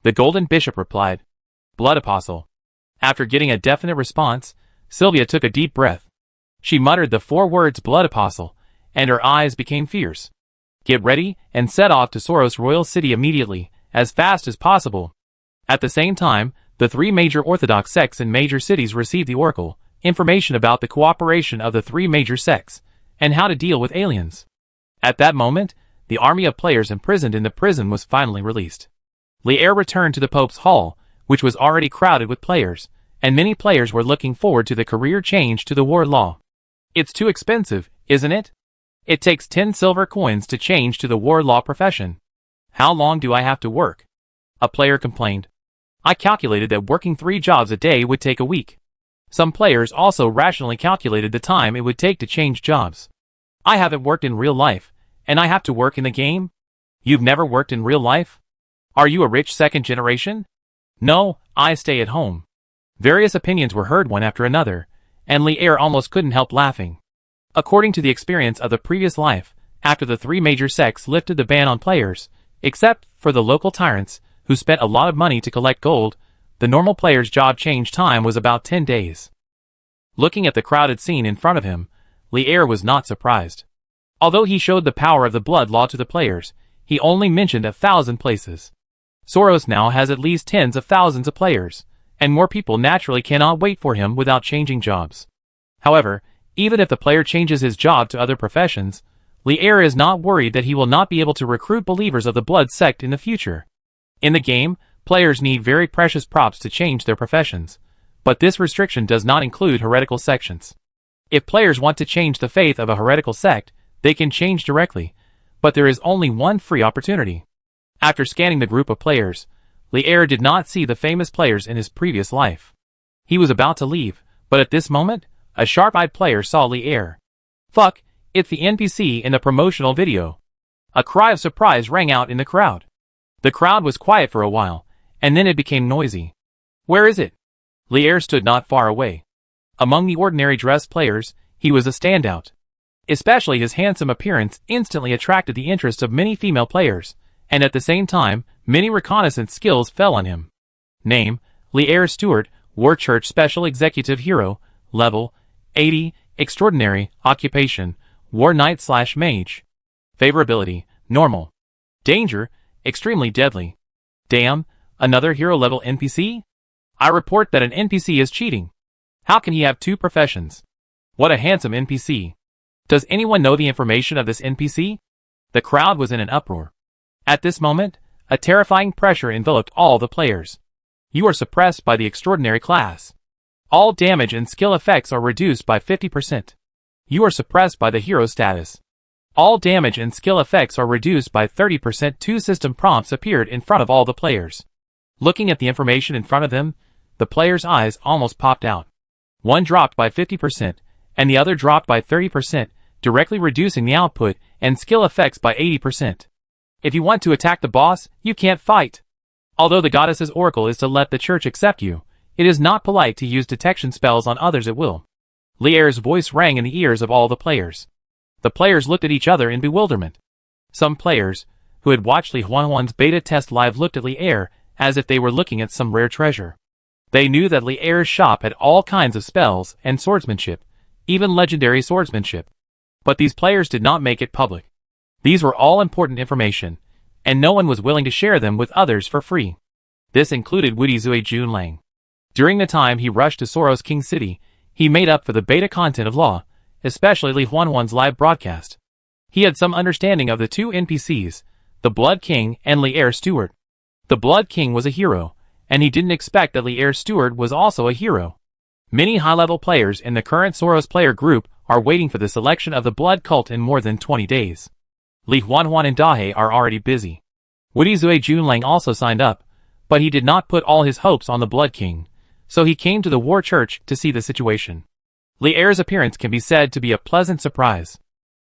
The Golden Bishop replied. Blood Apostle. After getting a definite response, Sylvia took a deep breath. She muttered the 4 words Blood Apostle, and her eyes became fierce. Get ready and set off to Soros Royal City immediately, as fast as possible. At the same time, the 3 major Orthodox sects in major cities received the oracle, information about the cooperation of the 3 major sects, and how to deal with aliens. At that moment, the army of players imprisoned in the prison was finally released. Lier returned to the Pope's Hall, which was already crowded with players, and many players were looking forward to the career change to the war law. It's too expensive, isn't it? It takes 10 silver coins to change to the war law profession. How long do I have to work? A player complained. I calculated that working 3 jobs a day would take a week. Some players also rationally calculated the time it would take to change jobs. I haven't worked in real life, and I have to work in the game? You've never worked in real life? Are you a rich second generation? No, I stay at home. Various opinions were heard one after another, and Lier almost couldn't help laughing. According to the experience of the previous life, after the 3 major sects lifted the ban on players, except for the local tyrants, who spent a lot of money to collect gold, the normal player's job change time was about 10 days. Looking at the crowded scene in front of him, Lier was not surprised. Although he showed the power of the blood law to the players, he only mentioned 1,000 places. Soros now has at least tens of thousands of players, and more people naturally cannot wait for him without changing jobs. However, even if the player changes his job to other professions, Lier is not worried that he will not be able to recruit believers of the blood sect in the future. In the game, players need very precious props to change their professions, but this restriction does not include heretical sections. If players want to change the faith of a heretical sect, they can change directly, but there is only one free opportunity. After scanning the group of players, Lier did not see the famous players in his previous life. He was about to leave, but at this moment, a sharp-eyed player saw Lier. Fuck, it's the NPC in the promotional video. A cry of surprise rang out in the crowd. The crowd was quiet for a while, and then it became noisy. Where is it? Lier stood not far away. Among the ordinary dressed players, he was a standout. Especially his handsome appearance instantly attracted the interest of many female players, and at the same time, many reconnaissance skills fell on him. Name, Lier Stewart, War Church Special Executive Hero, Level, 80, Extraordinary, Occupation, War Knight/Mage. Favorability, Normal. Danger, Extremely Deadly. Damn, another hero-level NPC? I report that an NPC is cheating. How can he have 2 professions? What a handsome NPC. Does anyone know the information of this NPC? The crowd was in an uproar. At this moment, a terrifying pressure enveloped all the players. You are suppressed by the extraordinary class. All damage and skill effects are reduced by 50%. You are suppressed by the hero status. All damage and skill effects are reduced by 30%. 2 system prompts appeared in front of all the players. Looking at the information in front of them, the players' eyes almost popped out. One dropped by 50%, and the other dropped by 30%, directly reducing the output and skill effects by 80%. If you want to attack the boss, you can't fight. Although the goddess's oracle is to let the church accept you, it is not polite to use detection spells on others at will. Lier's voice rang in the ears of all the players. The players looked at each other in bewilderment. Some players, who had watched Li Huanhuan's beta test live, looked at Lier as if they were looking at some rare treasure. They knew that Li'er's shop had all kinds of spells and swordsmanship, even legendary swordsmanship. But these players did not make it public. These were all important information, and no one was willing to share them with others for free. This included Wudizue Junlang. During the time he rushed to Soros King City, he made up for the beta content of Law, especially Li Huanhuan's live broadcast. He had some understanding of the two NPCs, the Blood King and Li'er Steward. The Blood King was a hero, and he didn't expect that Li'er Steward was also a hero. Many high-level players in the current Soros player group are waiting for the selection of the Blood Cult in more than 20 days. Li Huanhuan and Dahe are already busy. Wudizue Junlang also signed up, but he did not put all his hopes on the Blood King, so he came to the War Church to see the situation. Li'er's appearance can be said to be a pleasant surprise.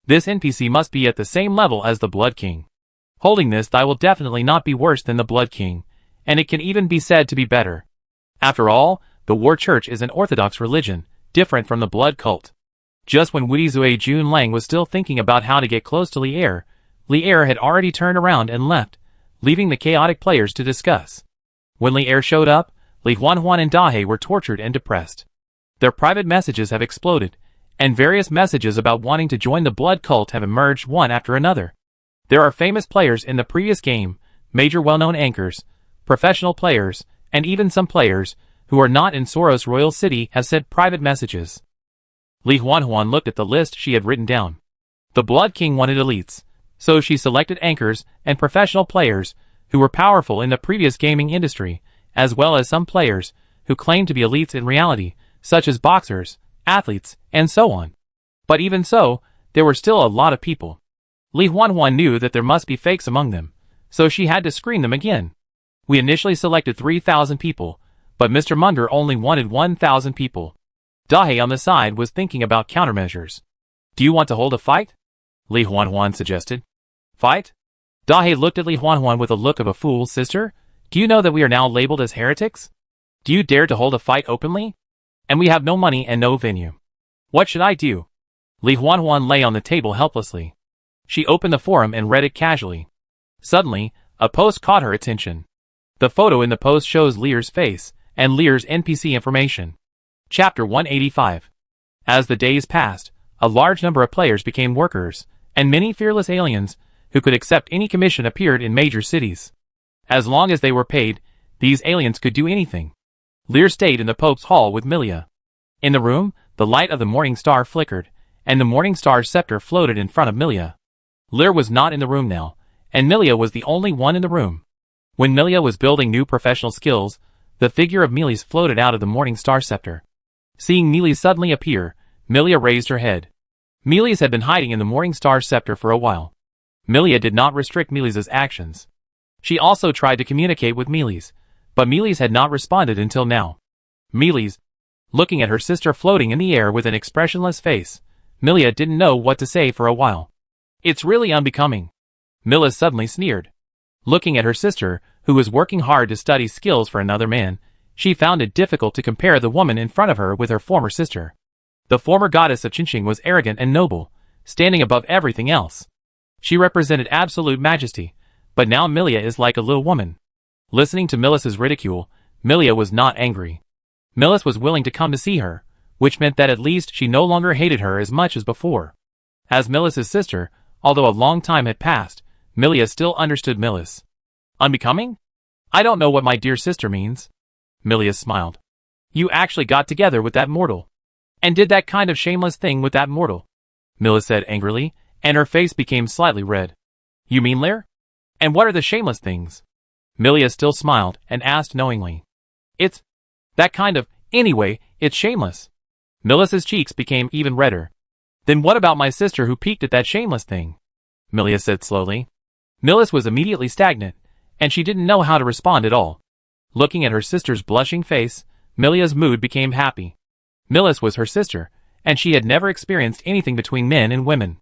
This NPC must be at the same level as the Blood King. Holding this die will definitely not be worse than the Blood King, and it can even be said to be better. After all, the War Church is an orthodox religion, different from the Blood Cult. Just when Wudizue Junlang was still thinking about how to get close to Li'er had already turned around and left, leaving the chaotic players to discuss. When Li'er showed up, Li Huanhuan and Dahe were tortured and depressed. Their private messages have exploded, and various messages about wanting to join the Blood Cult have emerged one after another. There are famous players in the previous game, major well-known anchors, professional players, and even some players who are not in Soros Royal City have sent private messages. Li Huanhuan looked at the list she had written down. The Blood King wanted elites, so she selected anchors and professional players who were powerful in the previous gaming industry, as well as some players who claimed to be elites in reality, such as boxers, athletes, and so on. But even so, there were still a lot of people. Li Huanhuan knew that there must be fakes among them, so she had to screen them again. We initially selected 3,000 people, but Mr. Munder only wanted 1,000 people. Dahe on the side was thinking about countermeasures. Do you want to hold a fight? Li Huanhuan suggested. Fight? Dahe looked at Li Huanhuan with a look of a fool. Sister, do you know that we are now labeled as heretics? Do you dare to hold a fight openly? And we have no money and no venue. What should I do? Li Huanhuan lay on the table helplessly. She opened the forum and read it casually. Suddenly, a post caught her attention. The photo in the post shows Li'er's face and Li'er's NPC information. Chapter 185. As the days passed, a large number of players became workers, and many fearless aliens who could accept any commission appeared in major cities. As long as they were paid, these aliens could do anything. Li'er stayed in the Pope's hall with Milia. In the room, the light of the Morning Star flickered, and the Morning Star's scepter floated in front of Milia. Li'er was not in the room now, and Milia was the only one in the room. When Milia was building new professional skills, the figure of Melis floated out of the Morning Star scepter. Seeing Melis suddenly appear, Milia raised her head. Melis had been hiding in the Morning Star scepter for a while. Milia did not restrict Melis's actions. She also tried to communicate with Melis, but Melis had not responded until now. Melis, looking at her sister floating in the air with an expressionless face, Milia didn't know what to say for a while. It's really unbecoming. Melis suddenly sneered. Looking at her sister, who was working hard to study skills for another man, she found it difficult to compare the woman in front of her with her former sister. The former goddess of Qinqing was arrogant and noble, standing above everything else. She represented absolute majesty, but now Milia is like a little woman. Listening to Melis's ridicule, Milia was not angry. Melis was willing to come to see her, which meant that at least she no longer hated her as much as before. As Melis's sister, although a long time had passed, Milia still understood Melis. Unbecoming? I don't know what my dear sister means. Milia smiled. You actually got together with that mortal. And did that kind of shameless thing with that mortal. Melis said angrily, and her face became slightly red. You mean Li'er? And what are the shameless things? Milia still smiled and asked knowingly. It's that kind of, anyway, it's shameless. Melis's cheeks became even redder. Then what about my sister who peeked at that shameless thing? Milia said slowly. Melis was immediately stagnant, and she didn't know how to respond at all. Looking at her sister's blushing face, Milia's mood became happy. Melis was her sister, and she had never experienced anything between men and women.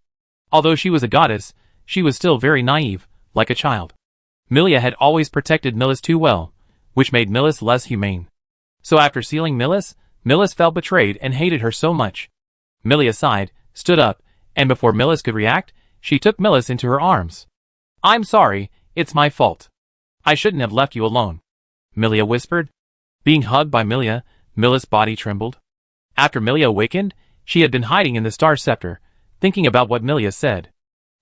Although she was a goddess, she was still very naive, like a child. Milia had always protected Melis too well, which made Melis less humane. So after sealing Melis felt betrayed and hated her so much. Milia sighed, stood up, and before Melis could react, she took Melis into her arms. I'm sorry, it's my fault. I shouldn't have left you alone. Milia whispered. Being hugged by Milia, Mila's body trembled. After Milia awakened, she had been hiding in the Star Scepter, thinking about what Milia said.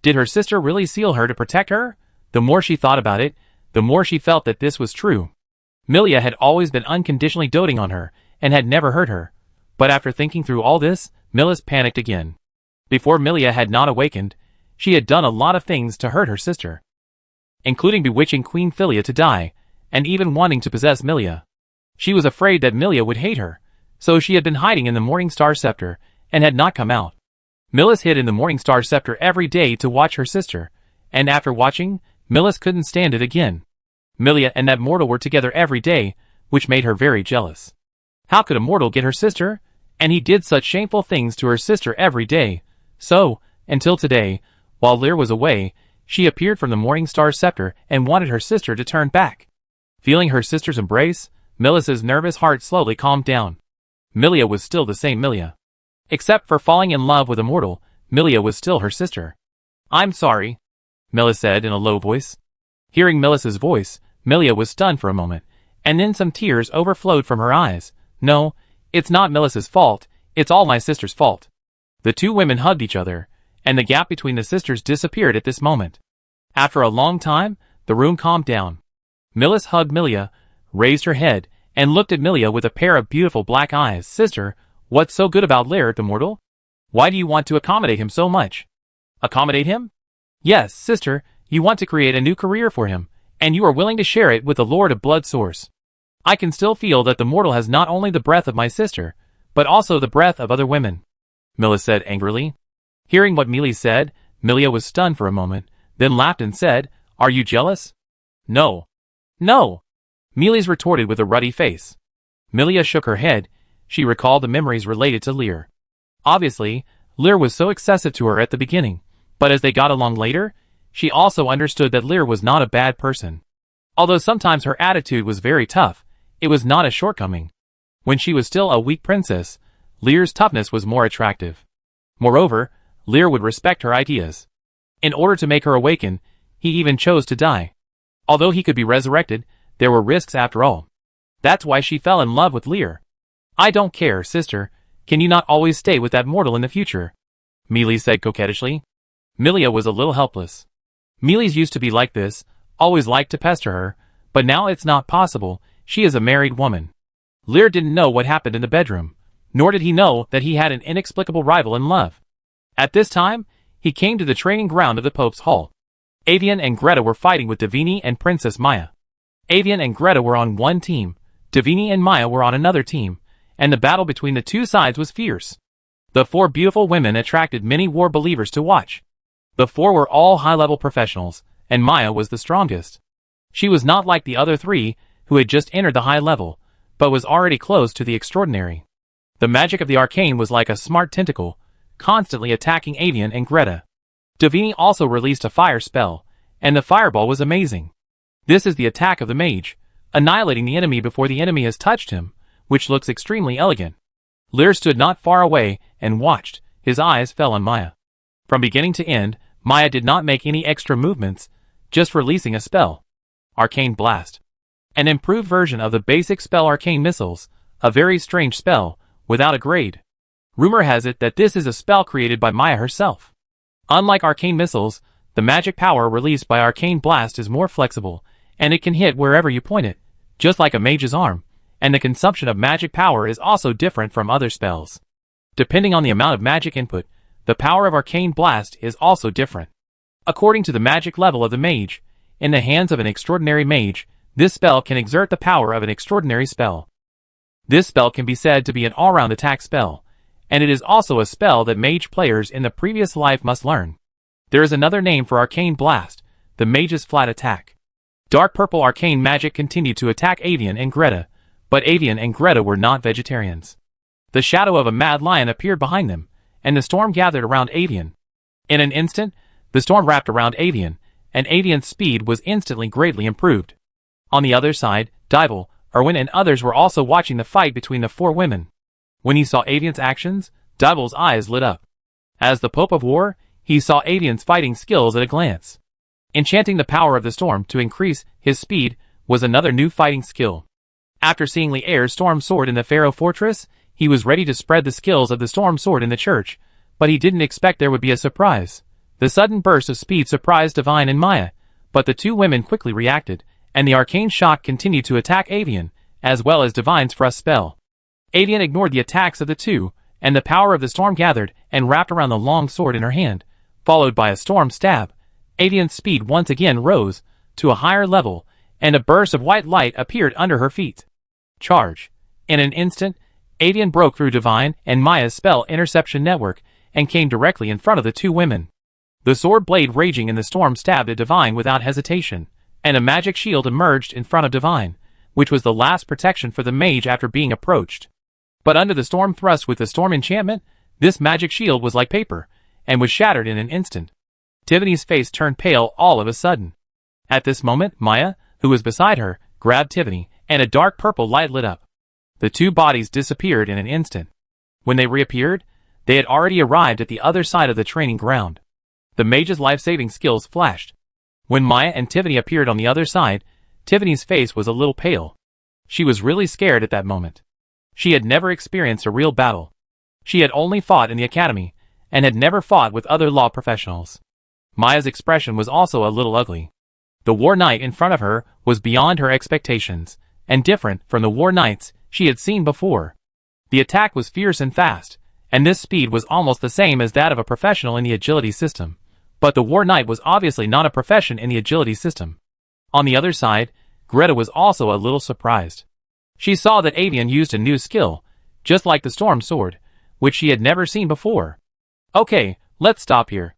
Did her sister really seal her to protect her? The more she thought about it, the more she felt that this was true. Milia had always been unconditionally doting on her, and had never hurt her. But after thinking through all this, Milia panicked again. Before Milia had not awakened, she had done a lot of things to hurt her sister, including bewitching Queen Philia to die, and even wanting to possess Milia. She was afraid that Milia would hate her, so she had been hiding in the Morning Star Scepter, and had not come out. Milia hid in the Morning Star Scepter every day to watch her sister, and after watching, Milia couldn't stand it again. Milia and that mortal were together every day, which made her very jealous. How could a mortal get her sister? And he did such shameful things to her sister every day. So, until today, while Lear was away, she appeared from the Morning Star Scepter and wanted her sister to turn back. Feeling her sister's embrace, Milia's nervous heart slowly calmed down. Milia was still the same Milia. Except for falling in love with a mortal, Milia was still her sister. "I'm sorry," Milia said in a low voice. Hearing Milia's voice, Milia was stunned for a moment, and then some tears overflowed from her eyes. "No, it's not Milia's fault, it's all my sister's fault." The two women hugged each other, and the gap between the sisters disappeared at this moment. After a long time, the room calmed down. Milia hugged Milia, raised her head, and looked at Milia with a pair of beautiful black eyes. "Sister, what's so good about Lear, the mortal? Why do you want to accommodate him so much?" "Accommodate him?" "Yes, sister, you want to create a new career for him, and you are willing to share it with the Lord of Blood Source. I can still feel that the mortal has not only the breath of my sister, but also the breath of other women," Milia said angrily. Hearing what Milia said, Milia was stunned for a moment, then laughed and said, "Are you jealous?" "No. No," Milia retorted with a ruddy face. Milia shook her head. She recalled the memories related to Lear. Obviously, Lear was so excessive to her at the beginning, but as they got along later, she also understood that Lear was not a bad person. Although sometimes her attitude was very tough, it was not a shortcoming. When she was still a weak princess, Lear's toughness was more attractive. Moreover, Lear would respect her ideas. In order to make her awaken, he even chose to die. Although he could be resurrected, there were risks after all. That's why she fell in love with Lear. "I don't care, sister. Can you not always stay with that mortal in the future?" Milia said coquettishly. Milia was a little helpless. Milia used to be like this, always liked to pester her, but now it's not possible. She is a married woman. Lear didn't know what happened in the bedroom, nor did he know that he had an inexplicable rival in love. At this time, he came to the training ground of the Pope's Hall. Avian and Greta were fighting with Davini and Princess Maya. Avian and Greta were on one team, Davini and Maya were on another team, and the battle between the two sides was fierce. The four beautiful women attracted many war believers to watch. The four were all high-level professionals, and Maya was the strongest. She was not like the other three, who had just entered the high level, but was already close to the extraordinary. The magic of the arcane was like a smart tentacle, constantly attacking Avian and Greta. Davini also released a fire spell, and the fireball was amazing. This is the attack of the mage, annihilating the enemy before the enemy has touched him, which looks extremely elegant. Lear stood not far away and watched. His eyes fell on Maya. From beginning to end, Maya did not make any extra movements, just releasing a spell. Arcane Blast. An improved version of the basic spell Arcane Missiles, a very strange spell, without a grade. Rumor has it that this is a spell created by Maya herself. Unlike Arcane Missiles, the magic power released by Arcane Blast is more flexible, and it can hit wherever you point it, just like a mage's arm, and the consumption of magic power is also different from other spells. Depending on the amount of magic input, the power of Arcane Blast is also different. According to the magic level of the mage, in the hands of an extraordinary mage, this spell can exert the power of an extraordinary spell. This spell can be said to be an all-round attack spell, and it is also a spell that mage players in the previous life must learn. There is another name for Arcane Blast, the mage's flat attack. Dark purple arcane magic continued to attack Avian and Greta, but Avian and Greta were not vegetarians. The shadow of a mad lion appeared behind them, and the storm gathered around Avian. In an instant, the storm wrapped around Avian, and Avian's speed was instantly greatly improved. On the other side, Dival, Erwin and others were also watching the fight between the four women. When he saw Avian's actions, Dival's eyes lit up. As the Pope of War, he saw Avian's fighting skills at a glance. Enchanting the power of the storm to increase his speed was another new fighting skill. After seeing Li'er's storm sword in the Pharaoh fortress, he was ready to spread the skills of the storm sword in the church, but he didn't expect there would be a surprise. The sudden burst of speed surprised Divine and Maya, but the two women quickly reacted, and the arcane shock continued to attack Avian, as well as Divine's thrust spell. Avian ignored the attacks of the two, and the power of the storm gathered and wrapped around the long sword in her hand, followed by a storm stab. Avian's speed once again rose to a higher level, and a burst of white light appeared under her feet. Charge. In an instant, Avian broke through Divine and Maya's spell interception network and came directly in front of the two women. The sword blade raging in the storm stabbed at Divine without hesitation, and a magic shield emerged in front of Divine, which was the last protection for the mage after being approached. But under the storm thrust with the storm enchantment, this magic shield was like paper, and was shattered in an instant. Tiffany's face turned pale all of a sudden. At this moment, Maya, who was beside her, grabbed Tiffany, and a dark purple light lit up. The two bodies disappeared in an instant. When they reappeared, they had already arrived at the other side of the training ground. The mage's life-saving skills flashed. When Maya and Tiffany appeared on the other side, Tiffany's face was a little pale. She was really scared at that moment. She had never experienced a real battle. She had only fought in the academy, and had never fought with other law professionals. Maya's expression was also a little ugly. The war knight in front of her was beyond her expectations, and different from the war knights she had seen before. The attack was fierce and fast, and this speed was almost the same as that of a professional in the agility system. But the war knight was obviously not a profession in the agility system. On the other side, Greta was also a little surprised. She saw that Avian used a new skill, just like the storm sword, which she had never seen before. Okay, let's stop here.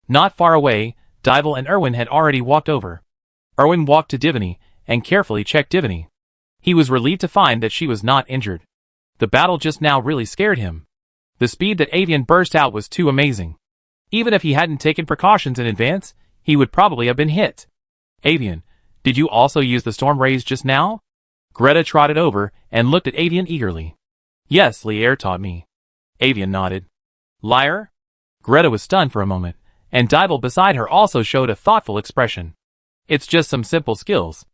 Not far away, Dival and Erwin had already walked over. Erwin walked to Divany, and carefully checked Divany. He was relieved to find that she was not injured. The battle just now really scared him. The speed that Avian burst out was too amazing. Even if he hadn't taken precautions in advance, he would probably have been hit. Avian, did you also use the storm rays just now? Greta trotted over and looked at Avian eagerly. Yes, Li'er taught me. Avian nodded. Liar? Greta was stunned for a moment, and Dival beside her also showed a thoughtful expression. It's just some simple skills.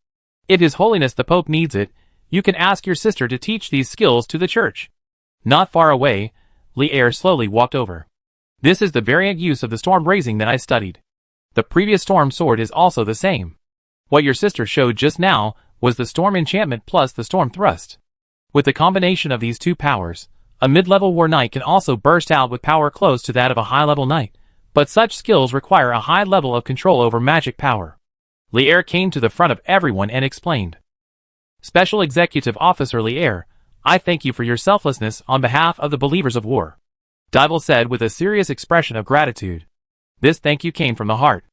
If His Holiness the Pope needs it, you can ask your sister to teach these skills to the church. Not far away, Li'er slowly walked over. This is the variant use of the storm raising that I studied. The previous storm sword is also the same. What your sister showed just now was the storm enchantment plus the storm thrust. With the combination of these two powers, a mid-level war knight can also burst out with power close to that of a high-level knight, but such skills require a high level of control over magic power. Li'er came to the front of everyone and explained. Special Executive Officer Li'er, I thank you for your selflessness on behalf of the believers of war. Dival said with a serious expression of gratitude. This thank you came from the heart.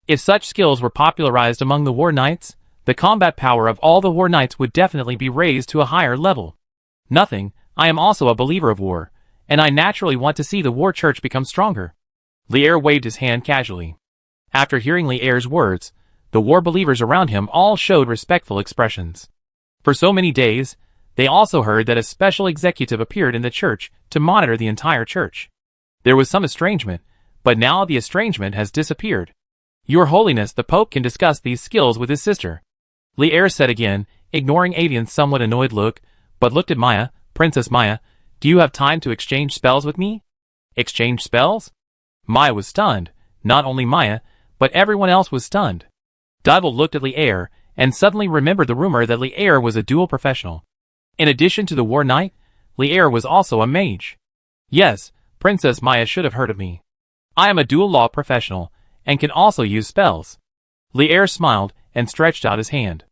If such skills were popularized among the war knights, the combat power of all the war knights would definitely be raised to a higher level. Nothing, I am also a believer of war, and I naturally want to see the war church become stronger. Li'er waved his hand casually. After hearing Li'er's words, the war believers around him all showed respectful expressions. For so many days, they also heard that a special executive appeared in the church to monitor the entire church. There was some estrangement, but now the estrangement has disappeared. Your Holiness the Pope can discuss these skills with his sister. Li'er said again, ignoring Avian's somewhat annoyed look, but looked at Maya. Princess Maya, do you have time to exchange spells with me? Exchange spells? Maya was stunned. Not only Maya, but everyone else was stunned. Dival looked at Li'er, and suddenly remembered the rumor that Li'er was a dual professional. In addition to the war knight, Li'er was also a mage. Yes, Princess Maya should have heard of me. I am a dual law professional, and can also use spells. Li'er smiled, and stretched out his hand.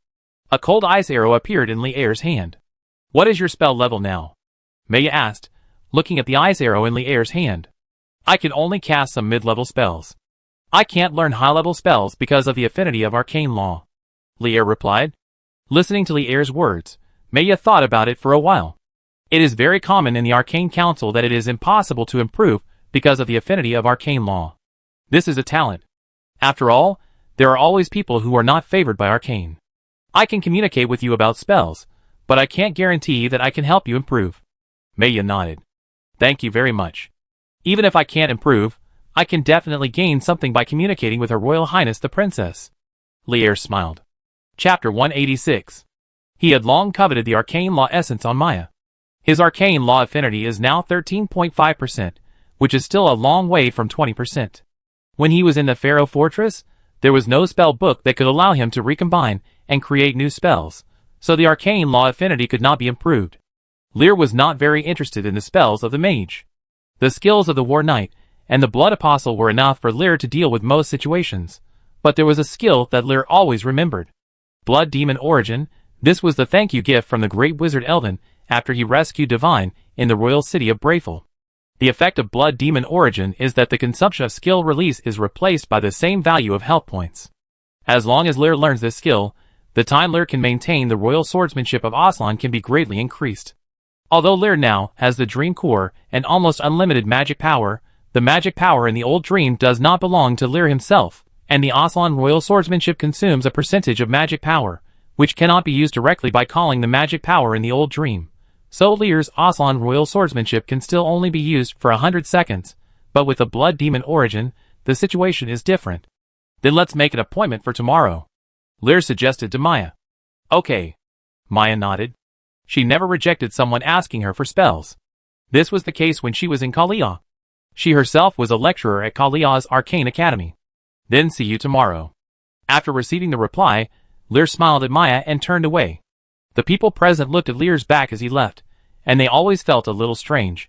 A cold ice arrow appeared in Li'er's hand. What is your spell level now? Maya asked, looking at the ice arrow in Li'er's hand. I can only cast some mid-level spells. I can't learn high-level spells because of the affinity of arcane law. Li'er replied. Listening to Li'er's words, Maya thought about it for a while. It is very common in the Arcane Council that it is impossible to improve because of the affinity of arcane law. This is a talent. After all, there are always people who are not favored by arcane. I can communicate with you about spells, but I can't guarantee that I can help you improve. Maya nodded. Thank you very much. Even if I can't improve, I can definitely gain something by communicating with Her Royal Highness the Princess. Li'er smiled. Chapter 186. He had long coveted the arcane law essence on Maya. His arcane law affinity is now 13.5%, which is still a long way from 20%. When he was in the Pharaoh Fortress, there was no spell book that could allow him to recombine and create new spells, so the arcane law affinity could not be improved. Lear was not very interested in the spells of the mage. The skills of the War Knight and the Blood Apostle were enough for Lear to deal with most situations, but there was a skill that Lear always remembered. Blood Demon Origin. This was the thank you gift from the great wizard Elvin after he rescued Divine in the royal city of Brayful. The effect of Blood Demon Origin is that the consumption of skill release is replaced by the same value of health points. As long as Lear learns this skill, the time Lear can maintain the royal swordsmanship of Aslan can be greatly increased. Although Lear now has the Dream Core and almost unlimited magic power, the magic power in the old dream does not belong to Lear himself, and the Aslan royal swordsmanship consumes a percentage of magic power, which cannot be used directly by calling the magic power in the old dream. So Lear's Aslan royal swordsmanship can still only be used for 100 seconds, but with the Blood Demon Origin, the situation is different. Then let's make an appointment for tomorrow, Lear suggested to Maya. Okay. Maya nodded. She never rejected someone asking her for spells. This was the case when she was in Kalia. She herself was a lecturer at Kalia's Arcane Academy. Then see you tomorrow. After receiving the reply, Lear smiled at Maya and turned away. The people present looked at Lear's back as he left, and they always felt a little strange.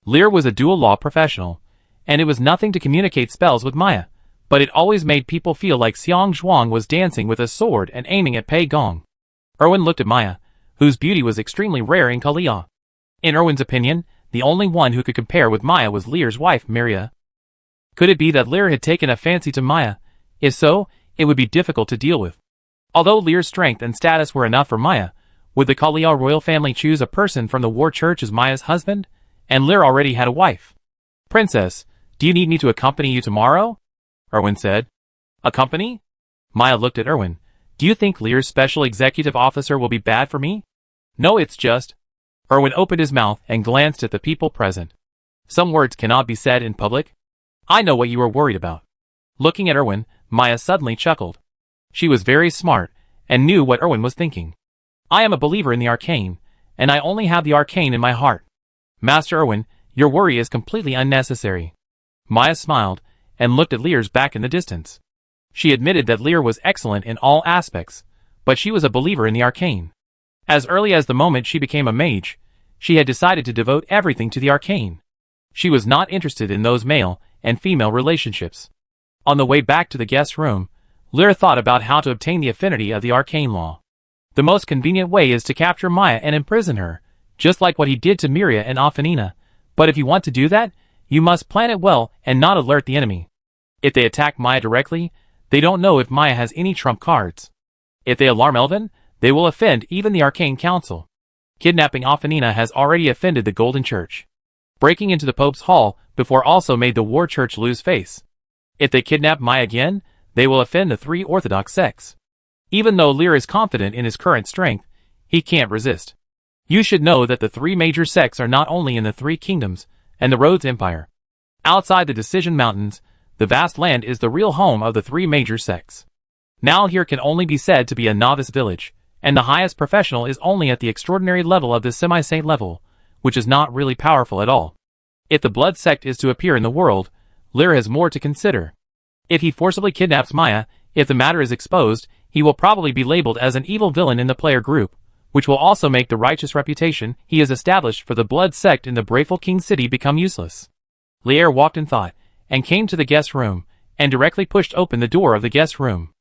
Lear was a dual law professional, and it was nothing to communicate spells with Maya, but it always made people feel like Xiang Zhuang was dancing with a sword and aiming at Pei Gong. Erwin looked at Maya, whose beauty was extremely rare in Kalia. In Erwin's opinion, the only one who could compare with Maya was Lear's wife, Miria. Could it be that Lear had taken a fancy to Maya? If so, it would be difficult to deal with. Although Lear's strength and status were enough for Maya, would the Kalia royal family choose a person from the War Church as Maya's husband? And Lear already had a wife. Princess, do you need me to accompany you tomorrow? Erwin said. Accompany? Maya looked at Erwin. Do you think Lear's special executive officer will be bad for me? No, it's just... Erwin opened his mouth and glanced at the people present. Some words cannot be said in public. I know what you are worried about. Looking at Erwin, Maya suddenly chuckled. She was very smart, and knew what Erwin was thinking. I am a believer in the arcane, and I only have the arcane in my heart. Master Erwin, your worry is completely unnecessary. Maya smiled, and looked at Lear's back in the distance. She admitted that Lear was excellent in all aspects, but she was a believer in the arcane. As early as the moment she became a mage, she had decided to devote everything to the arcane. She was not interested in those male and female relationships. On the way back to the guest room, Lear thought about how to obtain the affinity of the arcane law. The most convenient way is to capture Maya and imprison her, just like what he did to Miria and Afanina, but if you want to do that, you must plan it well and not alert the enemy. If they attack Maya directly, they don't know if Maya has any trump cards. If they alarm Elvin, they will offend even the Arcane Council. Kidnapping Afanina has already offended the Golden Church. Breaking into the Pope's Hall before also made the War Church lose face. If they kidnap Maya again, they will offend the 3 Orthodox sects. Even though Lear is confident in his current strength, he can't resist. You should know that the 3 major sects are not only in the 3 kingdoms and the Rhodes Empire. Outside the Decision Mountains, the vast land is the real home of the 3 major sects. Now here can only be said to be a novice village, and the highest professional is only at the extraordinary level of the semi-saint level, which is not really powerful at all. If the blood sect is to appear in the world, Lear has more to consider. If he forcibly kidnaps Maya, if the matter is exposed, he will probably be labeled as an evil villain in the player group, which will also make the righteous reputation he has established for the blood sect in the Brayful King City become useless. Lear walked in thought, and came to the guest room, and directly pushed open the door of the guest room.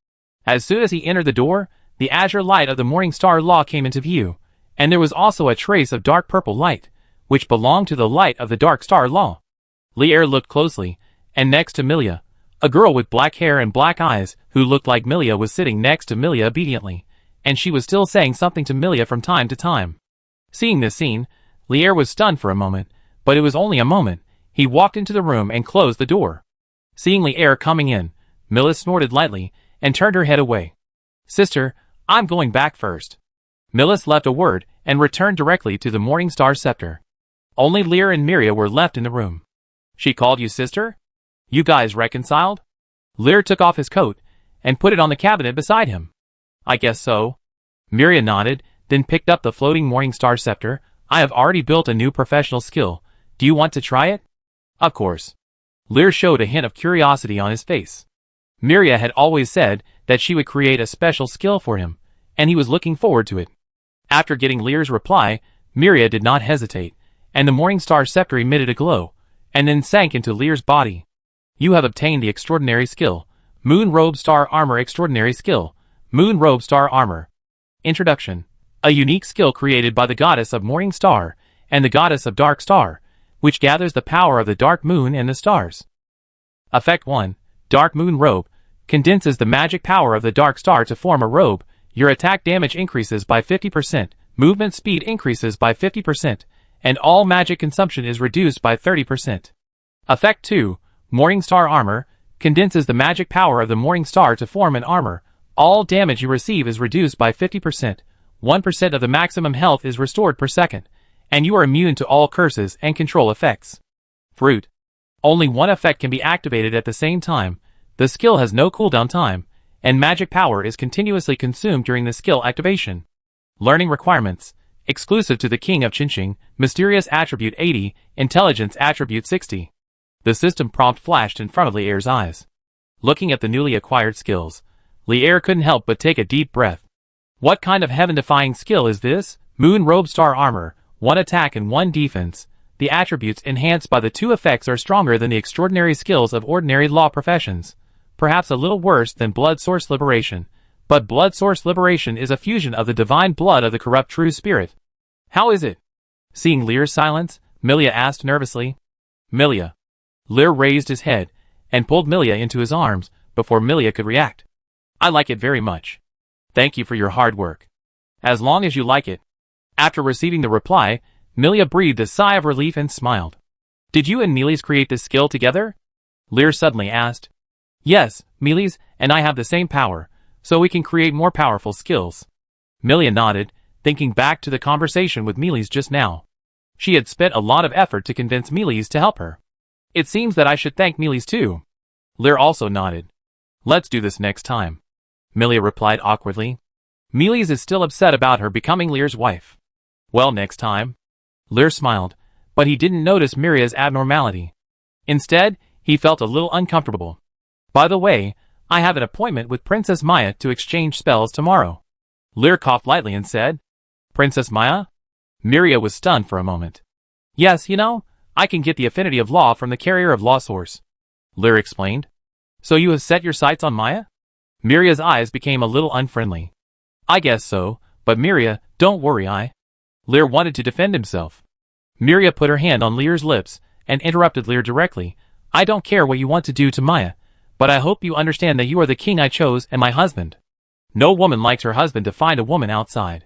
As soon as he entered the door, the azure light of the Morning Star Law came into view, and there was also a trace of dark purple light, which belonged to the light of the Dark Star Law. Lear looked closely, and next to Milia, a girl with black hair and black eyes, who looked like Milia, was sitting next to Milia obediently, and she was still saying something to Milia from time to time. Seeing this scene, Lear was stunned for a moment, but it was only a moment. He walked into the room and closed the door. Seeing Lear coming in, Milia snorted lightly, and turned her head away. Sister, I'm going back first. Milia left a word, and returned directly to the Morning Star Scepter. Only Lear and Miria were left in the room. She called you sister? You guys reconciled? Lear took off his coat, and put it on the cabinet beside him. I guess so. Miria nodded, then picked up the floating Morningstar scepter. I have already built a new professional skill. Do you want to try it? Of course. Lear showed a hint of curiosity on his face. Miria had always said that she would create a special skill for him, and he was looking forward to it. After getting Lear's reply, Miria did not hesitate, and the Morningstar scepter emitted a glow, and then sank into Lear's body. You have obtained the extraordinary skill. Moon Robe Star Armor Extraordinary Skill. Moon Robe Star Armor. Introduction. A unique skill created by the goddess of Morning Star and the goddess of Dark Star, which gathers the power of the dark moon and the stars. Effect 1. Dark Moon Robe. Condenses the magic power of the dark star to form a robe. Your attack damage increases by 50%, movement speed increases by 50%, and all magic consumption is reduced by 30%. Effect 2. Morning Star Armor. Condenses the magic power of the Morning Star to form an armor. All damage you receive is reduced by 50%. 1% of the maximum health is restored per second, and you are immune to all curses and control effects. Fruit. Only one effect can be activated at the same time. The skill has no cooldown time, and magic power is continuously consumed during the skill activation. Learning requirements. Exclusive to the King of Qinqing, Mysterious Attribute 80, Intelligence Attribute 60. The system prompt flashed in front of Li'er's eyes. Looking at the newly acquired skills, Li'er couldn't help but take a deep breath. What kind of heaven-defying skill is this? Moon Robe Star Armor, 1 attack and 1 defense. The attributes enhanced by the 2 effects are stronger than the extraordinary skills of ordinary law professions. Perhaps a little worse than Blood Source Liberation, but Blood Source Liberation is a fusion of the divine blood of the corrupt true spirit. How is it? Seeing Lear's silence, Milia asked nervously. Milia. Lear raised his head and pulled Milia into his arms before Milia could react. I like it very much. Thank you for your hard work. As long as you like it. After receiving the reply, Milia breathed a sigh of relief and smiled. Did you and Mealy's create this skill together? Lear suddenly asked. Yes, Mealy's and I have the same power, so we can create more powerful skills. Milia nodded, thinking back to the conversation with Mealy's just now. She had spent a lot of effort to convince Mealy's to help her. It seems that I should thank Mealy's too. Lear also nodded. Let's do this next time. Milia replied awkwardly. Mealy's is still upset about her becoming Lear's wife. Well, next time. Lear smiled, but he didn't notice Miria's abnormality. Instead, he felt a little uncomfortable. By the way, I have an appointment with Princess Maya to exchange spells tomorrow. Lear coughed lightly and said, Princess Maya? Miria was stunned for a moment. Yes, you know, I can get the affinity of law from the carrier of law source. Lear explained. So you have set your sights on Maya? Miria's eyes became a little unfriendly. I guess so, but Miria, don't worry. Lear wanted to defend himself. Miria put her hand on Lear's lips and interrupted Lear directly. I don't care what you want to do to Maya, but I hope you understand that you are the king I chose and my husband. No woman likes her husband to find a woman outside.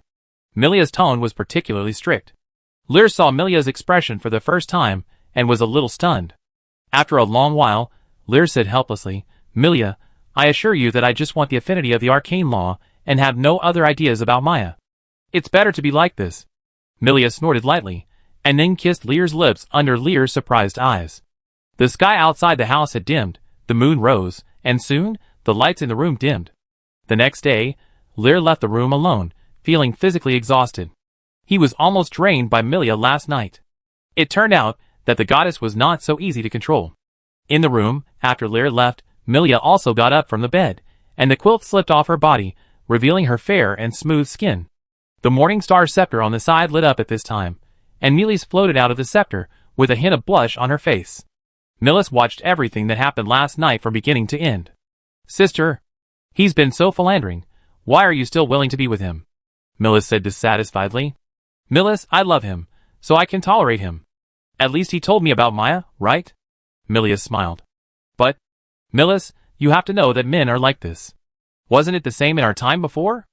Milia's tone was particularly strict. Lear saw Milia's expression for the first time and was a little stunned. After a long while, Lear said helplessly, Milia, I assure you that I just want the affinity of the arcane law and have no other ideas about Maya. It's better to be like this. Milia snorted lightly, and then kissed Lear's lips under Lear's surprised eyes. The sky outside the house had dimmed, the moon rose, and soon, the lights in the room dimmed. The next day, Lear left the room alone, feeling physically exhausted. He was almost drained by Milia last night. It turned out that the goddess was not so easy to control. In the room, after Lear left, Milia also got up from the bed, and the quilt slipped off her body, revealing her fair and smooth skin. The morning star scepter on the side lit up at this time, and Mealy's floated out of the scepter, with a hint of blush on her face. Millis watched everything that happened last night from beginning to end. Sister, he's been so philandering. Why are you still willing to be with him? Millis said dissatisfiedly. Millis, I love him, so I can tolerate him. At least he told me about Maya, right? Milia smiled. But, Millis, you have to know that men are like this. Wasn't it the same in our time before?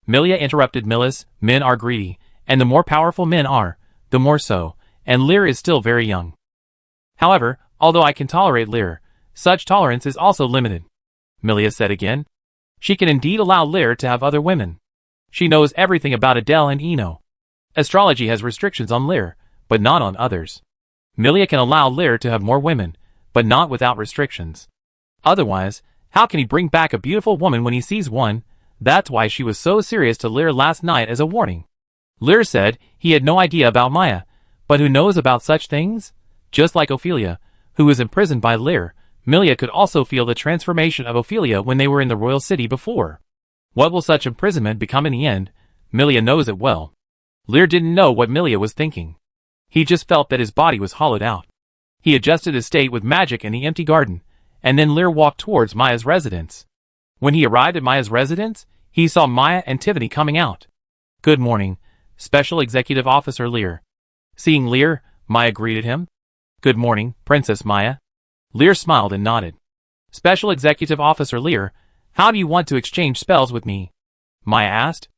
Milia interrupted Millis. Men are greedy, and the more powerful men are, the more so, and Lear is still very young. However, although I can tolerate Lear, such tolerance is also limited. Milia said again. She can indeed allow Lear to have other women. She knows everything about Adele and Eno. Astrology has restrictions on Lear, but not on others. Milia can allow Lear to have more women, but not without restrictions. Otherwise, how can he bring back a beautiful woman when he sees one? That's why she was so serious to Lear last night as a warning. Lear said he had no idea about Maya, but who knows about such things? Just like Ophelia, who was imprisoned by Lear, Milia could also feel the transformation of Ophelia when they were in the royal city before. What will such imprisonment become in the end? Milia knows it well. Lear didn't know what Milia was thinking. He just felt that his body was hollowed out. He adjusted his state with magic in the empty garden, and then Lear walked towards Maya's residence. When he arrived at Maya's residence, he saw Maya and Tiffany coming out. "Good morning, Special Executive Officer Lear." Seeing Lear, Maya greeted him. "Good morning, Princess Maya." Lear smiled and nodded. "Special Executive Officer Lear, how do you want to exchange spells with me?" Maya asked.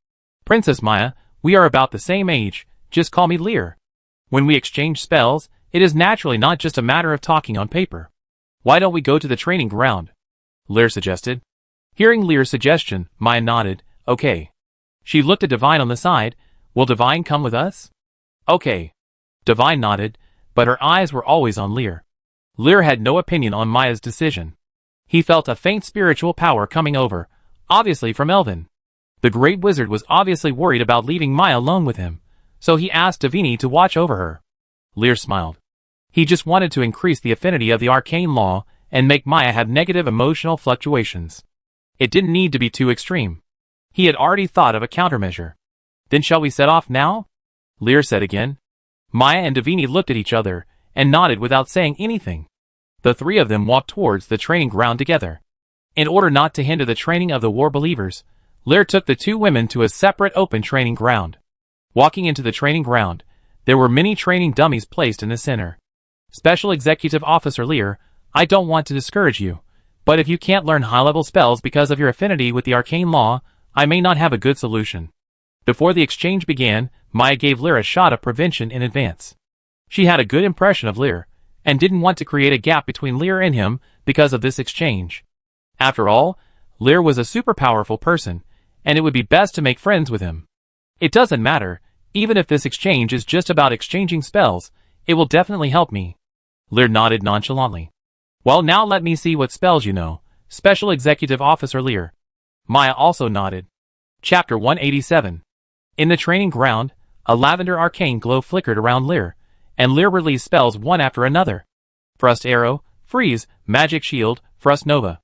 "Princess Maya, we are about the same age, just call me Lear. When we exchange spells, it is naturally not just a matter of talking on paper. Why don't we go to the training ground?" Lear suggested. Hearing Lear's suggestion, Maya nodded. "Okay." She looked at Divine on the side. "Will Divine come with us?" "Okay." Divine nodded, but her eyes were always on Lear. Lear had no opinion on Maya's decision. He felt a faint spiritual power coming over, obviously from Elvin. The great wizard was obviously worried about leaving Maya alone with him, so he asked Divini to watch over her. Lear smiled. He just wanted to increase the affinity of the arcane law and make Maya have negative emotional fluctuations. It didn't need to be too extreme. He had already thought of a countermeasure. "Then shall we set off now?" Lear said again. Maya and Divini looked at each other and nodded without saying anything. The three of them walked towards the training ground together. In order not to hinder the training of the war believers, Lear took the two women to a separate open training ground. Walking into the training ground, there were many training dummies placed in the center. "Special Executive Officer Lear, I don't want to discourage you, but if you can't learn high-level spells because of your affinity with the arcane law, I may not have a good solution." Before the exchange began, Maya gave Lear a shot of prevention in advance. She had a good impression of Lear, and didn't want to create a gap between Lear and him because of this exchange. After all, Lear was a super powerful person, and it would be best to make friends with him. "It doesn't matter, even if this exchange is just about exchanging spells, it will definitely help me." Lear nodded nonchalantly. "Well, now let me see what spells you know, Special Executive Officer Lear." Maya also nodded. Chapter 187. In the training ground, a lavender arcane glow flickered around Lear, and Lear released spells one after another. Frost Arrow, Freeze, Magic Shield, Frost Nova.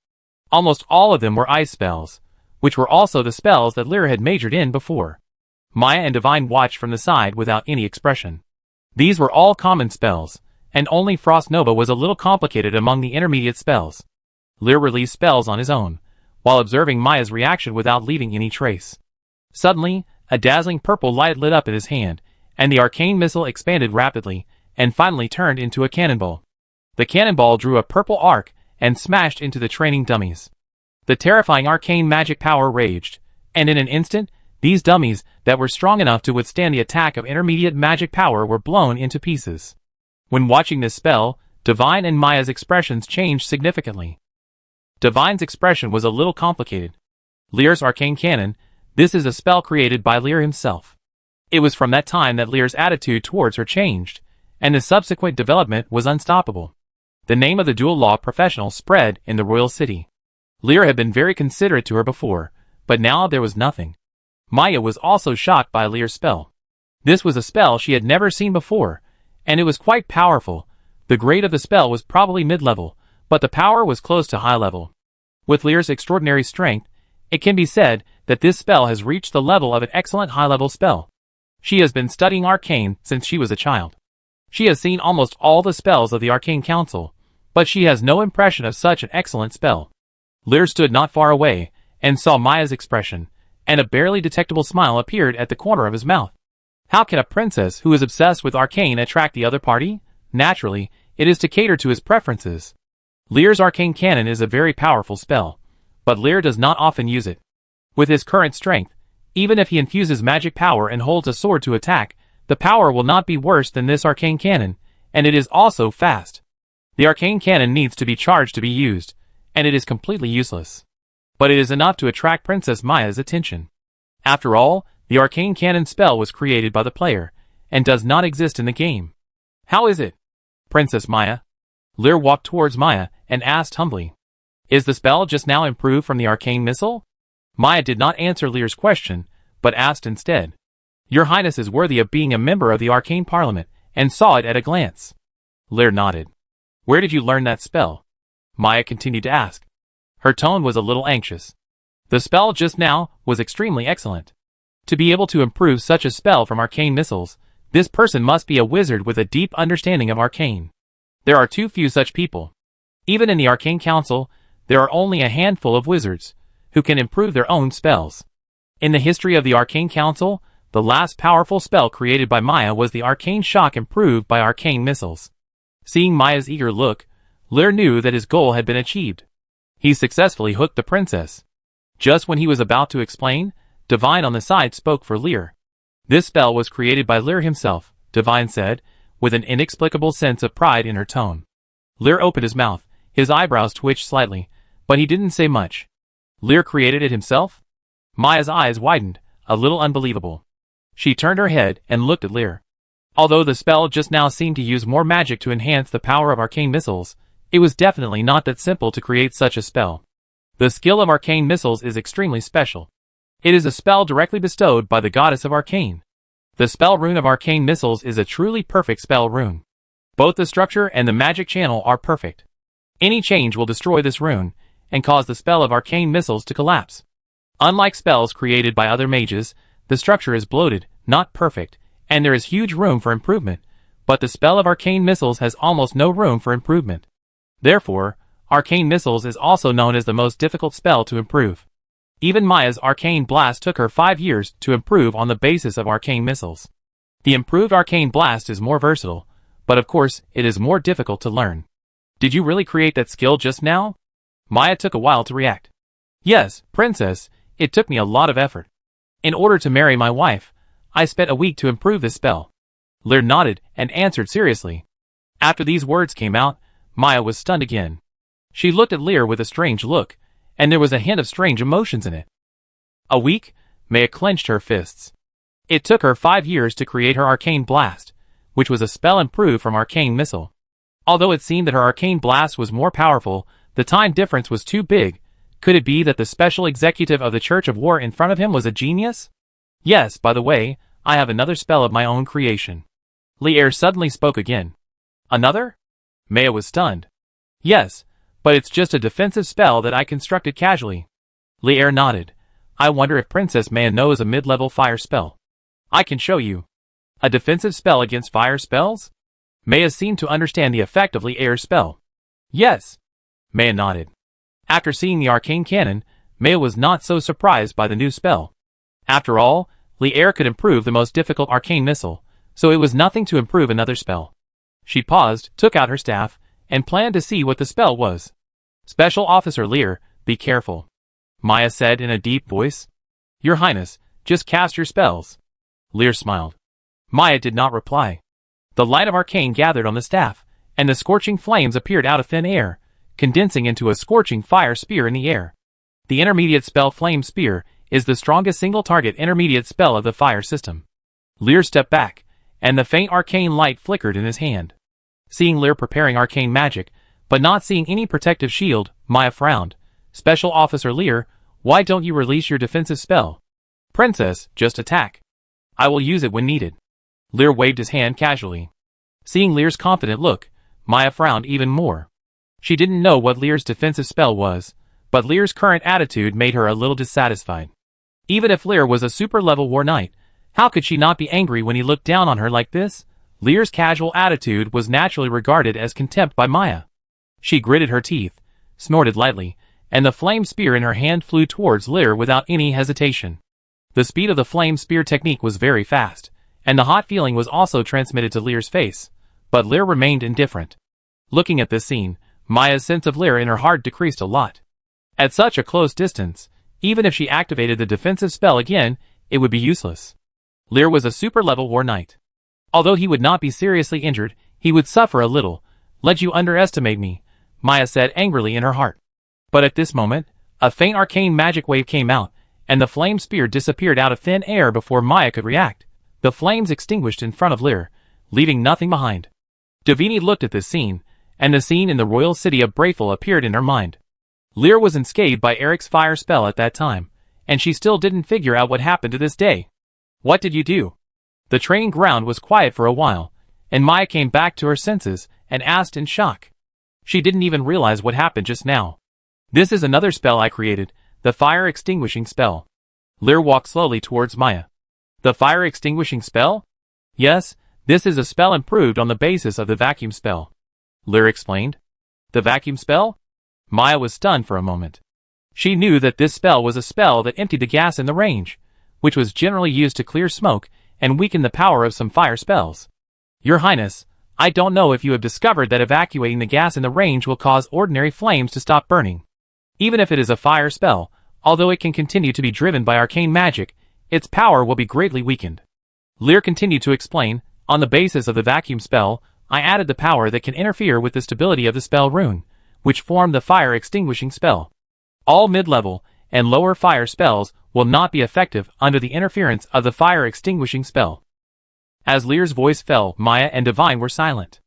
Almost all of them were ice spells, which were also the spells that Lear had majored in before. Maya and Divine watched from the side without any expression. These were all common spells, and only Frost Nova was a little complicated among the intermediate spells. Lear released spells on his own, while observing Maya's reaction without leaving any trace. Suddenly, a dazzling purple light lit up in his hand, and the arcane missile expanded rapidly, and finally turned into a cannonball. The cannonball drew a purple arc, and smashed into the training dummies. The terrifying arcane magic power raged, and in an instant, these dummies, that were strong enough to withstand the attack of intermediate magic power, were blown into pieces. When watching this spell, Divine and Maya's expressions changed significantly. Divine's expression was a little complicated. Lear's arcane cannon, this is a spell created by Lear himself. It was from that time that Lear's attitude towards her changed, and the subsequent development was unstoppable. The name of the dual law professional spread in the royal city. Lear had been very considerate to her before, but now there was nothing. Maya was also shocked by Lear's spell. This was a spell she had never seen before, and it was quite powerful. The grade of the spell was probably mid-level, but the power was close to high level. With Lear's extraordinary strength, it can be said that this spell has reached the level of an excellent high-level spell. She has been studying arcane since she was a child. She has seen almost all the spells of the Arcane Council, but she has no impression of such an excellent spell. Lear stood not far away, and saw Maya's expression, and a barely detectable smile appeared at the corner of his mouth. How can a princess who is obsessed with arcane attract the other party? Naturally, it is to cater to his preferences. Lear's arcane cannon is a very powerful spell, but Lear does not often use it. With his current strength, even if he infuses magic power and holds a sword to attack, the power will not be worse than this arcane cannon, and it is also fast. The arcane cannon needs to be charged to be used, and it is completely useless. But it is enough to attract Princess Maya's attention. After all, the arcane cannon spell was created by the player, and does not exist in the game. How is it, Princess Maya? Lear walked towards Maya, and asked humbly. Is the spell just now improved from the arcane missile? Maya did not answer Lear's question, but asked instead. Your Highness is worthy of being a member of the Arcane Parliament, and saw it at a glance. Lear nodded. Where did you learn that spell? Maya continued to ask. Her tone was a little anxious. The spell just now was extremely excellent. To be able to improve such a spell from arcane missiles, this person must be a wizard with a deep understanding of arcane. There are too few such people. Even in the Arcane Council, there are only a handful of wizards who can improve their own spells. In the history of the Arcane Council, the last powerful spell created by Maya was the Arcane Shock improved by arcane missiles. Seeing Maya's eager look, Lear knew that his goal had been achieved. He successfully hooked the princess. Just when he was about to explain, Divine on the side spoke for Lear. This spell was created by Lear himself, Divine said, with an inexplicable sense of pride in her tone. Lear opened his mouth, his eyebrows twitched slightly, but he didn't say much. Lear created it himself? Maya's eyes widened, a little unbelievable. She turned her head and looked at Lear. Although the spell just now seemed to use more magic to enhance the power of arcane missiles, it was definitely not that simple to create such a spell. The skill of arcane missiles is extremely special. It is a spell directly bestowed by the goddess of arcane. The spell rune of arcane missiles is a truly perfect spell rune. Both the structure and the magic channel are perfect. Any change will destroy this rune, and cause the spell of arcane missiles to collapse. Unlike spells created by other mages, the structure is bloated, not perfect, and there is huge room for improvement, but the spell of arcane missiles has almost no room for improvement. Therefore, arcane missiles is also known as the most difficult spell to improve. Even Maya's arcane blast took her 5 years to improve on the basis of arcane missiles. The improved arcane blast is more versatile, but of course, it is more difficult to learn. Did you really create that skill just now? Maya took a while to react. Yes, princess, it took me a lot of effort. In order to marry my wife, I spent a week to improve this spell. Lear nodded and answered seriously. After these words came out, Maya was stunned again. She looked at Lear with a strange look, and there was a hint of strange emotions in it. A week? Maya clenched her fists. It took her 5 years to create her arcane blast, which was a spell improved from arcane missile. Although it seemed that her arcane blast was more powerful, the time difference was too big. Could it be that the special executive of the Church of War in front of him was a genius? Yes, by the way, I have another spell of my own creation. Lear suddenly spoke again. Another? Maya was stunned. Yes, but it's just a defensive spell that I constructed casually. Lear nodded. I wonder if Princess Maya knows a mid-level fire spell. I can show you. A defensive spell against fire spells? Maya seemed to understand the effect of Lear's spell. Yes. Maya nodded. After seeing the arcane cannon, Maya was not so surprised by the new spell. After all, Lear could improve the most difficult arcane missile, so it was nothing to improve another spell. She paused, took out her staff, and planned to see what the spell was. Special Officer Lear, be careful. Maya said in a deep voice. Your Highness, just cast your spells. Lear smiled. Maya did not reply. The light of arcane gathered on the staff, and the scorching flames appeared out of thin air, condensing into a scorching fire spear in the air. The intermediate spell Flame Spear is the strongest single-target intermediate spell of the fire system. Lear stepped back, and the faint arcane light flickered in his hand. Seeing Lear preparing arcane magic, but not seeing any protective shield, Maya frowned. Special Officer Lear, why don't you release your defensive spell? Princess, just attack. I will use it when needed. Lear waved his hand casually. Seeing Lear's confident look, Maya frowned even more. She didn't know what Lear's defensive spell was, but Lear's current attitude made her a little dissatisfied. Even if Lear was a super-level war knight, how could she not be angry when he looked down on her like this? Lear's casual attitude was naturally regarded as contempt by Maya. She gritted her teeth, snorted lightly, and the flame spear in her hand flew towards Lear without any hesitation. The speed of the flame spear technique was very fast, and the hot feeling was also transmitted to Lear's face, but Lear remained indifferent. Looking at this scene, Maya's sense of Lear in her heart decreased a lot. At such a close distance, even if she activated the defensive spell again, it would be useless. Lear was a super-level war knight. Although he would not be seriously injured, he would suffer a little. Let you underestimate me, Maya said angrily in her heart. But at this moment, a faint arcane magic wave came out, and the flame spear disappeared out of thin air before Maya could react. The flames extinguished in front of Lear, leaving nothing behind. Davini looked at this scene, and the scene in the royal city of Brayful appeared in her mind. Lear was unscathed by Eric's fire spell at that time, and she still didn't figure out what happened to this day. What did you do? The training ground was quiet for a while, and Maya came back to her senses and asked in shock. She didn't even realize what happened just now. This is another spell I created, the fire extinguishing spell. Lear walked slowly towards Maya. The fire extinguishing spell? Yes, this is a spell improved on the basis of the vacuum spell. Lear explained. The vacuum spell? Maya was stunned for a moment. She knew that this spell was a spell that emptied the gas in the range, which was generally used to clear smoke and weaken the power of some fire spells. Your Highness, I don't know if you have discovered that evacuating the gas in the range will cause ordinary flames to stop burning. Even if it is a fire spell, although it can continue to be driven by arcane magic, its power will be greatly weakened. Lear continued to explain, on the basis of the vacuum spell, I added the power that can interfere with the stability of the spell rune, which formed the fire extinguishing spell. All mid-level and lower fire spells will not be effective under the interference of the fire extinguishing spell. As Lear's voice fell, Maya and Divine were silent.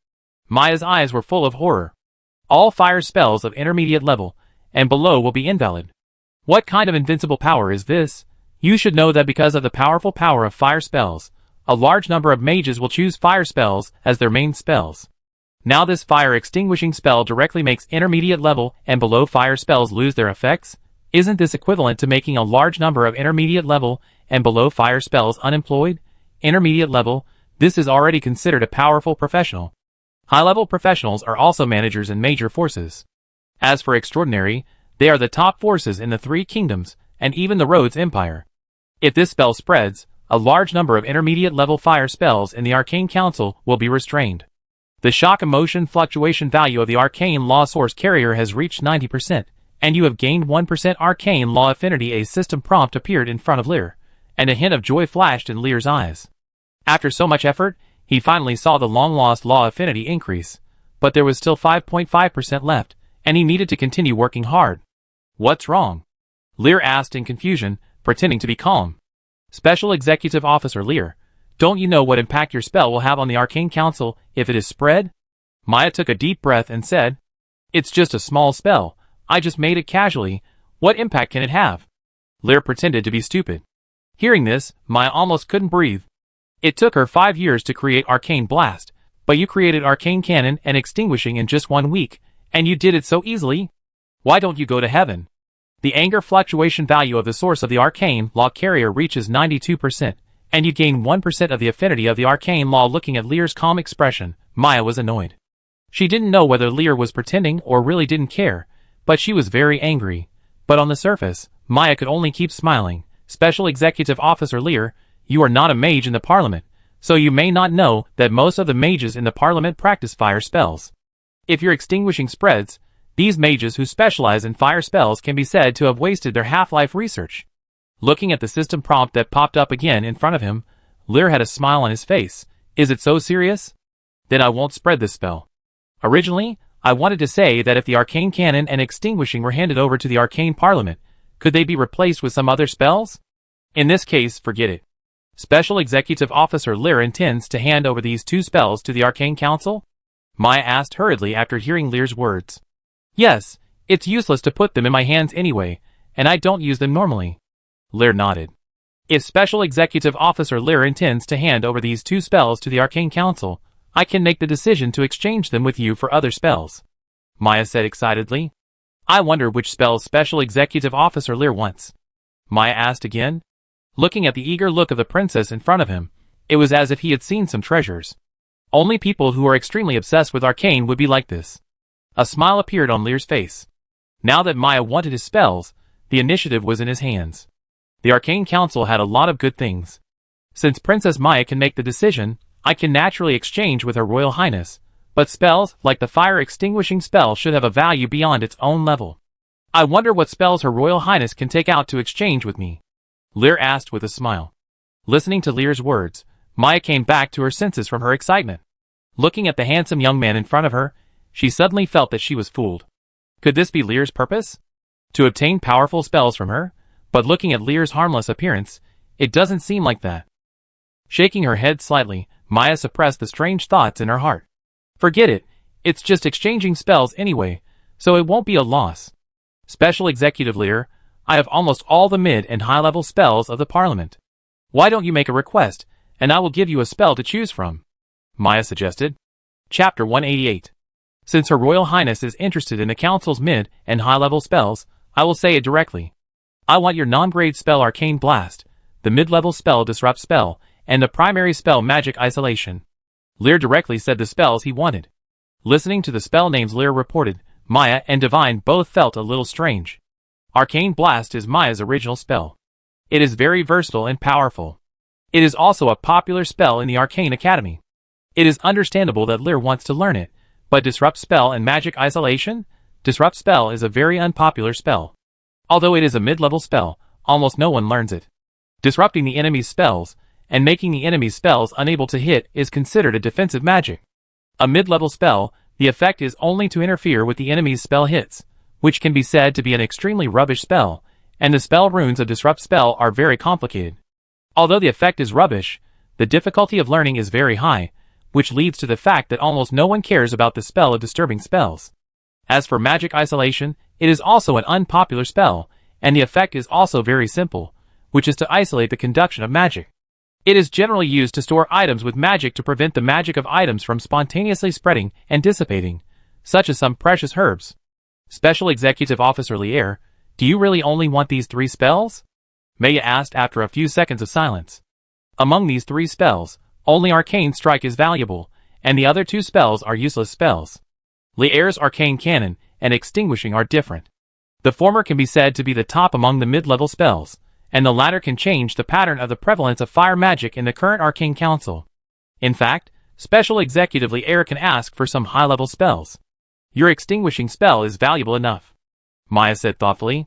Maya's eyes were full of horror. All fire spells of intermediate level and below will be invalid. What kind of invincible power is this? You should know that because of the powerful power of fire spells, a large number of mages will choose fire spells as their main spells. Now this fire extinguishing spell directly makes intermediate level and below fire spells lose their effects? Isn't this equivalent to making a large number of intermediate level and below fire spells unemployed? Intermediate level, this is already considered a powerful professional. High-level professionals are also managers in major forces. As for extraordinary, they are the top forces in the Three Kingdoms and even the Rhodes Empire. If this spell spreads, a large number of intermediate level fire spells in the Arcane Council will be restrained. The shock emotion fluctuation value of the arcane law source carrier has reached 90%, and you have gained 1% arcane law affinity. A system prompt appeared in front of Lear, and a hint of joy flashed in Lear's eyes. After so much effort, he finally saw the long-lost law affinity increase, but there was still 5.5% left, and he needed to continue working hard. What's wrong? Lear asked in confusion, pretending to be calm. Special Executive Officer Lear, don't you know what impact your spell will have on the Arcane Council if it is spread? Maya took a deep breath and said, It's just a small spell. I just made it casually. What impact can it have? Lear pretended to be stupid. Hearing this, Maya almost couldn't breathe. It took her 5 years to create Arcane Blast, but you created Arcane Cannon and Extinguishing in just 1 week, and you did it so easily? Why don't you go to heaven? The anger fluctuation value of the source of the arcane law carrier reaches 92%, and you gain 1% of the affinity of the arcane law. Looking at Lear's calm expression, Maya was annoyed. She didn't know whether Lear was pretending or really didn't care, but she was very angry. But on the surface, Maya could only keep smiling. Special Executive Officer Lear, you are not a mage in the Parliament, so you may not know that most of the mages in the Parliament practice fire spells. If your extinguishing spreads, these mages who specialize in fire spells can be said to have wasted their half-life research. Looking at the system prompt that popped up again in front of him, Lear had a smile on his face. Is it so serious? Then I won't spread this spell. Originally, I wanted to say that if the Arcane Cannon and Extinguishing were handed over to the Arcane Parliament, could they be replaced with some other spells? In this case, forget it. Special Executive Officer Lear intends to hand over these 2 spells to the Arcane Council? Maya asked hurriedly after hearing Lear's words. Yes, it's useless to put them in my hands anyway, and I don't use them normally. Lear nodded. If Special Executive Officer Lear intends to hand over these 2 spells to the Arcane Council, I can make the decision to exchange them with you for other spells. Maya said excitedly. I wonder which spells Special Executive Officer Lear wants. Maya asked again. Looking at the eager look of the princess in front of him, it was as if he had seen some treasures. Only people who are extremely obsessed with arcane would be like this. A smile appeared on Lear's face. Now that Maya wanted his spells, the initiative was in his hands. The Arcane Council had a lot of good things. Since Princess Maya can make the decision, I can naturally exchange with Her Royal Highness, but spells like the fire extinguishing spell should have a value beyond its own level. I wonder what spells Her Royal Highness can take out to exchange with me. Lear asked with a smile. Listening to Lear's words, Maya came back to her senses from her excitement. Looking at the handsome young man in front of her, she suddenly felt that she was fooled. Could this be Lear's purpose? To obtain powerful spells from her? But looking at Lear's harmless appearance, it doesn't seem like that. Shaking her head slightly, Maya suppressed the strange thoughts in her heart. Forget it, it's just exchanging spells anyway, so it won't be a loss. Special Executive Lear, I have almost all the mid and high-level spells of the Parliament. Why don't you make a request, and I will give you a spell to choose from," Maya suggested. Chapter 188. Since Her Royal Highness is interested in the Council's mid- and high-level spells, I will say it directly. I want your non-grade spell Arcane Blast, the mid-level spell Disrupt spell, and the primary spell Magic Isolation. Lear directly said the spells he wanted. Listening to the spell names Lear reported, Maya and Divine both felt a little strange. Arcane Blast is Maya's original spell. It is very versatile and powerful. It is also a popular spell in the Arcane Academy. It is understandable that Lear wants to learn it, but Disrupt spell and Magic Isolation? Disrupt spell is a very unpopular spell. Although it is a mid-level spell, almost no one learns it. Disrupting the enemy's spells, and making the enemy's spells unable to hit is considered a defensive magic. A mid-level spell, the effect is only to interfere with the enemy's spell hits, which can be said to be an extremely rubbish spell, and the spell runes of Disrupt spell are very complicated. Although the effect is rubbish, the difficulty of learning is very high, which leads to the fact that almost no one cares about the spell of disturbing spells. As for Magic Isolation, it is also an unpopular spell, and the effect is also very simple, which is to isolate the conduction of magic. It is generally used to store items with magic to prevent the magic of items from spontaneously spreading and dissipating, such as some precious herbs. Special Executive Officer Lier, do you really only want these 3 spells? Maya asked after a few seconds of silence. Among these 3 spells, only Arcane Strike is valuable, and the other 2 spells are useless spells. Lier's Arcane Cannon and Extinguishing are different. The former can be said to be the top among the mid-level spells, and the latter can change the pattern of the prevalence of fire magic in the current Arcane Council. In fact, Special Executive Lier can ask for some high-level spells. Your Extinguishing spell is valuable enough, Maya said thoughtfully.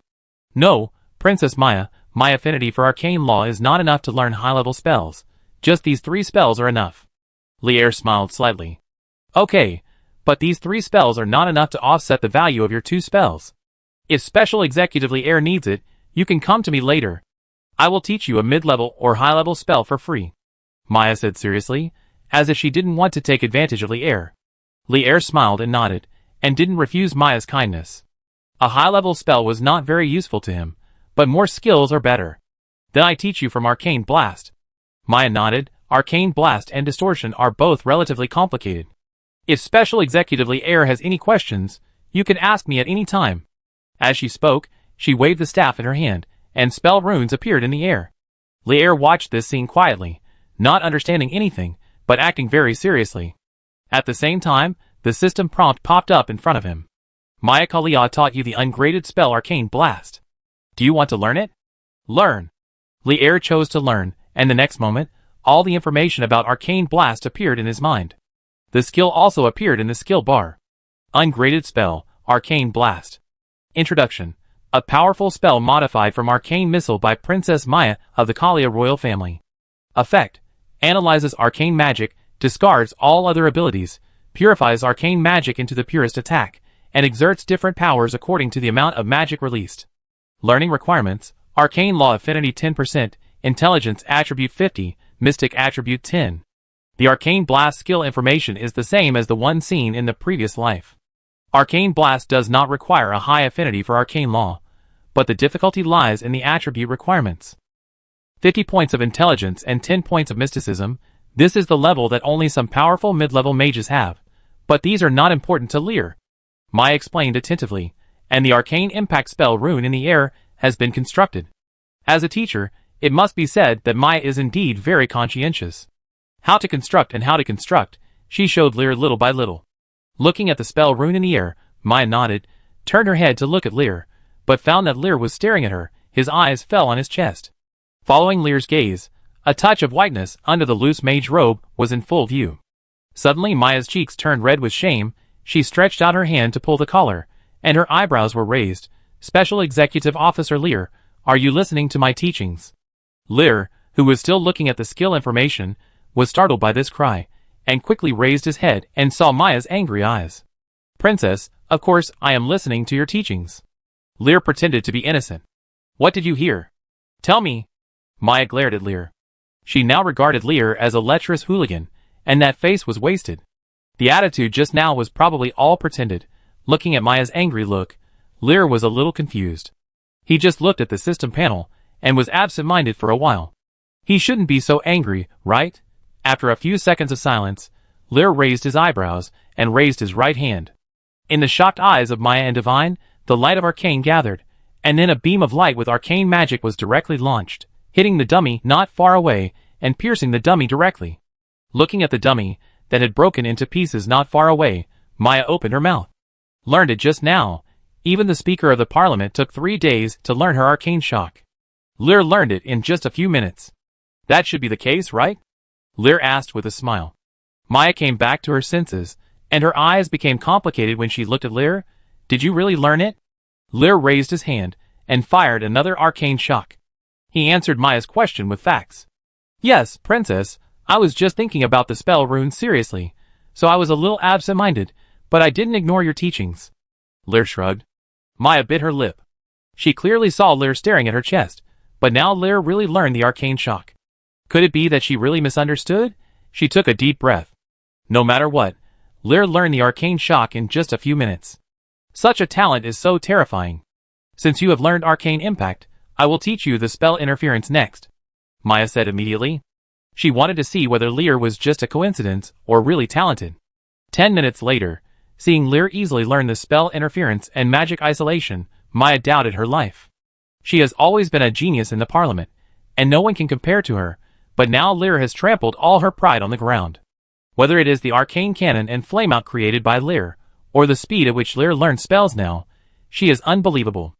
No, Princess Maya, my affinity for arcane law is not enough to learn high-level spells. Just these 3 spells are enough. Lier smiled slightly. Okay, but these 3 spells are not enough to offset the value of your 2 spells. If Special Executive Lier needs it, you can come to me later. I will teach you a mid-level or high-level spell for free, Maya said seriously, as if she didn't want to take advantage of Lier. Lier smiled and nodded, and didn't refuse Maya's kindness. A high-level spell was not very useful to him, but more skills are better. Then I teach you from Arcane Blast. Maya nodded. Arcane Blast and Distortion are both relatively complicated. If Special Executive Lier has any questions, you can ask me at any time. As she spoke, she waved the staff in her hand, and spell runes appeared in the air. Lier watched this scene quietly, not understanding anything, but acting very seriously. At the same time, the system prompt popped up in front of him. Maya Kalia taught you the ungraded spell Arcane Blast. Do you want to learn it? Learn. Lier chose to learn, and the next moment, all the information about Arcane Blast appeared in his mind. The skill also appeared in the skill bar. Ungraded spell, Arcane Blast. Introduction. A powerful spell modified from Arcane Missile by Princess Maya of the Kalia royal family. Effect. Analyzes arcane magic, discards all other abilities, purifies arcane magic into the purest attack, and exerts different powers according to the amount of magic released. Learning requirements. Arcane Law Affinity 10%, Intelligence Attribute 50, Mystic Attribute 10. The Arcane Blast skill information is the same as the one seen in the previous life. Arcane Blast does not require a high affinity for Arcane Law, but the difficulty lies in the attribute requirements. 50 points of intelligence and 10 points of mysticism. This is the level that only some powerful mid-level mages have, but these are not important to Lier. Maya explained attentively, and the Arcane Impact spell rune in the air has been constructed. As a teacher, it must be said that Maya is indeed very conscientious. How to construct, she showed Lier little by little. Looking at the spell rune in the air, Maya nodded, turned her head to look at Lier, but found that Lier was staring at her. His eyes fell on his chest. Following Lier's gaze, a touch of whiteness under the loose mage robe was in full view. Suddenly Maya's cheeks turned red with shame. She stretched out her hand to pull the collar, and her eyebrows were raised. Special Executive Officer Lier, are you listening to my teachings? Lier, who was still looking at the skill information, was startled by this cry, and quickly raised his head and saw Maya's angry eyes. Princess, of course I am listening to your teachings. Lier pretended to be innocent. What did you hear? Tell me. Maya glared at Lier. She now regarded Lier as a lecherous hooligan, and that face was wasted. The attitude just now was probably all pretended. Looking at Maya's angry look, Lier was a little confused. He just looked at the system panel, and was absent-minded for a while. He shouldn't be so angry, right? After a few seconds of silence, Lear raised his eyebrows and raised his right hand. In the shocked eyes of Maya and Divine, the light of arcane gathered, and then a beam of light with arcane magic was directly launched, hitting the dummy not far away and piercing the dummy directly. Looking at the dummy that had broken into pieces not far away, Maya opened her mouth. Learned it just now. Even the Speaker of the Parliament took 3 days to learn her arcane shock. Lear learned it in just a few minutes. That should be the case, right? Lear asked with a smile. Maya came back to her senses, and her eyes became complicated when she looked at Lear. Did you really learn it? Lear raised his hand and fired another arcane shock. He answered Maya's question with facts. Yes, Princess, I was just thinking about the spell runes seriously, so I was a little absent-minded, but I didn't ignore your teachings. Lear shrugged. Maya bit her lip. She clearly saw Lear staring at her chest, but now Lear really learned the arcane shock. Could it be that she really misunderstood? She took a deep breath. No matter what, Lear learned the arcane shock in just a few minutes. Such a talent is so terrifying. Since you have learned arcane impact, I will teach you the spell interference next, Maya said immediately. She wanted to see whether Lear was just a coincidence or really talented. 10 minutes later, seeing Lear easily learn the spell interference and magic isolation, Maya doubted her life. She has always been a genius in the Parliament, and no one can compare to her, but now Lear has trampled all her pride on the ground. Whether it is the arcane cannon and flameout created by Lear, or the speed at which Lear learns spells now, she is unbelievable.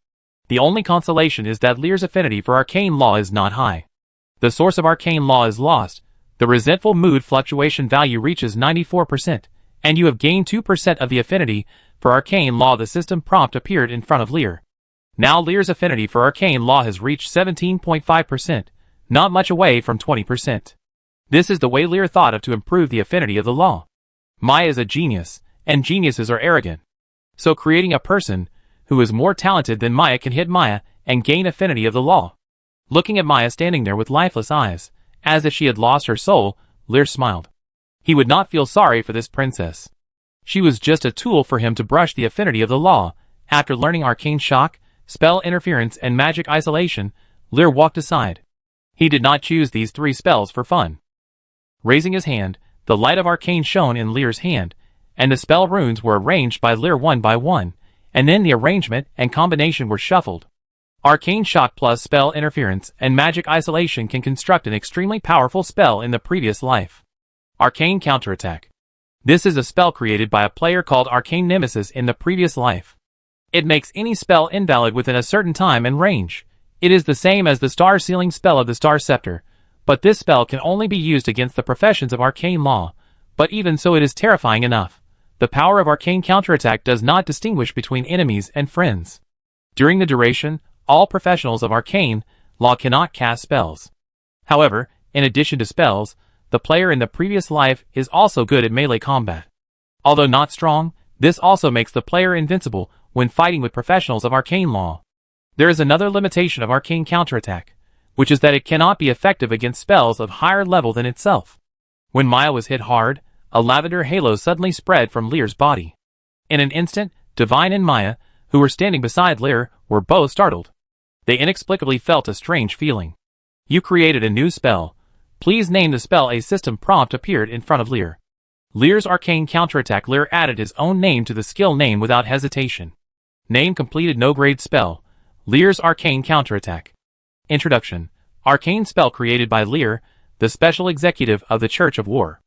The only consolation is that Lear's affinity for arcane law is not high. The source of arcane law is lost, the resentful mood fluctuation value reaches 94%, and you have gained 2% of the affinity for arcane law. The system prompt appeared in front of Lear. Now Lear's affinity for arcane law has reached 17.5%, not much away from 20%. This is the way Lear thought of to improve the affinity of the law. Maya is a genius, and geniuses are arrogant. So creating a person who is more talented than Maya can hit Maya and gain affinity of the law. Looking at Maya standing there with lifeless eyes, as if she had lost her soul, Lear smiled. He would not feel sorry for this princess. She was just a tool for him to brush the affinity of the law. After learning arcane shock, spell interference, and magic isolation, Lear walked aside. He did not choose these 3 spells for fun. Raising his hand, the light of arcane shone in Lear's hand, and the spell runes were arranged by Lear one by one, and then the arrangement and combination were shuffled. Arcane shock plus spell interference and magic isolation can construct an extremely powerful spell in the previous life. Arcane counterattack. This is a spell created by a player called Arcane Nemesis in the previous life. It makes any spell invalid within a certain time and range. It is the same as the star sealing spell of the Star Scepter, but this spell can only be used against the professions of arcane law, but even so it is terrifying enough. The power of arcane counterattack does not distinguish between enemies and friends. During the duration, all professionals of arcane law cannot cast spells. However, in addition to spells, the player in the previous life is also good at melee combat. Although not strong, this also makes the player invincible when fighting with professionals of arcane law. There is another limitation of arcane counterattack, which is that it cannot be effective against spells of higher level than itself. When Maya was hit hard, a lavender halo suddenly spread from Lear's body. In an instant, Divine and Maya, who were standing beside Lear, were both startled. They inexplicably felt a strange feeling. You created a new spell. Please name the spell. A system prompt appeared in front of Lear. Lear's arcane counterattack. Lear added his own name to the skill name without hesitation. Name completed. No grade spell. Lear's arcane counterattack. Introduction. Arcane spell created by Lear, the special executive of the Church of War.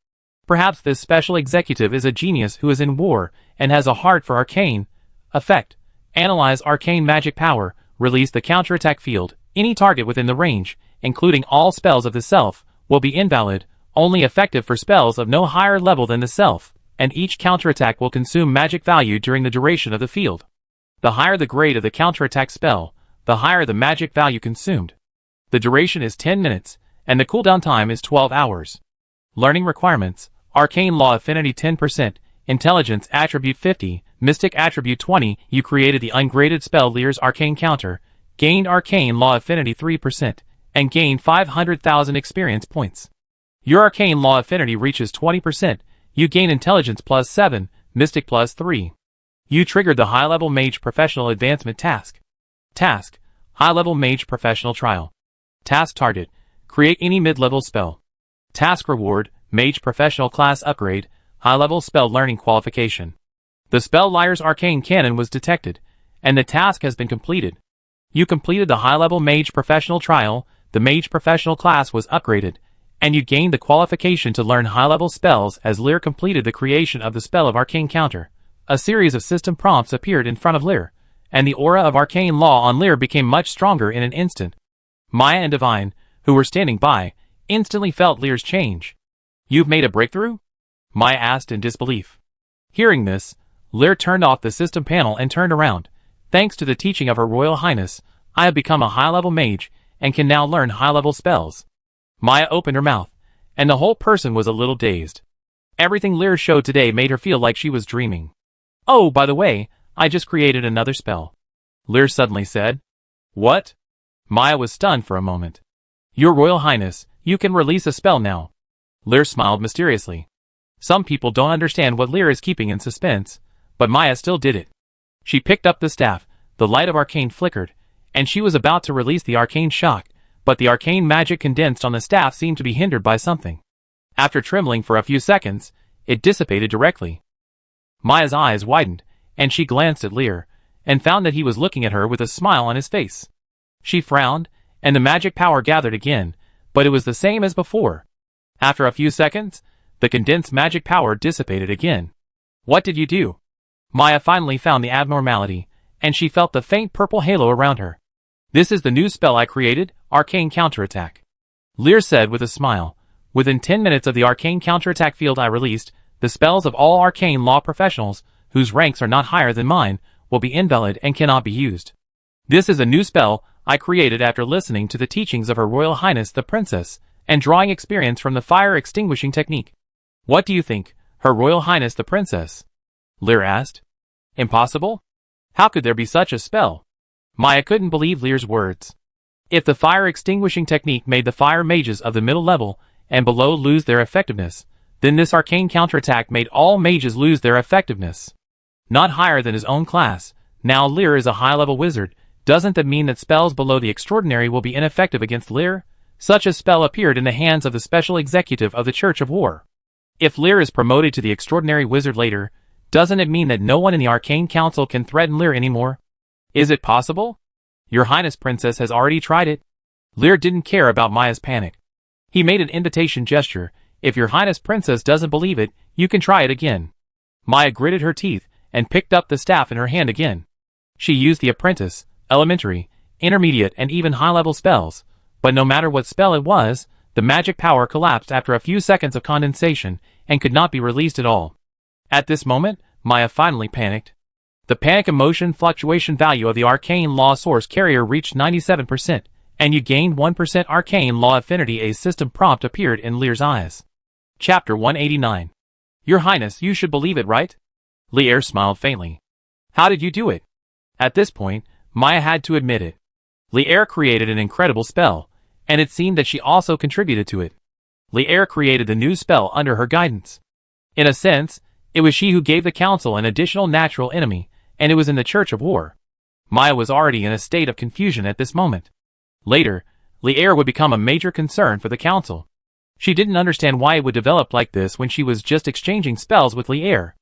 Perhaps this special executive is a genius who is in war and has a heart for arcane. Effect. Analyze arcane magic power. Release the counterattack field. Any target within the range, including all spells of the self, will be invalid, only effective for spells of no higher level than the self, and each counterattack will consume magic value during the duration of the field. The higher the grade of the counterattack spell, the higher the magic value consumed. The duration is 10 minutes, and the cooldown time is 12 hours. Learning requirements: Arcane Law Affinity 10%, Intelligence Attribute 50, Mystic Attribute 20. You created the ungraded spell Lear's Arcane Counter, gained Arcane Law Affinity 3%, and gained 500,000 experience points. Your Arcane Law Affinity reaches 20%, you gain Intelligence plus 7, Mystic plus 3. You triggered the High-Level Mage Professional Advancement Task. Task: High-Level Mage Professional Trial. Task target: Create any mid-level spell. Task reward, Mage Professional Class Upgrade, High-level spell learning qualification. The spell Liar's Arcane Cannon was detected, and the task has been completed. You completed the high-level Mage Professional trial, the Mage Professional class was upgraded, and you gained the qualification to learn high-level spells as Lear completed the creation of the spell of Arcane Counter. A series of system prompts appeared in front of Lear, and the aura of arcane law on Lear became much stronger in an instant. Maya and Divine, who were standing by, instantly felt Lear's change. You've made a breakthrough? Maya asked in disbelief. Hearing this, Lear turned off the system panel and turned around. Thanks to the teaching of Her Royal Highness, I have become a high-level mage, and can now learn high-level spells. Maya opened her mouth, and the whole person was a little dazed. Everything Lear showed today made her feel like she was dreaming. Oh, by the way, I just created another spell. Lear suddenly said. What? Maya was stunned for a moment. Your Royal Highness, you can release a spell now. Lear smiled mysteriously. Some people don't understand what Lear is keeping in suspense, but Maya still did it. She picked up the staff, the light of arcane flickered, and she was about to release the arcane shock, but the arcane magic condensed on the staff seemed to be hindered by something. After trembling for a few seconds, it dissipated directly. Maya's eyes widened, and she glanced at Lear, and found that he was looking at her with a smile on his face. She frowned, and the magic power gathered again, but it was the same as before. After a few seconds, the condensed magic power dissipated again. What did you do? Maya finally found the abnormality, and she felt the faint purple halo around her. This is the new spell I created, Arcane Counterattack. Lear said with a smile. Within 10 minutes of the Arcane Counterattack field I released, the spells of all arcane law professionals, whose ranks are not higher than mine, will be invalid and cannot be used. This is a new spell I created after listening to the teachings of Her Royal Highness the Princess, and drawing experience from the fire extinguishing technique. What do you think, Her Royal Highness the Princess? Lear asked. Impossible? How could there be such a spell? Maya couldn't believe Lear's words. If the fire extinguishing technique made the fire mages of the middle level and below lose their effectiveness, then this arcane counterattack made all mages lose their effectiveness. Not higher than his own class, now Lear is a high-level wizard. Doesn't that mean that spells below the extraordinary will be ineffective against Lear? Such a spell appeared in the hands of the special executive of the Church of War. If Lear is promoted to the extraordinary wizard later, doesn't it mean that no one in the Arcane Council can threaten Lear anymore? Is it possible? Your Highness Princess has already tried it. Lear didn't care about Maya's panic. He made an invitation gesture. If your Highness Princess doesn't believe it, you can try it again. Maya gritted her teeth and picked up the staff in her hand again. She used the apprentice, elementary, intermediate and even high-level spells, but no matter what spell it was, the magic power collapsed after a few seconds of condensation and could not be released at all. At this moment, Maya finally panicked. The panic emotion fluctuation value of the arcane law source carrier reached 97%, and you gained 1% arcane law affinity. A system prompt appeared in Lear's eyes. Chapter 189. Your Highness, you should believe it, right? Lear smiled faintly. How did you do it? At this point, Maya had to admit it. Lear created an incredible spell, and it seemed that she also contributed to it. Lear created the new spell under her guidance. In a sense, it was she who gave the council an additional natural enemy, and it was in the Church of War. Maya was already in a state of confusion at this moment. Later, Lear would become a major concern for the council. She didn't understand why it would develop like this when she was just exchanging spells with Lear.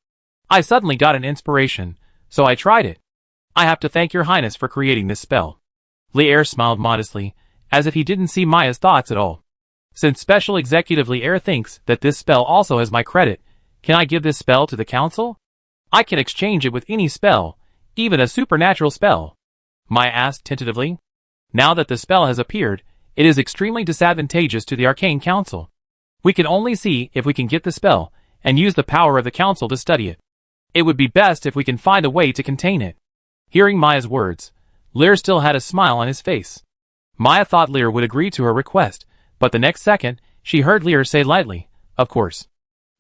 I suddenly got an inspiration, so I tried it. I have to thank your Highness for creating this spell. Lear smiled modestly, as if he didn't see Maya's thoughts at all. Since Special Executive Lear thinks that this spell also has my credit, can I give this spell to the council? I can exchange it with any spell, even a supernatural spell. Maya asked tentatively. Now that the spell has appeared, it is extremely disadvantageous to the Arcane Council. We can only see if we can get the spell, and use the power of the council to study it. It would be best if we can find a way to contain it. Hearing Maya's words, Lear still had a smile on his face. Maya thought Lear would agree to her request, but the next second, she heard Lear say lightly, "Of course."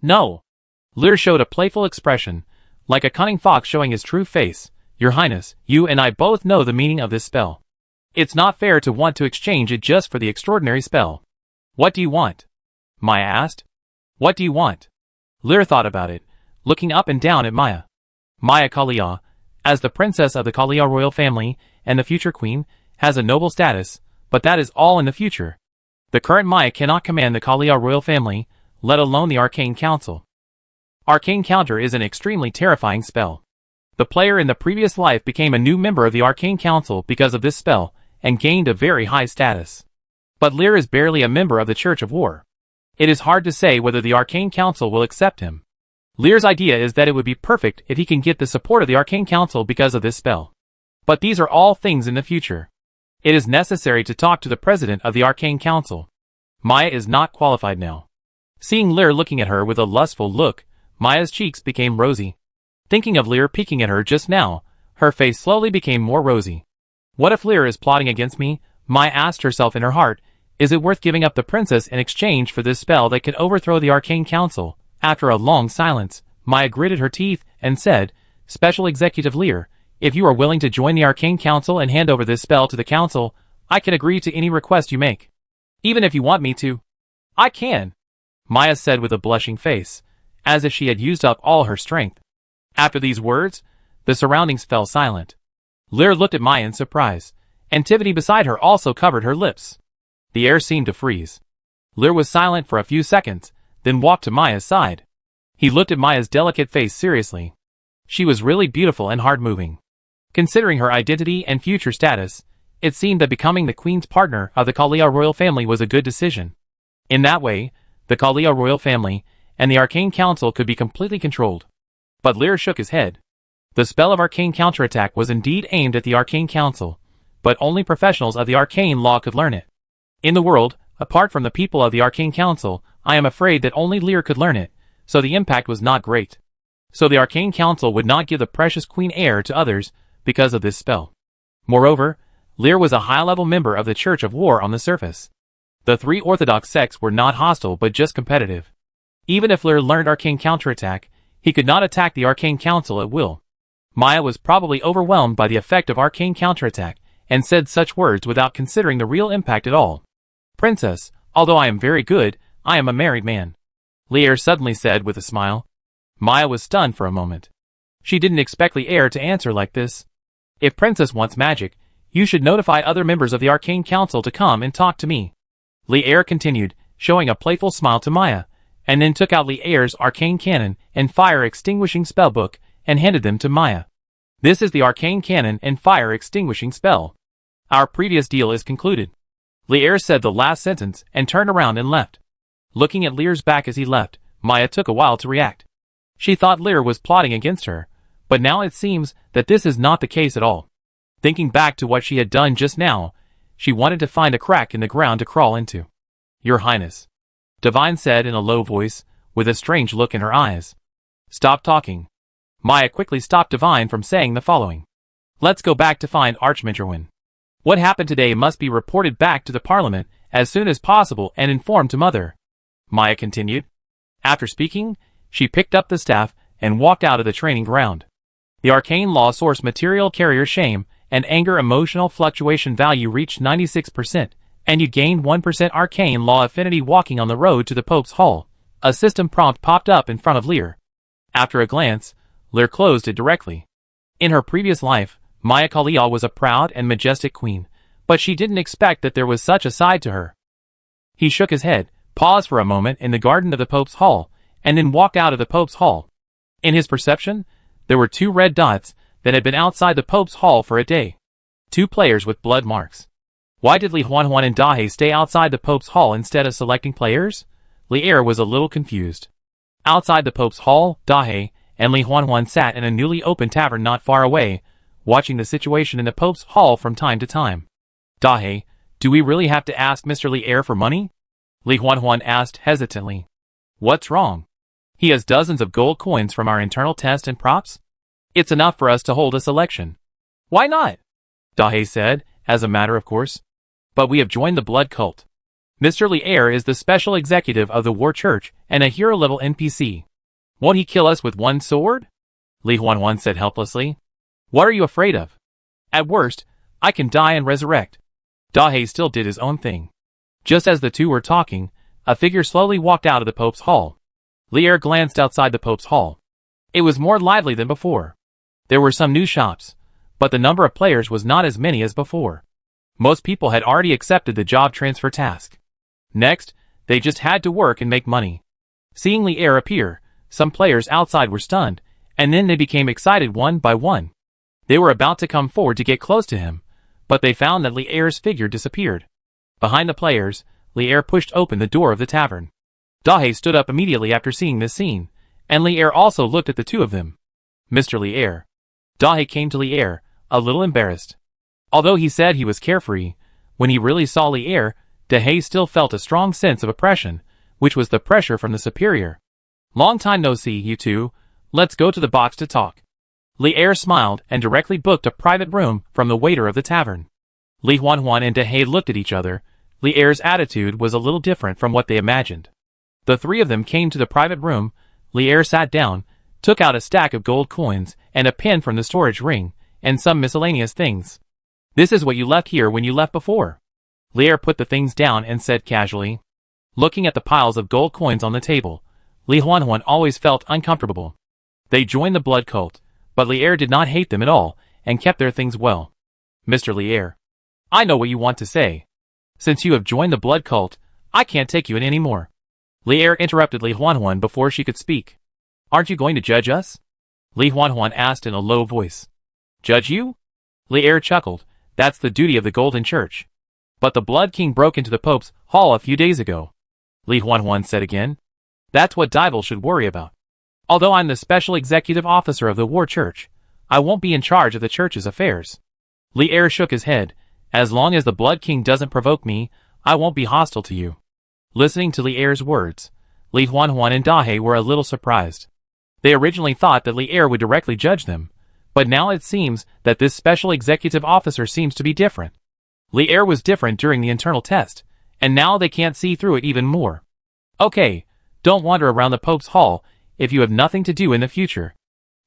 "No." Lear showed a playful expression, like a cunning fox showing his true face. "Your Highness, you and I both know the meaning of this spell. It's not fair to want to exchange it just for the extraordinary spell." "What do you want?" Maya asked. "What do you want?" Lear thought about it, looking up and down at Maya. Maya Kalia, as the princess of the Kalia royal family and the future queen, has a noble status, but that is all in the future. The current Maya cannot command the Kalia royal family, let alone the Arcane Council. Arcane Counter is an extremely terrifying spell. The player in the previous life became a new member of the Arcane Council because of this spell, and gained a very high status. But Lear is barely a member of the Church of War. It is hard to say whether the Arcane Council will accept him. Lear's idea is that it would be perfect if he can get the support of the Arcane Council because of this spell. But these are all things in the future. It is necessary to talk to the president of the Arcane Council. Maya is not qualified now. Seeing Lear looking at her with a lustful look, Maya's cheeks became rosy. Thinking of Lear peeking at her just now, her face slowly became more rosy. What if Lear is plotting against me? Maya asked herself in her heart. Is it worth giving up the princess in exchange for this spell that can overthrow the Arcane Council? After a long silence, Maya gritted her teeth and said, Special Executive Lear, if you are willing to join the Arcane Council and hand over this spell to the Council, I can agree to any request you make. Even if you want me to. I can, Maya said with a blushing face, as if she had used up all her strength. After these words, the surroundings fell silent. Lear looked at Maya in surprise, and Tiffany beside her also covered her lips. The air seemed to freeze. Lear was silent for a few seconds, then walked to Maya's side. He looked at Maya's delicate face seriously. She was really beautiful and hard-moving. Considering her identity and future status, it seemed that becoming the queen's partner of the Kalia royal family was a good decision. In that way, the Kalia royal family and the Arcane Council could be completely controlled. But Lear shook his head. The spell of Arcane Counterattack was indeed aimed at the Arcane Council, but only professionals of the arcane law could learn it. In the world, apart from the people of the Arcane Council, I am afraid that only Lear could learn it, so the impact was not great. So the Arcane Council would not give the precious Queen heir to others because of this spell. Moreover, Lear was a high-level member of the Church of War on the surface. The three orthodox sects were not hostile but just competitive. Even if Lear learned Arcane Counterattack, he could not attack the Arcane Council at will. Maya was probably overwhelmed by the effect of Arcane Counterattack, and said such words without considering the real impact at all. Princess, although I am very good, I am a married man, Lear suddenly said with a smile. Maya was stunned for a moment. She didn't expect the heir to answer like this. If Princess wants magic, you should notify other members of the Arcane Council to come and talk to me. Lear continued, showing a playful smile to Maya, and then took out Lear's Arcane Cannon and Fire Extinguishing Spellbook, and handed them to Maya. This is the Arcane Cannon and Fire Extinguishing Spell. Our previous deal is concluded. Lear said the last sentence and turned around and left. Looking at Lear's back as he left, Maya took a while to react. She thought Lear was plotting against her, but now it seems that this is not the case at all. Thinking back to what she had done just now, she wanted to find a crack in the ground to crawl into. Your Highness, Divine said in a low voice, with a strange look in her eyes. Stop talking. Maya quickly stopped Divine from saying the following. Let's go back to find Archmagearwin. What happened today must be reported back to the Parliament as soon as possible and informed to Mother. Maya continued. After speaking, she picked up the staff and walked out of the training ground. The arcane law source material carrier shame and anger emotional fluctuation value reached 96%, and you gained 1% arcane law affinity walking on the road to the Pope's Hall. A system prompt popped up in front of Lear. After a glance, Lear closed it directly. In her previous life, Maya Kalia was a proud and majestic queen, but she didn't expect that there was such a side to her. He shook his head, paused for a moment in the garden of the Pope's Hall, and then walked out of the Pope's Hall. In his perception, there were 2 red dots that had been outside the Pope's Hall for a day. 2 players with blood marks. Why did Li Huanhuan and Dahe stay outside the Pope's Hall instead of selecting players? Lear was a little confused. Outside the Pope's Hall, Dahe and Li Huanhuan sat in a newly opened tavern not far away, watching the situation in the Pope's Hall from time to time. Dahe, do we really have to ask Mr. Lear for money? Li Huanhuan asked hesitantly. What's wrong? He has dozens of gold coins from our internal test and props. It's enough for us to hold a selection. Why not? Dahe said, as a matter of course. But we have joined the blood cult. Mr. Lear is the special executive of the War Church and a hero-level NPC. Won't he kill us with one sword? Li Huanhuan said helplessly. What are you afraid of? At worst, I can die and resurrect. Dahe still did his own thing. Just as the two were talking, a figure slowly walked out of the Pope's Hall. Lear glanced outside the Pope's Hall. It was more lively than before. There were some new shops, but the number of players was not as many as before. Most people had already accepted the job transfer task. Next, they just had to work and make money. Seeing Li'er appear, some players outside were stunned, and then they became excited one by one. They were about to come forward to get close to him, but they found that Li'er's figure disappeared. Behind the players, Li'er pushed open the door of the tavern. Dahe stood up immediately after seeing this scene, and Li'er also looked at the two of them. Mr. Li'er. Dahe came to Li'er, a little embarrassed. Although he said he was carefree, when he really saw Li'er, Dahe still felt a strong sense of oppression, which was the pressure from the superior. Long time no see, you two. Let's go to the box to talk. Li'er smiled and directly booked a private room from the waiter of the tavern. Li Huanhuan and Dahe looked at each other. Li'er's attitude was a little different from what they imagined. The three of them came to the private room. Li'er sat down, took out a stack of gold coins and a pin from the storage ring, and some miscellaneous things. This is what you left here when you left before. Li'er put the things down and said casually. Looking at the piles of gold coins on the table, Li Huanhuan always felt uncomfortable. They joined the blood cult, but Li'er did not hate them at all, and kept their things well. Mr. Li'er. I know what you want to say. Since you have joined the blood cult, I can't take you in anymore. Li'er interrupted Li Huanhuan before she could speak. Aren't you going to judge us? Li Huanhuan asked in a low voice. Judge you? Li'er chuckled. That's the duty of the Golden Church. But the Blood King broke into the Pope's hall a few days ago. Li Huanhuan said again. That's what Daival should worry about. Although I'm the special executive officer of the War Church, I won't be in charge of the church's affairs. Li'er shook his head. As long as the Blood King doesn't provoke me, I won't be hostile to you. Listening to Li'er's words, Li Huanhuan and Dahe were a little surprised. They originally thought that Li'er would directly judge them, but now it seems that this special executive officer seems to be different. Li'er was different during the internal test, and now they can't see through it even more. Okay, don't wander around the Pope's hall if you have nothing to do in the future.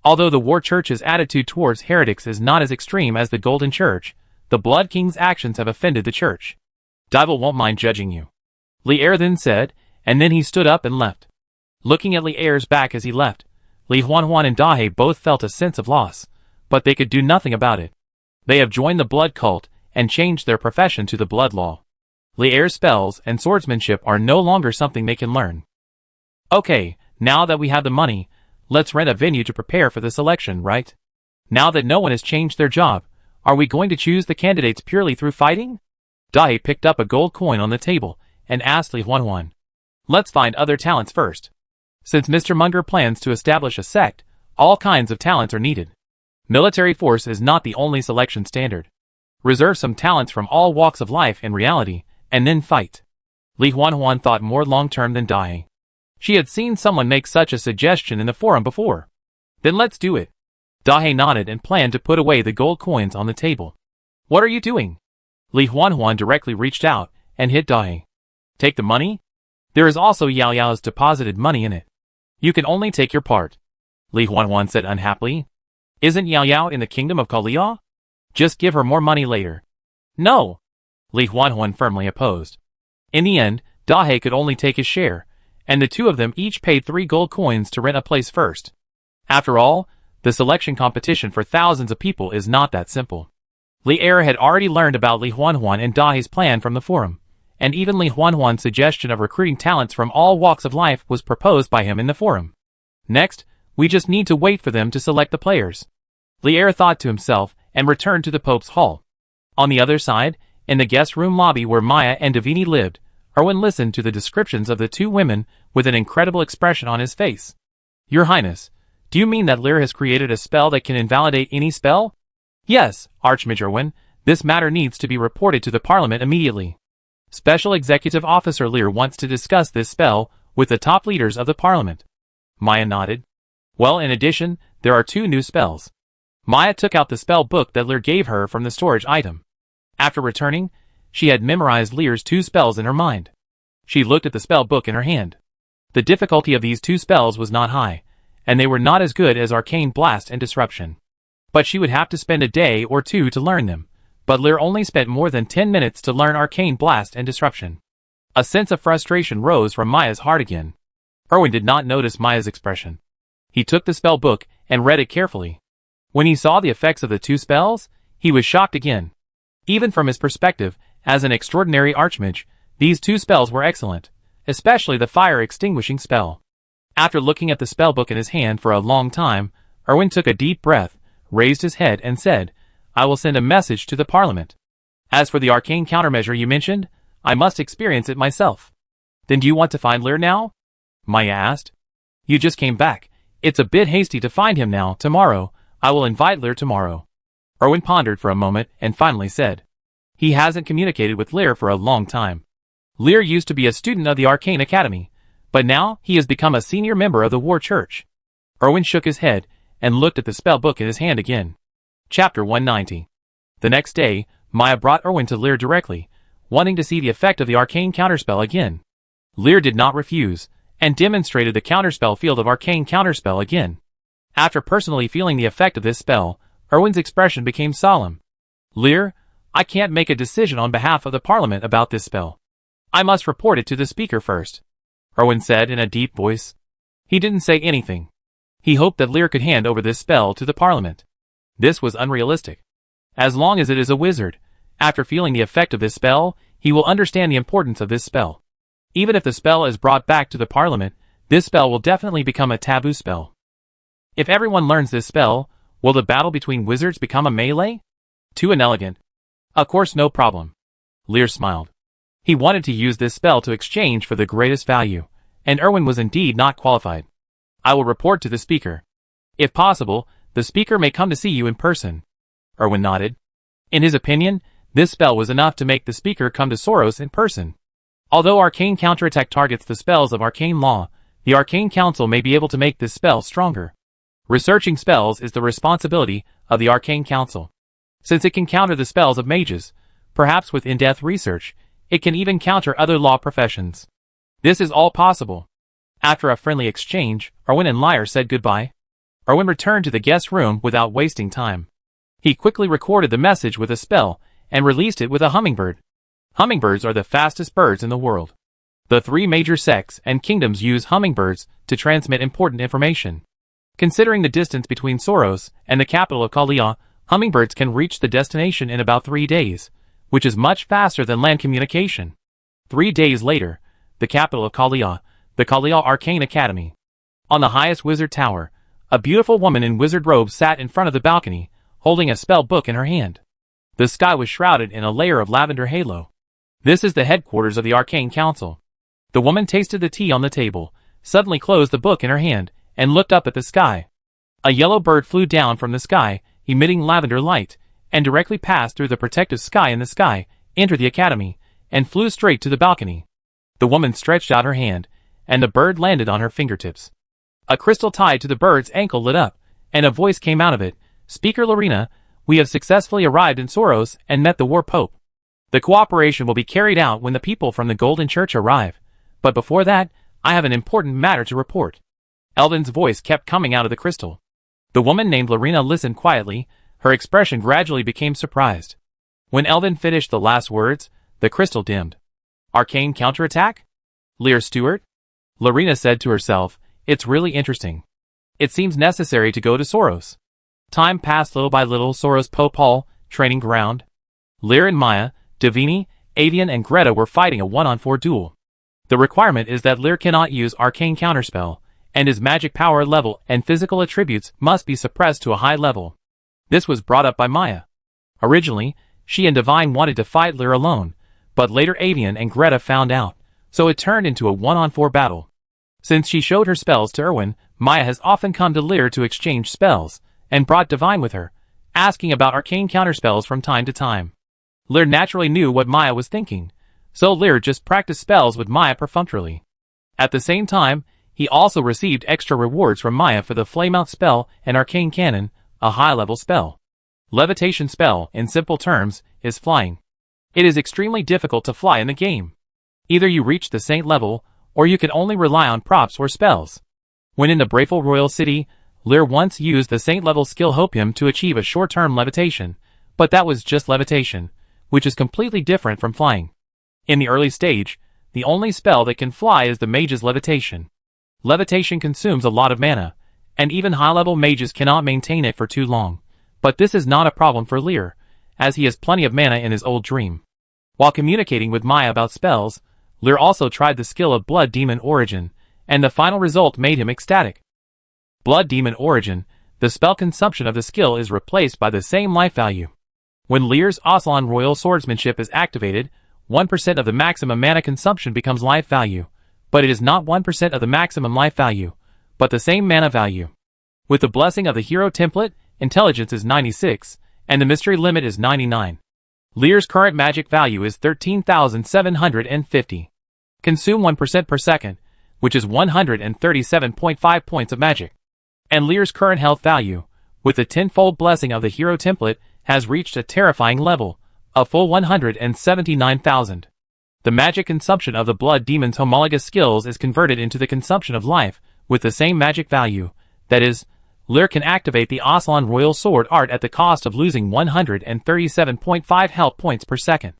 Although the War Church's attitude towards heretics is not as extreme as the Golden Church, the Blood King's actions have offended the Church. Daival won't mind judging you. Li'er then said, and then he stood up and left. Looking at Li'er's back as he left, Li Huanhuan and Dahe both felt a sense of loss, but they could do nothing about it. They have joined the blood cult and changed their profession to the blood law. Li'er's spells and swordsmanship are no longer something they can learn. Okay, now that we have the money, let's rent a venue to prepare for this election, right? Now that no one has changed their job, are we going to choose the candidates purely through fighting? Dahe picked up a gold coin on the table and asked Li Huanhuan. Let's find other talents first. Since Mr. Munger plans to establish a sect, all kinds of talents are needed. Military force is not the only selection standard. Reserve some talents from all walks of life in reality, and then fight. Li Huanhuan thought more long-term than Dahe. She had seen someone make such a suggestion in the forum before. Then let's do it. Dahe nodded and planned to put away the gold coins on the table. What are you doing? Li Huanhuan directly reached out and hit Dahe. Take the money? There is also Yao Yao's deposited money in it. You can only take your part. Li Huanhuan said unhappily. Isn't Yao Yao in the kingdom of Kalia? Just give her more money later. No. Li Huanhuan firmly opposed. In the end, Dahe could only take his share, and the two of them each paid 3 gold coins to rent a place first. After all, the selection competition for thousands of people is not that simple. Li'er had already learned about Li Huanhuan and Dahe's plan from the forum, and even Li Huanhuan's suggestion of recruiting talents from all walks of life was proposed by him in the forum. Next, we just need to wait for them to select the players. Li'er thought to himself and returned to the Pope's hall. On the other side, in the guest room lobby where Maya and Davini lived, Erwin listened to the descriptions of the two women with an incredible expression on his face. Your Highness, do you mean that Li'er has created a spell that can invalidate any spell? Yes, Archmage Erwin, this matter needs to be reported to the Parliament immediately. Special Executive Officer Li'er wants to discuss this spell with the top leaders of the Parliament. Maya nodded. Well, in addition, there are 2 new spells. Maya took out the spell book that Li'er gave her from the storage item. After returning, she had memorized Li'er's 2 spells in her mind. She looked at the spell book in her hand. The difficulty of these 2 spells was not high, and they were not as good as Arcane Blast and Disruption. But she would have to spend a day or 2 to learn them, but Li'er only spent more than 10 minutes to learn Arcane Blast and Disruption. A sense of frustration rose from Maya's heart again. Erwin did not notice Maya's expression. He took the spell book and read it carefully. When he saw the effects of the 2 spells, he was shocked again. Even from his perspective, as an extraordinary archmage, These two spells were excellent, especially the fire extinguishing spell. After looking at the spell book in his hand for a long time, Erwin took a deep breath, raised his head and said, "I will send a message to the Parliament. As for the arcane countermeasure you mentioned, I must experience it myself." "Then do you want to find Lear now?" Maya asked. "You just came back. It's a bit hasty to find him now. Tomorrow, I will invite Lear tomorrow." Erwin pondered for a moment and finally said, "He hasn't communicated with Lear for a long time. Lear used to be a student of the Arcane Academy, but now he has become a senior member of the War Church." Erwin shook his head and looked at the spell book in his hand again. Chapter 190. The next day, Maya brought Erwin to Lear directly, wanting to see the effect of the arcane counterspell again. Lear did not refuse, and demonstrated the counterspell field of arcane counterspell again. After personally feeling the effect of this spell, Erwin's expression became solemn. "Lear, I can't make a decision on behalf of the Parliament about this spell. I must report it to the speaker first," Erwin said in a deep voice. He didn't say anything. He hoped that Lear could hand over this spell to the Parliament. This was unrealistic. As long as it is a wizard, after feeling the effect of this spell, he will understand the importance of this spell. Even if the spell is brought back to the Parliament, this spell will definitely become a taboo spell. If everyone learns this spell, will the battle between wizards become a melee? Too inelegant. Of course, no problem. Lear smiled. He wanted to use this spell to exchange for the greatest value, and Erwin was indeed not qualified. "I will report to the speaker. If possible, the speaker may come to see you in person." Erwin nodded. In his opinion, this spell was enough to make the speaker come to Soros in person. Although Arcane Counterattack targets the spells of Arcane Law, the Arcane Council may be able to make this spell stronger. Researching spells is the responsibility of the Arcane Council. Since it can counter the spells of mages, perhaps with in-depth research, it can even counter other law professions. This is all possible. After a friendly exchange, Erwin and Lear said goodbye. Erwin returned to the guest room without wasting time. He quickly recorded the message with a spell and released it with a hummingbird. Hummingbirds are the fastest birds in the world. The three major sects and kingdoms use hummingbirds to transmit important information. Considering the distance between Soros and the capital of Kalia, hummingbirds can reach the destination in about 3 days, which is much faster than land communication. 3 days later, the capital of Kalia, the Kalia Arcane Academy. On the highest wizard tower, a beautiful woman in wizard robes sat in front of the balcony, holding a spell book in her hand. The sky was shrouded in a layer of lavender halo. This is the headquarters of the Arcane Council. The woman tasted the tea on the table, suddenly closed the book in her hand, and looked up at the sky. A yellow bird flew down from the sky, emitting lavender light, and directly passed through the protective sky in the sky, entered the academy, and flew straight to the balcony. The woman stretched out her hand, and the bird landed on her fingertips. A crystal tied to the bird's ankle lit up, and a voice came out of it. "Speaker Lorena, we have successfully arrived in Soros and met the War Pope. The cooperation will be carried out when the people from the Golden Church arrive, but before that, I have an important matter to report." Elvin's voice kept coming out of the crystal. The woman named Lorena listened quietly. Her expression gradually became surprised. When Elvin finished the last words, the crystal dimmed. "Arcane counterattack? Lear Stewart?" Lorena said to herself, "It's really interesting. It seems necessary to go to Soros." Time passed little by little. Soros Pope Hall, training ground. Lear and Maya, Davini, Avian and Greta were fighting a 1-on-4 duel. The requirement is that Lear cannot use arcane counterspell, and his magic power level and physical attributes must be suppressed to a high level. This was brought up by Maya. Originally, she and Divine wanted to fight Lear alone, but later Avian and Greta found out, so it turned into a 1-on-4 battle. Since she showed her spells to Erwin, Maya has often come to Lear to exchange spells, and brought Divine with her, asking about arcane counterspells from time to time. Lear naturally knew what Maya was thinking, so Lear just practiced spells with Maya perfunctorily. At the same time, he also received extra rewards from Maya for the Flameout spell and Arcane Cannon, a high-level spell. Levitation spell, in simple terms, is flying. It is extremely difficult to fly in the game. Either you reach the Saint level, or you can only rely on props or spells. When in the Brayful Royal City, Lear once used the Saint-level skill Hopium to achieve a short-term levitation, but that was just levitation, which is completely different from flying. In the early stage, the only spell that can fly is the Mage's Levitation. Levitation consumes a lot of mana, and even high-level mages cannot maintain it for too long, but this is not a problem for Lear, as he has plenty of mana in his old dream. While communicating with Maya about spells, Lear also tried the skill of Blood Demon Origin, and the final result made him ecstatic. Blood Demon Origin, the spell consumption of the skill is replaced by the same life value. When Lear's Aslan Royal Swordsmanship is activated, 1% of the maximum mana consumption becomes life value, but it is not 1% of the maximum life value, but the same mana value. With the blessing of the hero template, intelligence is 96, and the mystery limit is 99. Lear's current magic value is 13,750. Consume 1% per second, which is 137.5 points of magic. And Lear's current health value, with the tenfold blessing of the hero template, has reached a terrifying level, a full 179,000. The magic consumption of the Blood Demon's homologous skills is converted into the consumption of life, with the same magic value, that is, Lear can activate the Aslan Royal Sword art at the cost of losing 137.5 health points per second.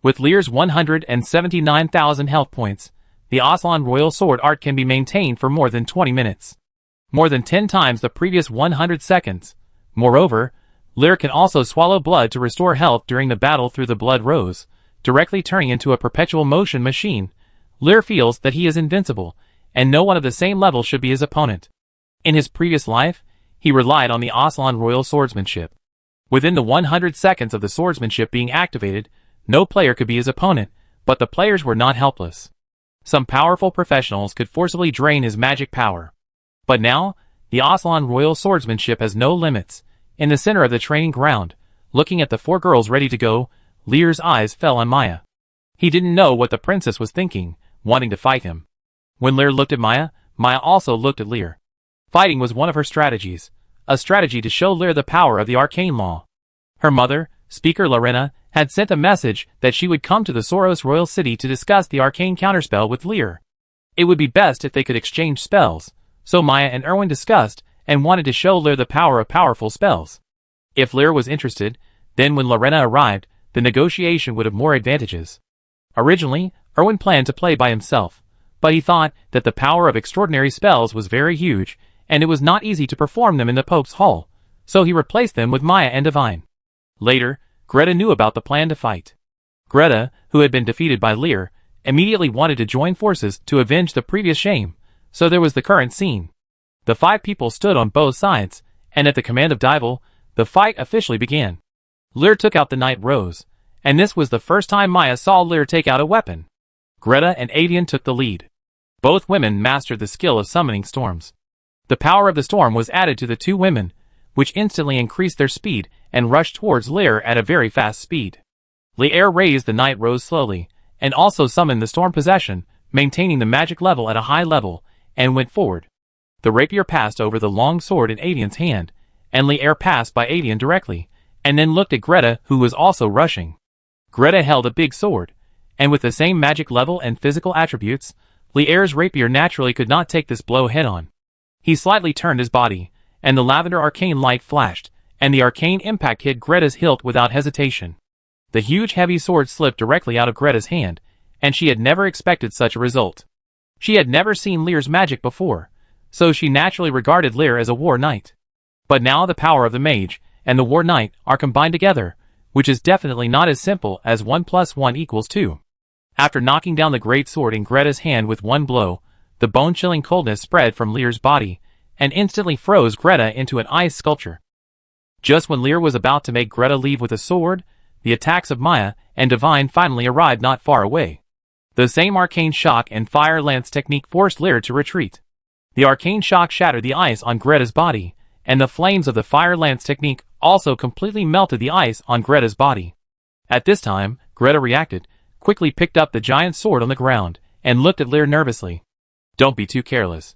With Lear's 179,000 health points, the Aslan Royal Sword art can be maintained for more than 20 minutes. More than 10 times the previous 100 seconds. Moreover, Lear can also swallow blood to restore health during the battle through the Blood Rose, directly turning into a perpetual motion machine. Lear feels that he is invincible, and no one of the same level should be his opponent. In his previous life, he relied on the Aslan Royal Swordsmanship. Within the 100 seconds of the swordsmanship being activated, no player could be his opponent, but the players were not helpless. Some powerful professionals could forcibly drain his magic power. But now, the Aslan Royal Swordsmanship has no limits. In the center of the training ground, looking at the 4 girls ready to go, Lear's eyes fell on Maya. He didn't know what the princess was thinking, wanting to fight him. When Lear looked at Maya, Maya also looked at Lear. Fighting was one of her strategies, a strategy to show Lear the power of the arcane law. Her mother, Speaker Lorena, had sent a message that she would come to the Soros Royal City to discuss the arcane counterspell with Lear. It would be best if they could exchange spells, so Maya and Erwin discussed and wanted to show Lear the power of powerful spells. If Lear was interested, then when Lorena arrived, the negotiation would have more advantages. Originally, Erwin planned to play by himself, but he thought that the power of extraordinary spells was very huge, and it was not easy to perform them in the Pope's Hall, so he replaced them with Maya and Divine. Later, Greta knew about the plan to fight. Greta, who had been defeated by Lear, immediately wanted to join forces to avenge the previous shame, so there was the current scene. The 5 people stood on both sides, and at the command of Dival, the fight officially began. Lear took out the Night Rose, and this was the first time Maya saw Lear take out a weapon. Greta and Avian took the lead. Both women mastered the skill of summoning storms. The power of the storm was added to the 2 women, which instantly increased their speed and rushed towards Lear at a very fast speed. Lear raised the Night Rose slowly, and also summoned the Storm Possession, maintaining the magic level at a high level, and went forward. The rapier passed over the long sword in Avian's hand, and Lear passed by Avian directly, and then looked at Greta, who was also rushing. Greta held a big sword, and with the same magic level and physical attributes, Lear's rapier naturally could not take this blow head-on. He slightly turned his body, and the lavender arcane light flashed, and the arcane impact hit Greta's hilt without hesitation. The huge heavy sword slipped directly out of Greta's hand, and she had never expected such a result. She had never seen Lear's magic before, so she naturally regarded Lear as a war knight. But now the power of the mage and the war knight are combined together, which is definitely not as simple as 1 + 1 = 2. After knocking down the great sword in Greta's hand with one blow, the bone-chilling coldness spread from Lear's body, and instantly froze Greta into an ice sculpture. Just when Lear was about to make Greta leave with a sword, the attacks of Maya and Divine finally arrived not far away. The same arcane shock and fire lance technique forced Lear to retreat. The arcane shock shattered the ice on Greta's body, and the flames of the fire lance technique also completely melted the ice on Greta's body. At this time, Greta reacted, quickly picked up the giant sword on the ground, and looked at Lear nervously. Don't be too careless.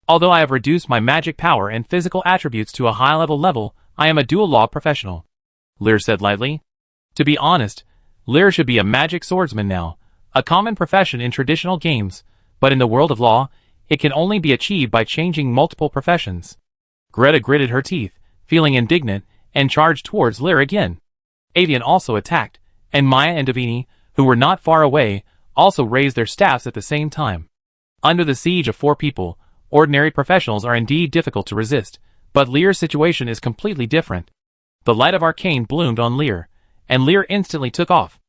Although I have reduced my magic power and physical attributes to a high-level, I am a dual law professional, Lear said lightly. To be honest, Lear should be a magic swordsman now, a common profession in traditional games, but in the world of law, it can only be achieved by changing multiple professions. Greta gritted her teeth, feeling indignant, and charged towards Lear again. Avian also attacked, and Maya and Davini, who were not far away, also raised their staffs at the same time. Under the siege of 4 people, ordinary professionals are indeed difficult to resist, but Lear's situation is completely different. The light of arcane bloomed on Lear, and Lear instantly took off.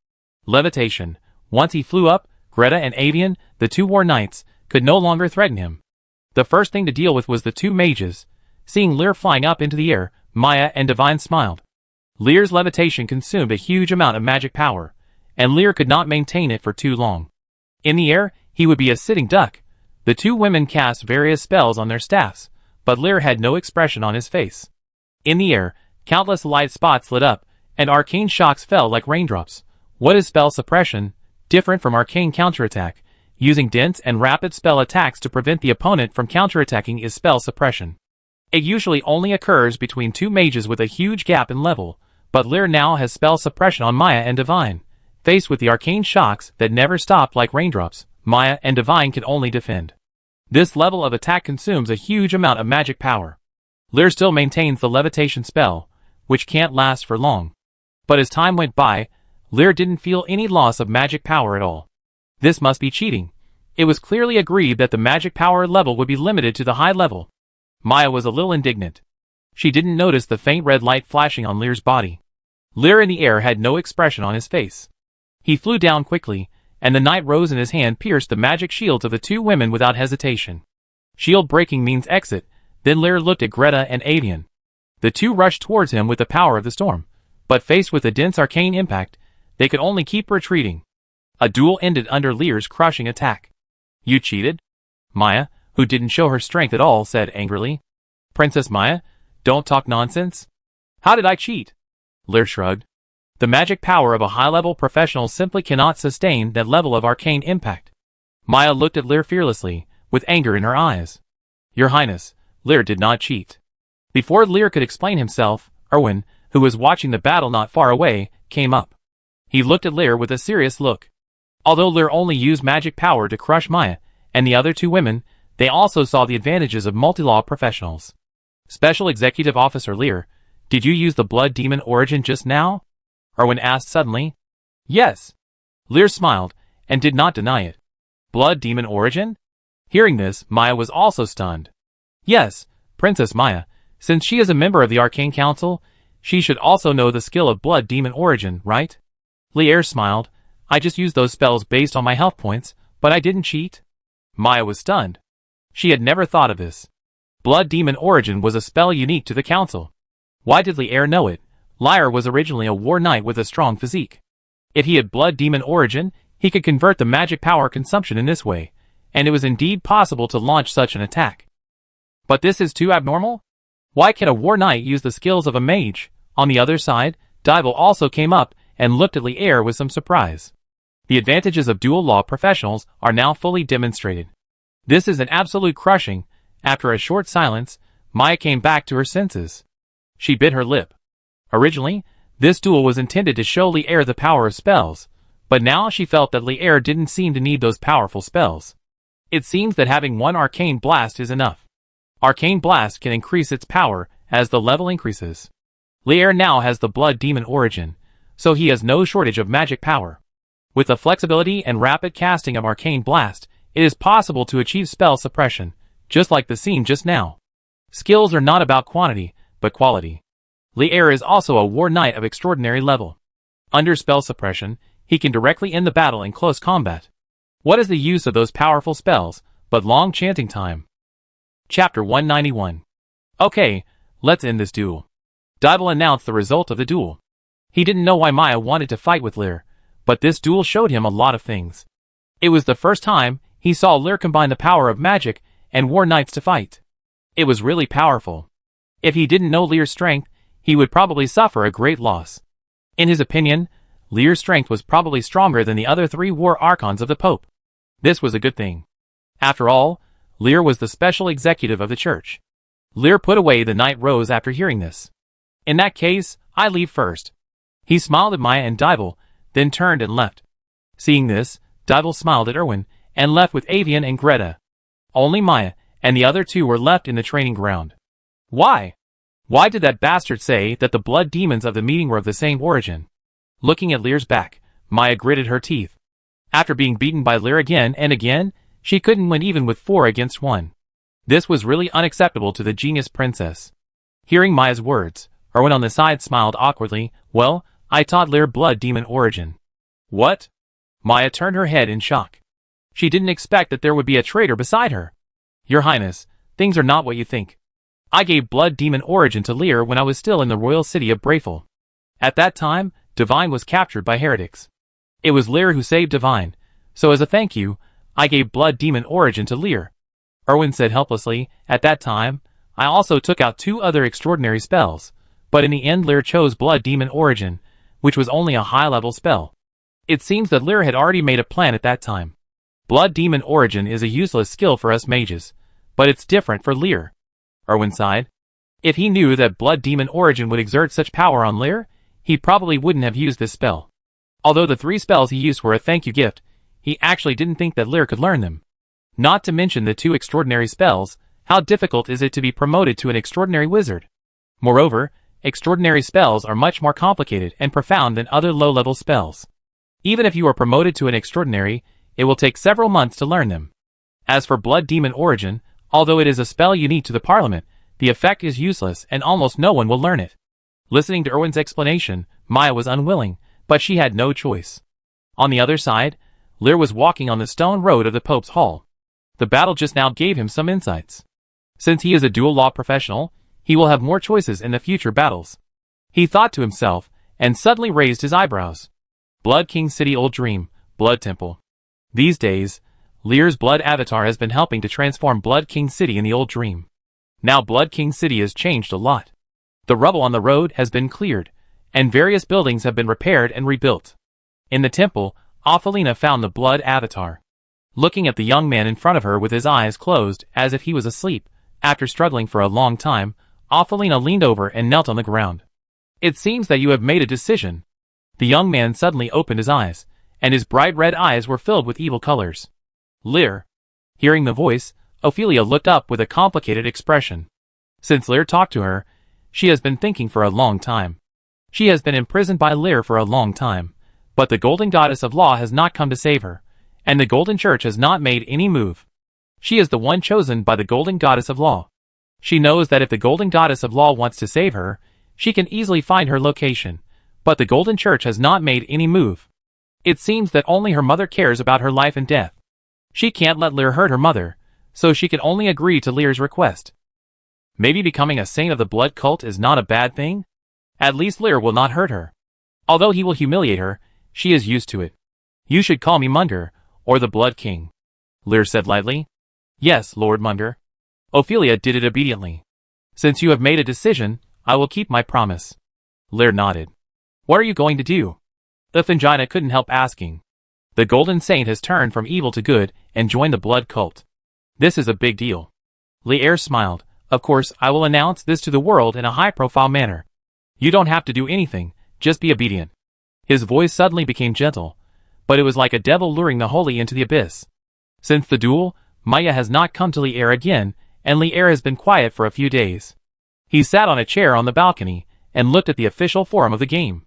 Levitation. Once he flew up, Greta and Avian, the two war knights, could no longer threaten him. The first thing to deal with was the two mages. Seeing Lear flying up into the air, Maya and Divine smiled. Lear's levitation consumed a huge amount of magic power, and Lear could not maintain it for too long. In the air, he would be a sitting duck. The two women cast various spells on their staffs, but Lear had no expression on his face. In the air, countless light spots lit up, and arcane shocks fell like raindrops. What is spell suppression? Different from arcane counterattack, using dense and rapid spell attacks to prevent the opponent from counterattacking is spell suppression. It usually only occurs between two mages with a huge gap in level, but Lear now has spell suppression on Maya and Divine. Faced with the arcane shocks that never stopped like raindrops, Maya and Divine can only defend. This level of attack consumes a huge amount of magic power. Lear still maintains the levitation spell, which can't last for long. But as time went by, Lear didn't feel any loss of magic power at all. This must be cheating. It was clearly agreed that the magic power level would be limited to the high level. Maya was a little indignant. She didn't notice the faint red light flashing on Lear's body. Lear in the air had no expression on his face. He flew down quickly, and the knight rose in his hand pierced the magic shields of the two women without hesitation. Shield breaking means exit. Then Lear looked at Greta and Avian. The two rushed towards him with the power of the storm, but faced with a dense arcane impact, they could only keep retreating. A duel ended under Lear's crushing attack. You cheated? Maya, who didn't show her strength at all, said angrily. Princess Maya, don't talk nonsense. How did I cheat? Lear shrugged. The magic power of a high-level professional simply cannot sustain that level of arcane impact. Maya looked at Lear fearlessly, with anger in her eyes. Your Highness, Lear did not cheat. Before Lear could explain himself, Erwin, who was watching the battle not far away, came up. He looked at Lear with a serious look. Although Lear only used magic power to crush Maya and the other two women, they also saw the advantages of multi-law professionals. Special Executive Officer Lear, did you use the blood demon origin just now? Erwin asked suddenly. Yes. Lear smiled, and did not deny it. Blood demon origin? Hearing this, Maya was also stunned. Yes, Princess Maya, since she is a member of the Arcane Council, she should also know the skill of blood demon origin, right? Lear smiled. I just used those spells based on my health points, but I didn't cheat. Maya was stunned. She had never thought of this. Blood demon origin was a spell unique to the council. Why did Lear know it? Lear was originally a war knight with a strong physique. If he had blood demon origin, he could convert the magic power consumption in this way, and it was indeed possible to launch such an attack. But this is too abnormal? Why can a war knight use the skills of a mage? On the other side, Dival also came up and looked at Lear with some surprise. The advantages of dual law professionals are now fully demonstrated. This is an absolute crushing. After a short silence, Maya came back to her senses. She bit her lip. Originally, this duel was intended to show Lear the power of spells, but now she felt that Lear didn't seem to need those powerful spells. It seems that having one arcane blast is enough. Arcane blast can increase its power as the level increases. Lear now has the blood demon origin, so he has no shortage of magic power. With the flexibility and rapid casting of arcane blast, it is possible to achieve spell suppression, just like the scene just now. Skills are not about quantity, but quality. Lear is also a war knight of extraordinary level. Under spell suppression, he can directly end the battle in close combat. What is the use of those powerful spells, but long chanting time? Chapter 191. Okay, let's end this duel. Dival announced the result of the duel. He didn't know why Maya wanted to fight with Lear, but this duel showed him a lot of things. It was the first time he saw Lear combine the power of magic and war knights to fight. It was really powerful. If he didn't know Lear's strength, he would probably suffer a great loss. In his opinion, Lear's strength was probably stronger than the other three war archons of the Pope. This was a good thing. After all, Lear was the special executive of the church. Lear put away the knight rose after hearing this. In that case, I leave first. He smiled at Maya and Dival, then turned and left. Seeing this, Dival smiled at Erwin, and left with Avian and Greta. Only Maya and the other two were left in the training ground. Why? Why did that bastard say that the blood demons of the meeting were of the same origin? Looking at Lear's back, Maya gritted her teeth. After being beaten by Lear again and again, she couldn't win even with 4 against 1. This was really unacceptable to the genius princess. Hearing Maya's words, Erwin on the side smiled awkwardly. Well, I taught Lear blood demon origin. What? Maya turned her head in shock. She didn't expect that there would be a traitor beside her. Your Highness, things are not what you think. I gave blood demon origin to Lear when I was still in the royal city of Brayful. At that time, Divine was captured by heretics. It was Lear who saved Divine, so as a thank you, I gave blood demon origin to Lear. Erwin said helplessly. At that time, I also took out 2 other extraordinary spells, but in the end Lear chose blood demon origin, which was only a high-level spell. It seems that Lear had already made a plan at that time. Blood demon origin is a useless skill for us mages, but it's different for Lear. Erwin sighed. If he knew that blood demon origin would exert such power on Lear, he probably wouldn't have used this spell. Although the 3 spells he used were a thank you gift, he actually didn't think that Lear could learn them. Not to mention the 2 extraordinary spells, how difficult is it to be promoted to an extraordinary wizard? Moreover, extraordinary spells are much more complicated and profound than other low-level spells. Even if you are promoted to an extraordinary, it will take several months to learn them. As for blood demon origin, although it is a spell unique to the Parliament, the effect is useless and almost no one will learn it. Listening to Erwin's explanation, Maya was unwilling, but she had no choice. On the other side, Lear was walking on the stone road of the Pope's Hall. The battle just now gave him some insights. Since he is a dual law professional, he will have more choices in the future battles. He thought to himself, and suddenly raised his eyebrows. Blood King City Old Dream, Blood Temple. These days, Lear's blood avatar has been helping to transform Blood King City in the Old Dream. Now Blood King City has changed a lot. The rubble on the road has been cleared, and various buildings have been repaired and rebuilt. In the temple, Ophelina found the blood avatar. Looking at the young man in front of her with his eyes closed as if he was asleep, after struggling for a long time, Ophelina leaned over and knelt on the ground. It seems that you have made a decision. The young man suddenly opened his eyes, and his bright red eyes were filled with evil colors. Lear. Hearing the voice, Ophelia looked up with a complicated expression. Since Lear talked to her, she has been thinking for a long time. She has been imprisoned by Lear for a long time, but the Golden Goddess of Law has not come to save her, and the Golden Church has not made any move. She is the one chosen by the Golden Goddess of Law. She knows that if the Golden Goddess of Law wants to save her, she can easily find her location, but the Golden Church has not made any move. It seems that only her mother cares about her life and death. She can't let Lear hurt her mother, so she can only agree to Lear's request. Maybe becoming a saint of the blood cult is not a bad thing? At least Lear will not hurt her. Although he will humiliate her, she is used to it. You should call me Munder, or the Blood King. Lear said lightly. Yes, Lord Munder. Ophelia did it obediently. Since you have made a decision, I will keep my promise. Lear nodded. What are you going to do? Ifangina couldn't help asking. The Golden Saint has turned from evil to good and joined the blood cult. This is a big deal. Lear smiled. Of course, I will announce this to the world in a high-profile manner. You don't have to do anything, just be obedient. His voice suddenly became gentle, but it was like a devil luring the holy into the abyss. Since the duel, Maya has not come to Lear again, and Lear has been quiet for a few days. He sat on a chair on the balcony and looked at the official forum of the game.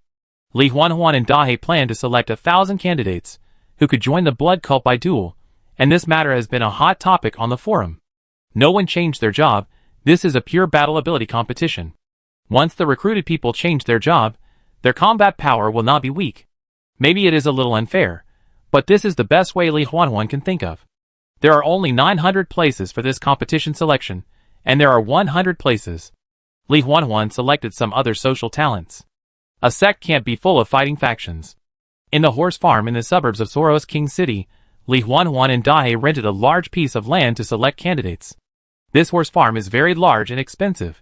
Li Huanhuan and Dahe planned to select 1,000 candidates who could join the blood cult by duel, and this matter has been a hot topic on the forum. No one changed their job. This is a pure battle ability competition. Once the recruited people change their job, their combat power will not be weak. Maybe it is a little unfair, but this is the best way Li Huanhuan can think of. There are only 900 places for this competition selection, and there are 100 places. Li Huanhuan selected some other social talents. A sect can't be full of fighting factions. In the horse farm in the suburbs of Soros King City, Li Huanhuan and Dahe rented a large piece of land to select candidates. This horse farm is very large and expensive.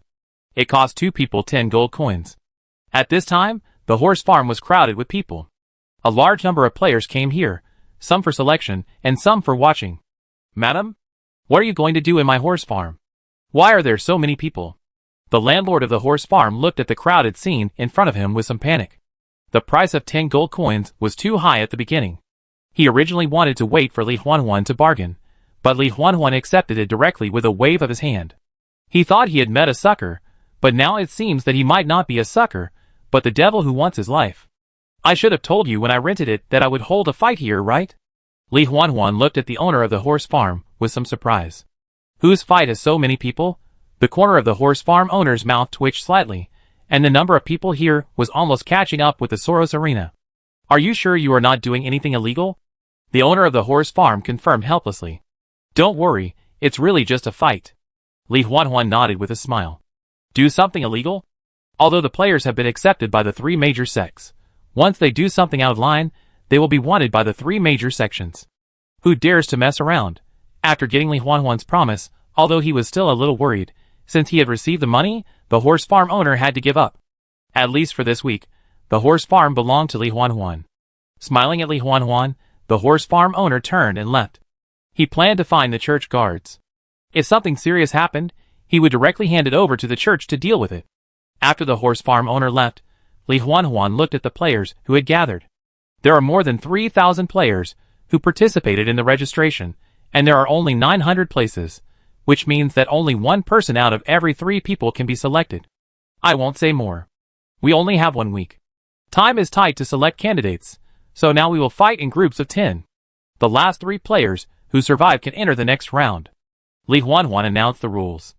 It cost 2 people 10 gold coins. At this time, the horse farm was crowded with people. A large number of players came here, some for selection and some for watching. Madam? What are you going to do in my horse farm? Why are there so many people? The landlord of the horse farm looked at the crowded scene in front of him with some panic. The price of 10 gold coins was too high at the beginning. He originally wanted to wait for Li Huanhuan to bargain, but Li Huanhuan accepted it directly with a wave of his hand. He thought he had met a sucker, but now it seems that he might not be a sucker, but the devil who wants his life. I should have told you when I rented it that I would hold a fight here, right? Li Huanhuan looked at the owner of the horse farm with some surprise. Whose fight has so many people? The corner of the horse farm owner's mouth twitched slightly, and the number of people here was almost catching up with the Soros arena. Are you sure you are not doing anything illegal? The owner of the horse farm confirmed helplessly. Don't worry, it's really just a fight. Li Huanhuan nodded with a smile. Do something illegal? Although the players have been accepted by the 3 major sects, once they do something out of line, they will be wanted by the 3 major sections. Who dares to mess around? After getting Li Huanhuan's promise, although he was still a little worried, since he had received the money, the horse farm owner had to give up. At least for this week, the horse farm belonged to Li Huanhuan. Smiling at Li Huanhuan, the horse farm owner turned and left. He planned to find the church guards. If something serious happened, he would directly hand it over to the church to deal with it. After the horse farm owner left, Li Huanhuan looked at the players who had gathered. There are more than 3,000 players who participated in the registration, and there are only 900 places, which means that only 1 person out of every 3 people can be selected. I won't say more. We only have 1 week. Time is tight to select candidates, so now we will fight in groups of 10. The last 3 players who survive can enter the next round. Li Huanhuan announced the rules.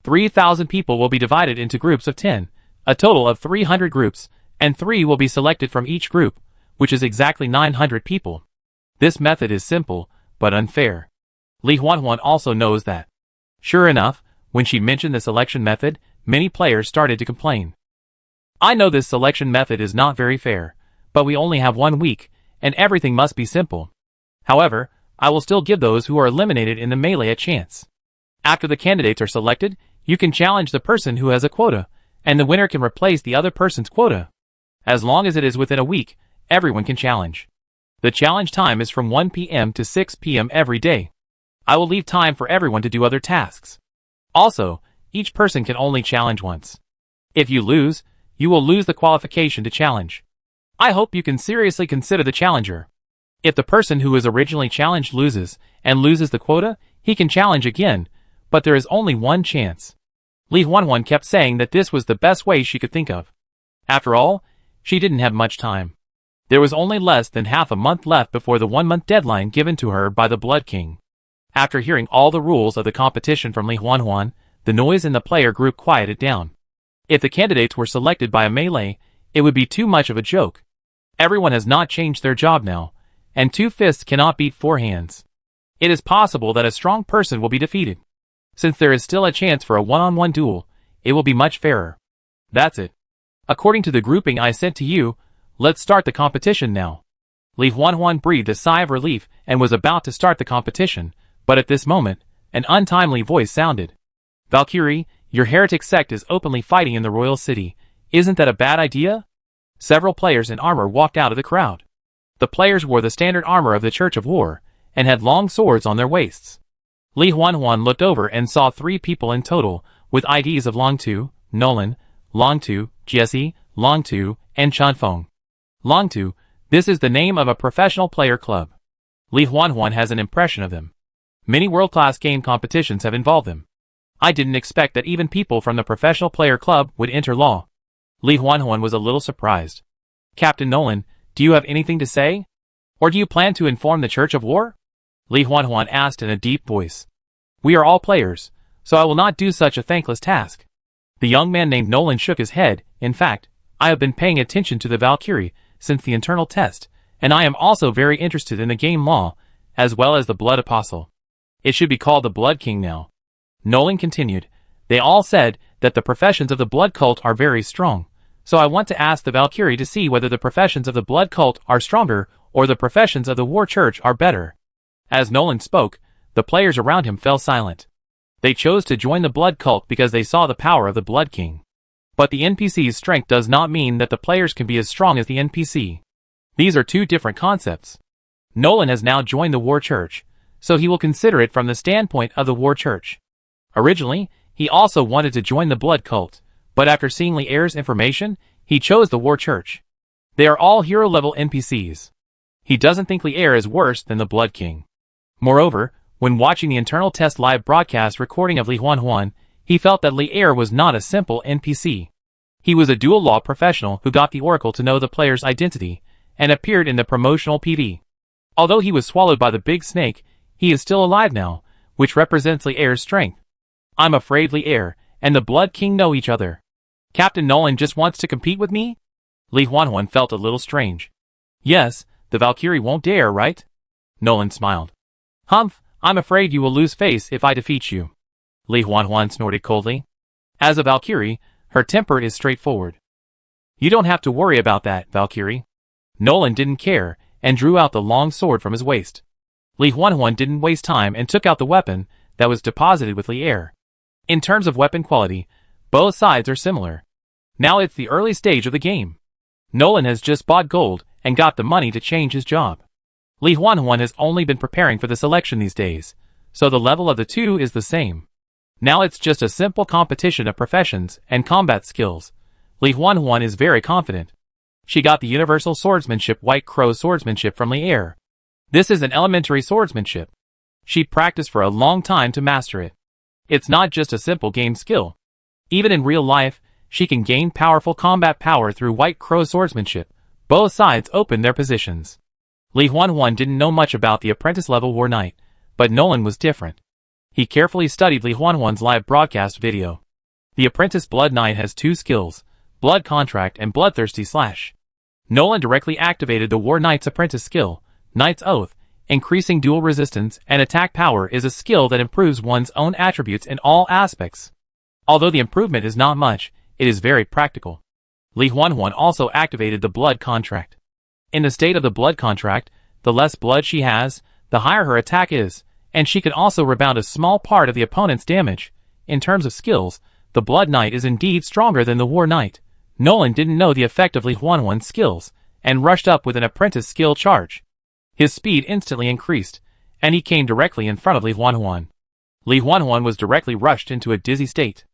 3,000 people will be divided into groups of 10, a total of 300 groups, and 3 will be selected from each group, which is exactly 900 people. This method is simple, but unfair. Li Huanhuan also knows that. Sure enough, when she mentioned the selection method, many players started to complain. I know this selection method is not very fair, but we only have 1 week, and everything must be simple. However, I will still give those who are eliminated in the melee a chance. After the candidates are selected, you can challenge the person who has a quota, and the winner can replace the other person's quota. As long as it is within a week, everyone can challenge. The challenge time is from 1 p.m. to 6 p.m. every day. I will leave time for everyone to do other tasks. Also, each person can only challenge once. If you lose, you will lose the qualification to challenge. I hope you can seriously consider the challenger. If the person who was originally challenged loses, and loses the quota, he can challenge again, but there is only 1 chance. Li Huanhuan kept saying that this was the best way she could think of. After all, she didn't have much time. There was only less than half a month left before the 1-month deadline given to her by the Blood King. After hearing all the rules of the competition from Li Huanhuan, the noise in the player group quieted down. If the candidates were selected by a melee, it would be too much of a joke. Everyone has not changed their job now, and 2 fists cannot beat 4 hands. It is possible that a strong person will be defeated. Since there is still a chance for a one-on-one duel, it will be much fairer. That's it. According to the grouping I sent to you, let's start the competition now. Li Huanhuan breathed a sigh of relief and was about to start the competition, but at this moment, an untimely voice sounded. Valkyrie, your heretic sect is openly fighting in the royal city. Isn't that a bad idea? Several players in armor walked out of the crowd. The players wore the standard armor of the Church of War, and had long swords on their waists. Li Huanhuan looked over and saw 3 people in total, with IDs of Longtu, Nolan, Longtu, Jesse, Longtu, and Chanfeng. Longtu, this is the name of a professional player club. Li Huanhuan has an impression of them. Many world-class game competitions have involved them. I didn't expect that even people from the professional player club would enter law. Li Huanhuan was a little surprised. Captain Nolan, do you have anything to say? Or do you plan to inform the Church of War? Li Huanhuan asked in a deep voice. We are all players, so I will not do such a thankless task. The young man named Nolan shook his head. In fact, I have been paying attention to the Valkyrie since the internal test, and I am also very interested in the game law, as well as the Blood Apostle. It should be called the Blood King now. Nolan continued. They all said that the professions of the Blood Cult are very strong, so I want to ask the Valkyrie to see whether the professions of the Blood Cult are stronger or the professions of the War Church are better. As Nolan spoke, the players around him fell silent. They chose to join the Blood Cult because they saw the power of the Blood King. But the NPC's strength does not mean that the players can be as strong as the NPC. These are 2 different concepts. Nolan has now joined the War Church, so he will consider it from the standpoint of the War Church. Originally, he also wanted to join the Blood Cult, but after seeing Li Er's information, he chose the War Church. They are all hero-level NPCs. He doesn't think Li Er is worse than the Blood King. Moreover, when watching the internal test live broadcast recording of Li Huanhuan, he felt that Li Er was not a simple NPC. He was a dual law professional who got the Oracle to know the player's identity, and appeared in the promotional PV. Although he was swallowed by the big snake, he is still alive now, which represents Li Er's strength. I'm afraid Li Er and the Blood King know each other. Captain Nolan just wants to compete with me? Li Huanhuan felt a little strange. Yes, the Valkyrie won't dare, right? Nolan smiled. Humph, I'm afraid you will lose face if I defeat you. Li Huanhuan snorted coldly. As a Valkyrie, her temper is straightforward. You don't have to worry about that, Valkyrie. Nolan didn't care, and drew out the long sword from his waist. Li Huanhuan didn't waste time and took out the weapon that was deposited with Li Air. In terms of weapon quality, both sides are similar. Now it's the early stage of the game. Nolan has just bought gold and got the money to change his job. Li Huanhuan has only been preparing for the selection these days, so the level of the two is the same. Now it's just a simple competition of professions and combat skills. Li Huanhuan is very confident. She got the Universal Swordsmanship White Crow Swordsmanship from Li Air. This is an elementary swordsmanship. She practiced for a long time to master it. It's not just a simple game skill. Even in real life, she can gain powerful combat power through White Crow Swordsmanship. Both sides open their positions. Li Huanhuan didn't know much about the apprentice-level War Knight, but Nolan was different. He carefully studied Li Huanhuan's live broadcast video. The apprentice Blood Knight has two skills, Blood Contract and Bloodthirsty Slash. Nolan directly activated the War Knight's apprentice skill, Knight's Oath. Increasing dual resistance and attack power is a skill that improves one's own attributes in all aspects. Although the improvement is not much, it is very practical. Li Huanhuan also activated the Blood Contract. In the state of the Blood Contract, the less blood she has, the higher her attack is, and she can also rebound a small part of the opponent's damage. In terms of skills, the Blood Knight is indeed stronger than the War Knight. Nolan didn't know the effect of Li Huanhuan's skills, and rushed up with an apprentice skill charge. His speed instantly increased, and he came directly in front of Li Huanhuan. Li Huanhuan was directly rushed into a dizzy state.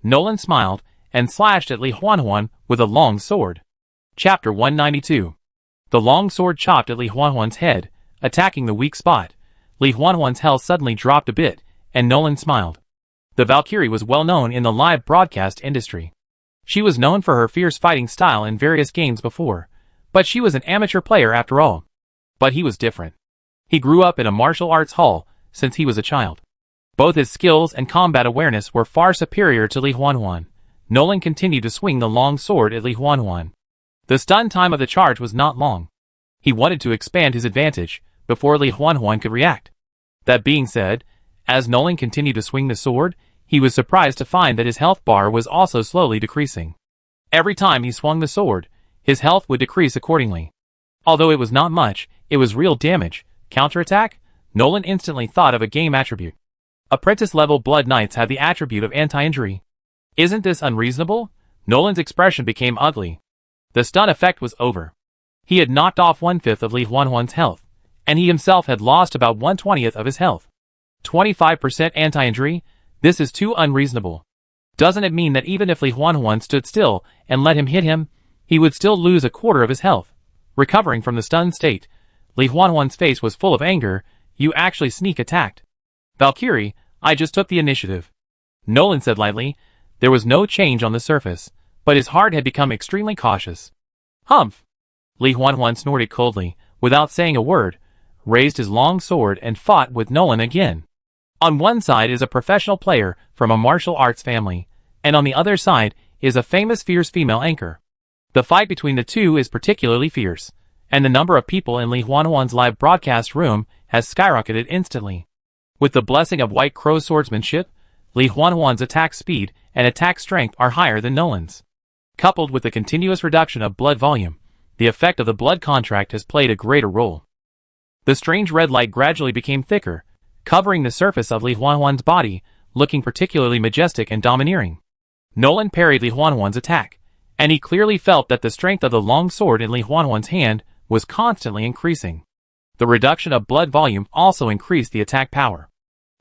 Nolan smiled, and slashed at Li Huanhuan with a long sword. Chapter 192. The long sword chopped at Li Huanhuan's head, attacking the weak spot. Li Huanhuan's health suddenly dropped a bit, and Nolan smiled. The Valkyrie was well known in the live broadcast industry. She was known for her fierce fighting style in various games before, but she was an amateur player after all. But he was different. He grew up in a martial arts hall since he was a child. Both his skills and combat awareness were far superior to Li Huanhuan. Nolan continued to swing the long sword at Li Huanhuan. The stun time of the charge was not long. He wanted to expand his advantage before Li Huanhuan could react. That being said, as Nolan continued to swing the sword, he was surprised to find that his health bar was also slowly decreasing. Every time he swung the sword, his health would decrease accordingly. Although it was not much, it was real damage. Counterattack? Nolan instantly thought of a game attribute. Apprentice-level Blood Knights have the attribute of anti-injury. Isn't this unreasonable? Nolan's expression became ugly. The stun effect was over. He had knocked off 1/5 of Li Huanhuan's health, and he himself had lost about 1/20th of his health. 25% anti-injury? This is too unreasonable. Doesn't it mean that even if Li Huanhuan stood still and let him hit him, he would still lose 1/4 of his health? Recovering from the stunned state, Li Huanhuan's face was full of anger. You actually sneak attacked. Valkyrie, I just took the initiative. Nolan said lightly. There was no change on the surface, but his heart had become extremely cautious. Humph! Li Huanhuan snorted coldly, without saying a word, raised his long sword and fought with Nolan again. On one side is a professional player from a martial arts family, and on the other side is a famous fierce female anchor. The fight between the two is particularly fierce, and the number of people in Li Huanhuan's live broadcast room has skyrocketed instantly. With the blessing of White Crow swordsmanship, Li Huanhuan's attack speed and attack strength are higher than Nolan's. Coupled with the continuous reduction of blood volume, the effect of the blood contract has played a greater role. The strange red light gradually became thicker, covering the surface of Li Huanhuan's body, looking particularly majestic and domineering. Nolan parried Li Huanhuan's attack, and he clearly felt that the strength of the long sword in Li Huanhuan's hand was constantly increasing. The reduction of blood volume also increased the attack power.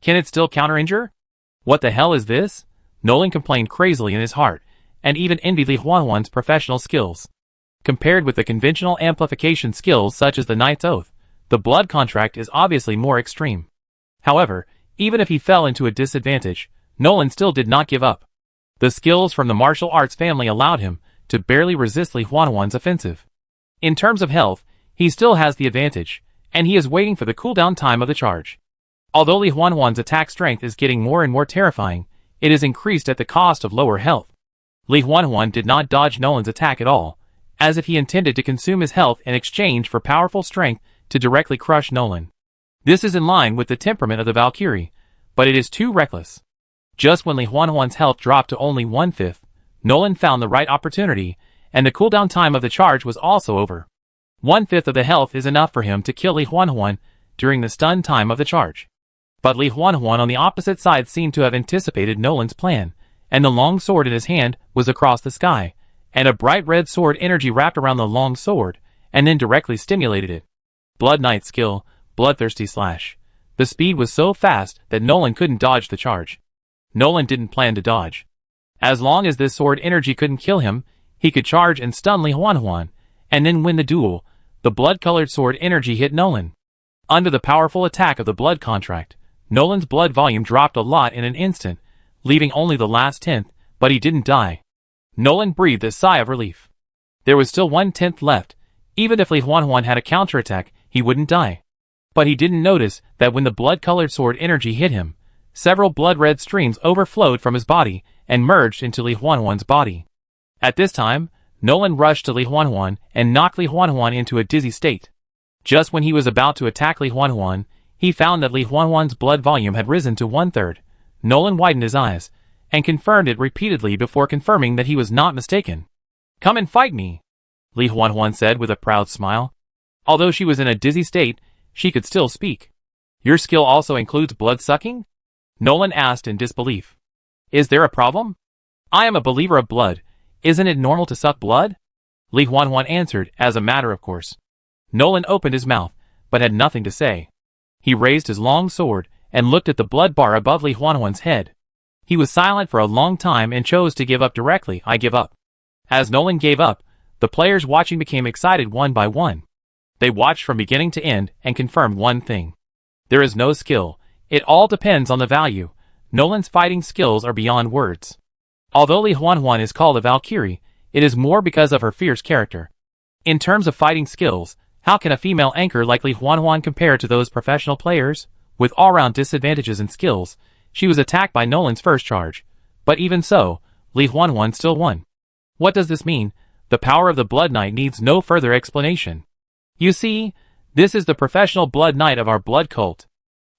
Can it still counter-injure? What the hell is this? Nolan complained crazily in his heart, and even envied Li Huanhuan's professional skills. Compared with the conventional amplification skills such as the Knight's Oath, the blood contract is obviously more extreme. However, even if he fell into a disadvantage, Nolan still did not give up. The skills from the martial arts family allowed him to barely resist Li Huanhuan's offensive. In terms of health, he still has the advantage, and he is waiting for the cooldown time of the charge. Although Li Huanhuan's attack strength is getting more and more terrifying, it is increased at the cost of lower health. Li Huanhuan did not dodge Nolan's attack at all, as if he intended to consume his health in exchange for powerful strength to directly crush Nolan. This is in line with the temperament of the Valkyrie, but it is too reckless. Just when Li Huanhuan's health dropped to only 1/5, Nolan found the right opportunity, and the cooldown time of the charge was also over. 1/5 of the health is enough for him to kill Li Huanhuan during the stun time of the charge. But Li Huanhuan on the opposite side seemed to have anticipated Nolan's plan, and the long sword in his hand was across the sky, and a bright red sword energy wrapped around the long sword, and then directly stimulated it. Blood Knight skill, Bloodthirsty Slash. The speed was so fast that Nolan couldn't dodge the charge. Nolan didn't plan to dodge. As long as this sword energy couldn't kill him, he could charge and stun Li Huanhuan, and then win the duel. The blood-colored sword energy hit Nolan. Under the powerful attack of the blood contract, Nolan's blood volume dropped a lot in an instant, leaving only the last tenth, but he didn't die. Nolan breathed a sigh of relief. There was still 1/10 left. Even if Li Huanhuan had a counterattack, he wouldn't die. But he didn't notice that when the blood-colored sword energy hit him, several blood-red streams overflowed from his body and merged into Li Huanhuan's body. At this time, Nolan rushed to Li Huanhuan and knocked Li Huanhuan into a dizzy state. Just when he was about to attack Li Huanhuan, he found that Li Huanhuan's blood volume had risen to 1/3. Nolan widened his eyes, and confirmed it repeatedly before confirming that he was not mistaken. "Come and fight me," Li Huanhuan said with a proud smile. Although she was in a dizzy state, she could still speak. "Your skill also includes blood-sucking?" Nolan asked in disbelief. "Is there a problem?" "I am a believer of blood. Isn't it normal to suck blood?" Li Huanhuan answered, as a matter of course. Nolan opened his mouth, but had nothing to say. He raised his long sword, and looked at the blood bar above Li Huanhuan's head. He was silent for a long time and chose to give up directly. "I give up." As Nolan gave up, the players watching became excited one by one. They watched from beginning to end and confirmed one thing. There is no skill. It all depends on the value. Nolan's fighting skills are beyond words. Although Li Huanhuan is called a Valkyrie, it is more because of her fierce character. In terms of fighting skills, how can a female anchor like Li Huanhuan compare to those professional players? With all-round disadvantages and skills, she was attacked by Nolan's first charge. But even so, Li Huanhuan still won. What does this mean? The power of the Blood Knight needs no further explanation. You see, this is the professional Blood Knight of our blood cult.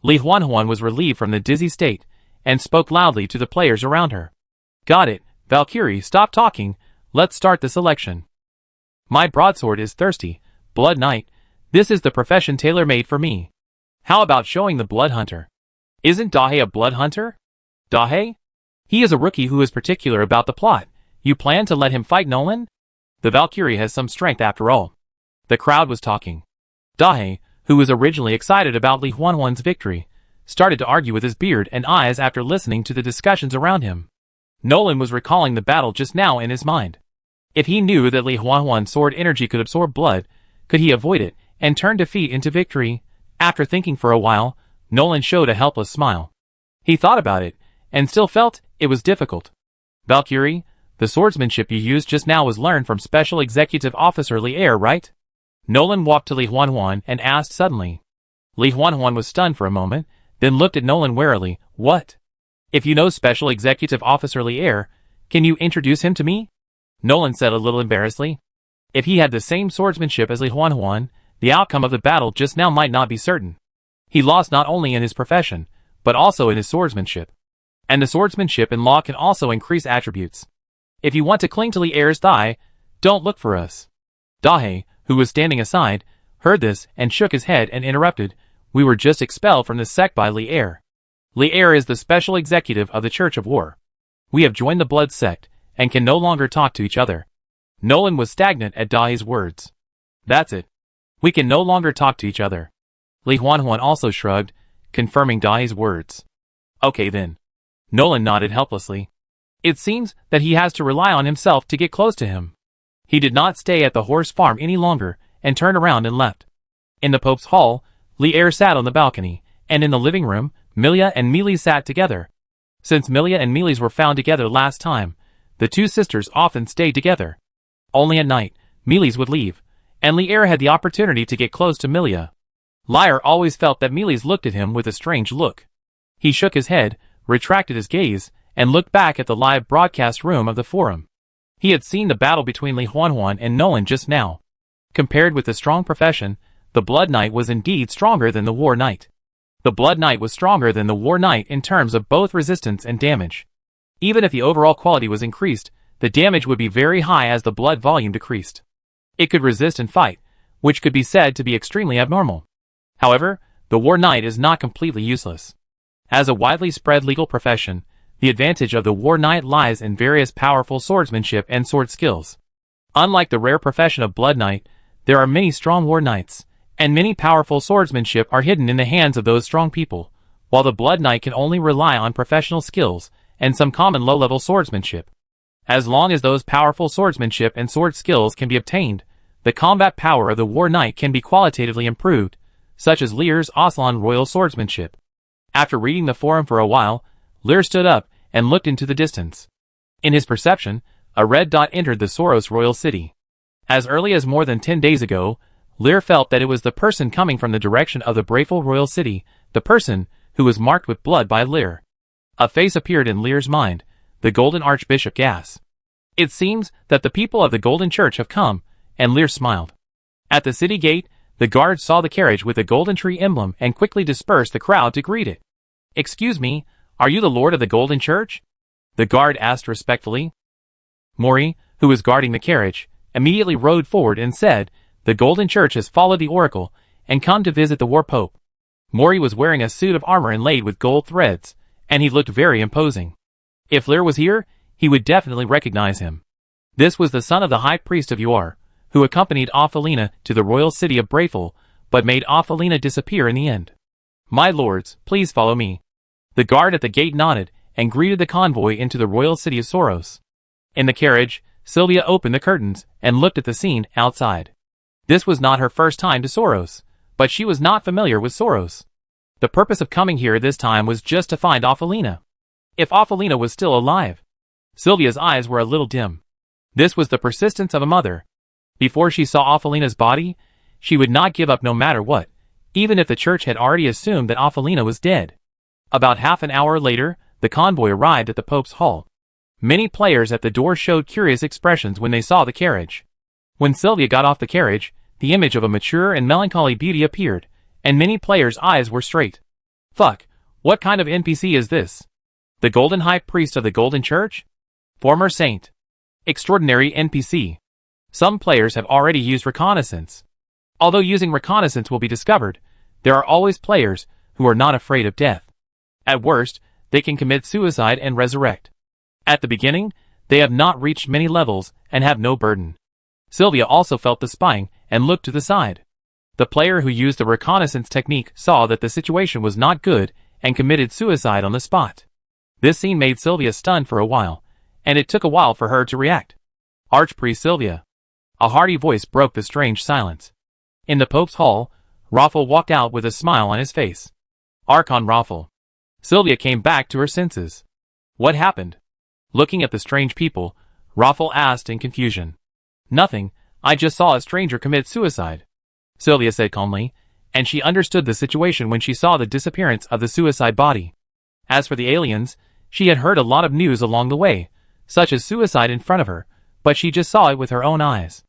Li Huanhuan was relieved from the dizzy state, and spoke loudly to the players around her. "Got it, Valkyrie, stop talking, let's start the selection. My broadsword is thirsty, Blood Knight, this is the profession tailor-made for me. How about showing the Blood Hunter? Isn't Dahe a Blood Hunter?" "Dahe? He is a rookie who is particular about the plot. You plan to let him fight Nolan? The Valkyrie has some strength after all." The crowd was talking. Dahe, who was originally excited about Li Huanhuan's victory, started to argue with his beard and eyes after listening to the discussions around him. Nolan was recalling the battle just now in his mind. If he knew that Li Huanhuan's sword energy could absorb blood, could he avoid it and turn defeat into victory? After thinking for a while, Nolan showed a helpless smile. He thought about it, and still felt it was difficult. "Valkyrie, the swordsmanship you used just now was learned from Special Executive Officer Li'er, right?" Nolan walked to Li Huanhuan and asked suddenly. Li Huanhuan was stunned for a moment, then looked at Nolan warily. "What? If you know Special Executive Officer Li'er, can you introduce him to me?" Nolan said a little embarrassedly. If he had the same swordsmanship as Li Huanhuan, the outcome of the battle just now might not be certain. He lost not only in his profession, but also in his swordsmanship. And the swordsmanship in law can also increase attributes. If you want to cling to Li'er's thigh, don't look for us. Dahe, who was standing aside, heard this and shook his head and interrupted. "We were just expelled from this sect by Li'er. Li'er is the special executive of the Church of War. We have joined the Blood sect, and can no longer talk to each other." Nolan was stagnant at Dahe's words. "That's it. We can no longer talk to each other." Li Huanhuan also shrugged, confirming Dahe's words. "Okay then." Nolan nodded helplessly. It seems that he has to rely on himself to get close to him. He did not stay at the horse farm any longer, and turned around and left. In the Pope's hall, Li'er sat on the balcony, and in the living room, Milia and Mealy sat together. Since Milia and Mealy's were found together last time, the two sisters often stayed together. Only at night, Mealy's would leave, and Li'er had the opportunity to get close to Milia. Li'er always felt that Mealy's looked at him with a strange look. He shook his head, retracted his gaze, and looked back at the live broadcast room of the forum. He had seen the battle between Li Huanhuan and Nolan just now. Compared with the strong profession, the Blood Knight was indeed stronger than the War Knight. The Blood Knight was stronger than the War Knight in terms of both resistance and damage. Even if the overall quality was increased, the damage would be very high as the blood volume decreased. It could resist and fight, which could be said to be extremely abnormal. However, the War Knight is not completely useless. As a widely spread legal profession, the advantage of the War Knight lies in various powerful swordsmanship and sword skills. Unlike the rare profession of Blood Knight, there are many strong War Knights, and many powerful swordsmanship are hidden in the hands of those strong people, while the Blood Knight can only rely on professional skills and some common low-level swordsmanship. As long as those powerful swordsmanship and sword skills can be obtained, the combat power of the War Knight can be qualitatively improved, such as Lear's Aslan Royal Swordsmanship. After reading the forum for a while, Lear stood up and looked into the distance. In his perception, a red dot entered the Soros Royal City. As early as more than 10 days ago, Lear felt that it was the person coming from the direction of the Brayful Royal City, the person who was marked with blood by Lear. A face appeared in Lear's mind, the Golden Archbishop Gas. It seems that the people of the Golden Church have come, and Lear smiled. At the city gate, the guards saw the carriage with the Golden Tree emblem and quickly dispersed the crowd to greet it. "Excuse me, are you the Lord of the Golden Church?" the guard asked respectfully. Mori, who was guarding the carriage, immediately rode forward and said, "The Golden Church has followed the oracle and come to visit the War Pope." Mori was wearing a suit of armor inlaid with gold threads, and he looked very imposing. If Lear was here, he would definitely recognize him. This was the son of the High Priest of Uar, who accompanied Ophelina to the royal city of Brayful, but made Ophelina disappear in the end. "My lords, please follow me." The guard at the gate nodded and greeted the convoy into the royal city of Soros. In the carriage, Sylvia opened the curtains and looked at the scene outside. This was not her first time to Soros, but she was not familiar with Soros. The purpose of coming here this time was just to find Ophelina. If Ophelina was still alive. Sylvia's eyes were a little dim. This was the persistence of a mother. Before she saw Ophelina's body, she would not give up no matter what, even if the church had already assumed that Ophelina was dead. About half an hour later, the convoy arrived at the Pope's hall. Many players at the door showed curious expressions when they saw the carriage. When Sylvia got off the carriage, the image of a mature and melancholy beauty appeared, and many players' eyes were straight. "Fuck, what kind of NPC is this? The Golden High Priest of the Golden Church? Former Saint. Extraordinary NPC. Some players have already used reconnaissance. Although using reconnaissance will be discovered, there are always players who are not afraid of death. At worst, they can commit suicide and resurrect. At the beginning, they have not reached many levels and have no burden." Sylvia also felt the spying and looked to the side. The player who used the reconnaissance technique saw that the situation was not good and committed suicide on the spot. This scene made Sylvia stunned for a while, and it took a while for her to react. "Archpriest Sylvia." A hearty voice broke the strange silence. In the Pope's hall, Raffle walked out with a smile on his face. Archon Raffle. Sylvia came back to her senses. What happened? Looking at the strange people, Raffle asked in confusion. "Nothing, I just saw a stranger commit suicide," Sylvia said calmly, and she understood the situation when she saw the disappearance of the suicide body. As for the aliens, she had heard a lot of news along the way, such as suicide in front of her, but she just saw it with her own eyes.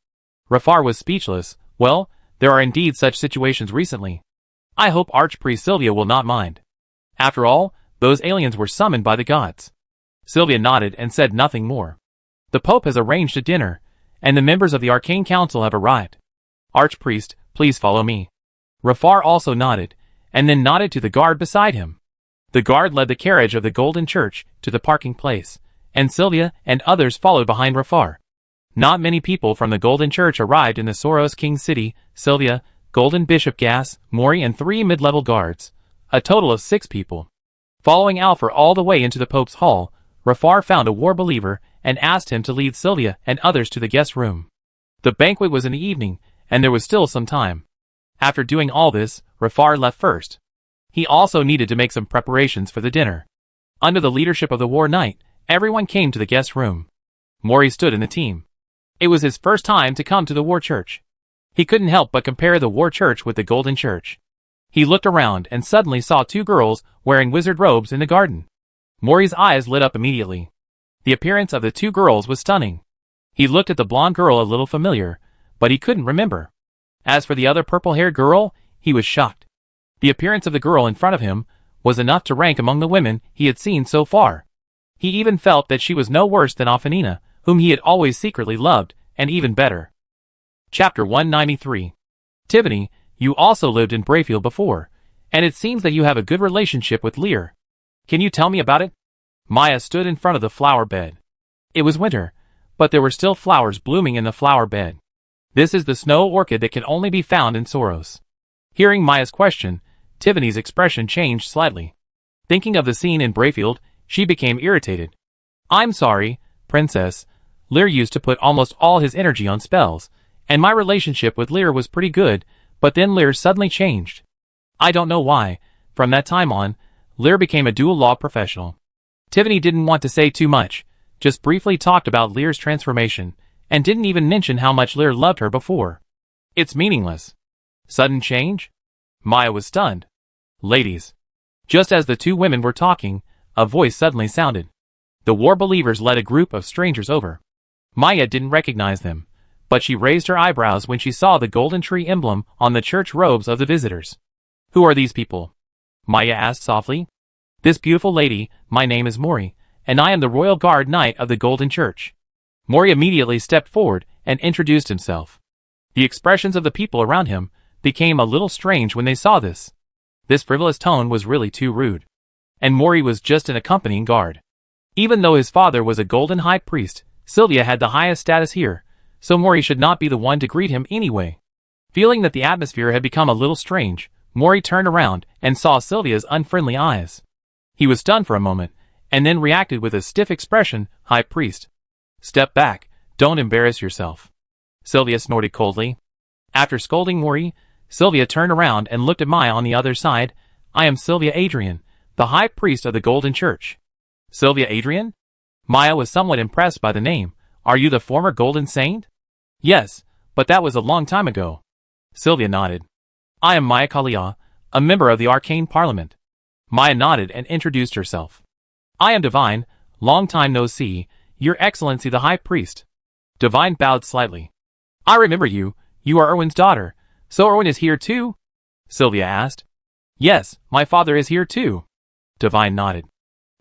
Rafar was speechless. Well, there are indeed such situations recently. I hope Archpriest Sylvia will not mind. After all, those aliens were summoned by the gods. Sylvia nodded and said nothing more. The Pope has arranged a dinner, and the members of the Arcane Council have arrived. Archpriest, please follow me. Rafar also nodded, and then nodded to the guard beside him. The guard led the carriage of the Golden Church to the parking place, and Sylvia and others followed behind Rafar. Not many people from the Golden Church arrived in the Soros King City: Sylvia, Golden Bishop Gas, Mori, and 3 mid-level guards. A total of 6 people. Following Alfred all the way into the Pope's hall, Rafar found a war believer and asked him to lead Sylvia and others to the guest room. The banquet was in the evening, and there was still some time. After doing all this, Rafar left first. He also needed to make some preparations for the dinner. Under the leadership of the War Knight, everyone came to the guest room. Mori stood in the team. It was his first time to come to the War Church. He couldn't help but compare the War Church with the Golden Church. He looked around and suddenly saw 2 girls wearing wizard robes in the garden. Mori's eyes lit up immediately. The appearance of the 2 girls was stunning. He looked at the blonde girl a little familiar, but he couldn't remember. As for the other purple-haired girl, he was shocked. The appearance of the girl in front of him was enough to rank among the women he had seen so far. He even felt that she was no worse than Affinina, whom he had always secretly loved, and even better. Chapter 193. Tiffany, you also lived in Brayfield before, and it seems that you have a good relationship with Lear. Can you tell me about it? Maya stood in front of the flower bed. It was winter, but there were still flowers blooming in the flower bed. This is the snow orchid that can only be found in Soros. Hearing Maya's question, Tiffany's expression changed slightly. Thinking of the scene in Brayfield, she became irritated. I'm sorry, Princess. Lear used to put almost all his energy on spells, and my relationship with Lear was pretty good, but then Lear suddenly changed. I don't know why. From that time on, Lear became a dual law professional. Tiffany didn't want to say too much, just briefly talked about Lear's transformation, and didn't even mention how much Lear loved her before. It's meaningless. Sudden change? Maya was stunned. Ladies. Just as the two women were talking, a voice suddenly sounded. The war believers led a group of strangers over. Maya didn't recognize them, but she raised her eyebrows when she saw the golden tree emblem on the church robes of the visitors. Who are these people? Maya asked softly. This beautiful lady, my name is Mori, and I am the royal guard knight of the Golden Church. Mori immediately stepped forward and introduced himself. The expressions of the people around him became a little strange when they saw this. This frivolous tone was really too rude. And Mori was just an accompanying guard. Even though his father was a golden high priest, Sylvia had the highest status here, so Mori should not be the one to greet him anyway. Feeling that the atmosphere had become a little strange, Mori turned around and saw Sylvia's unfriendly eyes. He was stunned for a moment, and then reacted with a stiff expression, High Priest. Step back, don't embarrass yourself. Sylvia snorted coldly. After scolding Mori, Sylvia turned around and looked at Maya on the other side. I am Sylvia Adrian, the High Priest of the Golden Church. Sylvia Adrian? Maya was somewhat impressed by the name. Are you the former Golden Saint? Yes, but that was a long time ago. Sylvia nodded. I am Maya Kalia, a member of the Arcane Parliament. Maya nodded and introduced herself. I am Divine, long time no see, Your Excellency the High Priest. Divine bowed slightly. I remember you, you are Erwin's daughter, so Erwin is here too? Sylvia asked. Yes, my father is here too. Divine nodded.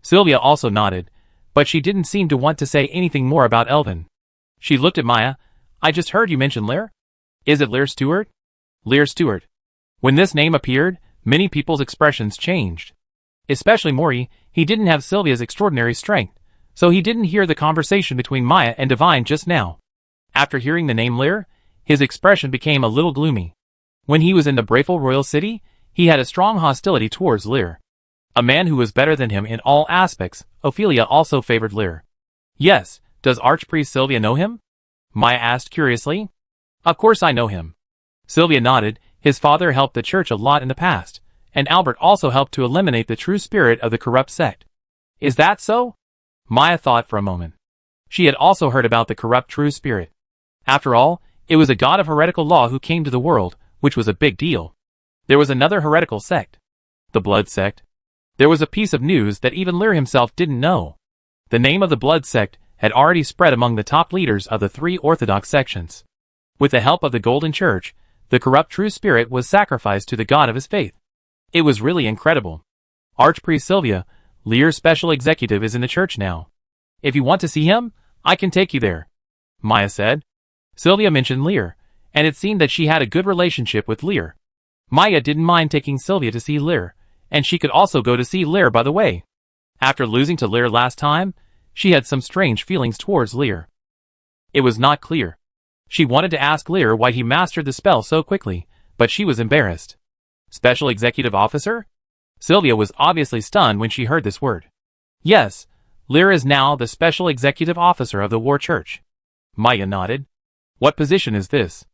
Sylvia also nodded, but she didn't seem to want to say anything more about Elvin. She looked at Maya. I just heard you mention Lear? Is it Lear Stewart? Lear Stewart. When this name appeared, many people's expressions changed. Especially Mori, he didn't have Sylvia's extraordinary strength, so he didn't hear the conversation between Maya and Divine just now. After hearing the name Lear, his expression became a little gloomy. When he was in the Brayfield royal city, he had a strong hostility towards Lear. A man who was better than him in all aspects, Ophelia also favored Lear. Yes, does Archpriest Sylvia know him? Maya asked curiously. Of course I know him. Sylvia nodded. His father helped the church a lot in the past, and Albert also helped to eliminate the true spirit of the corrupt sect. Is that so? Maya thought for a moment. She had also heard about the corrupt true spirit. After all, it was a god of heretical law who came to the world, which was a big deal. There was another heretical sect. The Blood Sect. There was a piece of news that even Lear himself didn't know. The name of the Blood Sect had already spread among the top leaders of the 3 Orthodox sections. With the help of the Golden Church, the corrupt true spirit was sacrificed to the god of his faith. It was really incredible. Archpriest Sylvia, Lear's special executive, is in the church now. If you want to see him, I can take you there. Maya said. Sylvia mentioned Lear, and it seemed that she had a good relationship with Lear. Maya didn't mind taking Sylvia to see Lear, and she could also go to see Lear by the way. After losing to Lear last time, she had some strange feelings towards Lear. It was not clear. She wanted to ask Lear why he mastered the spell so quickly, but she was embarrassed. Special Executive Officer? Sylvia was obviously stunned when she heard this word. Yes, Lear is now the Special Executive Officer of the War Church. Maya nodded. What position is this?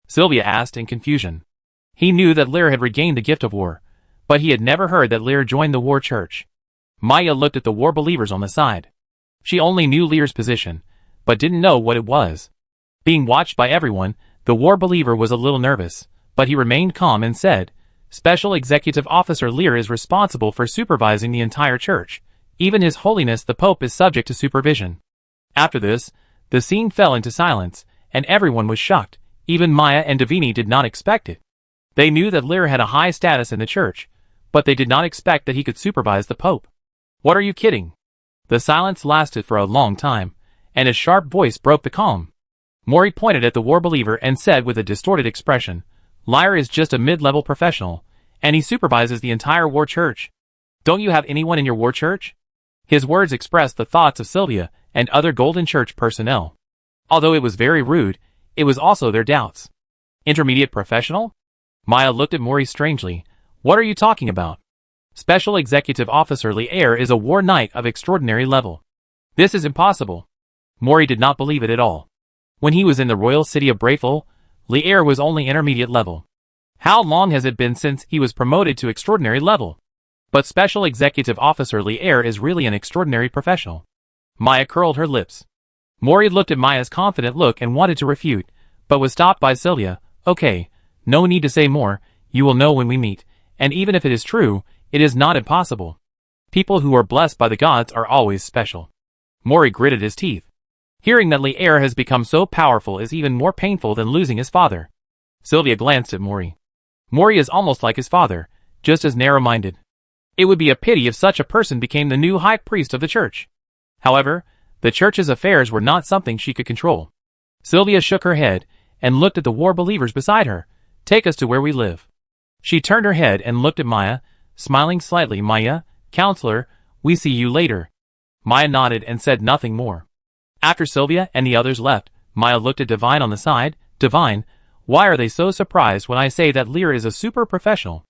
Sylvia asked in confusion. He knew that Lear had regained the gift of war, but he had never heard that Lear joined the War Church. Maya looked at the war believers on the side. She only knew Lear's position, but didn't know what it was. Being watched by everyone, the war believer was a little nervous, but he remained calm and said, Special Executive Officer Lear is responsible for supervising the entire church. Even His Holiness the Pope is subject to supervision. After this, the scene fell into silence, and everyone was shocked. Even Maya and Davini did not expect it. They knew that Lear had a high status in the church, but they did not expect that he could supervise the Pope. What are you kidding? The silence lasted for a long time, and his sharp voice broke the calm. Maury pointed at the war believer and said with a distorted expression, Lear is just a mid-level professional, and he supervises the entire war church. Don't you have anyone in your war church? His words expressed the thoughts of Sylvia and other Golden Church personnel. Although it was very rude, it was also their doubts. Intermediate professional? Maya looked at Maury strangely. What are you talking about? Special Executive Officer Lear is a war knight of extraordinary level. This is impossible. Maury did not believe it at all. When he was in the royal city of Brayful, Lear was only intermediate level. How long has it been since he was promoted to extraordinary level? But Special Executive Officer Lear is really an extraordinary professional. Maya curled her lips. Maury looked at Maya's confident look and wanted to refute, but was stopped by Sylvia. Okay, no need to say more, you will know when we meet, and even if it is true, it is not impossible. People who are blessed by the gods are always special. Maury gritted his teeth. Hearing that Lear has become so powerful is even more painful than losing his father. Sylvia glanced at Maury. Maury is almost like his father, just as narrow-minded. It would be a pity if such a person became the new high priest of the church. However, the church's affairs were not something she could control. Sylvia shook her head and looked at the war believers beside her. Take us to where we live. She turned her head and looked at Maya, smiling slightly. Maya, counselor, we see you later. Maya nodded and said nothing more. After Sylvia and the others left, Maya looked at Divine on the side. Divine, why are they so surprised when I say that Lear is a super professional?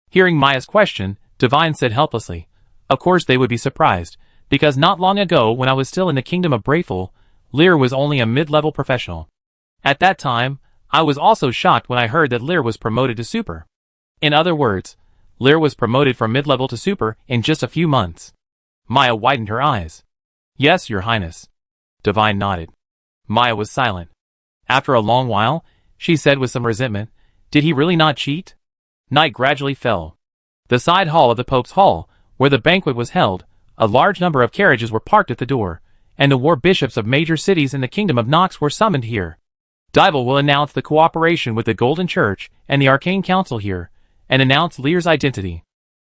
Hearing Maya's question, Divine said helplessly, of course they would be surprised, because not long ago when I was still in the kingdom of Brayful, Lear was only a mid-level professional. At that time, I was also shocked when I heard that Lear was promoted to super. In other words, Lear was promoted from mid-level to super in just a few months. Maya widened her eyes. Yes, your highness. Divine nodded. Maya was silent. After a long while, she said with some resentment, did he really not cheat? Night gradually fell. The side hall of the Pope's hall, where the banquet was held, a large number of carriages were parked at the door, and the war bishops of major cities in the kingdom of Nox were summoned here. Dival will announce the cooperation with the Golden Church and the Arcane Council here, and announce Lear's identity.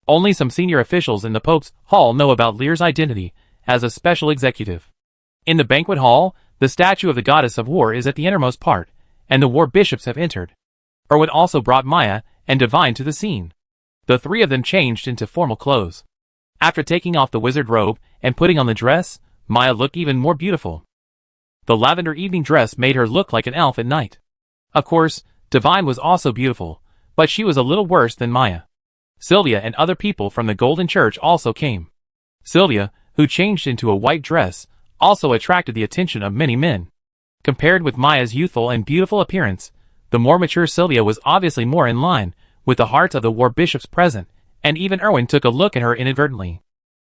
Only some senior officials in the Pope's hall know about Lear's identity as a special executive. In the banquet hall, the statue of the goddess of war is at the innermost part, and the war bishops have entered. Erwin also brought Maya and Divine to the scene. The three of them changed into formal clothes. After taking off the wizard robe and putting on the dress, Maya looked even more beautiful. The lavender evening dress made her look like an elf at night. Of course, Divine was also beautiful, but she was a little worse than Maya. Sylvia and other people from the Golden Church also came. Sylvia, who changed into a white dress, also attracted the attention of many men. Compared with Maya's youthful and beautiful appearance, the more mature Sylvia was obviously more in line with the hearts of the war bishops present, and even Erwin took a look at her inadvertently.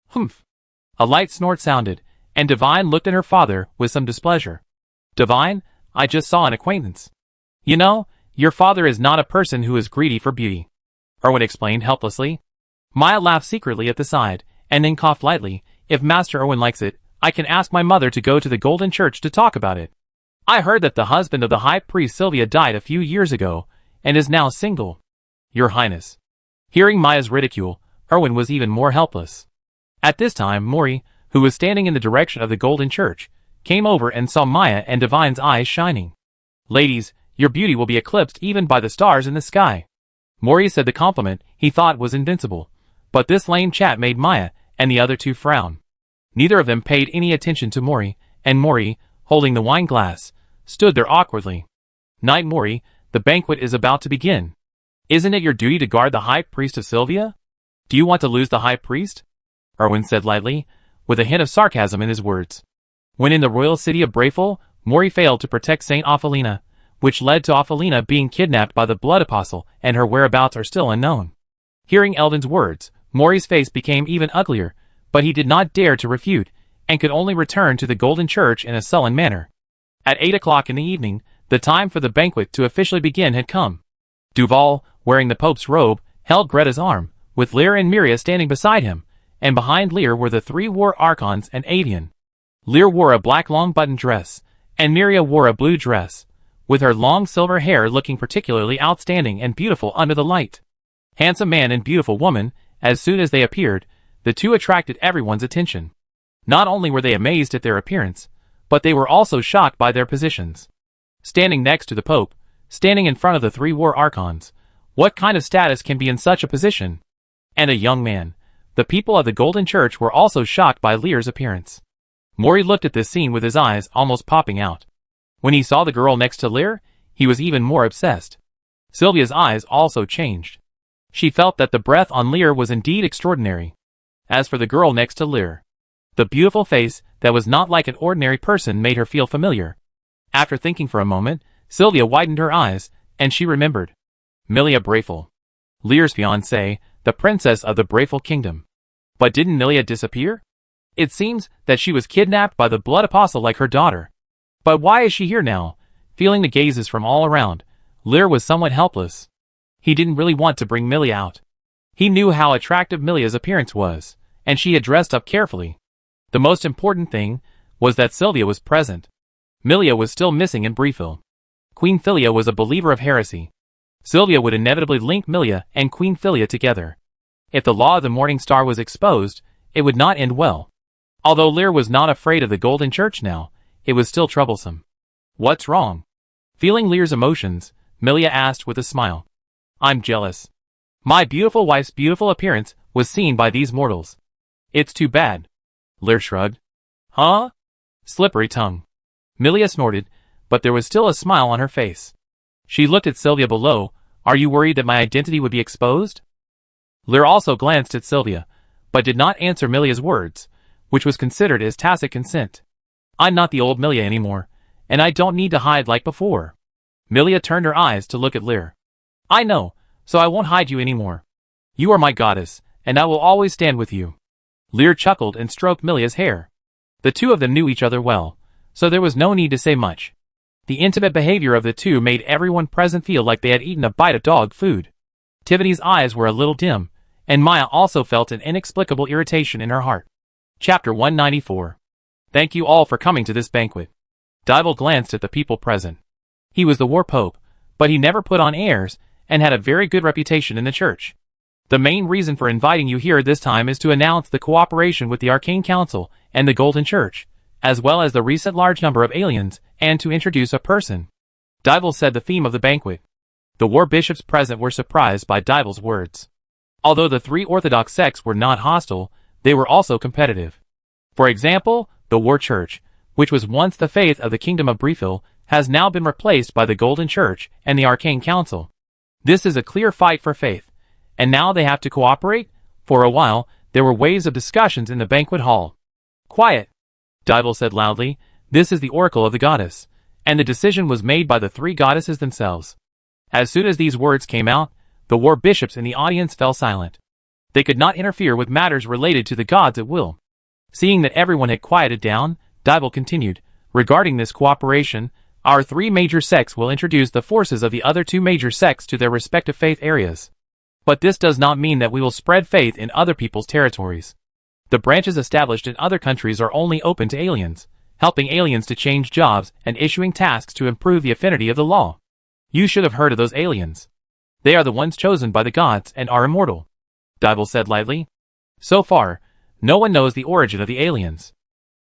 Humph! A light snort sounded, and Divine looked at her father with some displeasure. Divine, I just saw an acquaintance. You know, your father is not a person who is greedy for beauty. Erwin explained helplessly. Maya laughed secretly at the side, and then coughed lightly. If Master Erwin likes it, I can ask my mother to go to the Golden Church to talk about it. I heard that the husband of the High Priest Sylvia died a few years ago, and is now single. Your Highness. Hearing Maya's ridicule, Erwin was even more helpless. At this time Maury, who was standing in the direction of the Golden Church, came over and saw Maya and Divine's eyes shining. Ladies, your beauty will be eclipsed even by the stars in the sky. Maury said the compliment he thought was invincible, but this lame chat made Maya and the other two frown. Neither of them paid any attention to Maury, and Maury, holding the wine glass, stood there awkwardly. Knight Maury, the banquet is about to begin. Isn't it your duty to guard the High Priest of Sylvia? Do you want to lose the High Priest? Erwin said lightly, with a hint of sarcasm in his words. When in the royal city of Brayful, Maury failed to protect Saint Ophelina, which led to Ophelina being kidnapped by the Blood Apostle, and her whereabouts are still unknown. Hearing Eldon's words, Maury's face became even uglier, but he did not dare to refute, and could only return to the Golden Church in a sullen manner. At 8 o'clock in the evening, the time for the banquet to officially begin had come. Duval, wearing the Pope's robe, held Greta's arm, with Lear and Miria standing beside him, and behind Lear were the three war archons and Avian. Lear wore a black long button dress, and Miria wore a blue dress, with her long silver hair looking particularly outstanding and beautiful under the light. Handsome man and beautiful woman, as soon as they appeared, the two attracted everyone's attention. Not only were they amazed at their appearance, but they were also shocked by their positions. Standing next to the Pope, standing in front of the three war archons, what kind of status can be in such a position? And a young man. The people of the Golden Church were also shocked by Lear's appearance. Maury looked at this scene with his eyes almost popping out. When he saw the girl next to Lear, he was even more obsessed. Sylvia's eyes also changed. She felt that the breath on Lear was indeed extraordinary. As for the girl next to Lear, the beautiful face that was not like an ordinary person made her feel familiar. After thinking for a moment, Sylvia widened her eyes, and she remembered. Milia Brayful. Lear's fiancée, the princess of the Brayful kingdom. But didn't Milia disappear? It seems that she was kidnapped by the blood apostle like her daughter. But why is she here now? Feeling the gazes from all around, Lear was somewhat helpless. He didn't really want to bring Milia out. He knew how attractive Milia's appearance was, and she had dressed up carefully. The most important thing was that Sylvia was present. Milia was still missing in Brayful. Queen Philia was a believer of heresy. Sylvia would inevitably link Milia and Queen Philia together. If the law of the Morning Star was exposed, it would not end well. Although Lear was not afraid of the Golden Church now, it was still troublesome. What's wrong? Feeling Lear's emotions, Milia asked with a smile. I'm jealous. My beautiful wife's beautiful appearance was seen by these mortals. It's too bad. Lear shrugged. Huh? Slippery tongue. Milia snorted, but there was still a smile on her face. She looked at Sylvia below. Are you worried that my identity would be exposed? Lear also glanced at Sylvia, but did not answer Milia's words, which was considered as tacit consent. I'm not the old Milia anymore, and I don't need to hide like before. Milia turned her eyes to look at Lear. I know, so I won't hide you anymore. You are my goddess, and I will always stand with you. Lear chuckled and stroked Milia's hair. The two of them knew each other well, so there was no need to say much. The intimate behavior of the two made everyone present feel like they had eaten a bite of dog food. Tiffany's eyes were a little dim, and Maya also felt an inexplicable irritation in her heart. Chapter 194. Thank you all for coming to this banquet. Dival glanced at the people present. He was the war pope, but he never put on airs, and had a very good reputation in the church. The main reason for inviting you here this time is to announce the cooperation with the Arcane Council and the Golden Church, as well as the recent large number of aliens, and to introduce a person. Dival said the theme of the banquet. The war bishops present were surprised by Dival's words. Although the three Orthodox sects were not hostile, they were also competitive. For example, the War Church, which was once the faith of the Kingdom of Brayful, has now been replaced by the Golden Church and the Arcane Council. This is a clear fight for faith, and now they have to cooperate? For a while, there were waves of discussions in the banquet hall. Quiet, Dival said loudly. This is the oracle of the goddess, and the decision was made by the three goddesses themselves. As soon as these words came out, the war bishops in the audience fell silent. They could not interfere with matters related to the gods at will. Seeing that everyone had quieted down, Dival continued, regarding this cooperation, our three major sects will introduce the forces of the other two major sects to their respective faith areas. But this does not mean that we will spread faith in other people's territories. The branches established in other countries are only open to aliens, helping aliens to change jobs and issuing tasks to improve the affinity of the law. You should have heard of those aliens. They are the ones chosen by the gods and are immortal, Dival said lightly. So far, no one knows the origin of the aliens.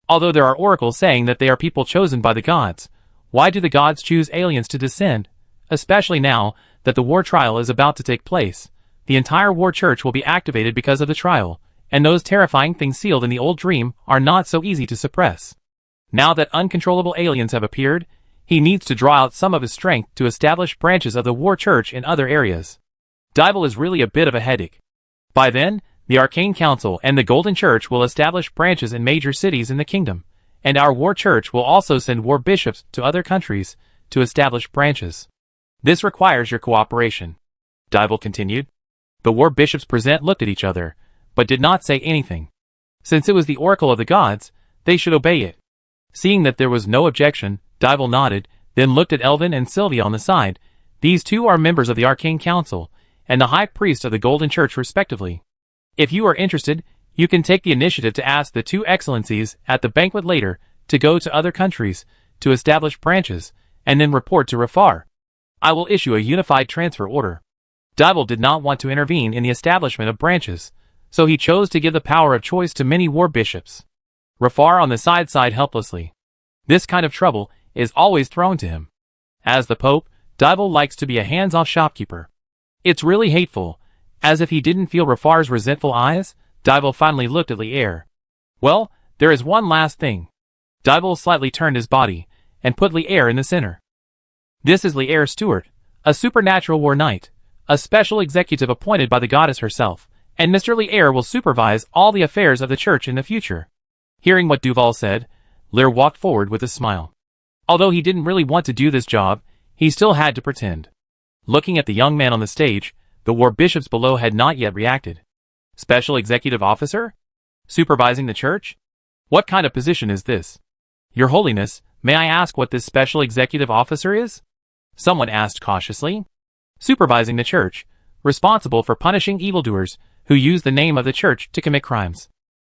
Although there are oracles saying that they are people chosen by the gods, why do the gods choose aliens to descend? Especially now that the war trial is about to take place, the entire war church will be activated because of the trial, and those terrifying things sealed in the old dream are not so easy to suppress. Now that uncontrollable aliens have appeared, he needs to draw out some of his strength to establish branches of the war church in other areas. Dival is really a bit of a headache. By then, the Arcane Council and the Golden Church will establish branches in major cities in the kingdom, and our war church will also send war bishops to other countries to establish branches. This requires your cooperation, Dival continued. The war bishops present looked at each other, but did not say anything. Since it was the oracle of the gods, they should obey it. Seeing that there was no objection, Dival nodded, then looked at Elvin and Sylvia on the side. These two are members of the Arcane Council, and the High Priest of the Golden Church respectively. If you are interested, you can take the initiative to ask the two excellencies at the banquet later to go to other countries, to establish branches, and then report to Rafar. I will issue a unified transfer order. Dibble did not want to intervene in the establishment of branches, so he chose to give the power of choice to many war bishops. Rafar on the side sighed helplessly. This kind of trouble is always thrown to him. As the Pope, Dibble likes to be a hands-off shopkeeper. It's really hateful. As if he didn't feel Rafar's resentful eyes, Dibble finally looked at Lier. Well, there is one last thing. Dibble slightly turned his body, and put Lier in the center. This is Lier Stewart, a supernatural war knight, a special executive appointed by the goddess herself, and Mr. Lier will supervise all the affairs of the church in the future. Hearing what Duval said, Lier walked forward with a smile. Although he didn't really want to do this job, he still had to pretend. Looking at the young man on the stage, the war bishops below had not yet reacted. Special executive officer? Supervising the church? What kind of position is this? Your Holiness, may I ask what this special executive officer is? Someone asked cautiously. Supervising the church, responsible for punishing evildoers who use the name of the church to commit crimes.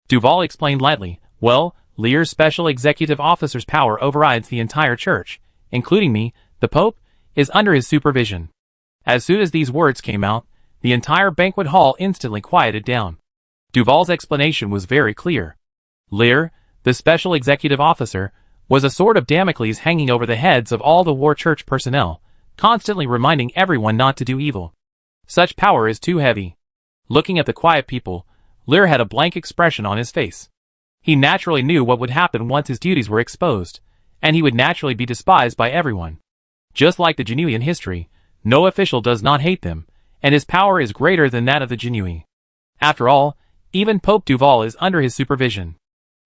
Duval explained lightly. Well, Lier's special executive officer's power overrides the entire church, including me, the Pope, is under his supervision. As soon as these words came out, the entire banquet hall instantly quieted down. Duval's explanation was very clear. Lier, the special executive officer, was a sword of Damocles hanging over the heads of all the war church personnel, constantly reminding everyone not to do evil. Such power is too heavy. Looking at the quiet people, Lier had a blank expression on his face. He naturally knew what would happen once his duties were exposed, and he would naturally be despised by everyone. Just like the Genui in history, no official does not hate them, and his power is greater than that of the Genui. After all, even Pope Duval is under his supervision.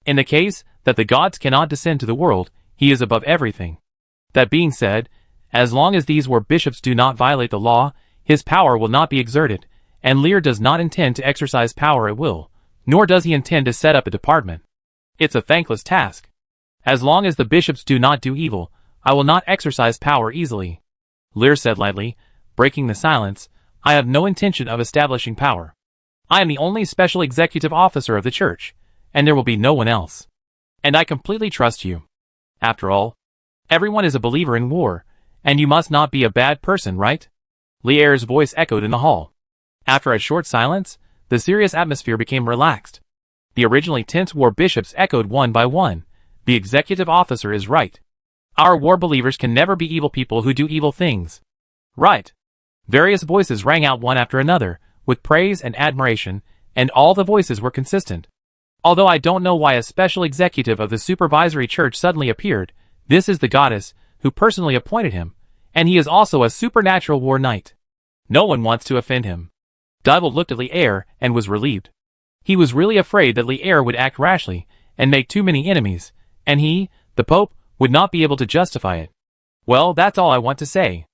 In the case that the gods cannot descend to the world, he is above everything. That being said, as long as these war bishops do not violate the law, his power will not be exerted, and Lier does not intend to exercise power at will, nor does he intend to set up a department. It's a thankless task. As long as the bishops do not do evil, I will not exercise power easily. Lier said lightly, breaking the silence, I have no intention of establishing power. I am the only special executive officer of the church, and there will be no one else. And I completely trust you. After all, everyone is a believer in war, and you must not be a bad person, right? Lier's voice echoed in the hall. After a short silence, the serious atmosphere became relaxed. The originally tense war bishops echoed one by one. The executive officer is right. Our war believers can never be evil people who do evil things. Right. Various voices rang out one after another, with praise and admiration, and all the voices were consistent. Although I don't know why a special executive of the supervisory church suddenly appeared, this is the goddess who personally appointed him, and he is also a supernatural war knight. No one wants to offend him. Dibble looked at Lier and was relieved. He was really afraid that Lier would act rashly and make too many enemies, and he, the Pope, would not be able to justify it. Well, that's all I want to say.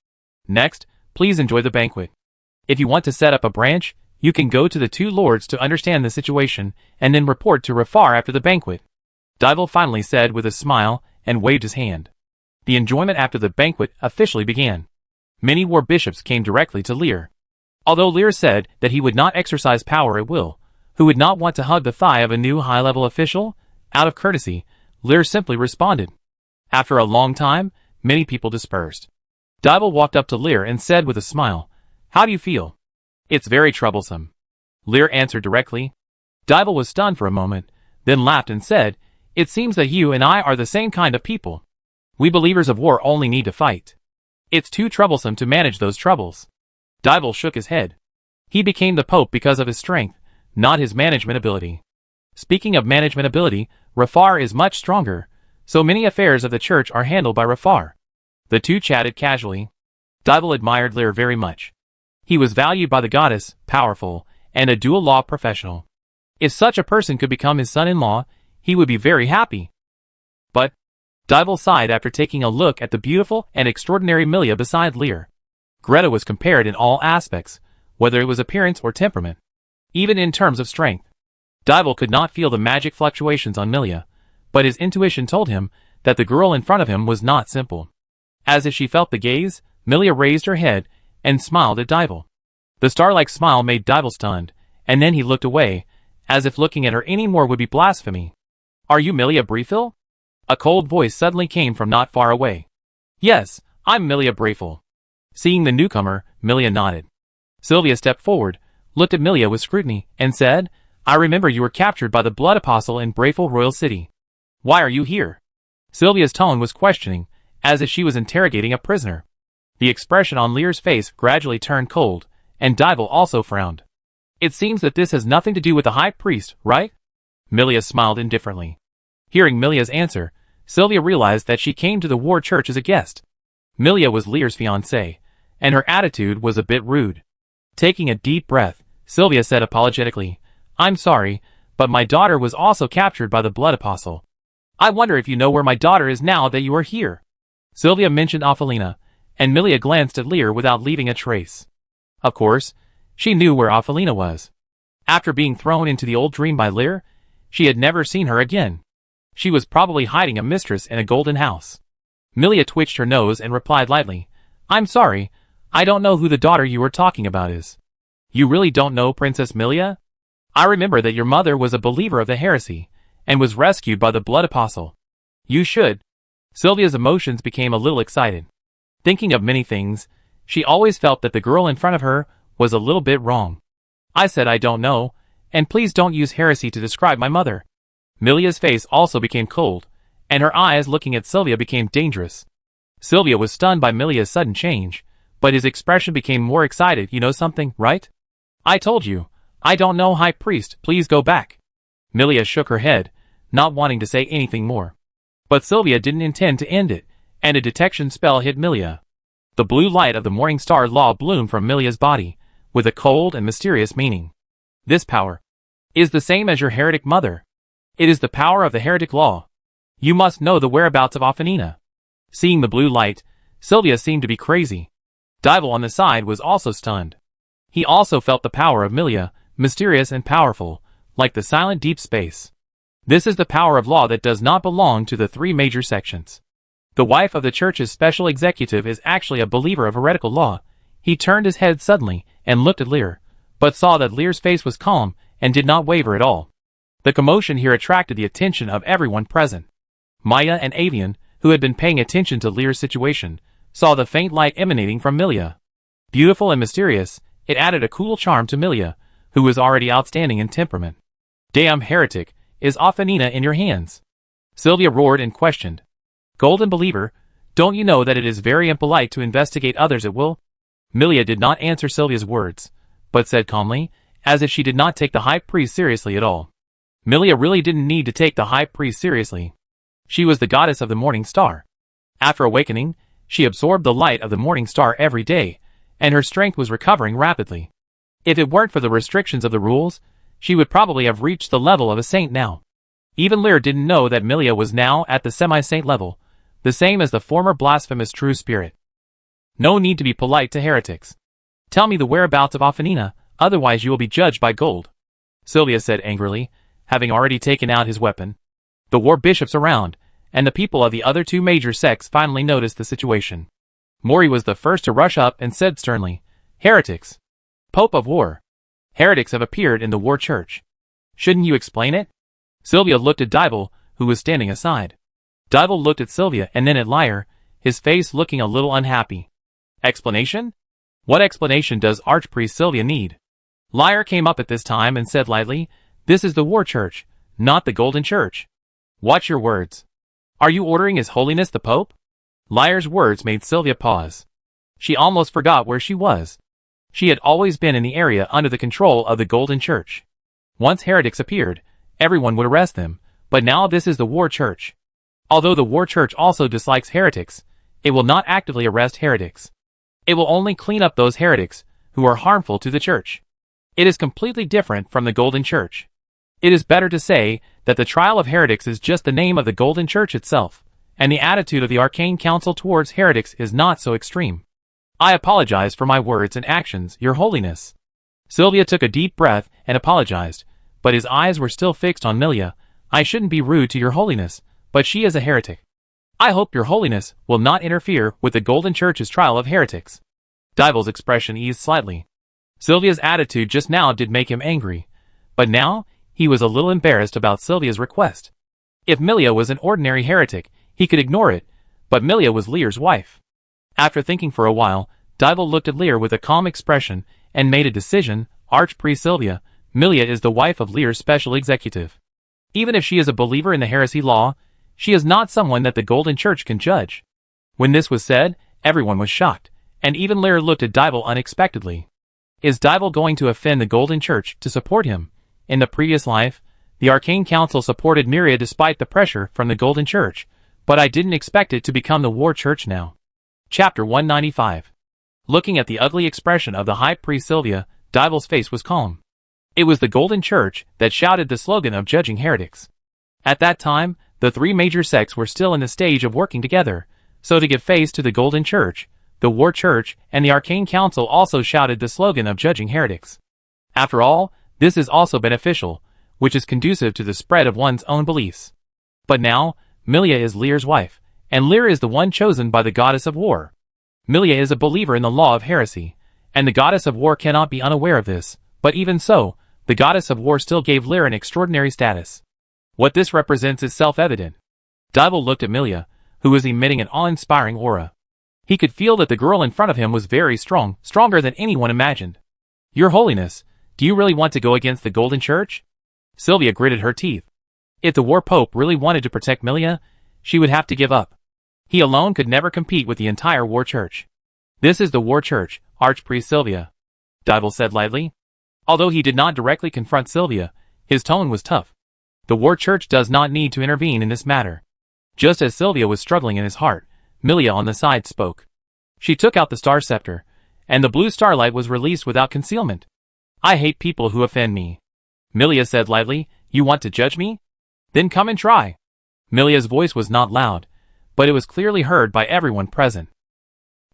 Next, please enjoy the banquet. If you want to set up a branch, you can go to the two lords to understand the situation and then report to Rafar after the banquet. Dibble finally said with a smile and waved his hand. The enjoyment after the banquet officially began. Many war bishops came directly to Lier. Although Lier said that he would not exercise power at will, who would not want to hug the thigh of a new high-level official? Out of courtesy, Lier simply responded. After a long time, many people dispersed. Dibble walked up to Lier and said with a smile, How do you feel? It's very troublesome. Lier answered directly. Dibble was stunned for a moment, then laughed and said, It seems that you and I are the same kind of people. We believers of war only need to fight. It's too troublesome to manage those troubles. Dibble shook his head. He became the Pope because of his strength, not his management ability. Speaking of management ability, Rafar is much stronger, so many affairs of the church are handled by Rafar. The two chatted casually. Dibble admired Lier very much. He was valued by the goddess, powerful, and a dual law professional. If such a person could become his son-in-law, he would be very happy. But Dibble sighed after taking a look at the beautiful and extraordinary Milia beside Lier. Greta was compared in all aspects, whether it was appearance or temperament. Even in terms of strength. Dibble could not feel the magic fluctuations on Milia, but his intuition told him that the girl in front of him was not simple. As if she felt the gaze, Milia raised her head and smiled at Dibble. The star-like smile made Dibble stunned, and then he looked away, as if looking at her any more would be blasphemy. Are you Milia Briefil? A cold voice suddenly came from not far away. Yes, I'm Milia Brayful. Seeing the newcomer, Milia nodded. Sylvia stepped forward, looked at Milia with scrutiny, and said, I remember you were captured by the Blood Apostle in Brayful Royal City. Why are you here? Sylvia's tone was questioning, as if she was interrogating a prisoner. The expression on Lear's face gradually turned cold, and Dival also frowned. It seems that this has nothing to do with the High Priest, right? Milia smiled indifferently. Hearing Milia's answer, Sylvia realized that she came to the War Church as a guest. Milia was Lear's fiancée, and her attitude was a bit rude. Taking a deep breath, Sylvia said apologetically, I'm sorry, but my daughter was also captured by the Blood Apostle. I wonder if you know where my daughter is now that you are here. Sylvia mentioned Ophelina, and Milia glanced at Lear without leaving a trace. Of course, she knew where Ophelina was. After being thrown into the old dream by Lear, she had never seen her again. She was probably hiding a mistress in a golden house. Milia twitched her nose and replied lightly, I'm sorry, I don't know who the daughter you were talking about is. You really don't know Princess Milia? I remember that your mother was a believer of the heresy, and was rescued by the Blood Apostle. You should. Sylvia's emotions became a little excited. Thinking of many things, she always felt that the girl in front of her was a little bit wrong. I said I don't know, and please don't use heresy to describe my mother. Milia's face also became cold, and her eyes looking at Sylvia became dangerous. Sylvia was stunned by Milia's sudden change, but his expression became more excited. You know something, right? I told you, I don't know High Priest, please go back. Milia shook her head, not wanting to say anything more. But Sylvia didn't intend to end it, and a detection spell hit Milia. The blue light of the Morning Star Law bloomed from Milia's body, with a cold and mysterious meaning. This power is the same as your heretic mother. It is the power of the heretic law. You must know the whereabouts of Ophelina. Seeing the blue light, Sylvia seemed to be crazy. Dival on the side was also stunned. He also felt the power of Milia, mysterious and powerful, like the silent deep space. This is the power of law that does not belong to the three major sections. The wife of the church's special executive is actually a believer of heretical law. He turned his head suddenly and looked at Lear, but saw that Lear's face was calm and did not waver at all. The commotion here attracted the attention of everyone present. Maya and Avian, who had been paying attention to Lear's situation, saw the faint light emanating from Milia. Beautiful and mysterious, it added a cool charm to Milia, who was already outstanding in temperament. Damn heretic, is Ophelina in your hands? Sylvia roared and questioned. Golden Believer, don't you know that it is very impolite to investigate others at will? Milia did not answer Sylvia's words, but said calmly, as if she did not take the High Priest seriously at all. Milia really didn't need to take the High Priest seriously. She was the goddess of the Morning Star. After awakening, she absorbed the light of the Morning Star every day, and her strength was recovering rapidly. If it weren't for the restrictions of the rules, she would probably have reached the level of a saint now. Even Lear didn't know that Milia was now at the semi-saint level, the same as the former blasphemous true spirit. No need to be polite to heretics. Tell me the whereabouts of Ophelina, otherwise you will be judged by gold. Sylvia said angrily, having already taken out his weapon. The war bishops around, and the people of the other two major sects finally noticed the situation. Mori was the first to rush up and said sternly, Heretics! Pope of War! Heretics have appeared in the War Church. Shouldn't you explain it? Sylvia looked at Dival, who was standing aside. Dival looked at Sylvia and then at Lyre, his face looking a little unhappy. Explanation? What explanation does Archpriest Sylvia need? Lyre came up at this time and said lightly, This is the War Church, not the Golden Church. Watch your words. Are you ordering His Holiness the Pope? Lyre's words made Sylvia pause. She almost forgot where she was. She had always been in the area under the control of the Golden Church. Once heretics appeared, everyone would arrest them, but now this is the War Church. Although the War Church also dislikes heretics, it will not actively arrest heretics. It will only clean up those heretics who are harmful to the Church. It is completely different from the Golden Church. It is better to say that the trial of heretics is just the name of the Golden Church itself, and the attitude of the Arcane Council towards heretics is not so extreme. I apologize for my words and actions, Your Holiness. Sylvia took a deep breath and apologized, but his eyes were still fixed on Milia. I shouldn't be rude to Your Holiness, but she is a heretic. I hope Your Holiness will not interfere with the Golden Church's trial of heretics. Dival's expression eased slightly. Sylvia's attitude just now did make him angry, but now he was a little embarrassed about Sylvia's request. If Milia was an ordinary heretic, he could ignore it, But Milia was Lear's wife. After thinking for a while, Dival looked at Lear with a calm expression and made a decision. Archpriest Sylvia, Milia is the wife of Lear's special executive. Even if she is a believer in the heresy law, she is not someone that the Golden Church can judge. When this was said, everyone was shocked, and even Lear looked at Dival unexpectedly. Is Dival going to offend the Golden Church to support him? In the previous life, the Arcane Council supported Miria despite the pressure from the Golden Church, but I didn't expect it to become the War Church now. Chapter 195. Looking at the ugly expression of the High Priest Sylvia, Dival's face was calm. It was the Golden Church that shouted the slogan of judging heretics. At that time, the three major sects were still in the stage of working together, so to give face to the Golden Church, the War Church, and the Arcane Council also shouted the slogan of judging heretics. After all, this is also beneficial, which is conducive to the spread of one's own beliefs. But now, Milia is Lear's wife, and Lear is the one chosen by the goddess of war. Milia is a believer in the law of heresy, and the goddess of war cannot be unaware of this, but even so, the goddess of war still gave Lear an extraordinary status. What this represents is self-evident. Dival looked at Milia, who was emitting an awe-inspiring aura. He could feel that the girl in front of him was very strong, stronger than anyone imagined. Your Holiness, do you really want to go against the Golden Church? Sylvia gritted her teeth. If the War Pope really wanted to protect Milia, she would have to give up. He alone could never compete with the entire War Church. This is the War Church, Archpriest Sylvia, Dival said lightly. Although he did not directly confront Sylvia, his tone was tough. The War Church does not need to intervene in this matter. Just as Sylvia was struggling in his heart, Milia on the side spoke. She took out the star scepter, and the blue starlight was released without concealment. I hate people who offend me, Milia said lightly. You want to judge me? Then come and try. Milia's voice was not loud, but it was clearly heard by everyone present.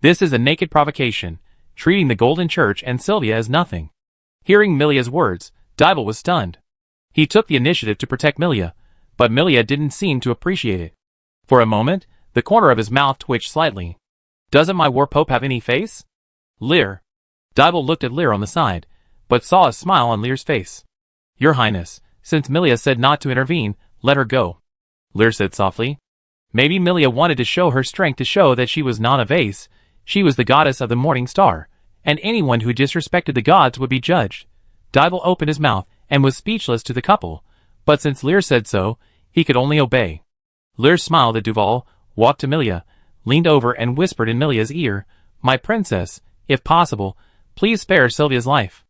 This is a naked provocation, treating the Golden Church and Sylvia as nothing. Hearing Milia's words, Dival was stunned. He took the initiative to protect Milia, but Milia didn't seem to appreciate it. For a moment, the corner of his mouth twitched slightly. Doesn't my War Pope have any face? Lear. Dival looked at Lear on the side, but saw a smile on Lear's face. Your Highness, since Milia said not to intervene, let her go, Lear said softly. Maybe Milia wanted to show her strength to show that she was not a vase. She was the goddess of the morning star, and anyone who disrespected the gods would be judged. Dival opened his mouth and was speechless to the couple, but since Lear said so, he could only obey. Lear smiled at Duval, walked to Milia, leaned over and whispered in Milia's ear, My princess, if possible, please spare Sylvia's life.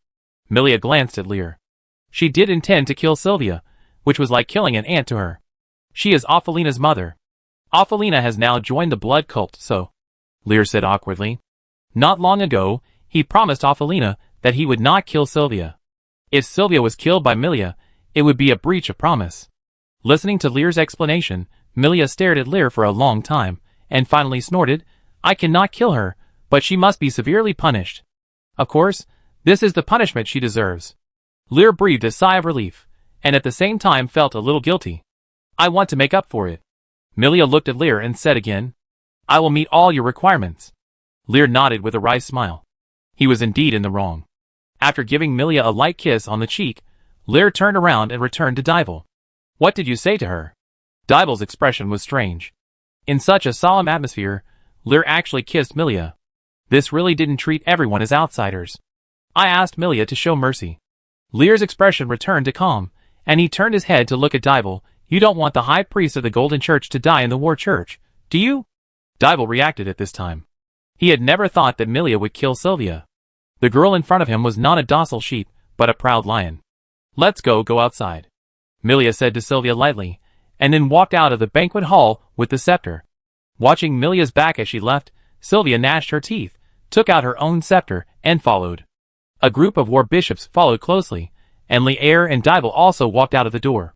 Milia glanced at Lear. She did intend to kill Sylvia, which was like killing an aunt to her. She is Ophelina's mother. Ophelina has now joined the blood cult, so, Lear said awkwardly. Not long ago, he promised Ophelina that he would not kill Sylvia. If Sylvia was killed by Milia, it would be a breach of promise. Listening to Lear's explanation, Milia stared at Lear for a long time, and finally snorted, I cannot kill her, but she must be severely punished. Of course, this is the punishment she deserves. Lear breathed a sigh of relief, and at the same time felt a little guilty. I want to make up for it. Milia looked at Lear and said again, I will meet all your requirements. Lear nodded with a wry smile. He was indeed in the wrong. After giving Milia a light kiss on the cheek, Lear turned around and returned to Dival. What did you say to her? Dival's expression was strange. In such a solemn atmosphere, Lear actually kissed Milia. This really didn't treat everyone as outsiders. I asked Milia to show mercy. Lear's expression returned to calm, and he turned his head to look at Dival. You don't want the High Priest of the Golden Church to die in the War Church, do you? Dival reacted at this time. He had never thought that Milia would kill Sylvia. The girl in front of him was not a docile sheep, but a proud lion. Let's go outside, Milia said to Sylvia lightly, and then walked out of the banquet hall with the scepter. Watching Milia's back as she left, Sylvia gnashed her teeth, took out her own scepter, and followed. A group of war bishops followed closely, and Lear and Dival also walked out of the door.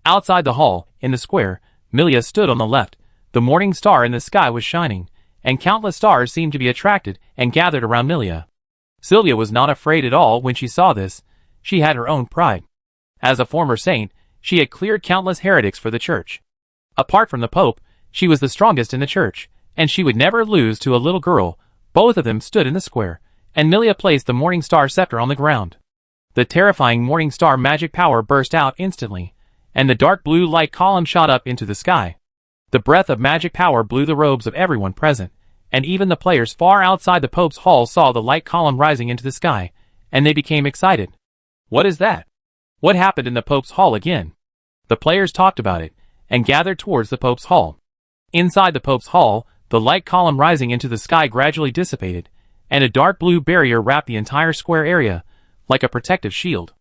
Outside the hall, in the square, Milia stood on the left. The morning star in the sky was shining, and countless stars seemed to be attracted and gathered around Milia. Sylvia was not afraid at all when she saw this. She had her own pride. As a former saint, she had cleared countless heretics for the church. Apart from the Pope, she was the strongest in the church, and she would never lose to a little girl. Both of them stood in the square, and Milia placed the morning star scepter on the ground. The terrifying morning star magic power burst out instantly, and the dark blue light column shot up into the sky. The breath of magic power blew the robes of everyone present, and even the players far outside the Pope's hall saw the light column rising into the sky, and they became excited. What is that? What happened in the Pope's hall again? The players talked about it, and gathered towards the Pope's hall. Inside the Pope's hall, the light column rising into the sky gradually dissipated, and a dark blue barrier wrapped the entire square area, like a protective shield.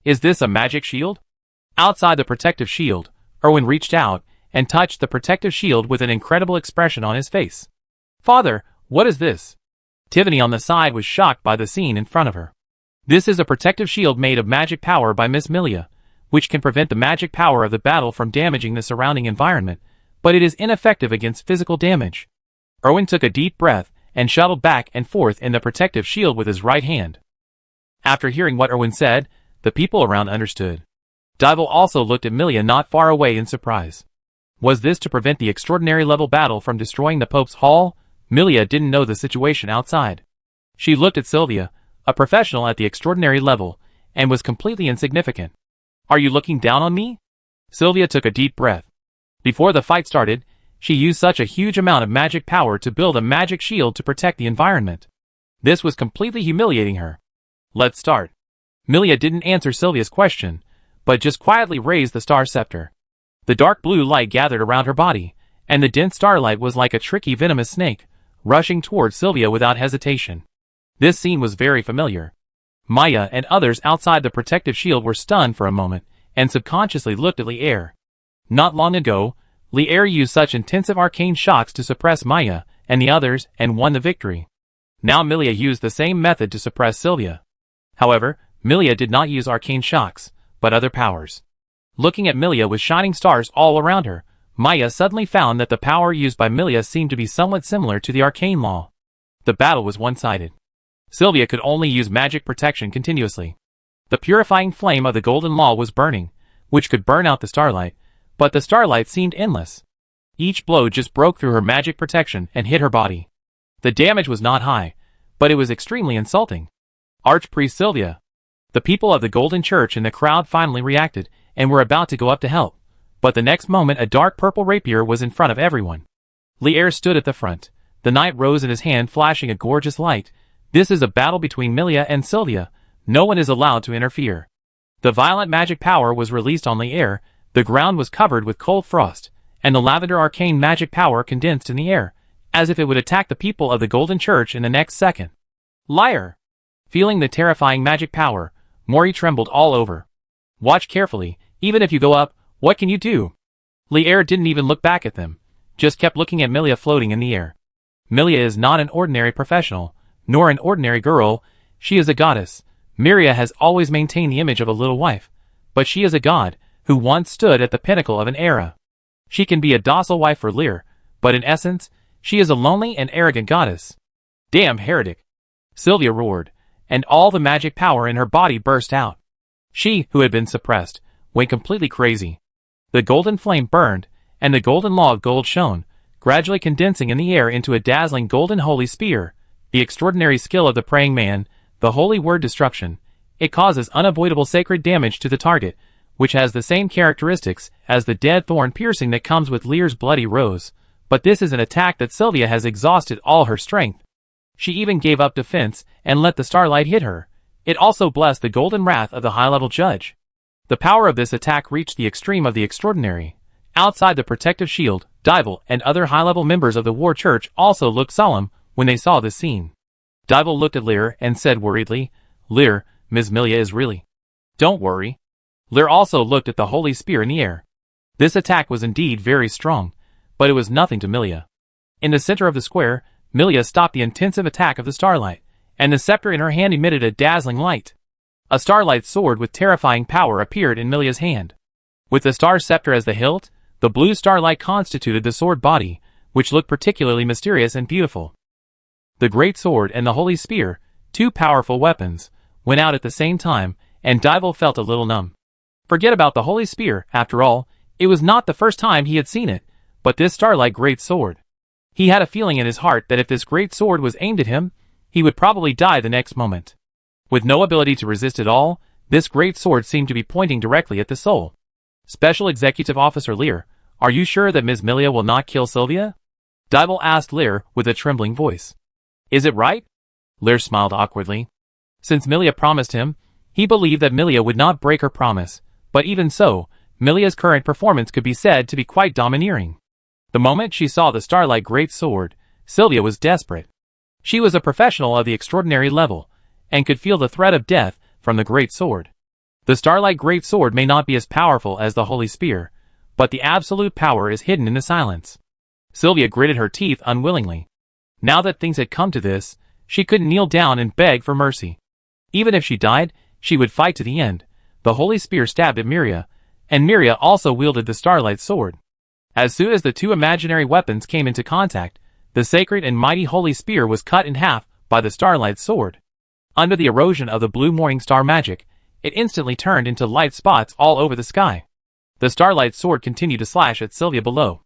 Is this a magic shield? Outside the protective shield, Erwin reached out and touched the protective shield with an incredible expression on his face. Father, what is this? Tiffany on the side was shocked by the scene in front of her. This is a protective shield made of magic power by Miss Milia, which can prevent the magic power of the battle from damaging the surrounding environment, but it is ineffective against physical damage. Erwin took a deep breath and shuttled back and forth in the protective shield with his right hand. After hearing what Erwin said, the people around understood. Dival also looked at Milia not far away in surprise. Was this to prevent the extraordinary level battle from destroying the Pope's hall? Milia didn't know the situation outside. She looked at Sylvia, a professional at the extraordinary level, and was completely insignificant. Are you looking down on me? Sylvia took a deep breath. Before the fight started, she used such a huge amount of magic power to build a magic shield to protect the environment. This was completely humiliating her. Let's start. Milia didn't answer Sylvia's question, but just quietly raised the star scepter. The dark blue light gathered around her body, and the dense starlight was like a tricky venomous snake, rushing towards Sylvia without hesitation. This scene was very familiar. Maya and others outside the protective shield were stunned for a moment, and subconsciously looked at Lier. Not long ago, Lier used such intensive arcane shocks to suppress Maya and the others and won the victory. Now Milia used the same method to suppress Sylvia. However, Milia did not use arcane shocks, but other powers. Looking at Milia with shining stars all around her, Maya suddenly found that the power used by Milia seemed to be somewhat similar to the arcane law. The battle was one-sided. Sylvia could only use magic protection continuously. The purifying flame of the golden law was burning, which could burn out the starlight, but the starlight seemed endless. Each blow just broke through her magic protection and hit her body. The damage was not high, but it was extremely insulting. Archpriest Sylvia. The people of the Golden Church and the crowd finally reacted, and were about to go up to help. But the next moment a dark purple rapier was in front of everyone. Lier stood at the front. The knight rose in his hand flashing a gorgeous light. This is a battle between Milia and Sylvia. No one is allowed to interfere. The violent magic power was released on Lier. The ground was covered with cold frost, and the lavender arcane magic power condensed in the air, as if it would attack the people of the Golden Church in the next second. Liar! Feeling the terrifying magic power, Mori trembled all over. Watch carefully, even if you go up, what can you do? Lier didn't even look back at them, just kept looking at Milia floating in the air. Milia is not an ordinary professional, nor an ordinary girl, she is a goddess. Miria has always maintained the image of a little wife, but she is a god, who once stood at the pinnacle of an era. She can be a docile wife for Lier, but in essence, she is a lonely and arrogant goddess. Damn heretic! Sylvia roared, and all the magic power in her body burst out. She, who had been suppressed, went completely crazy. The golden flame burned, and the golden law of gold shone, gradually condensing in the air into a dazzling golden holy spear. The extraordinary skill of the praying man, the holy word destruction. It causes unavoidable sacred damage to the target, which has the same characteristics as the dead thorn piercing that comes with Lier's bloody rose. But this is an attack that Sylvia has exhausted all her strength. She even gave up defense and let the starlight hit her. It also blessed the golden wrath of the high-level judge. The power of this attack reached the extreme of the extraordinary. Outside the protective shield, Dival and other high-level members of the War Church also looked solemn when they saw this scene. Dival looked at Lier and said worriedly, Lier, Ms. Milia is really... Don't worry. Lier also looked at the holy spear in the air. This attack was indeed very strong, but it was nothing to Milia. In the center of the square, Milia stopped the intensive attack of the starlight, and the scepter in her hand emitted a dazzling light. A starlight sword with terrifying power appeared in Milia's hand. With the star scepter as the hilt, the blue starlight constituted the sword body, which looked particularly mysterious and beautiful. The great sword and the holy spear, two powerful weapons, went out at the same time, and Dival felt a little numb. Forget about the holy spear, after all, it was not the first time he had seen it, but this starlight great sword. He had a feeling in his heart that if this great sword was aimed at him, he would probably die the next moment. With no ability to resist at all, this great sword seemed to be pointing directly at the soul. Special Executive Officer Lier, Are you sure that Ms. Milia will not kill Sylvia? Dybul asked Lear with a trembling voice. Is it right? Lear smiled awkwardly. Since Milia promised him, he believed that Milia would not break her promise, but even so, Milia's current performance could be said to be quite domineering. The moment she saw the Starlight Great Sword, Sylvia was desperate. She was a professional of the extraordinary level, and could feel the threat of death from the Great Sword. The Starlight Great Sword may not be as powerful as the Holy Spear, but the absolute power is hidden in the silence. Sylvia gritted her teeth unwillingly. Now that things had come to this, she couldn't kneel down and beg for mercy. Even if she died, she would fight to the end. The Holy Spear stabbed at Miria, and Miria also wielded the Starlight Sword. As soon as the two imaginary weapons came into contact, the sacred and mighty Holy Spear was cut in half by the Starlight Sword. Under the erosion of the blue morning star magic, it instantly turned into light spots all over the sky. The Starlight Sword continued to slash at Sylvia below.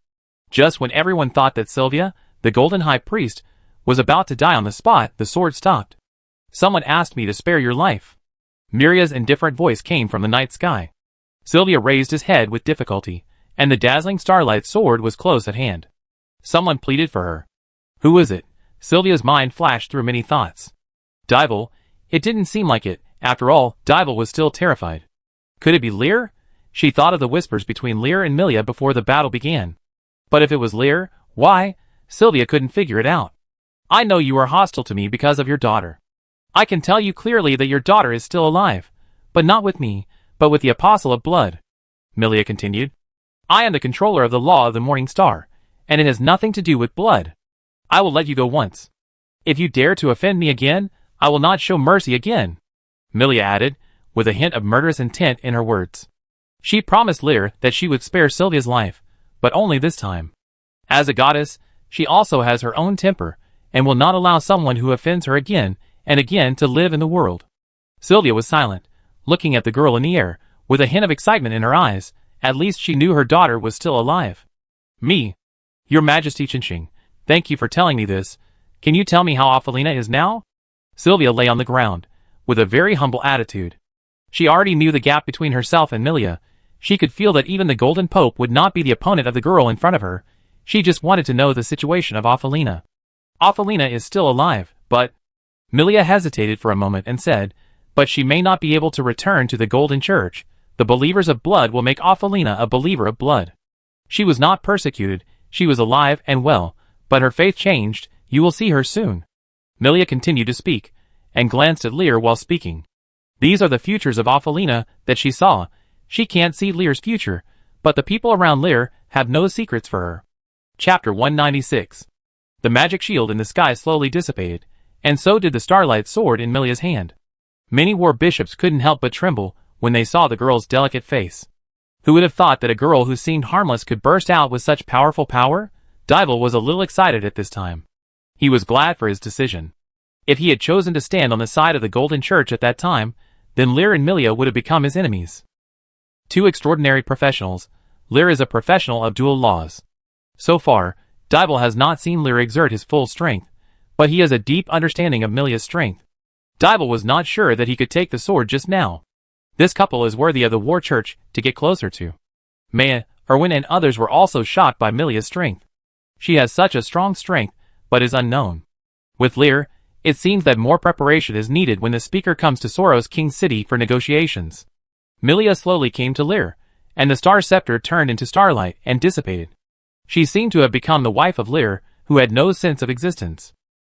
Just when everyone thought that Sylvia, the Golden High Priest, was about to die on the spot, the sword stopped. Someone asked me to spare your life. Miria's indifferent voice came from the night sky. Sylvia raised his head with difficulty, and the dazzling Starlight Sword was close at hand. Someone pleaded for her. Who was it? Sylvia's mind flashed through many thoughts. Dybul? It didn't seem like it. After all, Dybul was still terrified. Could it be Lear? She thought of the whispers between Lear and Milia before the battle began. But if it was Lear, why? Sylvia couldn't figure it out. I know you are hostile to me because of your daughter. I can tell you clearly that your daughter is still alive, but not with me, but with the Apostle of Blood. Milia continued. I am the controller of the law of the Morning Star, and it has nothing to do with blood. I will let you go once. If you dare to offend me again, I will not show mercy again, Milia added, with a hint of murderous intent in her words. She promised Lear that she would spare Sylvia's life, but only this time. As a goddess, she also has her own temper, and will not allow someone who offends her again and again to live in the world. Sylvia was silent, looking at the girl in the air, with a hint of excitement in her eyes. At least she knew her daughter was still alive. Me? Your Majesty Chinching, thank you for telling me this. Can you tell me how Ophelina is now? Sylvia lay on the ground, with a very humble attitude. She already knew the gap between herself and Milia. She could feel that even the Golden Pope would not be the opponent of the girl in front of her. She just wanted to know the situation of Ophelina. Ophelina is still alive, but... Milia hesitated for a moment and said, but she may not be able to return to the Golden Church. The believers of blood will make Ophelina a believer of blood. She was not persecuted, she was alive and well, but her faith changed. You will see her soon. Milia continued to speak, and glanced at Lear while speaking. These are the futures of Ophelina that she saw. She can't see Lear's future, but the people around Lear have no secrets for her. Chapter 196. The magic shield in the sky slowly dissipated, and so did the Starlight Sword in Milia's hand. Many war bishops couldn't help but tremble when they saw the girl's delicate face. Who would have thought that a girl who seemed harmless could burst out with such powerful power? Dybul was a little excited at this time. He was glad for his decision. If he had chosen to stand on the side of the Golden Church at that time, then Lear and Milia would have become his enemies. Two extraordinary professionals. Lear is a professional of dual laws. So far, Dybul has not seen Lear exert his full strength, but he has a deep understanding of Milia's strength. Dybul was not sure that he could take the sword just now. This couple is worthy of the War Church to get closer to. Maya, Erwin and others were also shocked by Milia's strength. She has such a strong strength, but is unknown. With Lear, it seems that more preparation is needed when the speaker comes to Soros King City for negotiations. Milia slowly came to Lear, and the Star Scepter turned into starlight and dissipated. She seemed to have become the wife of Lear, who had no sense of existence.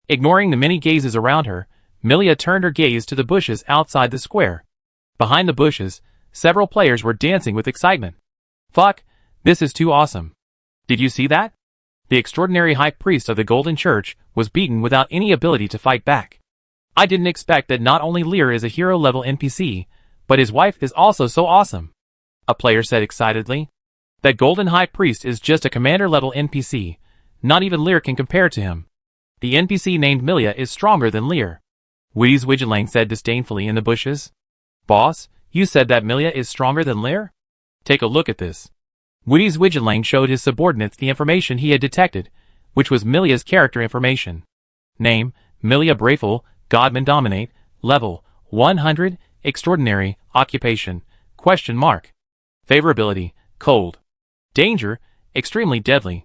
Ignoring the many gazes around her, Milia turned her gaze to the bushes outside the square. Behind the bushes, several players were dancing with excitement. Fuck, this is too awesome. Did you see that? The extraordinary high priest of the Golden Church was beaten without any ability to fight back. I didn't expect that not only Lear is a hero-level NPC, but his wife is also so awesome. A player said excitedly. That Golden High Priest is just a commander-level NPC. Not even Lear can compare to him. The NPC named Milia is stronger than Lear. Wheeze Widgelang said disdainfully in the bushes. Boss, you said that Milia is stronger than Lear? Take a look at this. Wheeze Widgelang showed his subordinates the information he had detected, which was Milia's character information. Name, Milia Brayful, Godman Dominate, Level, 100, Extraordinary, Occupation, ? Favorability, Cold. Danger, extremely deadly.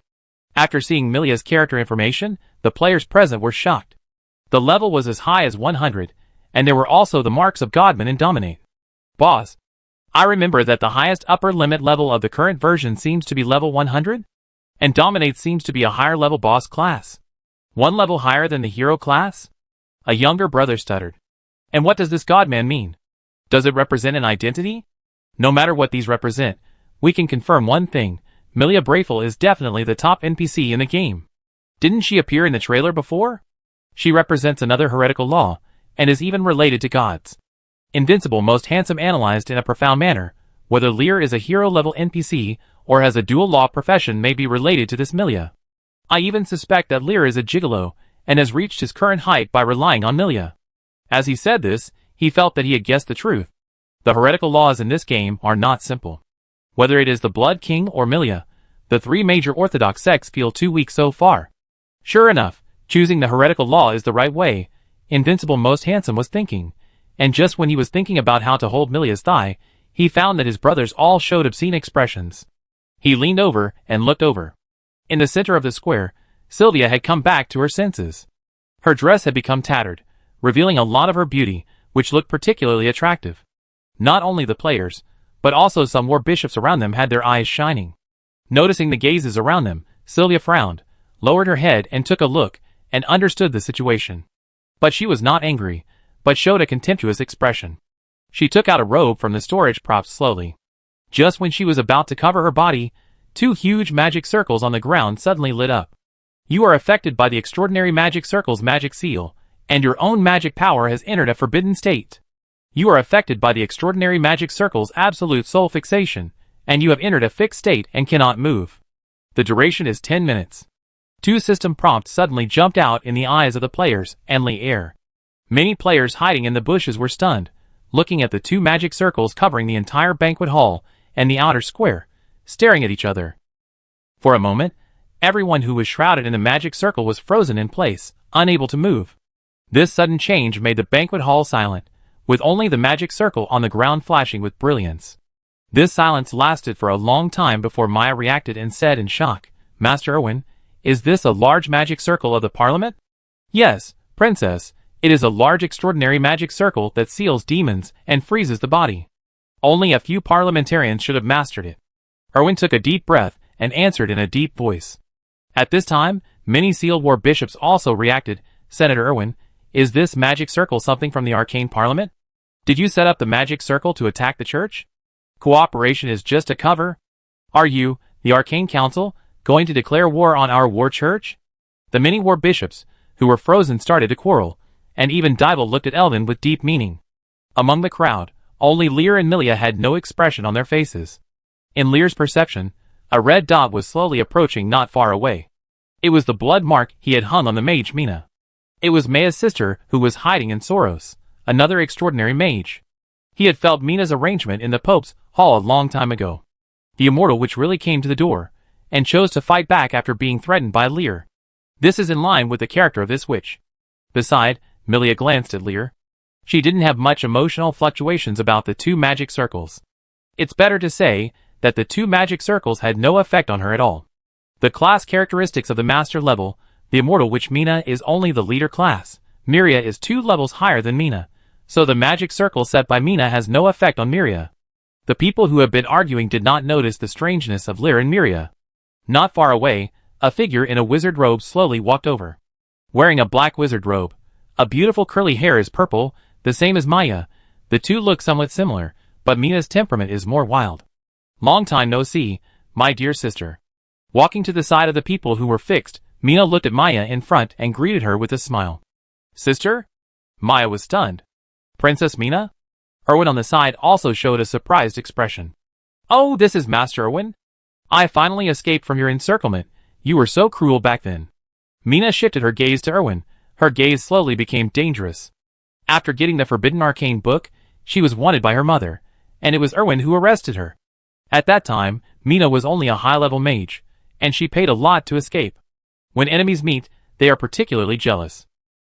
After seeing Milia's character information, the players present were shocked. The level was as high as 100, and there were also the marks of Godman and Dominate. Boss. I remember that the highest upper limit level of the current version seems to be level 100? And Dominate seems to be a higher level boss class. One level higher than the hero class? A younger brother stuttered. And what does this Godman mean? Does it represent an identity? No matter what these represent, we can confirm one thing. Milia Brayful is definitely the top NPC in the game. Didn't she appear in the trailer before? She represents another heretical law, and is even related to gods. Invincible Most Handsome analyzed in a profound manner, whether Lear is a hero-level NPC or has a dual-law profession may be related to this Milia. I even suspect that Lear is a gigolo, and has reached his current height by relying on Milia. As he said this, he felt that he had guessed the truth. The heretical laws in this game are not simple. Whether it is the Blood King or Milia, the three major orthodox sects feel too weak so far. Sure enough, choosing the heretical law is the right way, Invincible Most Handsome was thinking, and just when he was thinking about how to hold Milia's thigh, he found that his brothers all showed obscene expressions. He leaned over and looked over. In the center of the square, Sylvia had come back to her senses. Her dress had become tattered, revealing a lot of her beauty, which looked particularly attractive. Not only the players, but also some war bishops around them had their eyes shining. Noticing the gazes around them, Sylvia frowned, lowered her head and took a look, and understood the situation. But she was not angry, but showed a contemptuous expression. She took out a robe from the storage props slowly. Just when she was about to cover her body, two huge magic circles on the ground suddenly lit up. You are affected by the extraordinary magic circle's magic seal, and your own magic power has entered a forbidden state. You are affected by the extraordinary magic circle's absolute soul fixation, and you have entered a fixed state and cannot move. The duration is 10 minutes. Two system prompts suddenly jumped out in the eyes of the players, and lit air. Many players hiding in the bushes were stunned, looking at the two magic circles covering the entire banquet hall and the outer square, staring at each other. For a moment, everyone who was shrouded in the magic circle was frozen in place, unable to move. This sudden change made the banquet hall silent, with only the magic circle on the ground flashing with brilliance. This silence lasted for a long time before Maya reacted and said in shock, "Master Erwin, is this a large magic circle of the Parliament?" "Yes, Princess, it is a large extraordinary magic circle that seals demons and freezes the body. Only a few parliamentarians should have mastered it." Erwin took a deep breath and answered in a deep voice. At this time, many sealed war bishops also reacted. "Senator Erwin, is this magic circle something from the Arcane Parliament? Did you set up the magic circle to attack the church? Cooperation is just a cover. Are you, the Arcane Council, going to declare war on our war church?" The many war bishops, who were frozen, started to quarrel, and even Dival looked at Eldon with deep meaning. Among the crowd, only Lear and Milia had no expression on their faces. In Lear's perception, a red dot was slowly approaching not far away. It was the blood mark he had hung on the mage Mina. It was Maya's sister who was hiding in Soros, another extraordinary mage. He had felt Mina's arrangement in the Pope's hall a long time ago. The immortal which really came to the door, and chose to fight back after being threatened by Lear. This is in line with the character of this witch. Beside, Milia glanced at Lear. She didn't have much emotional fluctuations about the two magic circles. It's better to say that the two magic circles had no effect on her at all. The class characteristics of the master level, the immortal witch Mina is only the leader class. Miria is 2 levels higher than Mina, so the magic circle set by Mina has no effect on Miria. The people who have been arguing did not notice the strangeness of Lear and Miria. Not far away, a figure in a wizard robe slowly walked over. Wearing a black wizard robe, a beautiful curly hair is purple, the same as Maya. The two look somewhat similar, but Mina's temperament is more wild. "Long time no see, my dear sister." Walking to the side of the people who were fixed, Mina looked at Maya in front and greeted her with a smile. "Sister?" Maya was stunned. "Princess Mina?" Erwin on the side also showed a surprised expression. "Oh, this is Master Erwin? I finally escaped from your encirclement. You were so cruel back then." Mina shifted her gaze to Erwin. Her gaze slowly became dangerous. After getting the forbidden arcane book, she was wanted by her mother, and it was Erwin who arrested her. At that time, Mina was only a high-level mage, and she paid a lot to escape. When enemies meet, they are particularly jealous.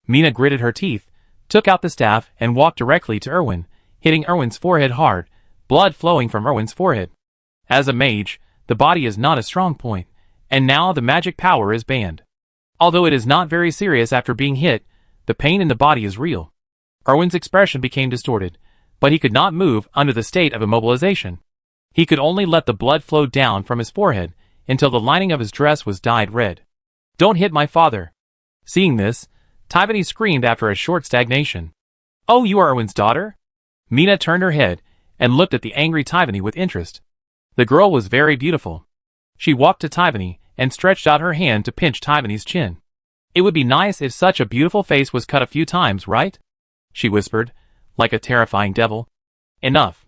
Mina gritted her teeth, took out the staff, and walked directly to Erwin, hitting Erwin's forehead hard, blood flowing from Erwin's forehead. As a mage, the body is not a strong point, and now the magic power is banned. Although it is not very serious after being hit, the pain in the body is real. Erwin's expression became distorted, but he could not move under the state of immobilization. He could only let the blood flow down from his forehead until the lining of his dress was dyed red. "Don't hit my father." Seeing this, Tivany screamed after a short stagnation. "Oh, you are Erwin's daughter?" Mina turned her head and looked at the angry Tivany with interest. The girl was very beautiful. She walked to Tivany and stretched out her hand to pinch Tivany's chin. "It would be nice if such a beautiful face was cut a few times, right?" she whispered, like a terrifying devil. Enough.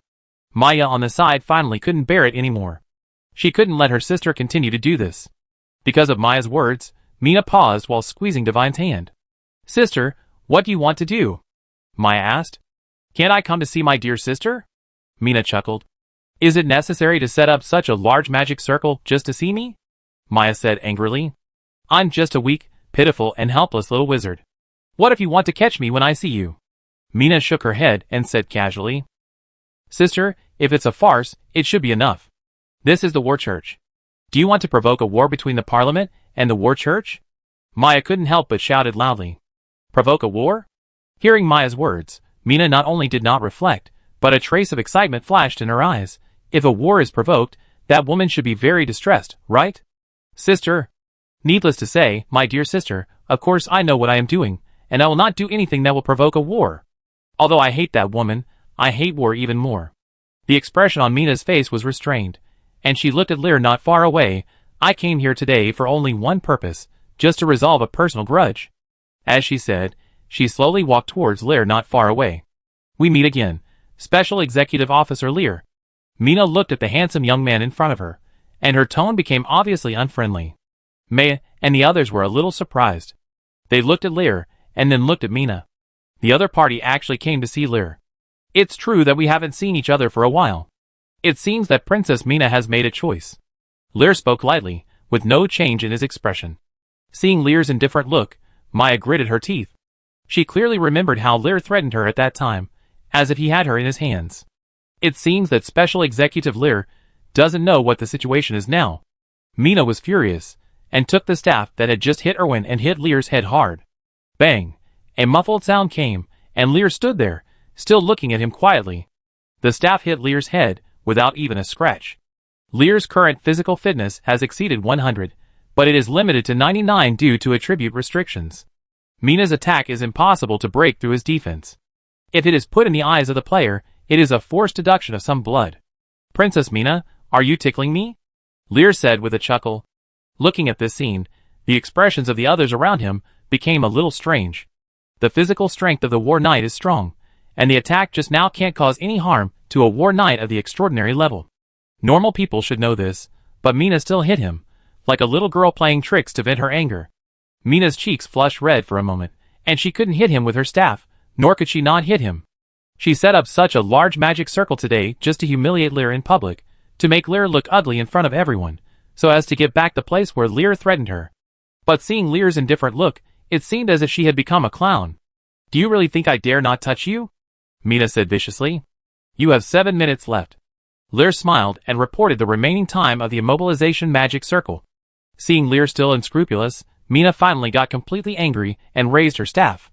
Maya on the side finally couldn't bear it anymore. She couldn't let her sister continue to do this. Because of Maya's words, Mina paused while squeezing Divine's hand. "Sister, what do you want to do?" Maya asked. "Can't I come to see my dear sister?" Mina chuckled. "Is it necessary to set up such a large magic circle just to see me?" Maya said angrily. "I'm just a weak, pitiful, and helpless little wizard. What if you want to catch me when I see you?" Mina shook her head and said casually. "Sister, if it's a farce, it should be enough. This is the War Church. Do you want to provoke a war between the Parliament and the War Church?" Maya couldn't help but shouted loudly. "Provoke a war?" Hearing Maya's words, Mina not only did not reflect, but a trace of excitement flashed in her eyes. If a war is provoked, that woman should be very distressed, right? "Sister." "Needless to say, my dear sister, of course I know what I am doing, and I will not do anything that will provoke a war. Although I hate that woman, I hate war even more." The expression on Mina's face was restrained, and she looked at Lear not far away. "I came here today for only one purpose, just to resolve a personal grudge." As she said, she slowly walked towards Lear not far away. "We meet again, Special Executive Officer Lear." Mina looked at the handsome young man in front of her, and her tone became obviously unfriendly. Maya and the others were a little surprised. They looked at Lear, and then looked at Mina. The other party actually came to see Lear. "It's true that we haven't seen each other for a while. It seems that Princess Mina has made a choice." Lear spoke lightly, with no change in his expression. Seeing Lear's indifferent look, Maya gritted her teeth. She clearly remembered how Lear threatened her at that time, as if he had her in his hands. It seems that Special Executive Lear doesn't know what the situation is now. Mina was furious, and took the staff that had just hit Erwin and hit Lear's head hard. Bang! A muffled sound came, and Lear stood there, still looking at him quietly. The staff hit Lear's head, without even a scratch. Lear's current physical fitness has exceeded 100, but it is limited to 99 due to attribute restrictions. Mina's attack is impossible to break through his defense. If it is put in the eyes of the player, it is a forced deduction of some blood. "Princess Mina, are you tickling me?" Lear said with a chuckle. Looking at this scene, the expressions of the others around him became a little strange. The physical strength of the War Knight is strong, and the attack just now can't cause any harm to a War Knight of the extraordinary level. Normal people should know this, but Mina still hit him, like a little girl playing tricks to vent her anger. Mina's cheeks flushed red for a moment, and she couldn't hit him with her staff, nor could she not hit him. She set up such a large magic circle today just to humiliate Lear in public, to make Lear look ugly in front of everyone, so as to get back the place where Lear threatened her. But seeing Lear's indifferent look, it seemed as if she had become a clown. "Do you really think I dare not touch you?" Mina said viciously. "You have 7 minutes left." Lear smiled and reported the remaining time of the immobilization magic circle. Seeing Lear still unscrupulous, Mina finally got completely angry and raised her staff.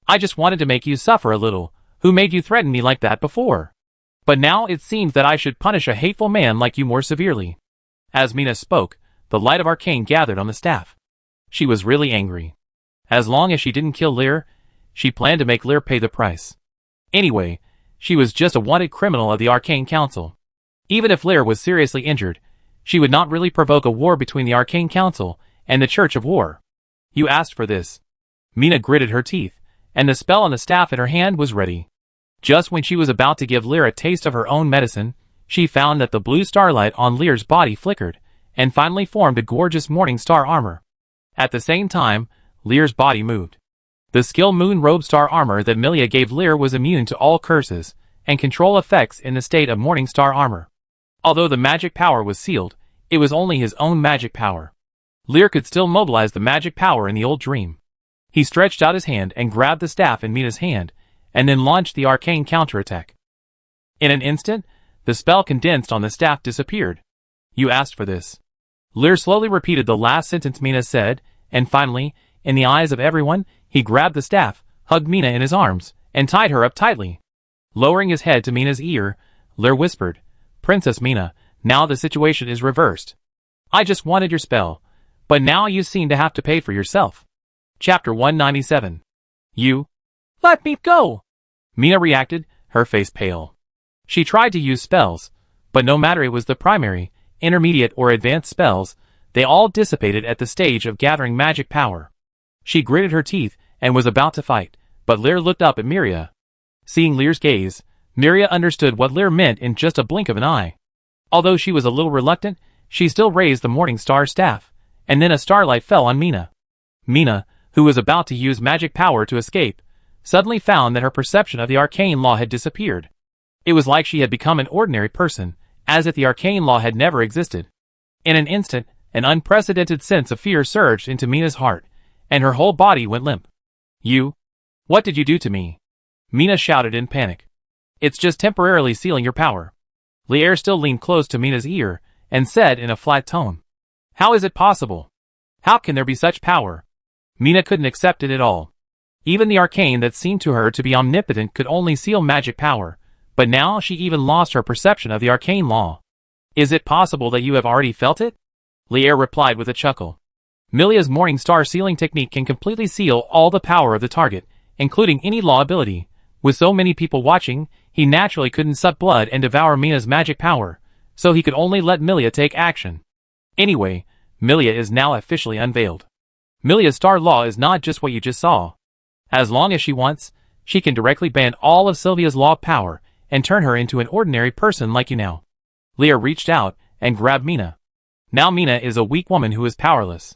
"I just wanted to make you suffer a little. Who made you threaten me like that before? But now it seems that I should punish a hateful man like you more severely." As Mina spoke, the light of arcane gathered on the staff. She was really angry. As long as she didn't kill Lear, she planned to make Lear pay the price. Anyway, she was just a wanted criminal of the Arcane Council. Even if Lear was seriously injured, she would not really provoke a war between the Arcane Council and the Church of War. "You asked for this." Mina gritted her teeth, and the spell on the staff in her hand was ready. Just when she was about to give Lear a taste of her own medicine, she found that the blue starlight on Lear's body flickered, and finally formed a gorgeous morning star armor. At the same time, Lear's body moved. The skill moon robe star armor that Milia gave Lear was immune to all curses, and control effects in the state of morning star armor. Although the magic power was sealed, it was only his own magic power. Lear could still mobilize the magic power in the old dream. He stretched out his hand and grabbed the staff in Mina's hand, and then launched the arcane counterattack. In an instant, the spell condensed on the staff disappeared. You asked for this. Lear slowly repeated the last sentence Mina said, and finally, in the eyes of everyone, he grabbed the staff, hugged Mina in his arms, and tied her up tightly. Lowering his head to Mina's ear, Lear whispered, "Princess Mina, now the situation is reversed. I just wanted your spell, but now you seem to have to pay for yourself." Chapter 197. You. Let me go! Mina reacted, her face pale. She tried to use spells, but no matter it was the primary, intermediate or advanced spells, they all dissipated at the stage of gathering magic power. She gritted her teeth and was about to fight, but Lear looked up at Miria. Seeing Lear's gaze, Miria understood what Lear meant in just a blink of an eye. Although she was a little reluctant, she still raised the Morning Star staff, and then a starlight fell on Mina. Mina, who was about to use magic power to escape, suddenly found that her perception of the arcane law had disappeared. It was like she had become an ordinary person, as if the arcane law had never existed. In an instant, an unprecedented sense of fear surged into Mina's heart, and her whole body went limp. You? What did you do to me? Mina shouted in panic. It's just temporarily sealing your power. Lear still leaned close to Mina's ear, and said in a flat tone. How is it possible? How can there be such power? Mina couldn't accept it at all. Even the arcane that seemed to her to be omnipotent could only seal magic power, but now she even lost her perception of the arcane law. Is it possible that you have already felt it? Lear replied with a chuckle. Milia's Morning Star sealing technique can completely seal all the power of the target, including any law ability. With so many people watching, he naturally couldn't suck blood and devour Mina's magic power, so he could only let Milia take action. Anyway, Milia is now officially unveiled. Milia's star law is not just what you just saw. As long as she wants, she can directly ban all of Sylvia's law power and turn her into an ordinary person like you now. Lear reached out and grabbed Mina. Now Mina is a weak woman who is powerless.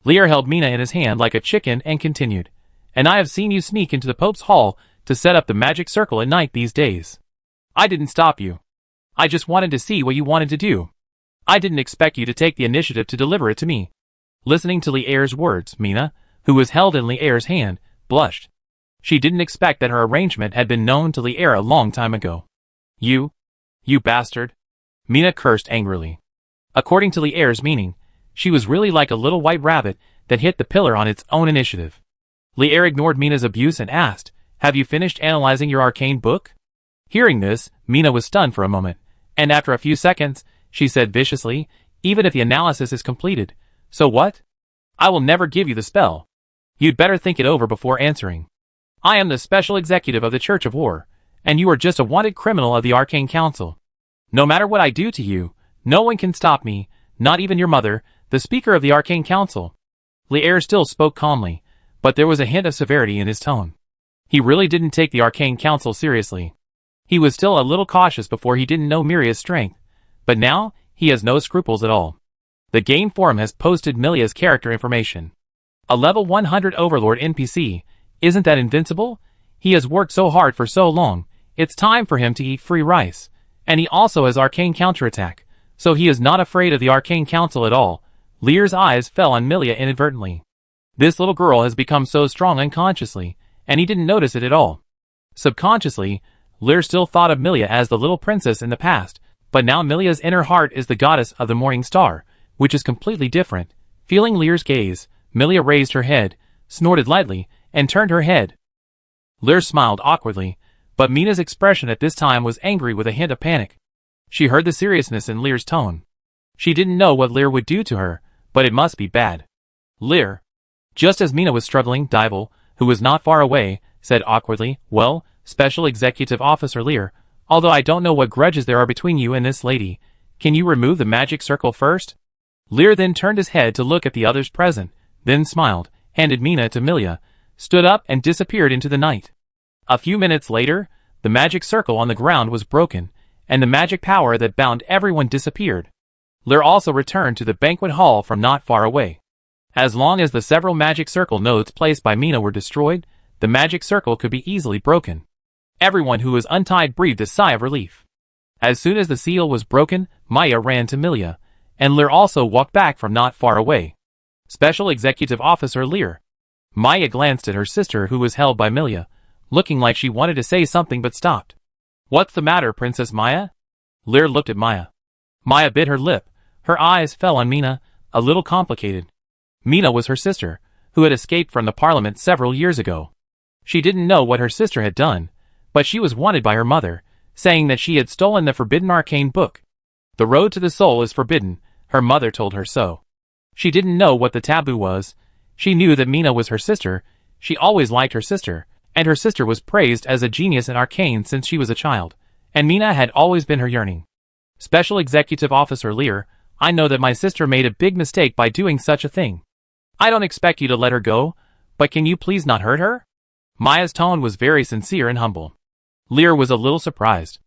Lear held Mina in his hand like a chicken and continued, and I have seen you sneak into the Pope's hall to set up the magic circle at night these days. I didn't stop you. I just wanted to see what you wanted to do. I didn't expect you to take the initiative to deliver it to me. Listening to Lear's words, Mina, who was held in Lear's hand, blushed. She didn't expect that her arrangement had been known to Lear a long time ago. You bastard. Mina cursed angrily. According to Lear's meaning, she was really like a little white rabbit that hit the pillar on its own initiative. Lear ignored Mina's abuse and asked, Have you finished analyzing your arcane book? Hearing this, Mina was stunned for a moment, and after a few seconds, she said viciously, Even if the analysis is completed, so what? I will never give you the spell. You'd better think it over before answering. I am the special executive of the Church of War, and you are just a wanted criminal of the Arcane Council. No matter what I do to you, no one can stop me, not even your mother, the Speaker of the Arcane Council. Lear still spoke calmly, but there was a hint of severity in his tone. He really didn't take the Arcane Council seriously. He was still a little cautious before he didn't know Miria's strength, but now he has no scruples at all. The game forum has posted Milia's character information. A level 100 Overlord NPC, isn't that invincible? He has worked so hard for so long, it's time for him to eat free rice. And he also has arcane counterattack, so he is not afraid of the Arcane Council at all. Lear's eyes fell on Milia inadvertently. This little girl has become so strong unconsciously, and he didn't notice it at all. Subconsciously, Lear still thought of Milia as the little princess in the past, but now Milia's inner heart is the goddess of the Morning Star, which is completely different. Feeling Lear's gaze, Milia raised her head, snorted lightly, and turned her head. Lear smiled awkwardly, but Mina's expression at this time was angry with a hint of panic. She heard the seriousness in Lear's tone. She didn't know what Lear would do to her, but it must be bad. Lear. Just as Mina was struggling, Dival, who was not far away, said awkwardly, Well, Special Executive Officer Lear, although I don't know what grudges there are between you and this lady, can you remove the magic circle first? Lear then turned his head to look at the others present, then smiled, handed Mina to Milia, stood up and disappeared into the night. A few minutes later, the magic circle on the ground was broken, and the magic power that bound everyone disappeared. Lear also returned to the banquet hall from not far away. As long as the several magic circle nodes placed by Mina were destroyed, the magic circle could be easily broken. Everyone who was untied breathed a sigh of relief. As soon as the seal was broken, Maya ran to Milia, and Lear also walked back from not far away. Special Executive Officer Lear. Maya glanced at her sister who was held by Milia, looking like she wanted to say something but stopped. What's the matter, Princess Maya? Lear looked at Maya. Maya bit her lip, Her eyes fell on Mina, a little complicated. Mina was her sister, who had escaped from the parliament several years ago. She didn't know what her sister had done, but she was wanted by her mother, saying that she had stolen the forbidden arcane book. The road to the soul is forbidden, her mother told her so. She didn't know what the taboo was. She knew that Mina was her sister. She always liked her sister, and her sister was praised as a genius in arcane since she was a child, and Mina had always been her yearning. Special Executive Officer Lear, I know that my sister made a big mistake by doing such a thing. I don't expect you to let her go, but can you please not hurt her? Maya's tone was very sincere and humble. Lear was a little surprised.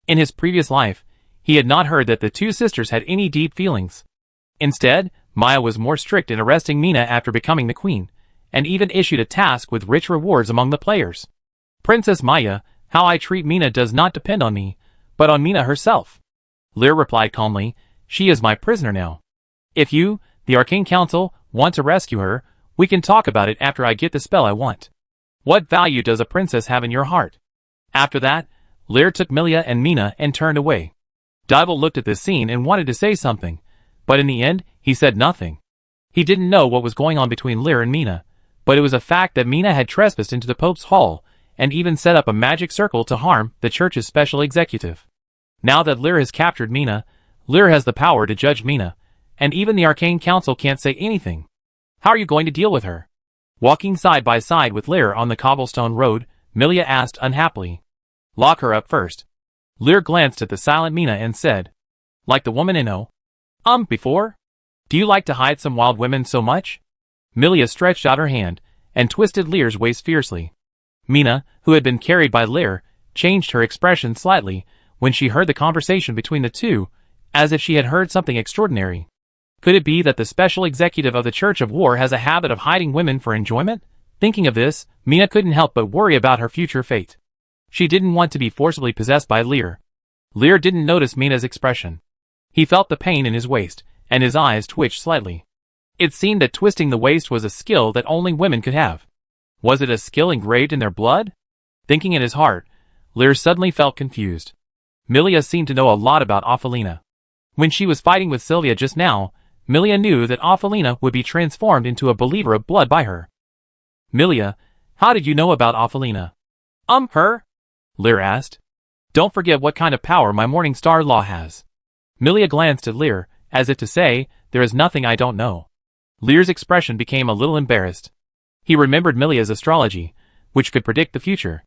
In his previous life, he had not heard that the two sisters had any deep feelings. Instead, Maya was more strict in arresting Mina after becoming the queen, and even issued a task with rich rewards among the players. Princess Maya, how I treat Mina does not depend on me, but on Mina herself. Lear replied calmly, she is my prisoner now. If you, the Arcane Council, want to rescue her, we can talk about it after I get the spell I want. What value does a princess have in your heart? After that, Lear took Milia and Mina and turned away. Dybel looked at this scene and wanted to say something, but in the end, he said nothing. He didn't know what was going on between Lear and Mina, but it was a fact that Mina had trespassed into the Pope's hall, and even set up a magic circle to harm the church's special executive. Now that Lear has captured Mina, Lear has the power to judge Mina, and even the Arcane Council can't say anything. How are you going to deal with her? Walking side by side with Lear on the cobblestone road, Milia asked unhappily. Lock her up first. Lear glanced at the silent Mina and said, like the woman in before? Do you like to hide some wild women so much? Milia stretched out her hand, and twisted Lear's waist fiercely. Mina, who had been carried by Lear, changed her expression slightly when she heard the conversation between the two, as if she had heard something extraordinary. Could it be that the special executive of the Church of War has a habit of hiding women for enjoyment? Thinking of this, Mina couldn't help but worry about her future fate. She didn't want to be forcibly possessed by Lear. Lear didn't notice Mina's expression. He felt the pain in his waist, and his eyes twitched slightly. It seemed that twisting the waist was a skill that only women could have. Was it a skill engraved in their blood? Thinking in his heart, Lear suddenly felt confused. Milia seemed to know a lot about Ophelina. When she was fighting with Sylvia just now, Milia knew that Ophelina would be transformed into a believer of blood by her. Milia, how did you know about Ophelina? Her? Lear asked. Don't forget what kind of power my Morning Star Law has. Milia glanced at Lear, as if to say, there is nothing I don't know. Lear's expression became a little embarrassed. He remembered Milia's astrology, which could predict the future.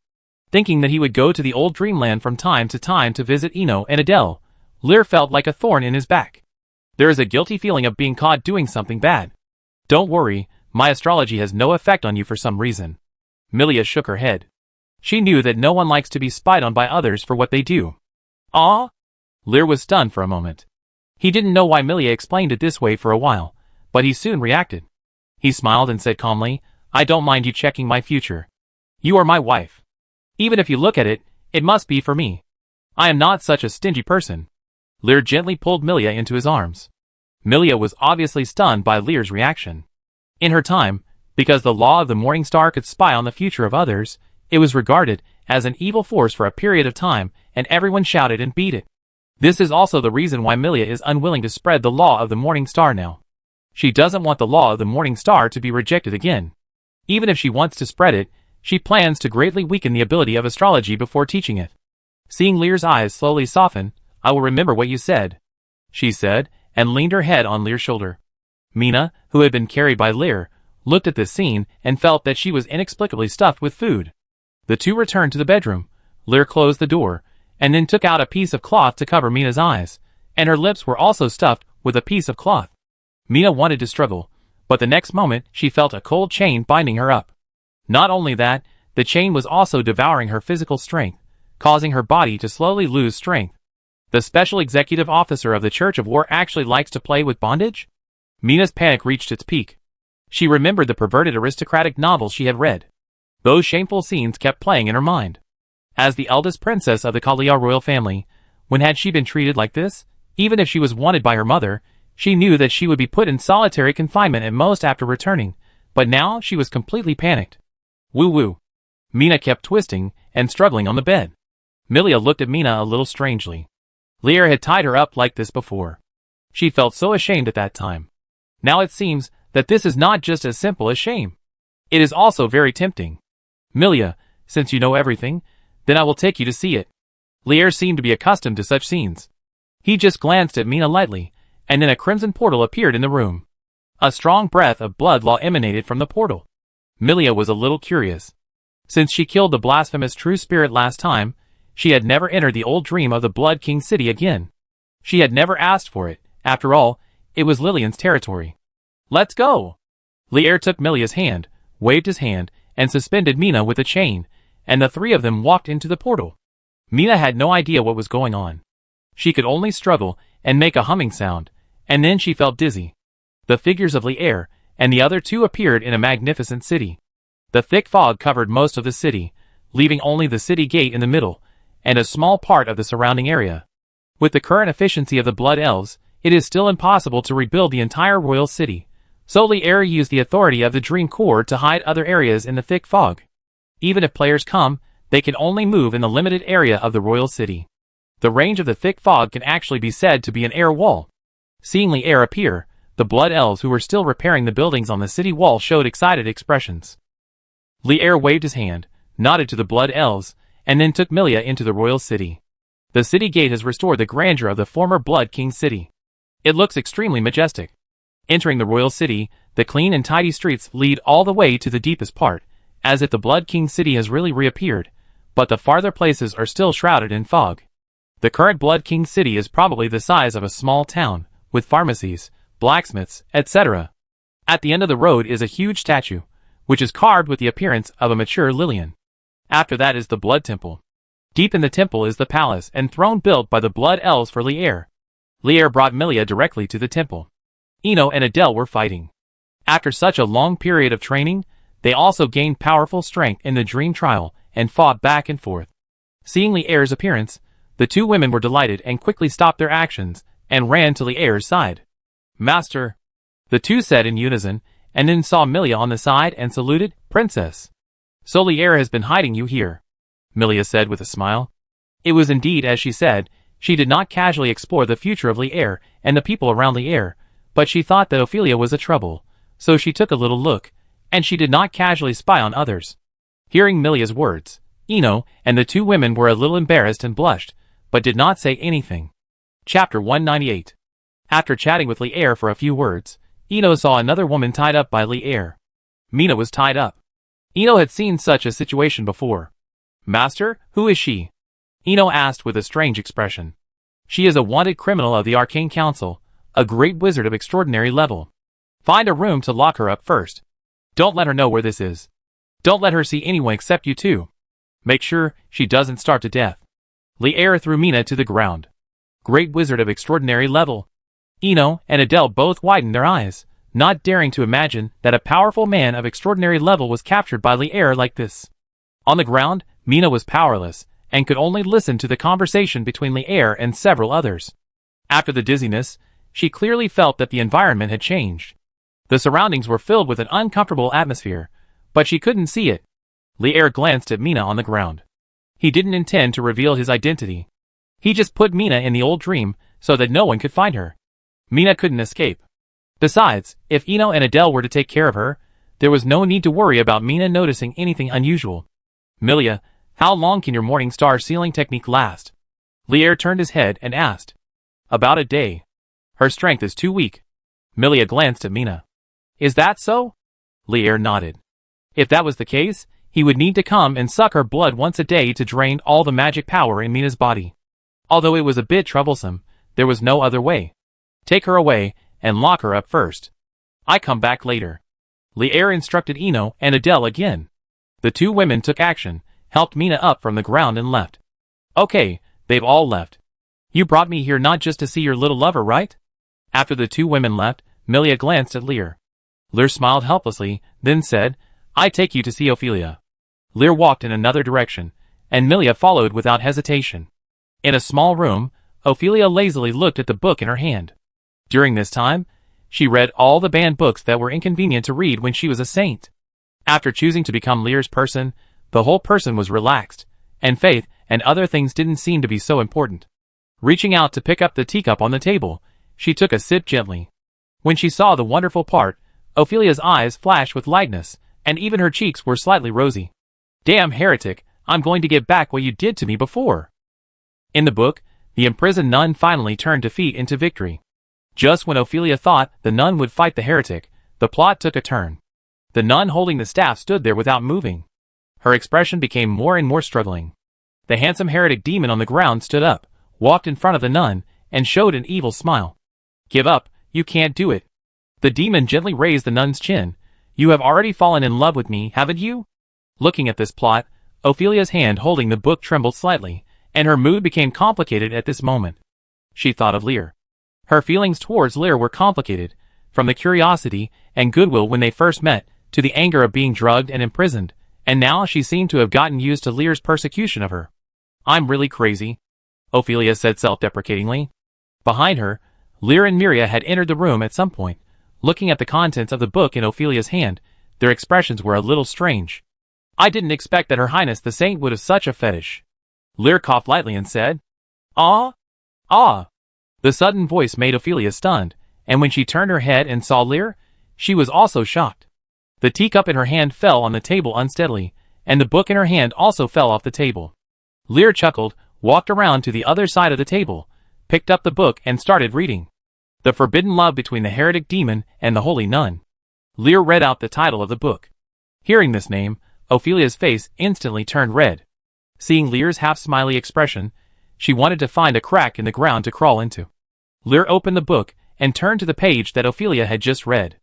Thinking that he would go to the old dreamland from time to visit Eno and Adele, Lear felt like a thorn in his back. There is a guilty feeling of being caught doing something bad. Don't worry, my astrology has no effect on you for some reason. Milia shook her head. She knew that no one likes to be spied on by others for what they do. Ah? Lear was stunned for a moment. He didn't know why Milia explained it this way for a while, but he soon reacted. He smiled and said calmly, I don't mind you checking my future. You are my wife. Even if you look at it, it must be for me. I am not such a stingy person. Lear gently pulled Milia into his arms. Milia was obviously stunned by Lear's reaction. In her time, because the law of the Morning Star could spy on the future of others, it was regarded as an evil force for a period of time, and everyone shouted and beat it. This is also the reason why Milia is unwilling to spread the law of the Morning Star now. She doesn't want the law of the Morning Star to be rejected again. Even if she wants to spread it, she plans to greatly weaken the ability of astrology before teaching it. Seeing Lear's eyes slowly soften, I will remember what you said, she said, and leaned her head on Lear's shoulder. Mina, who had been carried by Lear, looked at this scene and felt that she was inexplicably stuffed with food. The two returned to the bedroom. Lear closed the door, and then took out a piece of cloth to cover Mina's eyes, and her lips were also stuffed with a piece of cloth. Mina wanted to struggle, but the next moment she felt a cold chain binding her up. Not only that, the chain was also devouring her physical strength, causing her body to slowly lose strength. The special executive officer of the Church of War actually likes to play with bondage? Mina's panic reached its peak. She remembered the perverted aristocratic novels she had read. Those shameful scenes kept playing in her mind. As the eldest princess of the Kalia royal family, when had she been treated like this? Even if she was wanted by her mother, she knew that she would be put in solitary confinement at most after returning, but now she was completely panicked. Woo-woo. Mina kept twisting and struggling on the bed. Milia looked at Mina a little strangely. Lear had tied her up like this before. She felt so ashamed at that time. Now it seems that this is not just as simple as shame. It is also very tempting. Milia, since you know everything, then I will take you to see it. Lier seemed to be accustomed to such scenes. He just glanced at Mina lightly, and then a crimson portal appeared in the room. A strong breath of blood law emanated from the portal. Milia was a little curious. Since she killed the blasphemous true spirit last time, she had never entered the old dream of the Blood King city again. She had never asked for it. After all, it was Lillian's territory. Let's go! Lier took Milia's hand, waved his hand, and suspended Mina with a chain, and the three of them walked into the portal. Mina had no idea what was going on. She could only struggle and make a humming sound, and then she felt dizzy. The figures of Lier and the other two appeared in a magnificent city. The thick fog covered most of the city, leaving only the city gate in the middle, and a small part of the surrounding area. With the current efficiency of the Blood Elves, it is still impossible to rebuild the entire royal city, so Lier used the authority of the Dream Core to hide other areas in the thick fog. Even if players come, they can only move in the limited area of the royal city. The range of the thick fog can actually be said to be an air wall. Seeing Lier appear, the Blood Elves who were still repairing the buildings on the city wall showed excited expressions. Lier waved his hand, nodded to the Blood Elves, and then took Milia into the royal city. The city gate has restored the grandeur of the former Blood King city. It looks extremely majestic. Entering the royal city, the clean and tidy streets lead all the way to the deepest part, as if the Blood King city has really reappeared, but the farther places are still shrouded in fog. The current Blood King city is probably the size of a small town, with pharmacies, blacksmiths, etc. At the end of the road is a huge statue, which is carved with the appearance of a mature Lillian. After that is the Blood Temple. Deep in the temple is the palace and throne built by the Blood Elves for Lier. Lier brought Milia directly to the temple. Eno and Adele were fighting. After such a long period of training, they also gained powerful strength in the dream trial and fought back and forth. Seeing Lier's appearance, the two women were delighted and quickly stopped their actions and ran to Lier's side. Master, the two said in unison, and then saw Milia on the side and saluted, Princess. So Lier has been hiding you here, Milia said with a smile. It was indeed as she said. She did not casually explore the future of Lier and the people around Lier, but she thought that Ophelia was a trouble, so she took a little look, and she did not casually spy on others. Hearing Milia's words, Eno and the two women were a little embarrassed and blushed, but did not say anything. Chapter 198. After chatting with Lier for a few words, Eno saw another woman tied up by Lier. Mina was tied up. Eno had seen such a situation before. Master, who is she? Eno asked with a strange expression. She is a wanted criminal of the Arcane Council, a great wizard of extraordinary level. Find a room to lock her up first. Don't let her know where this is. Don't let her see anyone except you two. Make sure she doesn't starve to death. Lier threw Mina to the ground. Great wizard of extraordinary level. Eno and Adele both widened their eyes, not daring to imagine that a powerful man of extraordinary level was captured by Lier like this. On the ground, Mina was powerless, and could only listen to the conversation between Lier and several others. After the dizziness, she clearly felt that the environment had changed. The surroundings were filled with an uncomfortable atmosphere, but she couldn't see it. Lier glanced at Mina on the ground. He didn't intend to reveal his identity. He just put Mina in the old dream so that no one could find her. Mina couldn't escape. Besides, if Eno and Adele were to take care of her, there was no need to worry about Mina noticing anything unusual. Milia, how long can your morning star sealing technique last? Lier turned his head and asked. About a day. Her strength is too weak. Milia glanced at Mina. Is that so? Lier nodded. If that was the case, he would need to come and suck her blood once a day to drain all the magic power in Mina's body. Although it was a bit troublesome, there was no other way. Take her away and lock her up first. I come back later. Lier instructed Eno and Adele again. The two women took action, helped Mina up from the ground and left. Okay, they've all left. You brought me here not just to see your little lover, right? After the two women left, Milia glanced at Lier. Lier smiled helplessly, then said, I take you to see Ophelia. Lier walked in another direction, and Milia followed without hesitation. In a small room, Ophelia lazily looked at the book in her hand. During this time, she read all the banned books that were inconvenient to read when she was a saint. After choosing to become Lier's person, the whole person was relaxed, and faith and other things didn't seem to be so important. Reaching out to pick up the teacup on the table, She took a sip gently. When she saw the wonderful part, Ophelia's eyes flashed with lightness, and even her cheeks were slightly rosy. Damn heretic, I'm going to get back what you did to me before. In the book, the imprisoned nun finally turned defeat into victory. Just when Ophelia thought the nun would fight the heretic, the plot took a turn. The nun holding the staff stood there without moving. Her expression became more and more struggling. The handsome heretic demon on the ground stood up, walked in front of the nun, and showed an evil smile. Give up, you can't do it. The demon gently raised the nun's chin. You have already fallen in love with me, haven't you? Looking at this plot, Ophelia's hand holding the book trembled slightly, and her mood became complicated at this moment. She thought of Lear. Her feelings towards Lear were complicated, from the curiosity and goodwill when they first met, to the anger of being drugged and imprisoned, and now she seemed to have gotten used to Lear's persecution of her. I'm really crazy, Ophelia said self-deprecatingly. Behind her, Lear and Miria had entered the room at some point. Looking at the contents of the book in Ophelia's hand, their expressions were a little strange. I didn't expect that Her Highness the Saint would have such a fetish. Lear coughed lightly and said, Ah? Ah. The sudden voice made Ophelia stunned, and when she turned her head and saw Lear, she was also shocked. The teacup in her hand fell on the table unsteadily, and the book in her hand also fell off the table. Lear chuckled, walked around to the other side of the table, picked up the book and started reading. The Forbidden Love Between the Heretic Demon and the Holy Nun. Lear read out the title of the book. Hearing this name, Ophelia's face instantly turned red. Seeing Lear's half-smiley expression, she wanted to find a crack in the ground to crawl into. Lear opened the book and turned to the page that Ophelia had just read.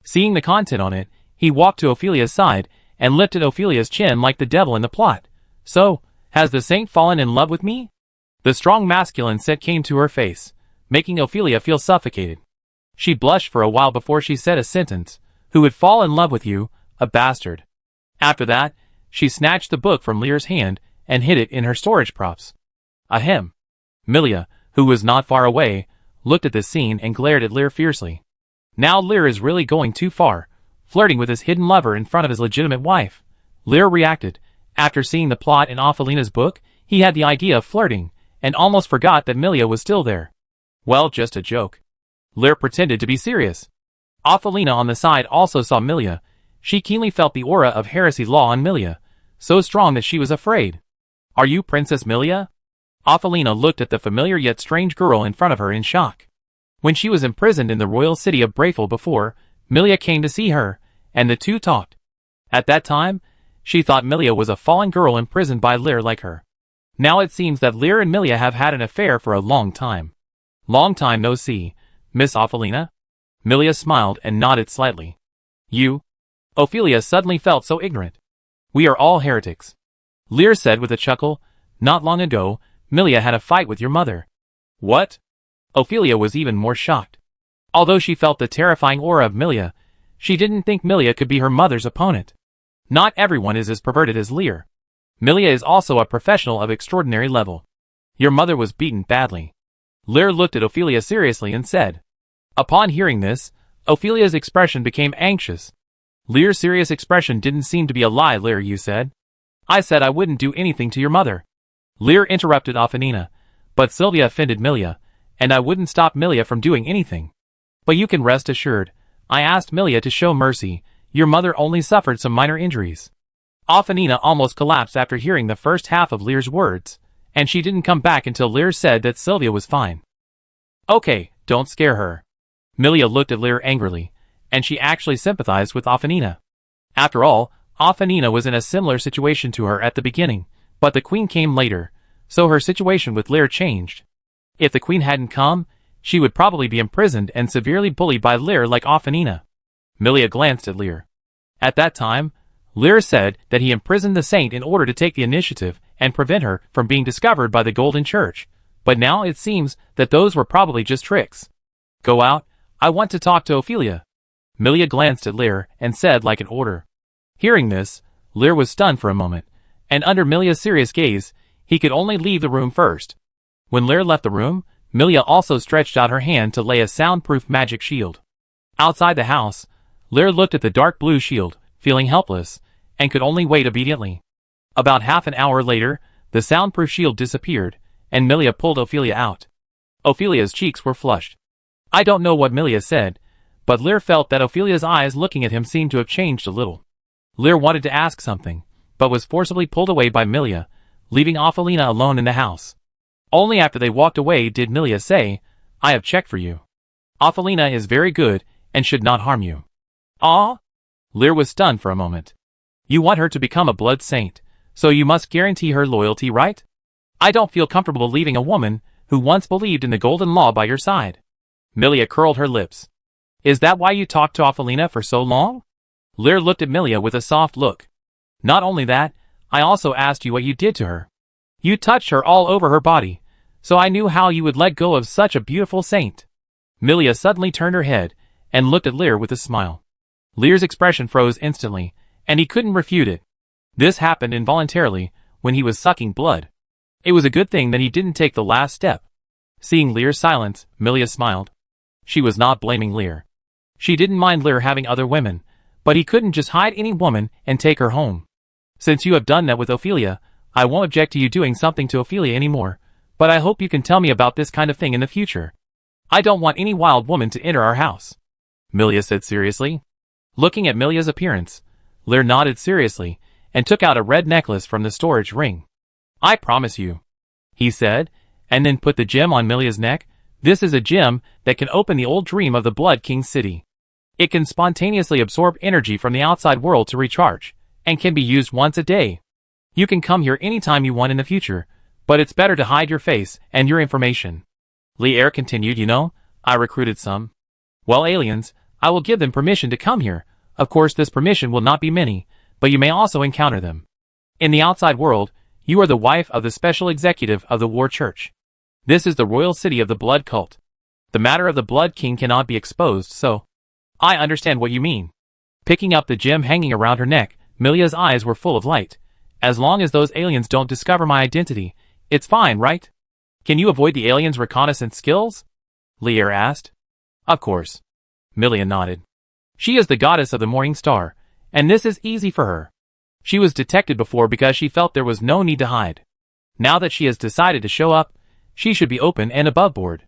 Seeing the content on it, he walked to Ophelia's side and lifted Ophelia's chin like the devil in the plot. So, has the saint fallen in love with me? The strong masculine set came to her face, making Ophelia feel suffocated. She blushed for a while before she said a sentence. Who would fall in love with you, a bastard? After that, she snatched the book from Lear's hand and hid it in her storage props. Ahem. Milia, who was not far away, looked at this scene and glared at Lear fiercely. Now Lear is really going too far, flirting with his hidden lover in front of his legitimate wife. Lear reacted. After seeing the plot in Ophelina's book, he had the idea of flirting, and almost forgot that Milia was still there. Well, just a joke. Lear pretended to be serious. Ophelina on the side also saw Milia. She keenly felt the aura of heresy law on Milia, so strong that she was afraid. Are you Princess Milia? Ophelina looked at the familiar yet strange girl in front of her in shock. When she was imprisoned in the royal city of Brayful before, Milia came to see her, and the two talked. At that time, she thought Milia was a fallen girl imprisoned by Lear like her. Now it seems that Lear and Milia have had an affair for a long time. Long time no see, Miss Ophelina? Milia smiled and nodded slightly. You? Ophelia suddenly felt so ignorant. We are all heretics. Lear said with a chuckle, not long ago, Milia had a fight with your mother. What? Ophelia was even more shocked. Although she felt the terrifying aura of Milia, she didn't think Milia could be her mother's opponent. Not everyone is as perverted as Lear. Milia is also a professional of extraordinary level. Your mother was beaten badly. Lear looked at Ophelia seriously and said. Upon hearing this, Ophelia's expression became anxious. Lear's serious expression didn't seem to be a lie, Lear, you said. I said I wouldn't do anything to your mother. Lear interrupted Ophelina. But Sylvia offended Milia, and I wouldn't stop Milia from doing anything. But you can rest assured, I asked Milia to show mercy. Your mother only suffered some minor injuries. Ophelina almost collapsed after hearing the first half of Lear's words, and she didn't come back until Lear said that Sylvia was fine. Okay, don't scare her. Milia looked at Lear angrily, and she actually sympathized with Ophelina. After all, Ophelina was in a similar situation to her at the beginning, but the queen came later, so her situation with Lear changed. If the queen hadn't come, she would probably be imprisoned and severely bullied by Lear like Ophelina. Milia glanced at Lear. At that time, Lear said that he imprisoned the saint in order to take the initiative and prevent her from being discovered by the Golden Church, but now it seems that those were probably just tricks. Go out, I want to talk to Ophelia. Milia glanced at Lear and said like an order. Hearing this, Lear was stunned for a moment, and under Milia's serious gaze, he could only leave the room first. When Lear left the room, Milia also stretched out her hand to lay a soundproof magic shield. Outside the house, Lear looked at the dark blue shield, feeling helpless, and could only wait obediently. About half an hour later, the soundproof shield disappeared, and Milia pulled Ophelia out. Ophelia's cheeks were flushed. I don't know what Milia said, but Lear felt that Ophelia's eyes looking at him seemed to have changed a little. Lear wanted to ask something, but was forcibly pulled away by Milia, leaving Ophelina alone in the house. Only after they walked away did Milia say, "I have checked for you. Ophelina is very good and should not harm you." "Ah?" Lear was stunned for a moment. "You want her to become a blood saint, so you must guarantee her loyalty, right? I don't feel comfortable leaving a woman who once believed in the golden law by your side." Milia curled her lips. "Is that why you talked to Ophelina for so long?" Lear looked at Milia with a soft look. "Not only that, I also asked you what you did to her. You touched her all over her body, so I knew how you would let go of such a beautiful saint." Milia suddenly turned her head and looked at Lear with a smile. Lear's expression froze instantly, and he couldn't refute it. This happened involuntarily when he was sucking blood. It was a good thing that he didn't take the last step. Seeing Lear's silence, Milia smiled. She was not blaming Lear. She didn't mind Lear having other women, but he couldn't just hide any woman and take her home. "Since you have done that with Ophelia, I won't object to you doing something to Ophelia anymore, but I hope you can tell me about this kind of thing in the future. I don't want any wild woman to enter our house," Milia said seriously. Looking at Milia's appearance, Lear nodded seriously and took out a red necklace from the storage ring. "I promise you," he said, and then put the gem on Milia's neck. "This is a gem that can open the old dream of the Blood King city. It can spontaneously absorb energy from the outside world to recharge, and can be used once a day. You can come here anytime you want in the future, but it's better to hide your face and your information." Lear continued, "You know, I recruited some. Well, aliens, I will give them permission to come here. Of course this permission will not be many, but you may also encounter them. In the outside world, you are the wife of the special executive of the War Church. This is the royal city of the Blood Cult. The matter of the Blood King cannot be exposed, so—" "I understand what you mean." Picking up the gem hanging around her neck, Milia's eyes were full of light. "As long as those aliens don't discover my identity, it's fine, right? Can you avoid the aliens' reconnaissance skills?" Lear asked. "Of course." Milia nodded. "She is the goddess of the morning star, and this is easy for her. She was detected before because she felt there was no need to hide. Now that she has decided to show up, she should be open and above board."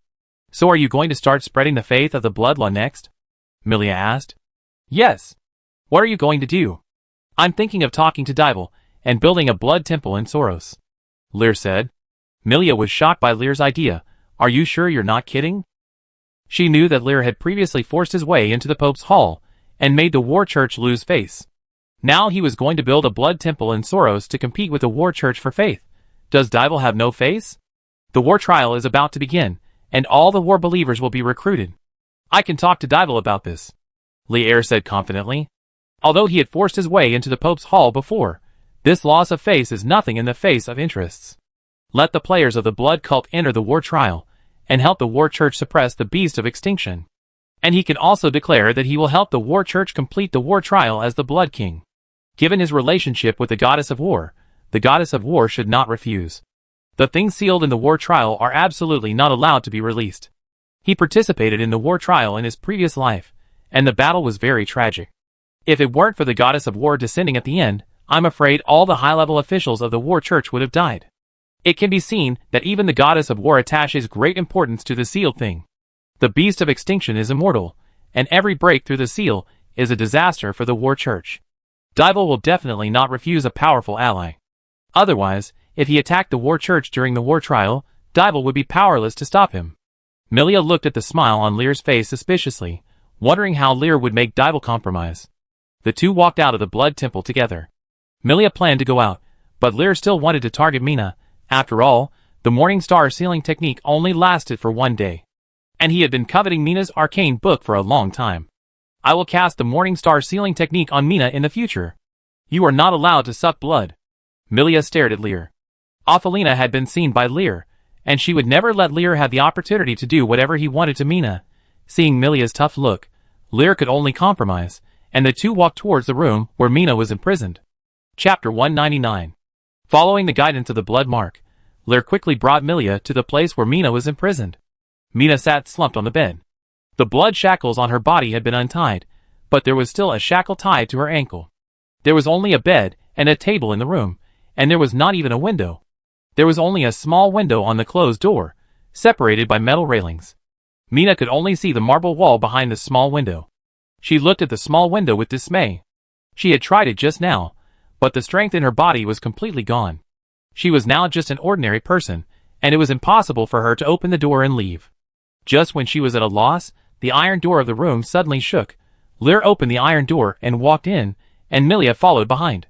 "So are you going to start spreading the faith of the bloodlaw next?" Milia asked. "Yes. What are you going to do?" "I'm thinking of talking to Dival and building a blood temple in Soros," Lear said. Milia was shocked by Lear's idea. "Are you sure you're not kidding?" She knew that Lear had previously forced his way into the Pope's hall and made the War Church lose face. Now he was going to build a blood temple in Soros to compete with the War Church for faith. Does Dival have no face? The war trial is about to begin, and all the war believers will be recruited. "I can talk to Dival about this," Lear said confidently. Although he had forced his way into the Pope's hall before, this loss of face is nothing in the face of interests. Let the players of the Blood Cult enter the war trial, and help the War Church suppress the beast of extinction. And he can also declare that he will help the War Church complete the war trial as the Blood King. Given his relationship with the Goddess of War, the Goddess of War should not refuse. The things sealed in the war trial are absolutely not allowed to be released. He participated in the war trial in his previous life, and the battle was very tragic. If it weren't for the Goddess of War descending at the end, I'm afraid all the high-level officials of the War Church would have died. It can be seen that even the Goddess of War attaches great importance to the sealed thing. The beast of extinction is immortal, and every break through the seal is a disaster for the War Church. Dival will definitely not refuse a powerful ally. Otherwise, if he attacked the War Church during the war trial, Dival would be powerless to stop him. Milia looked at the smile on Lear's face suspiciously, wondering how Lear would make Dival compromise. The two walked out of the Blood Temple together. Milia planned to go out, but Lear still wanted to target Mina. After all, the Morning Star sealing technique only lasted for 1 day. And he had been coveting Mina's arcane book for a long time. "I will cast the Morning Star sealing technique on Mina in the future. You are not allowed to suck blood." Milia stared at Lear. Ophelina had been seen by Lear, and she would never let Lear have the opportunity to do whatever he wanted to Mina. Seeing Milia's tough look, Lear could only compromise, and the two walked towards the room where Mina was imprisoned. Chapter 199. Following the guidance of the blood mark, Lear quickly brought Milia to the place where Mina was imprisoned. Mina sat slumped on the bed. The blood shackles on her body had been untied, but there was still a shackle tied to her ankle. There was only a bed and a table in the room, and there was not even a window. There was only a small window on the closed door, separated by metal railings. Mina could only see the marble wall behind the small window. She looked at the small window with dismay. She had tried it just now, but the strength in her body was completely gone. She was now just an ordinary person, and it was impossible for her to open the door and leave. Just when she was at a loss, the iron door of the room suddenly shook. Lear opened the iron door and walked in, and Milia followed behind.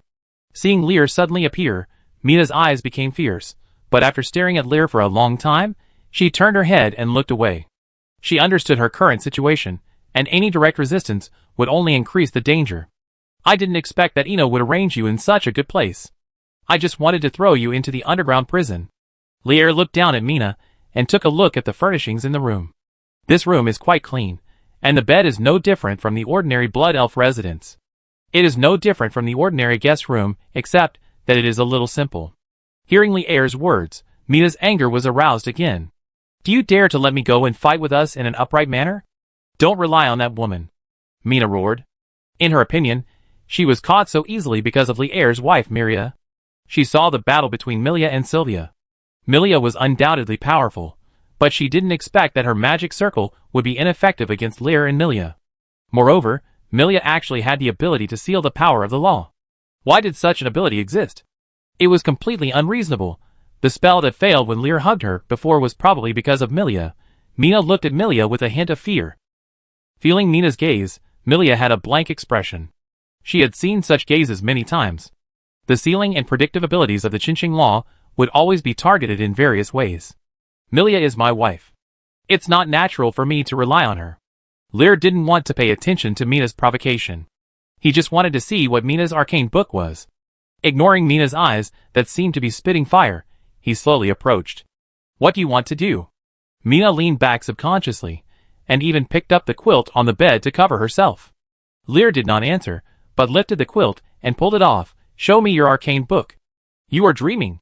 Seeing Lear suddenly appear, Mina's eyes became fierce, but after staring at Lear for a long time, she turned her head and looked away. She understood her current situation, and any direct resistance would only increase the danger. I didn't expect that Ino would arrange you in such a good place. I just wanted to throw you into the underground prison. Lear looked down at Mina, and took a look at the furnishings in the room. This room is quite clean, and the bed is no different from the ordinary Blood Elf residence. It is no different from the ordinary guest room, except that it is a little simple. Hearing Lear's words, Mina's anger was aroused again. Do you dare to let me go and fight with us in an upright manner? Don't rely on that woman, Mina roared. In her opinion, she was caught so easily because of Lear's wife Miria. She saw the battle between Milia and Sylvia. Milia was undoubtedly powerful, but she didn't expect that her magic circle would be ineffective against Lear and Milia. Moreover, Milia actually had the ability to seal the power of the law. Why did such an ability exist? It was completely unreasonable. The spell that failed when Lear hugged her before was probably because of Milia. Mina looked at Milia with a hint of fear. Feeling Mina's gaze, Milia had a blank expression. She had seen such gazes many times. The sealing and predictive abilities of the Qinqing law would always be targeted in various ways. Milia is my wife. It's not natural for me to rely on her. Lear didn't want to pay attention to Mina's provocation. He just wanted to see what Mina's arcane book was. Ignoring Mina's eyes that seemed to be spitting fire, he slowly approached. What do you want to do? Mina leaned back subconsciously, and even picked up the quilt on the bed to cover herself. Lear did not answer, but lifted the quilt and pulled it off. Show me your arcane book. You are dreaming.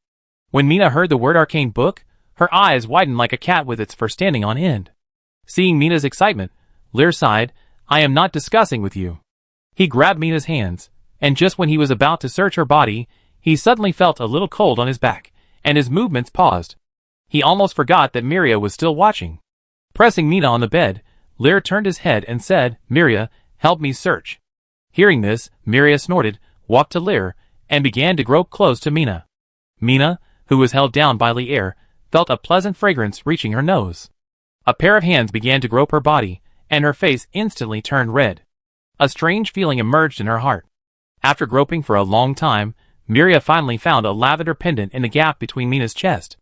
When Mina heard the word arcane book, her eyes widened like a cat with its fur standing on end. Seeing Mina's excitement, Lear sighed. I am not discussing with you. He grabbed Mina's hands, and just when he was about to search her body, he suddenly felt a little cold on his back, and his movements paused. He almost forgot that Miria was still watching. Pressing Mina on the bed, Lear turned his head and said, Miria, help me search. Hearing this, Miria snorted, walked to Lear, and began to grope close to Mina. Mina, who was held down by Lear, felt a pleasant fragrance reaching her nose. A pair of hands began to grope her body, and her face instantly turned red. A strange feeling emerged in her heart. After groping for a long time, Miria finally found a lavender pendant in the gap between Mina's chest.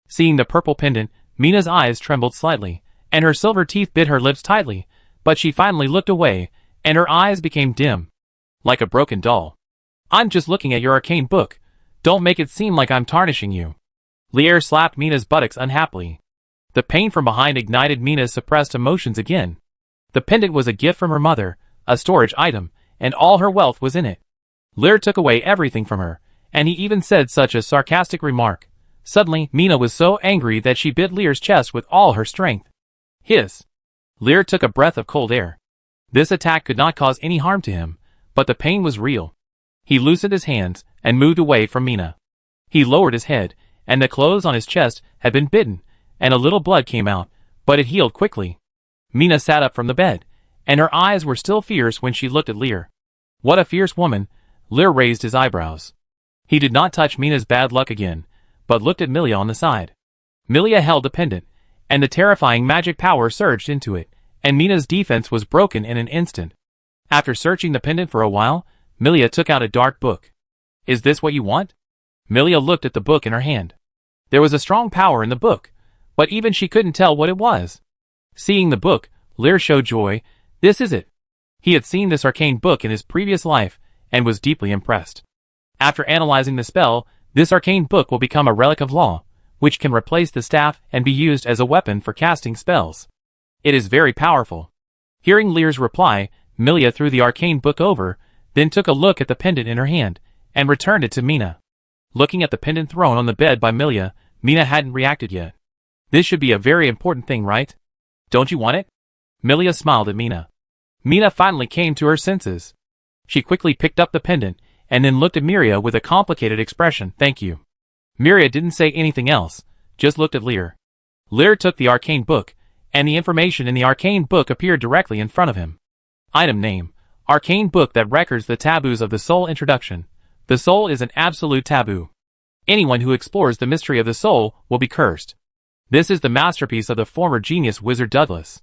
Seeing the purple pendant, Mina's eyes trembled slightly, and her silver teeth bit her lips tightly, but she finally looked away, and her eyes became dim, like a broken doll. I'm just looking at your arcane book. Don't make it seem like I'm tarnishing you. Lear slapped Mina's buttocks unhappily. The pain from behind ignited Mina's suppressed emotions again. The pendant was a gift from her mother, a storage item, and all her wealth was in it. Lear took away everything from her, and he even said such a sarcastic remark. Suddenly, Mina was so angry that she bit Lear's chest with all her strength. Hiss! Lear took a breath of cold air. This attack could not cause any harm to him, but the pain was real. He loosened his hands and moved away from Mina. He lowered his head, and the clothes on his chest had been bitten, and a little blood came out, but it healed quickly. Mina sat up from the bed, and her eyes were still fierce when she looked at Lear. What a fierce woman! Lear raised his eyebrows. He did not touch Mina's bad luck again, but looked at Milia on the side. Milia held the pendant, and the terrifying magic power surged into it, and Mina's defense was broken in an instant. After searching the pendant for a while, Milia took out a dark book. Is this what you want? Milia looked at the book in her hand. There was a strong power in the book, but even she couldn't tell what it was. Seeing the book, Lear showed joy. This is it. He had seen this arcane book in his previous life, and was deeply impressed. After analyzing the spell, this arcane book will become a relic of law, which can replace the staff and be used as a weapon for casting spells. It is very powerful. Hearing Lear's reply, Milia threw the arcane book over, then took a look at the pendant in her hand, and returned it to Mina. Looking at the pendant thrown on the bed by Milia, Mina hadn't reacted yet. This should be a very important thing, right? Don't you want it? Milia smiled at Mina. Mina finally came to her senses. She quickly picked up the pendant, and then looked at Miria with a complicated expression. Thank you. Miria didn't say anything else, just looked at Lear. Lear took the arcane book, and the information in the arcane book appeared directly in front of him. Item name: Arcane book that records the taboos of the soul. Introduction. The soul is an absolute taboo. Anyone who explores the mystery of the soul will be cursed. This is the masterpiece of the former genius Wizard Douglas.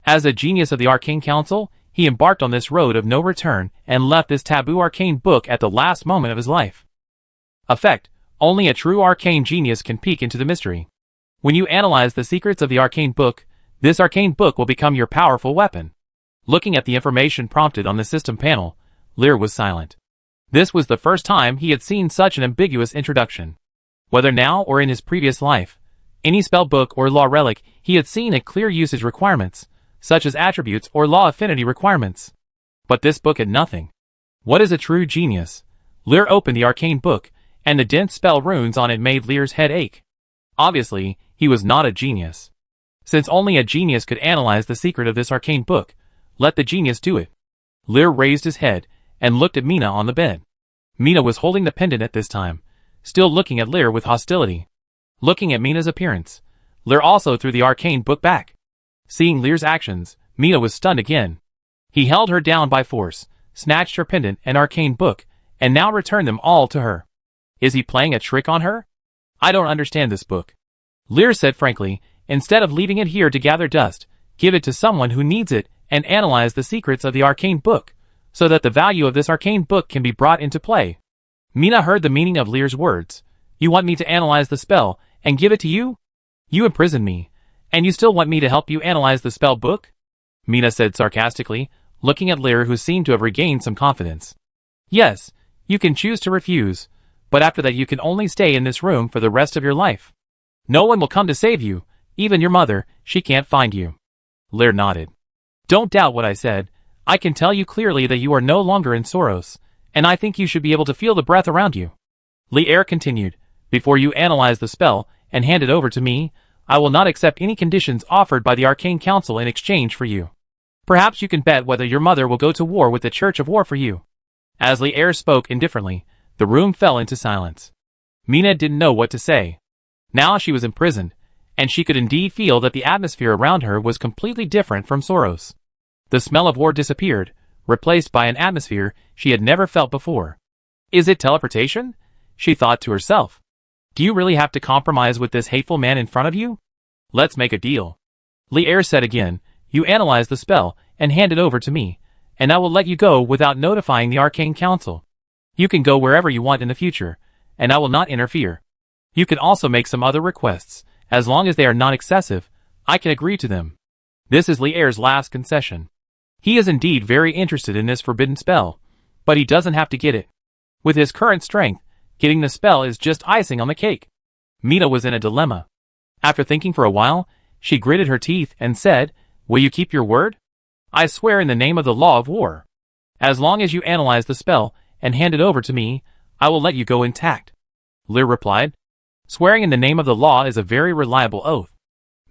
As a genius of the Arcane Council, he embarked on this road of no return and left this taboo arcane book at the last moment of his life. Effect: only a true arcane genius can peek into the mystery. When you analyze the secrets of the arcane book, this arcane book will become your powerful weapon. Looking at the information prompted on the system panel, Lear was silent. This was the first time he had seen such an ambiguous introduction. Whether now or in his previous life, any spell book or law relic, he had seen a clear usage requirements, such as attributes or law affinity requirements. But this book had nothing. What is a true genius? Lear opened the arcane book, and the dense spell runes on it made Lear's head ache. Obviously, he was not a genius. Since only a genius could analyze the secret of this arcane book, let the genius do it. Lear raised his head and looked at Mina on the bed. Mina was holding the pendant at this time, still looking at Lear with hostility. Looking at Mina's appearance, Lear also threw the arcane book back. Seeing Lear's actions, Mina was stunned again. He held her down by force, snatched her pendant and arcane book, and now returned them all to her. Is he playing a trick on her? I don't understand this book. Lear said frankly, instead of leaving it here to gather dust, give it to someone who needs it and analyze the secrets of the arcane book, so that the value of this arcane book can be brought into play. Mina heard the meaning of Lear's words. You want me to analyze the spell and give it to you? You imprisoned me, and you still want me to help you analyze the spell book? Mina said sarcastically, looking at Lear, who seemed to have regained some confidence. Yes, you can choose to refuse, but after that you can only stay in this room for the rest of your life. No one will come to save you, even your mother. She can't find you. Lear nodded. Don't doubt what I said. I can tell you clearly that you are no longer in Soros, and I think you should be able to feel the breath around you. Lear continued, before you analyze the spell and hand it over to me, I will not accept any conditions offered by the Arcane Council in exchange for you. Perhaps you can bet whether your mother will go to war with the Church of War for you. As Lear spoke indifferently, the room fell into silence. Mina didn't know what to say. Now she was imprisoned, and she could indeed feel that the atmosphere around her was completely different from Soros. The smell of war disappeared, replaced by an atmosphere she had never felt before. Is it teleportation? She thought to herself. Do you really have to compromise with this hateful man in front of you? Let's make a deal. Lear said again, you analyze the spell and hand it over to me, and I will let you go without notifying the Arcane Council. You can go wherever you want in the future, and I will not interfere. You can also make some other requests, as long as they are not excessive, I can agree to them. This is Lear's last concession. He is indeed very interested in this forbidden spell, but he doesn't have to get it. With his current strength, getting the spell is just icing on the cake. Mina was in a dilemma. After thinking for a while, she gritted her teeth and said, will you keep your word? I swear in the name of the law of war. As long as you analyze the spell and hand it over to me, I will let you go intact. Lear replied. Swearing in the name of the law is a very reliable oath.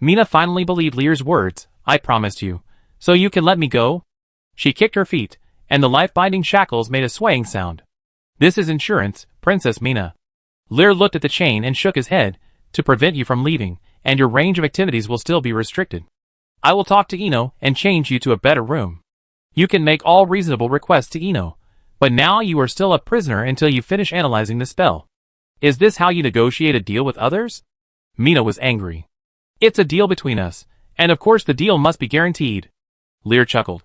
Mina finally believed Lear's words. I promised you, so you can let me go? She kicked her feet, and the life-binding shackles made a swaying sound. This is insurance, Princess Mina. Lear looked at the chain and shook his head, to prevent you from leaving, and your range of activities will still be restricted. I will talk to Ino and change you to a better room. You can make all reasonable requests to Ino, but now you are still a prisoner until you finish analyzing the spell. Is this how you negotiate a deal with others? Mina was angry. It's a deal between us, and of course the deal must be guaranteed. Lear chuckled.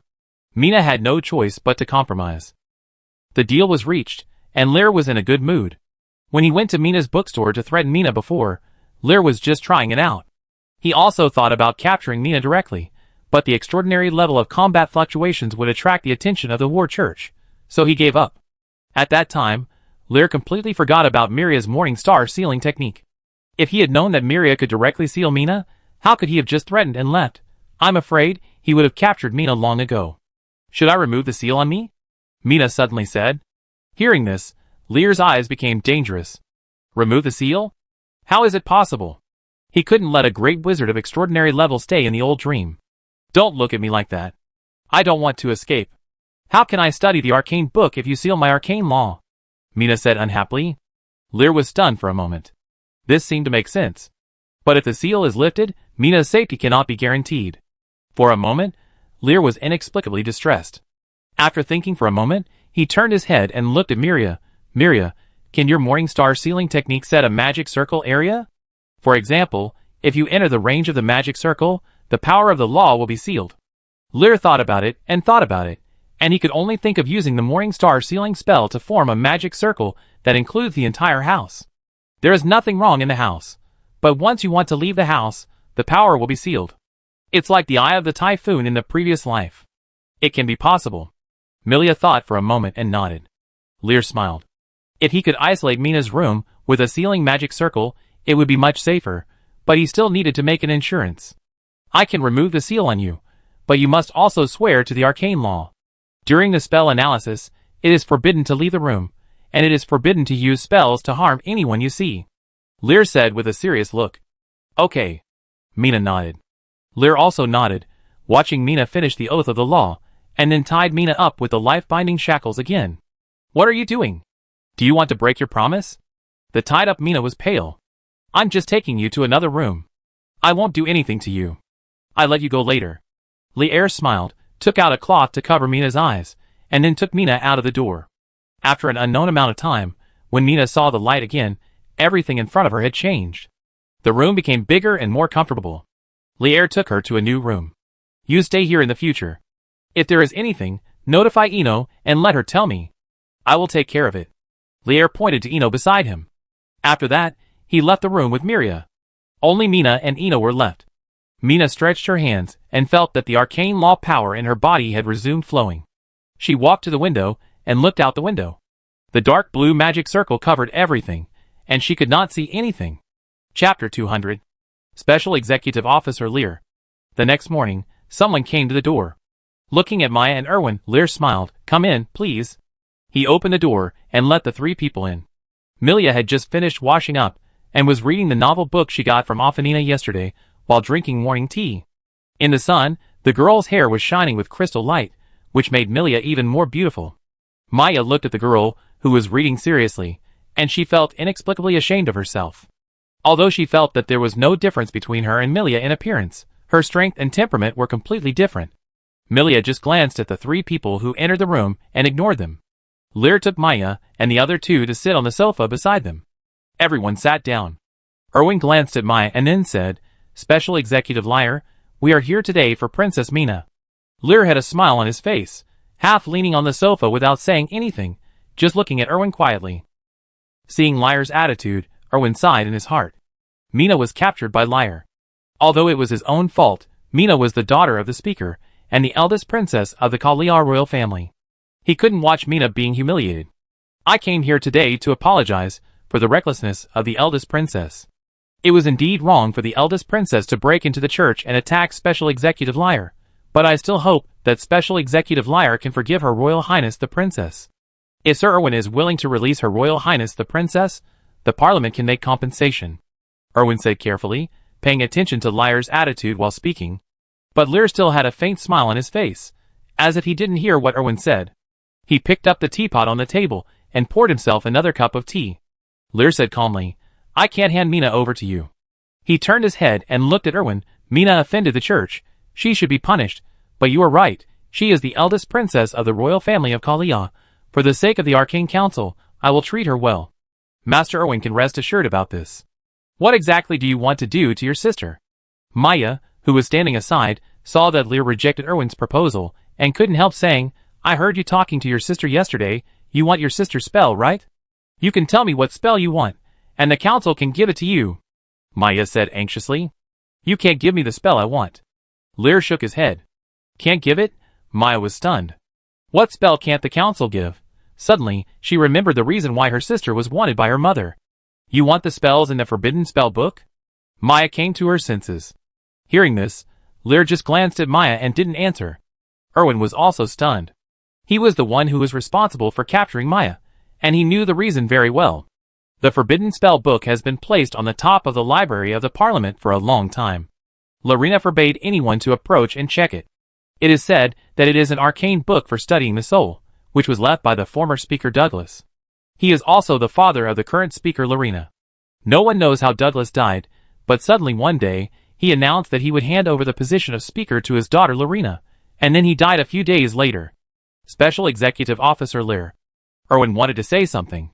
Mina had no choice but to compromise. The deal was reached, and Lear was in a good mood. When he went to Mina's bookstore to threaten Mina before, Lear was just trying it out. He also thought about capturing Mina directly, but the extraordinary level of combat fluctuations would attract the attention of the War Church, so he gave up. At that time, Lear completely forgot about Miria's Morning Star sealing technique. If he had known that Miria could directly seal Mina, how could he have just threatened and left? I'm afraid he would have captured Mina long ago. Should I remove the seal on me? Mina suddenly said. Hearing this, Lear's eyes became dangerous. Remove the seal? How is it possible? He couldn't let a great wizard of extraordinary level stay in the old dream. Don't look at me like that. I don't want to escape. How can I study the arcane book if you seal my arcane law? Mina said unhappily. Lear was stunned for a moment. This seemed to make sense. But if the seal is lifted, Mina's safety cannot be guaranteed. For a moment, Lear was inexplicably distressed. After thinking for a moment, he turned his head and looked at Miria. Miria, can your Morningstar sealing technique set a magic circle area? For example, if you enter the range of the magic circle, the power of the law will be sealed. Lear thought about it, and he could only think of using the Morningstar sealing spell to form a magic circle that includes the entire house. There is nothing wrong in the house, but once you want to leave the house, the power will be sealed. It's like the eye of the typhoon in the previous life. It can be possible. Milia thought for a moment and nodded. Lear smiled. If he could isolate Mina's room with a sealing magic circle, it would be much safer, but he still needed to make an insurance. I can remove the seal on you, but you must also swear to the arcane law. During the spell analysis, it is forbidden to leave the room, and it is forbidden to use spells to harm anyone you see. Lear said with a serious look. Okay. Mina nodded. Lear also nodded, watching Mina finish the oath of the law, and then tied Mina up with the life-binding shackles again. What are you doing? Do you want to break your promise? The tied-up Mina was pale. I'm just taking you to another room. I won't do anything to you. I let you go later. Lear smiled, took out a cloth to cover Mina's eyes, and then took Mina out of the door. After an unknown amount of time, when Mina saw the light again, everything in front of her had changed. The room became bigger and more comfortable. Lear took her to a new room. You stay here in the future. If there is anything, notify Ino and let her tell me. I will take care of it. Lear pointed to Ino beside him. After that, he left the room with Miria. Only Mina and Ino were left. Mina stretched her hands and felt that the arcane law power in her body had resumed flowing. She walked to the window and looked out the window. The dark blue magic circle covered everything, and she could not see anything. Chapter 200. Special Executive Officer Lear. The next morning, someone came to the door. Looking at Maya and Erwin, Lear smiled. Come in, please. He opened the door and let the three people in. Milia had just finished washing up and was reading the novel book she got from Afanina yesterday while drinking morning tea. In the sun, the girl's hair was shining with crystal light, which made Milia even more beautiful. Maya looked at the girl, who was reading seriously, and she felt inexplicably ashamed of herself. Although she felt that there was no difference between her and Milia in appearance, her strength and temperament were completely different. Milia just glanced at the three people who entered the room and ignored them. Lear took Maya and the other two to sit on the sofa beside them. Everyone sat down. Erwin glanced at Maya and then said, Special Executive Liar, we are here today for Princess Mina. Lear had a smile on his face, half leaning on the sofa without saying anything, just looking at Erwin quietly. Seeing Liar's attitude, Erwin sighed in his heart. Mina was captured by Liar. Although it was his own fault, Mina was the daughter of the speaker, and the eldest princess of the Kalia royal family. He couldn't watch Mina being humiliated. I came here today to apologize for the recklessness of the eldest princess. It was indeed wrong for the eldest princess to break into the church and attack Special Executive Liar, but I still hope that Special Executive Liar can forgive Her Royal Highness the Princess. If Sir Erwin is willing to release Her Royal Highness the Princess, the Parliament can make compensation. Erwin said carefully, paying attention to Liar's attitude while speaking. But Lear still had a faint smile on his face, as if he didn't hear what Erwin said. He picked up the teapot on the table and poured himself another cup of tea. Lear said calmly, I can't hand Mina over to you. He turned his head and looked at Erwin. Mina offended the church. She should be punished, but you are right. She is the eldest princess of the royal family of Kalia. For the sake of the Arcane Council, I will treat her well. Master Erwin can rest assured about this. What exactly do you want to do to your sister? Maya, who was standing aside, saw that Lear rejected Erwin's proposal, and couldn't help saying, I heard you talking to your sister yesterday. You want your sister's spell, right? You can tell me what spell you want, and the council can give it to you. Maya said anxiously. You can't give me the spell I want. Lear shook his head. Can't give it? Maya was stunned. What spell can't the council give? Suddenly, she remembered the reason why her sister was wanted by her mother. You want the spells in the forbidden spell book? Maya came to her senses. Hearing this, Lear just glanced at Maya and didn't answer. Erwin was also stunned. He was the one who was responsible for capturing Maya, and he knew the reason very well. The forbidden spell book has been placed on the top of the library of the Parliament for a long time. Larina forbade anyone to approach and check it. It is said that it is an arcane book for studying the soul, which was left by the former speaker Douglas. He is also the father of the current speaker Larina. No one knows how Douglas died, But suddenly one day, he announced that he would hand over the position of speaker to his daughter Lorena, and then he died a few days later. Special Executive Officer Lear. Erwin wanted to say something.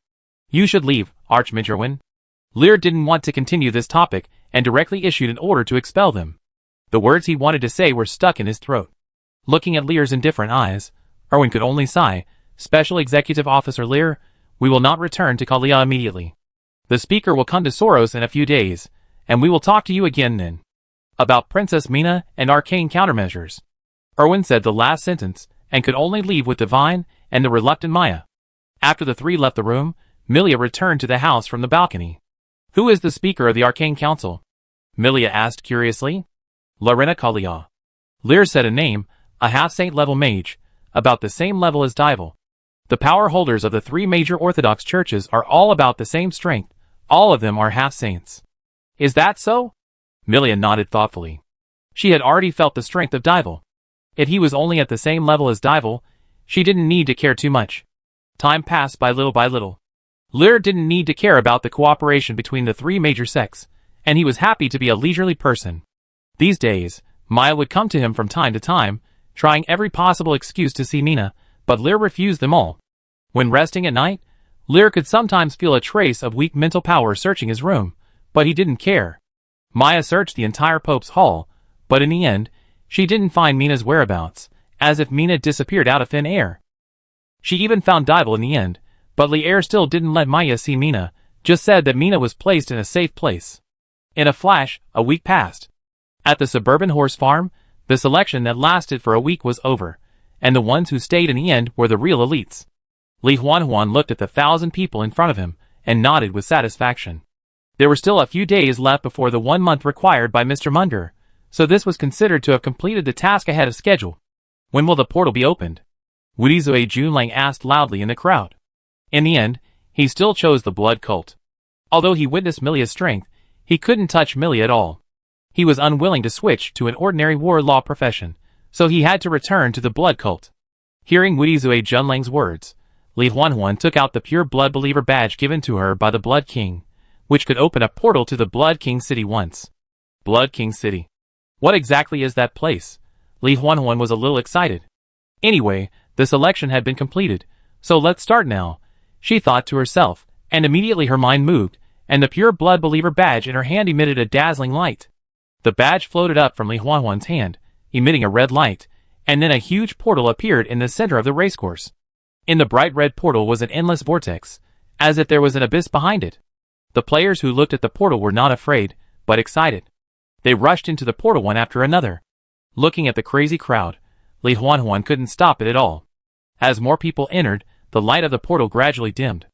You should leave, Archmage Erwin. Lear didn't want to continue this topic and directly issued an order to expel them. The words he wanted to say were stuck in his throat. Looking at Lear's indifferent eyes, Erwin could only sigh. Special Executive Officer Lear, we will not return to Kalia immediately. The speaker will come to Soros in a few days, and we will talk to you again then. About Princess Mina and arcane countermeasures. Erwin said the last sentence, and could only leave with Divine and the reluctant Maya. After the three left the room, Milia returned to the house from the balcony. Who is the speaker of the Arcane Council? Milia asked curiously. Lorena Kalia. Lear said a name, a half-saint level mage, about the same level as Dival. The power holders of the three major Orthodox churches are all about the same strength, all of them are half-saints. Is that so? Milia nodded thoughtfully. She had already felt the strength of Dival. If he was only at the same level as Dival, she didn't need to care too much. Time passed by little. Lear didn't need to care about the cooperation between the three major sects, and he was happy to be a leisurely person. These days, Maya would come to him from time to time, trying every possible excuse to see Mina, but Lear refused them all. When resting at night, Lear could sometimes feel a trace of weak mental power searching his room, but he didn't care. Maya searched the entire Pope's Hall, but in the end, she didn't find Mina's whereabouts, as if Mina disappeared out of thin air. She even found Dival in the end, but Lear still didn't let Maya see Mina, just said that Mina was placed in a safe place. In a flash, a week passed. At the suburban horse farm, the selection that lasted for a week was over, and the ones who stayed in the end were the real elites. Li Huanhuan looked at the 1,000 people in front of him, and nodded with satisfaction. There were still a few days left before the 1 month required by Mr. Munder, so this was considered to have completed the task ahead of schedule. When will the portal be opened? Wudizue Junlang asked loudly in the crowd. In the end, he still chose the blood cult. Although he witnessed Milia's strength, he couldn't touch Milia at all. He was unwilling to switch to an ordinary war law profession, so he had to return to the blood cult. Hearing Wudizue Junlang's words, Li Huanhuan took out the pure blood believer badge given to her by the Blood King, which could open a portal to the Blood King City once. Blood King City. What exactly is that place? Li Huanhuan was a little excited. Anyway, the selection had been completed, so let's start now, she thought to herself, and immediately her mind moved, and the pure blood believer badge in her hand emitted a dazzling light. The badge floated up from Li Huanhuan's hand, emitting a red light, and then a huge portal appeared in the center of the racecourse. In the bright red portal was an endless vortex, as if there was an abyss behind it. The players who looked at the portal were not afraid, but excited. They rushed into the portal one after another. Looking at the crazy crowd, Li Huanhuan couldn't stop it at all. As more people entered, the light of the portal gradually dimmed.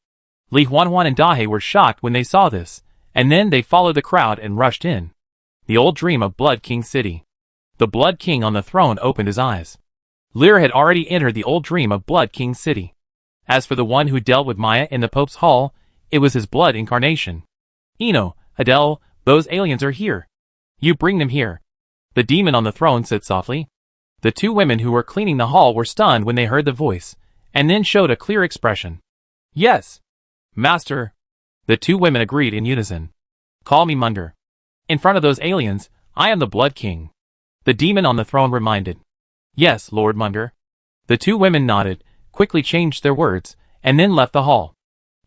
Li Huanhuan and Dahe were shocked when they saw this, and then they followed the crowd and rushed in. The old dream of Blood King City. The Blood King on the throne opened his eyes. Lear had already entered the old dream of Blood King City. As for the one who dealt with Maya in the Pope's Hall, it was his blood incarnation. Ino, Adele, those aliens are here. You bring them here. The demon on the throne said softly. The two women who were cleaning the hall were stunned when they heard the voice, and then showed a clear expression. Yes. Master. The two women agreed in unison. Call me Munder. In front of those aliens, I am the Blood King. The demon on the throne reminded. Yes, Lord Munder. The two women nodded, quickly changed their words, and then left the hall.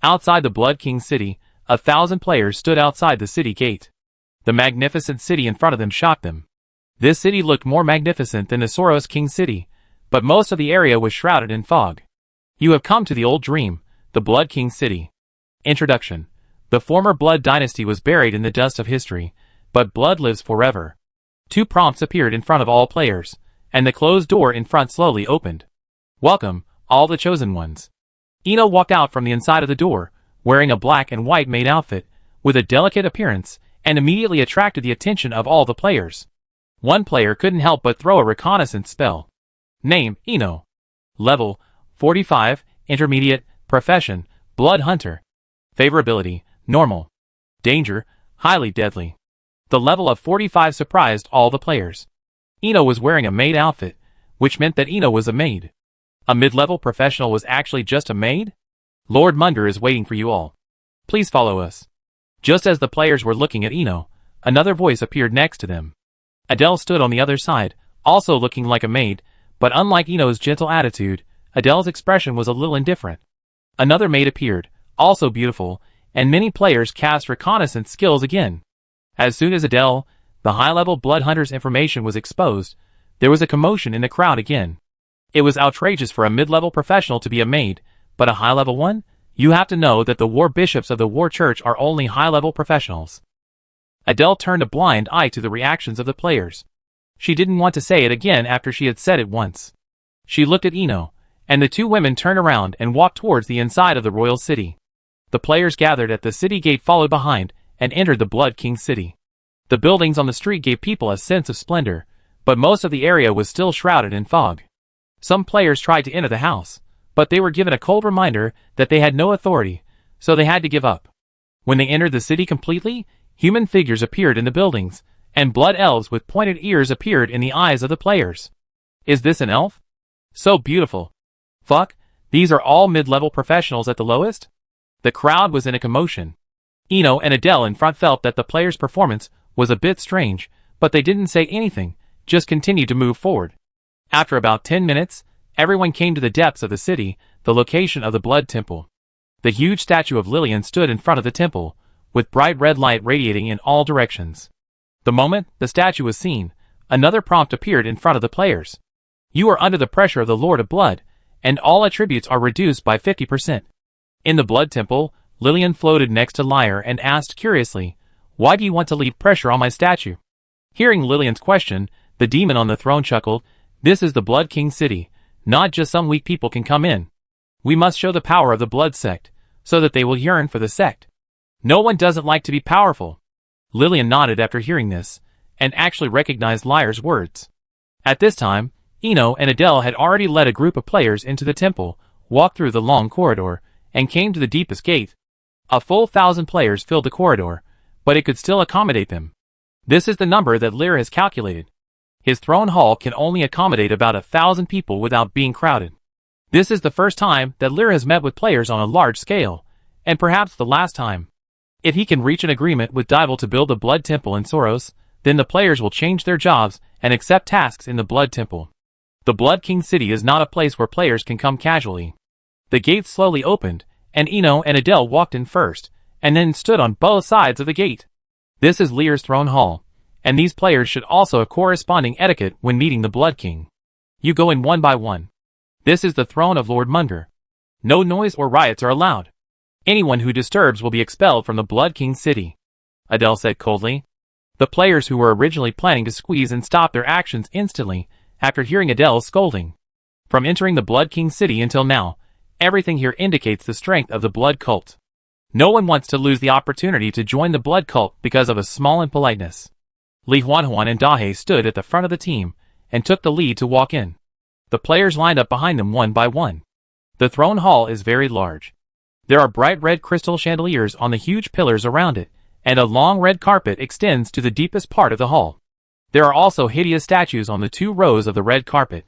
Outside the Blood King City, 1,000 players stood outside the city gate. The magnificent city in front of them shocked them. This city looked more magnificent than the Soros King City, but most of the area was shrouded in fog. You have come to the old dream, the Blood King City. Introduction. The former Blood dynasty was buried in the dust of history, but blood lives forever. Two prompts appeared in front of all players, and the closed door in front slowly opened. Welcome, all the chosen ones. Ino walked out from the inside of the door, wearing a black and white maid outfit, with a delicate appearance, and immediately attracted the attention of all the players. One player couldn't help but throw a reconnaissance spell. Name, Ino. Level, 45, Intermediate, Profession, Blood Hunter. Favorability, Normal. Danger, Highly Deadly. The level of 45 surprised all the players. Ino was wearing a maid outfit, which meant that Ino was a maid. A mid-level professional was actually just a maid? Lord Munder is waiting for you all. Please follow us. Just as the players were looking at Ino, Another voice appeared next to them. Adele stood on the other side, also looking like a maid, but unlike Ino's gentle attitude, Adele's expression was a little indifferent. Another maid appeared, also beautiful, and many players cast reconnaissance skills again. As soon as Adele, the high-level blood hunter's information was exposed, there was a commotion in the crowd again. It was outrageous for a mid-level professional to be a maid, but a high-level one? You have to know that the war bishops of the war church are only high-level professionals. Adele turned a blind eye to the reactions of the players. She didn't want to say it again after she had said it once. She looked at Ino, and the two women turned around and walked towards the inside of the royal city. The players gathered at the city gate followed behind, and entered the Blood King city. The buildings on the street gave people a sense of splendor, but most of the area was still shrouded in fog. Some players tried to enter the house, but they were given a cold reminder that they had no authority, so they had to give up. When they entered the city completely, human figures appeared in the buildings, and blood elves with pointed ears appeared in the eyes of the players. Is this an elf? So beautiful. Fuck, these are all mid-level professionals at the lowest? The crowd was in a commotion. Ino and Adele in front felt that the players' performance was a bit strange, but they didn't say anything, just continued to move forward. After about 10 minutes, everyone came to the depths of the city, the location of the Blood Temple. The huge statue of Lillian stood in front of the temple, with bright red light radiating in all directions. The moment the statue was seen, another prompt appeared in front of the players. You are under the pressure of the Lord of Blood, and all attributes are reduced by 50%. In the Blood Temple, Lillian floated next to Lyre and asked curiously, "Why do you want to leave pressure on my statue?" Hearing Lillian's question, the demon on the throne chuckled, "This is the Blood King city, not just some weak people can come in. We must show the power of the Blood sect, so that they will yearn for the sect. No one doesn't like to be powerful." Lillian nodded after hearing this, and actually recognized Lyre's words. At this time, Ino and Adele had already led a group of players into the temple, walked through the long corridor, and came to the deepest gate. A full 1,000 players filled the corridor, but it could still accommodate them. This is the number that Lyre has calculated. His throne hall can only accommodate about 1,000 people without being crowded. This is the first time that Lyre has met with players on a large scale, and perhaps the last time. If he can reach an agreement with Dival to build the Blood Temple in Soros, then the players will change their jobs and accept tasks in the Blood Temple. The Blood King city is not a place where players can come casually. The gates slowly opened, and Ino and Adele walked in first, and then stood on both sides of the gate. This is Lyre's throne hall, and these players should also have corresponding etiquette when meeting the Blood King. You go in one by one. This is the throne of Lord Munger. No noise or riots are allowed. Anyone who disturbs will be expelled from the Blood King city," Adele said coldly. The players who were originally planning to squeeze and stopped their actions instantly after hearing Adele's scolding. From entering the Blood King city until now, everything here indicates the strength of the Blood cult. No one wants to lose the opportunity to join the Blood cult because of a small impoliteness. Li Huanhuan and Dahe stood at the front of the team and took the lead to walk in. The players lined up behind them one by one. The throne hall is very large. There are bright red crystal chandeliers on the huge pillars around it, and a long red carpet extends to the deepest part of the hall. There are also hideous statues on the 2 rows of the red carpet.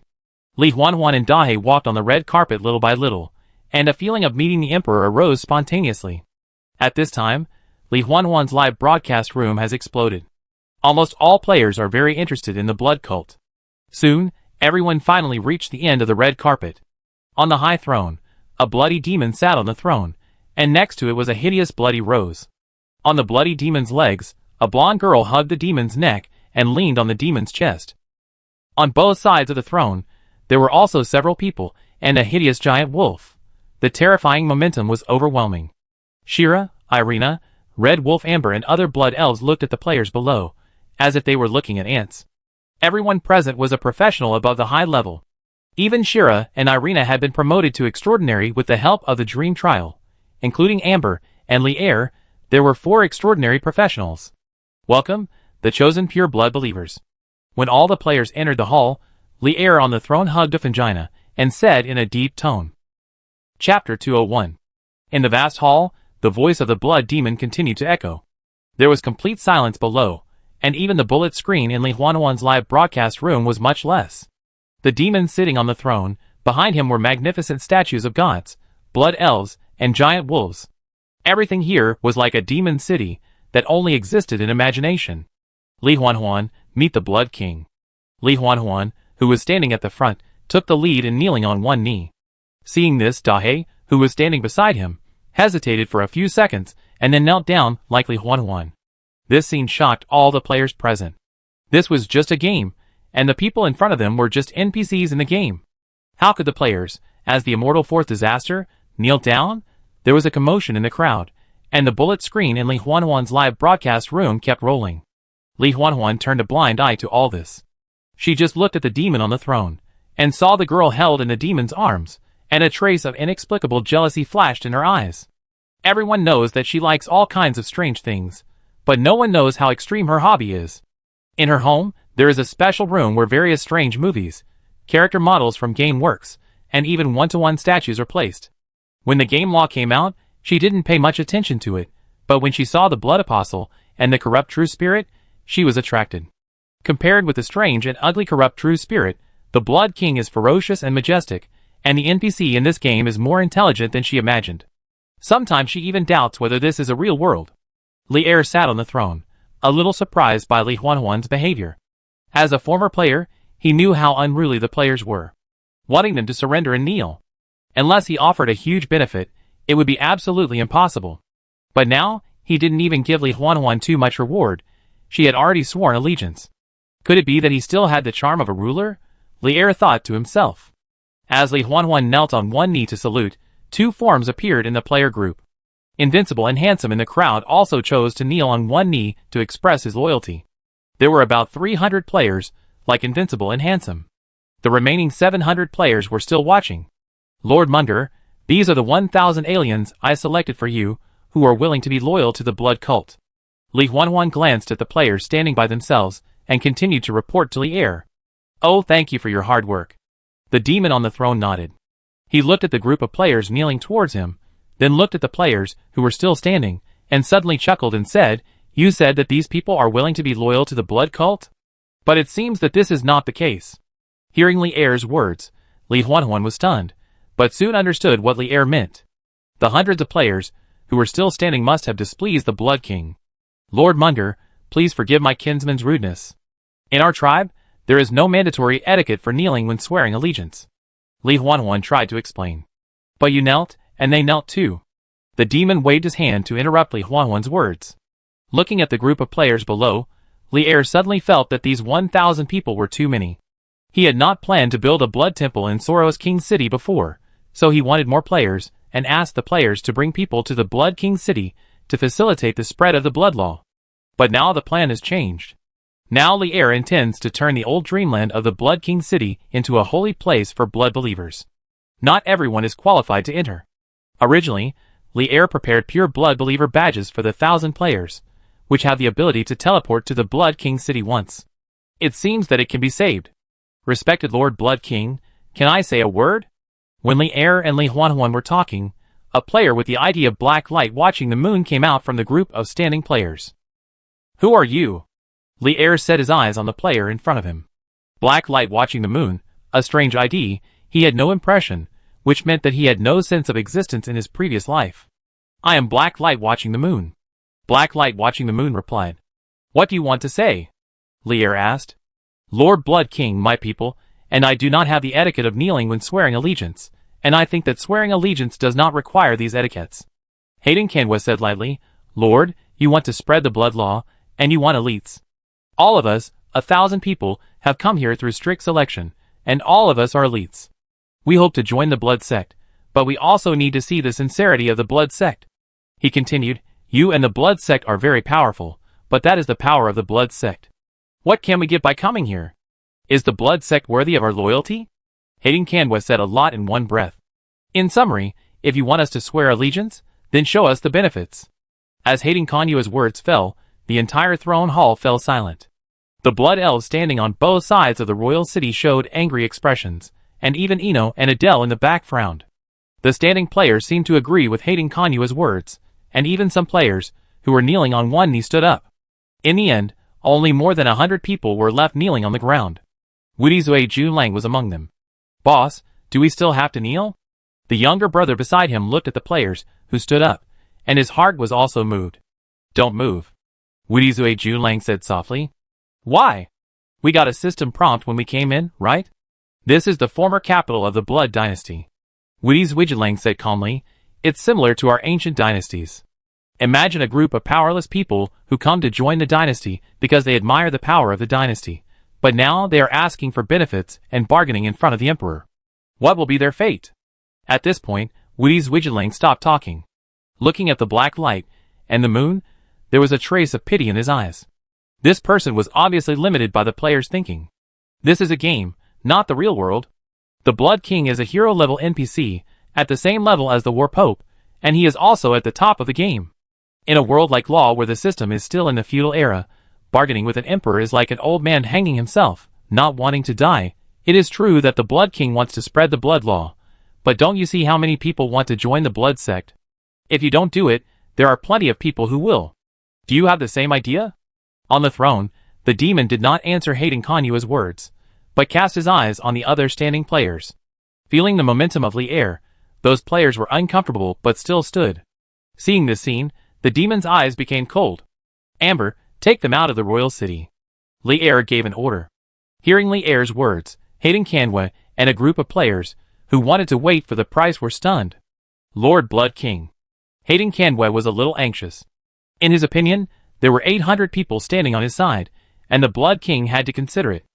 Li Huanhuan and Dahe walked on the red carpet little by little, and a feeling of meeting the emperor arose spontaneously. At this time, Li Huanhuan's live broadcast room has exploded. Almost all players are very interested in the blood cult. Soon, everyone finally reached the end of the red carpet. On the high throne, a bloody demon sat on the throne, and next to it was a hideous bloody rose. On the bloody demon's legs, a blonde girl hugged the demon's neck and leaned on the demon's chest. On both sides of the throne, there were also several people, and a hideous giant wolf. The terrifying momentum was overwhelming. Shira, Irina, Red Wolf Amber and other blood elves looked at the players below, as if they were looking at ants. Everyone present was a professional above the high level. Even Shira and Irina had been promoted to extraordinary with the help of the dream trial. Including Amber and Lier, there were 4 extraordinary professionals. Welcome, the chosen pure blood believers. When all the players entered the hall, Lier on the throne hugged Fangina and said in a deep tone. Chapter 201. In the vast hall, the voice of the blood demon continued to echo. There was complete silence below, and even the bullet screen in Li Huanhuan's live broadcast room was much less. The demon sitting on the throne, behind him were magnificent statues of gods, blood elves, and giant wolves. Everything here was like a demon city that only existed in imagination. Li Huanhuan, meet the Blood King. Li Huanhuan, who was standing at the front, took the lead in kneeling on one knee. Seeing this, Dahe, who was standing beside him, hesitated for a few seconds and then knelt down like Li Huanhuan. This scene shocked all the players present. This was just a game, and the people in front of them were just NPCs in the game. How could the players, as the immortal fourth disaster, kneel down? There was a commotion in the crowd, and the bullet screen in Li Huanhuan's live broadcast room kept rolling. Li Huanhuan turned a blind eye to all this. She just looked at the demon on the throne, and saw the girl held in the demon's arms, and a trace of inexplicable jealousy flashed in her eyes. Everyone knows that she likes all kinds of strange things, but no one knows how extreme her hobby is. In her home, there is a special room where various strange movies, character models from game works, and even one-to-one statues are placed. When the game law came out, she didn't pay much attention to it, but when she saw the Blood Apostle and the corrupt True Spirit, she was attracted. Compared with the strange and ugly corrupt True Spirit, the Blood King is ferocious and majestic, and the NPC in this game is more intelligent than she imagined. Sometimes she even doubts whether this is a real world. Li Er sat on the throne, a little surprised by Li Huanhuan's behavior. As a former player, he knew how unruly the players were, wanting them to surrender and kneel. Unless he offered a huge benefit, it would be absolutely impossible. But now, he didn't even give Li Huanhuan too much reward. She had already sworn allegiance. Could it be that he still had the charm of a ruler? Li Er thought to himself. As Li Huanhuan knelt on one knee to salute, two forms appeared in the player group. Invincible and Handsome in the crowd also chose to kneel on one knee to express his loyalty. There were about 300 players, like Invincible and Handsome. The remaining 700 players were still watching. Lord Munder, these are the 1,000 aliens I selected for you, who are willing to be loyal to the blood cult. Li Huanhuan glanced at the players standing by themselves and continued to report to Li Er. Oh, thank you for your hard work. The demon on the throne nodded. He looked at the group of players kneeling towards him, then looked at the players who were still standing, and suddenly chuckled and said, You said that these people are willing to be loyal to the blood cult? But it seems that this is not the case. Hearing Li Er's words, Li Huanhuan was stunned, but soon understood what Li Er meant. The hundreds of players who were still standing must have displeased the Blood King. Lord Munder, please forgive my kinsman's rudeness. In our tribe, there is no mandatory etiquette for kneeling when swearing allegiance. Li Huanhuan tried to explain. But you knelt, and they knelt too. The demon waved his hand to interrupt Li Huanhuan's words. Looking at the group of players below, Li Er suddenly felt that these 1,000 people were too many. He had not planned to build a blood temple in Soros King City before, so he wanted more players, and asked the players to bring people to the Blood King City to facilitate the spread of the blood law. But now the plan has changed. Now Li Er intends to turn the old dreamland of the Blood King City into a holy place for blood believers. Not everyone is qualified to enter. Originally, Li Er prepared pure blood believer badges for the 1,000 players, which have the ability to teleport to the Blood King City once. It seems that it can be saved. Respected Lord Blood King, can I say a word? When Li Er and Li Huanhuan were talking, a player with the ID of Black Light Watching the Moon came out from the group of standing players. Who are you? Li Er set his eyes on the player in front of him. Black Light Watching the Moon, a strange ID, he had no impression, which meant that he had no sense of existence in his previous life. I am Black Light Watching the Moon. Black Light Watching the Moon replied. What do you want to say? Li Er asked. Lord Blood King, my people, and I do not have the etiquette of kneeling when swearing allegiance, and I think that swearing allegiance does not require these etiquettes. Hayden Canwa said lightly, Lord, you want to spread the blood law, and you want elites. All of us, 1,000 people, have come here through strict selection, and all of us are elites. We hope to join the blood sect, but we also need to see the sincerity of the blood sect. He continued, you and the blood sect are very powerful, but that is the power of the blood sect. What can we get by coming here? Is the blood sect worthy of our loyalty? Hayden Canwa said a lot in one breath. In summary, if you want us to swear allegiance, then show us the benefits. As Hayden Canwa's words fell, the entire throne hall fell silent. The blood elves standing on both sides of the royal city showed angry expressions, and even Eno and Adele in the back frowned. The standing players seemed to agree with Hayden Canwa's words, and even some players, who were kneeling on one knee, stood up. In the end, only more than 100 people were left kneeling on the ground. Wudi Zui Junlang was among them. Boss, do we still have to kneel? The younger brother beside him looked at the players, who stood up, and his heart was also moved. Don't move. Wudizue Junlang said softly. Why? We got a system prompt when we came in, right? This is the former capital of the Blood Dynasty. Wudizue Junlang said calmly. It's similar to our ancient dynasties. Imagine a group of powerless people who come to join the dynasty because they admire the power of the dynasty. But now they are asking for benefits and bargaining in front of the emperor. What will be their fate? At this point, Wudizue Junlang stopped talking. Looking at the black light and the moon, there was a trace of pity in his eyes. This person was obviously limited by the player's thinking. This is a game, not the real world. The Blood King is a hero-level NPC, at the same level as the War Pope, and he is also at the top of the game. In a world like Law where the system is still in the feudal era, bargaining with an emperor is like an old man hanging himself, not wanting to die. It is true that the Blood King wants to spread the blood law, but don't you see how many people want to join the blood sect? If you don't do it, there are plenty of people who will. Do you have the same idea? On the throne, the demon did not answer Hayden Kanyua's words, but cast his eyes on the other standing players. Feeling the momentum of Li'er, those players were uncomfortable but still stood. Seeing this scene, the demon's eyes became cold. Amber, take them out of the royal city. Li'er gave an order. Hearing Li'er's words, Hayden Kanyua and a group of players, who wanted to wait for the price were stunned. Lord Blood King. Hayden Kanyua was a little anxious. In his opinion, there were 800 people standing on his side, and the Blood King had to consider it.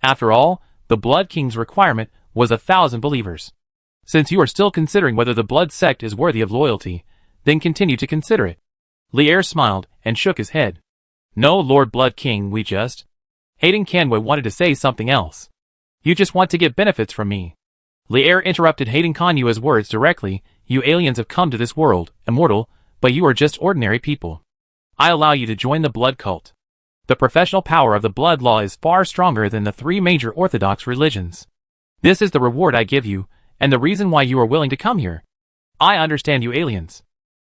After all, the Blood King's requirement was 1,000 believers. Since you are still considering whether the Blood sect is worthy of loyalty, then continue to consider it. Li'er smiled and shook his head. No, Lord Blood King, we just... Hayden Kanyua wanted to say something else. You just want to get benefits from me. Li'er interrupted Hayden Kanyua's words directly. You aliens have come to this world, immortal, but you are just ordinary people. I allow you to join the blood cult. The professional power of the blood law is far stronger than the 3 major orthodox religions. This is the reward I give you, and the reason why you are willing to come here. I understand you aliens.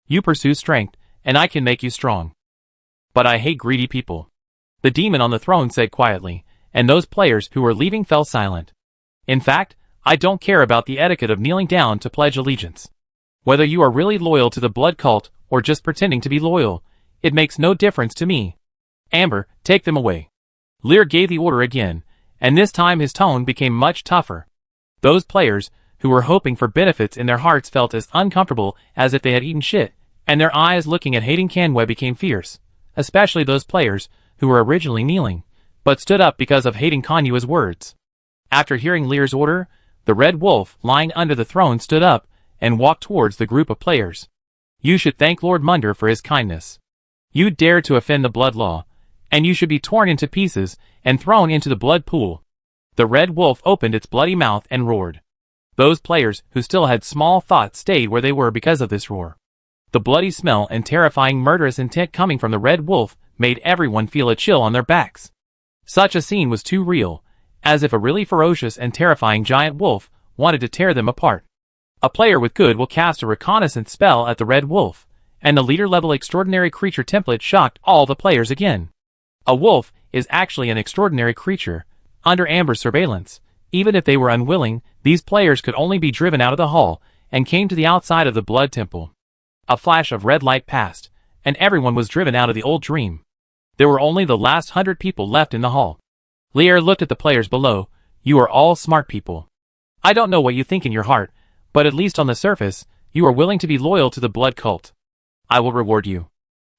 You pursue strength, and I can make you strong. But I hate greedy people. The demon on the throne said quietly, and those players who were leaving fell silent. In fact, I don't care about the etiquette of kneeling down to pledge allegiance. Whether you are really loyal to the blood cult or just pretending to be loyal, it makes no difference to me. Amber, take them away. Lear gave the order again, and this time his tone became much tougher. Those players, who were hoping for benefits in their hearts, felt as uncomfortable as if they had eaten shit, and their eyes looking at Hayden Kanyua became fierce, especially those players who were originally kneeling, but stood up because of Hayden Kanyua's words. After hearing Lear's order, the Red Wolf lying under the throne stood up and walked towards the group of players. You should thank Lord Munder for his kindness. You dared to offend the blood law, and you should be torn into pieces and thrown into the blood pool. The Red Wolf opened its bloody mouth and roared. Those players who still had small thoughts stayed where they were because of this roar. The bloody smell and terrifying murderous intent coming from the Red Wolf made everyone feel a chill on their backs. Such a scene was too real, as if a really ferocious and terrifying giant wolf wanted to tear them apart. A player with good will cast a reconnaissance spell at the Red Wolf, and the leader-level extraordinary creature template shocked all the players again. A wolf is actually an extraordinary creature. Under Amber's surveillance, even if they were unwilling, these players could only be driven out of the hall and came to the outside of the Blood Temple. A flash of red light passed, and everyone was driven out of the old dream. There were only the last 100 people left in the hall. Lear looked at the players below. You are all smart people. I don't know what you think in your heart, but at least on the surface, you are willing to be loyal to the blood cult. I will reward you.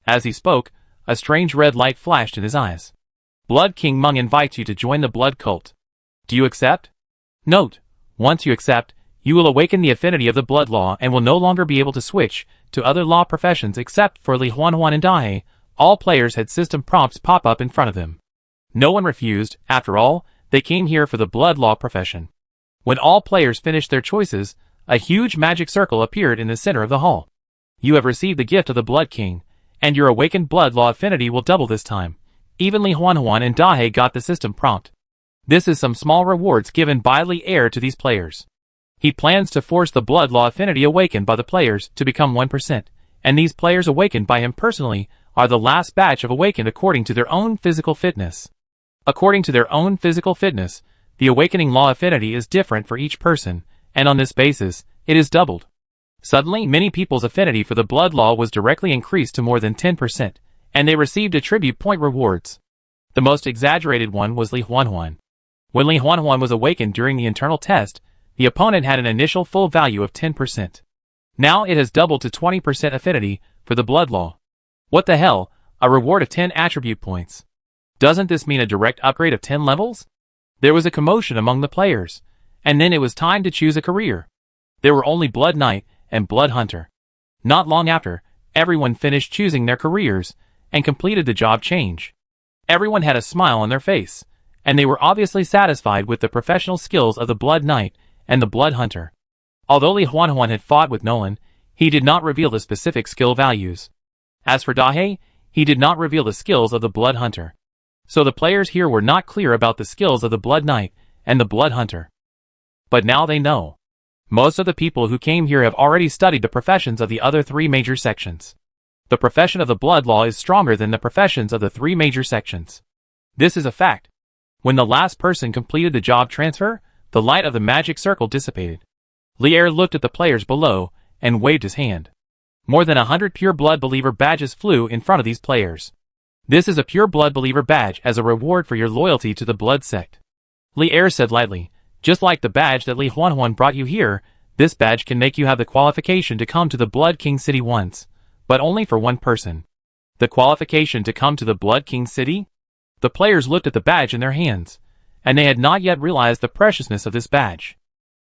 As he spoke, a strange red light flashed in his eyes. Blood King Meng invites you to join the blood cult. Do you accept? Note, once you accept, you will awaken the affinity of the blood law and will no longer be able to switch to other law professions except for Li Huanhuan and Dai. All players had system prompts pop up in front of them. No one refused. After all, they came here for the blood law profession. When all players finished their choices, a huge magic circle appeared in the center of the hall. You have received the gift of the Blood King, and your awakened blood law affinity will double this time. Even Li Huanhuan and Dai got the system prompt. This is some small rewards given by Li Air to these players. He plans to force the blood law affinity awakened by the players to become 1%, and these players awakened by him personally are the last batch of awakened according to their own physical fitness. According to their own physical fitness, the awakening law affinity is different for each person, and on this basis, it is doubled. Suddenly, many people's affinity for the blood law was directly increased to more than 10%, and they received attribute point rewards. The most exaggerated one was Li Huanhuan. When Li Huanhuan was awakened during the internal test, the opponent had an initial full value of 10%. Now it has doubled to 20% affinity for the blood law. What the hell, a reward of 10 attribute points. Doesn't this mean a direct upgrade of 10 levels? There was a commotion among the players, and then it was time to choose a career. There were only Blood Knight and Blood Hunter. Not long after, everyone finished choosing their careers and completed the job change. Everyone had a smile on their face, and they were obviously satisfied with the professional skills of the Blood Knight and the Blood Hunter. Although Li Huanhuan had fought with Nolan, he did not reveal the specific skill values. As for Dahe, he did not reveal the skills of the Blood Hunter. So the players here were not clear about the skills of the Blood Knight and the Blood Hunter. But now they know. Most of the people who came here have already studied the professions of the other three major sections. The profession of the Blood Law is stronger than the professions of the three major sections. This is a fact. When the last person completed the job transfer, the light of the magic circle dissipated. Lier looked at the players below and waved his hand. More than 100 Pure Blood Believer badges flew in front of these players. This is a Pure Blood Believer badge as a reward for your loyalty to the Blood Sect. Lier said lightly, just like the badge that Li Huanhuan brought you here, this badge can make you have the qualification to come to the Blood King City once, but only for one person. The qualification to come to the Blood King City? The players looked at the badge in their hands, and they had not yet realized the preciousness of this badge.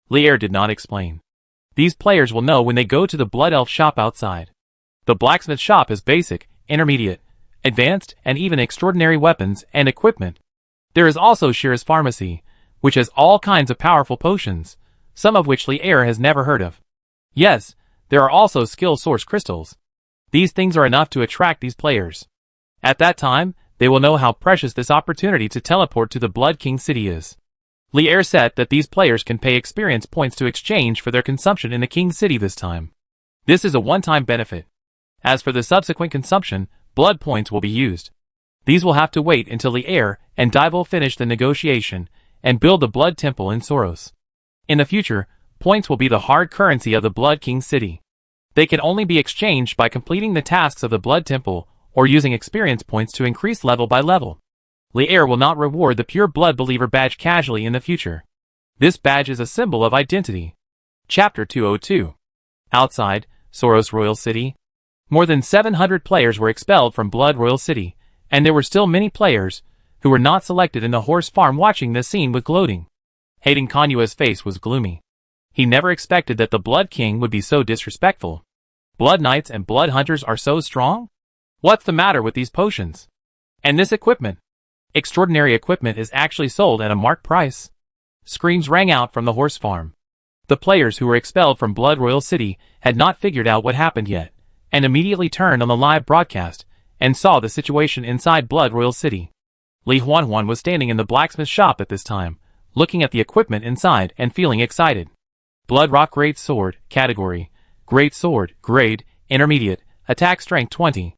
Lier did not explain. These players will know when they go to the Blood Elf shop outside. The blacksmith shop has basic, intermediate, advanced, and even extraordinary weapons and equipment. There is also Shira's pharmacy, which has all kinds of powerful potions, some of which Lier has never heard of. Yes, there are also skill source crystals. These things are enough to attract these players. At that time, they will know how precious this opportunity to teleport to the Blood King City is. Lier said that these players can pay experience points to exchange for their consumption in the King City this time. This is a one-time benefit. As for the subsequent consumption, blood points will be used. These will have to wait until Lier and Dival finish the negotiation and build the Blood Temple in Soros. In the future, points will be the hard currency of the Blood King City. They can only be exchanged by completing the tasks of the Blood Temple or using experience points to increase level by level. Lier will not reward the Pure Blood Believer badge casually in the future. This badge is a symbol of identity. Chapter 202. Outside, Soros Royal City. More than 700 players were expelled from Blood Royal City, and there were still many players who were not selected in the horse farm watching this scene with gloating. Hayden Kanyua's face was gloomy. He never expected that the Blood King would be so disrespectful. Blood Knights and Blood Hunters are so strong? What's the matter with these potions? And this equipment? Extraordinary equipment is actually sold at a marked price. Screams rang out from the horse farm. The players who were expelled from Blood Royal City had not figured out what happened yet, and immediately turned on the live broadcast and saw the situation inside Blood Royal City. Li Huanhuan was standing in the blacksmith shop at this time, looking at the equipment inside and feeling excited. Blood Rock Great Sword, category, Great Sword, grade, intermediate, attack strength 20.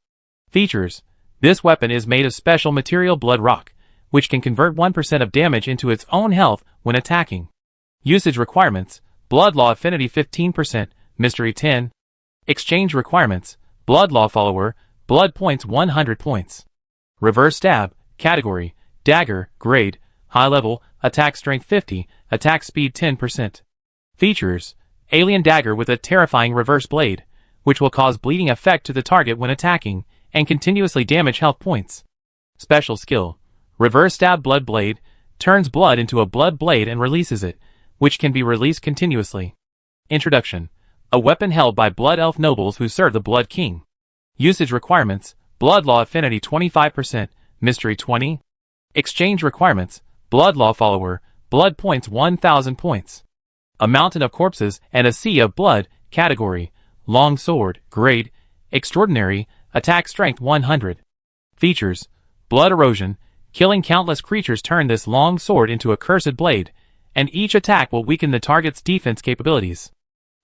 Features: this weapon is made of special material Blood Rock, which can convert 1% of damage into its own health when attacking. Usage requirements: Blood Law affinity 15%, mystery 10. Exchange requirements: Blood Law follower, blood points 100 points. Reverse stab, category, dagger, grade, high level, attack strength 50, attack speed 10%. Features: alien dagger with a terrifying reverse blade, which will cause bleeding effect to the target when attacking, and continuously damage health points. Special skill: reverse stab blood blade, turns blood into a blood blade and releases it, which can be released continuously. Introduction: a weapon held by Blood Elf nobles who serve the Blood King. Usage requirements: Blood Law affinity 25%, mystery 20. Exchange requirements: Blood Law follower, blood points 1000 points. A mountain of corpses and a sea of blood, category, long sword, grade, extraordinary, attack strength 100. Features: blood erosion, killing countless creatures turn this long sword into a cursed blade, and each attack will weaken the target's defense capabilities.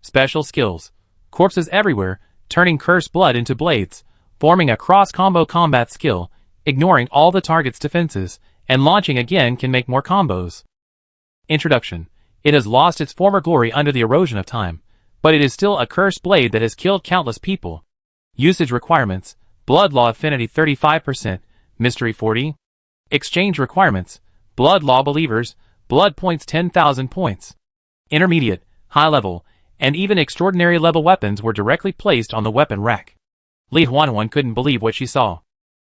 Special skills: corpses everywhere, turning cursed blood into blades, forming a cross-combo combat skill, ignoring all the target's defenses, and launching again can make more combos. Introduction: it has lost its former glory under the erosion of time, but it is still a cursed blade that has killed countless people. Usage requirements: Blood Law Affinity 35%, Mystery 40. Exchange Requirements, Blood Law Believers, Blood Points 10,000 points. Intermediate, High Level, and even Extraordinary Level weapons were directly placed on the weapon rack. Li Huanhuan couldn't believe what she saw.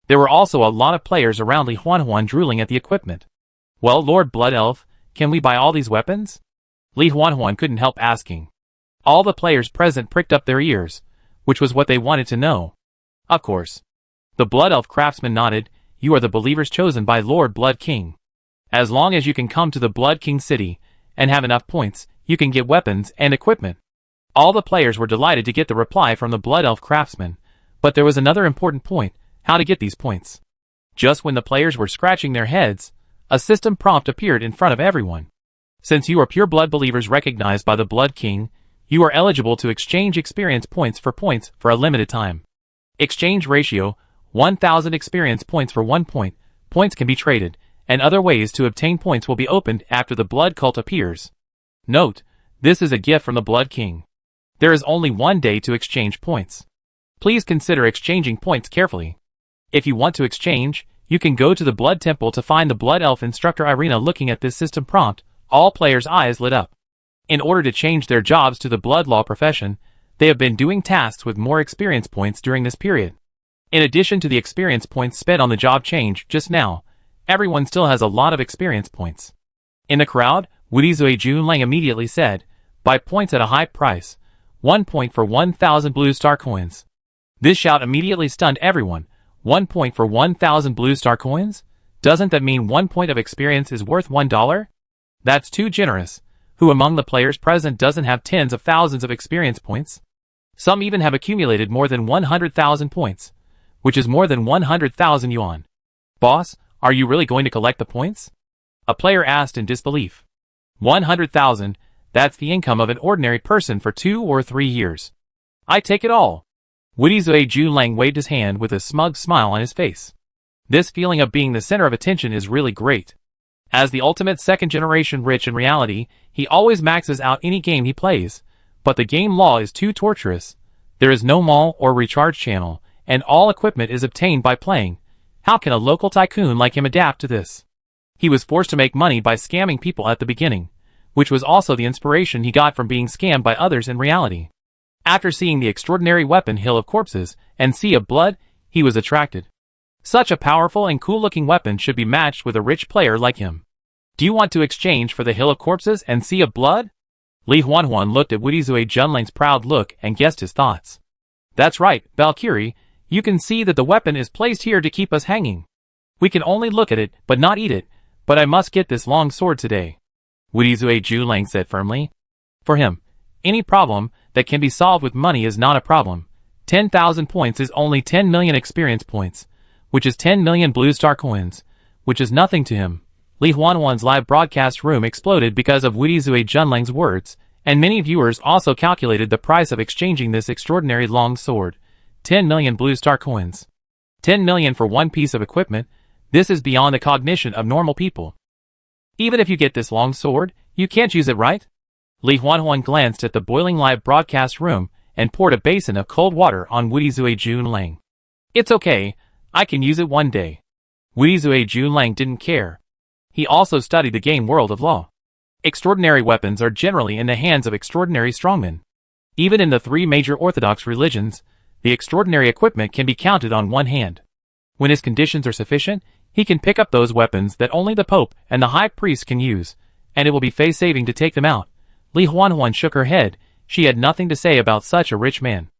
There were also a lot of players around Li Huanhuan drooling at the equipment. Well, Lord Blood Elf, can we buy all these weapons? Li Huanhuan couldn't help asking. All the players present pricked up their ears, which was what they wanted to know. Of course. The Blood Elf craftsman nodded. You are the believers chosen by Lord Blood King. As long as you can come to the Blood King city and have enough points, you can get weapons and equipment. All the players were delighted to get the reply from the Blood Elf craftsman, but there was another important point: how to get these points. Just when the players were scratching their heads, a system prompt appeared in front of everyone. Since you are pure blood believers recognized by the Blood King, you are eligible to exchange experience points for a limited time. Exchange ratio: 1,000 experience points for 1 point. Points can be traded, and other ways to obtain points will be opened after the blood cult appears. Note: this is a gift from the Blood King. There is only 1 day to exchange points. Please consider exchanging points carefully. If you want to exchange, you can go to the Blood Temple to find the Blood Elf instructor Irina. Looking at this system prompt, all players' eyes lit up. In order to change their jobs to the blood law profession, they have been doing tasks with more experience points during this period. In addition to the experience points spent on the job change just now, everyone still has a lot of experience points. In the crowd, Wudizue Junlang immediately said, buy points at a high price, 1 point for 1,000 blue star coins. This shout immediately stunned everyone. 1 point for 1,000 blue star coins? Doesn't that mean 1 point of experience is worth $1? That's too generous. Who among the players present doesn't have tens of thousands of experience points? Some even have accumulated more than 100,000 points, which is more than 100,000 yuan. Boss, are you really going to collect the points? A player asked in disbelief. 100,000, that's the income of an ordinary person for 2 or 3 years. I take it all. Wudizue Junlang waved his hand with a smug smile on his face. This feeling of being the center of attention is really great. As the ultimate second-generation rich in reality, he always maxes out any game he plays, but the game law is too torturous. There is no mall or recharge channel, and all equipment is obtained by playing. How can a local tycoon like him adapt to this? He was forced to make money by scamming people at the beginning, which was also the inspiration he got from being scammed by others in reality. After seeing the extraordinary weapon Hill of Corpses and Sea of Blood, he was attracted. Such a powerful and cool-looking weapon should be matched with a rich player like him. Do you want to exchange for the Hill of Corpses and Sea of Blood? Li Huanhuan looked at Wudizue Junlang's proud look and guessed his thoughts. That's right, Valkyrie, you can see that the weapon is placed here to keep us hanging. We can only look at it, but not eat it, but I must get this long sword today. Wudizue Junlang said firmly. For him, any problem that can be solved with money is not a problem. 10,000 points is only 10 million experience points, which is 10 million blue star coins, which is nothing to him. Li Huanhuan's live broadcast room exploded because of Wudizue Junlang's words, and many viewers also calculated the price of exchanging this extraordinary long sword. 10 million blue star coins. 10 million for one piece of equipment. This is beyond the cognition of normal people. Even if you get this long sword, you can't use it, right? Li Huanhuan glanced at the boiling live broadcast room and poured a basin of cold water on Wudizue Junlang. It's okay, I can use it one day. Wudizue Junlang didn't care. He also studied the game world of law. Extraordinary weapons are generally in the hands of extraordinary strongmen. Even in the 3 major orthodox religions, the extraordinary equipment can be counted on one hand. When his conditions are sufficient, he can pick up those weapons that only the Pope and the High Priest can use, and it will be face-saving to take them out. Li Huanhuan shook her head. She had nothing to say about such a rich man.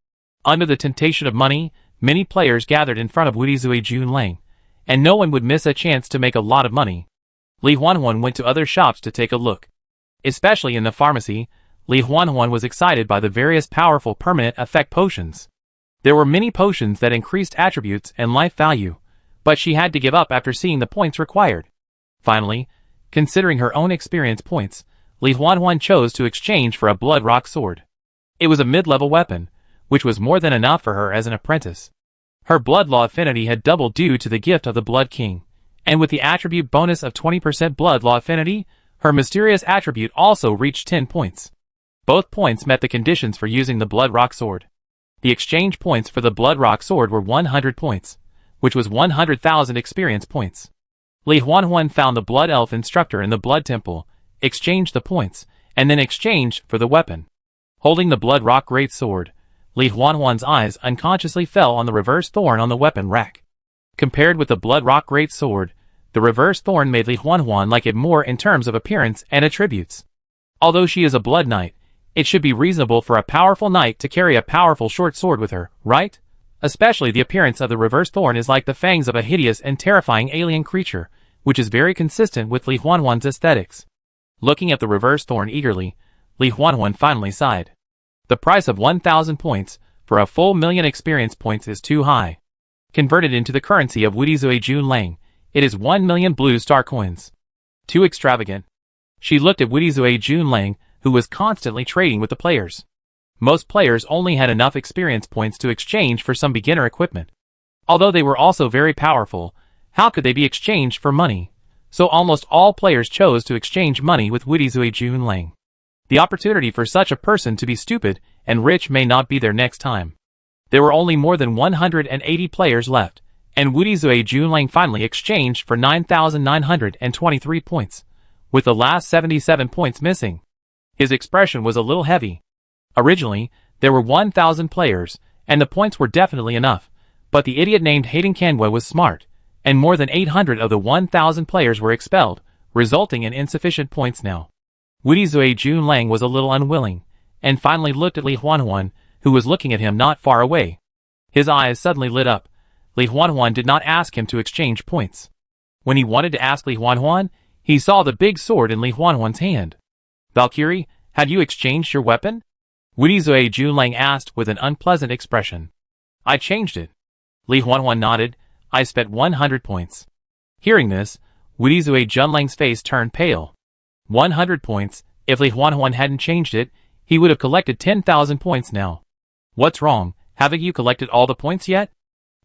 Under the temptation of money, many players gathered in front of Wudizue Junlang, and no one would miss a chance to make a lot of money. Li Huanhuan went to other shops to take a look. Especially in the pharmacy, Li Huanhuan was excited by the various powerful permanent effect potions. There were many potions that increased attributes and life value, but she had to give up after seeing the points required. Finally, considering her own experience points, Li Huanhuan chose to exchange for a blood rock sword. It was a mid-level weapon, which was more than enough for her as an apprentice. Her blood law affinity had doubled due to the gift of the Blood King, and with the attribute bonus of 20% blood law affinity, her mysterious attribute also reached 10 points. Both points met the conditions for using the blood rock sword. The exchange points for the Blood Rock sword were 100 points, which was 100,000 experience points. Li Huanhuan found the Blood Elf instructor in the Blood Temple, exchanged the points, and then exchanged for the weapon. Holding the Blood Rock Great Sword, Li Huanhuan's eyes unconsciously fell on the reverse thorn on the weapon rack. Compared with the Blood Rock Great Sword, the reverse thorn made Li Huanhuan like it more in terms of appearance and attributes. Although she is a blood knight, it should be reasonable for a powerful knight to carry a powerful short sword with her, right? Especially the appearance of the reverse thorn is like the fangs of a hideous and terrifying alien creature, which is very consistent with Li Huanhuan's aesthetics. Looking at the reverse thorn eagerly, Li Huanhuan finally sighed. The price of 1,000 points for a full million experience points is too high. Converted into the currency of Wudizui Junlang, it is 1 million blue star coins. Too extravagant. She looked at Wudizui Junlang, who was constantly trading with the players. Most players only had enough experience points to exchange for some beginner equipment. Although they were also very powerful, how could they be exchanged for money? So almost all players chose to exchange money with Wudizui Junlang. The opportunity for such a person to be stupid and rich may not be there next time. There were only more than 180 players left, and Wudizui Junlang finally exchanged for 9,923 points, with the last 77 points missing. His expression was a little heavy. Originally, there were 1,000 players, and the points were definitely enough, but the idiot named Hayden Kanwa was smart, and more than 800 of the 1,000 players were expelled, resulting in insufficient points now. Wudizui Junlang was a little unwilling, and finally looked at Li Huanhuan, who was looking at him not far away. His eyes suddenly lit up. Li Huanhuan did not ask him to exchange points. When he wanted to ask Li Huanhuan, he saw the big sword in Li Huanhuan's hand. "Valkyrie, had you exchanged your weapon?" Wudizui Junlang asked with an unpleasant expression. "I changed it." Li Huanhuan nodded. "I spent 100 points." Hearing this, Wudizui Junlang's face turned pale. 100 points. If Li Huanhuan hadn't changed it, he would have collected 10,000 points now. "What's wrong? Haven't you collected all the points yet?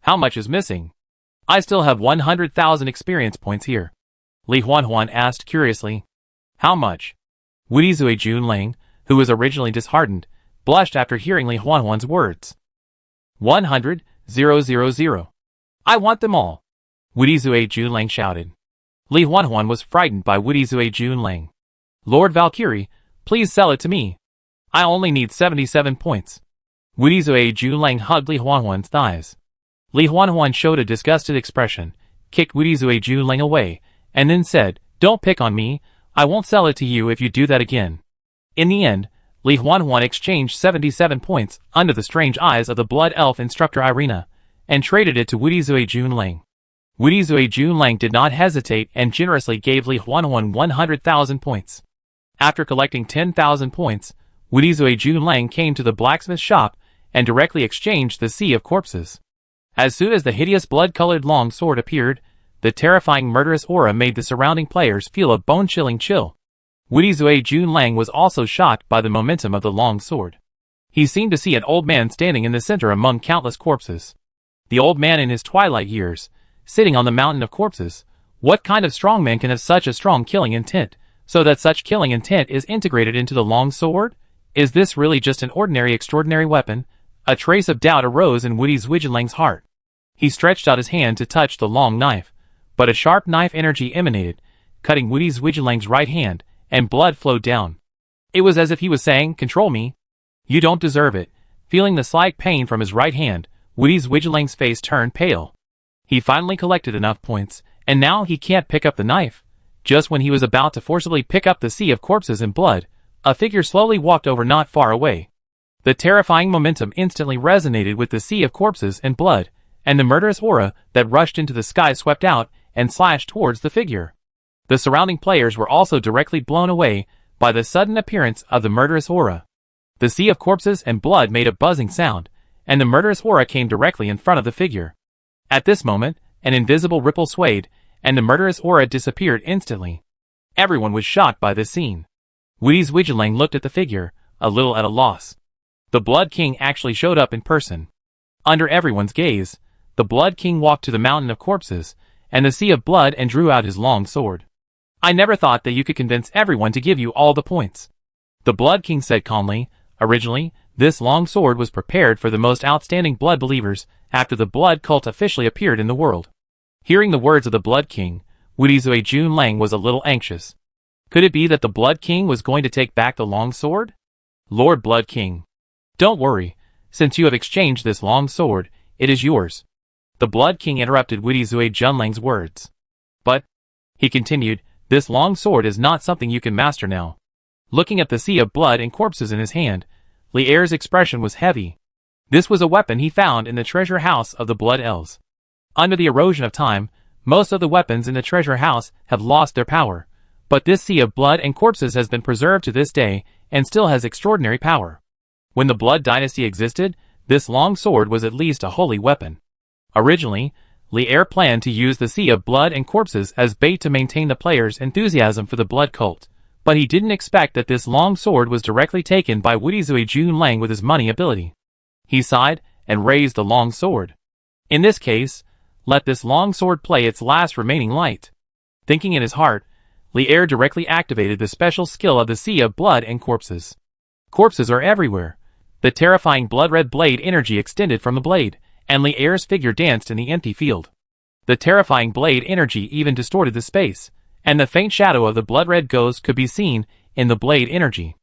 How much is missing?" "I still have 100,000 experience points here." Li Huanhuan asked curiously. "How much?" Wudizui Junlang, who was originally disheartened, blushed after hearing Li Huanhuan's words. 100,000. "I want them all!" Wudizui Junlang shouted. Li Huanhuan was frightened by Wudizui Junlang. "Lord Valkyrie, please sell it to me. I only need 77 points." Wudizui Junlang hugged Li Huanhuan's thighs. Li Huanhuan showed a disgusted expression, kicked Wudizui Junlang away, and then said, "Don't pick on me, I won't sell it to you if you do that again." In the end, Li Huanhuan exchanged 77 points under the strange eyes of the Blood Elf instructor Irina, and traded it to Wudizui Junlang. Wudizui Junlang did not hesitate and generously gave Li Huanhuan 100,000 points. After collecting 10,000 points, Wudizui Junlang came to the blacksmith shop and directly exchanged the Sea of Corpses. As soon as the hideous blood-colored long sword appeared, the terrifying murderous aura made the surrounding players feel a bone-chilling chill. Wudizui Junlang was also shocked by the momentum of the long sword. He seemed to see an old man standing in the center among countless corpses. The old man in his twilight years, sitting on the mountain of corpses. What kind of strong man can have such a strong killing intent, so that such killing intent is integrated into the long sword? Is this really just an ordinary extraordinary weapon? A trace of doubt arose in Wudizui Junlang's heart. He stretched out his hand to touch the long knife, but a sharp knife energy emanated, cutting Wudizui Junlang's right hand, and blood flowed down. It was as if he was saying, "Control me. You don't deserve it." Feeling the slight pain from his right hand, Wudizui Junlang's face turned pale. He finally collected enough points, and now he can't pick up the knife. Just when he was about to forcibly pick up the Sea of Corpses and blood, a figure slowly walked over not far away. The terrifying momentum instantly resonated with the Sea of Corpses and blood, and the murderous aura that rushed into the sky swept out and slashed towards the figure. The surrounding players were also directly blown away by the sudden appearance of the murderous aura. The Sea of Corpses and blood made a buzzing sound, and the murderous aura came directly in front of the figure. At this moment, an invisible ripple swayed, and the murderous aura disappeared instantly. Everyone was shocked by this scene. Wudizui Junlang looked at the figure, a little at a loss. The Blood King actually showed up in person. Under everyone's gaze, the Blood King walked to the mountain of corpses, and the sea of blood and drew out his long sword. "I never thought that you could convince everyone to give you all the points," the Blood King said calmly. "Originally, This long sword was prepared for the most outstanding blood believers after the blood cult officially appeared in the world. Hearing the words of the Blood King, Wudizue Junlang was a little anxious. Could it be that the Blood King was going to take back the long sword? Lord Blood King, don't worry, since you have exchanged this long sword, it is yours. The Blood King interrupted Wudizue Junlang's words. But, he continued, this long sword is not something you can master now. Looking at the sea of blood and corpses in his hand, Li Er's expression was heavy. This was a weapon he found in the treasure house of the Blood Elves. Under the erosion of time, most of the weapons in the treasure house have lost their power, but this sea of blood and corpses has been preserved to this day and still has extraordinary power. When the Blood Dynasty existed, this long sword was at least a holy weapon. Originally, Li Er planned to use the sea of blood and corpses as bait to maintain the players' enthusiasm for the blood cult, but he didn't expect that this long sword was directly taken by Wudizue Junlang with his money ability. He sighed and raised the long sword. In this case, let this long sword play its last remaining light. Thinking in his heart, Li Er directly activated the special skill of the sea of blood and corpses. Corpses are everywhere. The terrifying blood-red blade energy extended from the blade, and Li Er's figure danced in the empty field. The terrifying blade energy even distorted the space, and the faint shadow of the blood-red ghost could be seen in the blade energy.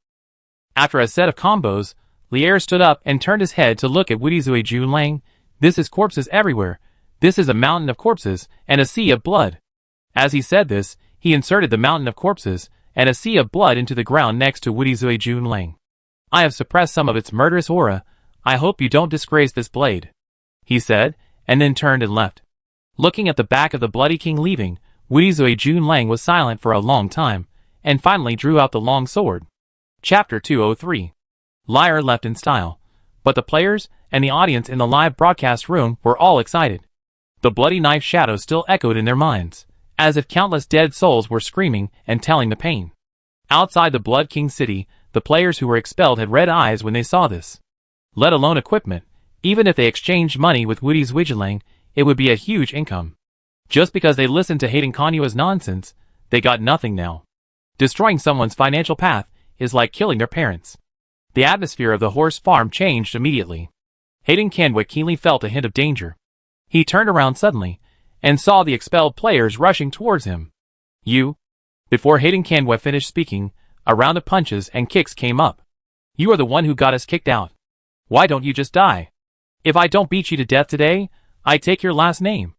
After a set of combos, Li Er stood up and turned his head to look at Wudizue Junlang. This is corpses everywhere. This is a mountain of corpses and a sea of blood. As he said this, he inserted the mountain of corpses and a sea of blood into the ground next to Wudizue Junlang. I have suppressed some of its murderous aura. I hope you don't disgrace this blade, he said, and then turned and left. Looking at the back of the Bloody King leaving, Wudizue Junlang was silent for a long time, and finally drew out the long sword. Chapter 203. Li Er left in style, but the players and the audience in the live broadcast room were all excited. The bloody knife shadow still echoed in their minds, as if countless dead souls were screaming and telling the pain. Outside the Blood King city, the players who were expelled had red eyes when they saw this. Let alone equipment, even if they exchanged money with Wudizue Junlang, it would be a huge income. Just because they listened to Hayden Kanyua's nonsense, they got nothing now. Destroying someone's financial path is like killing their parents. The atmosphere of the horse farm changed immediately. Hayden Kanyua keenly felt a hint of danger. He turned around suddenly, and saw the expelled players rushing towards him. You? Before Hayden Kanyua finished speaking, a round of punches and kicks came up. You are the one who got us kicked out. Why don't you just die? If I don't beat you to death today, I take your last name.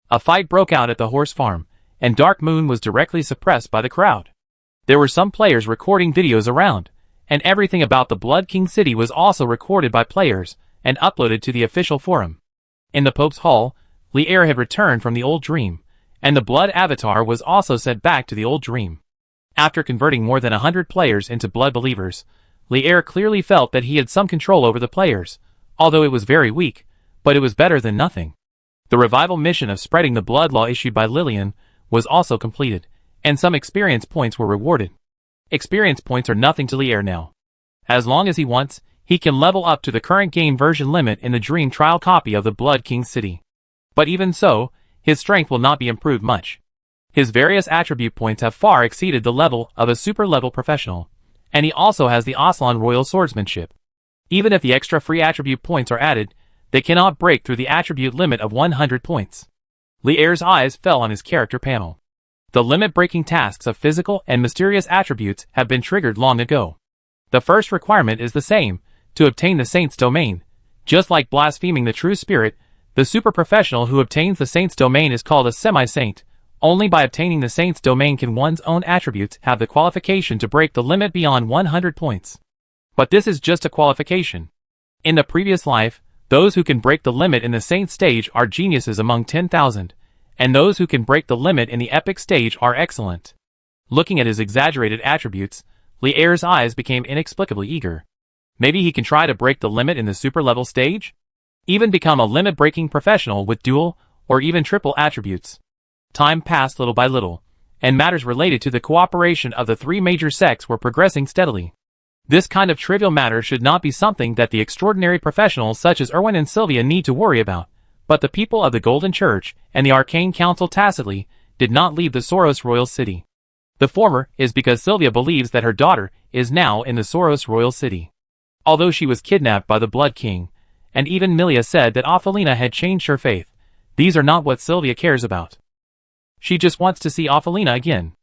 A fight broke out at the horse farm, and Dark Moon was directly suppressed by the crowd. There were some players recording videos around, and everything about the Blood King city was also recorded by players and uploaded to the official forum. In the Pope's Hall, Li Er had returned from the old dream, and the Blood Avatar was also sent back to the old dream. After converting more than 100 players into blood believers, Li Er clearly felt that he had some control over the players, although it was very weak, but it was better than nothing. The revival mission of spreading the blood law issued by Lillian was also completed, and some experience points were rewarded. Experience points are nothing to Li Er now. As long as he wants, he can level up to the current game version limit in the Dream trial copy of the Blood King city. But even so, his strength will not be improved much. His various attribute points have far exceeded the level of a super-level professional, and he also has the Aslan Royal Swordsmanship. Even if the extra free attribute points are added, they cannot break through the attribute limit of 100 points. Li Er's eyes fell on his character panel. The limit-breaking tasks of physical and mysterious attributes have been triggered long ago. The first requirement is the same, to obtain the Saint's Domain. Just like blaspheming the true spirit, the super-professional who obtains the Saint's Domain is called a semi-saint. Only by obtaining the Saint's Domain can one's own attributes have the qualification to break the limit beyond 100 points. But this is just a qualification. In the previous life, those who can break the limit in the Saint stage are geniuses among 10,000, and those who can break the limit in the Epic stage are excellent. Looking at his exaggerated attributes, Li Er's eyes became inexplicably eager. Maybe he can try to break the limit in the super-level stage? Even become a limit-breaking professional with dual, or even triple attributes. Time passed little by little, and matters related to the cooperation of the three major sects were progressing steadily. This kind of trivial matter should not be something that the extraordinary professionals such as Erwin and Sylvia need to worry about, but the people of the Golden Church and the Arcane Council tacitly did not leave the Soros Royal City. The former is because Sylvia believes that her daughter is now in the Soros Royal City. although she was kidnapped by the Blood King, and even Milia said that Ophelina had changed her faith. These are not what Sylvia cares about. She just wants to see Ophelina again.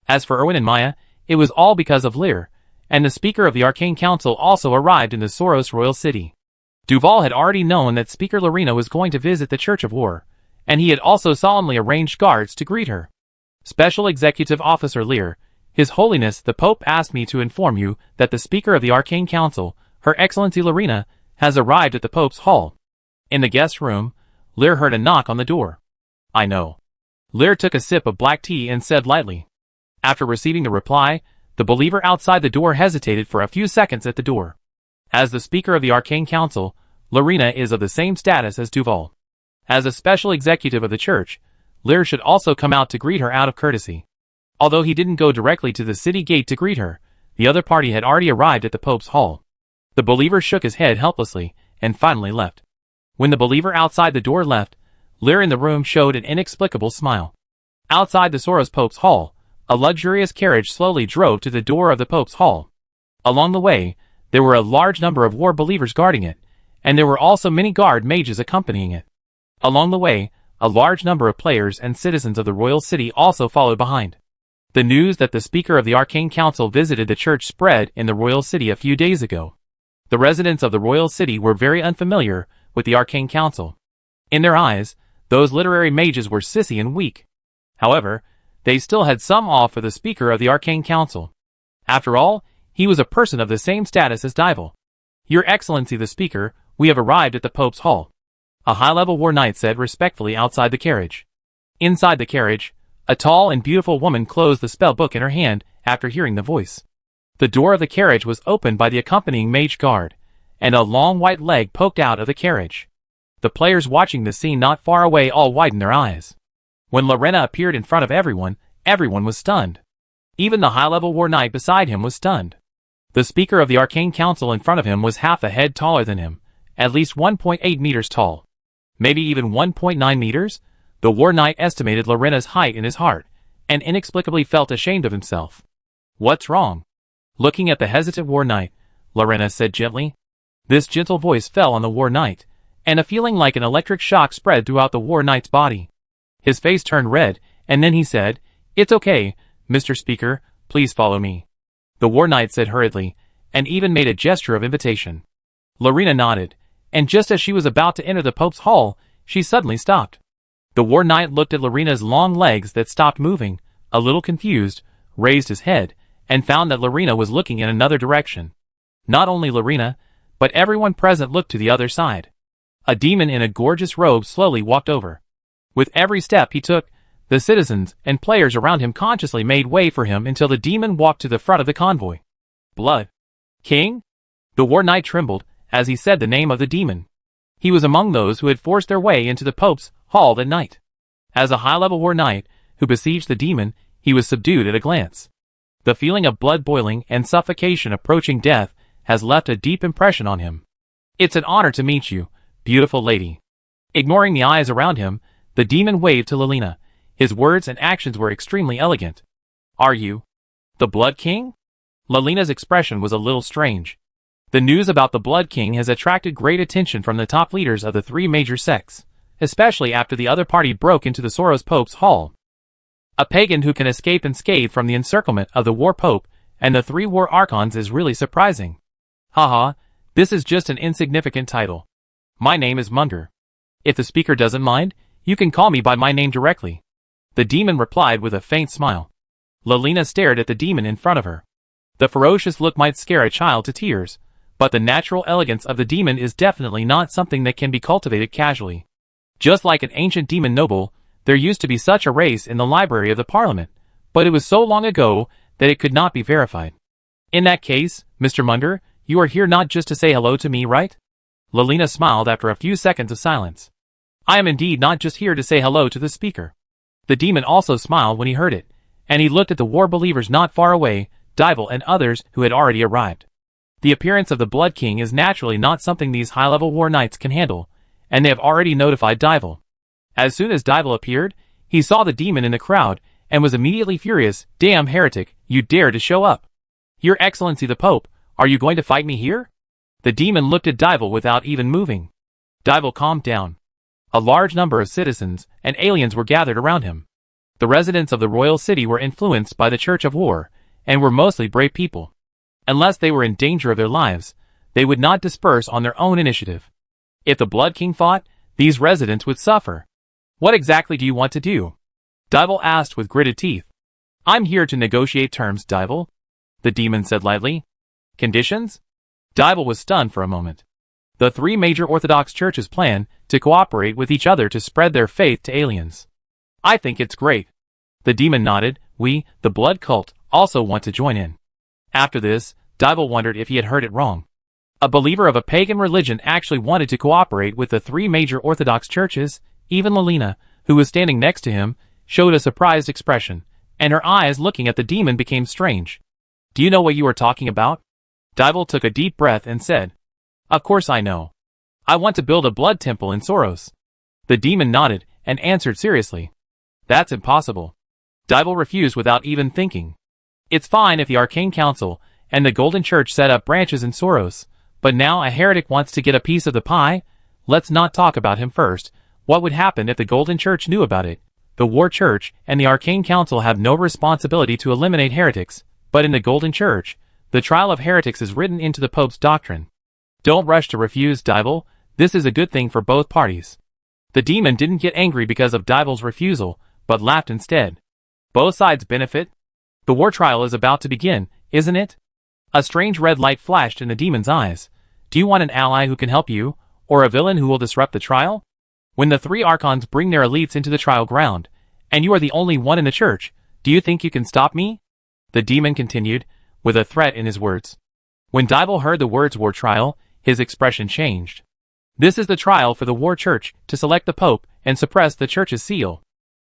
As for Erwin and Maya, it was all because of Lear, and the Speaker of the Arcane Council also arrived in the Soros Royal City. Duval had already known that Speaker Lorena was going to visit the Church of War, and he had also solemnly arranged guards to greet her. Special Executive Officer Lear, His Holiness the Pope asked me to inform you that the Speaker of the Arcane Council, Her Excellency Lorena, has arrived at the Pope's hall. In the guest room, Lear heard a knock on the door. I know. Lear took a sip of black tea and said lightly. After receiving the reply, the believer outside the door hesitated for a few seconds at the door. As the Speaker of the Arcane Council, Lorena is of the same status as Duval. As a special executive of the church, Lear should also come out to greet her out of courtesy. Although he didn't go directly to the city gate to greet her, the other party had already arrived at the Pope's hall. The believer shook his head helplessly, and finally left. When the believer outside the door left, Lear in the room showed an inexplicable smile. Outside the Soros Pope's hall, a luxurious carriage slowly drove to the door of the Pope's hall. Along the way, there were a large number of war believers guarding it, and there were also many guard mages accompanying it. Along the way, a large number of players and citizens of the royal city also followed behind. The news that the Speaker of the Arcane Council visited the church spread in the royal city a few days ago. The residents of the royal city were very unfamiliar with the Arcane Council. In their eyes, those literary mages were sissy and weak. However, they still had some awe for the Speaker of the Arcane Council. After all, he was a person of the same status as Duval. Your Excellency the Speaker, we have arrived at the Pope's hall. A high-level war knight said respectfully outside the carriage. Inside the carriage, a tall and beautiful woman closed the spell book in her hand after hearing the voice. The door of the carriage was opened by the accompanying mage guard, and a long white leg poked out of the carriage. The players watching the scene not far away all widened their eyes. When Lorena appeared in front of everyone, everyone was stunned. Even the high-level war knight beside him was stunned. The Speaker of the Arcane Council in front of him was half a head taller than him, at least 1.8 meters tall. Maybe even 1.9 meters? The war knight estimated Lorena's height in his heart, and inexplicably felt ashamed of himself. What's wrong? Looking at the hesitant war knight, Lorena said gently. This gentle voice fell on the war knight, and a feeling like an electric shock spread throughout the war knight's body. His face turned red, and then he said, It's okay, Mr. Speaker, please follow me. The war knight said hurriedly, and even made a gesture of invitation. Lorena nodded, and just as she was about to enter the Pope's hall, she suddenly stopped. The war knight looked at Lorena's long legs that stopped moving, a little confused, raised his head, and found that Lorena was looking in another direction. Not only Lorena, but everyone present looked to the other side. A demon in a gorgeous robe slowly walked over. With every step he took, the citizens and players around him consciously made way for him until the demon walked to the front of the convoy. Blood King? The war knight trembled as he said the name of the demon. He was among those who had forced their way into the Pope's hall that night. As a high-level war knight who besieged the demon, he was subdued at a glance. The feeling of blood boiling and suffocation approaching death has left a deep impression on him. It's an honor to meet you, beautiful lady. Ignoring the eyes around him, the demon waved to Lorena. His words and actions were extremely elegant. Are you the Blood King? Lorena's expression was a little strange. The news about the Blood King has attracted great attention from the top leaders of the three major sects, especially after the other party broke into the Soros Pope's hall. A pagan who can escape unscathed from the encirclement of the War Pope and the three War Archons is really surprising. Haha, this is just an insignificant title. My name is Munger. If the speaker doesn't mind, you can call me by my name directly. The demon replied with a faint smile. Lorena stared at the demon in front of her. The ferocious look might scare a child to tears, but the natural elegance of the demon is definitely not something that can be cultivated casually. Just like an ancient demon noble, there used to be such a race in the library of the Parliament, but it was so long ago that it could not be verified. In that case, Mr. Munger, you are here not just to say hello to me, right? Lorena smiled after a few seconds of silence. I am indeed not just here to say hello to the speaker. The demon also smiled when he heard it, and he looked at the war believers not far away, Duval and others who had already arrived. The appearance of the Blood King is naturally not something these high-level war knights can handle, and they have already notified Duval. As soon as Duval appeared, he saw the demon in the crowd and was immediately furious. Damn heretic, you dare to show up. Your Excellency the Pope, are you going to fight me here? The demon looked at Dival without even moving. Dival calmed down. A large number of citizens and aliens were gathered around him. The residents of the royal city were influenced by the Church of War, and were mostly brave people. Unless they were in danger of their lives, they would not disperse on their own initiative. If the Blood King fought, these residents would suffer. What exactly do you want to do? Dival asked with gritted teeth. I'm here to negotiate terms, Dival, the demon said lightly. Conditions? Dival was stunned for a moment. The three major Orthodox churches plan to cooperate with each other to spread their faith to aliens. I think it's great. The demon nodded. We, the blood cult, also want to join in. After this, Dival wondered if he had heard it wrong. A believer of a pagan religion actually wanted to cooperate with the three major Orthodox churches. Even Lelina, who was standing next to him, showed a surprised expression, and her eyes looking at the demon became strange. Do you know what you are talking about? Dival took a deep breath and said, Of course I know. I want to build a blood temple in Soros. The demon nodded and answered seriously. That's impossible. Dival refused without even thinking. It's fine if the Arcane Council and the Golden Church set up branches in Soros, but now a heretic wants to get a piece of the pie? Let's not talk about him first. What would happen if the Golden Church knew about it? The War Church and the Arcane Council have no responsibility to eliminate heretics, but in the Golden Church, the trial of heretics is written into the Pope's doctrine. Don't rush to refuse, Dival. This is a good thing for both parties. The demon didn't get angry because of Dival's refusal, but laughed instead. Both sides benefit. The war trial is about to begin, isn't it? A strange red light flashed in the demon's eyes. Do you want an ally who can help you, or a villain who will disrupt the trial? When the three archons bring their elites into the trial ground, and you are the only one in the church, do you think you can stop me? The demon continued, with a threat in his words. When Dival heard the words war trial, his expression changed. This is the trial for the War Church to select the Pope and suppress the Church's seal.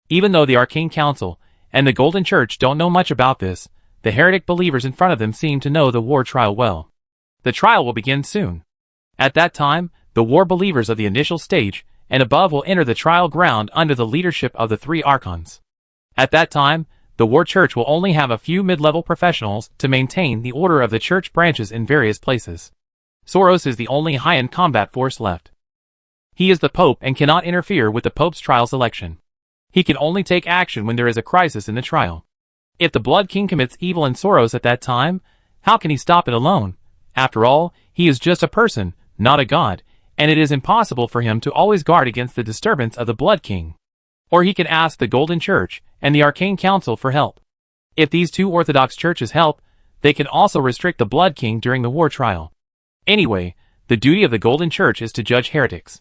Even though the Arcane Council and the Golden Church don't know much about this, the heretic believers in front of them seem to know the war trial well. The trial will begin soon. At that time, the war believers of the initial stage and above will enter the trial ground under the leadership of the three archons. At that time, the War Church will only have a few mid-level professionals to maintain the order of the church branches in various places. Soros is the only high-end combat force left. He is the Pope and cannot interfere with the Pope's trial selection. He can only take action when there is a crisis in the trial. If the Blood King commits evil in Soros at that time, how can he stop it alone? After all, he is just a person, not a god, and it is impossible for him to always guard against the disturbance of the Blood King. Or he can ask the Golden Church and the Arcane Council for help. If these two Orthodox churches help, they can also restrict the Blood King during the war trial. Anyway, the duty of the Golden Church is to judge heretics.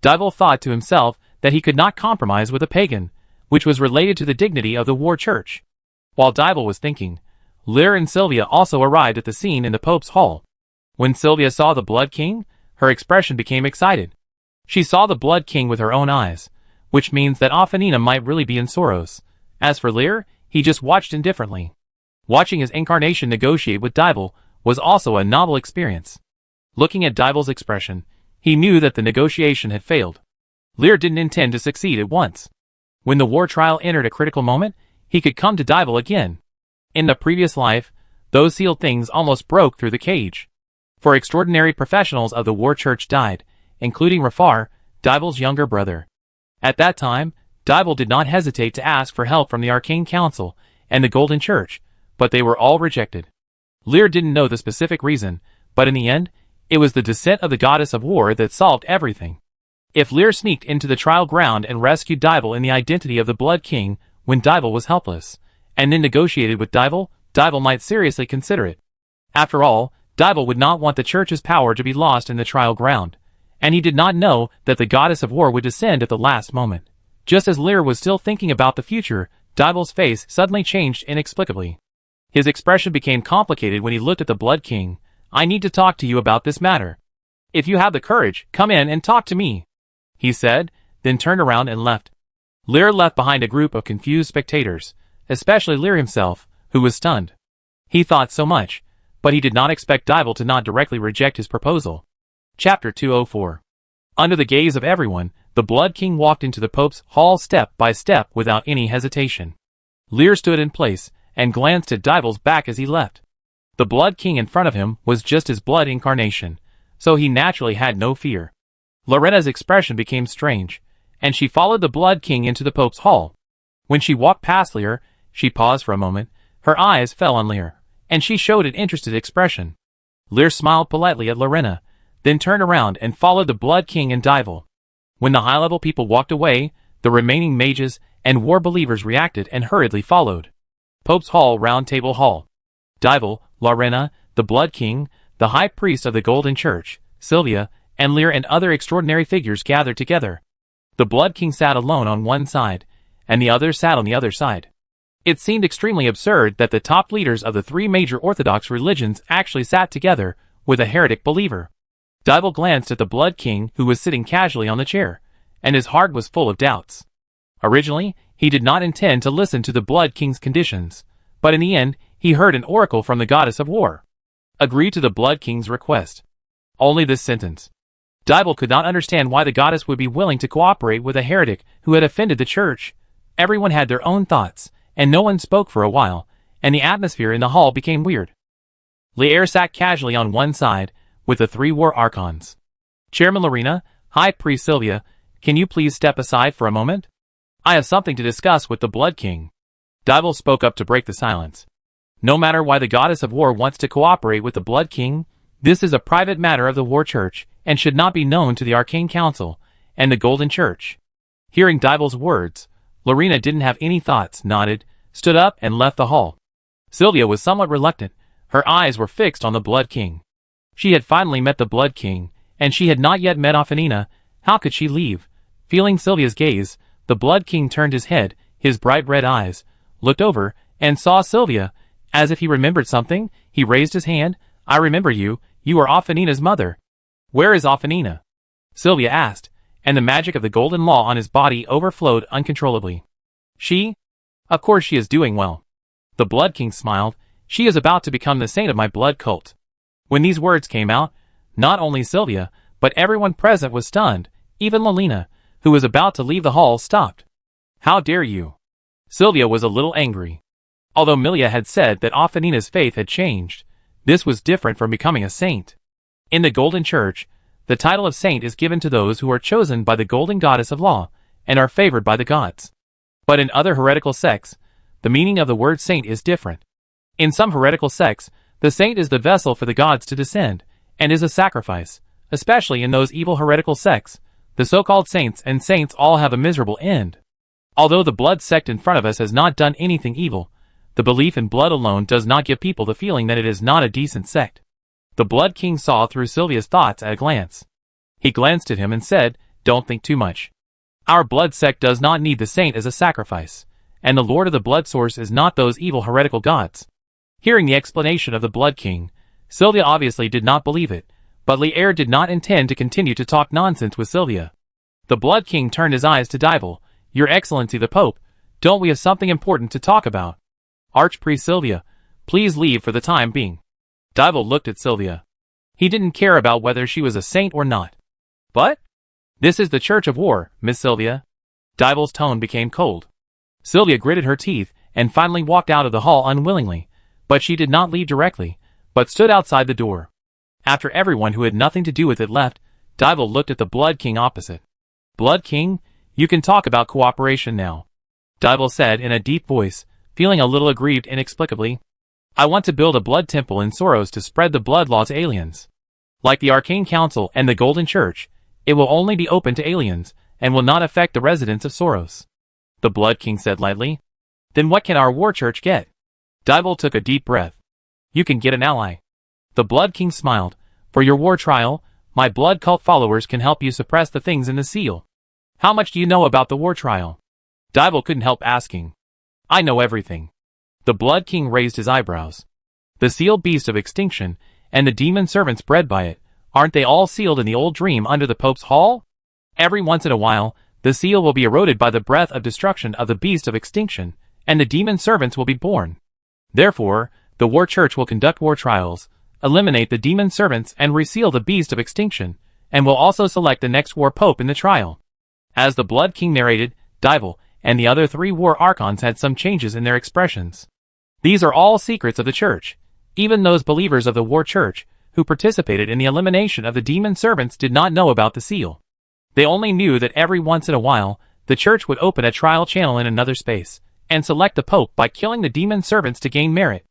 Dival thought to himself that he could not compromise with a pagan, which was related to the dignity of the War Church. While Dival was thinking, Lyr and Sylvia also arrived at the scene in the Pope's hall. When Sylvia saw the Blood King, her expression became excited. She saw the Blood King with her own eyes, which means that Afanina might really be in Soros. As for Lyr, he just watched indifferently. Watching his incarnation negotiate with Dival was also a novel experience. Looking at Dival's expression, he knew that the negotiation had failed. Lyr didn't intend to succeed at once. When the war trial entered a critical moment, he could come to Dival again. In the previous life, those sealed things almost broke through the cage. 4 extraordinary professionals of the War Church died, including Rafar, Dival's younger brother. At that time, Dival did not hesitate to ask for help from the Arcane Council and the Golden Church, but they were all rejected. Lyr didn't know the specific reason, but in the end, it was the descent of the goddess of war that solved everything. If Lyr sneaked into the trial ground and rescued Dival in the identity of the Blood King when Dival was helpless, and then negotiated with Dival, Dival might seriously consider it. After all, Dival would not want the Church's power to be lost in the trial ground, and he did not know that the goddess of war would descend at the last moment. Just as Lyr was still thinking about the future, Dival's face suddenly changed inexplicably. His expression became complicated when he looked at the Blood King. I need to talk to you about this matter. If you have the courage, come in and talk to me, he said, then turned around and left. Lyr left behind a group of confused spectators, especially Lyr himself, who was stunned. He thought so much, but he did not expect Dival to not directly reject his proposal. Chapter 204. Under the gaze of everyone, the Blood King walked into the Pope's hall step by step without any hesitation. Lyr stood in place and glanced at Dival's back as he left. The Blood King in front of him was just his blood incarnation, so he naturally had no fear. Lorena's expression became strange, and she followed the Blood King into the Pope's hall. When she walked past Lear, she paused for a moment. Her eyes fell on Lear, and she showed an interested expression. Lear smiled politely at Lorena, then turned around and followed the Blood King and Dival. When the high-level people walked away, the remaining mages and war believers reacted and hurriedly followed. Pope's Hall, Round Table Hall. Dival, Lorena, the Blood King, the High Priest of the Golden Church, Sylvia, and Lear and other extraordinary figures gathered together. The Blood King sat alone on one side, and the others sat on the other side. It seemed extremely absurd that the top leaders of the three major Orthodox religions actually sat together with a heretic believer. Dival glanced at the Blood King, who was sitting casually on the chair, and his heart was full of doubts. Originally, he did not intend to listen to the Blood King's conditions, but in the end, he heard an oracle from the goddess of war. Agree to the Blood King's request. Only this sentence. Dival could not understand why the goddess would be willing to cooperate with a heretic who had offended the church. Everyone had their own thoughts, and no one spoke for a while, and the atmosphere in the hall became weird. Lear sat casually on one side, with the three war archons. Chairman Lorena, High Priest Sylvia, can you please step aside for a moment? I have something to discuss with the Blood King. Dival spoke up to break the silence. No matter why the goddess of war wants to cooperate with the Blood King, this is a private matter of the War Church, and should not be known to the Arcane Council and the Golden Church. Hearing Dival's words, Lorena didn't have any thoughts, nodded, stood up, and left the hall. Sylvia was somewhat reluctant. Her eyes were fixed on the Blood King. She had finally met the Blood King, and she had not yet met Affinina. How could she leave? Feeling Sylvia's gaze, the Blood King turned his head, his bright red eyes, looked over, and saw Sylvia. As if he remembered something, he raised his hand. I remember you. You are Affinina's mother. Where is Affinina? Sylvia asked, and the magic of the golden law on his body overflowed uncontrollably. She? Of course she is doing well. The Blood King smiled. She is about to become the saint of my blood cult. When these words came out, not only Sylvia, but everyone present was stunned. Even Lolina, who was about to leave the hall, stopped. How dare you? Sylvia was a little angry. Although Milia had said that Affinina's faith had changed, this was different from becoming a saint. In the Golden Church, the title of saint is given to those who are chosen by the Golden Goddess of Law, and are favored by the gods. But in other heretical sects, the meaning of the word saint is different. In some heretical sects, the saint is the vessel for the gods to descend, and is a sacrifice, especially in those evil heretical sects. The so-called saints and saints all have a miserable end. Although the blood sect in front of us has not done anything evil, the belief in blood alone does not give people the feeling that it is not a decent sect. The Blood King saw through Sylvia's thoughts at a glance. He glanced at him and said, "Don't think too much. Our blood sect does not need the saint as a sacrifice, and the Lord of the Blood Source is not those evil heretical gods." Hearing the explanation of the Blood King, Sylvia obviously did not believe it, but Lear did not intend to continue to talk nonsense with Sylvia. The Blood King turned his eyes to Dival. "Your Excellency the Pope, don't we have something important to talk about?" "Archpriest Sylvia, please leave for the time being." Dival looked at Sylvia. He didn't care about whether she was a saint or not. "But? This is the Church of War, Miss Sylvia." Dival's tone became cold. Sylvia gritted her teeth and finally walked out of the hall unwillingly, but she did not leave directly, but stood outside the door. After everyone who had nothing to do with it left, Dival looked at the Blood King opposite. "Blood King, you can talk about cooperation now," Dival said in a deep voice, feeling a little aggrieved inexplicably. "I want to build a blood temple in Soros to spread the blood law to aliens. Like the Arcane Council and the Golden Church, it will only be open to aliens, and will not affect the residents of Soros," the Blood King said lightly. "Then what can our War Church get?" Dival took a deep breath. "You can get an ally." The Blood King smiled. "For your war trial, my blood cult followers can help you suppress the things in the seal." "How much do you know about the war trial?" Dival couldn't help asking. "I know everything." The Blood King raised his eyebrows. "The sealed beast of extinction, and the demon servants bred by it, aren't they all sealed in the old dream under the Pope's hall? Every once in a while, the seal will be eroded by the breath of destruction of the beast of extinction, and the demon servants will be born. Therefore, the War Church will conduct war trials, eliminate the demon servants and reseal the beast of extinction, and will also select the next war pope in the trial." As the Blood King narrated, Dival and the other three war archons had some changes in their expressions. These are all secrets of the Church. Even those believers of the War Church, who participated in the elimination of the demon servants did not know about the seal. They only knew that every once in a while, the church would open a trial channel in another space, and select the Pope by killing the demon servants to gain merit.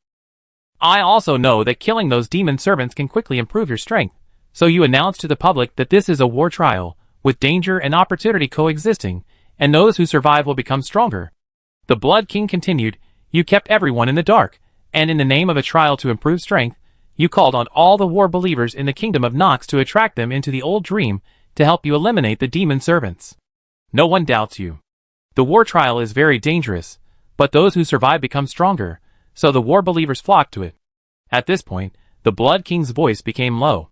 I also know that killing those demon servants can quickly improve your strength, so you announce to the public that this is a war trial, with danger and opportunity coexisting, and those who survive will become stronger. The Blood King continued, you kept everyone in the dark, and in the name of a trial to improve strength, you called on all the war believers in the kingdom of Nox to attract them into the old dream to help you eliminate the demon servants. No one doubts you. The war trial is very dangerous, but those who survive become stronger, so the war believers flock to it. At this point, the Blood King's voice became low.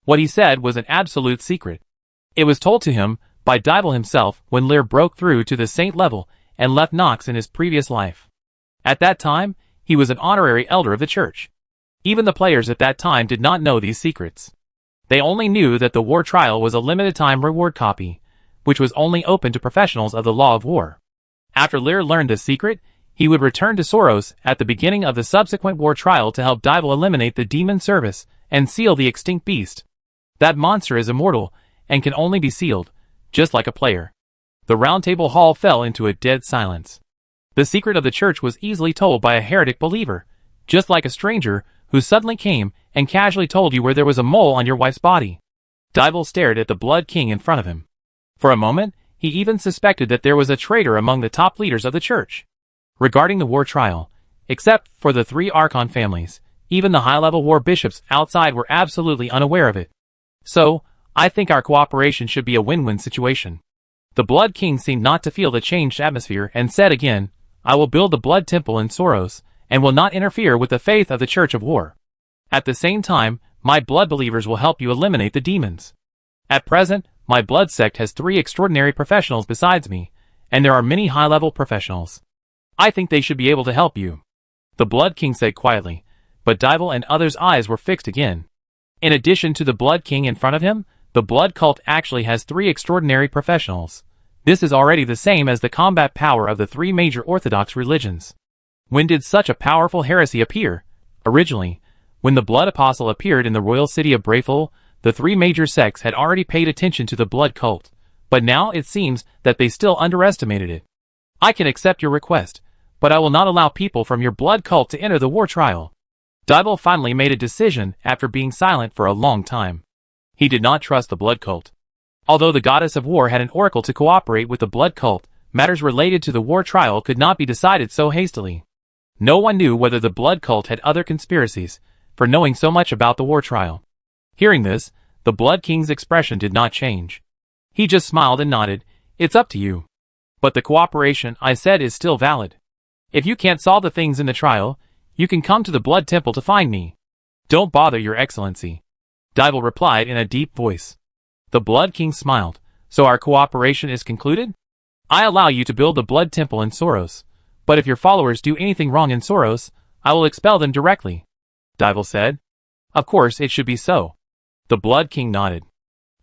What he said was an absolute secret. It was told to him by Dibble himself when Lear broke through to the saint level and left Nox in his previous life. At that time, he was an honorary elder of the church. Even the players at that time did not know these secrets. They only knew that the war trial was a limited-time reward copy, which was only open to professionals of the law of war. After Lear learned this secret, he would return to Soros at the beginning of the subsequent war trial to help Dibble eliminate the demon service and seal the extinct beast. That monster is immortal and can only be sealed, just like a player. The round table hall fell into a dead silence. The secret of the church was easily told by a heretic believer, just like a stranger who suddenly came and casually told you where there was a mole on your wife's body. Dibble stared at the Blood King in front of him. For a moment, he even suspected that there was a traitor among the top leaders of the church. Regarding the war trial, except for the 3 Archon families, even the high-level war bishops outside were absolutely unaware of it. So, I think our cooperation should be a win-win situation. The Blood King seemed not to feel the changed atmosphere and said again, I will build the Blood Temple in Soros, and will not interfere with the faith of the Church of War. At the same time, my blood believers will help you eliminate the demons. At present, my blood sect has 3 extraordinary professionals besides me, and there are many high-level professionals. I think they should be able to help you. The Blood King said quietly, but Dibble and others' eyes were fixed again. In addition to the Blood King in front of him, the Blood Cult actually has 3 extraordinary professionals. This is already the same as the combat power of the 3 major Orthodox religions. When did such a powerful heresy appear? Originally, when the Blood Apostle appeared in the royal city of Brayful, the 3 major sects had already paid attention to the Blood Cult, but now it seems that they still underestimated it. I can accept your request, but I will not allow people from your Blood Cult to enter the war trial. Dibble finally made a decision after being silent for a long time. He did not trust the Blood Cult. Although the Goddess of War had an oracle to cooperate with the Blood Cult, matters related to the war trial could not be decided so hastily. No one knew whether the Blood Cult had other conspiracies, for knowing so much about the war trial. Hearing this, the Blood King's expression did not change. He just smiled and nodded, it's up to you. But the cooperation I said is still valid. If you can't solve the things in the trial, you can come to the Blood Temple to find me. Don't bother, Your Excellency. Dibble replied in a deep voice. The Blood King smiled. So our cooperation is concluded? I allow you to build the Blood Temple in Soros, but if your followers do anything wrong in Soros, I will expel them directly. Dibble said. Of course it should be so. The Blood King nodded.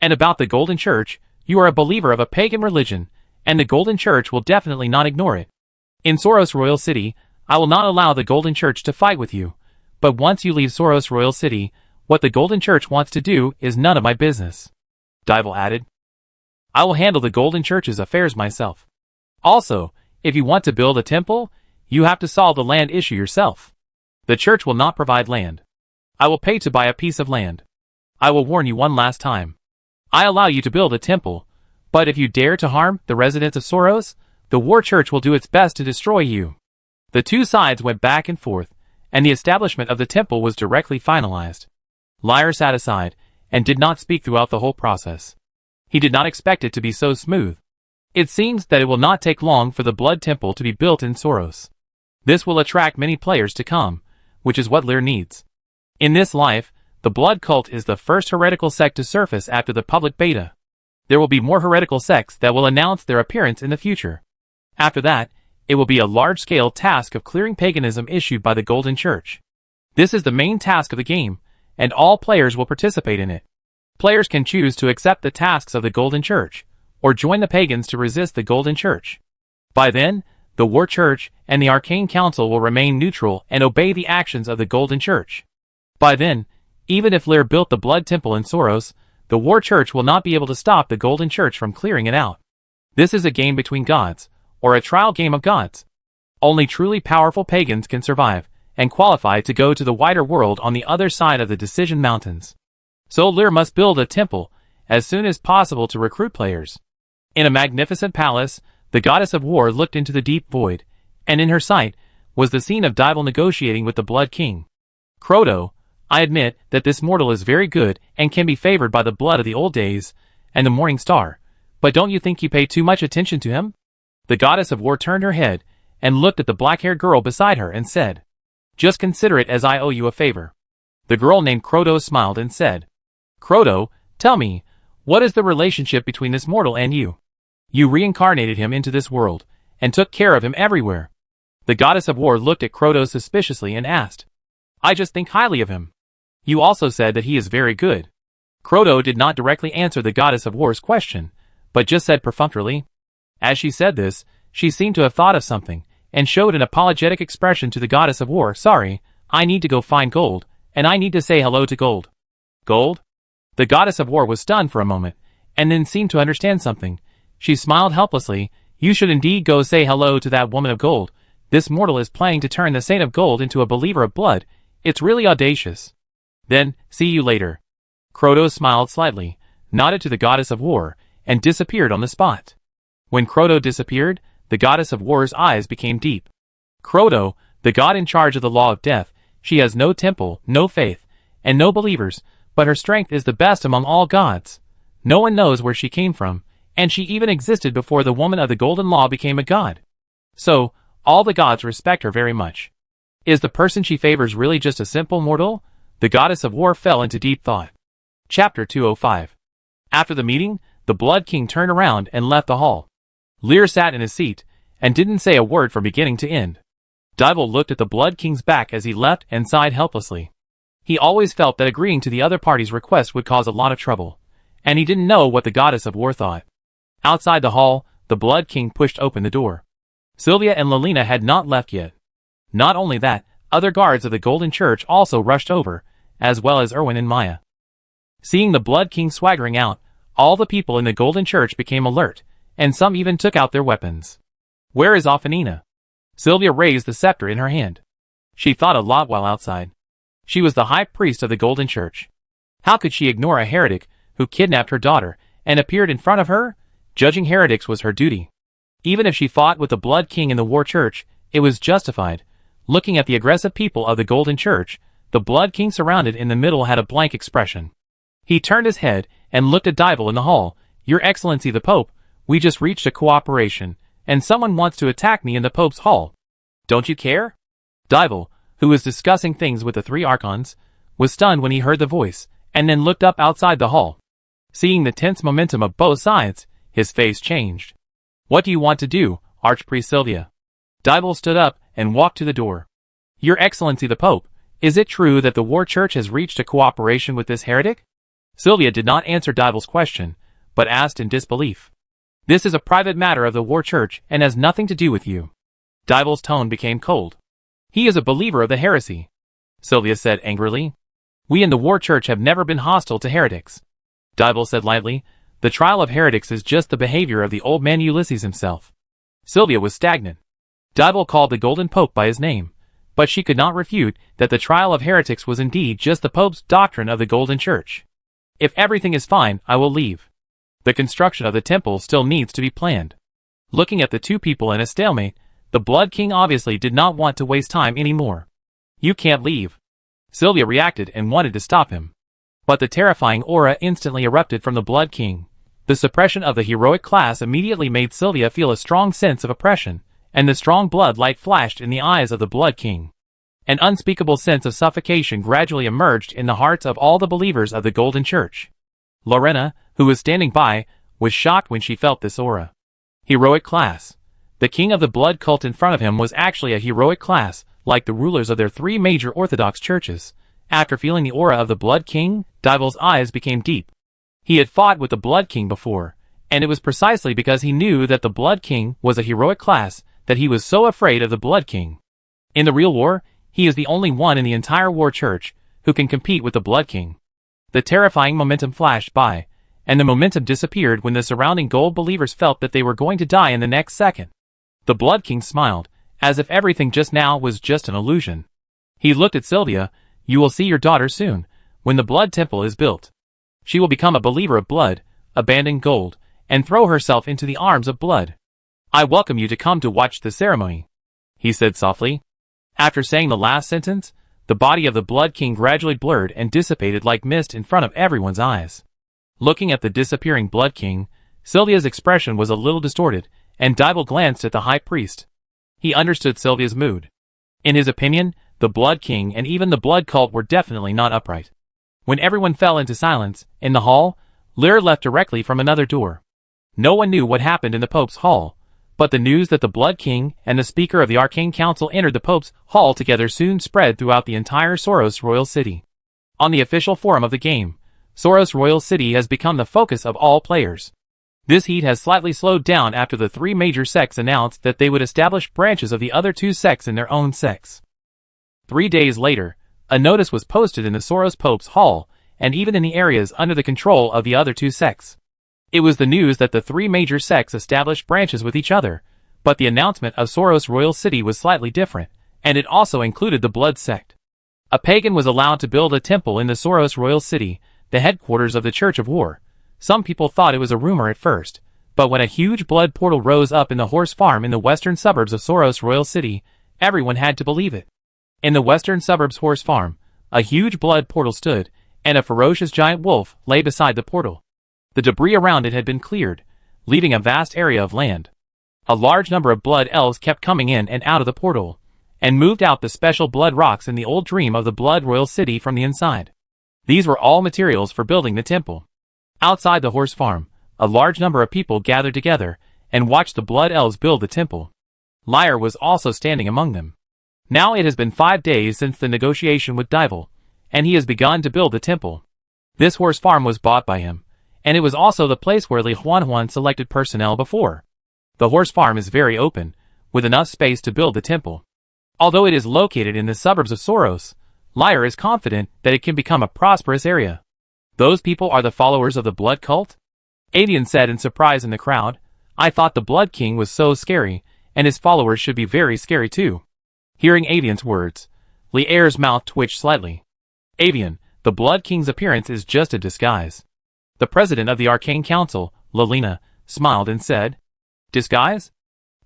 And about the Golden Church, you are a believer of a pagan religion, and the Golden Church will definitely not ignore it. In Soros Royal City, I will not allow the Golden Church to fight with you, but once you leave Soros Royal City, what the Golden Church wants to do is none of my business. Dibble added. I will handle the Golden Church's affairs myself. Also, if you want to build a temple, you have to solve the land issue yourself. The church will not provide land. I will pay to buy a piece of land. I will warn you one last time. I allow you to build a temple, but if you dare to harm the residents of Soros, the War Church will do its best to destroy you. The 2 sides went back and forth, and the establishment of the temple was directly finalized. Lyre sat aside, and did not speak throughout the whole process. He did not expect it to be so smooth. It seems that it will not take long for the Blood Temple to be built in Soros. This will attract many players to come, which is what Lear needs. In this life, the Blood Cult is the first heretical sect to surface after the public beta. There will be more heretical sects that will announce their appearance in the future. After that, it will be a large-scale task of clearing paganism issued by the Golden Church. This is the main task of the game, and all players will participate in it. Players can choose to accept the tasks of the Golden Church, or join the pagans to resist the Golden Church. By then, the War Church and the Arcane Council will remain neutral and obey the actions of the Golden Church. By then, Even if Lear built the Blood Temple in Soros, the War Church will not be able to stop the Golden Church from clearing it out. This is a game between gods, or a trial game of gods. Only truly powerful pagans can survive, and qualify to go to the wider world on the other side of the Decision Mountains. So Lear must build a temple as soon as possible to recruit players. In a magnificent palace, the goddess of war looked into the deep void, and in her sight was the scene of Dival negotiating with the Blood King. Crotto, I admit that this mortal is very good and can be favored by the blood of the old days and the morning star, but don't you think you pay too much attention to him? The goddess of war turned her head and looked at the black-haired girl beside her and said, "Just consider it as I owe you a favor." The girl named Crotto smiled and said, "Crotto, tell me, what is the relationship between this mortal and you? You reincarnated him into this world, and took care of him everywhere." The goddess of war looked at Crotto suspiciously and asked, "I just think highly of him. You also said that he is very good." Crotto did not directly answer the goddess of war's question, but just said perfunctorily. As she said this, she seemed to have thought of something, and showed an apologetic expression to the goddess of war. "Sorry, I need to go find gold, and I need to say hello to gold." "Gold?" The goddess of war was stunned for a moment, and then seemed to understand something. She smiled helplessly. "You should indeed go say hello to that woman of gold. This mortal is planning to turn the saint of gold into a believer of blood. It's really audacious." "Then, see you later." Crotto smiled slightly, nodded to the goddess of war, and disappeared on the spot. When Crotto disappeared, the goddess of war's eyes became deep. "Crotto, the god in charge of the law of death, she has no temple, no faith, and no believers, but her strength is the best among all gods. No one knows where she came from, and she even existed before the woman of the golden law became a god. So, all the gods respect her very much. Is the person she favors really just a simple mortal?" The goddess of war fell into deep thought. Chapter 205. After the meeting, the Blood King turned around and left the hall. Lear sat in his seat, and didn't say a word from beginning to end. Dival looked at the Blood King's back as he left and sighed helplessly. He always felt that agreeing to the other party's request would cause a lot of trouble, and he didn't know what the goddess of war thought. Outside the hall, the Blood King pushed open the door. Sylvia and Lelina had not left yet. Not only that, other guards of the Golden Church also rushed over, as well as Erwin and Maya. Seeing the Blood King swaggering out, all the people in the Golden Church became alert, and some even took out their weapons. "Where is Ophanina?" Sylvia raised the scepter in her hand. She thought a lot while outside. She was the high priest of the Golden Church. How could she ignore a heretic who kidnapped her daughter and appeared in front of her? Judging heretics was her duty. Even if she fought with the Blood King in the War Church, it was justified. Looking at the aggressive people of the Golden Church, the Blood King surrounded in the middle had a blank expression. He turned his head and looked at Dival in the hall. "Your Excellency the Pope, we just reached a cooperation, and someone wants to attack me in the Pope's hall. Don't you care?" Dival, who was discussing things with the three archons, was stunned when he heard the voice, and then looked up outside the hall. Seeing the tense momentum of both sides, his face changed. "What do you want to do, Archpriest Sylvia?" Dival stood up and walked to the door. "Your Excellency the Pope, is it true that the War Church has reached a cooperation with this heretic?" Sylvia did not answer Dival's question, but asked in disbelief. "This is a private matter of the War Church and has nothing to do with you." Dival's tone became cold. "He is a believer of the heresy," Sylvia said angrily. "We in the War Church have never been hostile to heretics." Dival said lightly, "The trial of heretics is just the behavior of the old man Ulysses himself." Sylvia was stagnant. Dival called the Golden Pope by his name, but she could not refute that the trial of heretics was indeed just the Pope's doctrine of the Golden Church. "If everything is fine, I will leave. The construction of the temple still needs to be planned." Looking at the two people in a stalemate, the Blood King obviously did not want to waste time anymore. "You can't leave." Sylvia reacted and wanted to stop him. But the terrifying aura instantly erupted from the Blood King. The suppression of the heroic class immediately made Sylvia feel a strong sense of oppression, and the strong blood light flashed in the eyes of the Blood King. An unspeakable sense of suffocation gradually emerged in the hearts of all the believers of the Golden Church. Lorena, who was standing by, was shocked when she felt this aura. Heroic class. The king of the blood cult in front of him was actually a heroic class, like the rulers of their three major Orthodox churches. After feeling the aura of the Blood King, Dival's eyes became deep. He had fought with the Blood King before, and it was precisely because he knew that the Blood King was a heroic class that he was so afraid of the Blood King. In the real war, he is the only one in the entire War Church who can compete with the Blood King. The terrifying momentum flashed by, and the momentum disappeared when the surrounding gold believers felt that they were going to die in the next second. The Blood King smiled, as if everything just now was just an illusion. He looked at Sylvia. "You will see your daughter soon, when the Blood Temple is built. She will become a believer of blood, abandon gold, and throw herself into the arms of blood. I welcome you to come to watch the ceremony," he said softly. After saying the last sentence, the body of the Blood King gradually blurred and dissipated like mist in front of everyone's eyes. Looking at the disappearing Blood King, Sylvia's expression was a little distorted, and Dybul glanced at the high priest. He understood Sylvia's mood. In his opinion, the Blood King and even the blood cult were definitely not upright. When everyone fell into silence, in the hall, Lyr left directly from another door. No one knew what happened in the Pope's hall, but the news that the Blood King and the Speaker of the Arcane Council entered the Pope's hall together soon spread throughout the entire Soros Royal City. On the official forum of the game, Soros Royal City has become the focus of all players. This heat has slightly slowed down after the three major sects announced that they would establish branches of the other two sects in their own sects. 3 days later, a notice was posted in the Soros Pope's hall, and even in the areas under the control of the other two sects. It was the news that the three major sects established branches with each other, but the announcement of Soros Royal City was slightly different, and it also included the Blood Sect. A pagan was allowed to build a temple in the Soros Royal City, the headquarters of the Church of War. Some people thought it was a rumor at first, but when a huge blood portal rose up in the horse farm in the western suburbs of Soros Royal City, everyone had to believe it. In the western suburbs horse farm, a huge blood portal stood, and a ferocious giant wolf lay beside the portal. The debris around it had been cleared, leaving a vast area of land. A large number of blood elves kept coming in and out of the portal, and moved out the special blood rocks in the old dream of the Blood Royal City from the inside. These were all materials for building the temple. Outside the horse farm, a large number of people gathered together and watched the blood elves build the temple. Lyre was also standing among them. Now it has been 5 days since the negotiation with Dybul, and he has begun to build the temple. This horse farm was bought by him, and it was also the place where Li Huanhuan selected personnel before. The horse farm is very open, with enough space to build the temple. Although it is located in the suburbs of Soros, Lyre is confident that it can become a prosperous area. "Those people are the followers of the blood cult?" Avian said in surprise in the crowd. "I thought the Blood King was so scary, and his followers should be very scary too." Hearing Avian's words, Li'er's mouth twitched slightly. "Avian, the Blood King's appearance is just a disguise." The president of the Arcane Council, Lilina, smiled and said, "Disguise?"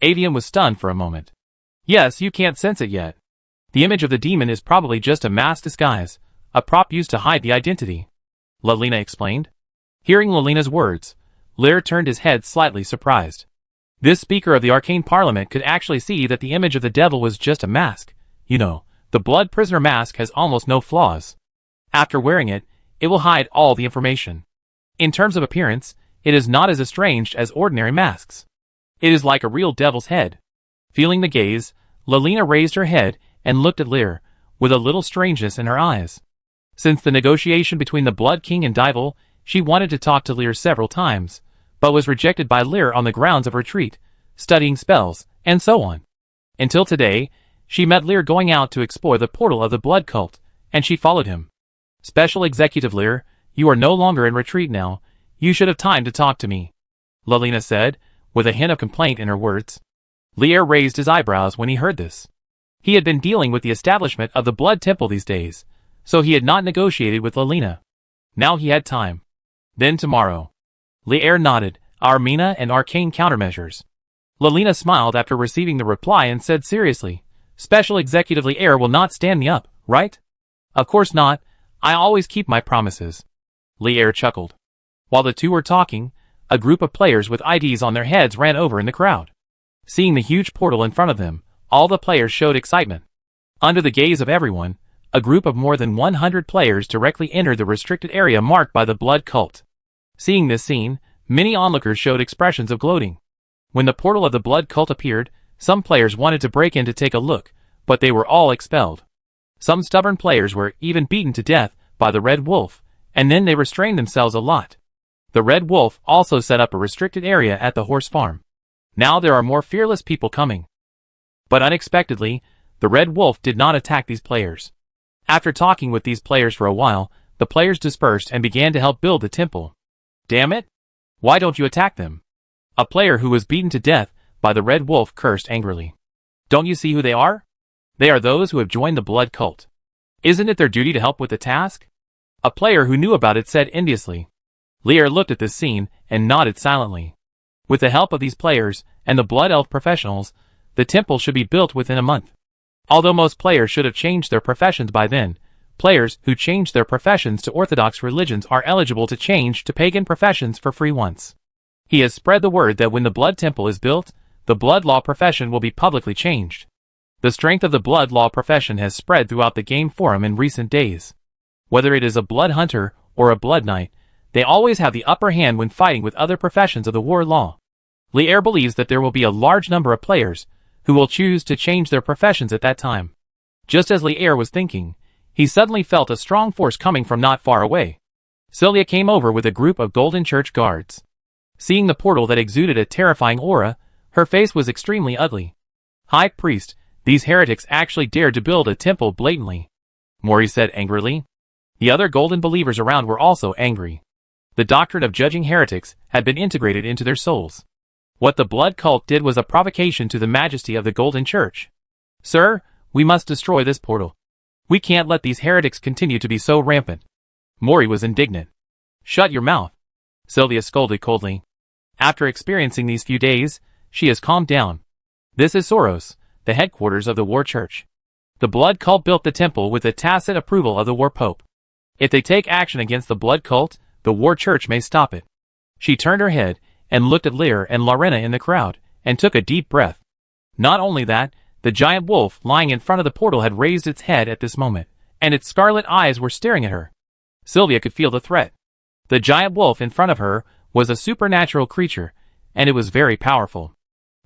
Avian was stunned for a moment. "Yes, you can't sense it yet. The image of the demon is probably just a mask disguise, a prop used to hide the identity," Lilina explained. Hearing Lilina's words, Lyr turned his head slightly surprised. This speaker of the Arcane Parliament could actually see that the image of the devil was just a mask. You know, the blood prisoner mask has almost no flaws. After wearing it, it will hide all the information. In terms of appearance, it is not as estranged as ordinary masks. It is like a real devil's head. Feeling the gaze, Lilina raised her head and looked at Lyr, with a little strangeness in her eyes. Since the negotiation between the Blood King and Dybul, she wanted to talk to Lyr several times, but was rejected by Lyr on the grounds of retreat, studying spells, and so on. Until today, she met Lyr going out to explore the portal of the blood cult, and she followed him. "Special Executive Lyr, you are no longer in retreat now. You should have time to talk to me," Lilina said, with a hint of complaint in her words. Lyr raised his eyebrows when he heard this. He had been dealing with the establishment of the Blood Temple these days, so he had not negotiated with Lilina. Now he had time. "Then tomorrow." Lyr nodded, "Armina and arcane countermeasures." Lilina smiled after receiving the reply and said seriously, "Special Executive Lyr will not stand me up, right?" "Of course not. I always keep my promises." Lyr chuckled. While the two were talking, a group of players with IDs on their heads ran over in the crowd. Seeing the huge portal in front of them, all the players showed excitement. Under the gaze of everyone, a group of more than 100 players directly entered the restricted area marked by the blood cult. Seeing this scene, many onlookers showed expressions of gloating. When the portal of the blood cult appeared, some players wanted to break in to take a look, but they were all expelled. Some stubborn players were even beaten to death by the Red Wolf, and then they restrained themselves a lot. The Red Wolf also set up a restricted area at the horse farm. Now there are more fearless people coming. But unexpectedly, the Red Wolf did not attack these players. After talking with these players for a while, the players dispersed and began to help build the temple. Damn it! Why don't you attack them? A player who was beaten to death by the Red Wolf cursed angrily. Don't you see who they are? They are those who have joined the blood cult. Isn't it their duty to help with the task? A player who knew about it said enviously. Lear looked at this scene and nodded silently. With the help of these players and the Blood Elf professionals, the temple should be built within a month. Although most players should have changed their professions by then, players who change their professions to Orthodox religions are eligible to change to pagan professions for free once. He has spread the word that when the Blood Temple is built, the Blood Law profession will be publicly changed. The strength of the Blood Law profession has spread throughout the game forum in recent days. Whether it is a Blood Hunter or a Blood Knight, they always have the upper hand when fighting with other professions of the war law. Lear believes that there will be a large number of players who will choose to change their professions at that time. Just as Lear was thinking, he suddenly felt a strong force coming from not far away. Sylvia came over with a group of Golden Church guards. Seeing the portal that exuded a terrifying aura, her face was extremely ugly. High Priest, these heretics actually dared to build a temple blatantly, Mori said angrily. The other golden believers around were also angry. The doctrine of judging heretics had been integrated into their souls. What the blood cult did was a provocation to the majesty of the Golden Church. Sir, we must destroy this portal. We can't let these heretics continue to be so rampant. Mori was indignant. Shut your mouth, Sylvia scolded coldly. After experiencing these few days, she has calmed down. This is Soros, the headquarters of the War Church. The blood cult built the temple with the tacit approval of the War Pope. If they take action against the blood cult, the War Church may stop it. She turned her head and looked at Lear and Lorena in the crowd, and took a deep breath. Not only that, the giant wolf lying in front of the portal had raised its head at this moment, and its scarlet eyes were staring at her. Sylvia could feel the threat. The giant wolf in front of her was a supernatural creature, and it was very powerful.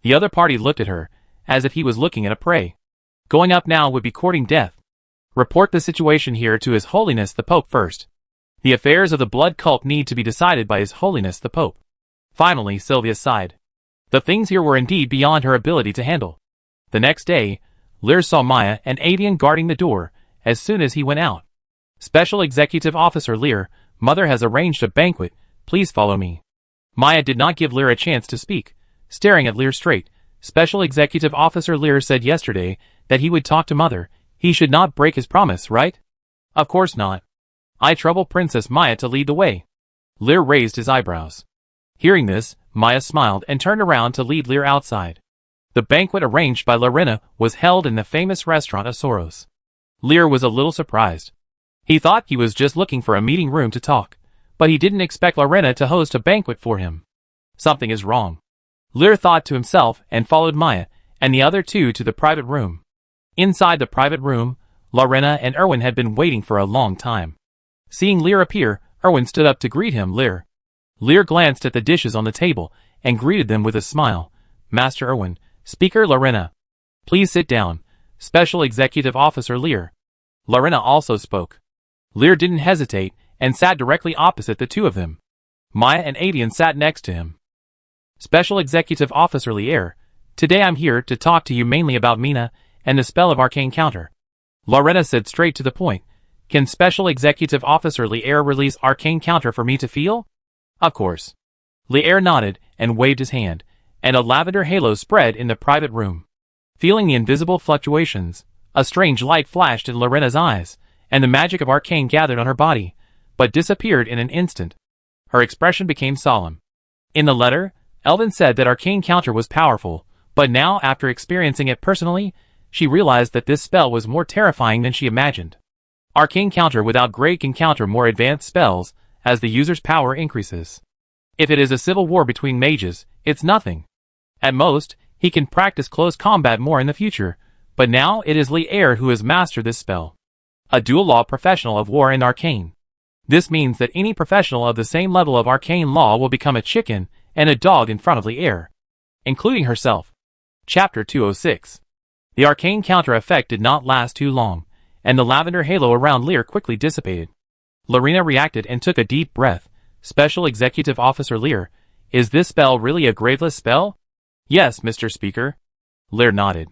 The other party looked at her, as if he was looking at a prey. Going up now would be courting death. Report the situation here to His Holiness the Pope first. The affairs of the blood cult need to be decided by His Holiness the Pope. Finally, Sylvia sighed. The things here were indeed beyond her ability to handle. The next day, Lear saw Maya and Avian guarding the door as soon as he went out. Special Executive Officer Lear, Mother has arranged a banquet, please follow me. Maya did not give Lear a chance to speak. Staring at Lear straight, Special Executive Officer Lear said yesterday that he would talk to Mother. He should not break his promise, right? Of course not. I trouble Princess Maya to lead the way. Lear raised his eyebrows. Hearing this, Maya smiled and turned around to lead Lear outside. The banquet arranged by Lorena was held in the famous restaurant of Soros. Lear was a little surprised. He thought he was just looking for a meeting room to talk, but he didn't expect Lorena to host a banquet for him. Something is wrong. Lear thought to himself and followed Maya and the other two to the private room. Inside the private room, Lorena and Erwin had been waiting for a long time. Seeing Lear appear, Erwin stood up to greet him. Lear glanced at the dishes on the table and greeted them with a smile. Master Erwin, Speaker Lorena. Please sit down, Special Executive Officer Lear. Lorena also spoke. Lear didn't hesitate and sat directly opposite the two of them. Maya and Avian sat next to him. Special Executive Officer Lear, today I'm here to talk to you mainly about Mina and the spell of Arcane Counter. Lorena said straight to the point. Can Special Executive Officer Lear release Arcane Counter for me to feel? Of course. Lear nodded and waved his hand, and a lavender halo spread in the private room. Feeling the invisible fluctuations, a strange light flashed in Lorena's eyes, and the magic of Arcane gathered on her body, but disappeared in an instant. Her expression became solemn. In the letter, Elvin said that Arcane Counter was powerful, but now after experiencing it personally, she realized that this spell was more terrifying than she imagined. Arcane Counter without grade can counter more advanced spells as the user's power increases. If it is a civil war between mages, it's nothing. At most, he can practice close combat more in the future, but now it is Lear who has mastered this spell. A dual law professional of war and arcane. This means that any professional of the same level of arcane law will become a chicken and a dog in front of Lear, including herself. Chapter 206. The arcane counter effect did not last too long, and the lavender halo around Lear quickly dissipated. Lorena reacted and took a deep breath. Special Executive Officer Lear, is this spell really a graveless spell? Yes, Mr. Speaker. Lear nodded.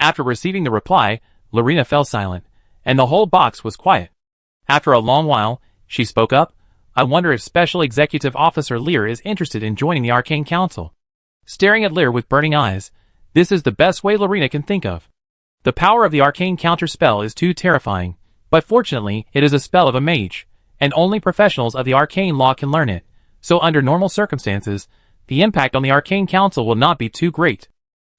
After receiving the reply, Lorena fell silent, and the whole box was quiet. After a long while, she spoke up. I wonder if Special Executive Officer Lear is interested in joining the Arcane Council. Staring at Lear with burning eyes, this is the best way Lorena can think of. The power of the arcane counter spell is too terrifying, but fortunately it is a spell of a mage, and only professionals of the arcane law can learn it, so under normal circumstances, the impact on the Arcane Council will not be too great.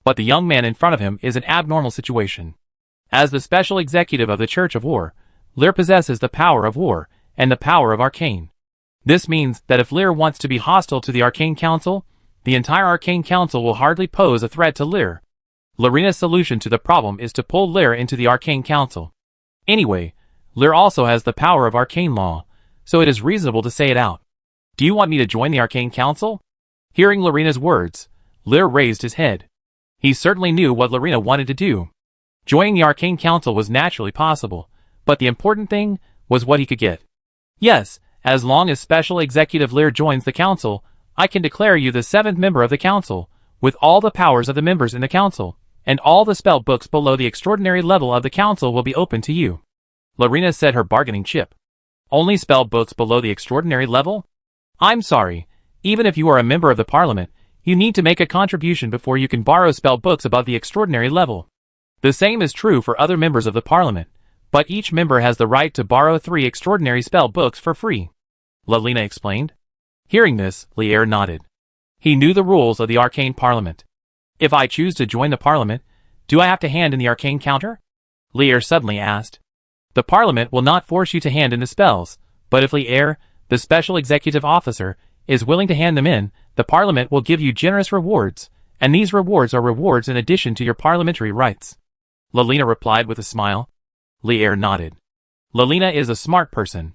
But the young man in front of him is an abnormal situation. As the special executive of the Church of War, Lear possesses the power of war, and the power of arcane. This means that if Lear wants to be hostile to the Arcane Council, the entire Arcane Council will hardly pose a threat to Lear. Lorena's solution to the problem is to pull Lear into the Arcane Council. Anyway, Lear also has the power of arcane law, so it is reasonable to say it out. Do you want me to join the Arcane Council? Hearing Lorena's words, Lear raised his head. He certainly knew what Lorena wanted to do. Joining the Arcane Council was naturally possible, but the important thing was what he could get. Yes, as long as Special Executive Lear joins the Council, I can declare you the 7th member of the Council, with all the powers of the members in the Council, and all the spell books below the extraordinary level of the Council will be open to you. Lorena said, her bargaining chip. Only spell books below the extraordinary level? I'm sorry, even if you are a member of the Parliament, you need to make a contribution before you can borrow spell books above the extraordinary level. The same is true for other members of the Parliament, but each member has the right to borrow 3 extraordinary spell books for free. Lorena explained. Hearing this, Lear nodded. He knew the rules of the Arcane Parliament. If I choose to join the Parliament, do I have to hand in the arcane counter? Lear suddenly asked. The Parliament will not force you to hand in the spells, but if Lear, the Special Executive Officer, is willing to hand them in, the Parliament will give you generous rewards, and these rewards are rewards in addition to your parliamentary rights. Lorena replied with a smile. Lear nodded. Lorena is a smart person.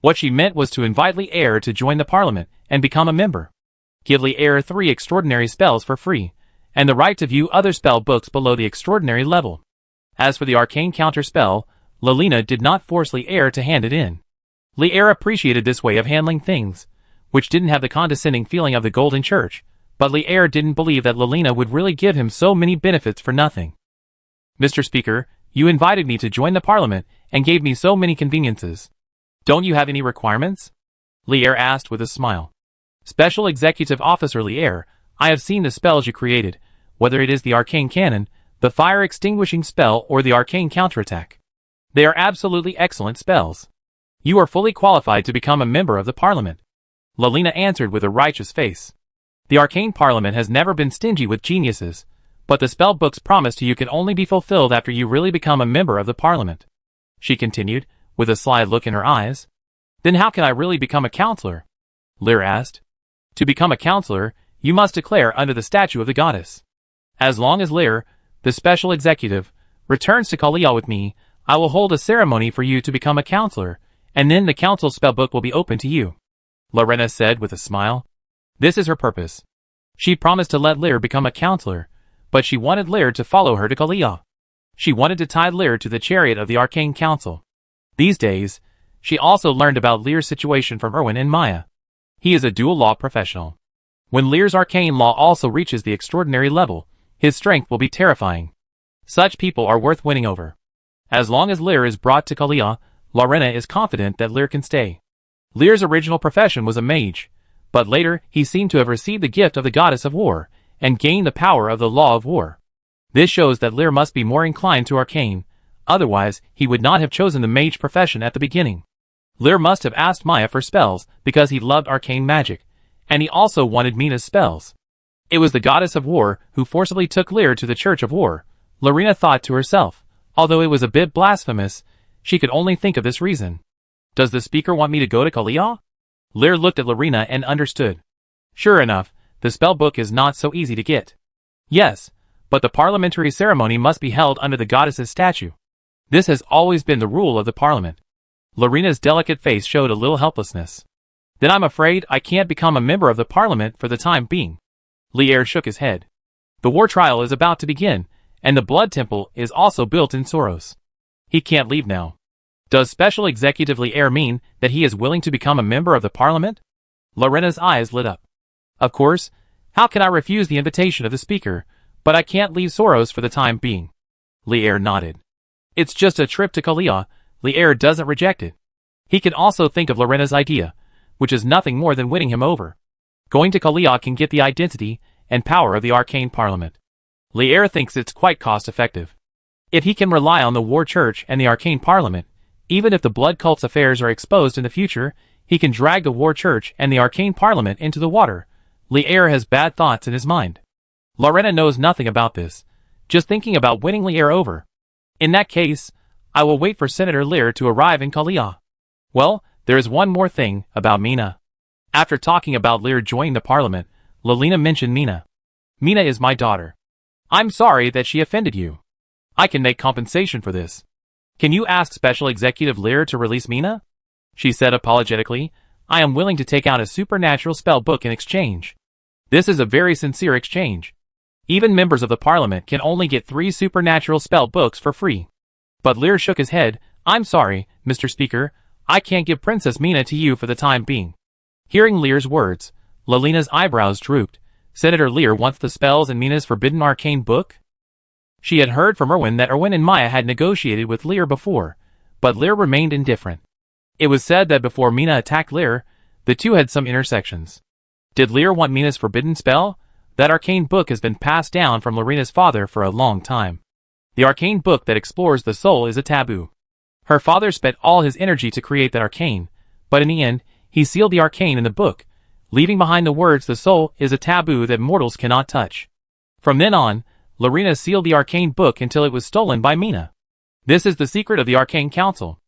What she meant was to invite Lear to join the Parliament and become a member. Give Lear 3 extraordinary spells for free, and the right to view other spell books below the extraordinary level. As for the arcane counter spell, Lorena did not force Lear to hand it in. Lear appreciated this way of handling things, which didn't have the condescending feeling of the Golden Church, but Lear didn't believe that Lorena would really give him so many benefits for nothing. Mr. Speaker, you invited me to join the Parliament and gave me so many conveniences. Don't you have any requirements? Lear asked with a smile. Special Executive Officer Lear, I have seen the spells you created, whether it is the arcane cannon, the fire extinguishing spell, or the arcane counterattack. They are absolutely excellent spells. You are fully qualified to become a member of the Parliament. Lorena answered with a righteous face. The Arcane Parliament has never been stingy with geniuses, but the spell books promised to you can only be fulfilled after you really become a member of the Parliament. She continued, with a sly look in her eyes. Then how can I really become a counselor? Lear asked. To become a counselor, you must declare under the statue of the goddess. As long as Lear, the special executive, returns to Kalia with me, I will hold a ceremony for you to become a counselor, and then the council spellbook will be open to you. Lorena said with a smile. This is her purpose. She promised to let Lear become a counselor, but she wanted Lear to follow her to Kalia. She wanted to tie Lear to the chariot of the Arcane Council. These days, she also learned about Lear's situation from Erwin and Maya. He is a dual law professional. When Lear's arcane law also reaches the extraordinary level, his strength will be terrifying. Such people are worth winning over. As long as Lear is brought to Kalia, Lorena is confident that Lear can stay. Lear's original profession was a mage, but later he seemed to have received the gift of the goddess of war, and gained the power of the law of war. This shows that Lear must be more inclined to arcane, otherwise he would not have chosen the mage profession at the beginning. Lear must have asked Maya for spells because he loved arcane magic, and he also wanted Mina's spells. It was the goddess of war who forcibly took Lear to the Church of War, Lorena thought to herself. Although it was a bit blasphemous, she could only think of this reason. Does the speaker want me to go to Kalia? Lear looked at Lorena and understood. Sure enough, the spellbook is not so easy to get. Yes, but the parliamentary ceremony must be held under the goddess's statue. This has always been the rule of the Parliament. Lorena's delicate face showed a little helplessness. Then I'm afraid I can't become a member of the Parliament for the time being. Lear shook his head. The war trial is about to begin, and the Blood Temple is also built in Soros. He can't leave now. Does Special Executive Lear mean that he is willing to become a member of the Parliament? Lorena's eyes lit up. Of course, how can I refuse the invitation of the speaker, but I can't leave Soros for the time being. Lear nodded. It's just a trip to Kalia. Lier doesn't reject it. He can also think of Lorena's idea, which is nothing more than winning him over. Going to Kalia can get the identity and power of the Arcane Parliament. Lier thinks it's quite cost-effective. If he can rely on the War Church and the Arcane Parliament, even if the Blood Cult's affairs are exposed in the future, he can drag the War Church and the Arcane Parliament into the water. Lier has bad thoughts in his mind. Lorena knows nothing about this, just thinking about winning Lier over. In that case, I will wait for Senator Lier to arrive in Kalia. Well, there is one more thing about Mina. After talking about Lier joining the Parliament, Lelina mentioned Mina. Mina is my daughter. I'm sorry that she offended you. I can make compensation for this. Can you ask Special Executive Lier to release Mina? She said apologetically. I am willing to take out a supernatural spell book in exchange. This is a very sincere exchange. Even members of the Parliament can only get 3 supernatural spell books for free. But Lier shook his head. I'm sorry, Mr. Speaker, I can't give Princess Mina to you for the time being. Hearing Lier's words, Lelina's eyebrows drooped. Senator Lier wants the spells in Mina's forbidden arcane book? She had heard from Erwin that Erwin and Maya had negotiated with Lier before, but Lier remained indifferent. It was said that before Mina attacked Lier, the two had some intersections. Did Lier want Mina's forbidden spell? That arcane book has been passed down from Lorena's father for a long time. The arcane book that explores the soul is a taboo. Her father spent all his energy to create that arcane, but in the end, he sealed the arcane in the book, leaving behind the words the soul is a taboo that mortals cannot touch. From then on, Lorena sealed the arcane book until it was stolen by Mina. This is the secret of the Arcane Council.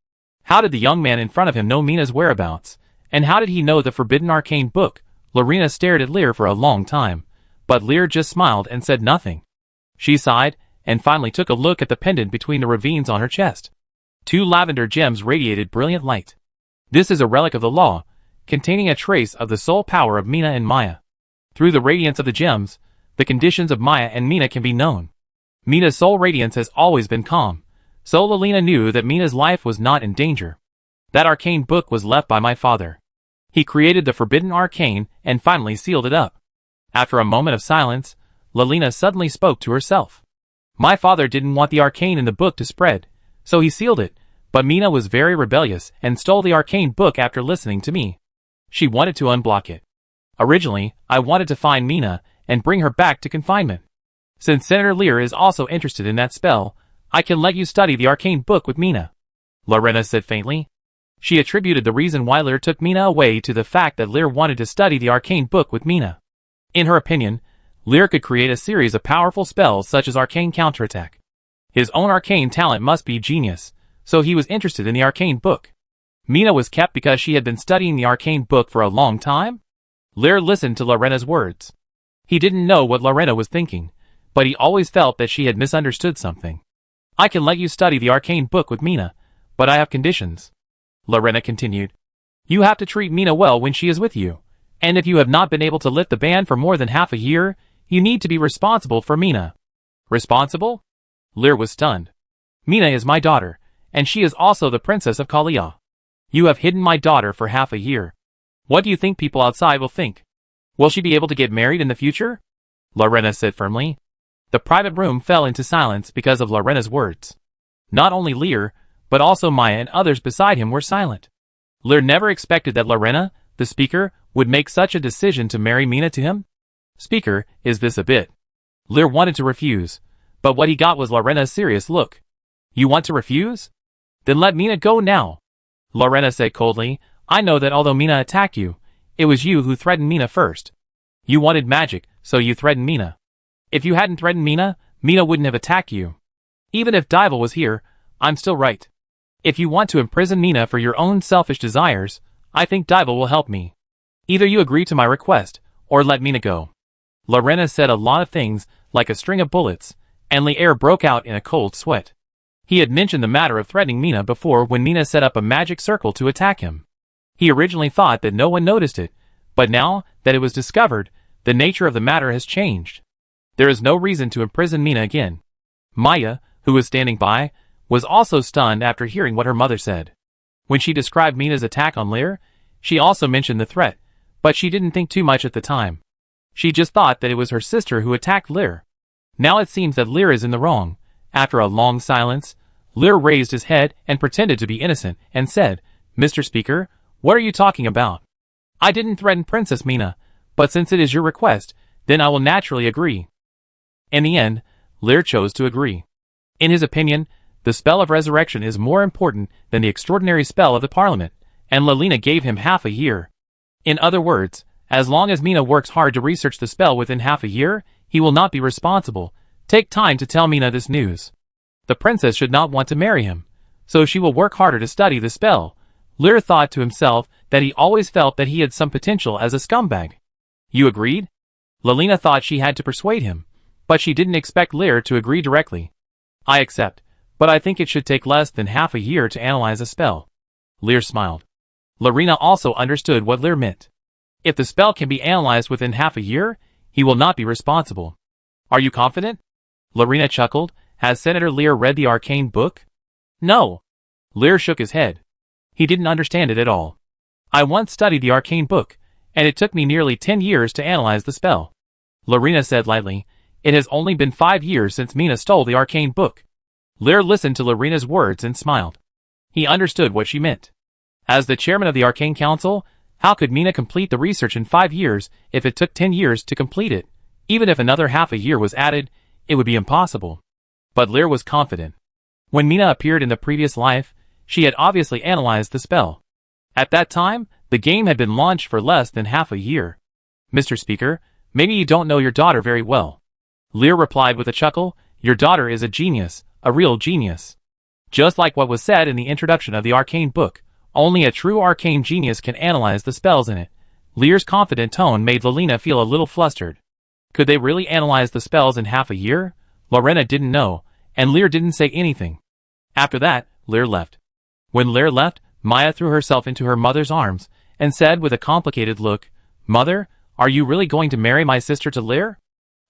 How did the young man in front of him know Mina's whereabouts? And how did he know the forbidden arcane book? Lorena stared at Lier for a long time, but Lier just smiled and said nothing. She sighed, and finally took a look at the pendant between the ravines on her chest. 2 lavender gems radiated brilliant light. This is a relic of the law, containing a trace of the soul power of Mina and Maya. Through the radiance of the gems, the conditions of Maya and Mina can be known. Mina's soul radiance has always been calm, so Lelina knew that Mina's life was not in danger. That arcane book was left by my father. He created the forbidden arcane and finally sealed it up. After a moment of silence, Lelina suddenly spoke to herself. My father didn't want the arcane in the book to spread, so he sealed it, but Mina was very rebellious and stole the arcane book after listening to me. She wanted to unblock it. Originally, I wanted to find Mina and bring her back to confinement. Since Senator Lier is also interested in that spell, I can let you study the arcane book with Mina. Lorena said faintly. She attributed the reason why Lier took Mina away to the fact that Lier wanted to study the arcane book with Mina. In her opinion, Lier could create a series of powerful spells such as arcane counterattack. His own arcane talent must be genius, so he was interested in the arcane book. Mina was kept because she had been studying the arcane book for a long time? Lier listened to Lorena's words. He didn't know what Lorena was thinking, but he always felt that she had misunderstood something. I can let you study the arcane book with Mina, but I have conditions. Lorena continued. You have to treat Mina well when she is with you, and if you have not been able to lift the ban for more than half a year, you need to be responsible for Mina. Responsible? Lier was stunned. Mina is my daughter, and she is also the princess of Kalia. You have hidden my daughter for half a year. What do you think people outside will think? Will she be able to get married in the future? Lorena said firmly. The private room fell into silence because of Lorena's words. Not only Lier, but also Maya and others beside him were silent. Lier never expected that Lorena, the speaker, would make such a decision to marry Mina to him. Speaker, is this a bit? Lier wanted to refuse, but what he got was Lorena's serious look. You want to refuse? Then let Mina go now. Lorena said coldly, I know that although Mina attacked you, it was you who threatened Mina first. You wanted magic, so you threatened Mina. If you hadn't threatened Mina, Mina wouldn't have attacked you. Even if Dival was here, I'm still right. If you want to imprison Mina for your own selfish desires, I think Dival will help me. Either you agree to my request, or let Mina go. Lorena said a lot of things, like a string of bullets, and Lier broke out in a cold sweat. He had mentioned the matter of threatening Mina before when Mina set up a magic circle to attack him. He originally thought that no one noticed it, but now that it was discovered, the nature of the matter has changed. There is no reason to imprison Mina again. Maya, who was standing by, was also stunned after hearing what her mother said. When she described Mina's attack on Lier, she also mentioned the threat, but she didn't think too much at the time. She just thought that it was her sister who attacked Lier. Now it seems that Lier is in the wrong. After a long silence, Lear raised his head and pretended to be innocent and said, "Mr. Speaker, what are you talking about? I didn't threaten Princess Mina, but since it is your request, then I will naturally agree." In the end, Lear chose to agree. In his opinion, the spell of resurrection is more important than the extraordinary spell of the Parliament, and Lelina gave him half a year. In other words, as long as Mina works hard to research the spell within half a year, he will not be responsible. Take time to tell Mina this news. The princess should not want to marry him, so she will work harder to study the spell. Lear thought to himself that he always felt that he had some potential as a scumbag. You agreed? Lelina thought she had to persuade him, but she didn't expect Lear to agree directly. I accept, but I think it should take less than half a year to analyze a spell. Lear smiled. Lelina also understood what Lear meant. If the spell can be analyzed within half a year, he will not be responsible. Are you confident? Lelina chuckled. Has Senator Lear read the arcane book? No. Lear shook his head. He didn't understand it at all. I once studied the arcane book, and it took me nearly 10 years to analyze the spell. Lelina said lightly, it has only been 5 years since Mina stole the arcane book. Lear listened to Lelina's words and smiled. He understood what she meant. As the chairman of the Arcane Council, how could Mina complete the research in 5 years if it took 10 years to complete it? Even if another half a year was added, it would be impossible. But Lear was confident. When Mina appeared in the previous life, she had obviously analyzed the spell. At that time, the game had been launched for less than half a year. Mr. Speaker, maybe you don't know your daughter very well. Lear replied with a chuckle, your daughter is a genius, a real genius. Just like what was said in the introduction of the arcane book, only a true arcane genius can analyze the spells in it. Lear's confident tone made Lelina feel a little flustered. Could they really analyze the spells in half a year? Lorena didn't know, and Lear didn't say anything. After that, Lear left. When Lear left, Maya threw herself into her mother's arms, and said with a complicated look, Mother, are you really going to marry my sister to Lear?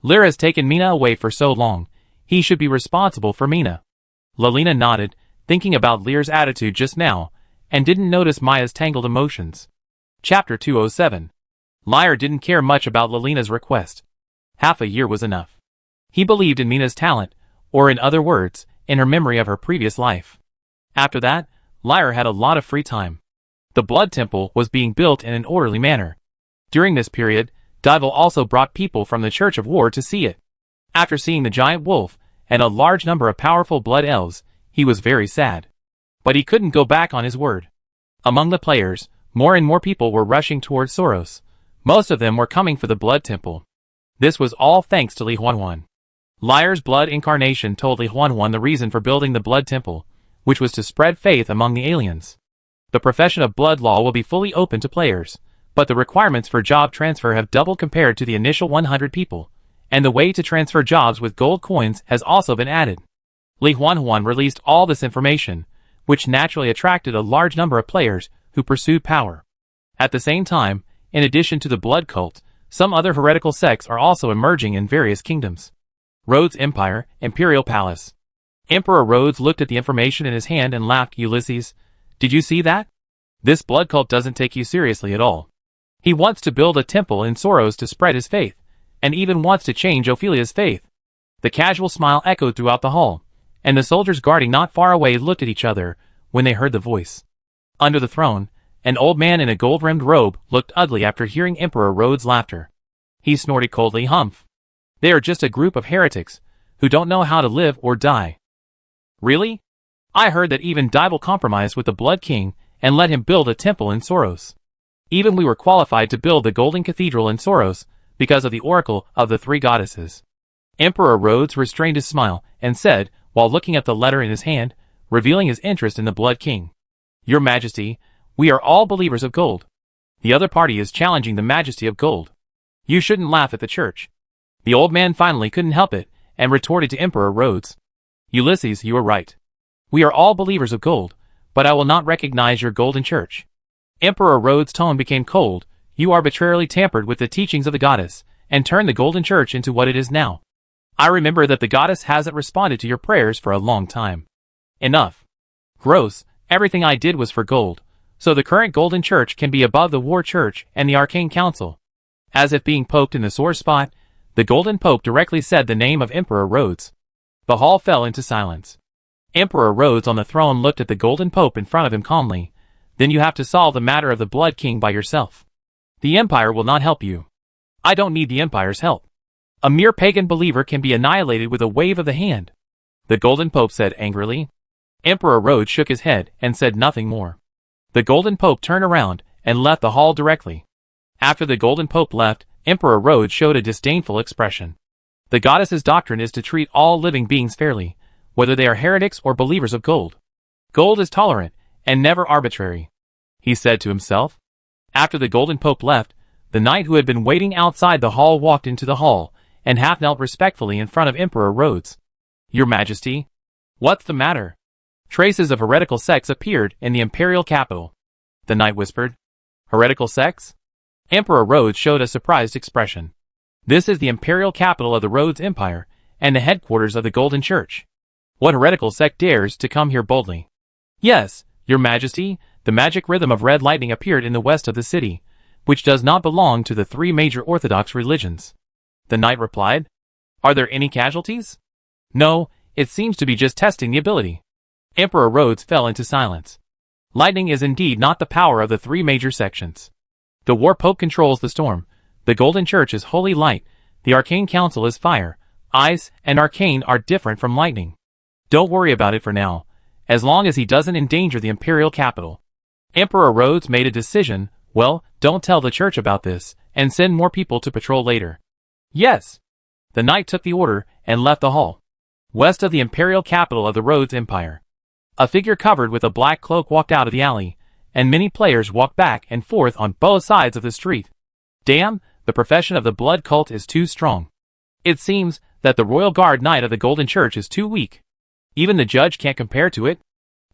Lear has taken Mina away for so long. He should be responsible for Mina. Lelina nodded, thinking about Lear's attitude just now, and didn't notice Maya's tangled emotions. Chapter 207. Lear didn't care much about Lelina's request. Half a year was enough. He believed in Mina's talent, or in other words, in her memory of her previous life. After that, Lear had a lot of free time. The Blood Temple was being built in an orderly manner. During this period, Dival also brought people from the Church of War to see it. After seeing the giant wolf, and a large number of powerful blood elves, he was very sad. But he couldn't go back on his word. Among the players, more and more people were rushing towards Soros. Most of them were coming for the Blood Temple. This was all thanks to Li Huanhuan. Lear's blood incarnation told Li Huanhuan the reason for building the Blood Temple, which was to spread faith among the aliens. The profession of blood law will be fully open to players, but the requirements for job transfer have doubled compared to the initial 100 people, and the way to transfer jobs with gold coins has also been added. Li Huanhuan released all this information, which naturally attracted a large number of players who pursued power. At the same time, in addition to the blood cult, some other heretical sects are also emerging in various kingdoms. Rhodes Empire, Imperial Palace. Emperor Rhodes looked at the information in his hand and laughed. Ulysses, did you see that? This blood cult doesn't take you seriously at all. He wants to build a temple in Soros to spread his faith, and even wants to change Ophelia's faith. The casual smile echoed throughout the hall, and the soldiers guarding not far away looked at each other when they heard the voice. Under the throne, an old man in a gold-rimmed robe looked ugly after hearing Emperor Rhodes' laughter. He snorted coldly, Humph. They are just a group of heretics, who don't know how to live or die. Really? I heard that even Dival compromised with the Blood King and let him build a temple in Soros. Even we were qualified to build the Golden Cathedral in Soros because of the Oracle of the Three Goddesses. Emperor Rhodes restrained his smile and said, while looking at the letter in his hand, revealing his interest in the Blood King. Your Majesty, we are all believers of gold. The other party is challenging the majesty of gold. You shouldn't laugh at the church. The old man finally couldn't help it, and retorted to Emperor Rhodes. Ulysses, you are right. We are all believers of gold, but I will not recognize your golden church. Emperor Rhodes' tone became cold. You arbitrarily tampered with the teachings of the goddess, and turned the golden church into what it is now. I remember that the goddess hasn't responded to your prayers for a long time. Enough. Gross, everything I did was for gold, so the current golden church can be above the war church and the arcane council. As if being poked in the sore spot, the golden pope directly said the name of Emperor Rhodes. The hall fell into silence. Emperor Rhodes on the throne looked at the golden pope in front of him calmly. Then you have to solve the matter of the Blood King by yourself. The Empire will not help you. I don't need the Empire's help. A mere pagan believer can be annihilated with a wave of the hand. The golden pope said angrily. Emperor Rhodes shook his head and said nothing more. The golden pope turned around and left the hall directly. After the golden pope left, Emperor Rhodes showed a disdainful expression. The goddess's doctrine is to treat all living beings fairly, whether they are heretics or believers of gold. Gold is tolerant and never arbitrary, he said to himself. After the golden pope left, the knight who had been waiting outside the hall walked into the hall and half knelt respectfully in front of Emperor Rhodes. Your Majesty? What's the matter? Traces of heretical sects appeared in the imperial capital. The knight whispered. Heretical sects? Emperor Rhodes showed a surprised expression. This is the imperial capital of the Rhodes Empire and the headquarters of the Golden Church. What heretical sect dares to come here boldly? Yes, Your Majesty, the magic rhythm of red lightning appeared in the west of the city, which does not belong to the three major orthodox religions. The knight replied. Are there any casualties? No, it seems to be just testing the ability. Emperor Rhodes fell into silence. Lightning is indeed not the power of the three major sections. The War Pope controls the storm, the Golden Church is holy light, the Arcane Council is fire, ice, and arcane are different from lightning. Don't worry about it for now, as long as he doesn't endanger the imperial capital. Emperor Rhodes made a decision. Well, don't tell the church about this, and send more people to patrol later. Yes. The knight took the order and left the hall. West of the imperial capital of the Rhodes Empire, a figure covered with a black cloak walked out of the alley, and many players walked back and forth on both sides of the street. Damn, the profession of the blood cult is too strong. It seems that the Royal Guard Knight of the Golden Church is too weak. Even the judge can't compare to it.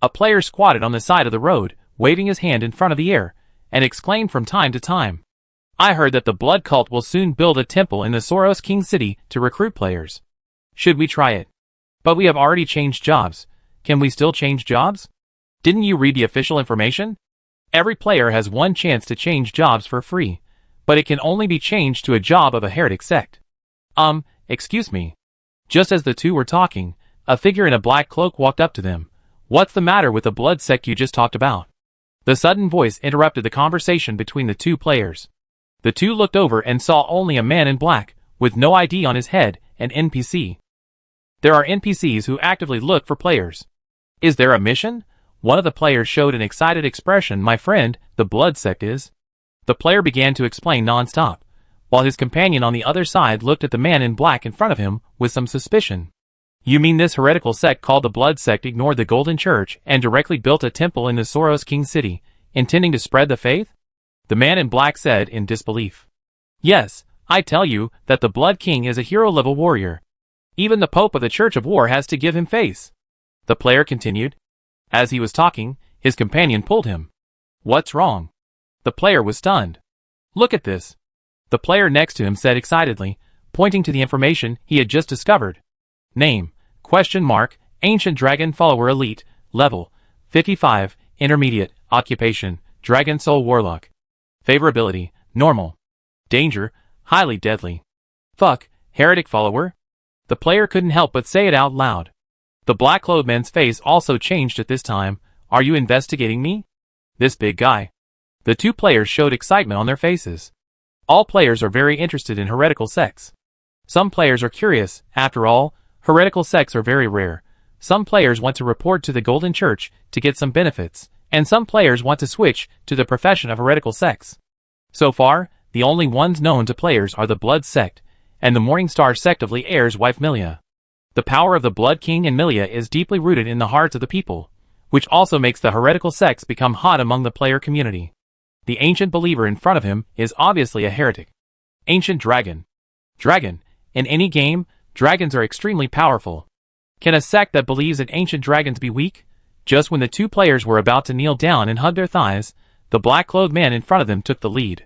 A player squatted on the side of the road, waving his hand in front of the air, and exclaimed from time to time. I heard that the blood cult will soon build a temple in the Soros King City to recruit players. Should we try it? But we have already changed jobs. Can we still change jobs? Didn't you read the official information? Every player has one chance to change jobs for free, but it can only be changed to a job of a heretic sect. Excuse me. Just as the two were talking, a figure in a black cloak walked up to them. What's the matter with the blood sect you just talked about? The sudden voice interrupted the conversation between the two players. The two looked over and saw only a man in black, with no ID on his head, an NPC. There are NPCs who actively look for players. Is there a mission? One of the players showed an excited expression. My friend, the blood sect is. The player began to explain non-stop, while his companion on the other side looked at the man in black in front of him with some suspicion. You mean this heretical sect called the Blood Sect ignored the Golden Church and directly built a temple in the Soros King City, intending to spread the faith? The man in black said in disbelief. Yes, I tell you that the Blood King is a hero-level warrior. Even the Pope of the Church of War has to give him face. The player continued. As he was talking, his companion pulled him. What's wrong? The player was stunned. Look at this. The player next to him said excitedly, pointing to the information he had just discovered. Name, ? Ancient Dragon Follower Elite, Level, 55, Intermediate, Occupation, Dragon Soul Warlock. Favorability, Normal. Danger, Highly Deadly. Fuck, Heretic Follower? The player couldn't help but say it out loud. The black-clothed man's face also changed at this time. Are you investigating me? This big guy. The two players showed excitement on their faces. All players are very interested in heretical sects. Some players are curious. After all, heretical sects are very rare. Some players want to report to the Golden Church to get some benefits, and some players want to switch to the profession of heretical sects. So far, the only ones known to players are the Blood Sect, and the Morningstar sect of Li'er's wife Milia. The power of the Blood King and Milia is deeply rooted in the hearts of the people, which also makes the heretical sects become hot among the player community. The ancient believer in front of him is obviously a heretic. Ancient Dragon. Dragon. In any game, dragons are extremely powerful. Can a sect that believes in ancient dragons be weak? Just when the two players were about to kneel down and hug their thighs, the black-clothed man in front of them took the lead.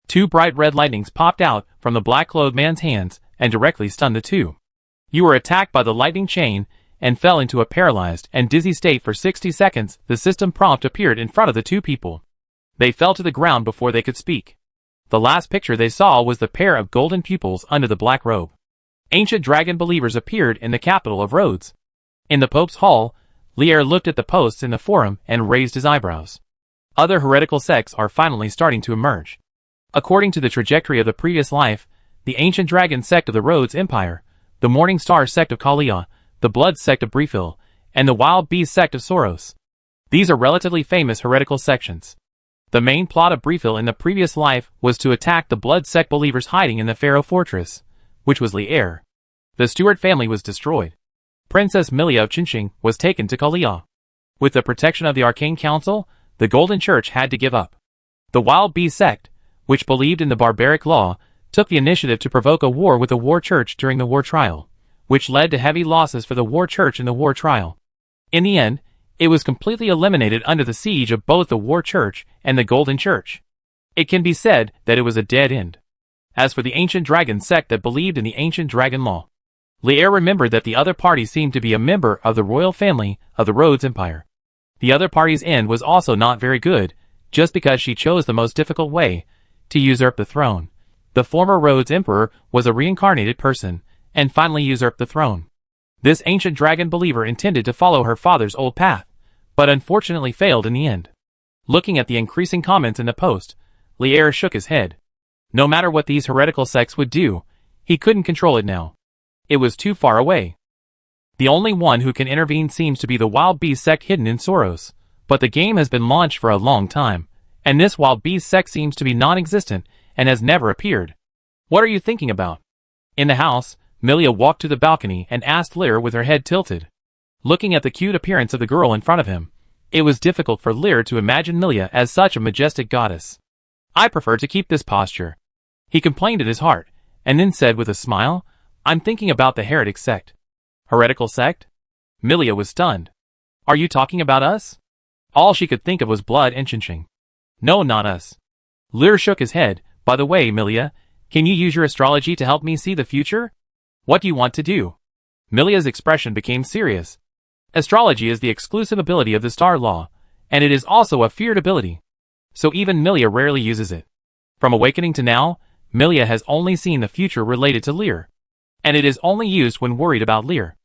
Two bright red lightnings popped out from the black-clothed man's hands and directly stunned the two. You were attacked by the lightning chain and fell into a paralyzed and dizzy state for 60 seconds. The system prompt appeared in front of the two people. They fell to the ground before they could speak. The last picture they saw was the pair of golden pupils under the black robe. Ancient dragon believers appeared in the capital of Rhodes. In the Pope's hall, Lier looked at the posts in the forum and raised his eyebrows. Other heretical sects are finally starting to emerge. According to the trajectory of the previous life, the Ancient Dragon sect of the Rhodes Empire, the Morning Star sect of Kalia, the Blood sect of Briefil, and the Wild Beast sect of Soros. These are relatively famous heretical sections. The main plot of Briefil in the previous life was to attack the Blood sect believers hiding in the Pharaoh fortress, which was Lier. The Stewart family was destroyed. Princess Milia of Chinching was taken to Kalia. With the protection of the Arcane Council, the Golden Church had to give up. The Wild Beast sect, which believed in the barbaric law, took the initiative to provoke a war with the War Church during the war trial, which led to heavy losses for the War Church in the war trial. In the end, it was completely eliminated under the siege of both the War Church and the Golden Church. It can be said that it was a dead end. As for the Ancient Dragon sect that believed in the Ancient Dragon law, Lier remembered that the other party seemed to be a member of the royal family of the Rhodes Empire. The other party's end was also not very good, just because she chose the most difficult way to usurp the throne. The former Rhodes Emperor was a reincarnated person, and finally usurped the throne. This Ancient Dragon believer intended to follow her father's old path, but unfortunately failed in the end. Looking at the increasing comments in the post, Lier shook his head. No matter what these heretical sects would do, he couldn't control it now. It was too far away. The only one who can intervene seems to be the Wild Beast sect hidden in Soros, but the game has been launched for a long time, and this Wild Beast sect seems to be non-existent and has never appeared. What are you thinking about? In the house, Milia walked to the balcony and asked Lier with her head tilted. Looking at the cute appearance of the girl in front of him, it was difficult for Lier to imagine Milia as such a majestic goddess. I prefer to keep this posture. He complained in his heart, and then said with a smile, I'm thinking about the heretic sect. Heretical sect? Milia was stunned. Are you talking about us? All she could think of was blood and Chinching. No, not us. Lier shook his head. By the way, Milia, can you use your astrology to help me see the future? What do you want to do? Milia's expression became serious. Astrology is the exclusive ability of the star law, and it is also a feared ability. So even Milia rarely uses it. From awakening to now, Milia has only seen the future related to Lier, and it is only used when worried about Lier.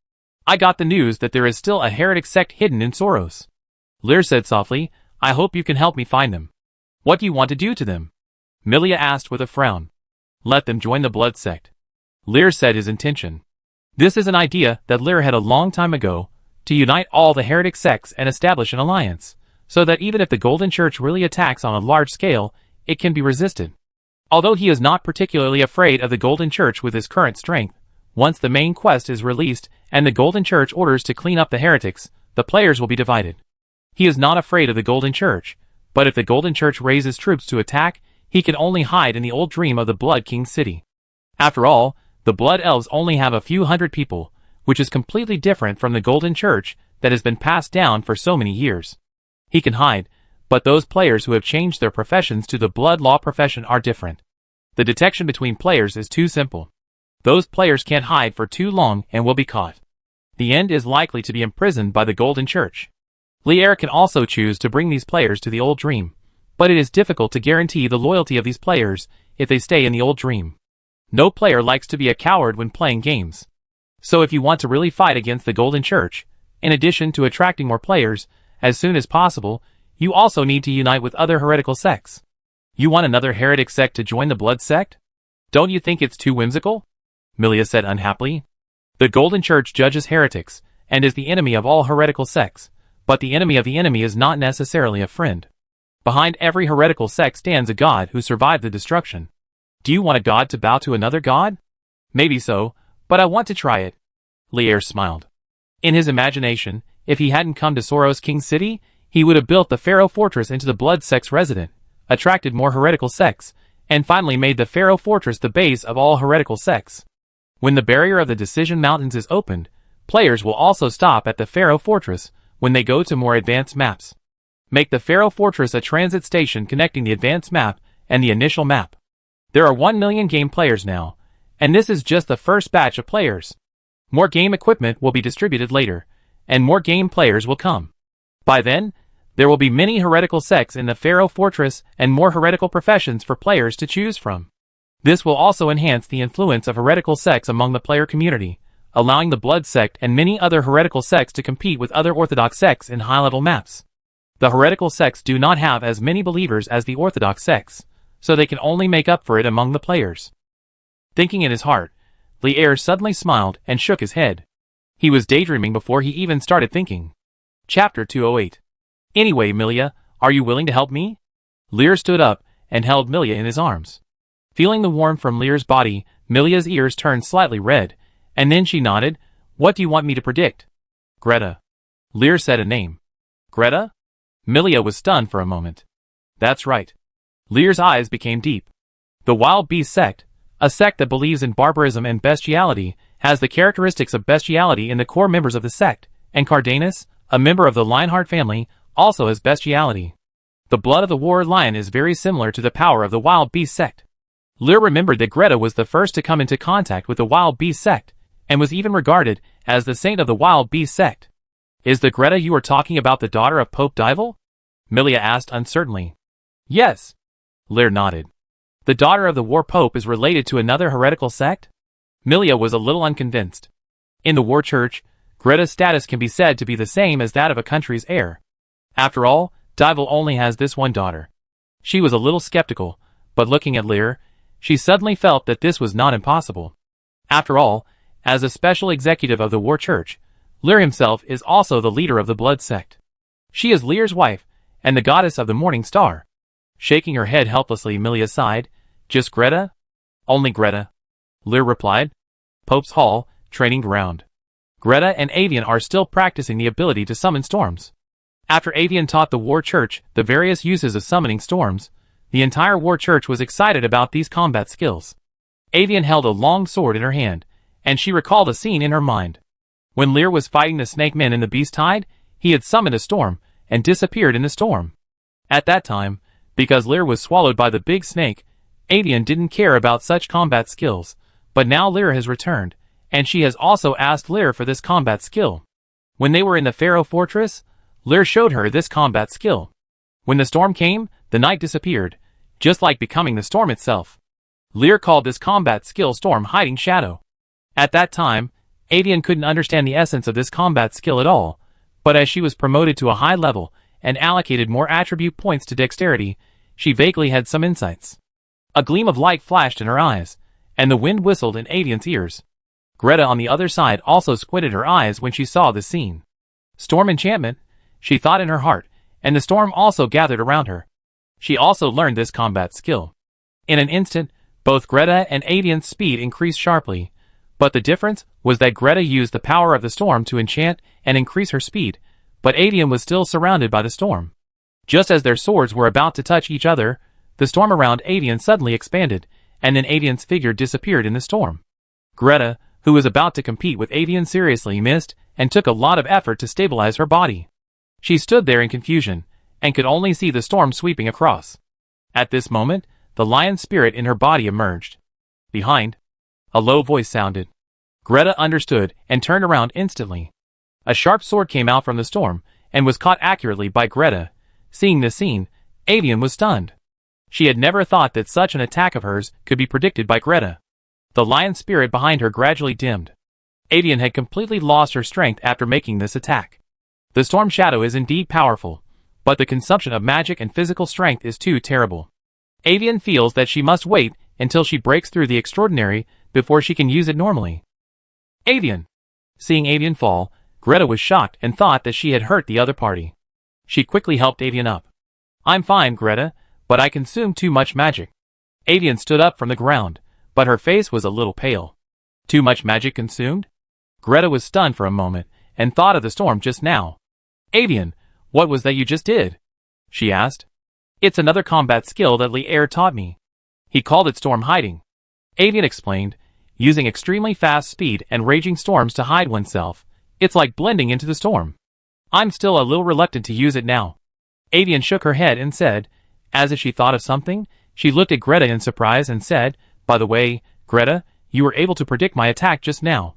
I got the news that there is still a heretic sect hidden in Soros. Lier said softly, I hope you can help me find them. What do you want to do to them? Milia asked with a frown. Let them join the Blood sect. Lier said his intention. This is an idea that Lier had a long time ago, to unite all the heretic sects and establish an alliance, so that even if the Golden Church really attacks on a large scale, it can be resisted. Although he is not particularly afraid of the Golden Church with his current strength, once the main quest is released and the Golden Church orders to clean up the heretics, the players will be divided. He is not afraid of the Golden Church, but if the Golden Church raises troops to attack, he can only hide in the old dream of the Blood King city. After all, the Blood Elves only have a few hundred people, which is completely different from the Golden Church that has been passed down for so many years. He can hide, but those players who have changed their professions to the Blood Law profession are different. The detection between players is too simple. Those players can't hide for too long and will be caught. The end is likely to be imprisoned by the Golden Church. Lier can also choose to bring these players to the old dream, but it is difficult to guarantee the loyalty of these players if they stay in the old dream. No player likes to be a coward when playing games. So if you want to really fight against the Golden Church, in addition to attracting more players, as soon as possible, you also need to unite with other heretical sects. You want another heretic sect to join the Blood sect? Don't you think it's too whimsical? Milia said unhappily. The Golden Church judges heretics, and is the enemy of all heretical sects, but the enemy of the enemy is not necessarily a friend. Behind every heretical sect stands a god who survived the destruction. Do you want a god to bow to another god? Maybe so, but I want to try it. Lier smiled. In his imagination, if he hadn't come to Soros King City, he would have built the Pharaoh Fortress into the Blood sect's resident, attracted more heretical sects, and finally made the Pharaoh Fortress the base of all heretical sects. When the barrier of the Decision Mountains is opened, players will also stop at the Pharaoh Fortress when they go to more advanced maps. Make the Pharaoh Fortress a transit station connecting the advanced map and the initial map. There are 1 million game players now, and this is just the first batch of players. More game equipment will be distributed later, and more game players will come. By then, there will be many heretical sects in the Pharaoh Fortress and more heretical professions for players to choose from. This will also enhance the influence of heretical sects among the player community, allowing the Blood sect and many other heretical sects to compete with other Orthodox sects in high-level maps. The heretical sects do not have as many believers as the Orthodox sects, so they can only make up for it among the players. Thinking in his heart, Lear suddenly smiled and shook his head. He was daydreaming before he even started thinking. Chapter 208. Anyway, Milia, are you willing to help me? Lear stood up and held Milia in his arms. Feeling the warmth from Lear's body, Milia's ears turned slightly red, and then she nodded. What do you want me to predict? Greta. Lear said a name. Greta? Milia was stunned for a moment. That's right. Lear's eyes became deep. The Wild Beast sect, a sect that believes in barbarism and bestiality, has the characteristics of bestiality in the core members of the sect, and Cardanus, a member of the Lionheart family, also has bestiality. The blood of the War Lion is very similar to the power of the Wild Beast sect. Lear remembered that Greta was the first to come into contact with the Wild Beast sect, and was even regarded as the saint of the Wild Beast sect. Is the Greta you are talking about the daughter of Pope Dival? Milia asked uncertainly. Yes. Lear nodded. The daughter of the War Pope is related to another heretical sect? Milia was a little unconvinced. In the War Church, Greta's status can be said to be the same as that of a country's heir. After all, Dival only has this one daughter. She was a little skeptical, but looking at Lear, she suddenly felt that this was not impossible. After all, as a special executive of the War Church, Lear himself is also the leader of the Blood sect. She is Lear's wife, and the goddess of the morning star. Shaking her head helplessly, Milia sighed. Just Greta? Only Greta. Lear replied. Pope's Hall, training ground. Greta and Avian are still practicing the ability to summon storms. After Avian taught the War Church the various uses of summoning storms, the entire War Church was excited about these combat skills. Avian held a long sword in her hand, and she recalled a scene in her mind. When Lear was fighting the snake men in the Beast Tide, he had summoned a storm, and disappeared in the storm. At that time, because Lear was swallowed by the big snake, Avian didn't care about such combat skills, but now Lear has returned, and she has also asked Lear for this combat skill. When they were in the Pharaoh Fortress, Lear showed her this combat skill. When the storm came, the night disappeared, just like becoming the storm itself. Lear called this combat skill Storm Hiding Shadow. At that time, Avian couldn't understand the essence of this combat skill at all, but as she was promoted to a high level and allocated more attribute points to dexterity, she vaguely had some insights. A gleam of light flashed in her eyes, and the wind whistled in Avian's ears. Greta on the other side also squinted her eyes when she saw the scene. Storm enchantment, she thought in her heart, and the storm also gathered around her. She also learned this combat skill. In an instant, both Greta and Avian's speed increased sharply, but the difference was that Greta used the power of the storm to enchant and increase her speed, but Avian was still surrounded by the storm. Just as their swords were about to touch each other, the storm around Avian suddenly expanded, and then Avian's figure disappeared in the storm. Greta, who was about to compete with Avian, seriously missed and took a lot of effort to stabilize her body. She stood there in confusion, and could only see the storm sweeping across. At this moment, the lion spirit in her body emerged. Behind, a low voice sounded. Greta understood and turned around instantly. A sharp sword came out from the storm, and was caught accurately by Greta. Seeing this scene, Avian was stunned. She had never thought that such an attack of hers could be predicted by Greta. The lion spirit behind her gradually dimmed. Avian had completely lost her strength after making this attack. The storm shadow is indeed powerful, but the consumption of magic and physical strength is too terrible. Avian feels that she must wait until she breaks through the extraordinary before she can use it normally. Avian! Seeing Avian fall, Greta was shocked and thought that she had hurt the other party. She quickly helped Avian up. I'm fine, Greta, but I consumed too much magic. Avian stood up from the ground, but her face was a little pale. Too much magic consumed? Greta was stunned for a moment, and thought of the storm just now. Avian, what was that you just did? She asked. It's another combat skill that Lear taught me. He called it storm hiding. Avian explained, using extremely fast speed and raging storms to hide oneself. It's like blending into the storm. I'm still a little reluctant to use it now. Avian shook her head and said, as if she thought of something, she looked at Greta in surprise and said, by the way, Greta, you were able to predict my attack just now.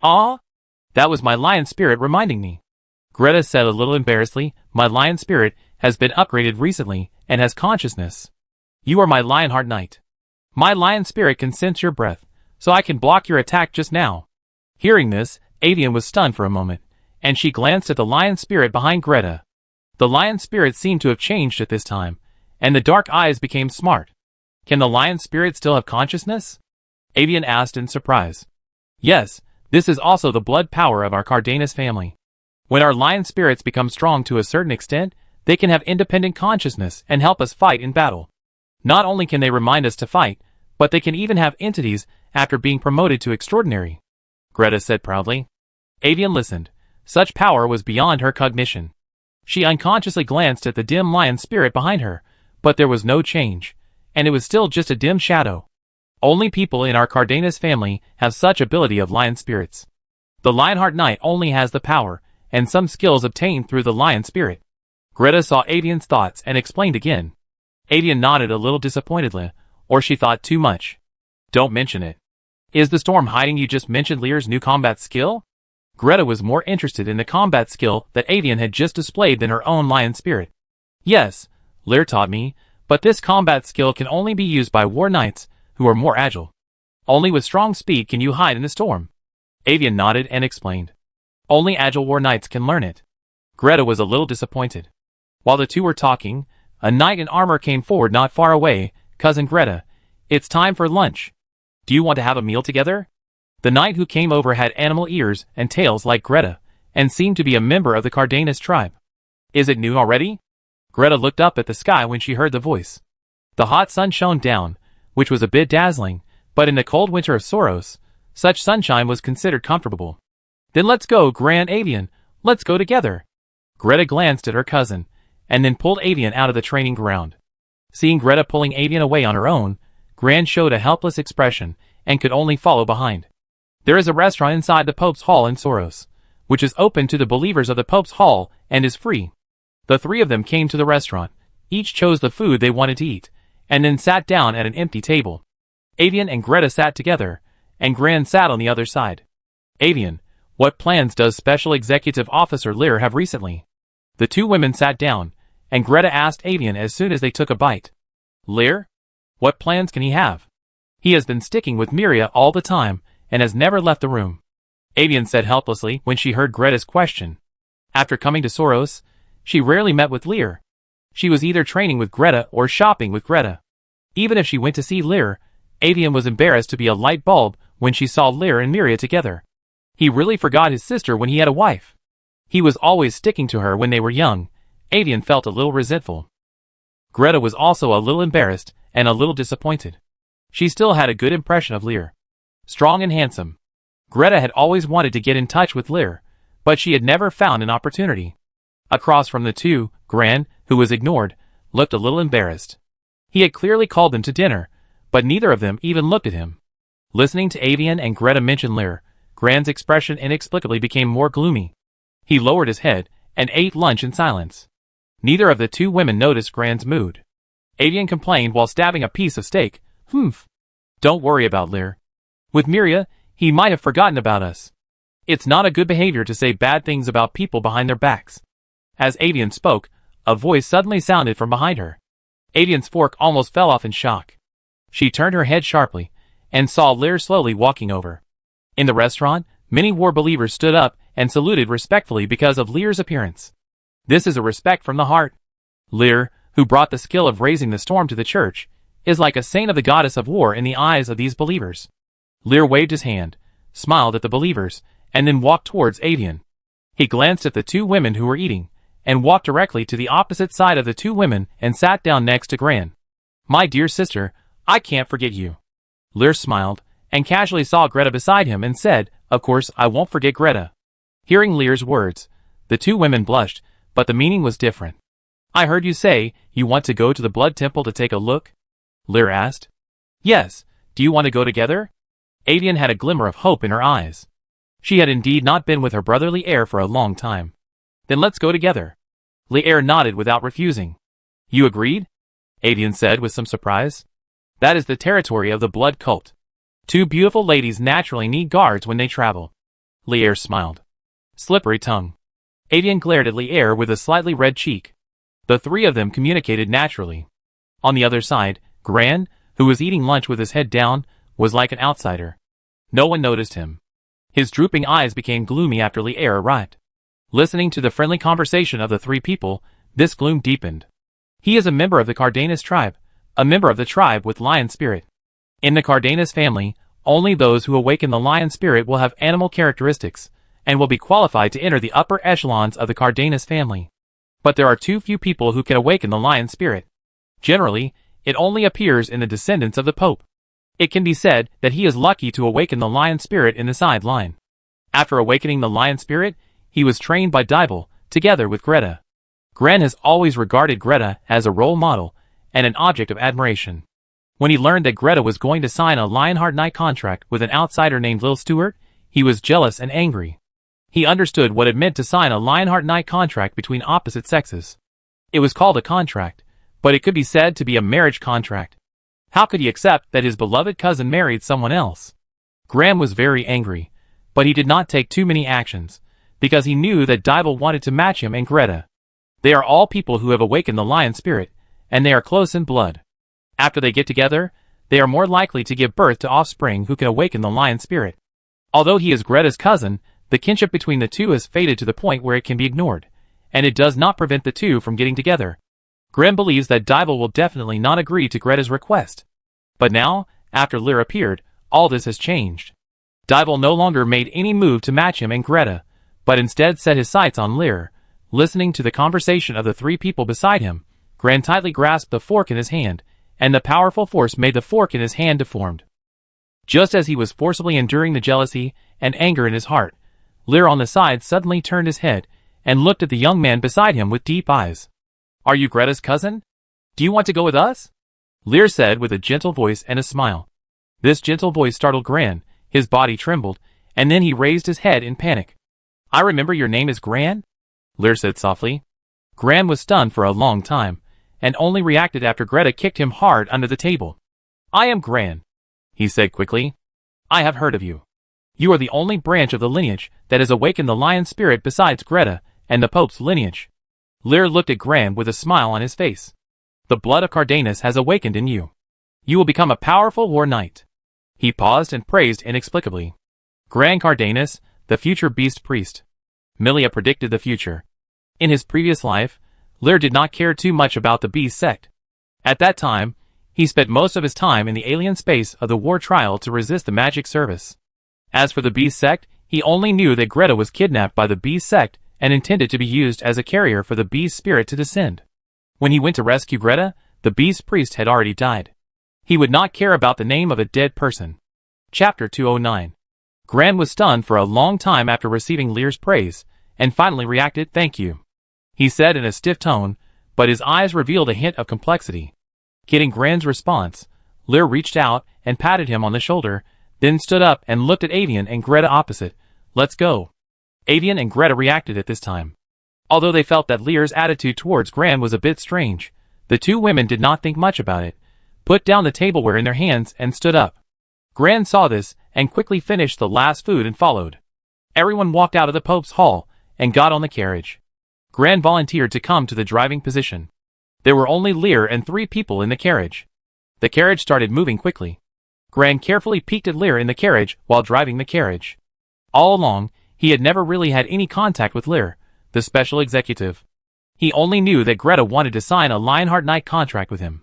Ah? That was my lion spirit reminding me. Greta said a little embarrassedly, my lion spirit has been upgraded recently and has consciousness. You are my Lionheart Knight. My lion spirit can sense your breath, so I can block your attack just now. Hearing this, Avian was stunned for a moment, and she glanced at the lion spirit behind Greta. The lion spirit seemed to have changed at this time, and the dark eyes became smart. Can the lion spirit still have consciousness? Avian asked in surprise. Yes, this is also the blood power of our Cardenas family. When our lion spirits become strong to a certain extent, they can have independent consciousness and help us fight in battle. Not only can they remind us to fight, but they can even have entities after being promoted to extraordinary, Greta said proudly. Avian listened. Such power was beyond her cognition. She unconsciously glanced at the dim lion spirit behind her, but there was no change, and it was still just a dim shadow. Only people in our Cardenas family have such ability of lion spirits. The Lionheart Knight only has the power, and some skills obtained through the lion spirit. Greta saw Avian's thoughts and explained again. Avian nodded a little disappointedly, or she thought too much. Don't mention it. Is the storm hiding you just mentioned Lear's new combat skill? Greta was more interested in the combat skill that Avian had just displayed than her own lion spirit. Yes, Lear taught me, but this combat skill can only be used by war knights who are more agile. Only with strong speed can you hide in the storm. Avian nodded and explained. Only agile war knights can learn it. Greta was a little disappointed. While the two were talking, a knight in armor came forward not far away. Cousin Greta, it's time for lunch. Do you want to have a meal together? The knight who came over had animal ears and tails like Greta, and seemed to be a member of the Cardenas tribe. Is it noon already? Greta looked up at the sky when she heard the voice. The hot sun shone down, which was a bit dazzling, but in the cold winter of Soros, such sunshine was considered comfortable. Then let's go, Grand Avian, let's go together. Greta glanced at her cousin, and then pulled Avian out of the training ground. Seeing Greta pulling Avian away on her own, Gran showed a helpless expression, and could only follow behind. There is a restaurant inside the Pope's Hall in Soros, which is open to the believers of the Pope's Hall, and is free. The three of them came to the restaurant, each chose the food they wanted to eat, and then sat down at an empty table. Avian and Greta sat together, and Gran sat on the other side. Avian, what plans does Special Executive Officer Lear have recently? The two women sat down, and Greta asked Avian as soon as they took a bite. Lear? What plans can he have? He has been sticking with Miria all the time, and has never left the room. Avian said helplessly when she heard Greta's question. After coming to Soros, she rarely met with Lear. She was either training with Greta or shopping with Greta. Even if she went to see Lear, Avian was embarrassed to be a light bulb when she saw Lear and Miria together. He really forgot his sister when he had a wife. He was always sticking to her when they were young. Avian felt a little resentful. Greta was also a little embarrassed and a little disappointed. She still had a good impression of Lear. Strong and handsome. Greta had always wanted to get in touch with Lear, but she had never found an opportunity. Across from the two, Gran, who was ignored, looked a little embarrassed. He had clearly called them to dinner, but neither of them even looked at him. Listening to Avian and Greta mention Lear, Gran's expression inexplicably became more gloomy. He lowered his head and ate lunch in silence. Neither of the two women noticed Gran's mood. Avian complained while stabbing a piece of steak. Humph. Don't worry about Lear. With Miria, he might have forgotten about us. It's not a good behavior to say bad things about people behind their backs. As Avian spoke, a voice suddenly sounded from behind her. Avian's fork almost fell off in shock. She turned her head sharply, and saw Lear slowly walking over. In the restaurant, many war believers stood up and saluted respectfully because of Lear's appearance. This is a respect from the heart. Lear, who brought the skill of raising the storm to the church, is like a saint of the goddess of war in the eyes of these believers. Lear waved his hand, smiled at the believers, and then walked towards Avian. He glanced at the two women who were eating, and walked directly to the opposite side of the two women and sat down next to Gran. My dear sister, I can't forget you. Lear smiled, and casually saw Greta beside him and said, Of course I won't forget Greta. Hearing Lear's words, the two women blushed, but the meaning was different. I heard you say you want to go to the Blood Temple to take a look? Lear asked. Yes, do you want to go together? Avian had a glimmer of hope in her eyes. She had indeed not been with her brother Lear for a long time. Then let's go together. Lear nodded without refusing. You agreed? Avian said with some surprise. That is the territory of the blood cult. Two beautiful ladies naturally need guards when they travel. Lear smiled. Slippery tongue. Avian glared at Lear with a slightly red cheek. The three of them communicated naturally. On the other side, Gran, who was eating lunch with his head down, was like an outsider. No one noticed him. His drooping eyes became gloomy after Lier arrived. Listening to the friendly conversation of the three people, this gloom deepened. He is a member of the Cardenas tribe, a member of the tribe with lion spirit. In the Cardenas family, only those who awaken the lion spirit will have animal characteristics, and will be qualified to enter the upper echelons of the Cardenas family. But there are too few people who can awaken the lion spirit. Generally, it only appears in the descendants of the Pope. It can be said that he is lucky to awaken the lion spirit in the side line. After awakening the lion spirit, he was trained by Dibel, together with Greta. Gran has always regarded Greta as a role model and an object of admiration. When he learned that Greta was going to sign a Lionheart Knight contract with an outsider named Lil Stewart, he was jealous and angry. He understood what it meant to sign a Lionheart Knight contract between opposite sexes. It was called a contract, but it could be said to be a marriage contract. How could he accept that his beloved cousin married someone else? Graham was very angry, but he did not take too many actions, because he knew that Dibel wanted to match him and Greta. They are all people who have awakened the lion spirit, and they are close in blood. After they get together, they are more likely to give birth to offspring who can awaken the lion spirit. Although he is Greta's cousin, the kinship between the two has faded to the point where it can be ignored, and it does not prevent the two from getting together. Graham believes that Dibel will definitely not agree to Greta's request. But now, after Lear appeared, all this has changed. Dibel no longer made any move to match him and Greta, but instead set his sights on Lear. Listening to the conversation of the three people beside him, Gran tightly grasped the fork in his hand, and the powerful force made the fork in his hand deformed. Just as he was forcibly enduring the jealousy and anger in his heart, Lear on the side suddenly turned his head and looked at the young man beside him with deep eyes. "Are you Greta's cousin? Do you want to go with us?" Lear said with a gentle voice and a smile. This gentle voice startled Gran, his body trembled, and then he raised his head in panic. "I remember your name is Gran?" Lear said softly. Gran was stunned for a long time, and only reacted after Greta kicked him hard under the table. "I am Gran," he said quickly. "I have heard of you. You are the only branch of the lineage that has awakened the lion spirit besides Greta and the Pope's lineage." Lear looked at Gran with a smile on his face. "The blood of Cardenas has awakened in you. You will become a powerful war knight." He paused and praised inexplicably. Gran Cardenas, the future beast priest. Milia predicted the future. In his previous life, Lear did not care too much about the beast sect. At that time, he spent most of his time in the alien space of the war trial to resist the magic service. As for the beast sect, he only knew that Greta was kidnapped by the beast sect and intended to be used as a carrier for the beast spirit to descend. When he went to rescue Greta, the beast priest had already died. He would not care about the name of a dead person. Chapter 209. Gran was stunned for a long time after receiving Lear's praise, and finally reacted, "Thank you," he said in a stiff tone, but his eyes revealed a hint of complexity. Getting Gran's response, Lear reached out and patted him on the shoulder, then stood up and looked at Avian and Greta opposite. "Let's go." Avian and Greta reacted at this time. Although they felt that Lear's attitude towards Gran was a bit strange, the two women did not think much about it, put down the tableware in their hands and stood up. Gran saw this and quickly finished the last food and followed. Everyone walked out of the Pope's hall and got on the carriage. Gran volunteered to come to the driving position. There were only Lear and 3 people in the carriage. The carriage started moving quickly. Gran carefully peeked at Lear in the carriage while driving the carriage. All along, he had never really had any contact with Lear, the special executive. He only knew that Greta wanted to sign a Lionheart Knight contract with him.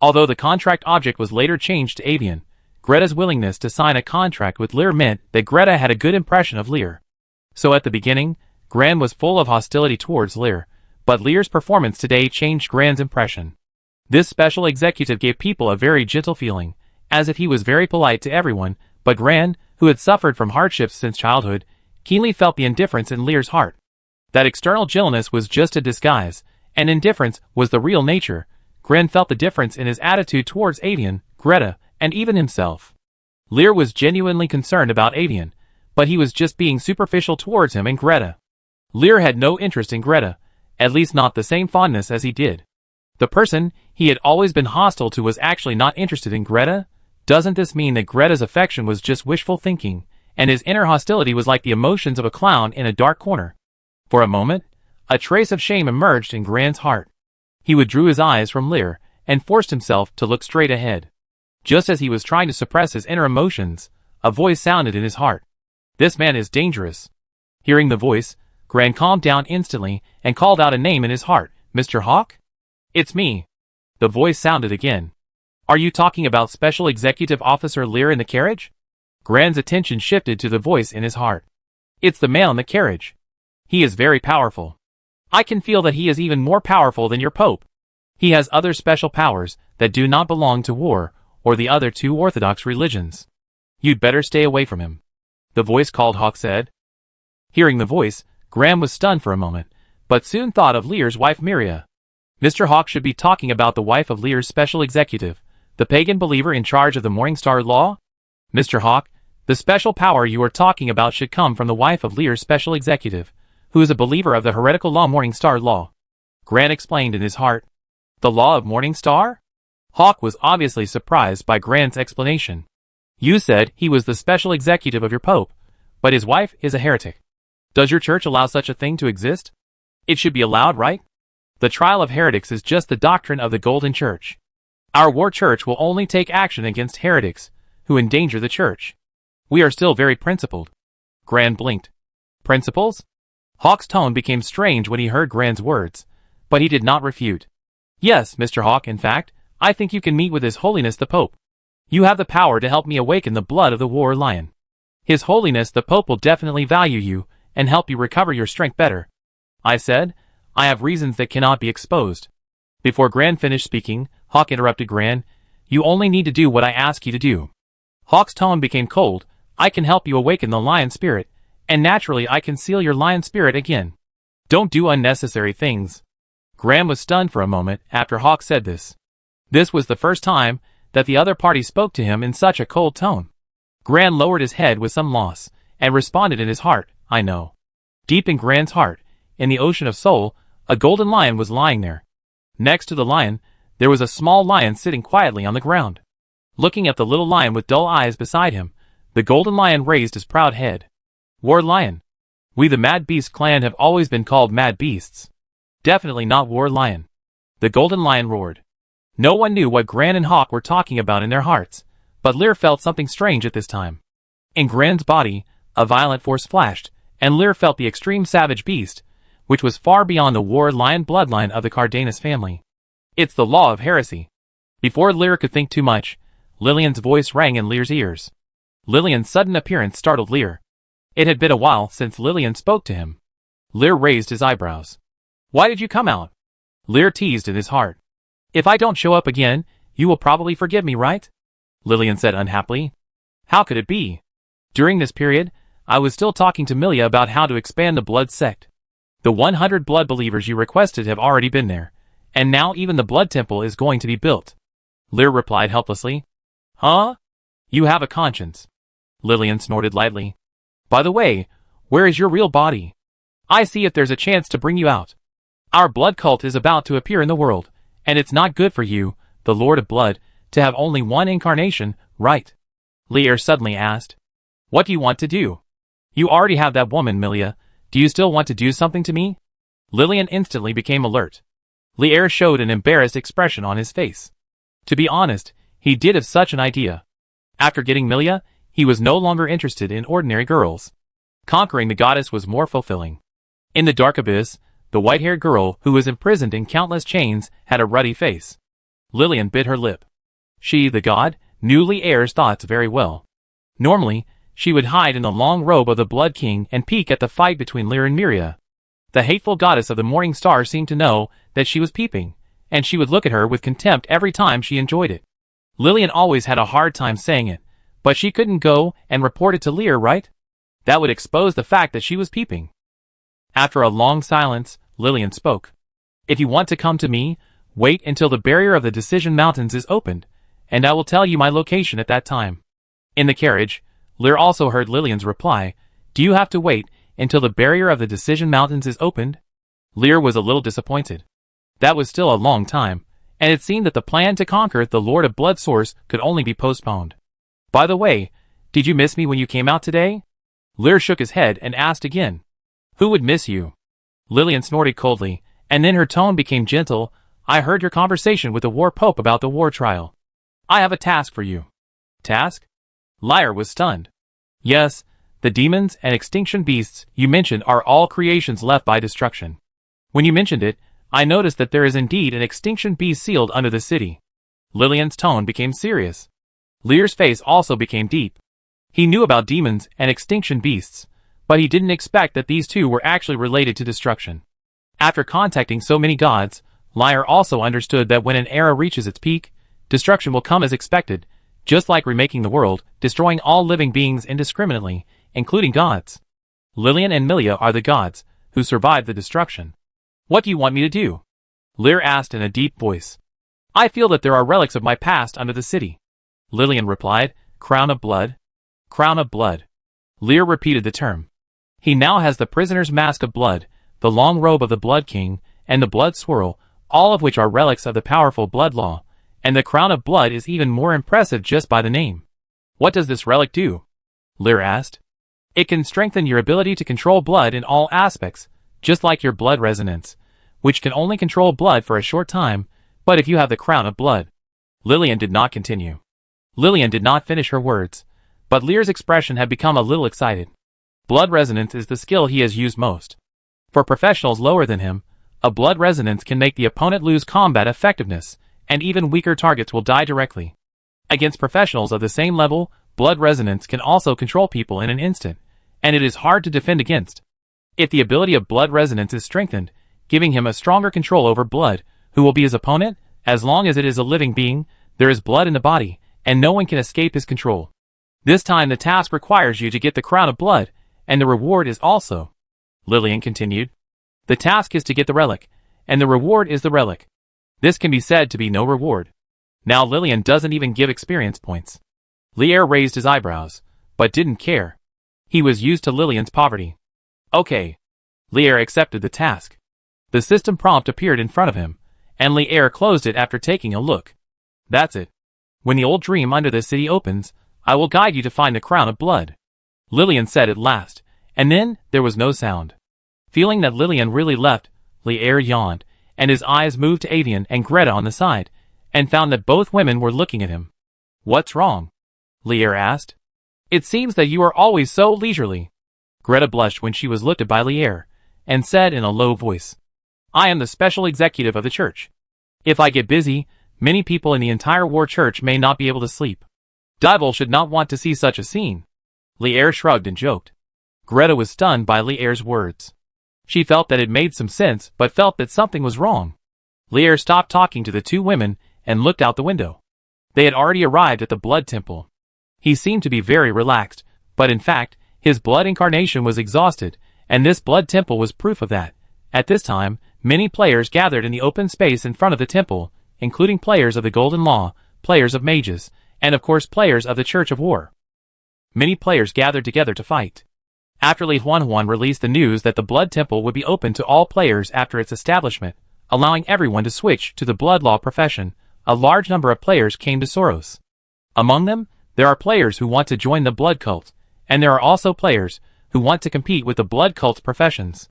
Although the contract object was later changed to Avian, Greta's willingness to sign a contract with Lear meant that Greta had a good impression of Lear. So at the beginning, Gran was full of hostility towards Lear, but Lear's performance today changed Gran's impression. This special executive gave people a very gentle feeling, as if he was very polite to everyone, but Gran, who had suffered from hardships since childhood, keenly felt the indifference in Lear's heart. That external gentleness was just a disguise, and indifference was the real nature. Gran felt the difference in his attitude towards Avian, Greta, and even himself. Lear was genuinely concerned about Avian, but he was just being superficial towards him and Greta. Lear had no interest in Greta, at least not the same fondness as he did. The person he had always been hostile to was actually not interested in Greta? Doesn't this mean that Greta's affection was just wishful thinking, and his inner hostility was like the emotions of a clown in a dark corner? For a moment, a trace of shame emerged in Gran's heart. He withdrew his eyes from Lear and forced himself to look straight ahead. Just as he was trying to suppress his inner emotions, a voice sounded in his heart. This man is dangerous. Hearing the voice, Gran calmed down instantly and called out a name in his heart. Mr. Hawk? It's me. The voice sounded again. Are you talking about Special Executive Officer Lear in the carriage? Gran's attention shifted to the voice in his heart. It's the man in the carriage. He is very powerful. I can feel that he is even more powerful than your Pope. He has other special powers that do not belong to war or the other two orthodox religions. You'd better stay away from him. The voice called Hawk said. Hearing the voice, Gran was stunned for a moment, but soon thought of Lear's wife Miria. Mr. Hawk should be talking about the wife of Lear's special executive, the pagan believer in charge of the Morningstar Law? Mr. Hawk, the special power you are talking about should come from the wife of Lear's special executive, who is a believer of the heretical law Morningstar Law. Gran explained in his heart. The law of Morningstar? Hawk was obviously surprised by Gran's explanation. You said he was the special executive of your Pope, but his wife is a heretic. Does your church allow such a thing to exist? It should be allowed, right? The trial of heretics is just the doctrine of the Golden Church. Our war church will only take action against heretics who endanger the church. We are still very principled. Gran blinked. Principles? Hawk's tone became strange when he heard Gran's words, but he did not refute. Yes, Mr. Hawk, in fact, I think you can meet with His Holiness the Pope. You have the power to help me awaken the blood of the war lion. His Holiness the Pope will definitely value you and help you recover your strength better. I said, I have reasons that cannot be exposed. Before Gran finished speaking, Hawk interrupted Gran. You only need to do what I ask you to do. Hawk's tone became cold. I can help you awaken the lion spirit, and naturally I can seal your lion spirit again. Don't do unnecessary things. Gran was stunned for a moment after Hawk said this. This was the first time that the other party spoke to him in such a cold tone. Gran lowered his head with some loss, and responded in his heart, I know. Deep in Gran's heart, in the ocean of soul, a golden lion was lying there. Next to the lion, there was a small lion sitting quietly on the ground. Looking at the little lion with dull eyes beside him, the golden lion raised his proud head. War Lion. We the Mad Beast clan have always been called Mad Beasts. Definitely not War Lion. The golden lion roared. No one knew what Gran and Hawk were talking about in their hearts, but Lear felt something strange at this time. In Gran's body, a violent force flashed, and Lear felt the extreme savage beast, which was far beyond the War Lion bloodline of the Cardenas family. It's the law of heresy. Before Lear could think too much, Lillian's voice rang in Lear's ears. Lillian's sudden appearance startled Lear. It had been a while since Lillian spoke to him. Lear raised his eyebrows. Why did you come out? Lear teased in his heart. If I don't show up again, you will probably forgive me, right? Lillian said unhappily. How could it be? During this period, I was still talking to Milia about how to expand the blood sect. The 100 blood believers you requested have already been there, and now even the blood temple is going to be built. Lear replied helplessly. Huh? You have a conscience. Lillian snorted lightly. By the way, where is your real body? I see if there's a chance to bring you out. Our blood cult is about to appear in the world, and it's not good for you, the Lord of Blood, to have only one incarnation, right? Lear suddenly asked. What do you want to do? You already have that woman, Milia. Do you still want to do something to me? Lillian instantly became alert. Lear showed an embarrassed expression on his face. To be honest, he did have such an idea. After getting Milia, he was no longer interested in ordinary girls. Conquering the goddess was more fulfilling. In the dark abyss, the white-haired girl who was imprisoned in countless chains had a ruddy face. Lillian bit her lip. She, the god, knew Lear's thoughts very well. Normally, she would hide in the long robe of the Blood King and peek at the fight between Lear and Miria. The hateful goddess of the Morning Star seemed to know that she was peeping, and she would look at her with contempt every time she enjoyed it. Lillian always had a hard time saying it, but she couldn't go and report it to Lear, right? That would expose the fact that she was peeping. After a long silence, Lillian spoke. If you want to come to me, wait until the barrier of the Decision Mountains is opened, and I will tell you my location at that time. In the carriage, Lear also heard Lillian's reply. Do you have to wait until the barrier of the Decision Mountains is opened? Lear was a little disappointed. That was still a long time, and it seemed that the plan to conquer the Lord of Blood Source could only be postponed. By the way, did you miss me when you came out today? Lear shook his head and asked again. Who would miss you? Lillian snorted coldly, and then her tone became gentle. I heard your conversation with the War Pope about the war trial. I have a task for you. Task? Lear was stunned. Yes, The demons and extinction beasts you mentioned are all creations left by destruction. When you mentioned it, I noticed that there is indeed an extinction beast sealed under the city. Lillian's tone became serious. Lear's face also became deep. He knew about demons and extinction beasts, but he didn't expect that these two were actually related to destruction. After contacting so many gods, Lear also understood that when an era reaches its peak, destruction will come as expected, just like remaking the world, destroying all living beings indiscriminately, including gods. Lillian and Milia are the gods, who survived the destruction. What do you want me to do? Lear asked in a deep voice. I feel that there are relics of my past under the city. Lillian replied, Crown of blood. Crown of blood. Lear repeated the term. He now has the prisoner's mask of blood, the long robe of the Blood King, and the blood swirl, all of which are relics of the powerful blood law, and the crown of blood is even more impressive just by the name. What does this relic do? Lear asked. It can strengthen your ability to control blood in all aspects, just like your blood resonance, which can only control blood for a short time, but if you have the crown of blood. Lillian did not continue. Lillian did not finish her words, but Lear's expression had become a little excited. Blood resonance is the skill he has used most. For professionals lower than him, a blood resonance can make the opponent lose combat effectiveness, and even weaker targets will die directly. Against professionals of the same level, blood resonance can also control people in an instant, and it is hard to defend against. If the ability of blood resonance is strengthened, giving him a stronger control over blood, who will be his opponent, as long as it is a living being, there is blood in the body, and no one can escape his control. This time the task requires you to get the crown of blood, and the reward is also. Lillian continued. The task is to get the relic, and the reward is the relic. This can be said to be no reward. Now Lillian doesn't even give experience points. Lear raised his eyebrows, but didn't care. He was used to Lillian's poverty. Okay. Lear accepted the task. The system prompt appeared in front of him, and Lear closed it after taking a look. That's it. When the old dream under the city opens, I will guide you to find the crown of blood. Lillian said at last, and then there was no sound. Feeling that Lillian really left, Lear yawned, and his eyes moved to Avian and Greta on the side, and found that both women were looking at him. What's wrong? Lear asked. It seems that you are always so leisurely. Greta blushed when she was looked at by Lear, and said in a low voice, I am the special executive of the church. If I get busy, many people in the entire war church may not be able to sleep. Dival should not want to see such a scene. Lear shrugged and joked. Greta was stunned by Lear's words. She felt that it made some sense, but felt that something was wrong. Lear stopped talking to the two women and looked out the window. They had already arrived at the blood temple. He seemed to be very relaxed, but in fact, his blood incarnation was exhausted, and this blood temple was proof of that. At this time, many players gathered in the open space in front of the temple, including players of the Golden Law, players of mages, and of course players of the Church of War. Many players gathered together to fight. After Li Huanhuan released the news that the Blood Temple would be open to all players after its establishment, allowing everyone to switch to the blood law profession, a large number of players came to Soros. Among them, there are players who want to join the blood cult, and there are also players who want to compete with the blood cult's professions.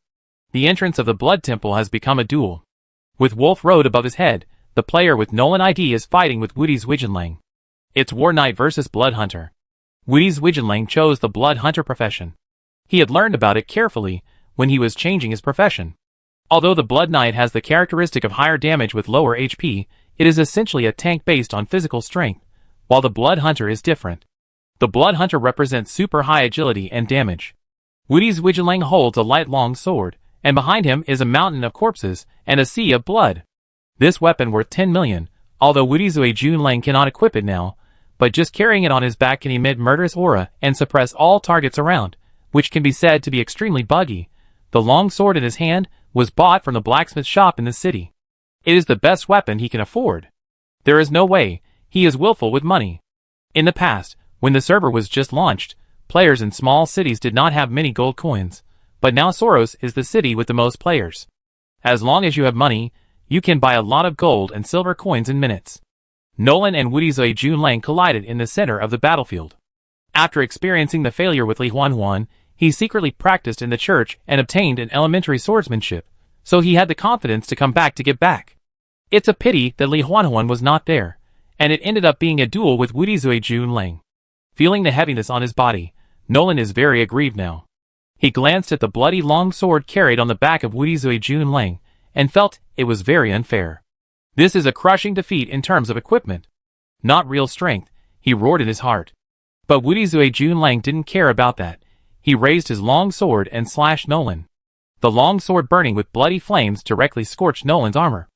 The entrance of the Blood Temple has become a duel. With Wolf Road above his head, the player with Nolan ID is fighting with Woody's Wigenlang. It's War Knight versus Blood Hunter. Woody's Wigenlang chose the Blood Hunter profession. He had learned about it carefully when he was changing his profession. Although the Blood Knight has the characteristic of higher damage with lower HP, it is essentially a tank based on physical strength, while the Blood Hunter is different. The Blood Hunter represents super high agility and damage. Woody's Wigenlang holds a light long sword, and behind him is a mountain of corpses and a sea of blood. This weapon worth 10 million, although Woody's Wigenlang cannot equip it now, but just carrying it on his back can emit murderous aura and suppress all targets around, which can be said to be extremely buggy. The long sword in his hand was bought from the blacksmith shop in the city. It is the best weapon he can afford. There is no way, he is willful with money. In the past, when the server was just launched, players in small cities did not have many gold coins, but now Soros is the city with the most players. As long as you have money, you can buy a lot of gold and silver coins in minutes. Nolan and Woody's Wigenlang collided in the center of the battlefield. After experiencing the failure with Li Huanhuan, he secretly practiced in the church and obtained an elementary swordsmanship, so he had the confidence to come back to get back. It's a pity that Li Huanhuan was not there, and it ended up being a duel with Woody's Wigenlang. Feeling the heaviness on his body, Nolan is very aggrieved now. He glanced at the bloody long sword carried on the back of Wudizui Junlang, and felt it was very unfair. This is a crushing defeat in terms of equipment. Not real strength, he roared in his heart. But Wudizui Junlang didn't care about that. He raised his long sword and slashed Nolan. The long sword burning with bloody flames directly scorched Nolan's armor.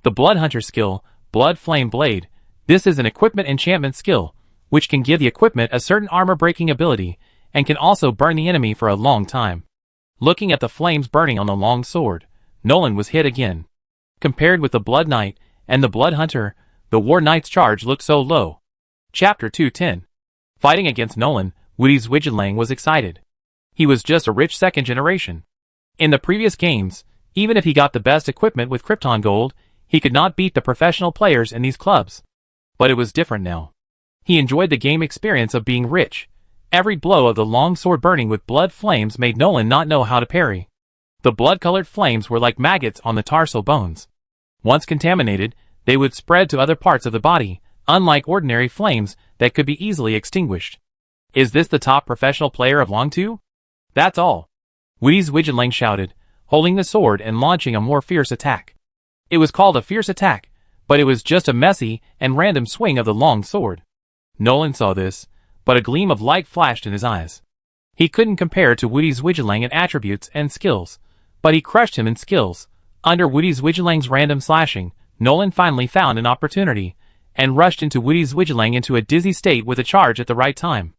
The Blood Hunter skill, Blood Flame Blade. This is an equipment enchantment skill, which can give the equipment a certain armor-breaking ability, and can also burn the enemy for a long time. Looking at the flames burning on the long sword, Nolan was hit again. Compared with the Blood Knight and the Blood Hunter, the War Knight's charge looked so low. Chapter 210. Fighting against Nolan, Wudizui Junlang was excited. He was just a rich second generation. In the previous games, even if he got the best equipment with Krypton Gold, he could not beat the professional players in these clubs. But it was different now. He enjoyed the game experience of being rich. Every blow of the long sword burning with blood flames made Nolan not know how to parry. The blood-colored flames were like maggots on the tarsal bones. Once contaminated, they would spread to other parts of the body, unlike ordinary flames that could be easily extinguished. Is this the top professional player of Long 2? That's all. Wudizui Junlang shouted, holding the sword and launching a more fierce attack. It was called a fierce attack, but it was just a messy and random swing of the long sword. Nolan saw this, but a gleam of light flashed in his eyes. He couldn't compare to Wudizui Junlang in attributes and skills, but he crushed him in skills. Under Wudizui Junlang's random slashing, Nolan finally found an opportunity, and rushed into Wudizui Junlang into a dizzy state with a charge at the right time.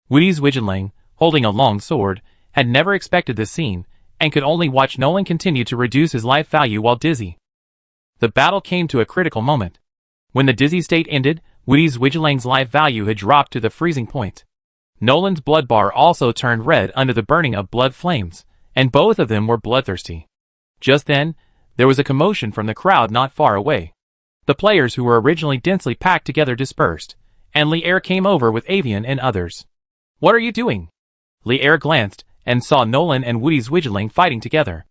Wudizui Junlang, holding a long sword, had never expected this scene, and could only watch Nolan continue to reduce his life value while dizzy. The battle came to a critical moment. When the dizzy state ended, Wudizui Junlang's life value had dropped to the freezing point. Nolan's blood bar also turned red under the burning of blood flames, and both of them were bloodthirsty. Just then, there was a commotion from the crowd not far away. The players who were originally densely packed together dispersed, and Li'er came over with Avian and others. "What are you doing?" Li'er glanced, and saw Nolan and Wudizui Junlang fighting together.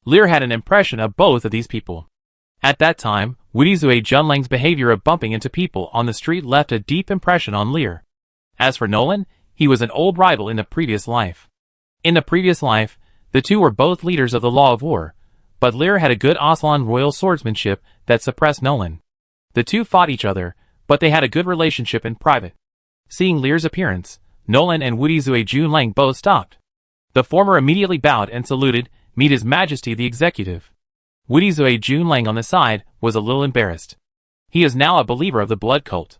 Li'er had an impression of both of these people. At that time, Wudizui Junlang's behavior of bumping into people on the street left a deep impression on Li'er. As for Nolan, he was an old rival in the previous life. In the previous life, the two were both leaders of the Law of War, but Li'er had a good Aslan royal swordsmanship that suppressed Nolan. The two fought each other, but they had a good relationship in private. Seeing Li'er's appearance, Nolan and Wudizui Junlang both stopped. The former immediately bowed and saluted, "Meet His Majesty the Executive." Wudizui Junlang on the side was a little embarrassed. He is now a believer of the blood cult.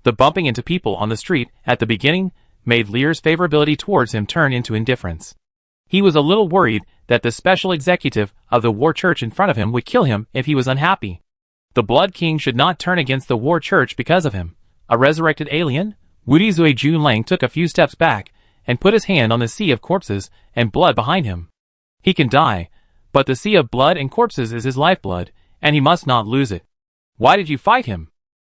The bumping into people on the street at the beginning made Li'er's favorability towards him turn into indifference. He was a little worried that the special executive of the War Church in front of him would kill him if he was unhappy. The Blood King should not turn against the War Church because of him. A resurrected alien? Wudizui Junlang took a few steps back and put his hand on the sea of corpses and blood behind him. He can die, but the sea of blood and corpses is his lifeblood, and he must not lose it. Why did you fight him?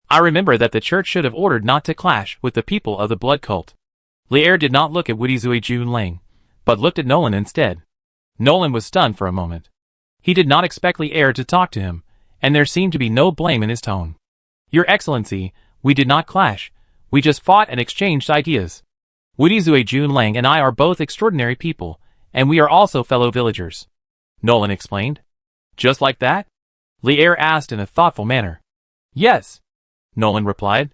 I remember that the church should have ordered not to clash with the people of the blood cult. Li'er did not look at Wudizui Junlang, but looked at Nolan instead. Nolan was stunned for a moment. He did not expect Li'er to talk to him, and there seemed to be no blame in his tone. "Your Excellency, we did not clash. We just fought and exchanged ideas. Wudizui Junlang and I are both extraordinary people, and we are also fellow villagers," Nolan explained. "Just like that?" Li'er asked in a thoughtful manner. "Yes," Nolan replied.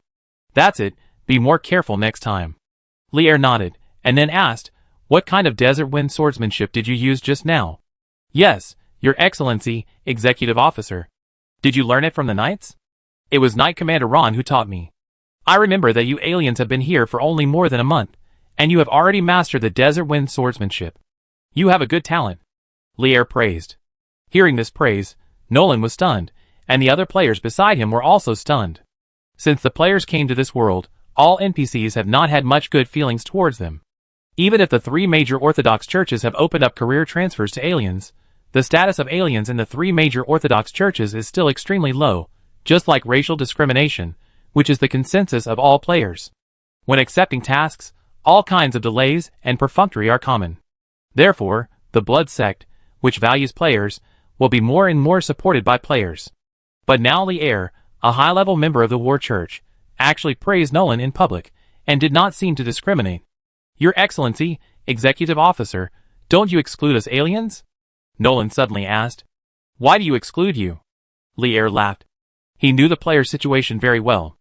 "That's it, be more careful next time." Li'er nodded, and then asked, "What kind of desert wind swordsmanship did you use just now?" "Yes, Your Excellency, Executive Officer." "Did you learn it from the Knights?" "It was Knight Commander Ron who taught me. I remember that you aliens have been here for only more than a month, and you have already mastered the desert wind swordsmanship. You have a good talent," Li'er praised. Hearing this praise, Nolan was stunned, and the other players beside him were also stunned. Since the players came to this world, all NPCs have not had much good feelings towards them. Even if the three major Orthodox churches have opened up career transfers to aliens, the status of aliens in the three major Orthodox churches is still extremely low, just like racial discrimination, which is the consensus of all players. When accepting tasks, all kinds of delays and perfunctory are common. Therefore, the Blood Sect, which values players, will be more and more supported by players. But now Li'er, a high-level member of the War Church, actually praised Nolan in public, and did not seem to discriminate. Your Excellency, Executive Officer, don't you exclude us aliens? Nolan suddenly asked. Why do you exclude you? Lier laughed. He knew the player's situation very well.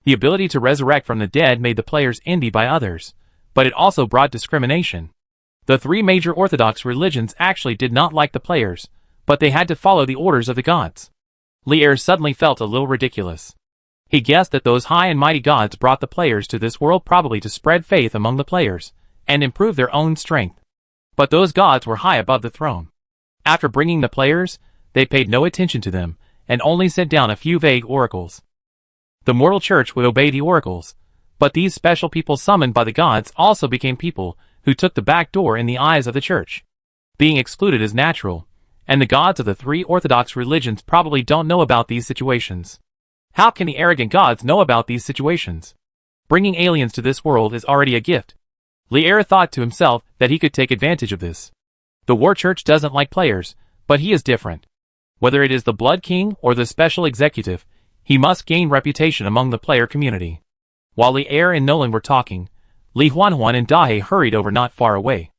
The ability to resurrect from the dead made the players envied by others, but it also brought discrimination. The three major Orthodox religions actually did not like the players, but they had to follow the orders of the gods. Lier suddenly felt a little ridiculous. He guessed that those high and mighty gods brought the players to this world probably to spread faith among the players, and improve their own strength. But those gods were high above the throne. After bringing the players, they paid no attention to them, and only sent down a few vague oracles. The mortal church would obey the oracles, but these special people summoned by the gods also became people who took the back door in the eyes of the church. Being excluded is natural, and the gods of the three Orthodox religions probably don't know about these situations. How can the arrogant gods know about these situations? Bringing aliens to this world is already a gift. Lier thought to himself that he could take advantage of this. The War Church doesn't like players, but he is different. Whether it is the Blood King or the Special Executive, he must gain reputation among the player community. While Lier and Nolan were talking, Li Huanhuan and Dahe hurried over not far away.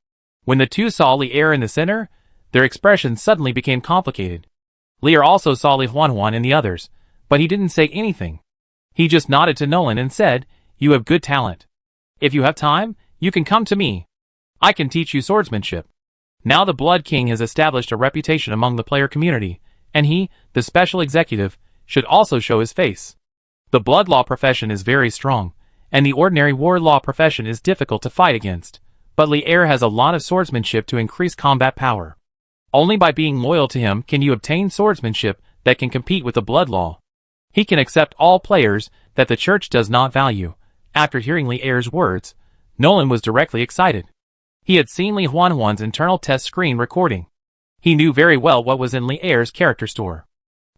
When the two saw Lier in the center, their expressions suddenly became complicated. Lier also saw Li Huanhuan and the others, but he didn't say anything. He just nodded to Nolan and said, "You have good talent. If you have time, you can come to me. I can teach you swordsmanship." Now the Blood King has established a reputation among the player community, and he, the Special Executive, should also show his face. The blood law profession is very strong, and the ordinary war law profession is difficult to fight against, but Lier has a lot of swordsmanship to increase combat power. Only by being loyal to him can you obtain swordsmanship that can compete with the blood law. He can accept all players that the church does not value. After hearing Lier's words, Nolan was directly excited. He had seen Li Huanhuan's internal test screen recording. He knew very well what was in Lier's character store.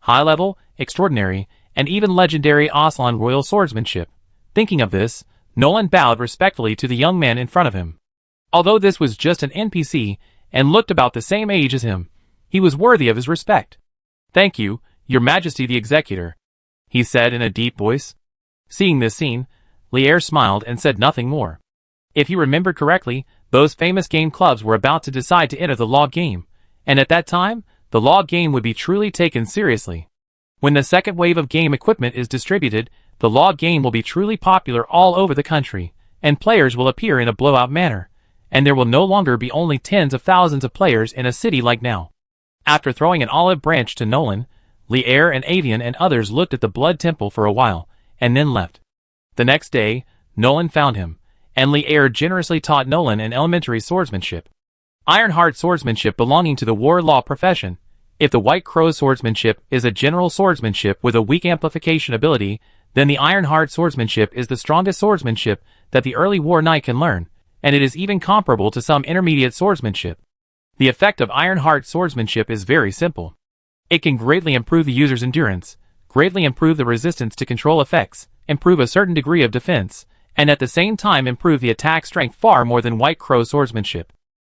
High level, extraordinary, and even legendary Aslan royal swordsmanship. Thinking of this, Nolan bowed respectfully to the young man in front of him. Although this was just an NPC, and looked about the same age as him, he was worthy of his respect. "Thank you, Your Majesty the Executor," he said in a deep voice. Seeing this scene, Lier smiled and said nothing more. If he remembered correctly, those famous game clubs were about to decide to enter the log game, and at that time, the log game would be truly taken seriously. When the second wave of game equipment is distributed, the log game will be truly popular all over the country, and players will appear in a blowout manner, and there will no longer be only tens of thousands of players in a city like now. After throwing an olive branch to Nolan, Lier and Avian and others looked at the Blood Temple for a while, and then left. The next day, Nolan found him, and Lier generously taught Nolan an elementary swordsmanship. Ironheart swordsmanship belonging to the war law profession. If the White Crow swordsmanship is a general swordsmanship with a weak amplification ability, then the Ironheart swordsmanship is the strongest swordsmanship that the early war knight can learn, and it is even comparable to some intermediate swordsmanship. The effect of Ironheart swordsmanship is very simple. It can greatly improve the user's endurance, greatly improve the resistance to control effects, improve a certain degree of defense, and at the same time improve the attack strength far more than White Crow swordsmanship.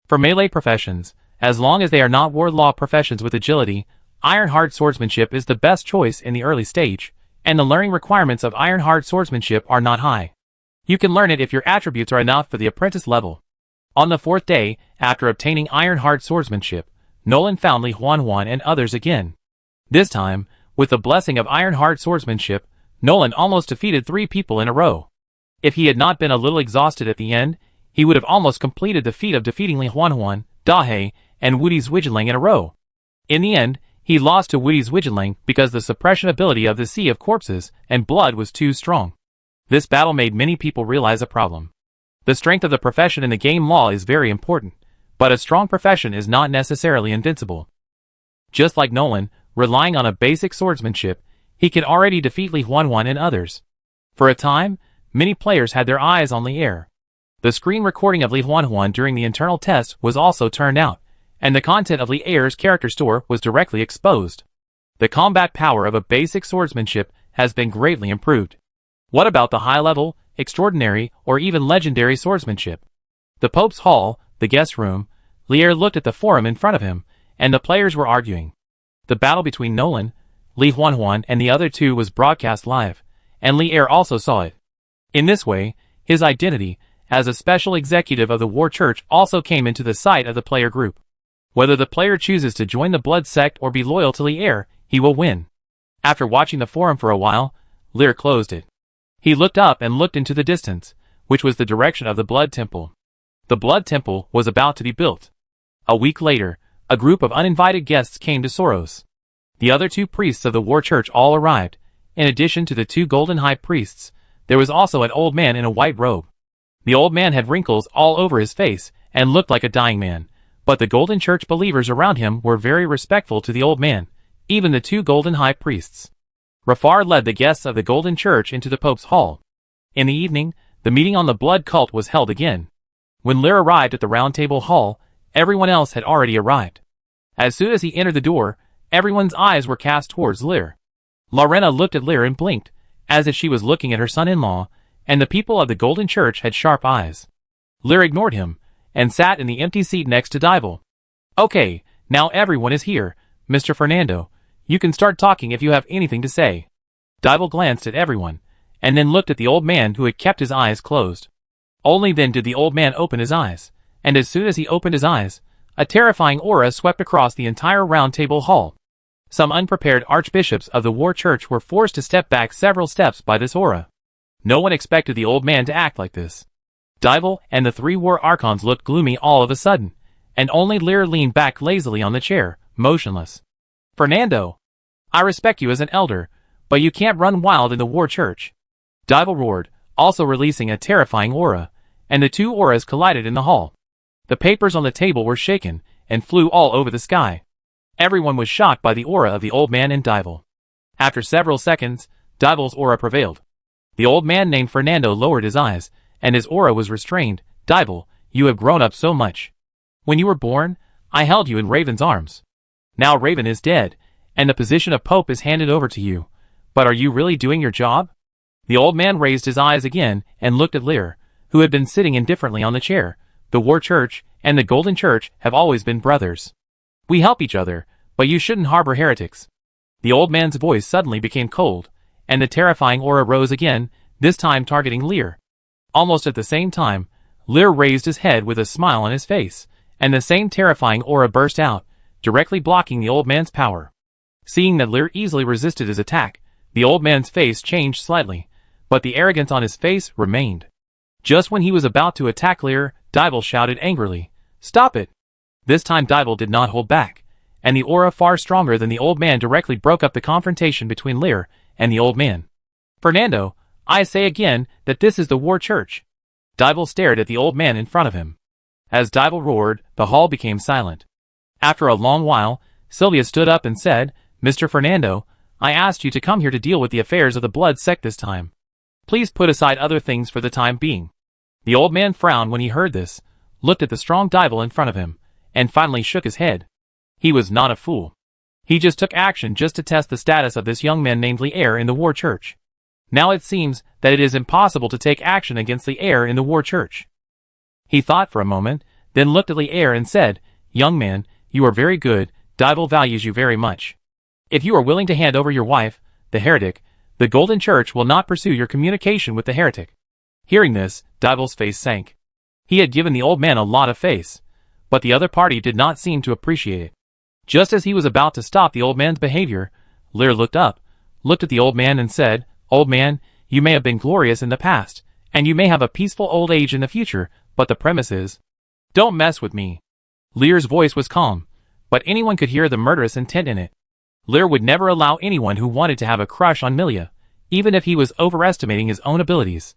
For melee professions, as long as they are not war law professions with agility, Ironheart swordsmanship is the best choice in the early stage, and the learning requirements of Ironheart swordsmanship are not high. You can learn it if your attributes are enough for the apprentice level. On the fourth day, after obtaining Ironheart swordsmanship, Nolan found Li Huanhuan and others again. This time, with the blessing of Ironheart swordsmanship, Nolan almost defeated 3 people in a row. If he had not been a little exhausted at the end, he would have almost completed the feat of defeating Li Huanhuan, Dahe, and Woody's Widgeling in a row. In the end, he lost to Woody's Widgeling because the suppression ability of the Sea of Corpses and Blood was too strong. This battle made many people realize a problem. The strength of the profession in the game law is very important, but a strong profession is not necessarily invincible. Just like Nolan, relying on a basic swordsmanship, he can already defeat Li Huanhuan and others. For a time, many players had their eyes on Lier. The screen recording of Li Huanhuan during the internal test was also turned out, and the content of Lier's character store was directly exposed. The combat power of a basic swordsmanship has been greatly improved. What about the high-level, extraordinary, or even legendary swordsmanship? The Pope's Hall, the guest room, Lier looked at the forum in front of him, and the players were arguing. The battle between Nolan, Li Huanhuan, and the other two was broadcast live, and Lier also saw it. In this way, his identity, as a special executive of the war church also came into the sight of the player group. Whether the player chooses to join the blood sect or be loyal to Lear, he will win. After watching the forum for a while, Lear closed it. He looked up and looked into the distance, which was the direction of the blood temple. The blood temple was about to be built. A week later, a group of uninvited guests came to Soros. The other 2 priests of the war church all arrived. In addition to the 2 golden high priests, there was also an old man in a white robe. The old man had wrinkles all over his face and looked like a dying man, but the golden church believers around him were very respectful to the old man, even the 2 golden high priests. Rafar led the guests of the golden church into the Pope's hall. In the evening, the meeting on the blood cult was held again. When Lear arrived at the round table hall, everyone else had already arrived. As soon as he entered the door, everyone's eyes were cast towards Lear. Lorena looked at Lear and blinked, as if she was looking at her son-in-law, and the people of the golden church had sharp eyes. Lear ignored him, and sat in the empty seat next to Dival. "Okay, now everyone is here, Mr. Fernando. You can start talking if you have anything to say." Dival glanced at everyone, and then looked at the old man who had kept his eyes closed. Only then did the old man open his eyes, and as soon as he opened his eyes, a terrifying aura swept across the entire round table hall. Some unprepared archbishops of the war church were forced to step back several steps by this aura. No one expected the old man to act like this. Dival and the 3 war archons looked gloomy all of a sudden, and only Lear leaned back lazily on the chair, motionless. "Fernando, I respect you as an elder, but you can't run wild in the war church." Dival roared, also releasing a terrifying aura, and the 2 auras collided in the hall. The papers on the table were shaken, and flew all over the sky. Everyone was shocked by the aura of the old man and Dival. After several seconds, Dival's aura prevailed. The old man named Fernando lowered his eyes, and his aura was restrained. "Dival, you have grown up so much. When you were born, I held you in Raven's arms. Now Raven is dead, and the position of Pope is handed over to you. But are you really doing your job?" The old man raised his eyes again and looked at Lear, who had been sitting indifferently on the chair. "The war church and the golden church have always been brothers. We help each other, but you shouldn't harbor heretics." The old man's voice suddenly became cold, and the terrifying aura rose again, this time targeting Lear. Almost at the same time, Lear raised his head with a smile on his face, and the same terrifying aura burst out, directly blocking the old man's power. Seeing that Lear easily resisted his attack, the old man's face changed slightly, but the arrogance on his face remained. Just when he was about to attack Lear, Dival shouted angrily, "Stop it!" This time Dival did not hold back, and the aura far stronger than the old man directly broke up the confrontation between Lear and the old man. "Fernando, I say again that this is the war church." Dival stared at the old man in front of him. As Dival roared, the hall became silent. After a long while, Sylvia stood up and said, "Mr. Fernando, I asked you to come here to deal with the affairs of the blood sect this time. Please put aside other things for the time being." The old man frowned when he heard this, looked at the strong Dival in front of him, and finally shook his head. He was not a fool. He just took action just to test the status of this young man named Lear in the war church. Now it seems that it is impossible to take action against the heir in the war church. He thought for a moment, then looked at Lear and said, "Young man, you are very good. Dival values you very much. If you are willing to hand over your wife, the heretic, the golden church will not pursue your communication with the heretic." Hearing this, Dival's face sank. He had given the old man a lot of face, but the other party did not seem to appreciate it. Just as he was about to stop the old man's behavior, Lear looked up, looked at the old man and said, "Old man, you may have been glorious in the past, and you may have a peaceful old age in the future, but the premise is, don't mess with me." Lear's voice was calm, but anyone could hear the murderous intent in it. Lear would never allow anyone who wanted to have a crush on Milia, even if he was overestimating his own abilities.